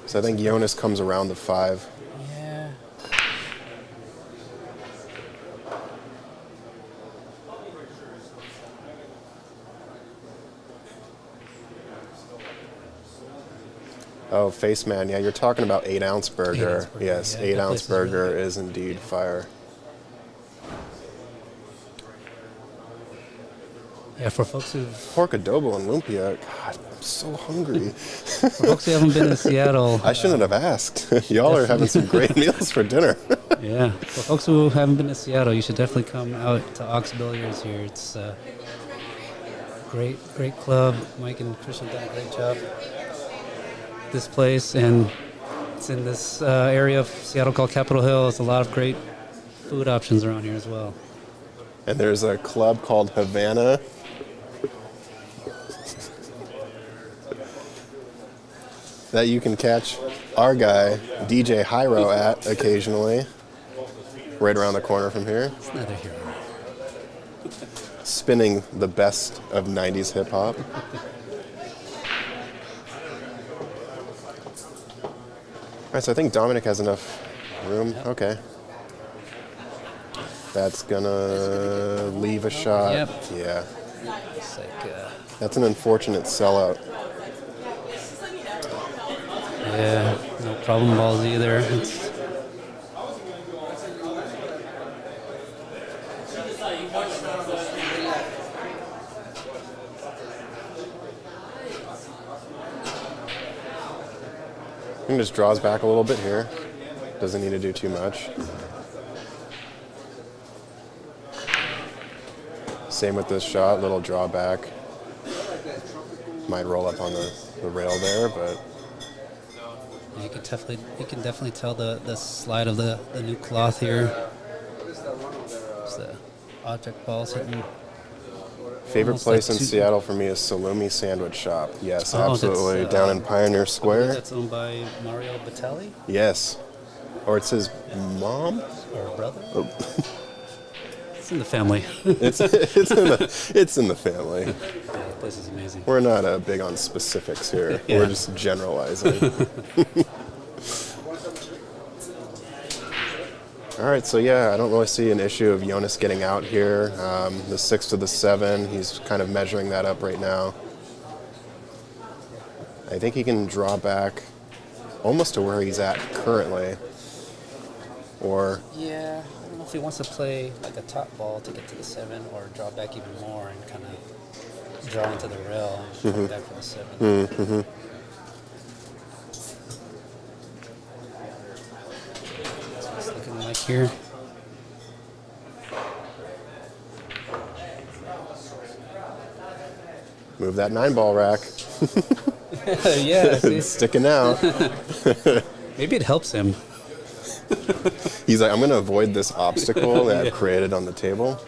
So I think Yonas comes around the 5. Yeah. Oh, Faceman. Yeah, you're talking about 8-ounce burger. 8-ounce burger, Yes, yeah, that 8-ounce place is really burger good. is indeed fire. Yeah, for folks who Pork adobo and lumpia. God, I'm so hungry. for folks who haven't been in Seattle, I shouldn't have asked. Y'all are having some great meals for dinner. yeah, for folks who haven't been to Seattle, you should definitely come out to Ox Billiards here. It's a great club. Mike and Christian done a great job. This place, and it's in this area of Seattle called Capitol Hill. There's a lot of great food options around here as well. And there's a club called Havana. that you can catch our guy, DJ Hyro, at occasionally. Right around the corner from here. It's neither here nor there. Spinning the best of 90s hip hop. All right, so I think Dominic has enough room. Yep. Okay. That's gonna leave a shot. Yep. Yeah. It's like, That's an unfortunate sellout. yeah, no problem balls either. It's, He just draws back a little bit here. Doesn't need to do too much. Same with this shot, little drawback. Might roll up on the rail there, but you can definitely tell the slide of the new cloth here. It's the object balls hitting. favorite Almost place like in two- Seattle for me is Salumi Sandwich Shop. Yes, Oh, that's, absolutely. Down in Pioneer Square. That's owned by Mario Batali Yes. Or it's his mom? or brother. Oh. It's in the family. It's in the family. Yeah, the place is amazing. We're not big on specifics here. Yeah. We're just generalizing. All right, so yeah, I don't really see an issue of Yonas getting out here. The 6 to the 7, he's kind of measuring that up right now. I think he can draw back almost to where he's at currently. Or, Yeah, I don't know if he wants to play like a top ball to get to the 7 or draw back even more and kind of draw into the rail and come back for the 7. That's what it's looking like here. move that 9-ball rack. Yeah, see? It's sticking out. Maybe it helps him. He's like, I'm going to avoid this obstacle that I've created on the table.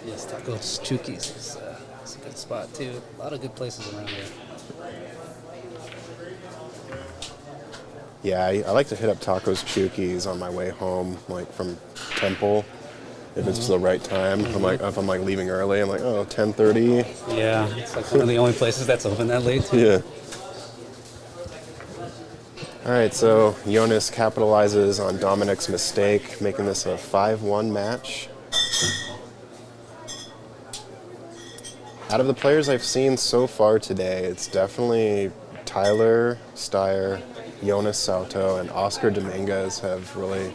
Yes, Tacos Chuki's is a good spot too. A lot of good places around here. Yeah, I like to hit up Tacos Chuki's on my way home, like from Temple, if it's the right time. If I'm leaving early, I'm like, oh, 10:30. Yeah, it's like one of the only places that's open that late. Yeah. All right, so Yonas capitalizes on Dominic's mistake, making this a 5-1 match. Out of the players I've seen so far today, it's definitely Tyler Steyer, Yonas Salto, and Oscar Dominguez have really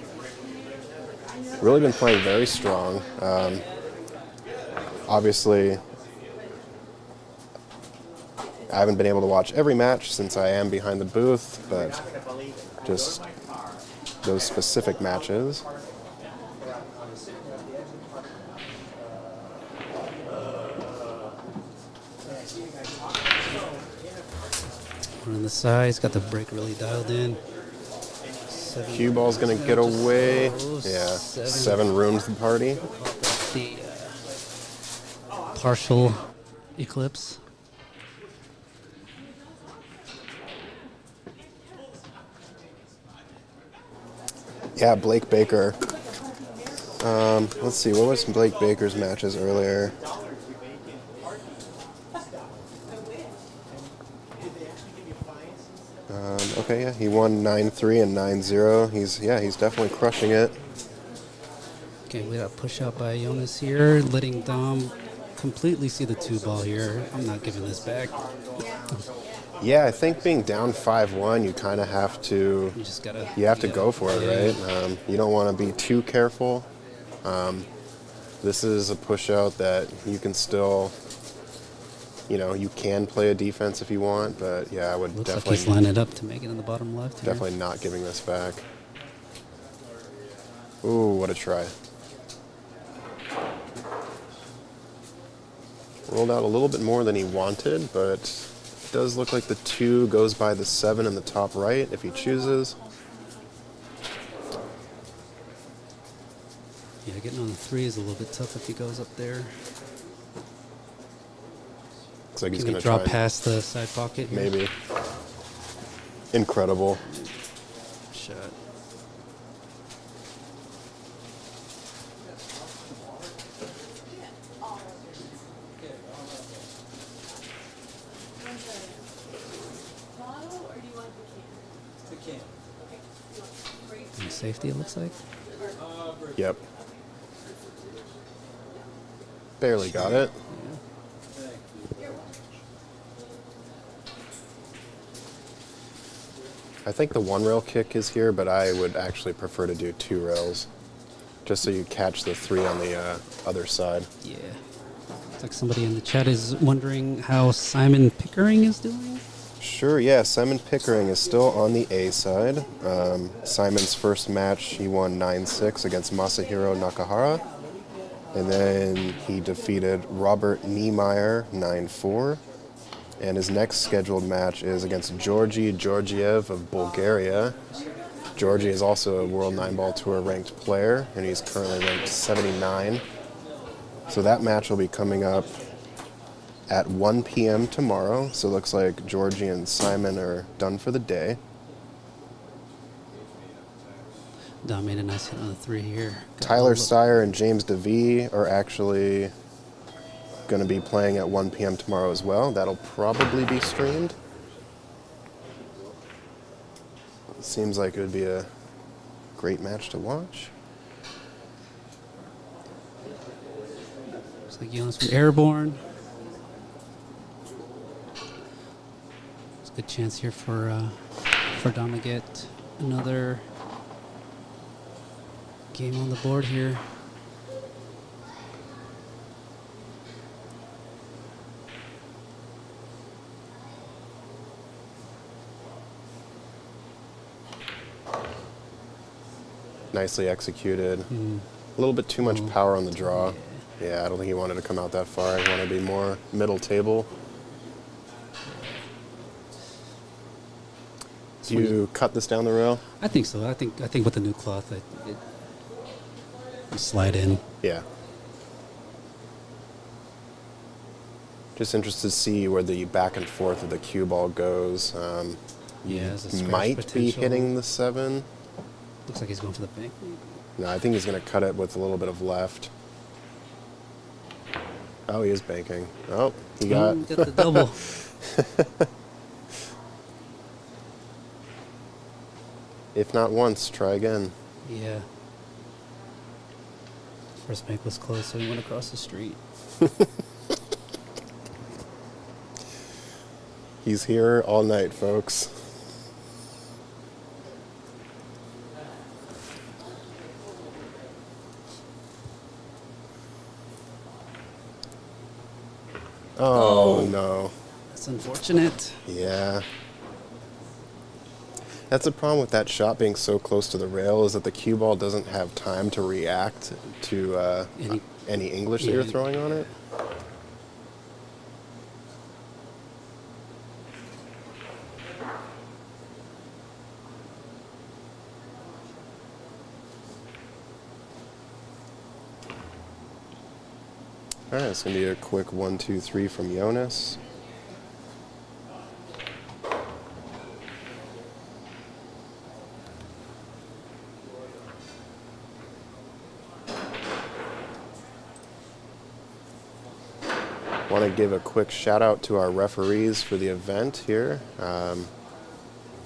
been playing very strong. Obviously, I haven't been able to watch every match since I am behind the booth, but just those specific matches. One on the side, he's got the break really dialed in. Cue ball's gonna get away. Yeah, 7 ruins the party. The partial eclipse. Yeah, Blake Baker. Let's see, what was Blake Baker's matches earlier? Okay, yeah, he won 9-3 and 9-0. He's definitely crushing it. Okay, we got a push out by Yonas here, letting Dom completely see the 2-ball here. I'm not giving this back. Yeah, I think being down 5-1, you kind of have to. You just gotta. You have to go for it, yeah. right? You don't want to be too careful. This is a push out that you can still, you can play a defense if you want, but yeah, I would Looks like definitely. he's lining it up to make it in the bottom left. Here. Definitely not giving this back. Ooh, what a try. Rolled out a little bit more than he wanted, but it does look like the 2 goes by the 7 in the top right if he chooses. Yeah, getting on the 3 is a little bit tough if he goes up there. Looks like he's Can going he to try drop past the side pocket? Here? maybe. Incredible. Shot. And safety, it looks like. Yep. Barely got it. I think the 1 rail kick is here, but I would actually prefer to do 2 rails, just so you catch the 3 on the other side. Yeah. Looks like somebody in the chat is wondering how Simon Pickering is doing. Sure, yeah. Simon Pickering is still on the A side. Simon's first match, he won 9-6 against Masahiro Nakahara. And then he defeated Robert Niemeyer 9-4. And his next scheduled match is against Georgi Georgiev of Bulgaria. Georgi is also a World Nineball Tour ranked player, and he's currently ranked 79. So that match will be coming up at 1 p.m. tomorrow. So it looks like Georgi and Simon are done for the day. Dom made a nice hit on the 3 here. Got Tyler a little- Steyer and James DeVee are actually going to be playing at 1 p.m. tomorrow as well. That'll probably be streamed. Seems like it would be a great match to watch. Looks like Yonas from Airborne. It's a good chance here for Dom to get another game on the board here. Nicely executed. A little bit too much power on the draw. Yeah, I don't think he wanted to come out that far. He wanted to be more middle table. Do you cut this down the rail? I think so. I think with the new cloth, it you slide in. Yeah. Just interested to see where the back and forth of the cue ball goes. Yeah, there's a scratch Might be potential. hitting the 7. Looks like he's going for the bank. No, I think he's going to cut it with a little bit of left. Oh, he is banking. Oh, he got... Get the double. If not once, try again. Yeah. First bank was close, so he went across the street. He's here all night, folks. Oh, no. That's unfortunate. Yeah. That's the problem with that shot being so close to the rail, is that the cue ball doesn't have time to react to any English that you're throwing on it. All right, it's going to be a quick 1, 2, 3 from Yonas. Want to give a quick shout out to our referees for the event here.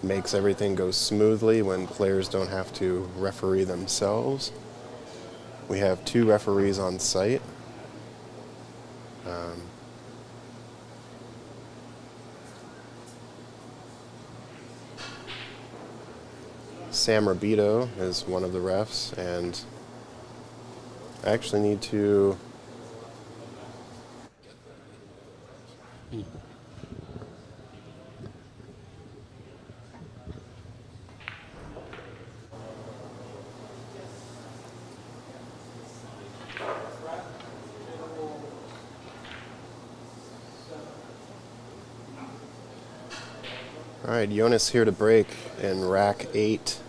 Makes everything go smoothly when players don't have to referee themselves. We have 2 referees on site. Sam Rabito is one of the refs, and I actually need to... All right, Yonas here to break in rack 8.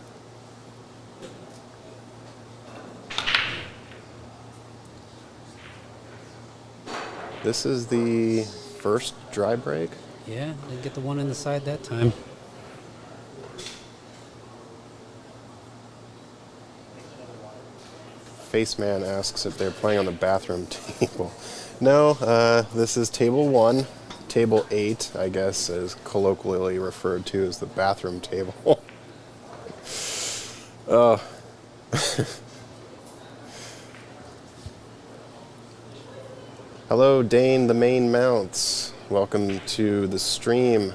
This is the first dry break. Yeah, didn't get the one in the side that time. Faceman asks if they're playing on the bathroom table. No, this is table 1. Table 8, I guess, is colloquially referred to as the bathroom table. Oh. Hello, Dane the Main Mounts. Welcome to the stream.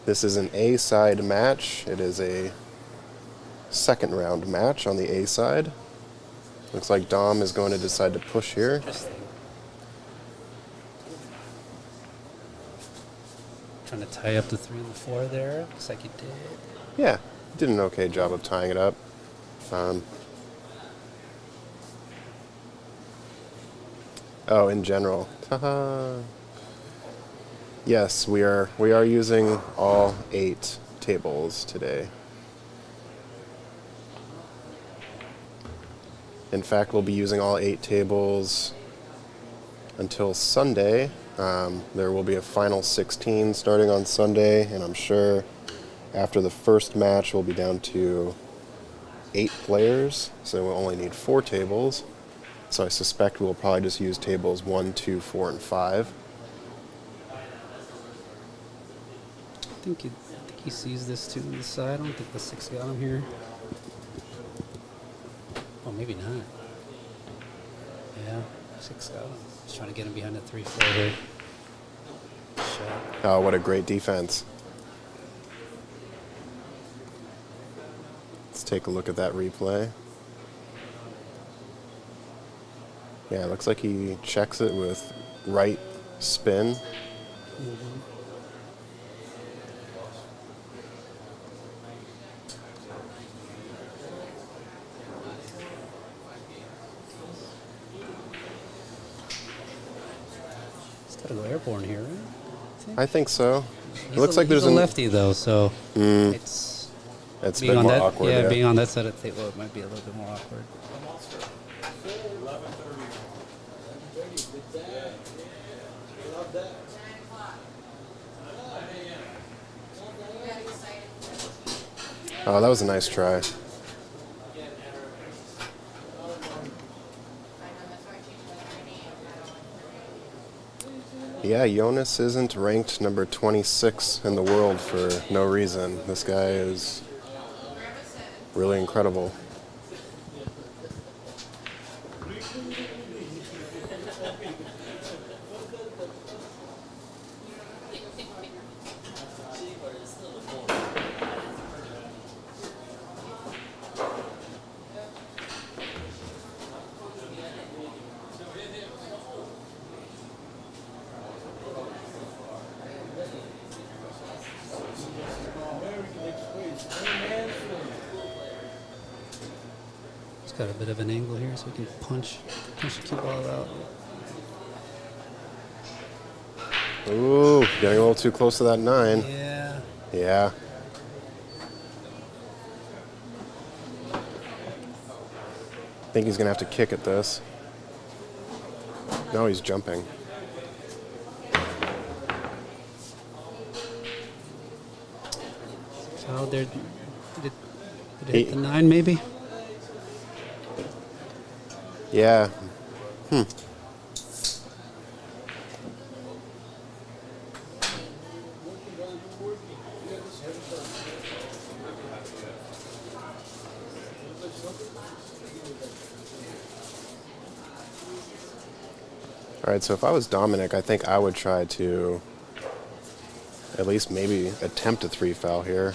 This is an A-side match. It is a second round match on the A-side. Looks like Dom is going to decide to push here. Trying to tie up the 3 and the 4 there. Looks like you did. Yeah, did an okay job of tying it up. Oh, in general. Haha. Yes, we are using all 8 tables today. In fact, we'll be using all 8 tables until Sunday. There will be a final 16 starting on Sunday, and I'm sure after the first match we'll be down to 8 players, so we'll only need 4 tables. So I suspect we'll probably just use tables 1, 2, 4, and 5. I think he sees this 2 on the side. I don't think the 6 got him here. Oh, maybe not. Yeah, 6 got him. Just trying to get him behind the 3, 4 here. Shot. Oh, what a great defense. Let's take a look at that replay. Yeah, it looks like he checks it with right spin. Mm-hmm. He's got to go airborne here, right? I think so. It looks like there's a lefty though, so it's a being bit on more that. awkward. Yeah, being on that side of the table, it might be a little bit more awkward. Oh, that was a nice try. Yeah, Yonas isn't ranked number 26 in the world for no reason. This guy is really incredible. Got a bit of an angle here, so we can punch the cue ball out. Ooh, getting a little too close to that 9. Yeah. Yeah. I think he's going to have to kick at this. No, he's jumping. Foul there. Did it hit the 9 maybe? Yeah. All right, so if I was Dominic, I think I would try to at least maybe attempt a 3 foul here.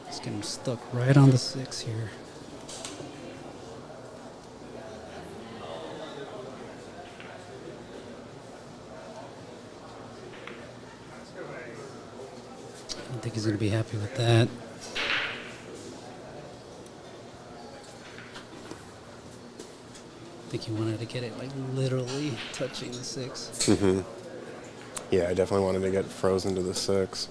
Let's get him stuck right on the 6 here. I don't think he's going to be happy with that. I think he wanted to get it like literally touching the 6. Mm-hmm. Yeah, I definitely wanted to get frozen to the 6.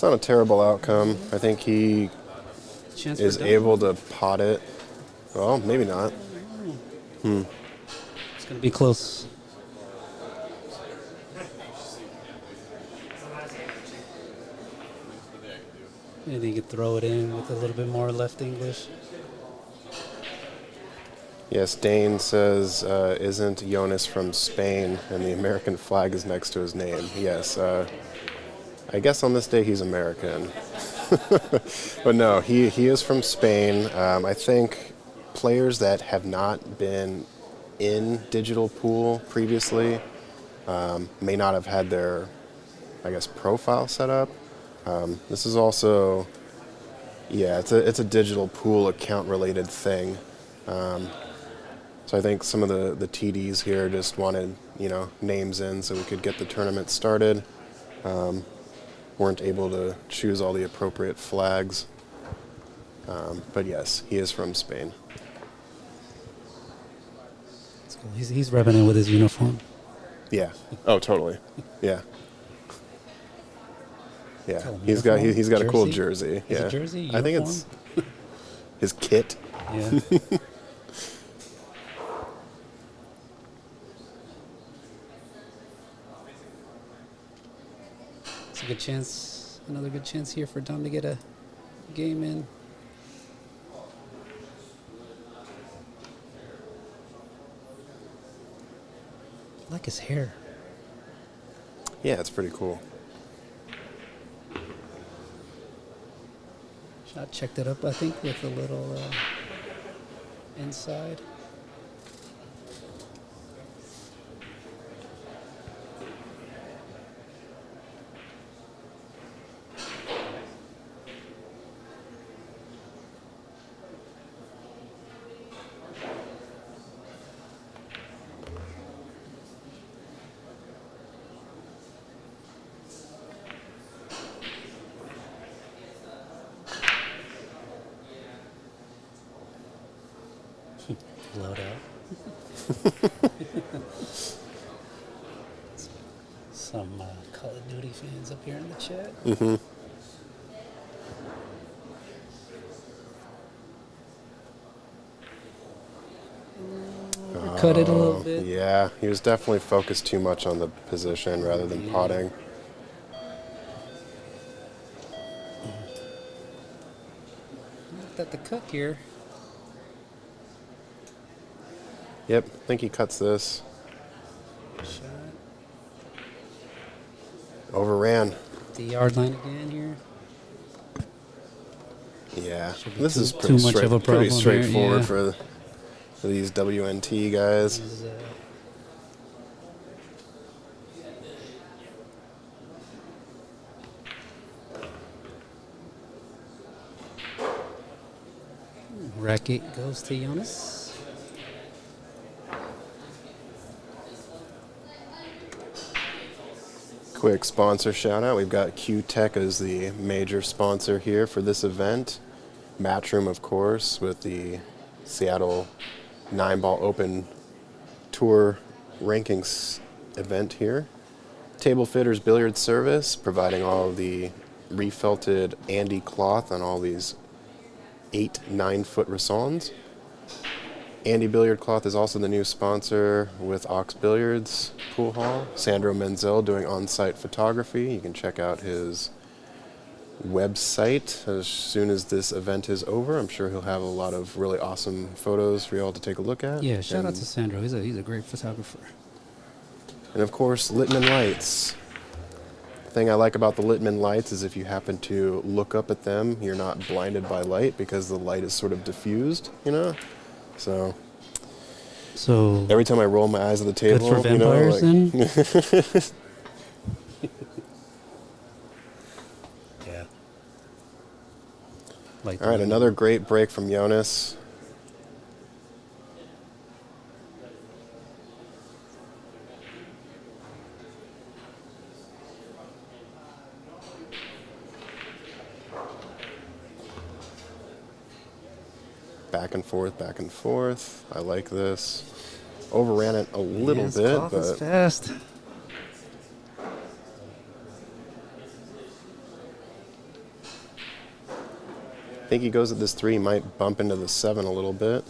It's not a terrible outcome. I think he Chance is for able to pot it. Well, maybe not. It's going to be close. Maybe you could throw it in with a little bit more left English. Yes, Dane says, isn't Yonas from Spain? And the American flag is next to his name. Yes, I guess on this day he's American. But no, he is from Spain. I think players that have not been in digital pool previously may not have had their, I guess, profile set up. This is also, yeah, it's a digital pool account related thing. So I think some of the TDs here just wanted, names in so we could get the tournament started. Weren't able to choose all the appropriate flags. But yes, he is from Spain. That's cool. He's rubbing it with his uniform. Yeah. Oh, totally. Yeah. Yeah. Call him He's got uniform? a cool Jersey? jersey. Is it Yeah. jersey? I think it's Uniform? his kit. Yeah. It's a good chance, another good chance here for Dom to get a game in. I like his hair. Yeah, it's pretty cool. Shot checked it up, I think, with a little inside. Load out. Some Call of Duty fans up here in the chat. Mm-hmm. Cut it a little bit. Yeah, he was definitely focused too much on the position rather than potting. Looked at the cut here. Yep, I think he cuts this. Shot. Overran. The yard line again here. Yeah, Should be this is too much of a problem pretty here, straightforward yeah. for these WNT guys. This is, racket goes to Yonas. Quick sponsor shout out. We've got Q-Tech as the major sponsor here for this event. Matchroom, of course, with the Seattle Nineball Open Tour rankings event here. Table Fitters Billiard Service, providing all of the refelted Andy cloth on all these 8-9-foot Rassons. Andy Billiard Cloth is also the new sponsor with Ox Billiards Pool Hall. Sandro Menzel doing on-site photography. You can check out his website as soon as this event is over. I'm sure he'll have a lot of really awesome photos for you all to take a look at. Yeah, shout out to Sandro. He's a great photographer. And of course, Littman lights. The thing I like about the Littman lights is if you happen to look up at them, you're not blinded by light because the light is sort of diffused, So every time I roll my eyes at the table, good for vampires then? Yeah. Like All right, another great break from Yonas. Back and forth, back and forth. I like this. Overran it a little bit, Cloth is but fast. think he goes at this 3, might bump into the 7 a little bit.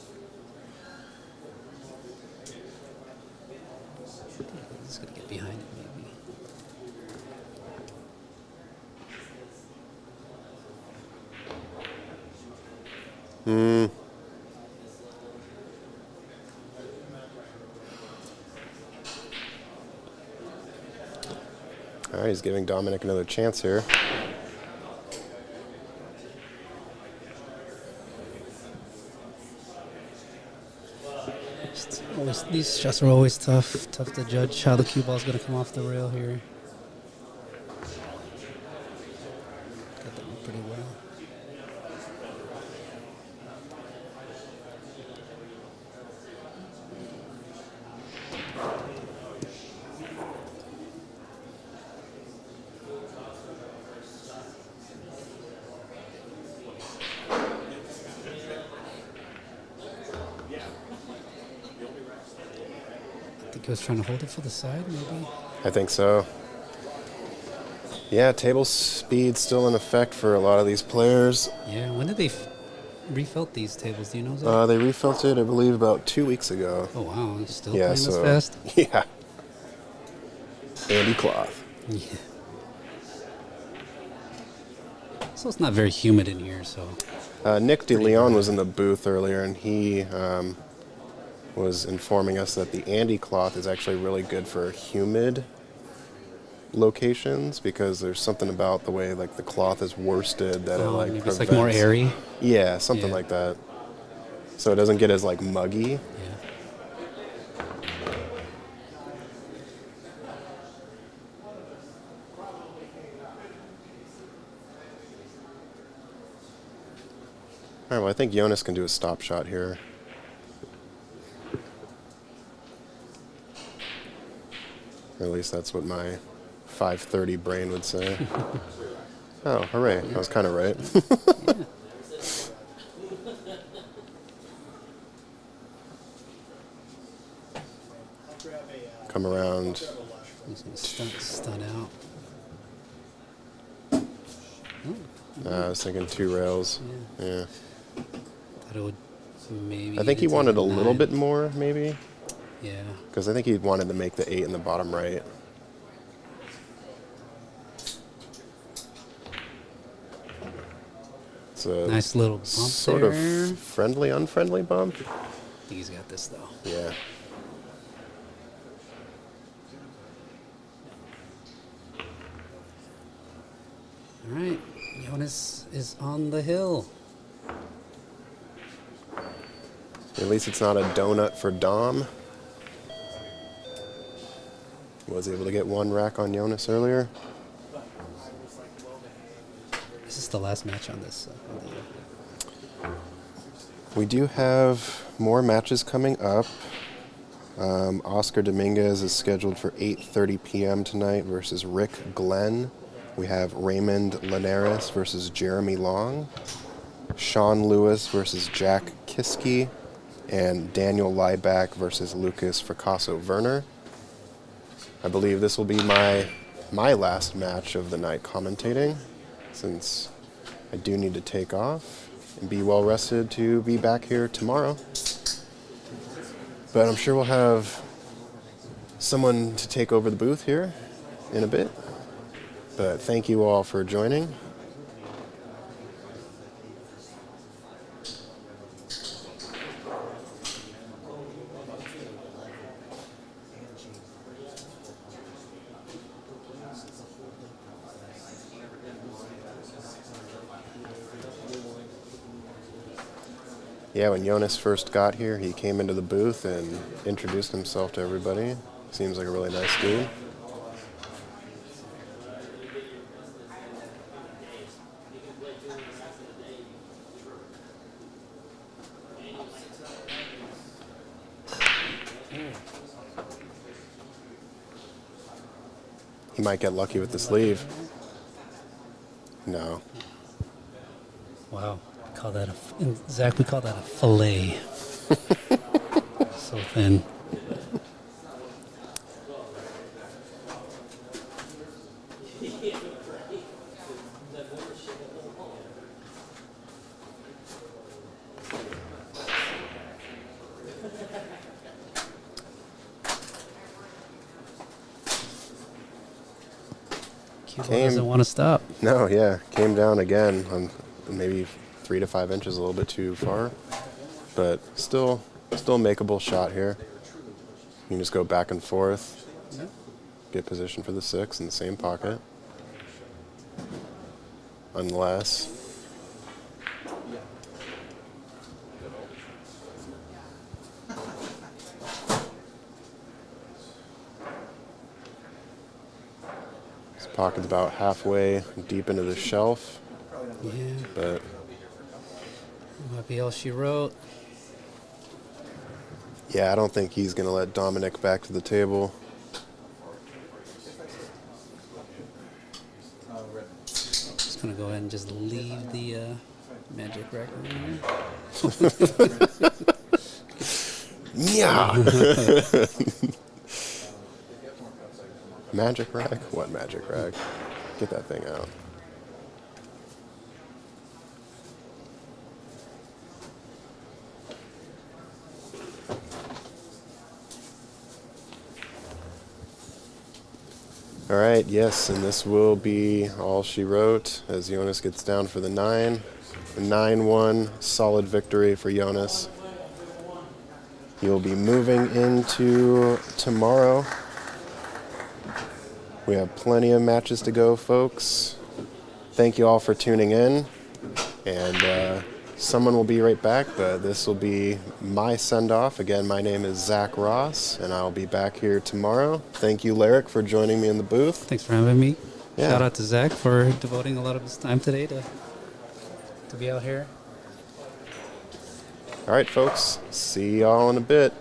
He's gonna get behind it, maybe. All right, he's giving Dominic another chance here. These shots are always tough to judge how the cue ball is going to come off the rail here. Got that one pretty well. I think he was trying to hold it for the side, maybe. I think so. Yeah, table speed still in effect for a lot of these players. Yeah, when did they refelt these tables? Do you know that? They refelt it, I believe, about 2 weeks ago. Oh, wow. It's still Yeah, playing so this fast? yeah. Andy Cloth. Yeah. So it's not very humid in here, so. Nick DeLeon was in the booth earlier, and he was informing us that the Andy Cloth is actually really good for humid locations because there's something about the way like the cloth is worsted that it like maybe prevents. it's like more airy. Yeah, something Yeah. like that. So it doesn't get as like muggy. Yeah. All right, well, I think Yonas can do a stop shot here. Or at least that's what my 5:30 brain would say. Oh, hooray. I was kind of right. Come around. He's going to stun out. I was thinking 2 rails. Yeah. Thought it would maybe. I think he even wanted a take little 9. bit more, maybe. Yeah. Because I think he wanted to make the 8 in the bottom right. It's a Nice little bump sort there. of friendly, unfriendly bump. I think he's got this, though. Yeah. All right. Yonas is on the hill. At least it's not a donut for Dom. Was able to get 1 rack on Yonas earlier. This is the last match on this. We do have more matches coming up. Oscar Dominguez is scheduled for 8:30 p.m. tonight versus Rick Glenn. We have Raymond Linares versus Jeremy Long. Sean Lewis versus Jack Kiske. And Daniel Lieback versus Lucas Fracasso-Werner. I believe this will be my last match of the night commentating, since I do need to take off and be well rested to be back here tomorrow. But I'm sure we'll have someone to take over the booth here in a bit. But thank you all for joining. Yeah, when Yonas first got here, he came into the booth and introduced himself to everybody. Seems like a really nice dude. He might get lucky with the sleeve. No. Wow. Call that Zach, we call that a fillet. So thin. Cue ball doesn't want to stop. No, yeah, came down again on maybe 3 to 5 inches, a little bit too far, but still makeable shot here. You can just go back and forth, get position for the 6 in the same pocket, unless. This pocket's about halfway deep into the shelf, Yeah, but might be all she wrote. yeah, I don't think he's going to let Dominic back to the table. Just gonna go ahead and just leave the magic rack around here. Yeah. Magic rag? What magic rag? Get that thing out. All right, yes, and this will be all she wrote as Yonas gets down for the 9. A 9-1 solid victory for Yonas. He'll be moving into tomorrow. We have plenty of matches to go, folks. Thank you all for tuning in. And someone will be right back, but this will be my send-off. Again, my name is Zach Ross, and I'll be back here tomorrow. Thank you, Lyric, for joining me in the booth. Thanks for having me. Yeah. Shout out to Zach for devoting a lot of his time today to be out here. All right, folks. See y'all in a bit.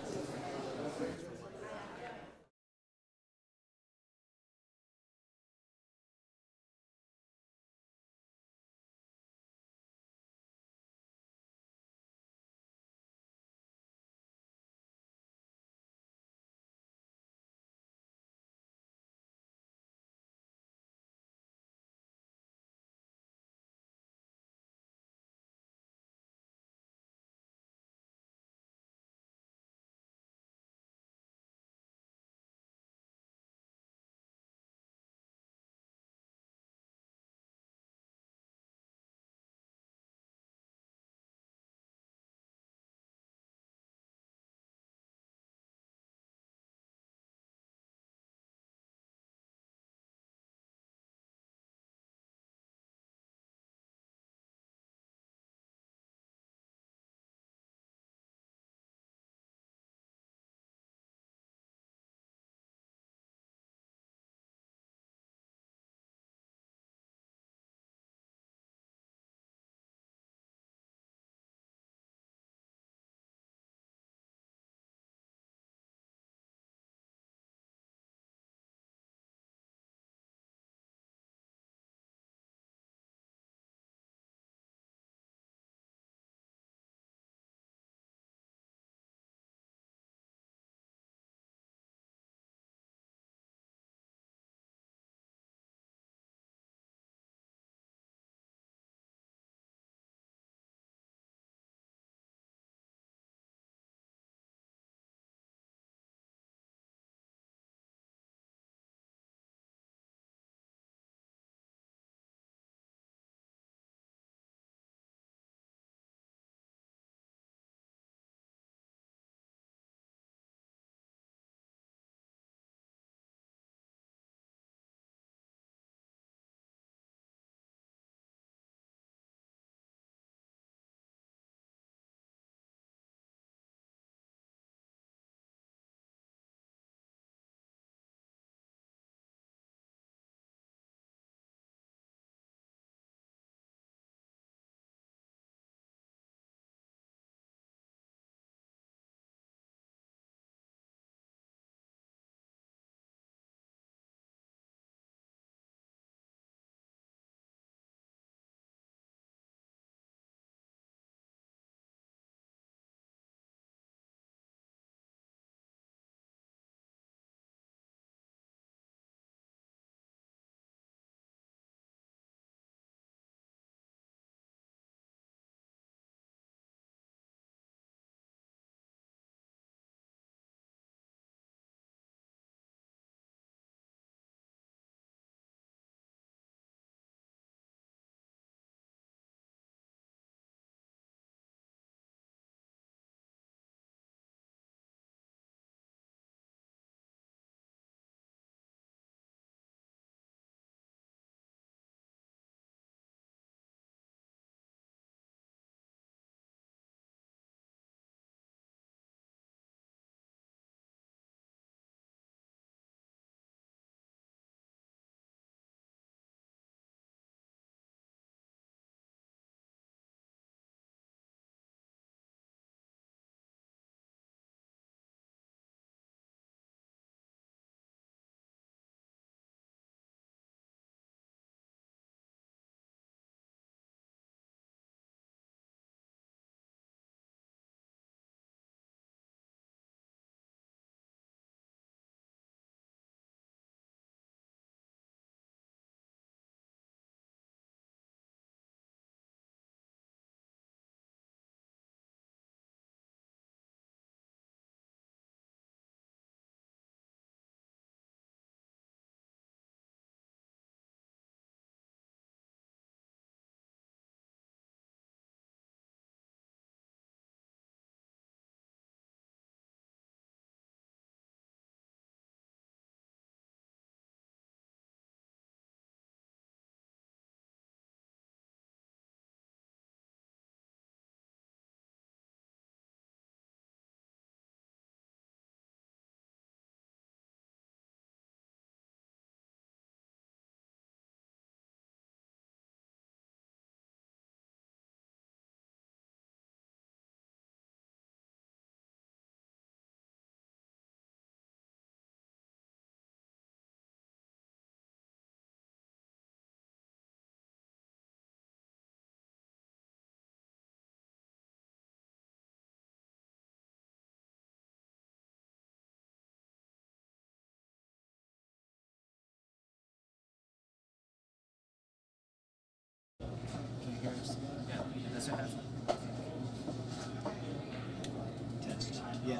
Test. Yeah.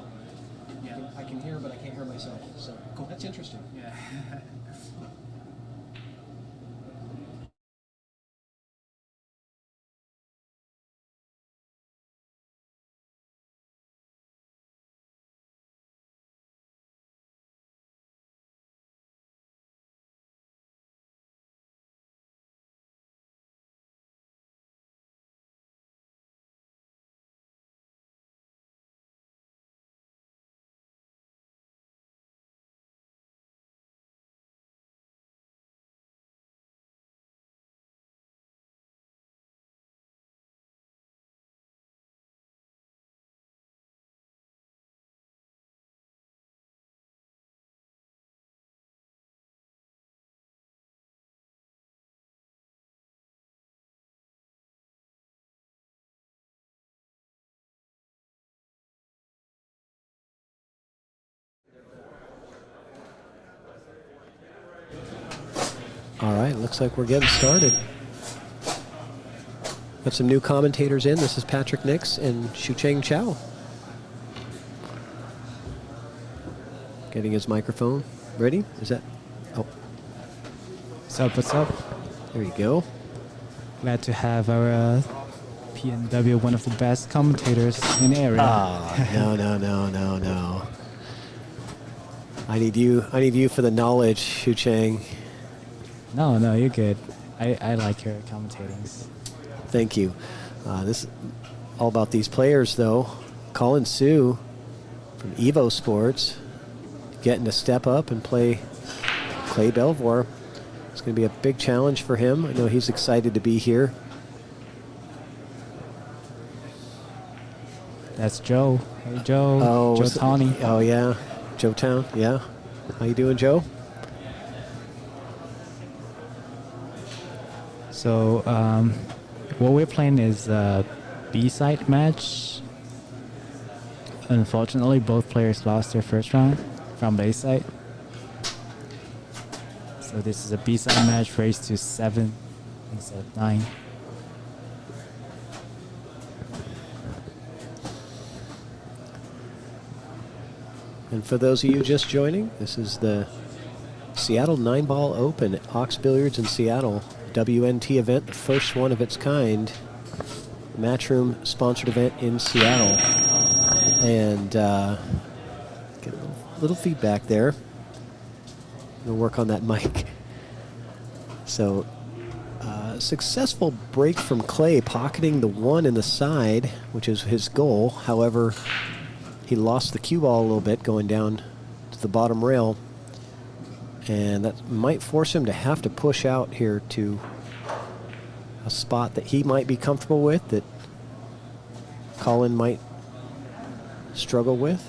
I can hear, but I can't hear myself. So cool. That's interesting. Yeah. All right, looks like we're getting started. Got some new commentators in. This is Patrick Nix and Shucheng Chow. Getting his microphone ready. Is that? Oh, What's up? What's up? there you go. Glad to have our PNW, one of the best commentators in the area. No. I need you for the knowledge, Shucheng. No, you're good. I like your commentatings. Thank you. This is all about these players, though. Colin Sue from Evo Sports getting to step up and play Clay Belvoir. It's going to be a big challenge for him. I know he's excited to be here. That's Joe. Hey, Joe. Oh, Joe Tawny. Oh, yeah. Joe Town, yeah. How you doing, Joe? So, what we're playing is a B-side match. Unfortunately, both players lost their first round from the A-side. So this is a B-side match raised to 7 instead of 9. And for those of you just joining, this is the Seattle Nineball Open at Ox Billiards in Seattle. WNT event, the first one of its kind. Matchroom sponsored event in Seattle. And get a little feedback there. We'll work on that mic. So, successful break from Clay, pocketing the 1 in the side, which is his goal. However, he lost the cue ball a little bit going down to the bottom rail. And that might force him to have to push out here to a spot that he might be comfortable with, that Colin might struggle with.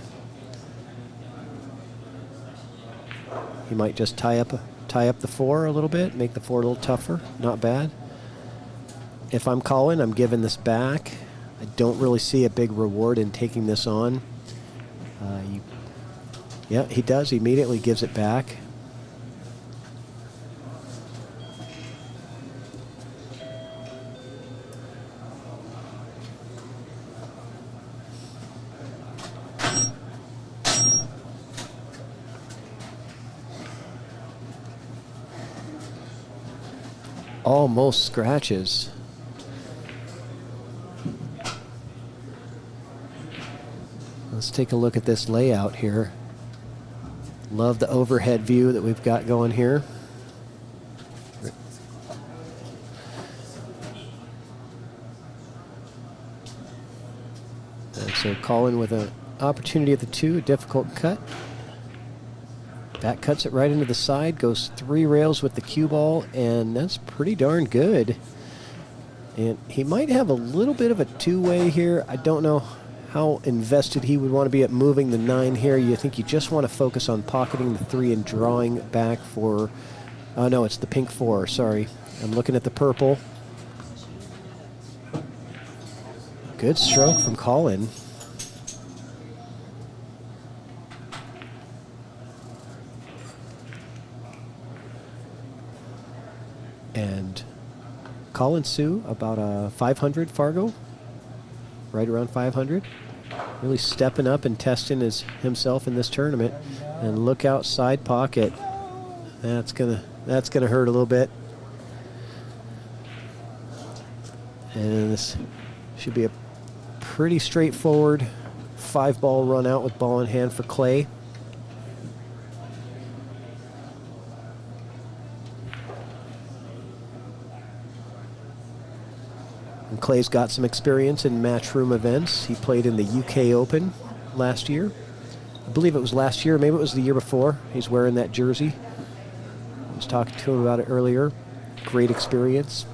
He might just tie up the 4 a little bit, make the 4 a little tougher. Not bad. If I'm Colin, I'm giving this back. I don't really see a big reward in taking this on. Yeah, he does. He immediately gives it back. Almost scratches. Let's take a look at this layout here. Love the overhead view that we've got going here. And so Colin with an opportunity at the 2, a difficult cut. Back cuts it right into the side, goes 3 rails with the cue ball, and that's pretty darn good. And he might have a little bit of a 2-way here. I don't know how invested he would want to be at moving the 9 here. You think you just want to focus on pocketing the 3 and drawing back for, oh no, it's the pink 4, sorry. I'm looking at the purple. Good stroke from Colin. And Colin Sue, about a 500 Fargo. right around 500. Really stepping up and testing himself in this tournament. And look out, side pocket. That's gonna hurt a little bit. And this should be a pretty straightforward 5-ball run out with ball in hand for Clay. And Clay's got some experience in matchroom events. He played in the UK Open last year. I believe it was last year, maybe it was the year before. He's wearing that jersey. I was talking to him about it earlier. Great experience.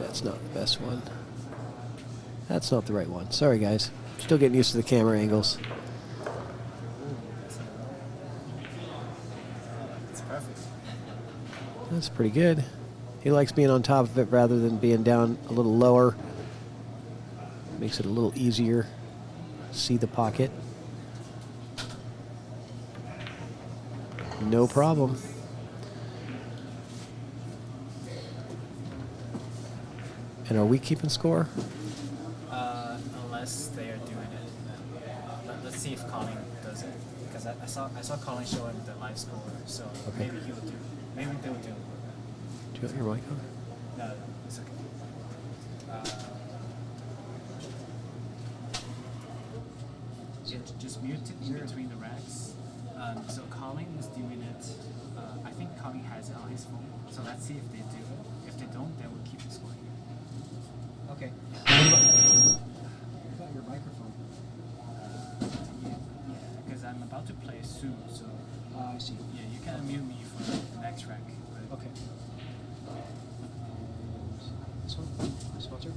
That's not the best one. That's not the right one. Sorry, guys. Still getting used to the camera angles. It's perfect. That's pretty good. He likes being on top of it rather than being down a little lower. Makes it a little easier to see the pocket. No problem. And are we keeping score? Unless they are doing it. Let's see if Colin does it. Because I saw Colin show him the live score, so Okay. maybe he will do. Maybe they will do. Do you have your mic on? No, it's okay. Just mute it in between the racks. So Colin is doing it. I think Colin has it on his phone. So let's see if they do it. If they don't, then we'll keep the score here. Okay. What about your microphone? Yeah, because I'm about to play soon, so. I see. Yeah, you can unmute me for the next track. Okay. This one? Sponsor?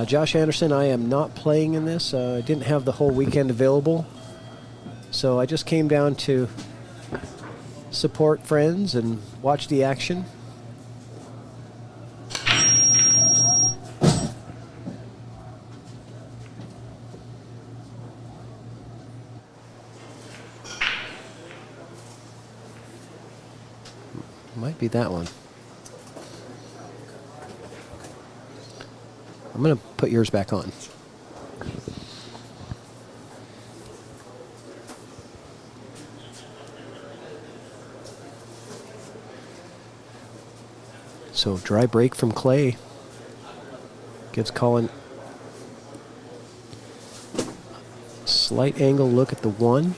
Josh Anderson, I am not playing in this. I didn't have the whole weekend available. So I just came down to support friends and watch the action. Might be that one. I'm going to put yours back on. So dry break from Clay gives Colin a slight angle look at the one.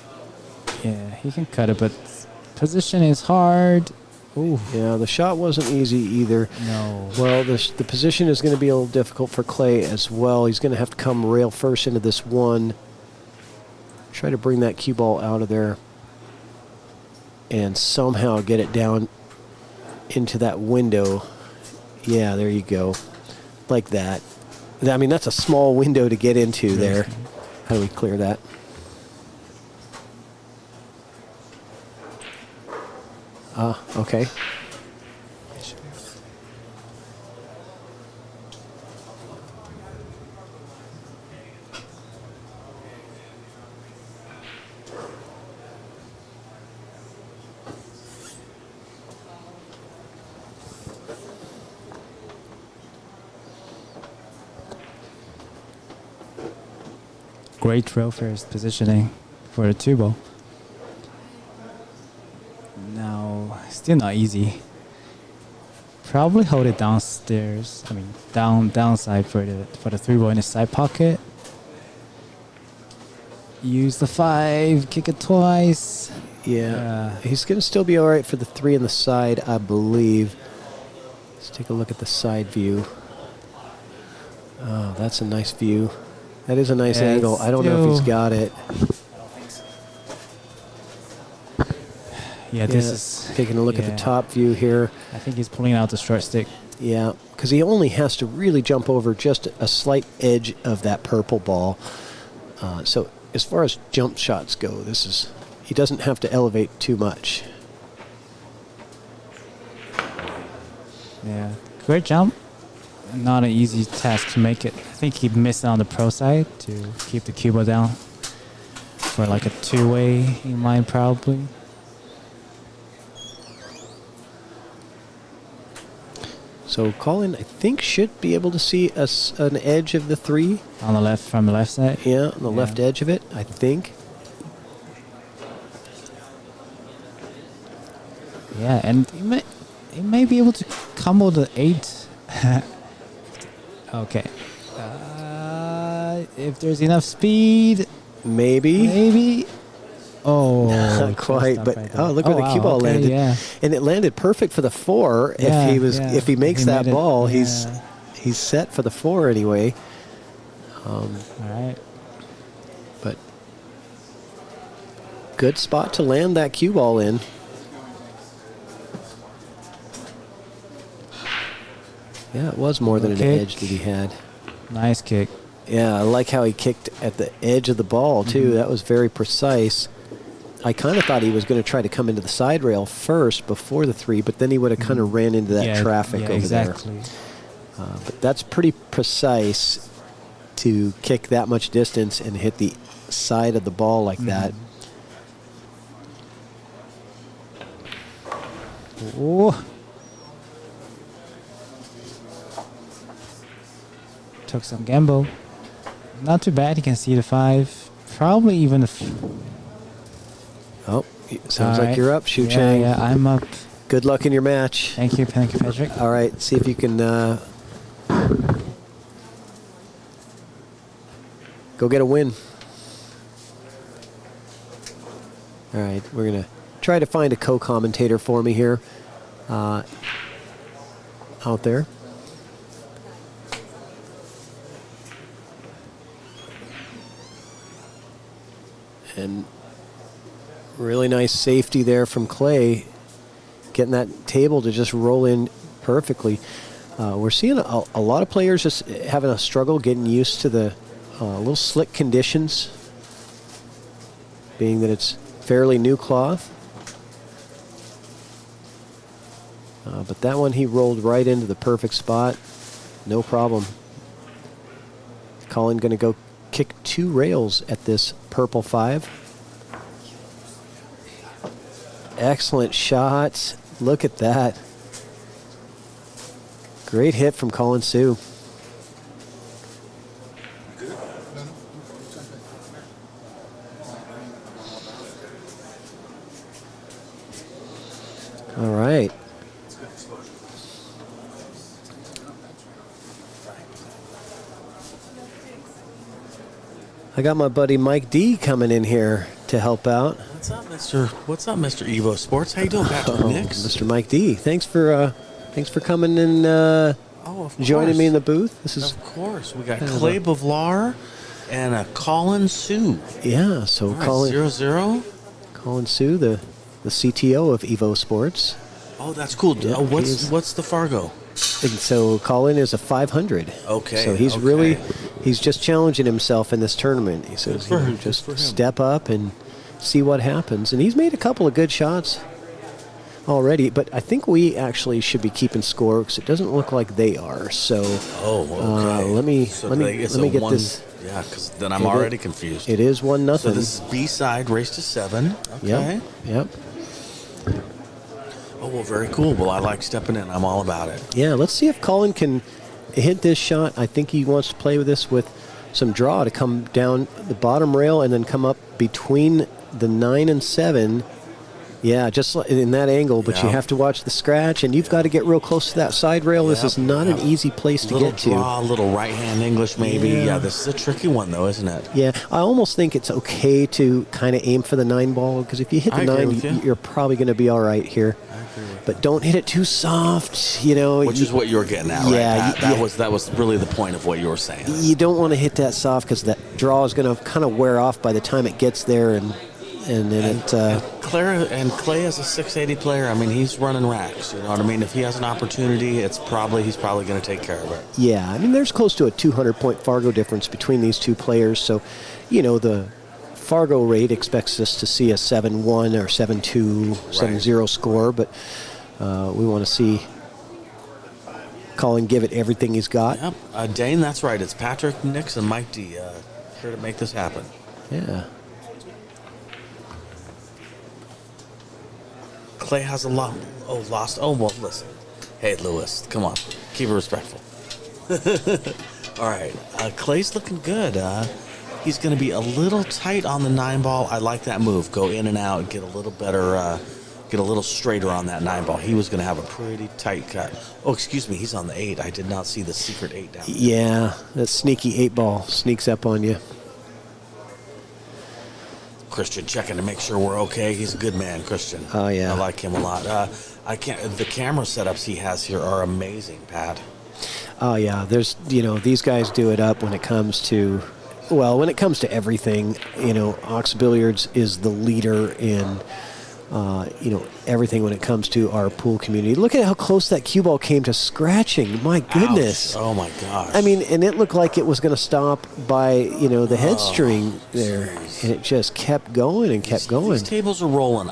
Yeah, he can cut it, but position is hard. Ooh. Yeah, the shot wasn't easy either. No. Well, the position is going to be a little difficult for Clay as well. He's going to have to come rail first into this one. Try to bring that cue ball out of there and somehow get it down into that window. Yeah, there you go. Like that. I mean, that's a small window to get into there. How do we clear that? Okay. Great rail first positioning for the two ball. Now, still not easy. Probably hold it downstairs. I mean, downside for the three ball in the side pocket. Use the 5, kick it twice. Yeah, he's going to still be all right for the 3 in the side, I believe. Let's take a look at the side view. Oh, that's a nice view. That is a nice angle. I don't know if he's got it. Yeah, this is taking a look at the yeah. top view here. I think he's pulling out the short stick. Yeah, because he only has to really jump over just a slight edge of that purple ball. So as far as jump shots go, he doesn't have to elevate too much. Yeah, great jump. Not an easy task to make it. I think he missed on the pro side to keep the cue ball down for like a two-way in mind probably. So Colin, I think, should be able to see an edge of the 3. On the left, from the left side? Yeah, on the left edge of it, I think. Yeah, and he may be able to combo the 8. Okay. If there's enough speed, maybe. Oh, not quite. But look where the cue ball landed, and it landed perfect for the 4. If he makes that ball, he's set for the 4 anyway. All right. But good spot to land that cue ball in. Yeah, it was more than an edge that he had. Nice kick. Yeah, I like how he kicked at the edge of the ball, too. That was very precise. I kind of thought he was going to try to come into the side rail first before the 3, but then he would have kind of ran into that traffic over exactly. there. But that's pretty precise to kick that much distance and hit the side of the ball like that. Oh. Took some gamble. Not too bad. He can see the 5. Probably even the... Oh, sounds like you're up, Shu Chang. Yeah, I'm up. Good luck in your match. Thank you, Patrick. All right, see if you can go get a win. All right, we're going to try to find a co-commentator for me here out there. And really nice safety there from Clay, getting that table to just roll in perfectly. We're seeing a lot of players just having a struggle getting used to the little slick conditions, being that it's fairly new cloth. But that one he rolled right into the perfect spot. No problem. Colin going to go kick 2 rails at this purple 5. Excellent shot. Look at that. Great hit from Colin Sue. All right. I got my buddy Mike D coming in here to help out. What's up, Mr. Evo Sports? How you doing, Patrick Nix? Mr. Mike D. Thanks for coming and joining me in the booth. Of course. We got Clay Bavlar and Colin Sue. Yeah, so right, Colin 0-0. Colin Sue, the CTO of Evo Sports. Oh, that's cool. Yeah, what's the Fargo? And so Colin is a 500. Okay. So he's just challenging himself in this tournament. He says just step up and see what happens. And he's made a couple of good shots already, but I think we actually should be keeping score because it doesn't look like they are. So let me get this. Yeah, because then I'm already confused. It is 1-0. So this is B-side, race to 7. Okay. Yep. Oh, well, very cool. Well, I like stepping in. I'm all about it. Yeah, let's see if Colin can hit this shot. I think he wants to play with this with some draw to come down the bottom rail and then come up between the 9 and 7. Yeah, just in that angle, but you have to watch the scratch, and you've got to get real close to that side rail. This is not an easy place to get to. A little right-hand English, maybe. Yeah, this is a tricky one, though, isn't it? Yeah, I almost think it's okay to kind of aim for the 9 ball, because if you hit the 9, you're probably going to be all right here. But don't hit it too soft, Which is what you were getting at, right? That was really the point of what you were saying. You don't want to hit that soft because that draw is going to kind of wear off by the time it gets there, and And then Clay is a 680 player. I mean, he's running racks. You know what I mean? If he has an opportunity, he's probably going to take care of it. Yeah, I mean, there's close to a 200-point Fargo difference between these two players. So, the Fargo rate expects us to see a 7-1 or 7-2, 7-0 score, but we want to see Colin give it everything he's got. Yep. Dane, that's right. It's Patrick, Nix, and Mike D here to make this happen. Yeah. Clay has a lot. Lost. Oh, well, listen. Hey, Lewis, come on. Keep it respectful. All right. Clay's looking good. He's going to be a little tight on the 9-ball. I like that move. Go in and out, get a little better, get a little straighter on that 9-ball. He was going to have a pretty tight cut. Oh, excuse me. He's on the 8. I did not see the secret 8 down there. Yeah, that sneaky 8-ball sneaks up on you. Christian checking to make sure we're okay. He's a good man, Christian. Oh, yeah. I like him a lot. The camera setups he has here are amazing, Pat. Oh, yeah. There's, these guys do it up when it comes to everything. Ox Billiards is the leader in, everything when it comes to our pool community. Look at how close that cue ball came to scratching. My goodness. Ouch. Oh, my gosh. I mean, and it looked like it was going to stop by, the head string there. Geez. And it just kept going and kept going. These tables are rolling.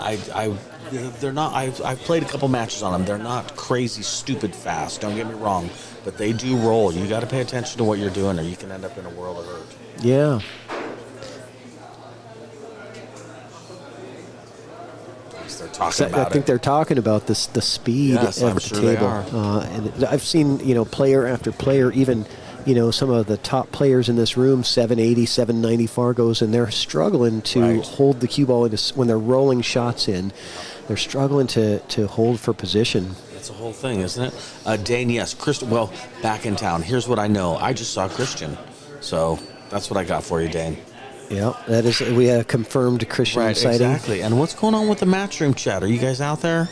They're not. I've played a couple matches on them. They're not crazy, stupid fast. Don't get me wrong, but they do roll. You got to pay attention to what you're doing, or you can end up in a world of hurt. Yeah. They're talking about I think they're talking about the speed of I'm the sure table. They are. And I've seen player after player, even some of the top players in this room, 780, 790 Fargos, and they're struggling to hold the cue ball when they're rolling shots in. They're struggling to hold for position. It's a whole thing, isn't it? Dane, yes. Christian, well, back in town. Here's what I know. I just saw Christian. So that's what I got for you, Dane. Yeah, that is, we have confirmed Christian sighting. Exactly. And what's going on with the Matchroom chat? Are you guys out there?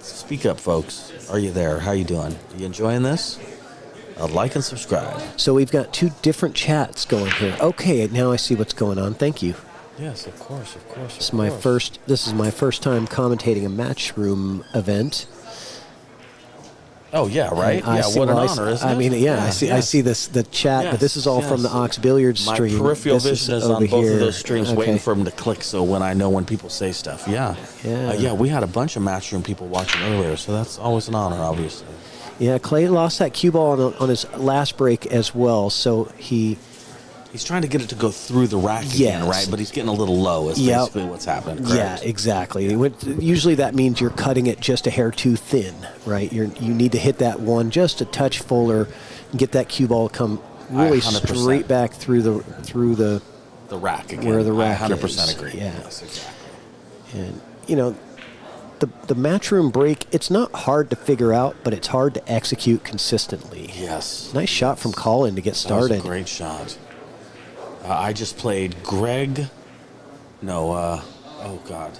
Speak up, folks. Are you there? How you doing? Are you enjoying this? Like and subscribe. So we've got two different chats going here. Okay, now I see what's going on. Thank you. Yes, of course. This is my first time commentating a Matchroom event. Oh yeah, right. What an honor, isn't it? I mean, I see the chat, but this is all from the Ox Billiards stream. My peripheral vision is on both here. of those streams, waiting for them to click. So when people say stuff, we had a bunch of Matchroom people watching earlier, so that's always an honor, obviously. Yeah, Clay lost that cue ball on his last break as well, so he's trying to get it to go through the rack again, right? But he's getting a little low is basically what's happening, correct? Yeah, exactly. Usually that means you're cutting it just a hair too thin, right? You need to hit that one just a touch fuller and get that cue ball to come really 100%. Straight back through the rack again. Where the rack I 100% is. agree. Yeah. Yes, exactly. And, the Matchroom break, it's not hard to figure out, but it's hard to execute consistently. Yes. Nice shot from Colin to get started. That was a great shot. I just played Greg. No, oh God.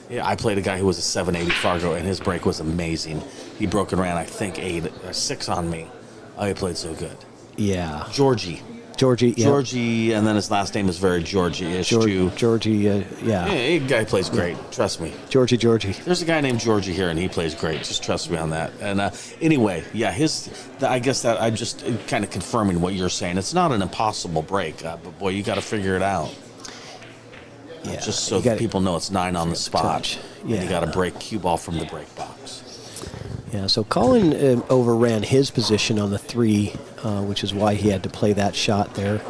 Yeah, I played a guy who was a 780 Fargo, and his break was amazing. He broke and ran, I think, 6 on me. Oh, he played so good. Yeah. Georgi, and then his last name is very Georgi-ish, too. Georgi, yeah. Yeah, guy plays great. Trust me. Georgi. There's a guy named Georgi here, and he plays great. Just trust me on that. And anyway, I guess that I'm just kind of confirming what you're saying. It's not an impossible break, but boy, you got to figure it out. Yeah. Just so that people know it's 9 on the spot. Yeah. And you got to break cue ball from the break box. Yeah, so Colin overran his position on the 3, which is why he had to play that shot there.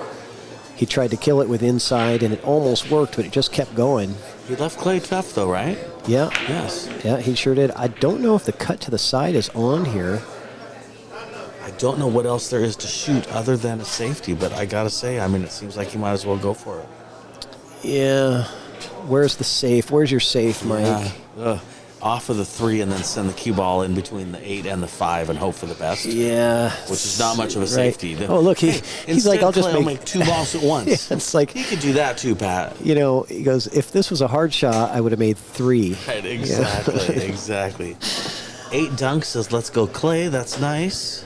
He tried to kill it with inside, and it almost worked, but it just kept going. He left Clay tough, though, right? Yeah. Yes. Yeah, he sure did. I don't know if the cut to the side is on here. I don't know what else there is to shoot other than a safety, but I got to say, I mean, it seems like you might as well go for it. Yeah. Where's the safe? Where's your safe, Mike? Off of the 3 and then send the cue ball in between the 8 and the 5 and hope for the best. Yeah. Which is not much of a safety. Oh, look, he's like, I'll just make 2 balls at once. Yeah, it's like, he could do that too, Pat. He goes, if this was a hard shot, I would have made 3. Right, exactly, exactly. 8 Dunk says, let's go, Clay. That's nice.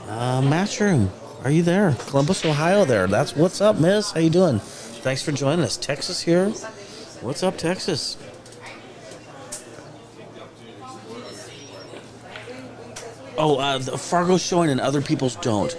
Matchroom, are you there? Columbus, Ohio there. That's what's up, miss. How you doing? Thanks for joining us. Texas here. What's up, Texas? Oh, the Fargo's showing and other people's don't.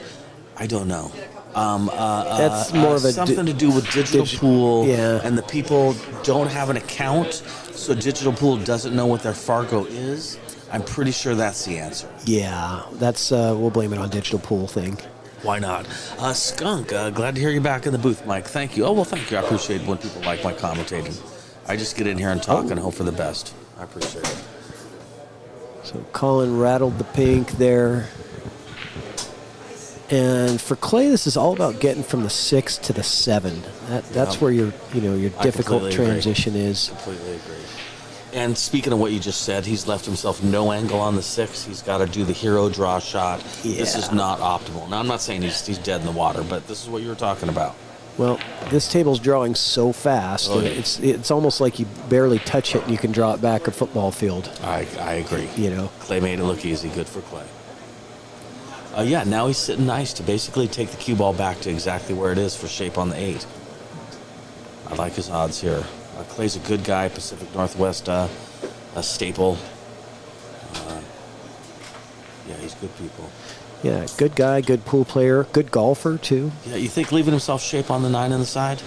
I don't know. That's more of a something to do with digital pool, yeah. and the people don't have an account, so digital pool doesn't know what their Fargo is. I'm pretty sure that's the answer. Yeah, that's we'll blame it on digital pool thing. Why not? Skunk, glad to hear you back in the booth, Mike. Thank you. Oh, well, thank you. I appreciate when people like my commentating. I just get in here and talk and hope for the best. I appreciate it. So Colin rattled the pink there. And for Clay, this is all about getting from the 6 to the 7. That's where your difficult transition is. Completely agree. And speaking of what you just said, he's left himself no angle on the 6. He's got to do the hero draw shot. Yeah. This is not optimal. Now, I'm not saying he's dead in the water, but this is what you were talking about. Well, this table's drawing so fast. Oh, yeah. It's almost like you barely touch it and you can draw it back a football field. I agree. Clay made it look easy. Good for Clay. Yeah, now he's sitting nice to basically take the cue ball back to exactly where it is for shape on the 8. I like his odds here. Clay's a good guy, Pacific Northwest a staple. Yeah, he's good people. Yeah, good guy, good pool player, good golfer too. Yeah, you think leaving himself shape on the 9 on the side?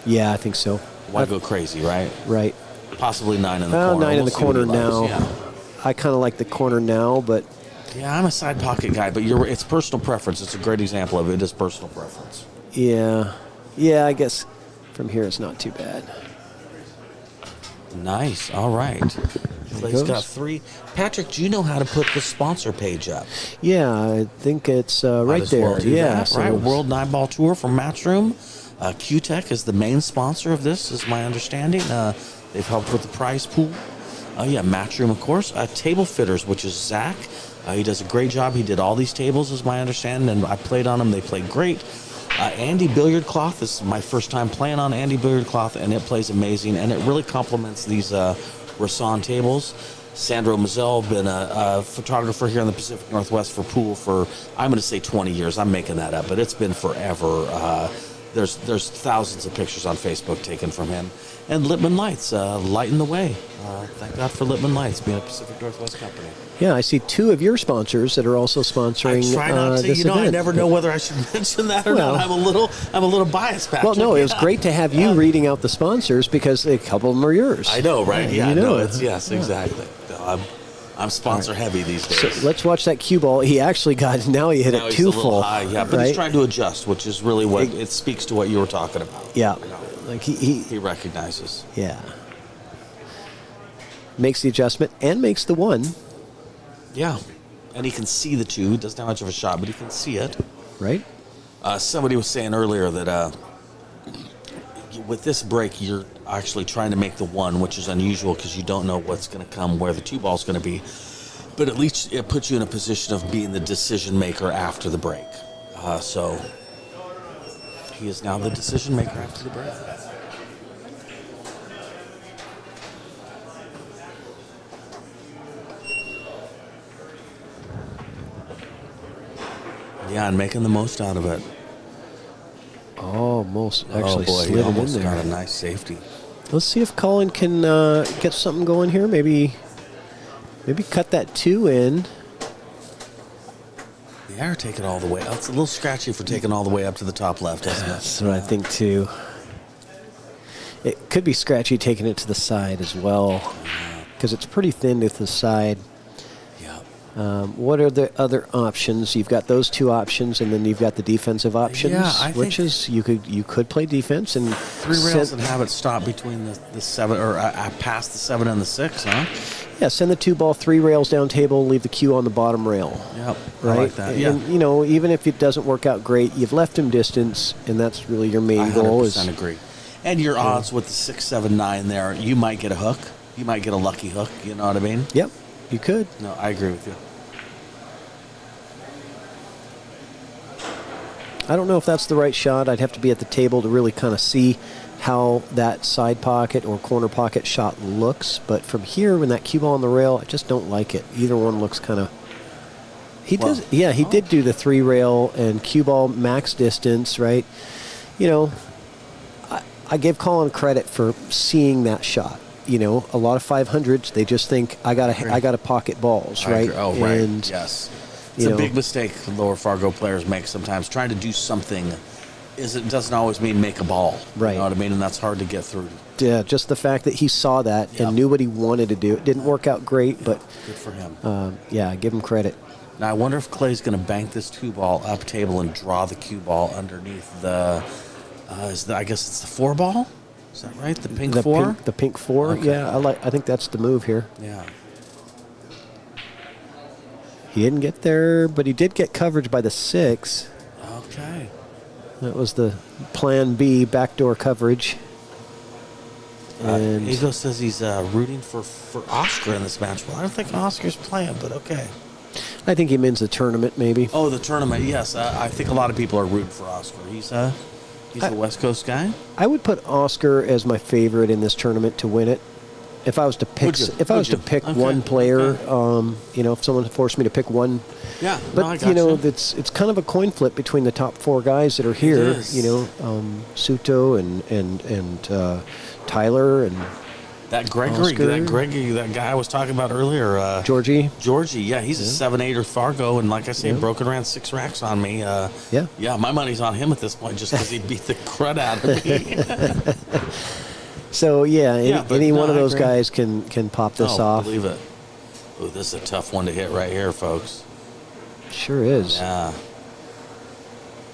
Yeah, I think so. Why go crazy, right? Right. Possibly 9 in the corner. 9 in the We'll see what he corner now. loves, yeah. I kind of like the corner now, but... Yeah, I'm a side pocket guy, but it's personal preference. It's a great example of it. It is personal preference. Yeah. Yeah, I guess from here it's not too bad. Nice. All right. Clay's got 3. Patrick, do you know how to put the sponsor page up? Yeah, I think it's right as there. well do Yeah. that, right. World Nineball Tour from Matchroom. Q-Tech is the main sponsor of this, is my understanding. They've helped with the prize pool. Yeah, Matchroom, of course. Table Fitters, which is Zach. He does a great job. He did all these tables, is my understanding, and I played on them. They played great. Andy Billiard Cloth. This is my first time playing on Andy Billiard Cloth, and it plays amazing, and it really complements these Rasan tables. Sandro Mazel, been a photographer here in the Pacific Northwest for pool for, I'm going to say 20 years. I'm making that up, but it's been forever. There's thousands of pictures on Facebook taken from him. And Lippman Lights, lighting the way. Thank God for Lippman Lights being a Pacific Northwest company. Yeah, I see 2 of your sponsors that are also sponsoring I try not to. this event. I never know whether I should mention that or not. I'm a little biased, Patrick. Well, no, it was great to have you reading out the sponsors because a couple of them are yours. I know, right? Yeah, yes, Yeah. exactly. No, I'm sponsor heavy these days. So let's watch that cue ball. He actually got, now he hit Now it he's too a little full. high, yeah, but he's trying to adjust, which is really what it speaks to what you were talking about. Yeah, like he recognizes. Yeah, makes the adjustment and makes the 1. Yeah, and he can see the 2. He doesn't have much of a shot, but he can see it. Right. Somebody was saying earlier that with this break, you're actually trying to make the 1, which is unusual because you don't know what's going to come, where the 2 ball's going to be. But at least it puts you in a position of being the decision maker after the break. So he is now the decision maker after the break. Yeah, and making the most out of it. Almost actually boy, slid he it in almost there. got a nice safety. Let's see if Colin can get something going here. Maybe cut that 2 in. Yeah, or take it all the way. It's a little scratchy for taking all the way up to the top left, isn't it? That's what I think too. It could be scratchy taking it to the side as well, because it's pretty thin to the side. What are the other options? You've got those 2 options, and then you've got the defensive options, which is you could play defense and 3 rails and have it stop between the 7 or past the 7 and the 6, huh? Yeah, send the 2 ball 3 rails down table, leave the cue on the bottom rail. Yep, right. I like that. Yeah, and, even if it doesn't work out great, you've left him distance, and that's really your main goal. I 100% agree. And your odds with the 6, 7, 9 there, you might get a hook. You might get a lucky hook. You know what I mean? Yep, you could. No, I agree with you. I don't know if that's the right shot. I'd have to be at the table to really kind of see how that side pocket or corner pocket shot looks. But from here, when that cue ball on the rail, I just don't like it. Either one looks kind of... He did do the 3 rail and cue ball max distance, right? I give Colin credit for seeing that shot. You know, a lot of 500s, they just think I gotta pocket balls, right? Oh, right. And, Yes. It's a big mistake Lower Fargo players make sometimes. Trying to do something doesn't always mean make a ball. Right. You know what I mean? And that's hard to get through. Yeah, just the fact that he saw that and knew what he wanted to do. It didn't work out great, but good for him. I give him credit. Now I wonder if Clay's going to bank this 2-ball up table and draw the cue ball underneath the. I guess it's the 4-ball. Is that right? The pink 4. The pink 4. Okay. Yeah, I think that's the move here. Yeah. He didn't get there, but he did get coverage by the 6. Okay. That was the plan B, backdoor coverage. And Ego says he's rooting for Oscar in this match. Well, I don't think Oscar's playing, but okay. I think he means the tournament, maybe. Oh, the tournament, yes. I think a lot of people are rooting for Oscar. He's a West Coast guy. I would put Oscar as my favorite in this tournament to win it. If I was to pick, one player, if someone forced me to pick one, yeah. But no, I gotcha. it's kind of a coin flip between the top 4 guys that are here. It is. Suto and Tyler and that Gregory, that guy I was talking about earlier, Georgi, yeah, he's a 7-8er Fargo, and like I say, broken around 6 racks on me. Yeah, my money's on him at this point just because he beat the crud out of me. So any one of those agree. guys can pop this off. Believe it. Oh, this is a tough one to hit right here, folks. Sure is. Yeah.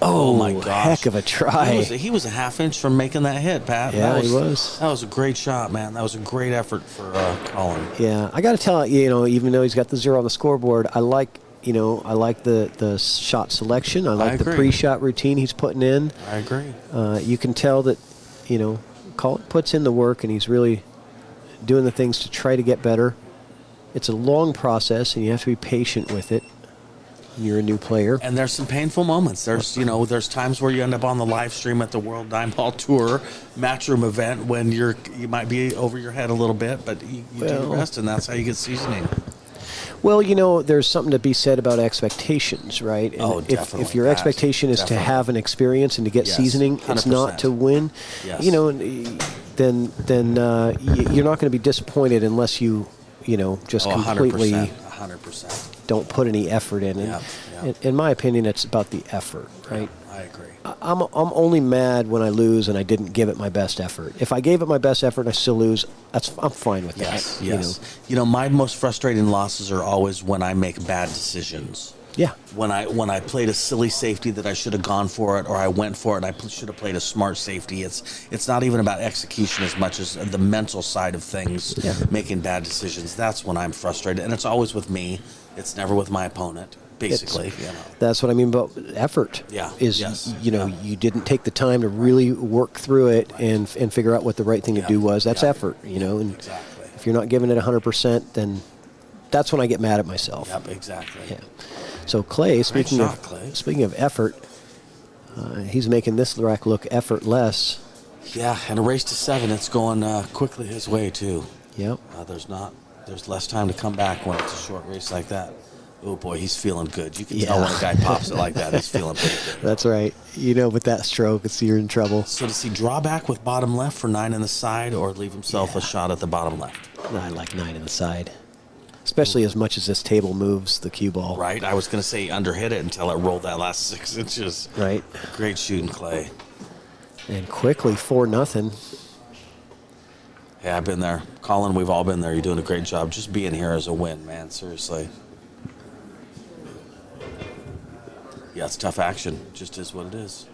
Oh my gosh. Heck of a try. He was a half inch from making that hit, Pat. Yeah, he was. That was a great shot, man. That was a great effort for Colin. Yeah, I got to tell you, even though he's got the 0 on the scoreboard, I like the shot selection. I like the pre-shot routine he's putting in. I agree. You can tell that, Colin puts in the work and he's really doing the things to try to get better. It's a long process and you have to be patient with it. You're a new player. And there's some painful moments. There's times where you end up on the live stream at the World Nineball Tour Matchroom event when you might be over your head a little bit, but you do the rest, and that's how you get seasoning. Well, there's something to be said about expectations, right? And definitely. If your expectation is to have an experience and to get seasoning, 100%. It's not to win. Yes. Then you're not going to be disappointed unless you just completely 100%. don't put any effort in. In my opinion, it's about the effort, right? Yeah, I agree. I'm only mad when I lose and I didn't give it my best effort. If I gave it my best effort and I still lose, I'm fine with that. Yes. My most frustrating losses are always when I make bad decisions. Yeah. When I played a silly safety that I should have gone for it, or I went for it and I should have played a smart safety. It's not even about execution as much as the mental side of things. Yeah. Making bad decisions. That's when I'm frustrated, and it's always with me. It's never with my opponent. Basically, that's what I mean about effort. Yeah. You didn't take the time to really work through it and figure out what the right thing to do was. That's effort. And exactly. If you're not giving it 100%, then that's when I get mad at myself. Yep, exactly. Yeah. So Clay, speaking of effort, he's making this rack look effortless. Yeah, and a race to 7. It's going quickly his way too. Yep. There's less time to come back when it's a short race like that. Oh boy, he's feeling good. You can tell when a guy pops it like that, he's feeling pretty good. That's right. With that stroke, you're in trouble. So does he draw back with bottom left for 9 in the side, or leave himself a shot at the bottom left? I like 9 in the side. Especially as much as this table moves the cue ball. Right. I was going to say underhit it until it rolled that last 6 inches. Right. Great shooting, Clay. And quickly 4-0. Yeah, I've been there. Colin, we've all been there. You're doing a great job. Just being here is a win, man. Seriously. Yeah, it's tough action. Just is what it is.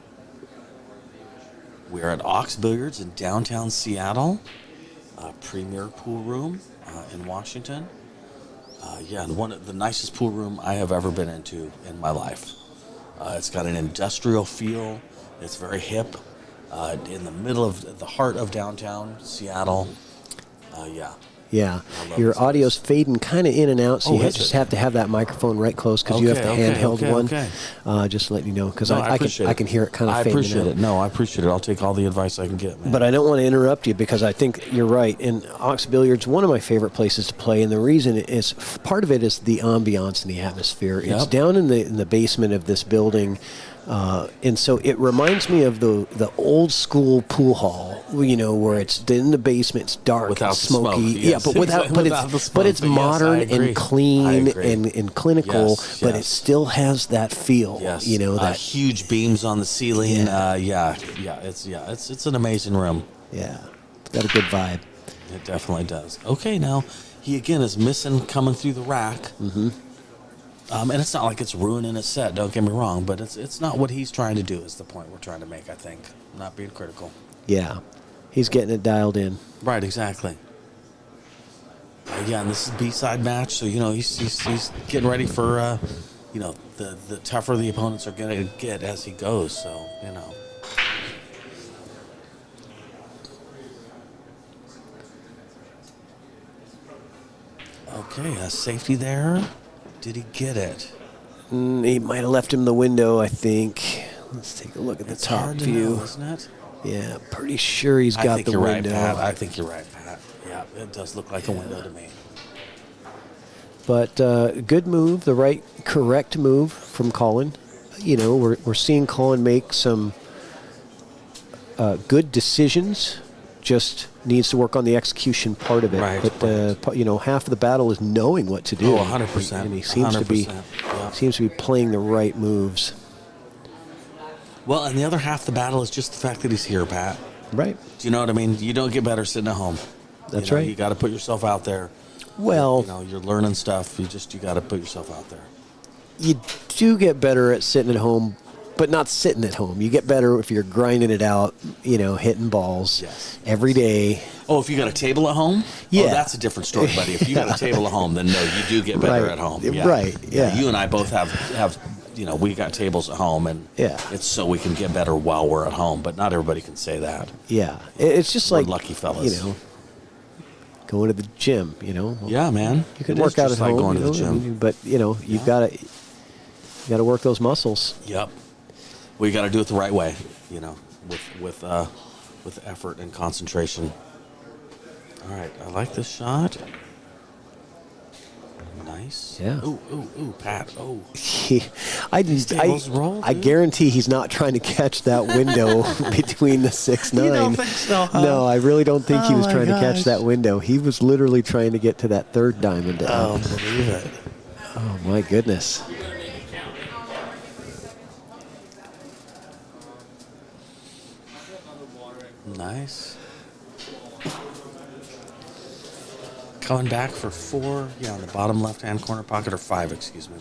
We're at Ox Billiards in downtown Seattle. Premier pool room in Washington. And one of the nicest pool room I have ever been into in my life. It's got an industrial feel. It's very hip. In the middle of the heart of downtown Seattle. Yeah. Your audio's fading kind of in and out, so you just have to have that microphone right close because you have the handheld one. Just to let you know, because I can hear it kind of fading out. I appreciate it. No, I appreciate it. I'll take all the advice I can get, man. But I don't want to interrupt you because I think you're right. And Ox Billiards, one of my favorite places to play, and the reason is part of it is the ambiance and the atmosphere. It's down in the basement of this building. And so it reminds me of the old school pool hall, where it's in the basement, it's dark, Without it's the smoky. smoke, yes, but exactly, without the but smoke, it's but yes, modern I agree. and clean I agree. and clinical, Yes, but yes. it still has that feel. Yes, That huge beams on the ceiling. Yeah. It's an amazing room. yeah, it's got a good vibe. It definitely does. Okay, now he again is missing coming through the rack. Mm-hmm. And it's not like it's ruining his set. Don't get me wrong, but it's not what he's trying to do. Is the point we're trying to make? I think, not being critical. Yeah, he's getting it dialed in. Right, exactly. Yeah, and this is B-side match, so he's getting ready for the tougher the opponents are going to get as he goes. So Okay, safety there. Did he get it? He might have left him the window, I think. Let's take a look at the It's top hard to view. know, isn't it? Yeah, pretty sure he's I got think the you're window. right, Pat. I think you're right, Pat. Yeah, it does look like a window to me. But good move, the correct move from Colin. We're seeing Colin make some good decisions. Just needs to work on the execution part of it. Right, But half of the battle is knowing what to do. Oh, 100%. And he seems to be 100%, playing the right moves. Well, and the other half of the battle is just the fact that he's here, Pat. Right. Do you know what I mean? You don't get better sitting at home. That's right. You got to put yourself out there. Well, you're learning stuff. You got to put yourself out there. you do get better at sitting at home, but not sitting at home. You get better if you're grinding it out, hitting balls every day. Oh, if you got a table at home? Yeah. Oh, that's a different story, buddy. If you got a table at home, then no, you do get better Right. at home. Right, yeah. You and I both have we got tables at home, and it's so we can get better while we're at home, but not everybody can say that. Yeah. It's just We're like, lucky fellas. going to the gym, Yeah, man. You can It is work out just at like home, going to the gym. but you've got to work those muscles. Yep. We got to do it the right way, with effort and concentration. All right, I like this shot. Nice. Yeah. Ooh, Pat. Oh. I guarantee he's not trying to catch that window between the 6-9. You don't think so, huh? No, I really don't think he Oh was my trying to catch gosh. that window. He was literally trying to get to that third diamond. Oh, believe it. Oh, my goodness. Nice. Coming back for 4, on the bottom left-hand corner pocket, or 5,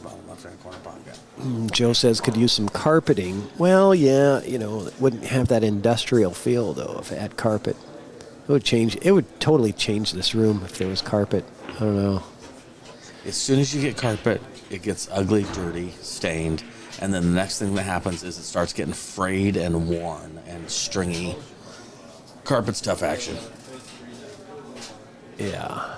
bottom left-hand corner pocket. Joe says could use some carpeting. Well, yeah, it wouldn't have that industrial feel, though, if it had carpet. It would totally change this room if there was carpet. I don't know. As soon as you get carpet, it gets ugly, dirty, stained, and then the next thing that happens is it starts getting frayed and worn and stringy. Carpet's tough action. Yeah.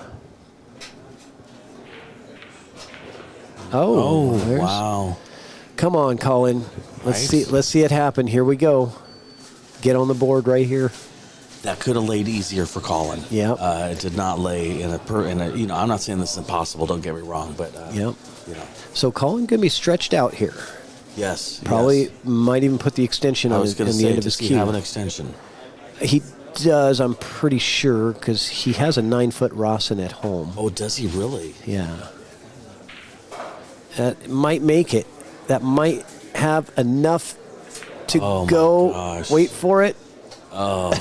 Oh, there's- wow. Come on, Colin. Let's see it happen. Here we go. Get on the board right here. That could have laid easier for Colin. Yep. It did not lay in a I'm not saying this is impossible, don't get me wrong, but Yep. So Colin going to be stretched out here. Yes. Probably yes. might even put the extension I on was going to the say, end of his does he cue. have an extension? He does, I'm pretty sure, because he has a 9-foot Rawson at home. Oh, does he really? Yeah. That might make it. That might have enough to Oh, my go. gosh. Wait for it. Oh,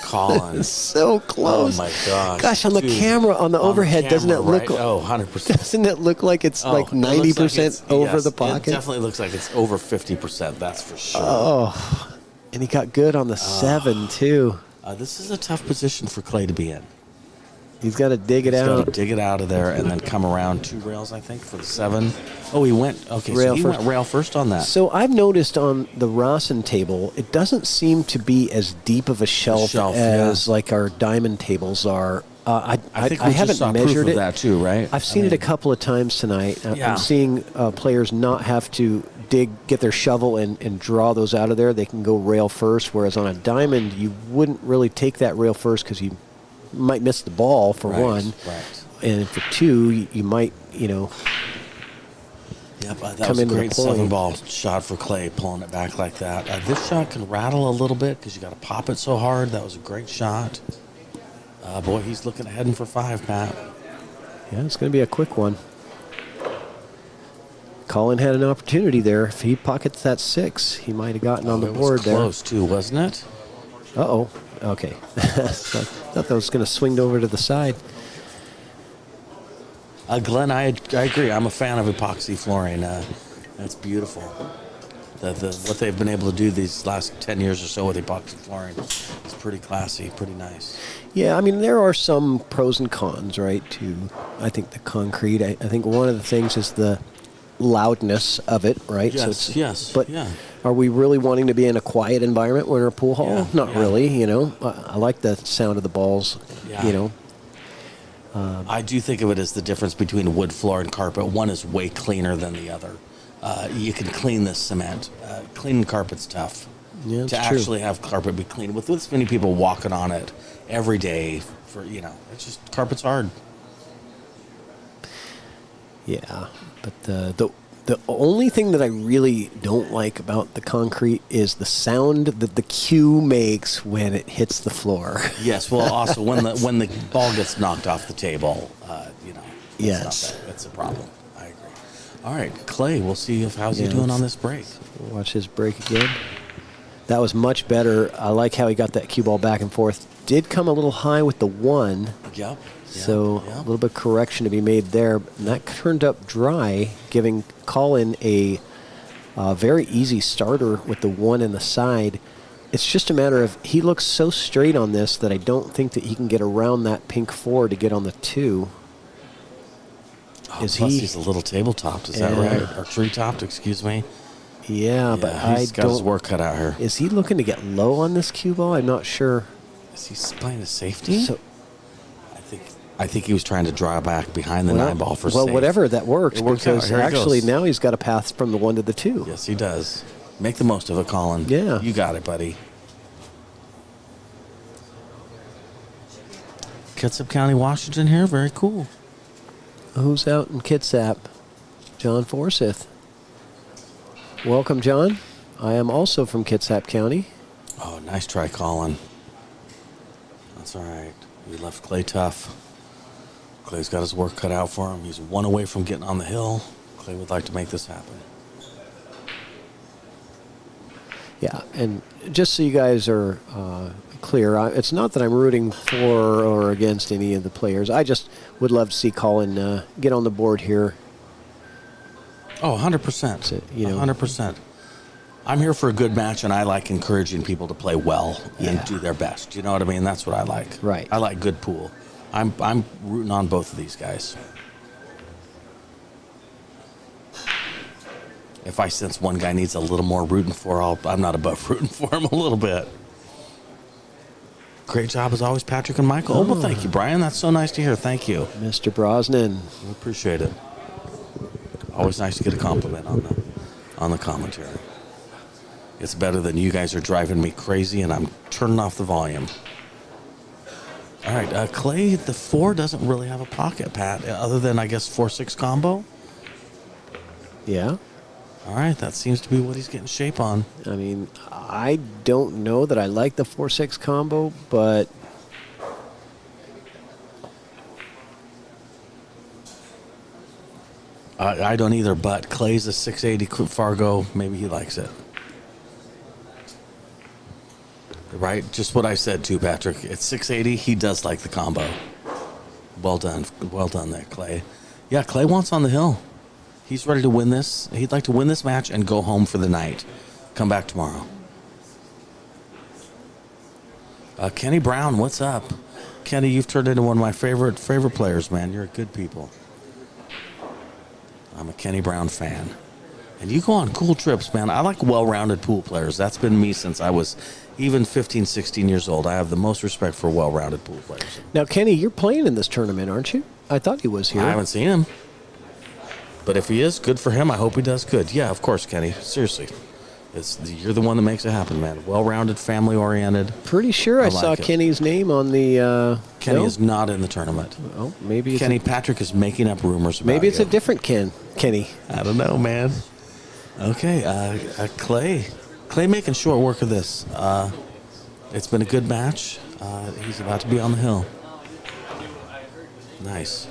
Colin. So close. Oh, my gosh. Gosh, on the Dude, camera, on the overhead, doesn't it camera, look right? like... Oh, 100%. Doesn't it look like it's like it looks 90% it's- over yes, the pocket? It definitely looks like it's over 50%, that's for sure. Oh, and he got good on the 7, too. This is a tough position for Clay to be in. He's got to dig it He's got out. to dig it out of there and then come around 2 rails, I think, for the 7. Oh, he went. Okay, Rail so he first. went rail first on that. So I've noticed on the Rawson table, it doesn't seem to be as deep of a shelf, as like our diamond tables are. I think we just haven't saw proof measured of it. that too, right? I've seen it a couple of times tonight. Yeah. I'm seeing players not have to get their shovel and draw those out of there. They can go rail first, whereas on a diamond, you wouldn't really take that rail first because you might miss the ball for one. Right. And for 2, you might, Yep, that come was a into great play. 7-ball shot for Clay, pulling it back like that. This shot can rattle a little bit because you got to pop it so hard. That was a great shot. Boy, he's looking at heading for 5, Pat. Yeah, it's going to be a quick one. Colin had an opportunity there. If he pockets that 6, he might have gotten on the It board was close too, wasn't it? there. Uh-oh. Okay. So I thought that was going to swing over to the side. Glenn, I agree. I'm a fan of epoxy flooring. That's beautiful. What they've been able to do these last 10 years or so with epoxy flooring is pretty classy, pretty nice. Yeah, I mean, there are some pros and cons, right, to, I think, the concrete. I think one of the things is the loudness of it, right? Yes, yes. But yeah. are we really wanting to be in a quiet environment when we're in a pool hall? Yeah, Not yeah. really, you know. I like the sound of the balls, Yeah. you know. I do think of it as the difference between wood floor and carpet. One is way cleaner than the other. You can clean this cement. Cleaning carpet's tough. Yeah, it's to true. actually have carpet be clean with this many people walking on it every day it's just carpet's hard. Yeah, but the only thing that I really don't like about the concrete is the sound that the cue makes when it hits the floor. Yes, well, also when the ball gets knocked off the table, Yes. that's a problem. I agree. All right, Clay, we'll see how's he doing on this break. Watch his break again. That was much better. I like how he got that cue ball back and forth. Did come a little high with the 1. Yep. So a little bit of correction to be made there. And that turned up dry, giving Colin a very easy starter with the 1 in the side. It's just a matter of he looks so straight on this that I don't think that he can get around that pink 4 to get on the 2. Plus he's a little table-topped, is that right? Or tree-topped, excuse me. Yeah, but I he's got his work cut out here. Is he looking to get low on this cue ball? I'm not sure. Is he playing a safety? So, I think he was trying to draw back behind the 9-ball for safe. Well, whatever, that works. It works because out. Here he actually goes. now he's got a path from the 1 to the 2. Yes, he does. Make the most of it, Colin. Yeah. You got it, buddy. Kitsap County, Washington here. Very cool. Who's out in Kitsap? John Forsyth. Welcome, John. I am also from Kitsap County. Oh, nice try, Colin. That's all right. We left Clay tough. Clay's got his work cut out for him. He's 1 away from getting on the hill. Clay would like to make this happen. Yeah, and just so you guys are clear, it's not that I'm rooting for or against any of the players. I just would love to see Colin get on the board here. Oh, 100%. You know, 100%. I'm here for a good match, and I like encouraging people to play well and do their best. You know what I mean? That's what I like. Right. I like good pool. I'm rooting on both of these guys. If I sense one guy needs a little more rooting for, I'm not above rooting for him a little bit. Great job as always, Patrick and Michael. Oh, well, thank you, Brian. That's so nice to hear. Thank you. Mr. Brosnan. We appreciate it. Always nice to get a compliment on the commentary. It's better than you guys are driving me crazy and I'm turning off the volume. All right, Clay, the 4 doesn't really have a pocket, Pat, other than, I guess, 4-6 combo. Yeah. All right, that seems to be what he's getting shape on. I mean, I don't know that I like the 4-6 combo, but I don't either, but Clay's a 680 Fargo. Maybe he likes it. Right? Just what I said too, Patrick. At 680, he does like the combo. Well done. Well done there, Clay. Yeah, Clay wants on the hill. He's ready to win this. He'd like to win this match and go home for the night. Come back tomorrow. Kenny Brown, what's up? Kenny, you've turned into one of my favorite players, man. You're a good people. I'm a Kenny Brown fan. And you go on cool trips, man. I like well-rounded pool players. That's been me since I was even 15, 16 years old. I have the most respect for well-rounded pool players. Now, Kenny, you're playing in this tournament, aren't you? I thought he was here. I haven't seen him. But if he is, good for him. I hope he does good. Yeah, of course, Kenny. Seriously. You're the one that makes it happen, man. Well-rounded, family-oriented. Pretty sure I like saw it. Kenny's name on the. Kenny no? is not in the tournament. Oh, maybe it's Kenny Patrick is making up rumors about maybe it's you. a different Kenny. I don't know, man. Okay, Clay. Clay making short work of this. It's been a good match. He's about to be on the hill. Nice.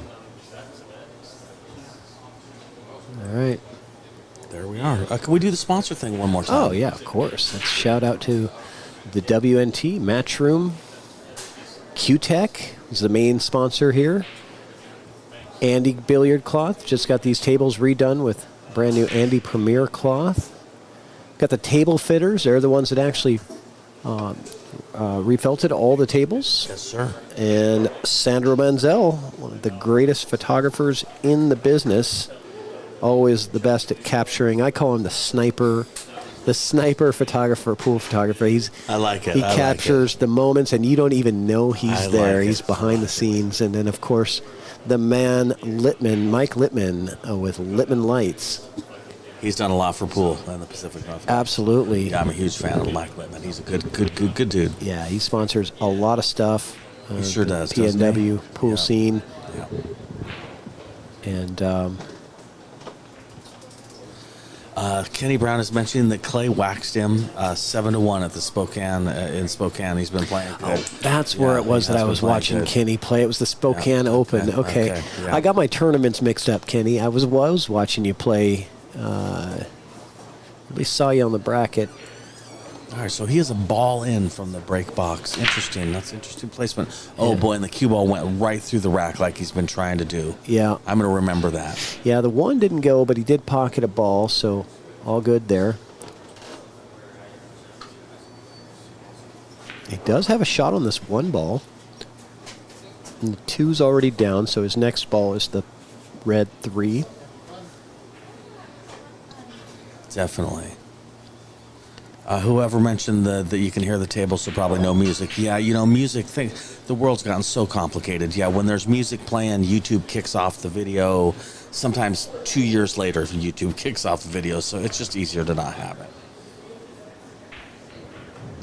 All right. There we are. Can we do the sponsor thing one more time? Oh, yeah, of course. Let's shout out to the WNT, Matchroom, Q-Tech is the main sponsor here. Andy Billiard Cloth. Just got these tables redone with brand new Andy Premier Cloth. Got the table fitters. They're the ones that actually refelted all the tables. Yes, sir. And Sandro Manzel, one of the greatest photographers in the business. Always the best at capturing. I call him the sniper photographer, pool photographer. I like it. He captures the moments, and you don't even know he's there. He's behind the scenes. And then, of course, the man Mike Littman, with Littman Lights. He's done a lot for pool in the Pacific Northwest. Absolutely. Yeah, I'm a huge fan of Mike Littman. He's a good dude. Yeah, he sponsors a lot of stuff. He sure does. PNW pool Yeah. scene. Yeah. And Kenny Brown is mentioning that Clay waxed him 7-1 at the Spokane in Spokane. He's been playing good. that's where it was that I was watching Kenny play. It was the Spokane Open. Okay. Yeah. I got my tournaments mixed up, Kenny. I was watching you play. At least saw you on the bracket. All right, so he has a ball in from the break box. Interesting. That's interesting placement. Oh, boy, and the cue ball went right through the rack like he's been trying to do. Yeah. I'm going to remember that. Yeah, the one didn't go, but he did pocket a ball, so all good there. He does have a shot on this one ball. And the 2's already down, so his next ball is the red 3. Definitely. Whoever mentioned that you can hear the table, so probably no music. Yeah, music. The world's gotten so complicated. Yeah, when there's music playing, YouTube kicks off the video. Sometimes 2 years later, YouTube kicks off the video, so it's just easier to not have it.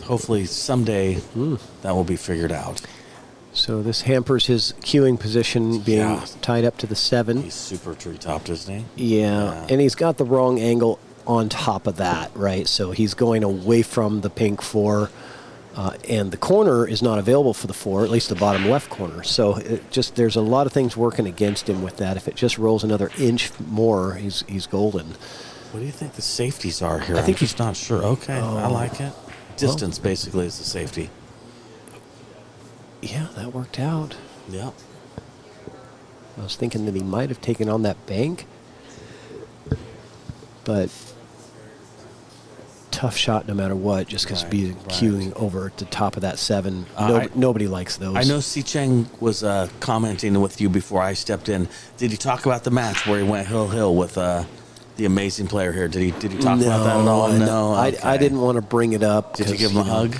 Hopefully, someday that will be figured out. So this hampers his queuing position being tied up to the 7. He's super tree-topped, isn't he? Yeah, and he's got the wrong angle on top of that, right? So he's going away from the pink 4, and the corner is not available for the 4, at least the bottom left corner. So there's a lot of things working against him with that. If it just rolls another inch more, he's golden. What do you think the safeties are here? I think I'm just not sure. Okay, I like it. Distance basically is the safety. Yeah, that worked out. Yeah. I was thinking that he might have taken on that bank, but tough shot no matter what, just because being queuing over at the top of that 7. Nobody likes those. I know Si Cheng was commenting with you before I stepped in. Did he talk about the match where he went hill with the amazing player here? Did he talk about that at all? No. Okay. I didn't want to bring it up. Did you give him a hug?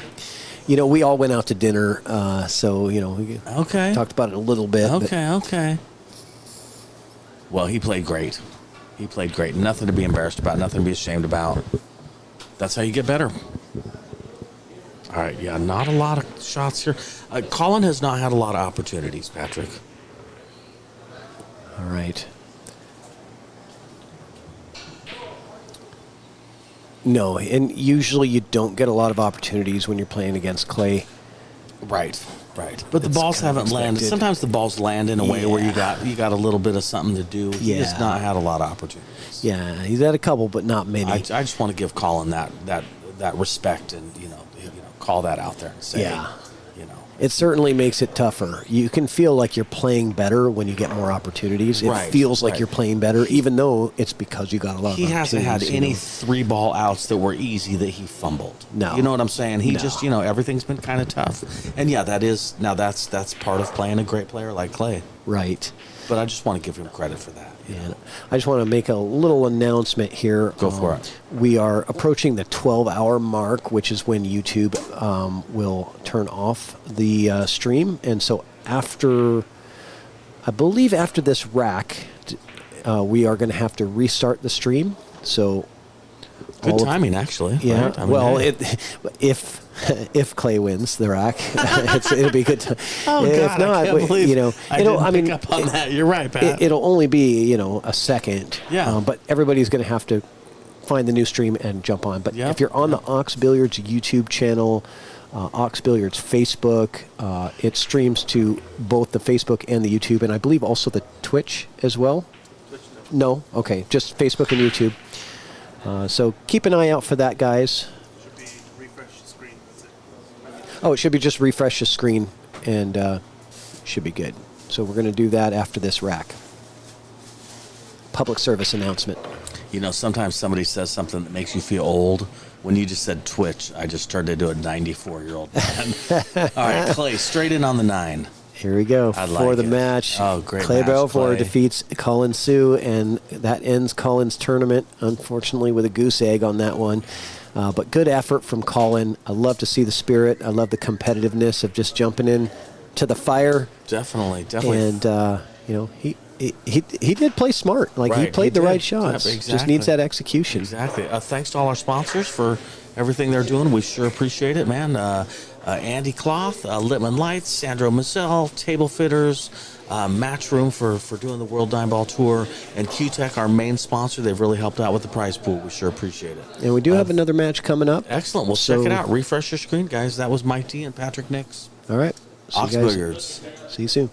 We all went out to dinner, so we talked about it a little bit. Okay. Well, he played great. Nothing to be embarrassed about. Nothing to be ashamed about. That's how you get better. All right, yeah, not a lot of shots here. Colin has not had a lot of opportunities, Patrick. All right. No, and usually you don't get a lot of opportunities when you're playing against Clay. Right. But the balls haven't landed. Sometimes the balls land in a way where you got a little bit of something to do. He has not had a lot of opportunities. Yeah, he's had a couple, but not many. I just want to give Colin that respect and call that out there and say, It certainly makes it tougher. You can feel like you're playing better when you get more opportunities. It feels like you're playing better, even though it's because you got a lot of opportunities. He hasn't had any 3-ball outs that were easy that he fumbled. No. You know what I'm saying? He just, everything's been kind of tough. And that's part of playing a great player like Clay. Right. But I just want to give him credit for that. Yeah. I just want to make a little announcement here. Go for it. We are approaching the 12-hour mark, which is when YouTube will turn off the stream. And so after this rack, we are going to have to restart the stream. So Good all of- timing, actually. Yeah. Right? I mean, Well, hey. if Clay wins the rack, it'll be good. Oh, If God, not, I can't believe I it'll. didn't I mean, pick up on that. You're right, Pat. It'll only be a second. Yeah. But everybody's going to have to find the new stream and jump on. But Yep, if you're on the Ox Billiards YouTube channel, Ox Billiards Facebook, it streams to both the Facebook and the YouTube, and I believe also the Twitch as well. No, okay, just Facebook and YouTube. So keep an eye out for that, guys. Should be refresh the screen. That's it. Oh, it should be just refresh the screen, and should be good. So we're going to do that after this rack. Public service announcement. Sometimes somebody says something that makes you feel old. When you just said Twitch, I just turned into a 94-year-old man. All right, Clay, straight in on the 9. Here we go I for like the it. match. Oh, great Clay match, Belvoir Clay. defeats Colin Sue, and that ends Colin's tournament, unfortunately, with a goose egg on that one. But good effort from Colin. I love to see the spirit. I love the competitiveness of just jumping in to the fire. Definitely. And, he did play smart. Like, he Right, played the did. right shots. Yep, Just exactly. needs that execution. Exactly. Thanks to all our sponsors for everything they're doing. We sure appreciate it, man. Andy Cloth, Littman Lights, Sandro Mazel, Table Fitters, Matchroom for doing the World Nineball Tour, and Q-Tech, our main sponsor. They've really helped out with the prize pool. We sure appreciate it. And we do have another match coming up. Excellent. Well, So- check it out. Refresh your screen, guys. That was Mike D and Patrick Nix. All right. See you Ox guys. Billiards. See you soon.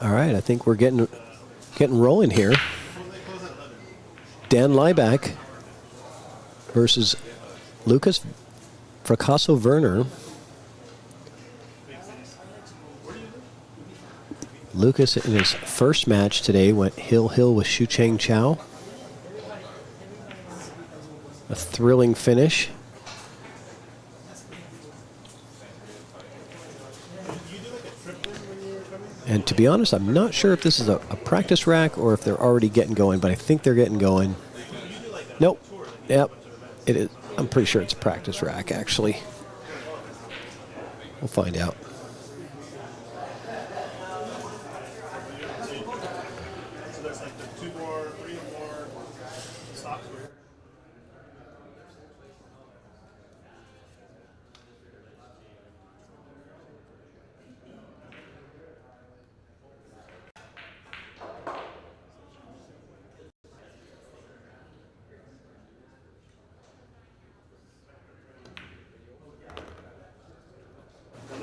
All right, I think we're getting rolling here. Dan Lieback versus Lucas Fracasso-Werner. Lucas in his first match today went hill-hill with Shu Cheng Chow. A thrilling finish. And to be honest, I'm not sure if this is a practice rack or if they're already getting going, but I think they're getting going. Nope. Yep. It is. I'm pretty sure it's a practice rack, actually. We'll find out.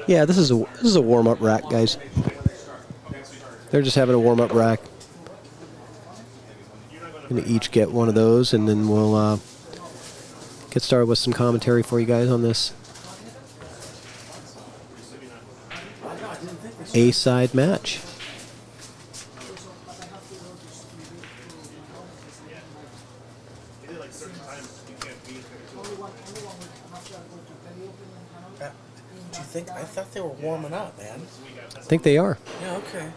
Yeah, this is a warm-up rack, guys. They're just having a warm-up rack. Gonna each get one of those, and then we'll get started with some commentary for you guys on this A-side match. I thought they were warming up, man. I think they are. Yeah, okay.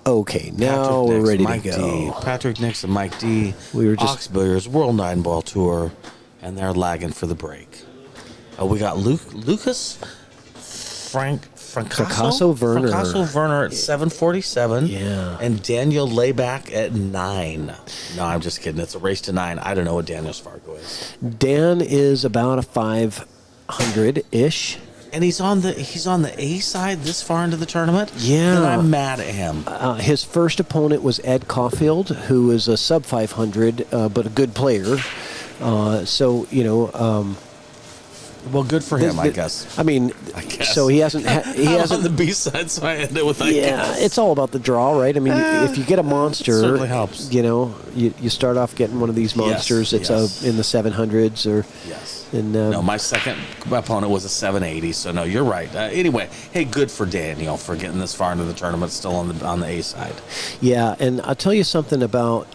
Okay, now we're ready to go. D. Patrick Nix and Mike D. We were just Ox Billiards World 9-Ball Tour, and they're lagging for the break. We got Lucas Fracasso-Werner. Fracasso-Werner at 7:47. Yeah. And Daniel Layback at 9. No, I'm just kidding. It's a race to 9. I don't know what Daniel's Fargo is. Dan is about a 500-ish. And he's on the A side this far into the tournament. Yeah, and I'm mad at him. His first opponent was Ed Caulfield, who is a sub 500, but a good player. So you know. Well, good for him, I guess. I mean, so he hasn't. He hasn't on the B side, so I end it with. It's all about the draw, right? I mean, if you get a monster, it certainly helps. You know, you start off getting one of these monsters. Yes, it's in the 700s or. Yes. And, no, my second opponent was a 780. So no, you're right. Anyway, hey, good for Daniel for getting this far into the tournament, still on the A side. Yeah, and I'll tell you something about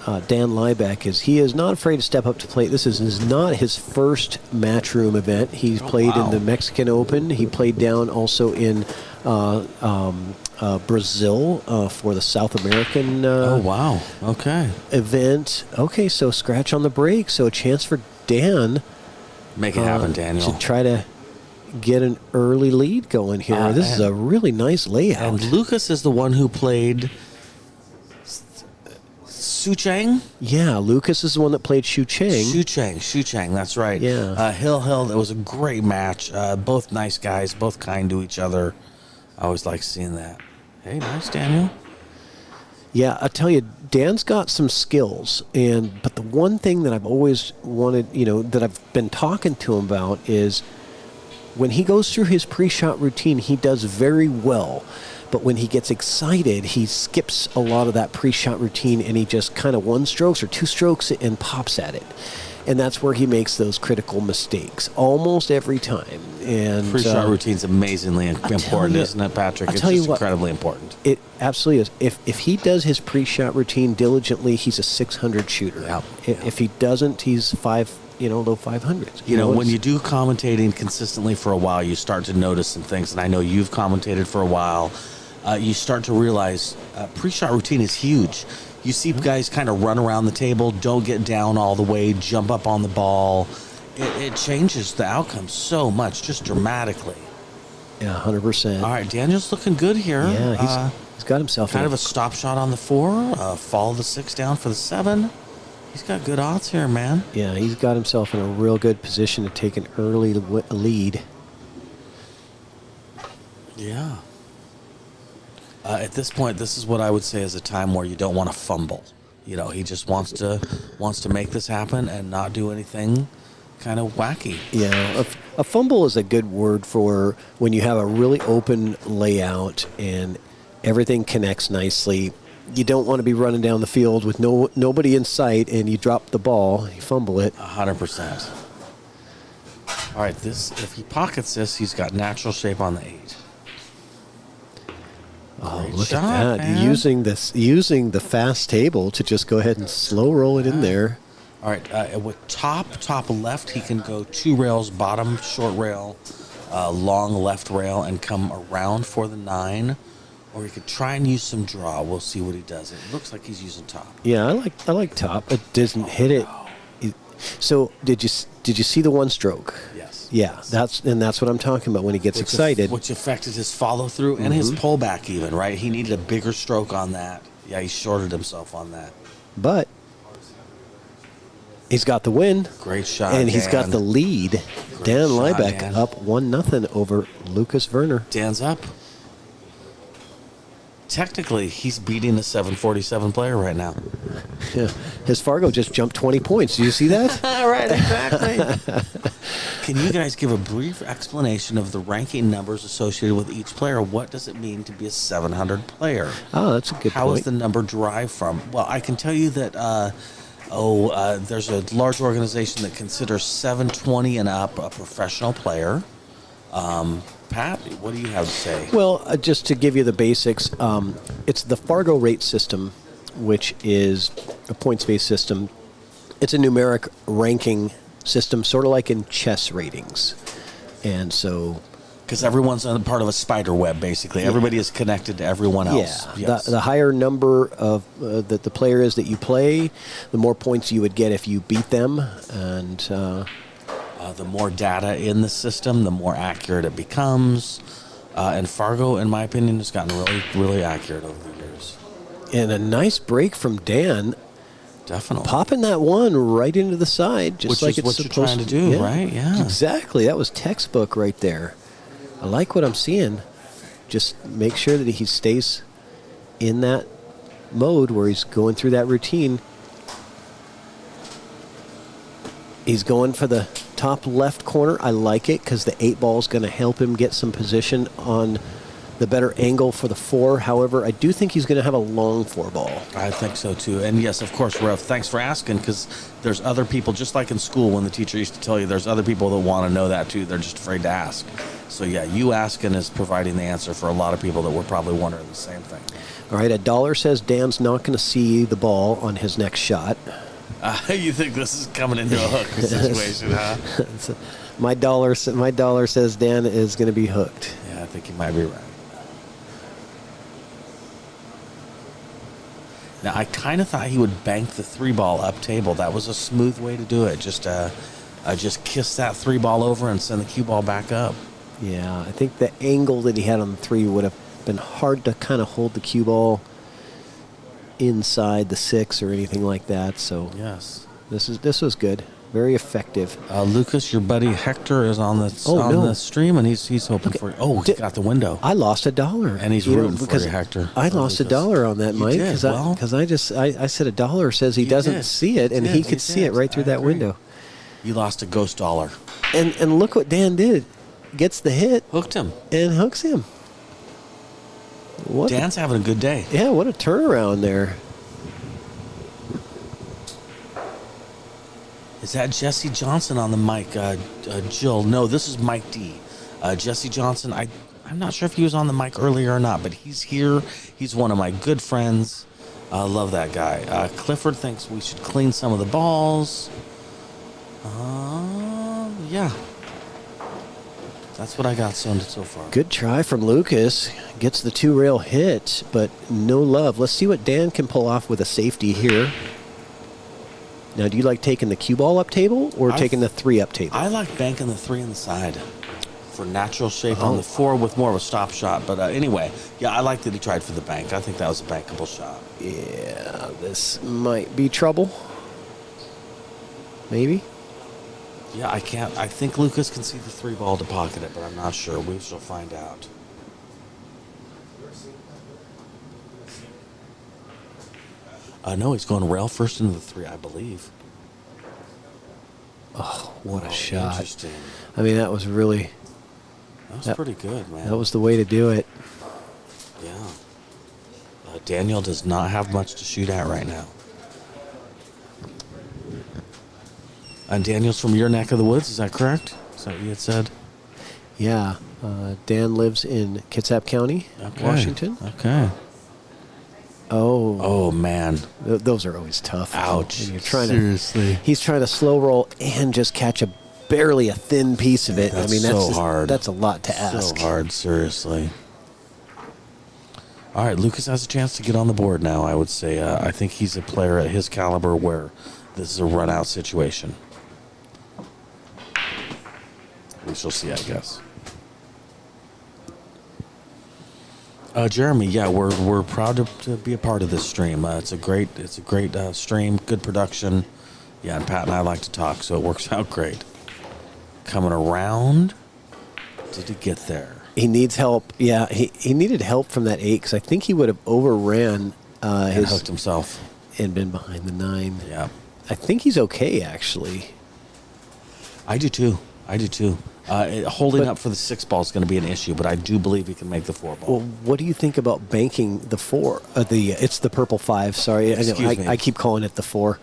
Dan Liebeck is he is not afraid to step up to play. This is not his first Matchroom event. He's played in the Mexican Open. He played down also in Brazil for the South American event. Okay, so scratch on the break. So a chance for Dan. Make it happen, Daniel. To try to get an early lead going here. This is a really nice layout. And Lucas is the one who played Su Chang? Yeah, Lucas is the one that played Shu Chang. Shu Chang, that's right. Yeah. Hill, that was a great match. Both nice guys, both kind to each other. I always like seeing that. Hey, nice, Daniel. Yeah, I tell you, Dan's got some skills, but the one thing that I've always wanted, that I've been talking to him about is when he goes through his pre-shot routine, he does very well. But when he gets excited, he skips a lot of that pre-shot routine and he just kind of one strokes or two strokes it and pops at it. And that's where he makes those critical mistakes almost every time. And pre-shot routine's amazingly important, isn't it, Patrick? It's just incredibly important. It absolutely is. If he does his pre-shot routine diligently, he's a 600 shooter. Yeah. If he doesn't, he's low 500s. When you do commentating consistently for a while, you start to notice some things. And I know you've commentated for a while. You start to realize pre-shot routine is huge. You see guys kind of run around the table, don't get down all the way, jump up on the ball. It changes the outcome so much, just dramatically. Yeah, 100%. All right, Daniel's looking good here. Yeah, he's got himself kind of a stop shot on the 4, follow the 6 down for the 7. He's got good odds here, man. Yeah, he's got himself in a real good position to take an early lead. Yeah. At this point, this is what I would say is a time where you don't want to fumble. He just wants to make this happen and not do anything kind of wacky. Yeah, a fumble is a good word for when you have a really open layout and everything connects nicely. You don't want to be running down the field with nobody in sight and you drop the ball, you fumble it. 100%. All right, if he pockets this, he's got natural shape on the 8. Oh, look at that. Man. Using the fast table to just go ahead and slow roll it in there. All right, with top left, he can go 2 rails, bottom short rail, long left rail, and come around for the 9. Or he could try and use some draw. We'll see what he does. It looks like he's using top. Yeah, I like top. It doesn't hit it. So did you see the one stroke? Yes. Yeah, that's what I'm talking about when he gets excited. Which affected his follow through and his pullback even, right? He needed a bigger stroke on that. Yeah, he shorted himself on that. But he's got the win. Great shot. And he's got the lead. Dan Liebeck up 1-0 over Lucas Werner. Dan's up. Technically, he's beating a 747 player right now. Yeah. His Fargo just jumped 20 points. Do you see that? Right, exactly. Can you guys give a brief explanation of the ranking numbers associated with each player? What does it mean to be a 700 player? Oh, that's a good point. How is the number derived from? Well, I can tell you that there's a large organization that considers 720 and up a professional player. Pat, what do you have to say? Well, just to give you the basics, it's the Fargo rate system, which is a points-based system. It's a numeric ranking system, sort of like in chess ratings. And so... Because everyone's on part of a spider web, basically. Yeah. Everybody is connected to everyone else. Yeah. Yes. The higher number of that the player is that you play, the more points you would get if you beat them. And... the more data in the system, the more accurate it becomes. And Fargo, in my opinion, has gotten really, really accurate over the years. And a nice break from Dan. Definitely. Popping that one right into the side, just like it's what supposed you're trying to do, right? Yeah. Exactly. That was textbook right there. I like what I'm seeing. Just make sure that he stays in that mode where he's going through that routine. He's going for the top left corner. I like it because the 8 ball is going to help him get some position on the better angle for the 4. However, I do think he's going to have a long 4 ball. I think so too. And yes, of course, Rev, thanks for asking, because there's other people, just like in school when the teacher used to tell you, there's other people that want to know that too. They're just afraid to ask. So yeah, you asking is providing the answer for a lot of people that were probably wondering the same thing. All right, $1 says Dan's not going to see the ball on his next shot. You think this is coming into a hook situation, huh? My dollar says Dan is going to be hooked. Yeah, I think you might be right. Now, I kind of thought he would bank the 3-ball up table. That was a smooth way to do it. Just kiss that 3-ball over and send the cue ball back up. Yeah, I think the angle that he had on the 3 would have been hard to kind of hold the cue ball inside the 6 or anything like that. So yes, this was good, very effective. Lucas, your buddy Hector is on the the stream, and he's hoping for. Oh, he got the window. I lost $1, and he's rooting for you, Hector. I lost $1 on that, Mike, because I said $1 says he doesn't see it, and he could see it right through that window. You lost a ghost dollar. And look what Dan did. Gets the hit. Hooked him. And hooks him. Dan's having a good day. Yeah, what a turnaround there. Is that Jesse Johnson on the mic, Jill? No, this is Mike D. Jesse Johnson, I'm not sure if he was on the mic earlier or not, but he's here. He's one of my good friends. I love that guy. Clifford thinks we should clean some of the balls. Yeah. That's what I got so far. Good try from Lucas. Gets the 2-rail hit, but no love. Let's see what Dan can pull off with a safety here. Now, do you like taking the cue ball up table or taking the 3 up table? I like banking the 3 on the side for natural shape on the 4 with more of a stop shot. But anyway, yeah, I like that he tried for the bank. I think that was a bankable shot. Yeah, this might be trouble. Maybe. Yeah, I think Lucas can see the 3-ball to pocket it, but I'm not sure. We shall find out. No, he's going rail first into the 3, I believe. Oh, what a shot. Interesting. I mean, that was really... That was pretty good, man. That was the way to do it. Yeah. Daniel does not have much to shoot at right now. And Daniel's from your neck of the woods, is that correct? Is that what you had said? Yeah. Dan lives in Kitsap County, Washington. Okay. Oh man, those are always tough. Ouch! And you're trying Seriously, he's trying to slow roll and just catch barely a thin piece of it. That's I mean, that's so hard. That's a lot to ask. So hard, seriously. All right, Lucas has a chance to get on the board now. I would say I think he's a player at his caliber where this is a run-out situation. We shall see, I guess. Jeremy, yeah, we're proud to be a part of this stream. It's a great stream, good production. Yeah, and Pat and I like to talk, so it works out great. Coming around, did he get there? He needs help. Yeah, he needed help from that 8 because I think he would have overran and hooked himself and been behind the 9. Yeah, I think he's okay actually. I do too. Holding up for the 6-ball is going to be an issue, but I do believe he can make the 4-ball. Well, what do you think about banking the 4? It's the purple 5. Sorry, I keep calling it the 4.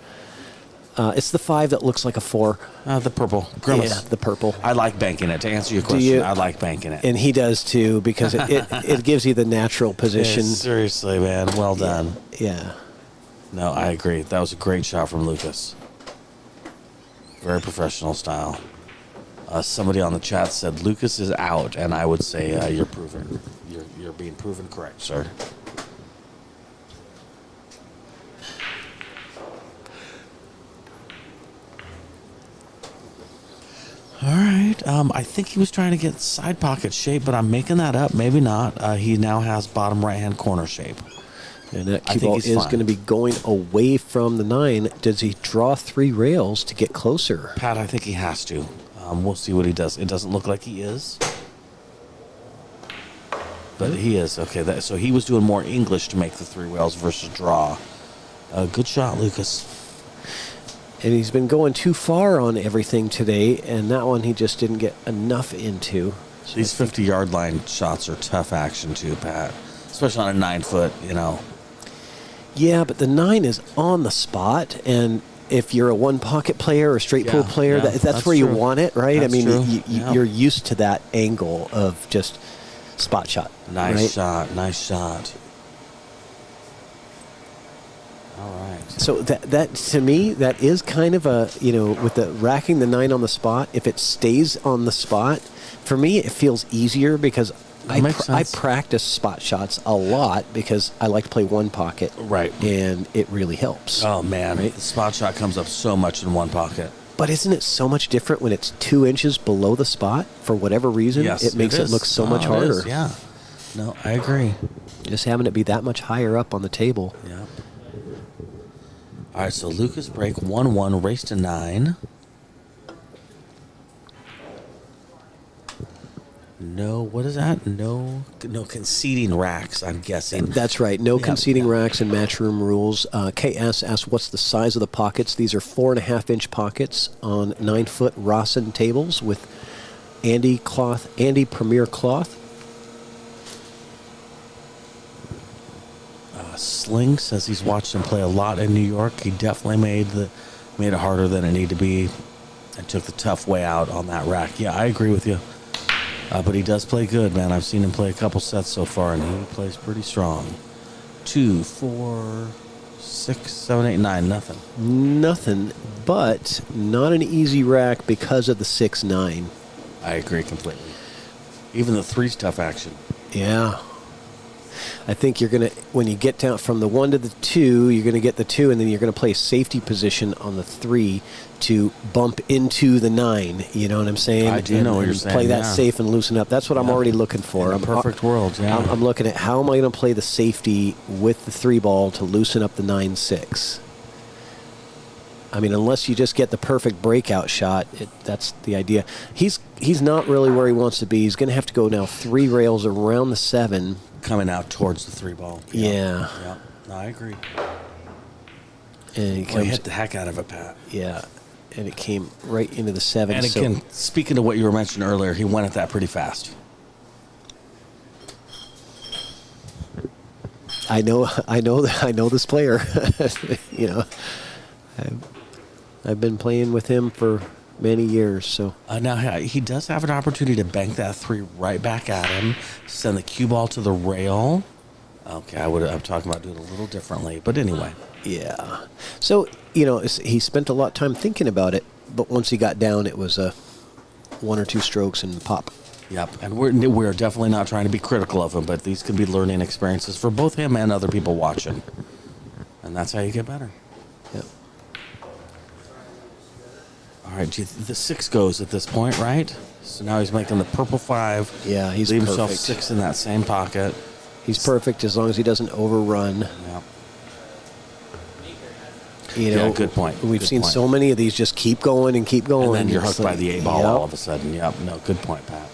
It's the 5 that looks like a 4. The purple. Grimace. Yeah, the purple. I like banking it. To answer your question, I like banking it. And he does too, because it gives you the natural position. Yeah, seriously, man. Well done. Yeah. No, I agree. That was a great shot from Lucas. Very professional style. Somebody on the chat said Lucas is out, and I would say you're being proven correct, sir. All right. I think he was trying to get side pocket shape, but I'm making that up. Maybe not. He now has bottom right-hand corner shape. And that cue ball is going to be going away from the 9. Does he draw 3 rails to get closer? Pat, I think he has to. We'll see what he does. It doesn't look like he is. But he is. Okay, so he was doing more English to make the 3 rails versus draw. Good shot, Lucas. And he's been going too far on everything today, and that one he just didn't get enough into. So these 50-yard line shots are tough action too, Pat. Especially on a 9-foot, Yeah, but the 9 is on the spot, and if you're a one pocket player or a straight pull player, that's where you want it, right? That's I mean, true. you're used to that angle of just spot shot. Nice right? shot. Nice shot. All right. So that to me, that is kind of a, with the racking the 9 on the spot, if it stays on the spot, for me, it feels easier because I practice spot shots a lot because I like to play one pocket. Right. And it really helps. Oh, man. Right? The spot shot comes up so much in one pocket. But isn't it so much different when it's 2 inches below the spot? For whatever reason, Yes, it makes it look so much harder. Yeah. No, I agree. Just having it be that much higher up on the table. Yeah. All right, so Lucas break 1-1, race to 9. No, what is that? No conceding racks, I'm guessing. That's right. No conceding racks and matchroom rules. KS asks, what's the size of the pockets? These are 4.5-inch pockets on 9-foot Rossen tables with Andy Premier cloth. Sling says he's watched him play a lot in New York. He definitely made it harder than it needed to be and took the tough way out on that rack. Yeah, I agree with you. But he does play good, man. I've seen him play a couple sets so far, and he plays pretty strong. 2, 4, 6, 7, 8, 9, nothing. Nothing, but not an easy rack because of the 6-9. I agree completely. Even the 3's tough action. Yeah. I think you're going to, when you get down from the 1 to the 2, you're going to get the 2, and then you're going to play safety position on the 3 to bump into the 9. You know what I'm saying? I do know what you're saying. Play that safe and loosen up. That's what I'm already looking for. In a perfect world, yeah. I'm looking at how am I going to play the safety with the 3 ball to loosen up the 9-6. I mean, unless you just get the perfect breakout shot, that's the idea. He's not really where he wants to be. He's going to have to go now 3 rails around the 7. Coming out towards the 3 ball. Yeah. No, I agree. And he hit the heck out of it, Pat. Yeah. And it came right into the 7. And again, speaking to what you were mentioning earlier, he went at that pretty fast. I know this player. I've been playing with him for many years. So now he does have an opportunity to bank that 3 right back at him, send the cue ball to the rail. Okay, I'm talking about doing it a little differently, but anyway. Yeah. So he spent a lot of time thinking about it, but once he got down, it was 1 or 2 strokes and pop. Yep, and we're definitely not trying to be critical of him, but these could be learning experiences for both him and other people watching, and that's how you get better. Yep. All right, the 6 goes at this point, right? So now he's making the purple 5. Yeah, he's leave perfect. himself 6 in that same pocket. He's perfect as long as he doesn't overrun. Yeah. Good point. We've seen so many of these just keep going and keep going. And then you're hooked by the 8 ball all of a sudden. Yep. No, good point, Pat.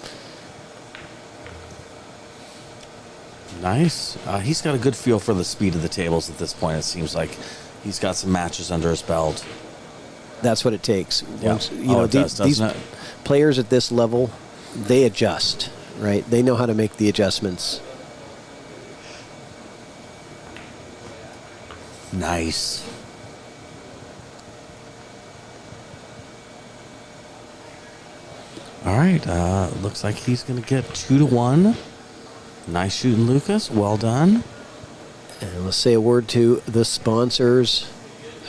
Nice. He's got a good feel for the speed of the tables at this point. It seems like he's got some matches under his belt. That's what it takes. Once, these players at this level, they adjust, right? They know how to make the adjustments. Nice. All right. Looks like he's going to get 2-1. Nice shooting, Lucas. Well done. And let's say a word to the sponsors.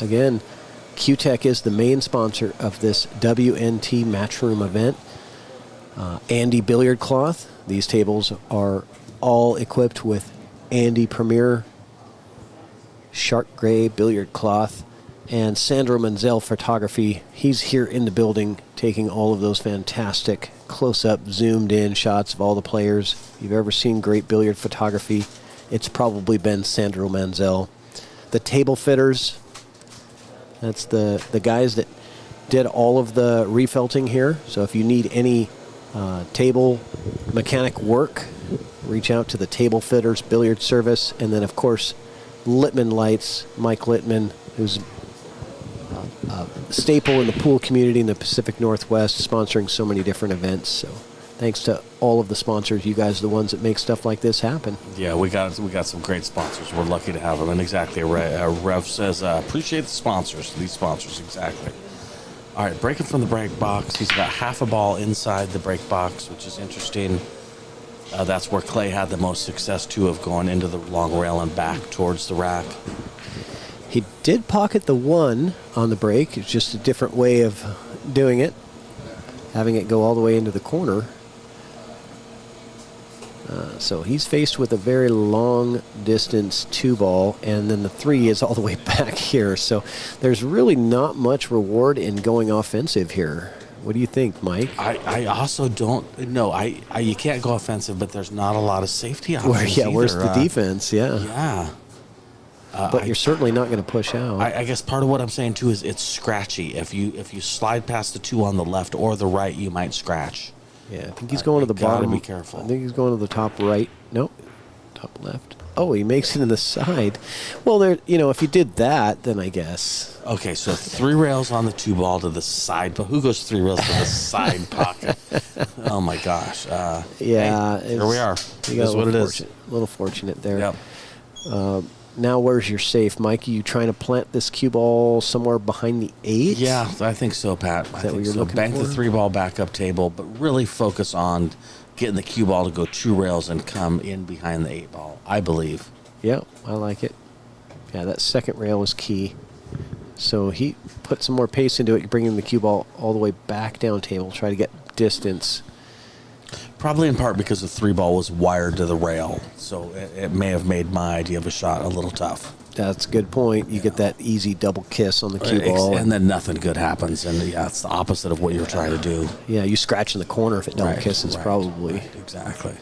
Again, Q-Tech is the main sponsor of this WNT Matchroom event. Andy Billiard Cloth. These tables are all equipped with Andy Premier Shark Gray Billiard Cloth. And Sandro Manzel Photography. He's here in the building taking all of those fantastic close-up, zoomed-in shots of all the players. If you've ever seen great billiard photography, it's probably been Sandro Manzel. The table fitters, that's the guys that did all of the refelting here. So if you need any table mechanic work, reach out to the Table Fitters Billiard Service. And then, of course, Littman Lights, Mike Littman, who's a staple in the pool community in the Pacific Northwest, sponsoring so many different events. So Thanks to all of the sponsors. You guys are the ones that make stuff like this happen. Yeah, we got some great sponsors. We're lucky to have them. And exactly, Rev says, appreciate the sponsors. These sponsors, exactly. All right, breaking from the break box. He's got half a ball inside the break box, which is interesting. That's where Clay had the most success, too, of going into the long rail and back towards the rack. He did pocket the 1 on the break. It's just a different way of doing it, having it go all the way into the corner. So he's faced with a very long distance 2-ball, and then the 3 is all the way back here. So there's really not much reward in going offensive here. What do you think, Mike? I also don't know. You can't go offensive, but there's not a lot of safety options. Where's the defense? Yeah. Yeah. But you're certainly not going to push out. I guess part of what I'm saying too is it's scratchy. If you slide past the 2 on the left or the right, you might scratch. Yeah, I think he's going to the bottom. Be careful. I think he's going to the top right. No, top left. Oh, he makes it in the side. Well, if you did that, then I guess. Okay, so 3 rails on the 2-ball to the side. But who goes 3 rails to the side pocket? Oh my gosh. Yeah, hey, here we are. That's what it is. A little fortunate there. Yep. Now, where's your safe, Mike? Are you trying to plant this cue ball somewhere behind the 8? Yeah, I think so, Pat. I think so. Bank the 3-ball backup table, but really focus on getting the cue ball to go 2 rails and come in behind the 8-ball, I believe. Yeah, I like it. Yeah, that second rail is key. So he put some more pace into it, bringing the cue ball all the way back down table, try to get distance. Probably in part because the 3-ball was wired to the rail, so it may have made my idea of a shot a little tough. That's a good point. You get that easy double kiss on the cue ball. And then nothing good happens, and it's the opposite of what you're trying to do. Yeah, you scratch in the corner if it double kisses, probably. Right, exactly.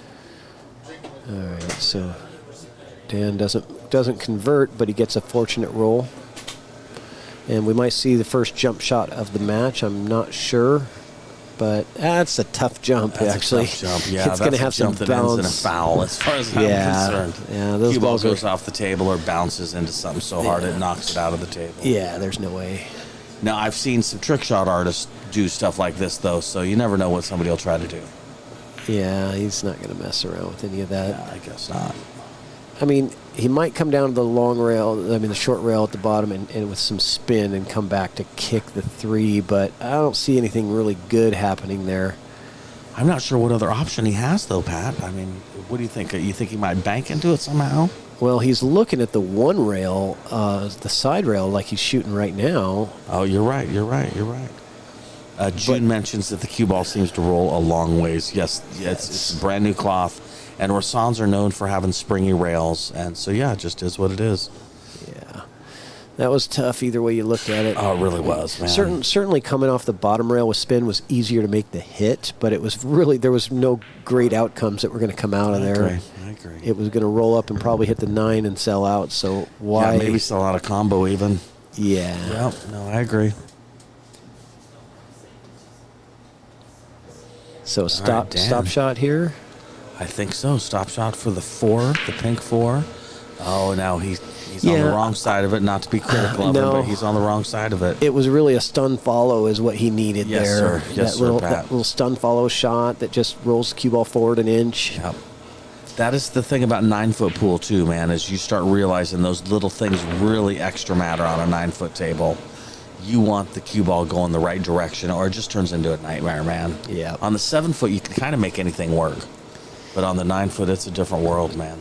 All right, so Dan doesn't convert, but he gets a fortunate roll. And we might see the first jump shot of the match. I'm not sure. But that's a tough jump, actually. A tough jump. Yeah, it's going to have some that bounce. Ends in a foul, as far as I'm concerned. Yeah, those cue ball balls goes off the table or bounces into something so hard it knocks it out of the table. Yeah, there's no way. Now, I've seen some trick shot artists do stuff like this, though, so you never know what somebody will try to do. Yeah, he's not going to mess around with any of that. Yeah, I guess not. I mean, he might come down to the long rail, the short rail at the bottom and with some spin and come back to kick the 3, but I don't see anything really good happening there. I'm not sure what other option he has, though, Pat. I mean, what do you think? You think he might bank into it somehow? Well, he's looking at the 1 rail, the side rail, like he's shooting right now. Oh, you're right. June mentions that the cue ball seems to roll a long ways. Yes, it's brand new cloth. And Rassans are known for having springy rails. And so, yeah, it just is what it is. Yeah. That was tough either way you looked at it. Oh, it really was, man. Certainly coming off the bottom rail with spin was easier to make the hit, but it was really, there was no great outcomes that were going to come out of there. I agree. It was going to roll up and probably hit the 9 and sell out, so why? Yeah, maybe sell out a combo even. Yeah. Yep, no, I agree. So stop shot here. I think so. Stop shot for the 4, the pink 4. Oh, now he's on the wrong side of it. Not to be critical of him, but he's on the wrong side of it. It was really a stun follow is what he needed there. Sir. Yes, sir, Pat. That little stun follow shot that just rolls the cue ball forward an inch. Yep. That is the thing about 9-foot pool, too, man, is you start realizing those little things really extra matter on a 9-foot table. You want the cue ball going the right direction, or it just turns into a nightmare, man. Yeah. On the 7-foot, you can kind of make anything work. But on the 9-foot, it's a different world, man.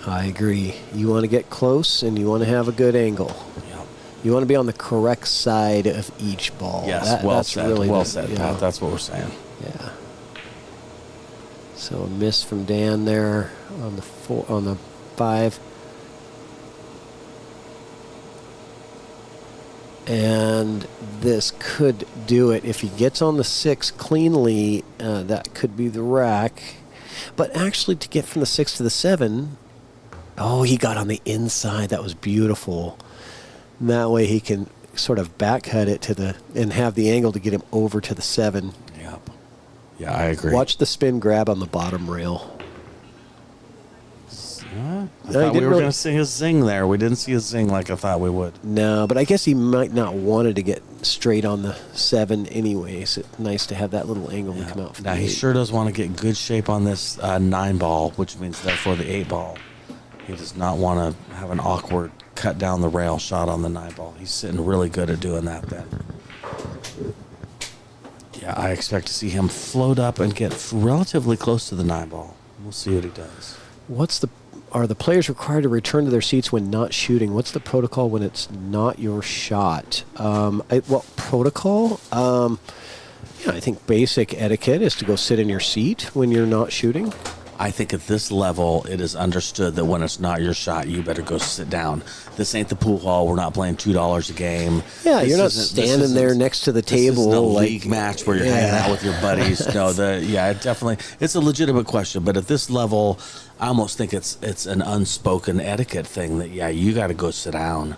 I agree. You want to get close, and you want to have a good angle. Yep. You want to be on the correct side of each ball. Yes, well said. Really well said, Pat. That's what we're saying. Yeah. So a miss from Dan there on the 5. And this could do it. If he gets on the 6 cleanly, that could be the rack. But actually, to get from the 6 to the 7, he got on the inside. That was beautiful. And that way he can sort of back cut it and have the angle to get him over to the 7. Yep. Yeah, I agree. Watch the spin grab on the bottom rail. I he thought we didn't were really- going to see a zing there. We didn't see a zing like I thought we would. No, but I guess he might not wanted to get straight on the 7 anyway. So it's nice to have that little angle and come out. For Now, the he 8. sure does want to get good shape on this 9 ball, which means therefore the 8 ball. He does not want to have an awkward cut down the rail shot on the 9 ball. He's sitting really good at doing that then. Yeah, I expect to see him float up and get relatively close to the 9 ball. We'll see what he does. Are the players required to return to their seats when not shooting? What's the protocol when it's not your shot? Protocol? I think basic etiquette is to go sit in your seat when you're not shooting. I think at this level, it is understood that when it's not your shot, you better go sit down. This ain't the pool hall. We're not playing $2 a game. Yeah, This you're not isn't- this standing there isn't- next to the This table isn't a like league match where you're hanging out with your buddies. No, it definitely, it's a legitimate question. But at this level, I almost think it's an unspoken etiquette thing that, you got to go sit down.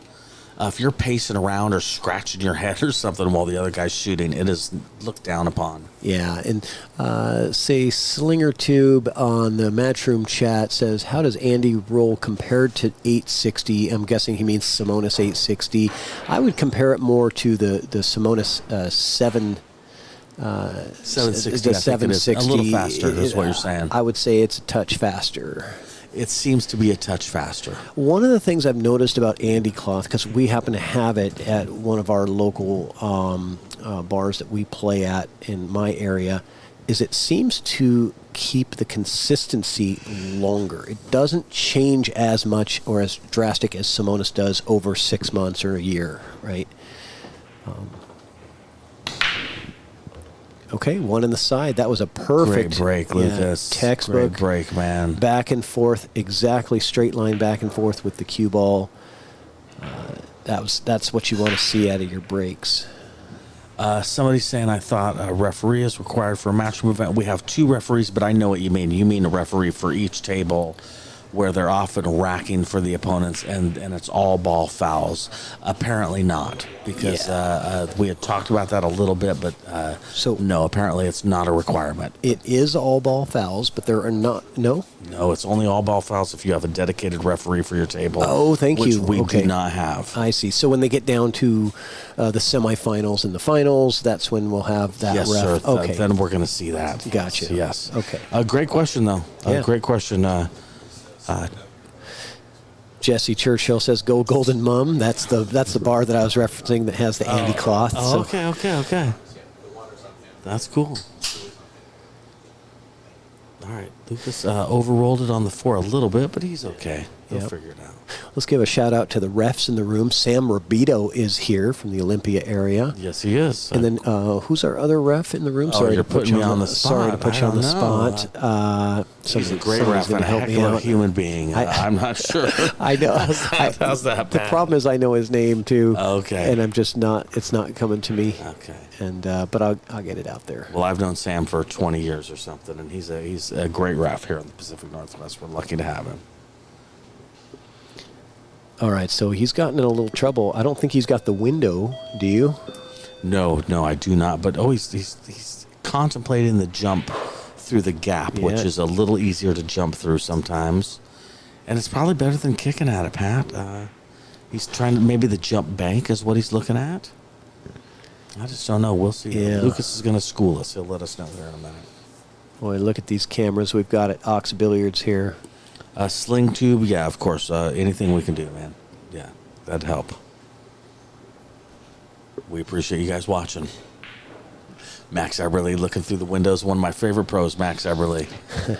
If you're pacing around or scratching your head or something while the other guy's shooting, it is looked down upon. Yeah, and say Slinger Tube on the Matchroom chat says, how does Andy roll compared to 860? I'm guessing he means Simonis 860. I would compare it more to the Simonis 760. 760, The I think it is. 760 A little faster is what you're saying. I would say it's a touch faster. It seems to be a touch faster. One of the things I've noticed about Andy cloth, because we happen to have it at one of our local bars that we play at in my area, is it seems to keep the consistency longer. It doesn't change as much or as drastic as Simonis does over 6 months or a year, right? Okay, one in the side. That was a perfect Great break, Lucas. Textbook. Great break, man. Back and forth, exactly straight line back and forth with the cue ball. That's what you want to see out of your breaks. Somebody's saying I thought a referee is required for a matchroom event. We have 2 referees, but I know what you mean. You mean a referee for each table where they're often racking for the opponents and it's all ball fouls. Apparently not, because we had talked about that a little bit, but no, apparently it's not a requirement. It is all ball fouls, but there are not, no? No, it's only all ball fouls if you have a dedicated referee for your table. Oh, thank you. Which we Okay. do not have. I see. So when they get down to the semifinals and the finals, that's when we'll have that Yes, ref. sir. Okay. Then we're going to see that. Gotcha. Yes. Okay. Great question, though. Yeah. Great question. Jesse Churchill says, "Go Golden Mum." That's the bar that I was referencing that has the Andy cloth. Oh, so. okay. That's cool. All right, Lucas overrolled it on the 4 a little bit, but he's okay. He'll Yep. figure it out. Let's give a shout out to the refs in the room. Sam Rabito is here from the Olympia area. Yes, he is. And then who's our other ref in the room? Oh, you're putting me on the spot. Sorry to put you I on the don't know. spot. He's a great somebody's ref and gonna a help heck me of a out. human being. I'm not sure. I know. How's that, The Pat? problem is I know his name too. Okay. And I'm just not. It's not coming to me. Okay. And but I'll get it out there. Well, I've known Sam for 20 years or something, and he's a great ref here in the Pacific Northwest. We're lucky to have him. All right. So he's gotten in a little trouble. I don't think he's got the window. Do you? No, I do not. But he's contemplating the jump through the gap, which Yeah. is a little easier to jump through sometimes, and it's probably better than kicking at it, Pat. He's trying to maybe the jump bank is what he's looking at. I just don't know. We'll see. Yeah. Lucas is going to school us. He'll let us know here in a minute. Boy, look at these cameras we've got at Ox Billiards here. Sling tube, yeah, of course. Anything we can do, man. Yeah, that'd help. We appreciate you guys watching. Max Eberly looking through the windows. One of my favorite pros, Max Eberly.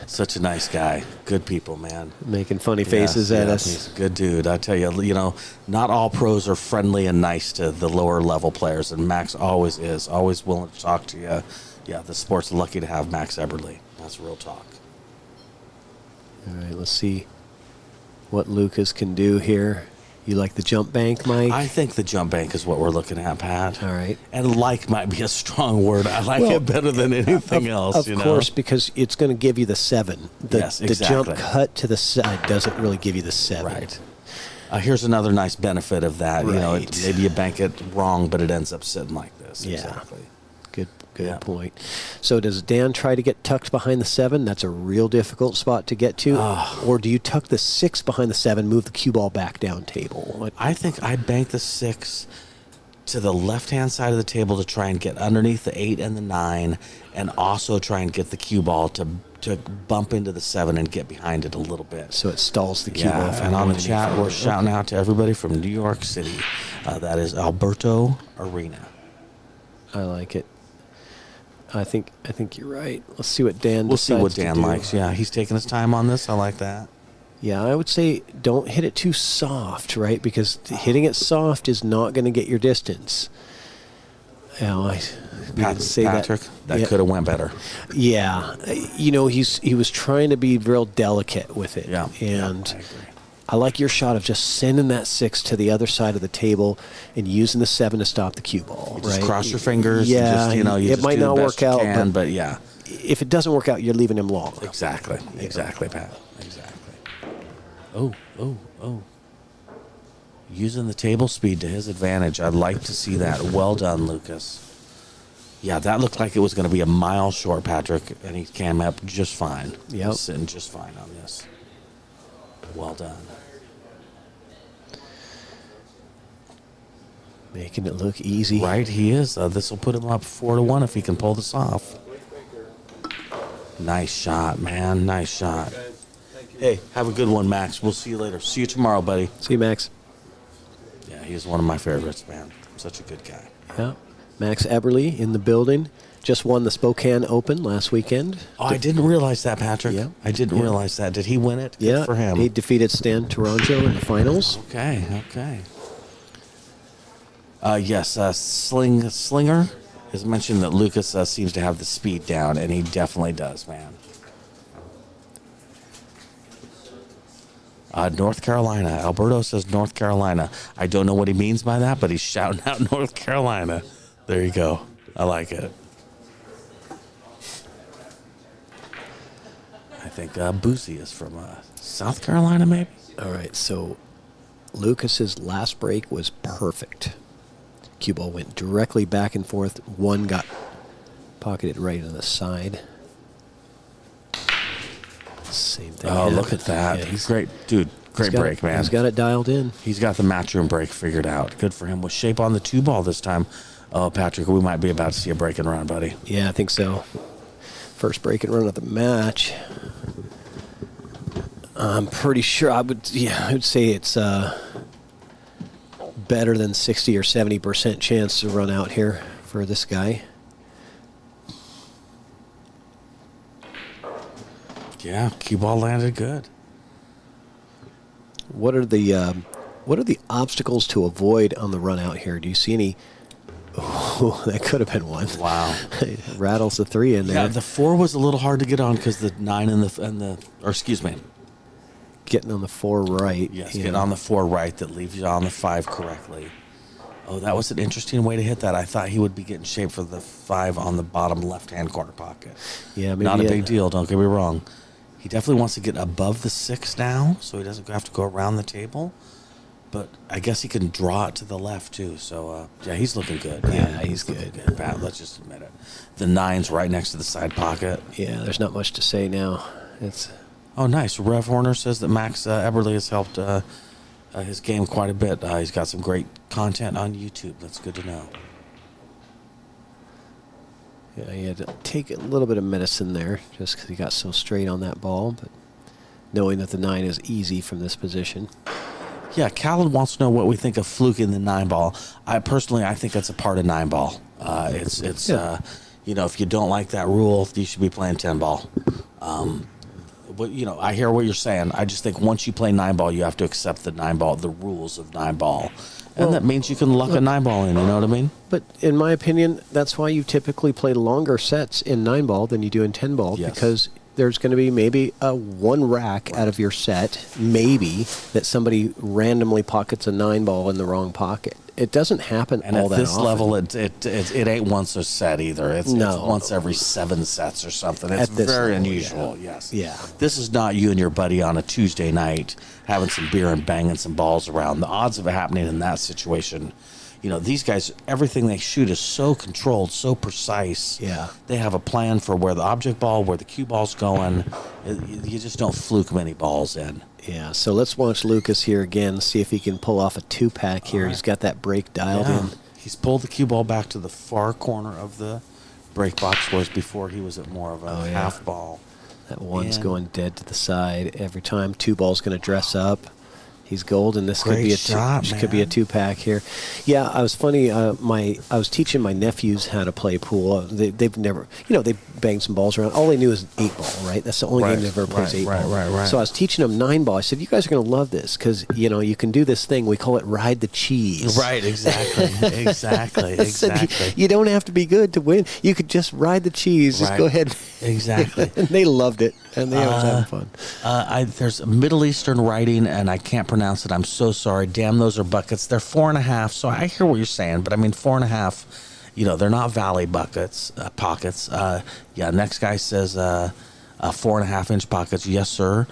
Such a nice guy. Good people, man. Making funny faces at us. He's a good dude. I tell you, not all pros are friendly and nice to the lower level players, and Max always is. Always willing to talk to you. Yeah, the sport's lucky to have Max Eberly. That's real talk. All right, let's see what Lucas can do here. You like the jump bank, Mike? I think the jump bank is what we're looking at, Pat. All right. And like might be a strong word. I like it better than anything else. Of course, because it's going to give you the 7. Yes, The exactly. jump cut to the side doesn't really give you the 7. Right. Here's another nice benefit of that. Right. Maybe you bank it wrong, but it ends up sitting like this. Yeah. Exactly. Good Good point. So does Dan try to get tucked behind the 7? That's a real difficult spot to get to. Or do you tuck the 6 behind the 7, move the cue ball back down table? I think I bank the 6 to the left-hand side of the table to try and get underneath the 8 and the 9, and also try and get the cue ball to bump into the 7 and get behind it a little bit. So it stalls the cue ball. And on the chat, we're shouting out to everybody from New York City. That is Alberto Arena. I like it. I think you're right. Let's see what Dan. We'll see what decides to Dan do. likes. Yeah, he's taking his time on this. I like that. Yeah, I would say don't hit it too soft, right? Because hitting it soft is not going to get your distance. Patrick, that could have went better. Yeah, he was trying to be real delicate with it. Yeah, and I agree. I like your shot of just sending that 6 to the other side of the table and using the 7 to stop the cue ball. Just right? cross your fingers. Yeah, and just, you it just might do the not best work you out, can, but yeah, if it doesn't work out, you're leaving him long. exactly, Pat, exactly. Oh. Using the table speed to his advantage. I'd like to see that. Well done, Lucas. Yeah, that looked like it was going to be a mile short, Patrick, and he came up just fine. Yep. Sitting just fine on this. Well done. Making it look easy. Right, he is. This will put him up 4-1 if he can pull this off. Nice shot, man. Nice shot. Hey, have a good one, Max. We'll see you later. See you tomorrow, buddy. See you, Max. Yeah, he's one of my favorites, man. Such a good guy. Yeah. Max Eberly in the building. Just won the Spokane Open last weekend. Oh, I didn't realize that, Patrick. Yeah. I didn't realize that. Did he win it? Good Yeah, for him. he defeated Stan Toronto in the finals. Okay. Yes, Slinger has mentioned that Lucas seems to have the speed down, and he definitely does, man. North Carolina. Alberto says North Carolina. I don't know what he means by that, but he's shouting out North Carolina. There you go. I like it. I think Boosie is from South Carolina, maybe? All right, so Lucas's last break was perfect. Cue ball went directly back and forth. One got pocketed right on the side. Same thing. Oh, happened. look at that. Yeah, He's great. Dude, great break, man. He's got it dialed in. He's got the Matchroom break figured out. Good for him. With shape on the 2-ball this time. Oh, Patrick, we might be about to see a break and run, buddy. Yeah, I think so. First break and run of the match. I'm pretty sure I would say it's better than 60 or 70% chance to run out here for this guy. Yeah, cue ball landed good. What are the obstacles to avoid on the run out here? Do you see any? Oh, that could have been one. Wow. Rattles the 3 in there. Yeah, the 4 was a little hard to get on because the 9 and the excuse me. Getting on the 4 right. Yes, getting on the 4 right that leaves you on the 5 correctly. Oh, that was an interesting way to hit that. I thought he would be getting shape for the 5 on the bottom left-hand corner pocket. Yeah, maybe not a big deal. Don't get me wrong. He definitely wants to get above the 6 now, so he doesn't have to go around the table. But I guess he can draw it to the left, too. So, yeah, he's looking good. Yeah, he's looking good. Pat, let's just admit it. The 9's right next to the side pocket. Yeah, there's not much to say now. It's Oh, nice. Rev Horner says that Max Eberly has helped his game quite a bit. He's got some great content on YouTube. That's good to know. Yeah, he had to take a little bit of medicine there just because he got so straight on that ball. But knowing that the 9 is easy from this position. Yeah, Callan wants to know what we think of fluke in the 9-ball. I think that's a part of 9-ball. It's if you don't like that rule, you should be playing 10-ball. But I hear what you're saying. I just think once you play 9-ball, you have to accept the 9-ball, the rules of 9-ball. And that means you can luck a 9-ball in, you know what I mean? But in my opinion, that's why you typically play longer sets in 9-ball than you do in 10-ball, Yes. because there's going to be maybe one rack out of your set, maybe, that somebody randomly pockets a 9-ball in the wrong pocket. It doesn't happen And all at that this often. level, it ain't once a set either. It's once every 7 sets or something. It's At this very level, unusual, yeah. yes. Yeah. This is not you and your buddy on a Tuesday night having some beer and banging some balls around. The odds of it happening in that situation, You know, these guys, everything they shoot is so controlled, so precise. Yeah. They have a plan for where the object ball, where the cue ball's going. You just don't fluke many balls in. Yeah, so let's watch Lucas here again, see if he can pull off a 2-pack here. Right. He's got that break dialed in. He's pulled the cue ball back to the far corner of the break box, whereas before he was at more of a half ball. That one's And- going dead to the side every time. 2 ball's going to dress up. He's golden. This could Great be a shot, could be a man. 2-pack here. Yeah, I was funny. I was teaching my nephews how to play pool. They've never, they banged some balls around. All they knew is 8-ball, right? That's the only game they've ever played is 8-ball. Right. So I was teaching them 9-ball. I said, you guys are going to love this because you can do this thing. We call it ride the cheese. Right, exactly. exactly. I said, you don't have to be good to win. You could just ride the cheese. Just Right. go ahead. Exactly. And they loved it, and they always having fun. There's Middle Eastern writing, and I can't pronounce it. I'm so sorry. Damn, those are buckets. They're 4.5. So I hear what you're saying, but I mean 4.5. They're not valley buckets, pockets. Next guy says 4.5-inch pockets. Yes, sir.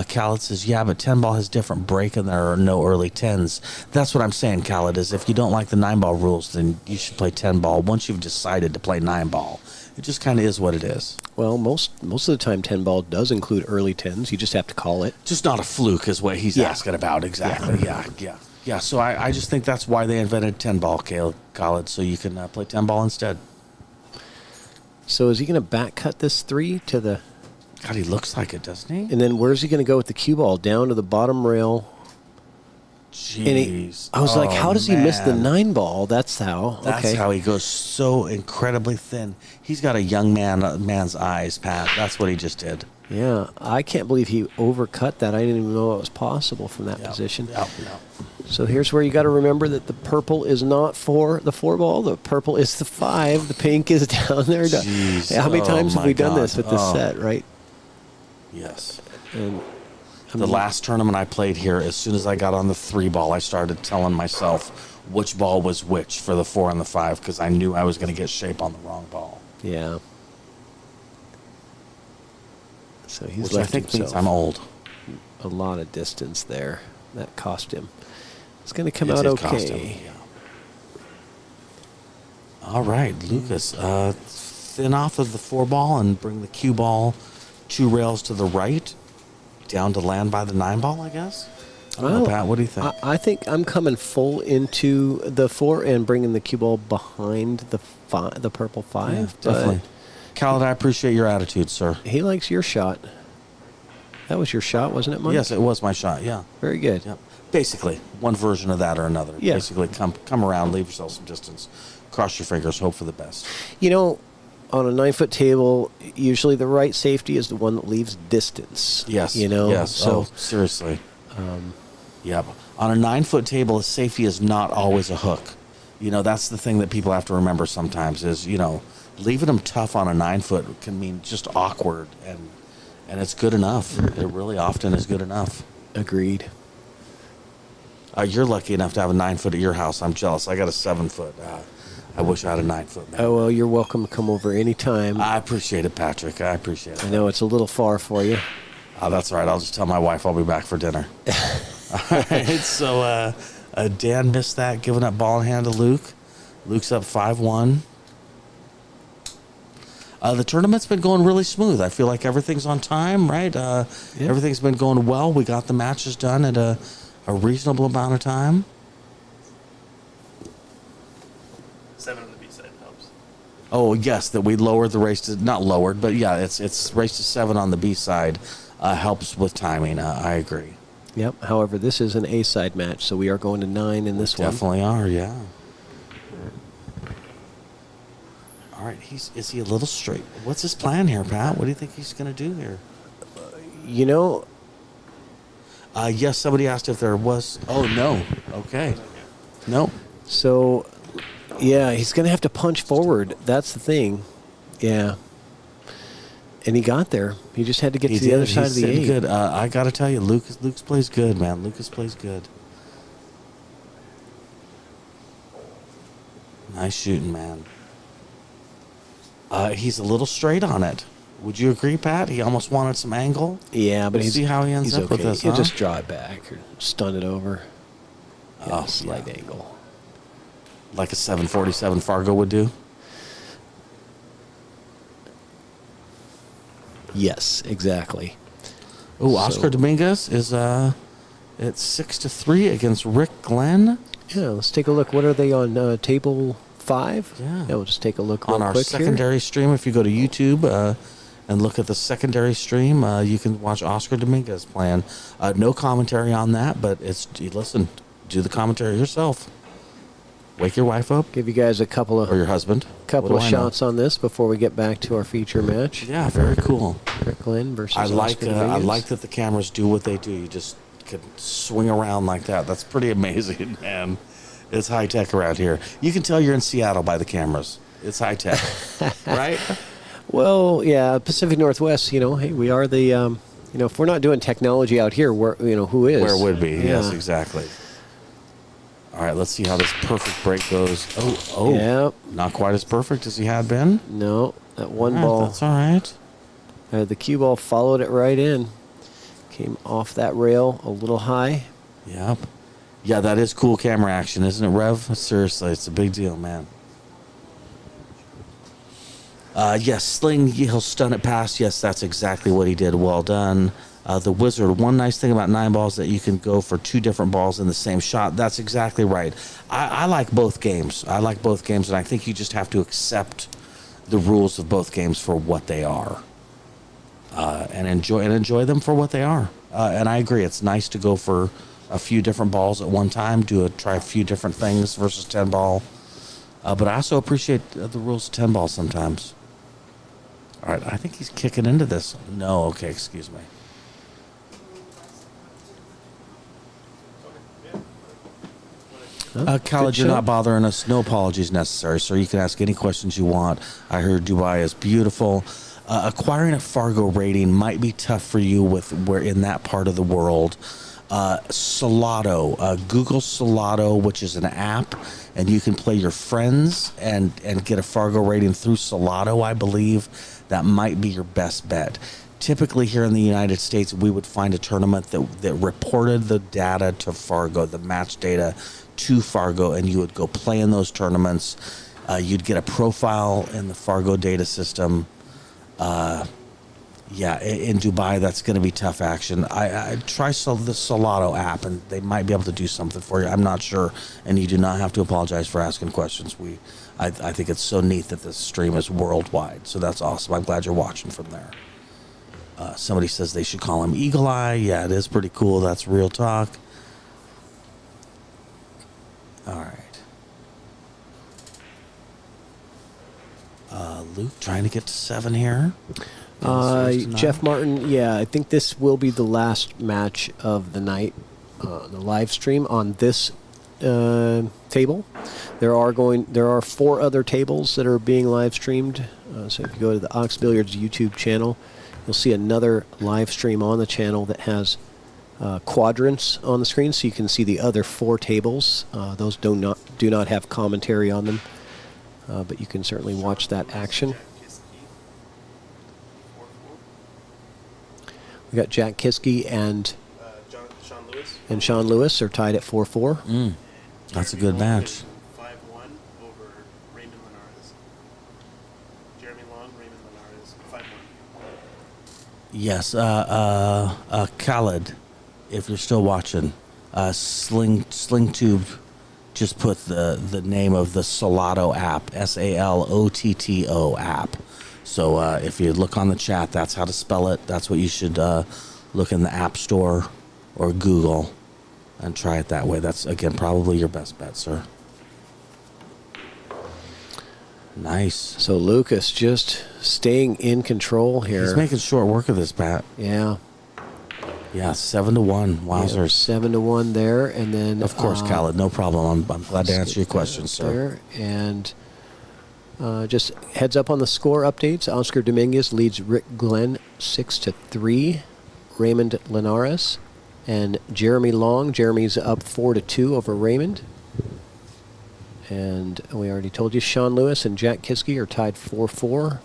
Khaled says, yeah, but 10-ball has different break, and there are no early 10s. That's what I'm saying, Khaled, is if you don't like the 9-ball rules, then you should play 10-ball. Once you've decided to play 9-ball, it just kind of is what it is. Well, most of the time, 10-ball does include early 10s. You just have to call it. Just not a fluke is what he's asking about. Exactly. Yeah. So I just think that's why they invented 10-ball, Khaled, so you can play 10-ball instead. So is he going to back cut this 3 to the... God, he looks like it, doesn't he? And then where's he going to go with the cue ball? Down to the bottom rail. Jeez. I was like, how does he miss the 9-ball? That's how. That's how he goes so incredibly thin. He's got a young man's eyes, Pat. That's what he just did. Yeah, I can't believe he overcut that. I didn't even know it was possible from that position. Yep. So here's where you got to remember that the purple is not for the 4-ball. The purple is the 5. The pink is down there. Jeez. How many times have my we done God. this with this set, right? Yes. And The last tournament I played here, as soon as I got on the 3-ball, I started telling myself which ball was which for the 4 and the 5 because I knew I was going to get shape on the wrong ball. Yeah. So he's Which left I think means himself I'm old. a lot of distance there. That cost him. It's going to come It out did cost okay. him, yeah. All right, Lucas. Thin off of the 4-ball and bring the cue ball 2 rails to the right, down to land by the 9-ball, I guess. I don't know, Pat, what do you think? I think I'm coming full into the 4 and bringing the cue ball behind the purple 5. Yeah, but definitely. Khaled, I appreciate your attitude, sir. He likes your shot. That was your shot, wasn't it, Mike? Yes, it was my shot, yeah. Very good. Yep. Basically, one version of that or another. Yeah. Basically, come around, leave yourself some distance, cross your fingers, hope for the best. On a 9-foot table, usually the right safety is the one that leaves distance. Yes. Yes. So seriously. Yep. On a 9-foot table, a safety is not always a hook. That's the thing that people have to remember sometimes is, leaving them tough on a 9-foot can mean just awkward, and it's good enough. It really often is good enough. Agreed. You're lucky enough to have a 9-foot at your house. I'm jealous. I got a 7-foot. I wish I had a 9-foot, man. Oh, well, you're welcome to come over anytime. I appreciate it, Patrick. I appreciate it. I know it's a little far for you. That's all right. I'll just tell my wife I'll be back for dinner. All right. So Dan missed that, giving up ball in hand to Luke. Luke's up 5-1. The tournament's been going really smooth. I feel like everything's on time, right? Everything's been going well. We got the matches done at a reasonable amount of time. 7 on the B side helps. Oh, yes, that we lowered the race to, not lowered, but yeah, it's race to 7 on the B side helps with timing. I agree. Yep. However, this is an A side match, so we are going to 9 in this one. Definitely are, yeah. All right, is he a little straight? What's his plan here, Pat? What do you think he's going to do here? Yes, somebody asked if there was. Oh, no. Okay. No. So, yeah, he's going to have to punch forward. That's the thing. Yeah. And he got there. He just had to get to the other side of the 8. Good. I got to tell you, Lucas plays good, man. Lucas plays good. Nice shooting, man. He's a little straight on it. Would you agree, Pat? He almost wanted some angle. Yeah, but We'll see how he ends up with this. He'll huh? just draw it back or stun it over. Oh, Slight angle. like a 747 Fargo would do? Yes, exactly. Oh, Oscar Dominguez is at 6-3 against Rick Glenn. Yeah, let's take a look. What are they on table 5? Yeah. We'll just take a look real On our quick secondary stream, if you go to YouTube and look at the secondary stream, you can watch Oscar Dominguez playing. No commentary on that, but listen, do the commentary yourself. Wake your wife up. Give you guys a couple of or your husband. Couple What of do I know? shots on this before we get back to our feature match. Yeah, very cool. Rick Glenn versus I like Oscar Dominguez. that the cameras do what they do. You just could swing around like that. That's pretty amazing, man. It's high tech around here. You can tell you're in Seattle by the cameras. It's high tech, right? Well, yeah, Pacific Northwest. Hey, we are the. If we're not doing technology out here, who is? Where it would be? Yeah. Yes, exactly. All right, let's see how this perfect break goes. Oh, yeah, not quite as perfect as he had been. No, that one All right, ball. That's all right. The cue ball followed it right in. Came off that rail a little high. Yep. Yeah, that is cool camera action, isn't it, Rev? Seriously, it's a big deal, man. Yes, Sling, he'll stun it past. Yes, that's exactly what he did. Well done. The Wizard, one nice thing about 9 balls that you can go for 2 different balls in the same shot. That's exactly right. I like both games. And I think you just have to accept the rules of both games for what they are. And enjoy them for what they are. And I agree, it's nice to go for a few different balls at one time, try a few different things versus 10 ball. But I also appreciate the rules of 10 ball sometimes. All right, I think he's kicking into this. No, okay, excuse me. Khaled, you're not bothering us. No apologies necessary, sir. You can ask any questions you want. I heard Dubai is beautiful. Acquiring a Fargo rating might be tough for you we're in that part of the world. Solado, Google Solado, which is an app, and you can play your friends and get a Fargo rating through Solado, I believe. That might be your best bet. Typically here in the United States, we would find a tournament that reported the data to Fargo, the match data to Fargo, and you would go play in those tournaments. You'd get a profile in the Fargo data system. Yeah, in Dubai, that's going to be tough action. I try the Solado app, and they might be able to do something for you. I'm not sure, and you do not have to apologize for asking questions. I think it's so neat that this stream is worldwide, so that's awesome. I'm glad you're watching from there. Somebody says they should call him Eagle Eye. Yeah, it is pretty cool. That's real talk. All right. Luke trying to get to 7 here. Jeff Martin, yeah, I think this will be the last match of the night, the live stream on this table. There are 4 other tables that are being live streamed. So if you go to the Ox Billiards YouTube channel, you'll see another live stream on the channel that has quadrants on the screen, so you can see the other 4 tables. Those do not have commentary on them, but you can certainly watch that action. We got Jack Kiske and Sean Lewis are tied at 4-4. That's a good match. 5-1 over Raymond Linares. Jeremy Long, Raymond Linares, 5-1. Yes, Khaled, if you're still watching, SlingTube just put the name of the Solado app, SALOTTO app. So if you look on the chat, that's how to spell it. That's what you should look in the App Store or Google and try it that way. That's, again, probably your best bet, sir. Nice. So Lucas just staying in control here. He's making short work of this, Pat. Yeah. Yeah, 7-1. Wowzers. Yeah, 7-1 there, and then Of course, Khaled, no problem. I'm glad to answer your questions, sir. There, and just heads up on the score updates. Oscar Dominguez leads Rick Glenn 6-3. Raymond Linares and Jeremy Long. Jeremy's up 4-2 over Raymond. And we already told you Sean Lewis and Jack Kiske are tied 4-4.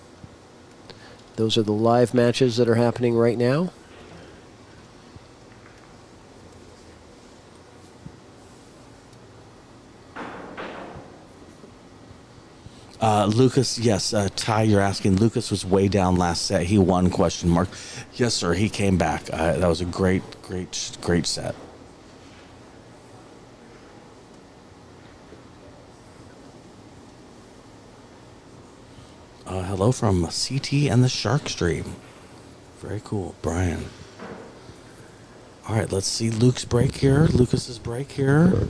Those are the live matches that are happening right now. Lucas, yes. Ty, you're asking. Lucas was way down last set. He won, question mark. Yes, sir. He came back. That was a great set. Hello from CT and the Shark Stream. Very cool, Brian. All right, let's see Luke's break here. Lucas's break here.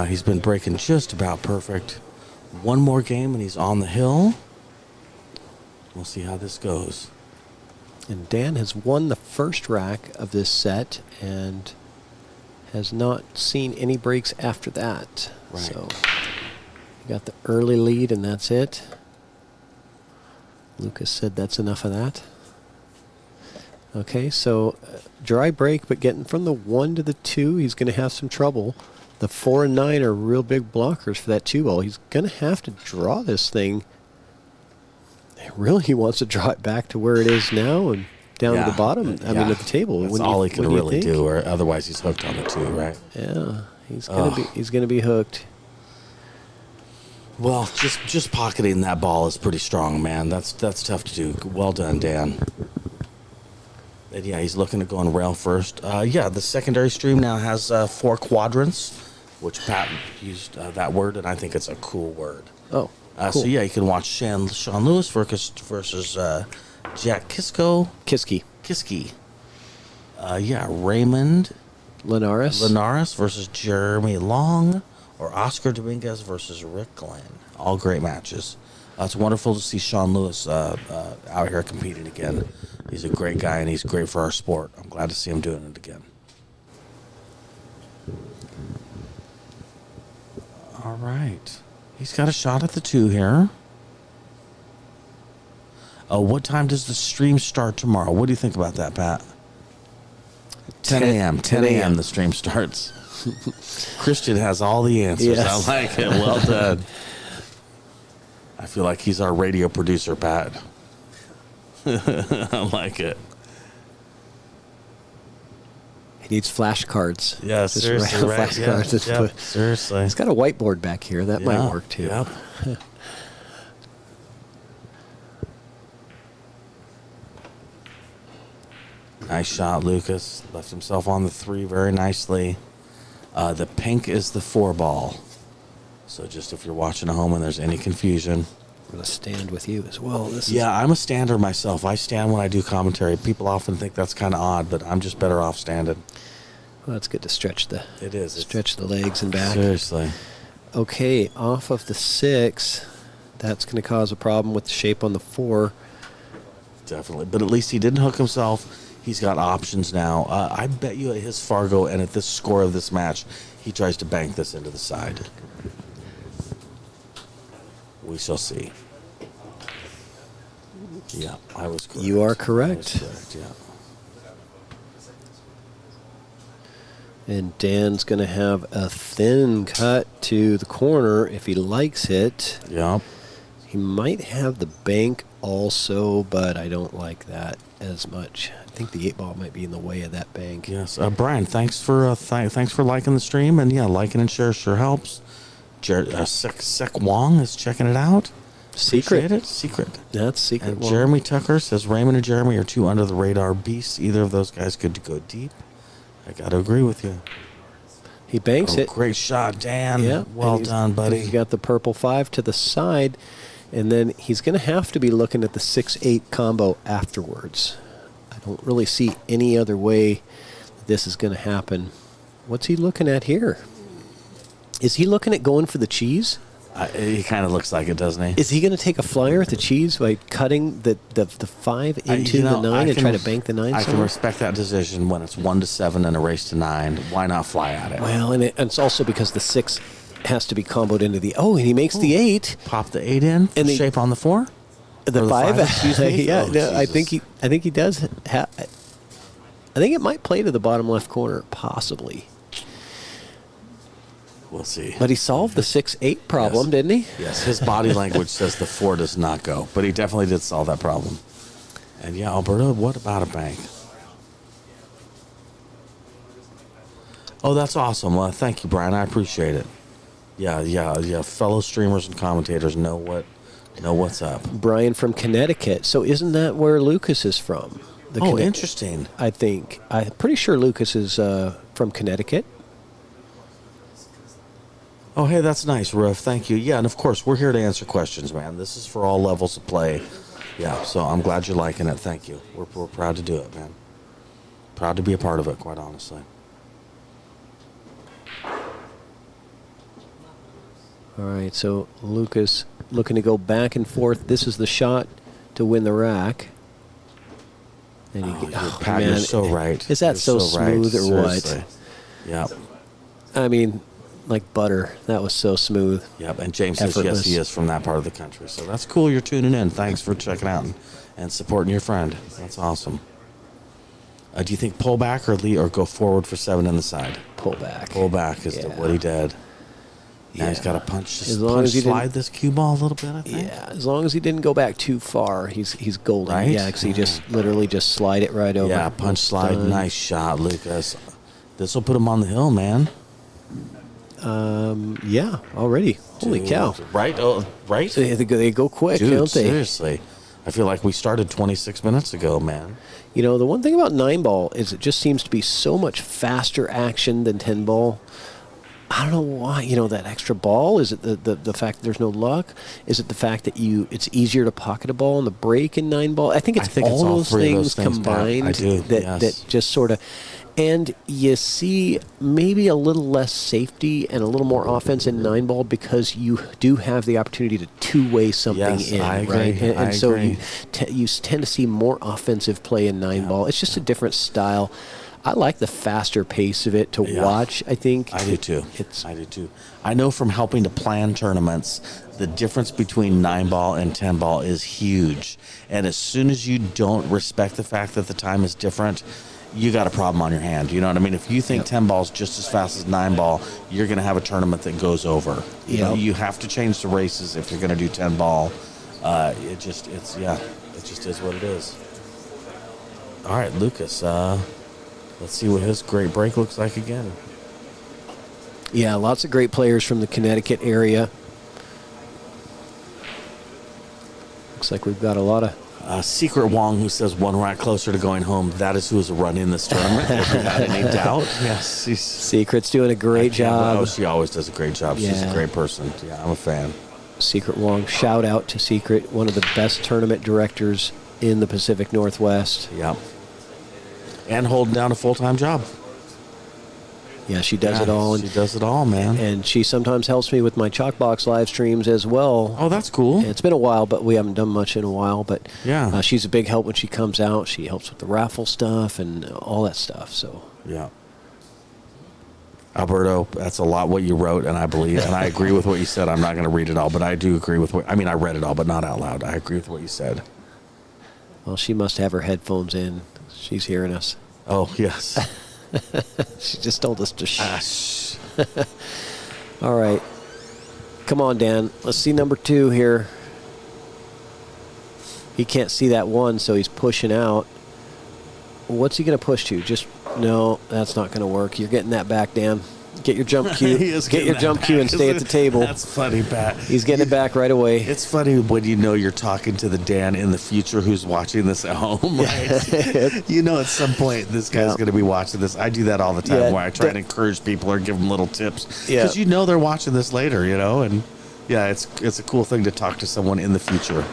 He's been breaking just about perfect. One more game and he's on the hill. We'll see how this goes. And Dan has won the first rack of this set and has not seen any breaks after that. Right. So he got the early lead and that's it. Lucas said that's enough of that. Okay, so dry break, but getting from the 1 to the 2, he's going to have some trouble. The 4 and 9 are real big blockers for that 2 ball. He's going to have to draw this thing. Really, he wants to draw it back to where it is now and down to the bottom. I mean, at the table. That's all he can really do, or otherwise he's hooked on the 2, right? Yeah, he's going to be hooked. Well, just pocketing that ball is pretty strong, man. That's tough to do. Well done, Dan. And yeah, he's looking at going rail first. The secondary stream now has 4 quadrants, which Pat used that word, and I think it's a cool word. Oh, cool. So yeah, you can watch Sean Lewis versus Jack Kiski. Raymond Linares versus Jeremy Long, or Oscar Dominguez versus Rick Glenn. All great matches. It's wonderful to see Sean Lewis out here competing again. He's a great guy, and he's great for our sport. I'm glad to see him doing it again. All right. He's got a shot at the 2 here. What time does the stream start tomorrow? What do you think about that, Pat? 10 a.m. 10 a.m. the stream starts. Christian has all the answers. Yes. I like it. Well done. I feel like he's our radio producer, Pat. I like it. He needs flashcards. Yeah, Just seriously. Right? flashcards. Yeah, seriously. He's got a whiteboard back here. That might work too. Yep. Nice shot, Lucas. Left himself on the 3 very nicely. The pink is the 4 ball. So just if you're watching at home and there's any confusion. I'm going to stand with you as well. I'm a stander myself. I stand when I do commentary. People often think that's kind of odd, but I'm just better off standing. Well, it's good to stretch the legs and back. Seriously. Okay, off of the 6, that's going to cause a problem with the shape on the 4. Definitely. But at least he didn't hook himself. He's got options now. I bet you at his Fargo and at this score of this match, he tries to bank this into the side. We shall see. Yeah, I was correct. You are correct. I was correct, yeah. And Dan's going to have a thin cut to the corner if he likes it. Yep. He might have the bank also, but I don't like that as much. I think the 8 ball might be in the way of that bank. Yes. Brian, thanks for liking the stream, and yeah, liking and share sure helps. Sek Wong is checking it out. Secret. Secret. That's secret. And Jeremy Tucker says Raymond and Jeremy are 2 under the radar beasts. Either of those guys could go deep. I got to agree with you. He banks it. Great shot, Dan. Yeah. Well done, buddy. He's got the purple 5 to the side, and then he's going to have to be looking at the 6-8 combo afterwards. I don't really see any other way this is going to happen. What's he looking at here? Is he looking at going for the cheese? He kind of looks like it, doesn't he? Is he going to take a flyer at the cheese by cutting the 5 into the 9 and try to bank the 9? I can respect that decision when it's 1-7 and a race to 9. Why not fly at it? Well, and it's also because the 6 has to be comboed into the... Oh, and he makes the 8. Pop the 8 in and the shape on the 4? The 5? Excuse me? Yeah, Oh, no, I Jesus. think he does. I think it might play to the bottom left corner, possibly. We'll see. But he solved the 6-8 problem, Yes. didn't he? Yes, his body language says the 4 does not go, but he definitely did solve that problem. And yeah, Alberta, what about a bank? Oh, that's awesome. Thank you, Brian. I appreciate it. Yeah. Fellow streamers and commentators know No, what's up? Brian from Connecticut. So isn't that where Lucas is from? Interesting. I think. I'm pretty sure Lucas is from Connecticut. Oh, hey, that's nice, Ruff. Thank you. Yeah, and of course, we're here to answer questions, man. This is for all levels of play. Yeah, so I'm glad you're liking it. Thank you. We're proud to do it, man. Proud to be a part of it, quite honestly. All right, so Lucas looking to go back and forth. This is the shot to win the rack. And Pat, you're so right. Is that You're so smooth right. or Seriously. what? Yeah. I mean, like butter. That was so smooth. Yep, and James says yes, he is from that part of the country. So that's cool. You're tuning in. Thanks for checking out and supporting your friend. That's awesome. Do you think pull back or lead or go forward for 7 in the side? Pull back. Pull back is what he did. Now he's got to punch, slide this cue ball a little bit, I think. Yeah, as long as he didn't go back too far, he's golden. Right? Yeah, because he just literally just slide it right over. Yeah, punch, slide. Done. Nice shot, Lucas. This will put him on the hill, man. Yeah, already. Holy cow. Right? Oh, right? So they go quick, Dude, don't they? Seriously. I feel like we started 26 minutes ago, man. You know, the one thing about 9-ball is it just seems to be so much faster action than 10-ball. I don't know why. You know, that extra ball? Is it the fact that there's no luck? Is it the fact that it's easier to pocket a ball on the break in 9-ball? I think it's all those things combined that just sort of... And you see maybe a little less safety and a little more offense in 9-ball because you do have the opportunity to two-way something in, I agree. right? And so agree. you tend to see more offensive play in 9-ball. It's just a different style. I like the faster pace of it to watch, I think. I do too. I do too. I know from helping to plan tournaments, the difference between 9-ball and 10-ball is huge. And as soon as you don't respect the fact that the time is different, you got a problem on your hand. You know what I mean? If you think 10-ball is just as fast as 9-ball, you're going to have a tournament that goes over. You know, you have to change the races if you're going to do 10-ball. It just is what it is. All right, Lucas, let's see what his great break looks like again. Yeah, lots of great players from the Connecticut area. Looks like we've got a lot of... Secret Wong, who says 1 rack closer to going home. That is who is running this tournament. If you had any doubt. Yes. Secret's doing a great job. She always does a great job. She's a great person. Yeah, I'm a fan. Secret Wong. Shout out to Secret, one of the best tournament directors in the Pacific Northwest. Yep. And holding down a full-time job. Yeah, she does it all. She does it all, man. And she sometimes helps me with my Chalkbox live streams as well. Oh, that's cool. It's been a while, but we haven't done much in a while. But yeah, she's a big help when she comes out. She helps with the raffle stuff and all that stuff. So yeah. Alberto, that's a lot what you wrote, and I believe, and I agree with what you said. I'm not going to read it all, but I do agree with what, I mean, I read it all, but not out loud. I agree with what you said. Well, she must have her headphones in. She's hearing us. Oh, yes. She just told us to shh. All right. Come on, Dan. Let's see number 2 here. He can't see that 1, so he's pushing out. What's he going to push to? No, that's not going to work. You're getting that back, Dan. Get your jump cue. Get your jump cue and stay at the table. That's funny, Pat. He's getting it back right away. It's funny when you know you're talking to the Dan in the future who's watching this at home, right? You know at some point this guy's going to be watching this. I do that all the time where I try to encourage people or give them little tips. Because you know they're watching this later, you know? And yeah, it's a cool thing to talk to someone in the future.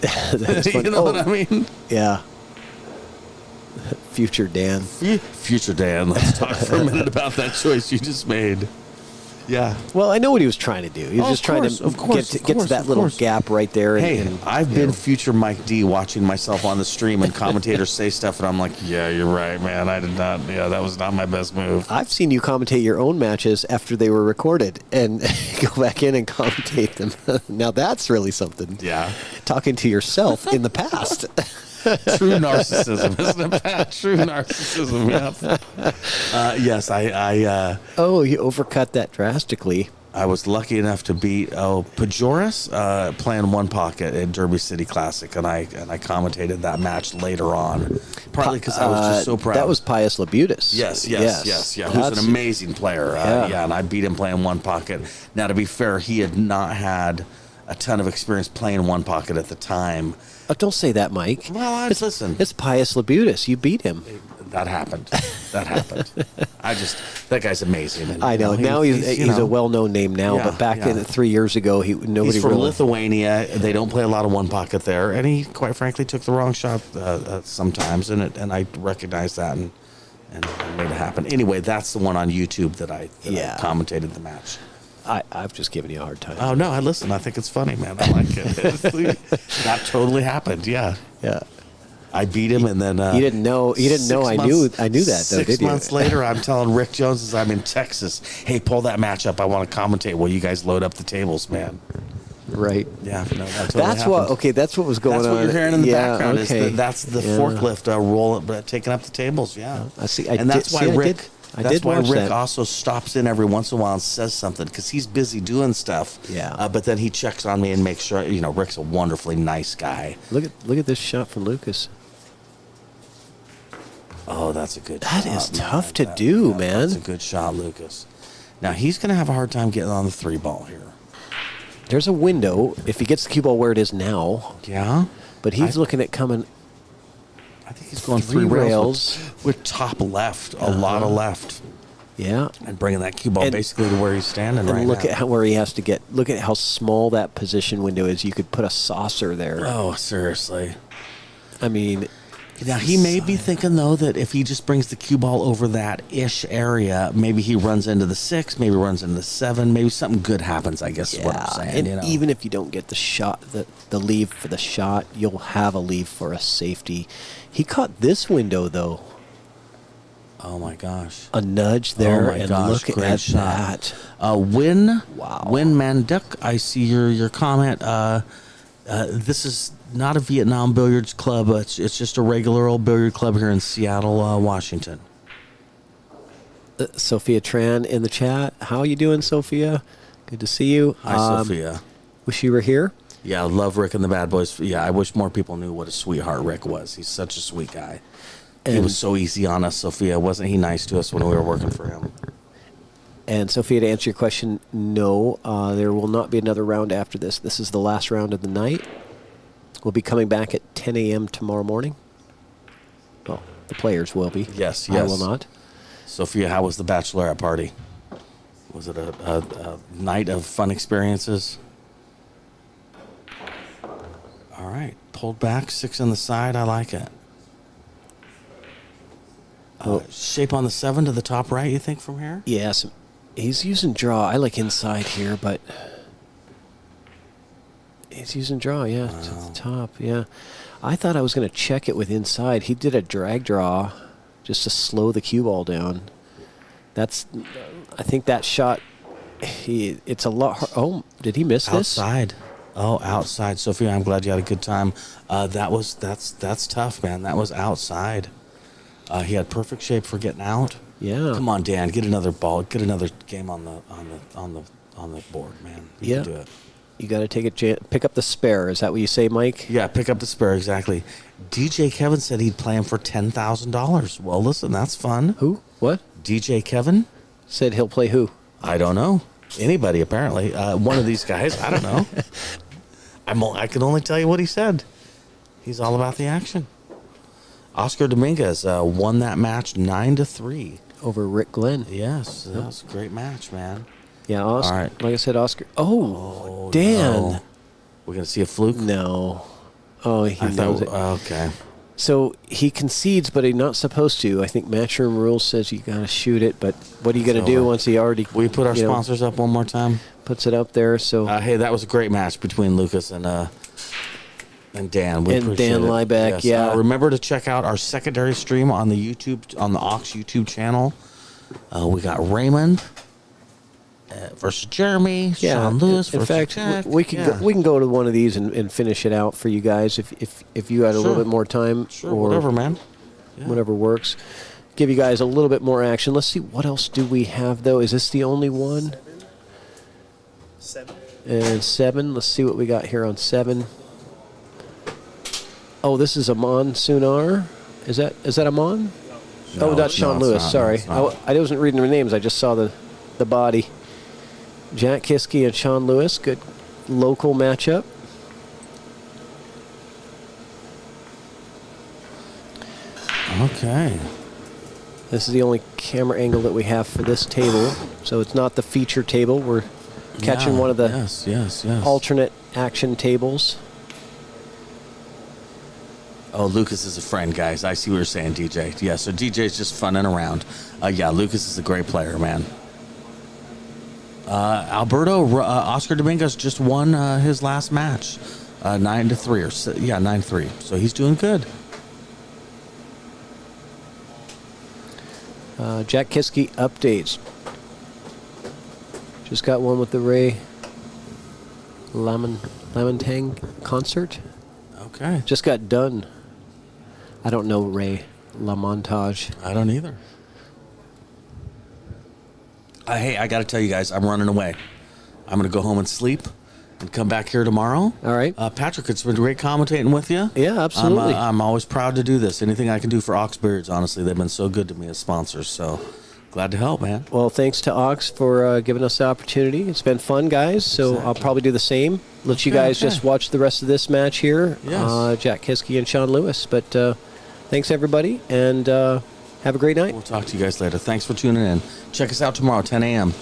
That's funny. You know what I mean? Yeah. Future Dan. Future Dan. Let's talk for a minute about that choice you just made. Yeah. Well, I know what he was trying to do. He was just trying to get to that little gap right there. And I've been future Mike D watching myself on the stream and commentators say stuff, and I'm like, yeah, you're right, man. I did not. Yeah, that was not my best move. I've seen you commentate your own matches after they were recorded and go back in and commentate them. Now that's really something. Yeah. Talking to yourself in the past. True narcissism, isn't it, Pat? True narcissism, yeah. Yes, you overcut that drastically. I was lucky enough to beat Pajoris playing one pocket at Derby City Classic, and I commentated that match later on. Partly because I was just so proud. That was Pius Labutus. Yes. Yeah, who's an amazing player. And I beat him playing one pocket. Now, to be fair, he had not had a ton of experience playing one pocket at the time. Oh, don't say that, Mike. Well, listen. It's Pius Labutus. You beat him. That happened. That happened. That guy's amazing. And, I know. Now he's a well-known name now, Yeah, but back yeah. in 3 years ago, nobody He's from really. Lithuania. They don't play a lot of one pocket there, and he, quite frankly, took the wrong shot sometimes, and I recognized that and made it happen. Anyway, that's the one on YouTube that I commentated the match. I've just given you a hard time. Oh no, I listen. I think it's funny, man. I like it. That totally happened. Yeah, yeah. I beat him, and then You didn't know. You didn't know. I knew that, though. 6 Did you? months later, I'm telling Rick Jones as I'm in Texas, "Hey, pull that match up. I want to commentate while you guys load up the tables, man." Right. Yeah. No, that totally That's what. happened. Okay, that's what was going on. That's what you're hearing in the Yeah, background. okay. That's the Yeah. forklift taking up the tables. Yeah. I see. And that's why Rick. I That's did why watch Rick that. also stops in every once in a while and says something because he's busy doing stuff. Yeah. But then he checks on me and makes sure. Rick's a wonderfully nice guy. Look at this shot from Lucas. Oh, that's a good. That shot, is man. tough to do, man. That's a good shot, Lucas. Now he's going to have a hard time getting on the 3-ball here. There's a window if he gets the cue ball where it is now. Yeah. But he's looking at coming. I think he's going 3 3 rails. with top left, a lot of left. Yeah. And bringing that cue ball basically to where he's standing right And look now. at where he has to get. Look at how small that position window is. You could put a saucer there. Oh, seriously. I mean, Now, he may be thinking, though, that if he just brings the cue ball over that ish area, maybe he runs into the 6, maybe runs into the 7, maybe something good happens, I guess is what I'm saying. and even if you don't get the shot, the leave for the shot, you'll have a leave for a safety. He caught this window, though. Oh, my gosh. A nudge there, Oh my and gosh, look great at shot. that. Win Wow. Manduk, I see your comment. This is not a Vietnam billiards club. It's just a regular old billiard club here in Seattle, Washington. Sophia Tran in the chat. How you doing, Sophia? Good to see you. Hi, Sophia. Wish you were here. Yeah, I love Rick and the Bad Boys. Yeah, I wish more people knew what a sweetheart Rick was. He's such a sweet guy. He was so easy on us, Sophia. Wasn't he nice to us when we were working for him? And Sophia, to answer your question, no, there will not be another round after this. This is the last round of the night. We'll be coming back at 10 a.m. tomorrow morning. Well, the players will be. Yes. I will not. Sophia, how was the bachelorette party? Was it a night of fun experiences? All right. Pulled back, 6 on the side. I like it. Shape on the 7 to the top right, you think, from here? Yes. He's using draw. I like inside here, but he's using draw, to the top, yeah. I thought I was going to check it with inside. He did a drag draw just to slow the cue ball down. I think that shot, it's a lot hard. Oh, did he miss this? Outside. Oh, outside. Sophia, I'm glad you had a good time. That's tough, man. That was outside. He had perfect shape for getting out. Yeah. Come on, Dan, get another ball. Get another game on the board, man. You can do it. You got to take it. Pick up the spare. Is that what you say, Mike? Yeah, pick up the spare, exactly. DJ Kevin said he'd play him for $10,000. Well, listen, that's fun. Who? What? DJ Kevin said he'll play who? I don't know. Anybody, apparently. One of these guys. I don't know. I can only tell you what he said. He's all about the action. Oscar Dominguez won that match 9-3 over Rick Glenn. Yes, that was a great match, man. Yeah, Oscar. All right. Like I said, Oscar. Oh, Dan. No. We're gonna see a fluke. No. Oh, he knows it. Okay. So he concedes, but he's not supposed to. I think Matchroom rules says you got to shoot it. But what are you going to do once he already? Will you put our sponsors up one more time? Puts it up there. So hey, that was a great match between Lucas and Dan. We and appreciate Dan it. Liebeck. Yes. Yeah. Remember to check out our secondary stream on the Aux YouTube channel. We got Raymond versus Jeremy. Sean Lewis in versus fact, Jack. we can go to one of these and finish it out for you guys if you had a little bit more time. Sure, or whatever, man. Yeah. Whatever works. Give you guys a little bit more action. Let's see, what else do we have, though? Is this the only one? 7. And 7. Let's see what we got here on 7. Oh, this is Amon Sunar. Is that Amon? No, oh, that's Sean Lewis. not. Sorry. No, it's I wasn't reading their names. I just saw the body. Jack Kiske and Sean Lewis. Good local matchup. Okay. This is the only camera angle that we have for this table, so it's not the feature table. We're catching Yeah, one of the yes. alternate action tables. Oh, Lucas is a friend, guys. I see what you're saying, DJ. Yeah, so DJ's just funning around. Yeah, Lucas is a great player, man. Oscar Dominguez just won his last match, 9-3 9-3. So he's doing good. Jack Kiske updates. Just got one with the Ray Lamontang concert. Okay. Just got done. I don't know Ray Lamontage. I don't either. Hey, I got to tell you guys, I'm running away. I'm going to go home and sleep and come back here tomorrow. All right. Patrick, it's been great commentating with you. Yeah, absolutely. I'm always proud to do this. Anything I can do for Ox Beards, honestly, they've been so good to me as sponsors. So glad to help, man. Well, thanks to Ox for giving us the opportunity. It's been fun, guys. So Exactly. I'll probably do the same. Let you guys just watch the rest of this match here. Yes. Jack Kiske and Sean Lewis. But thanks, everybody, and have a great night. We'll talk to you guys later. Thanks for tuning in. Check us out tomorrow, 10 a.m.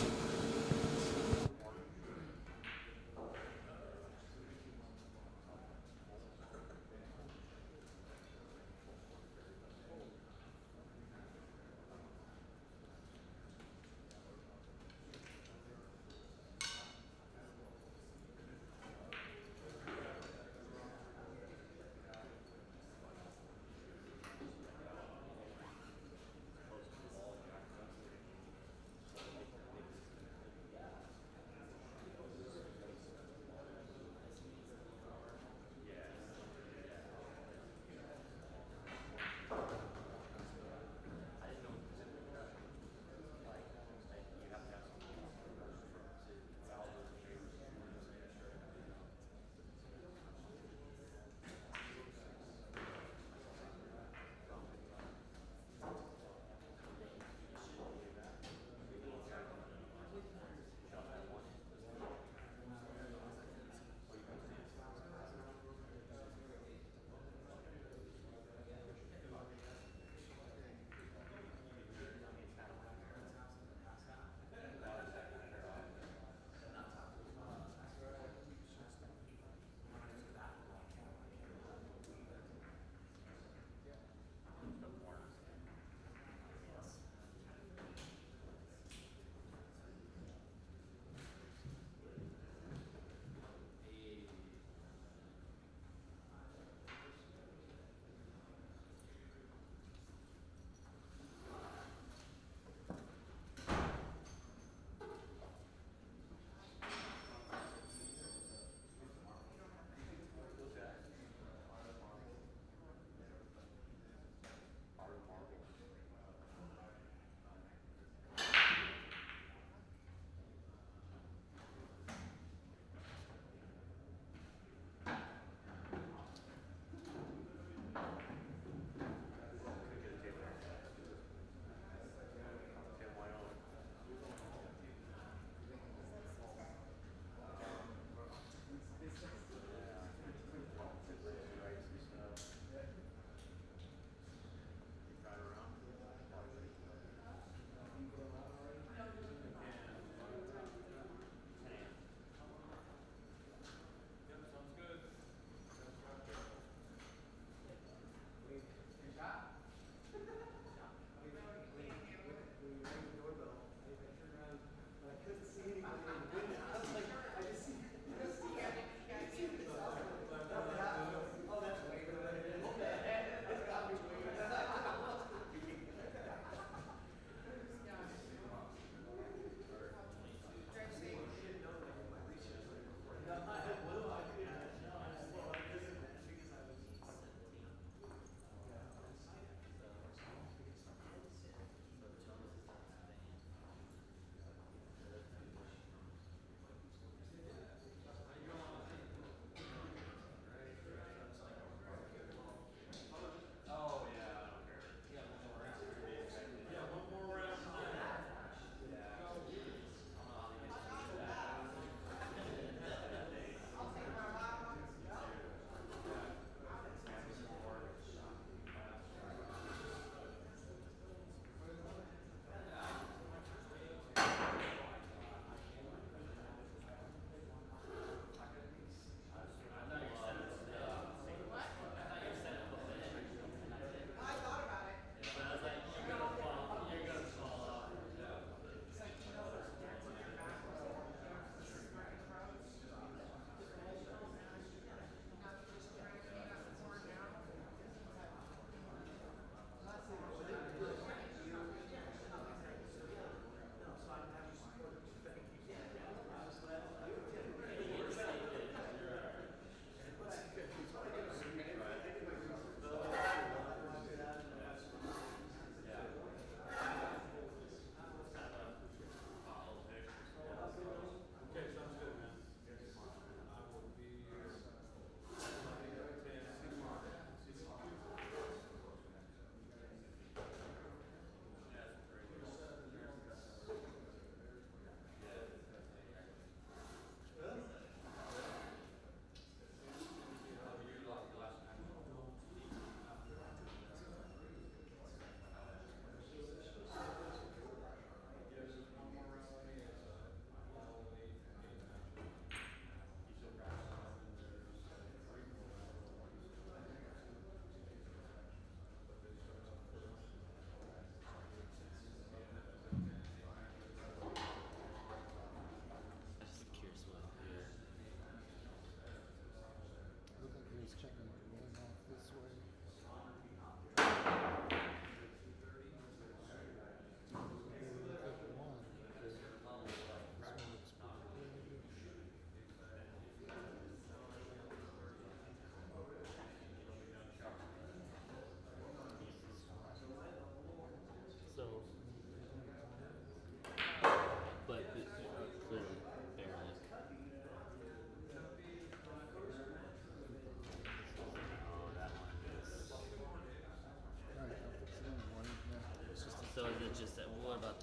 it just that? What about,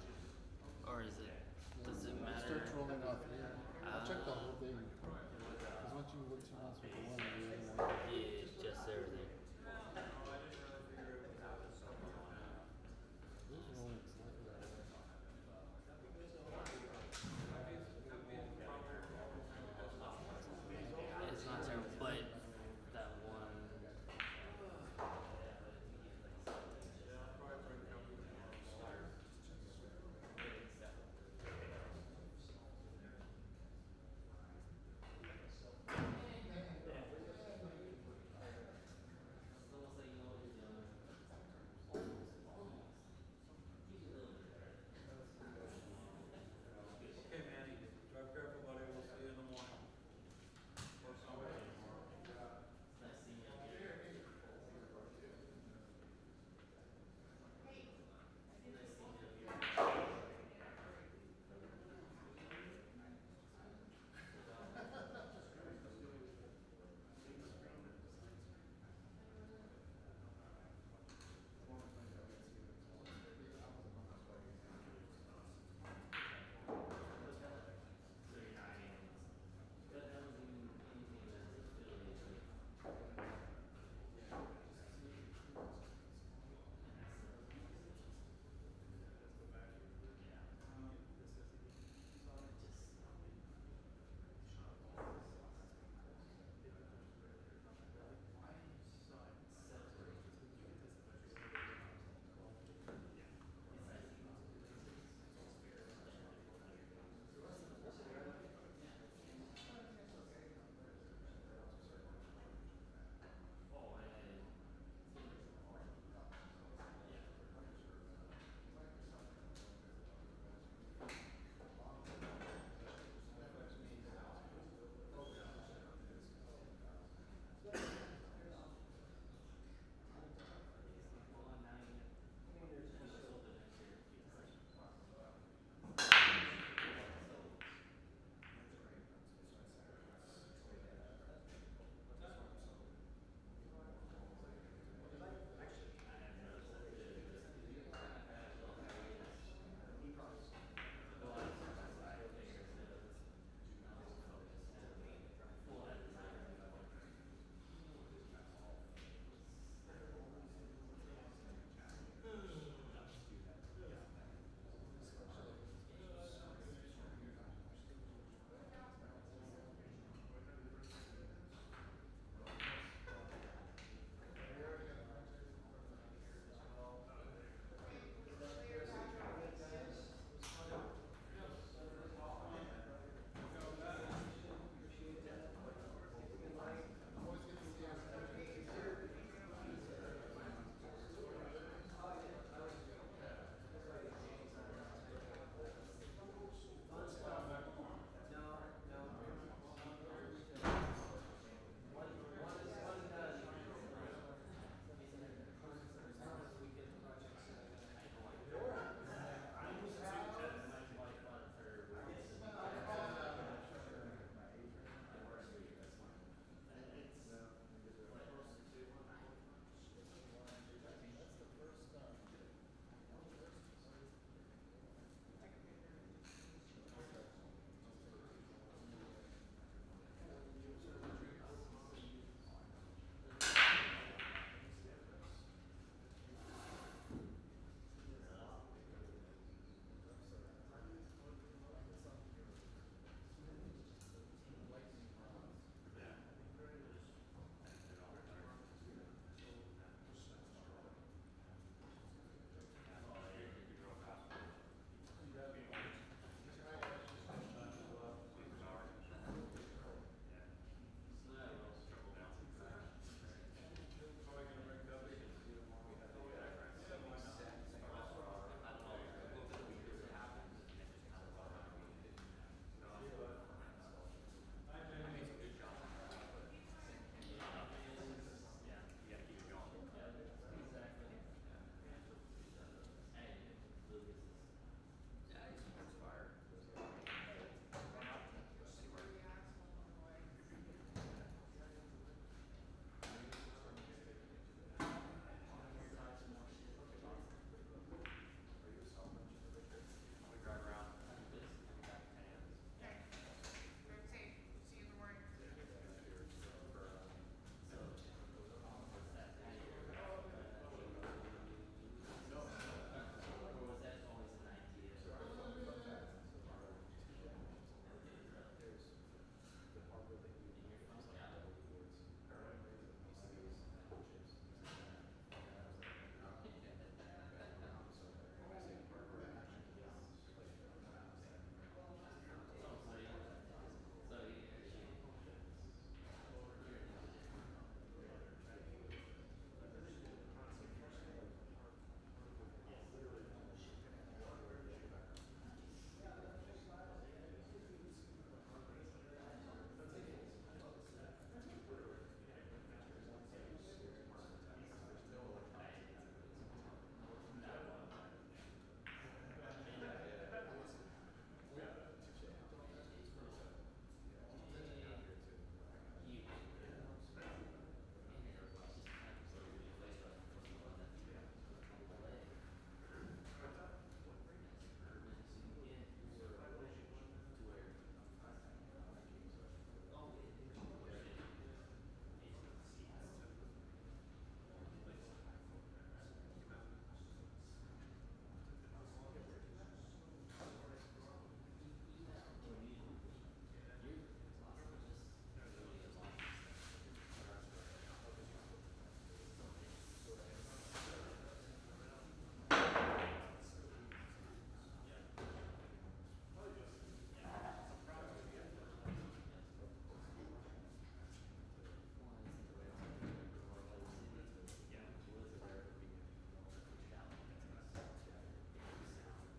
or is it? Does it It matter? starts rolling off here. I'll check the whole thing. Because once you win 2 months with the one, the other one. Yeah, just everything.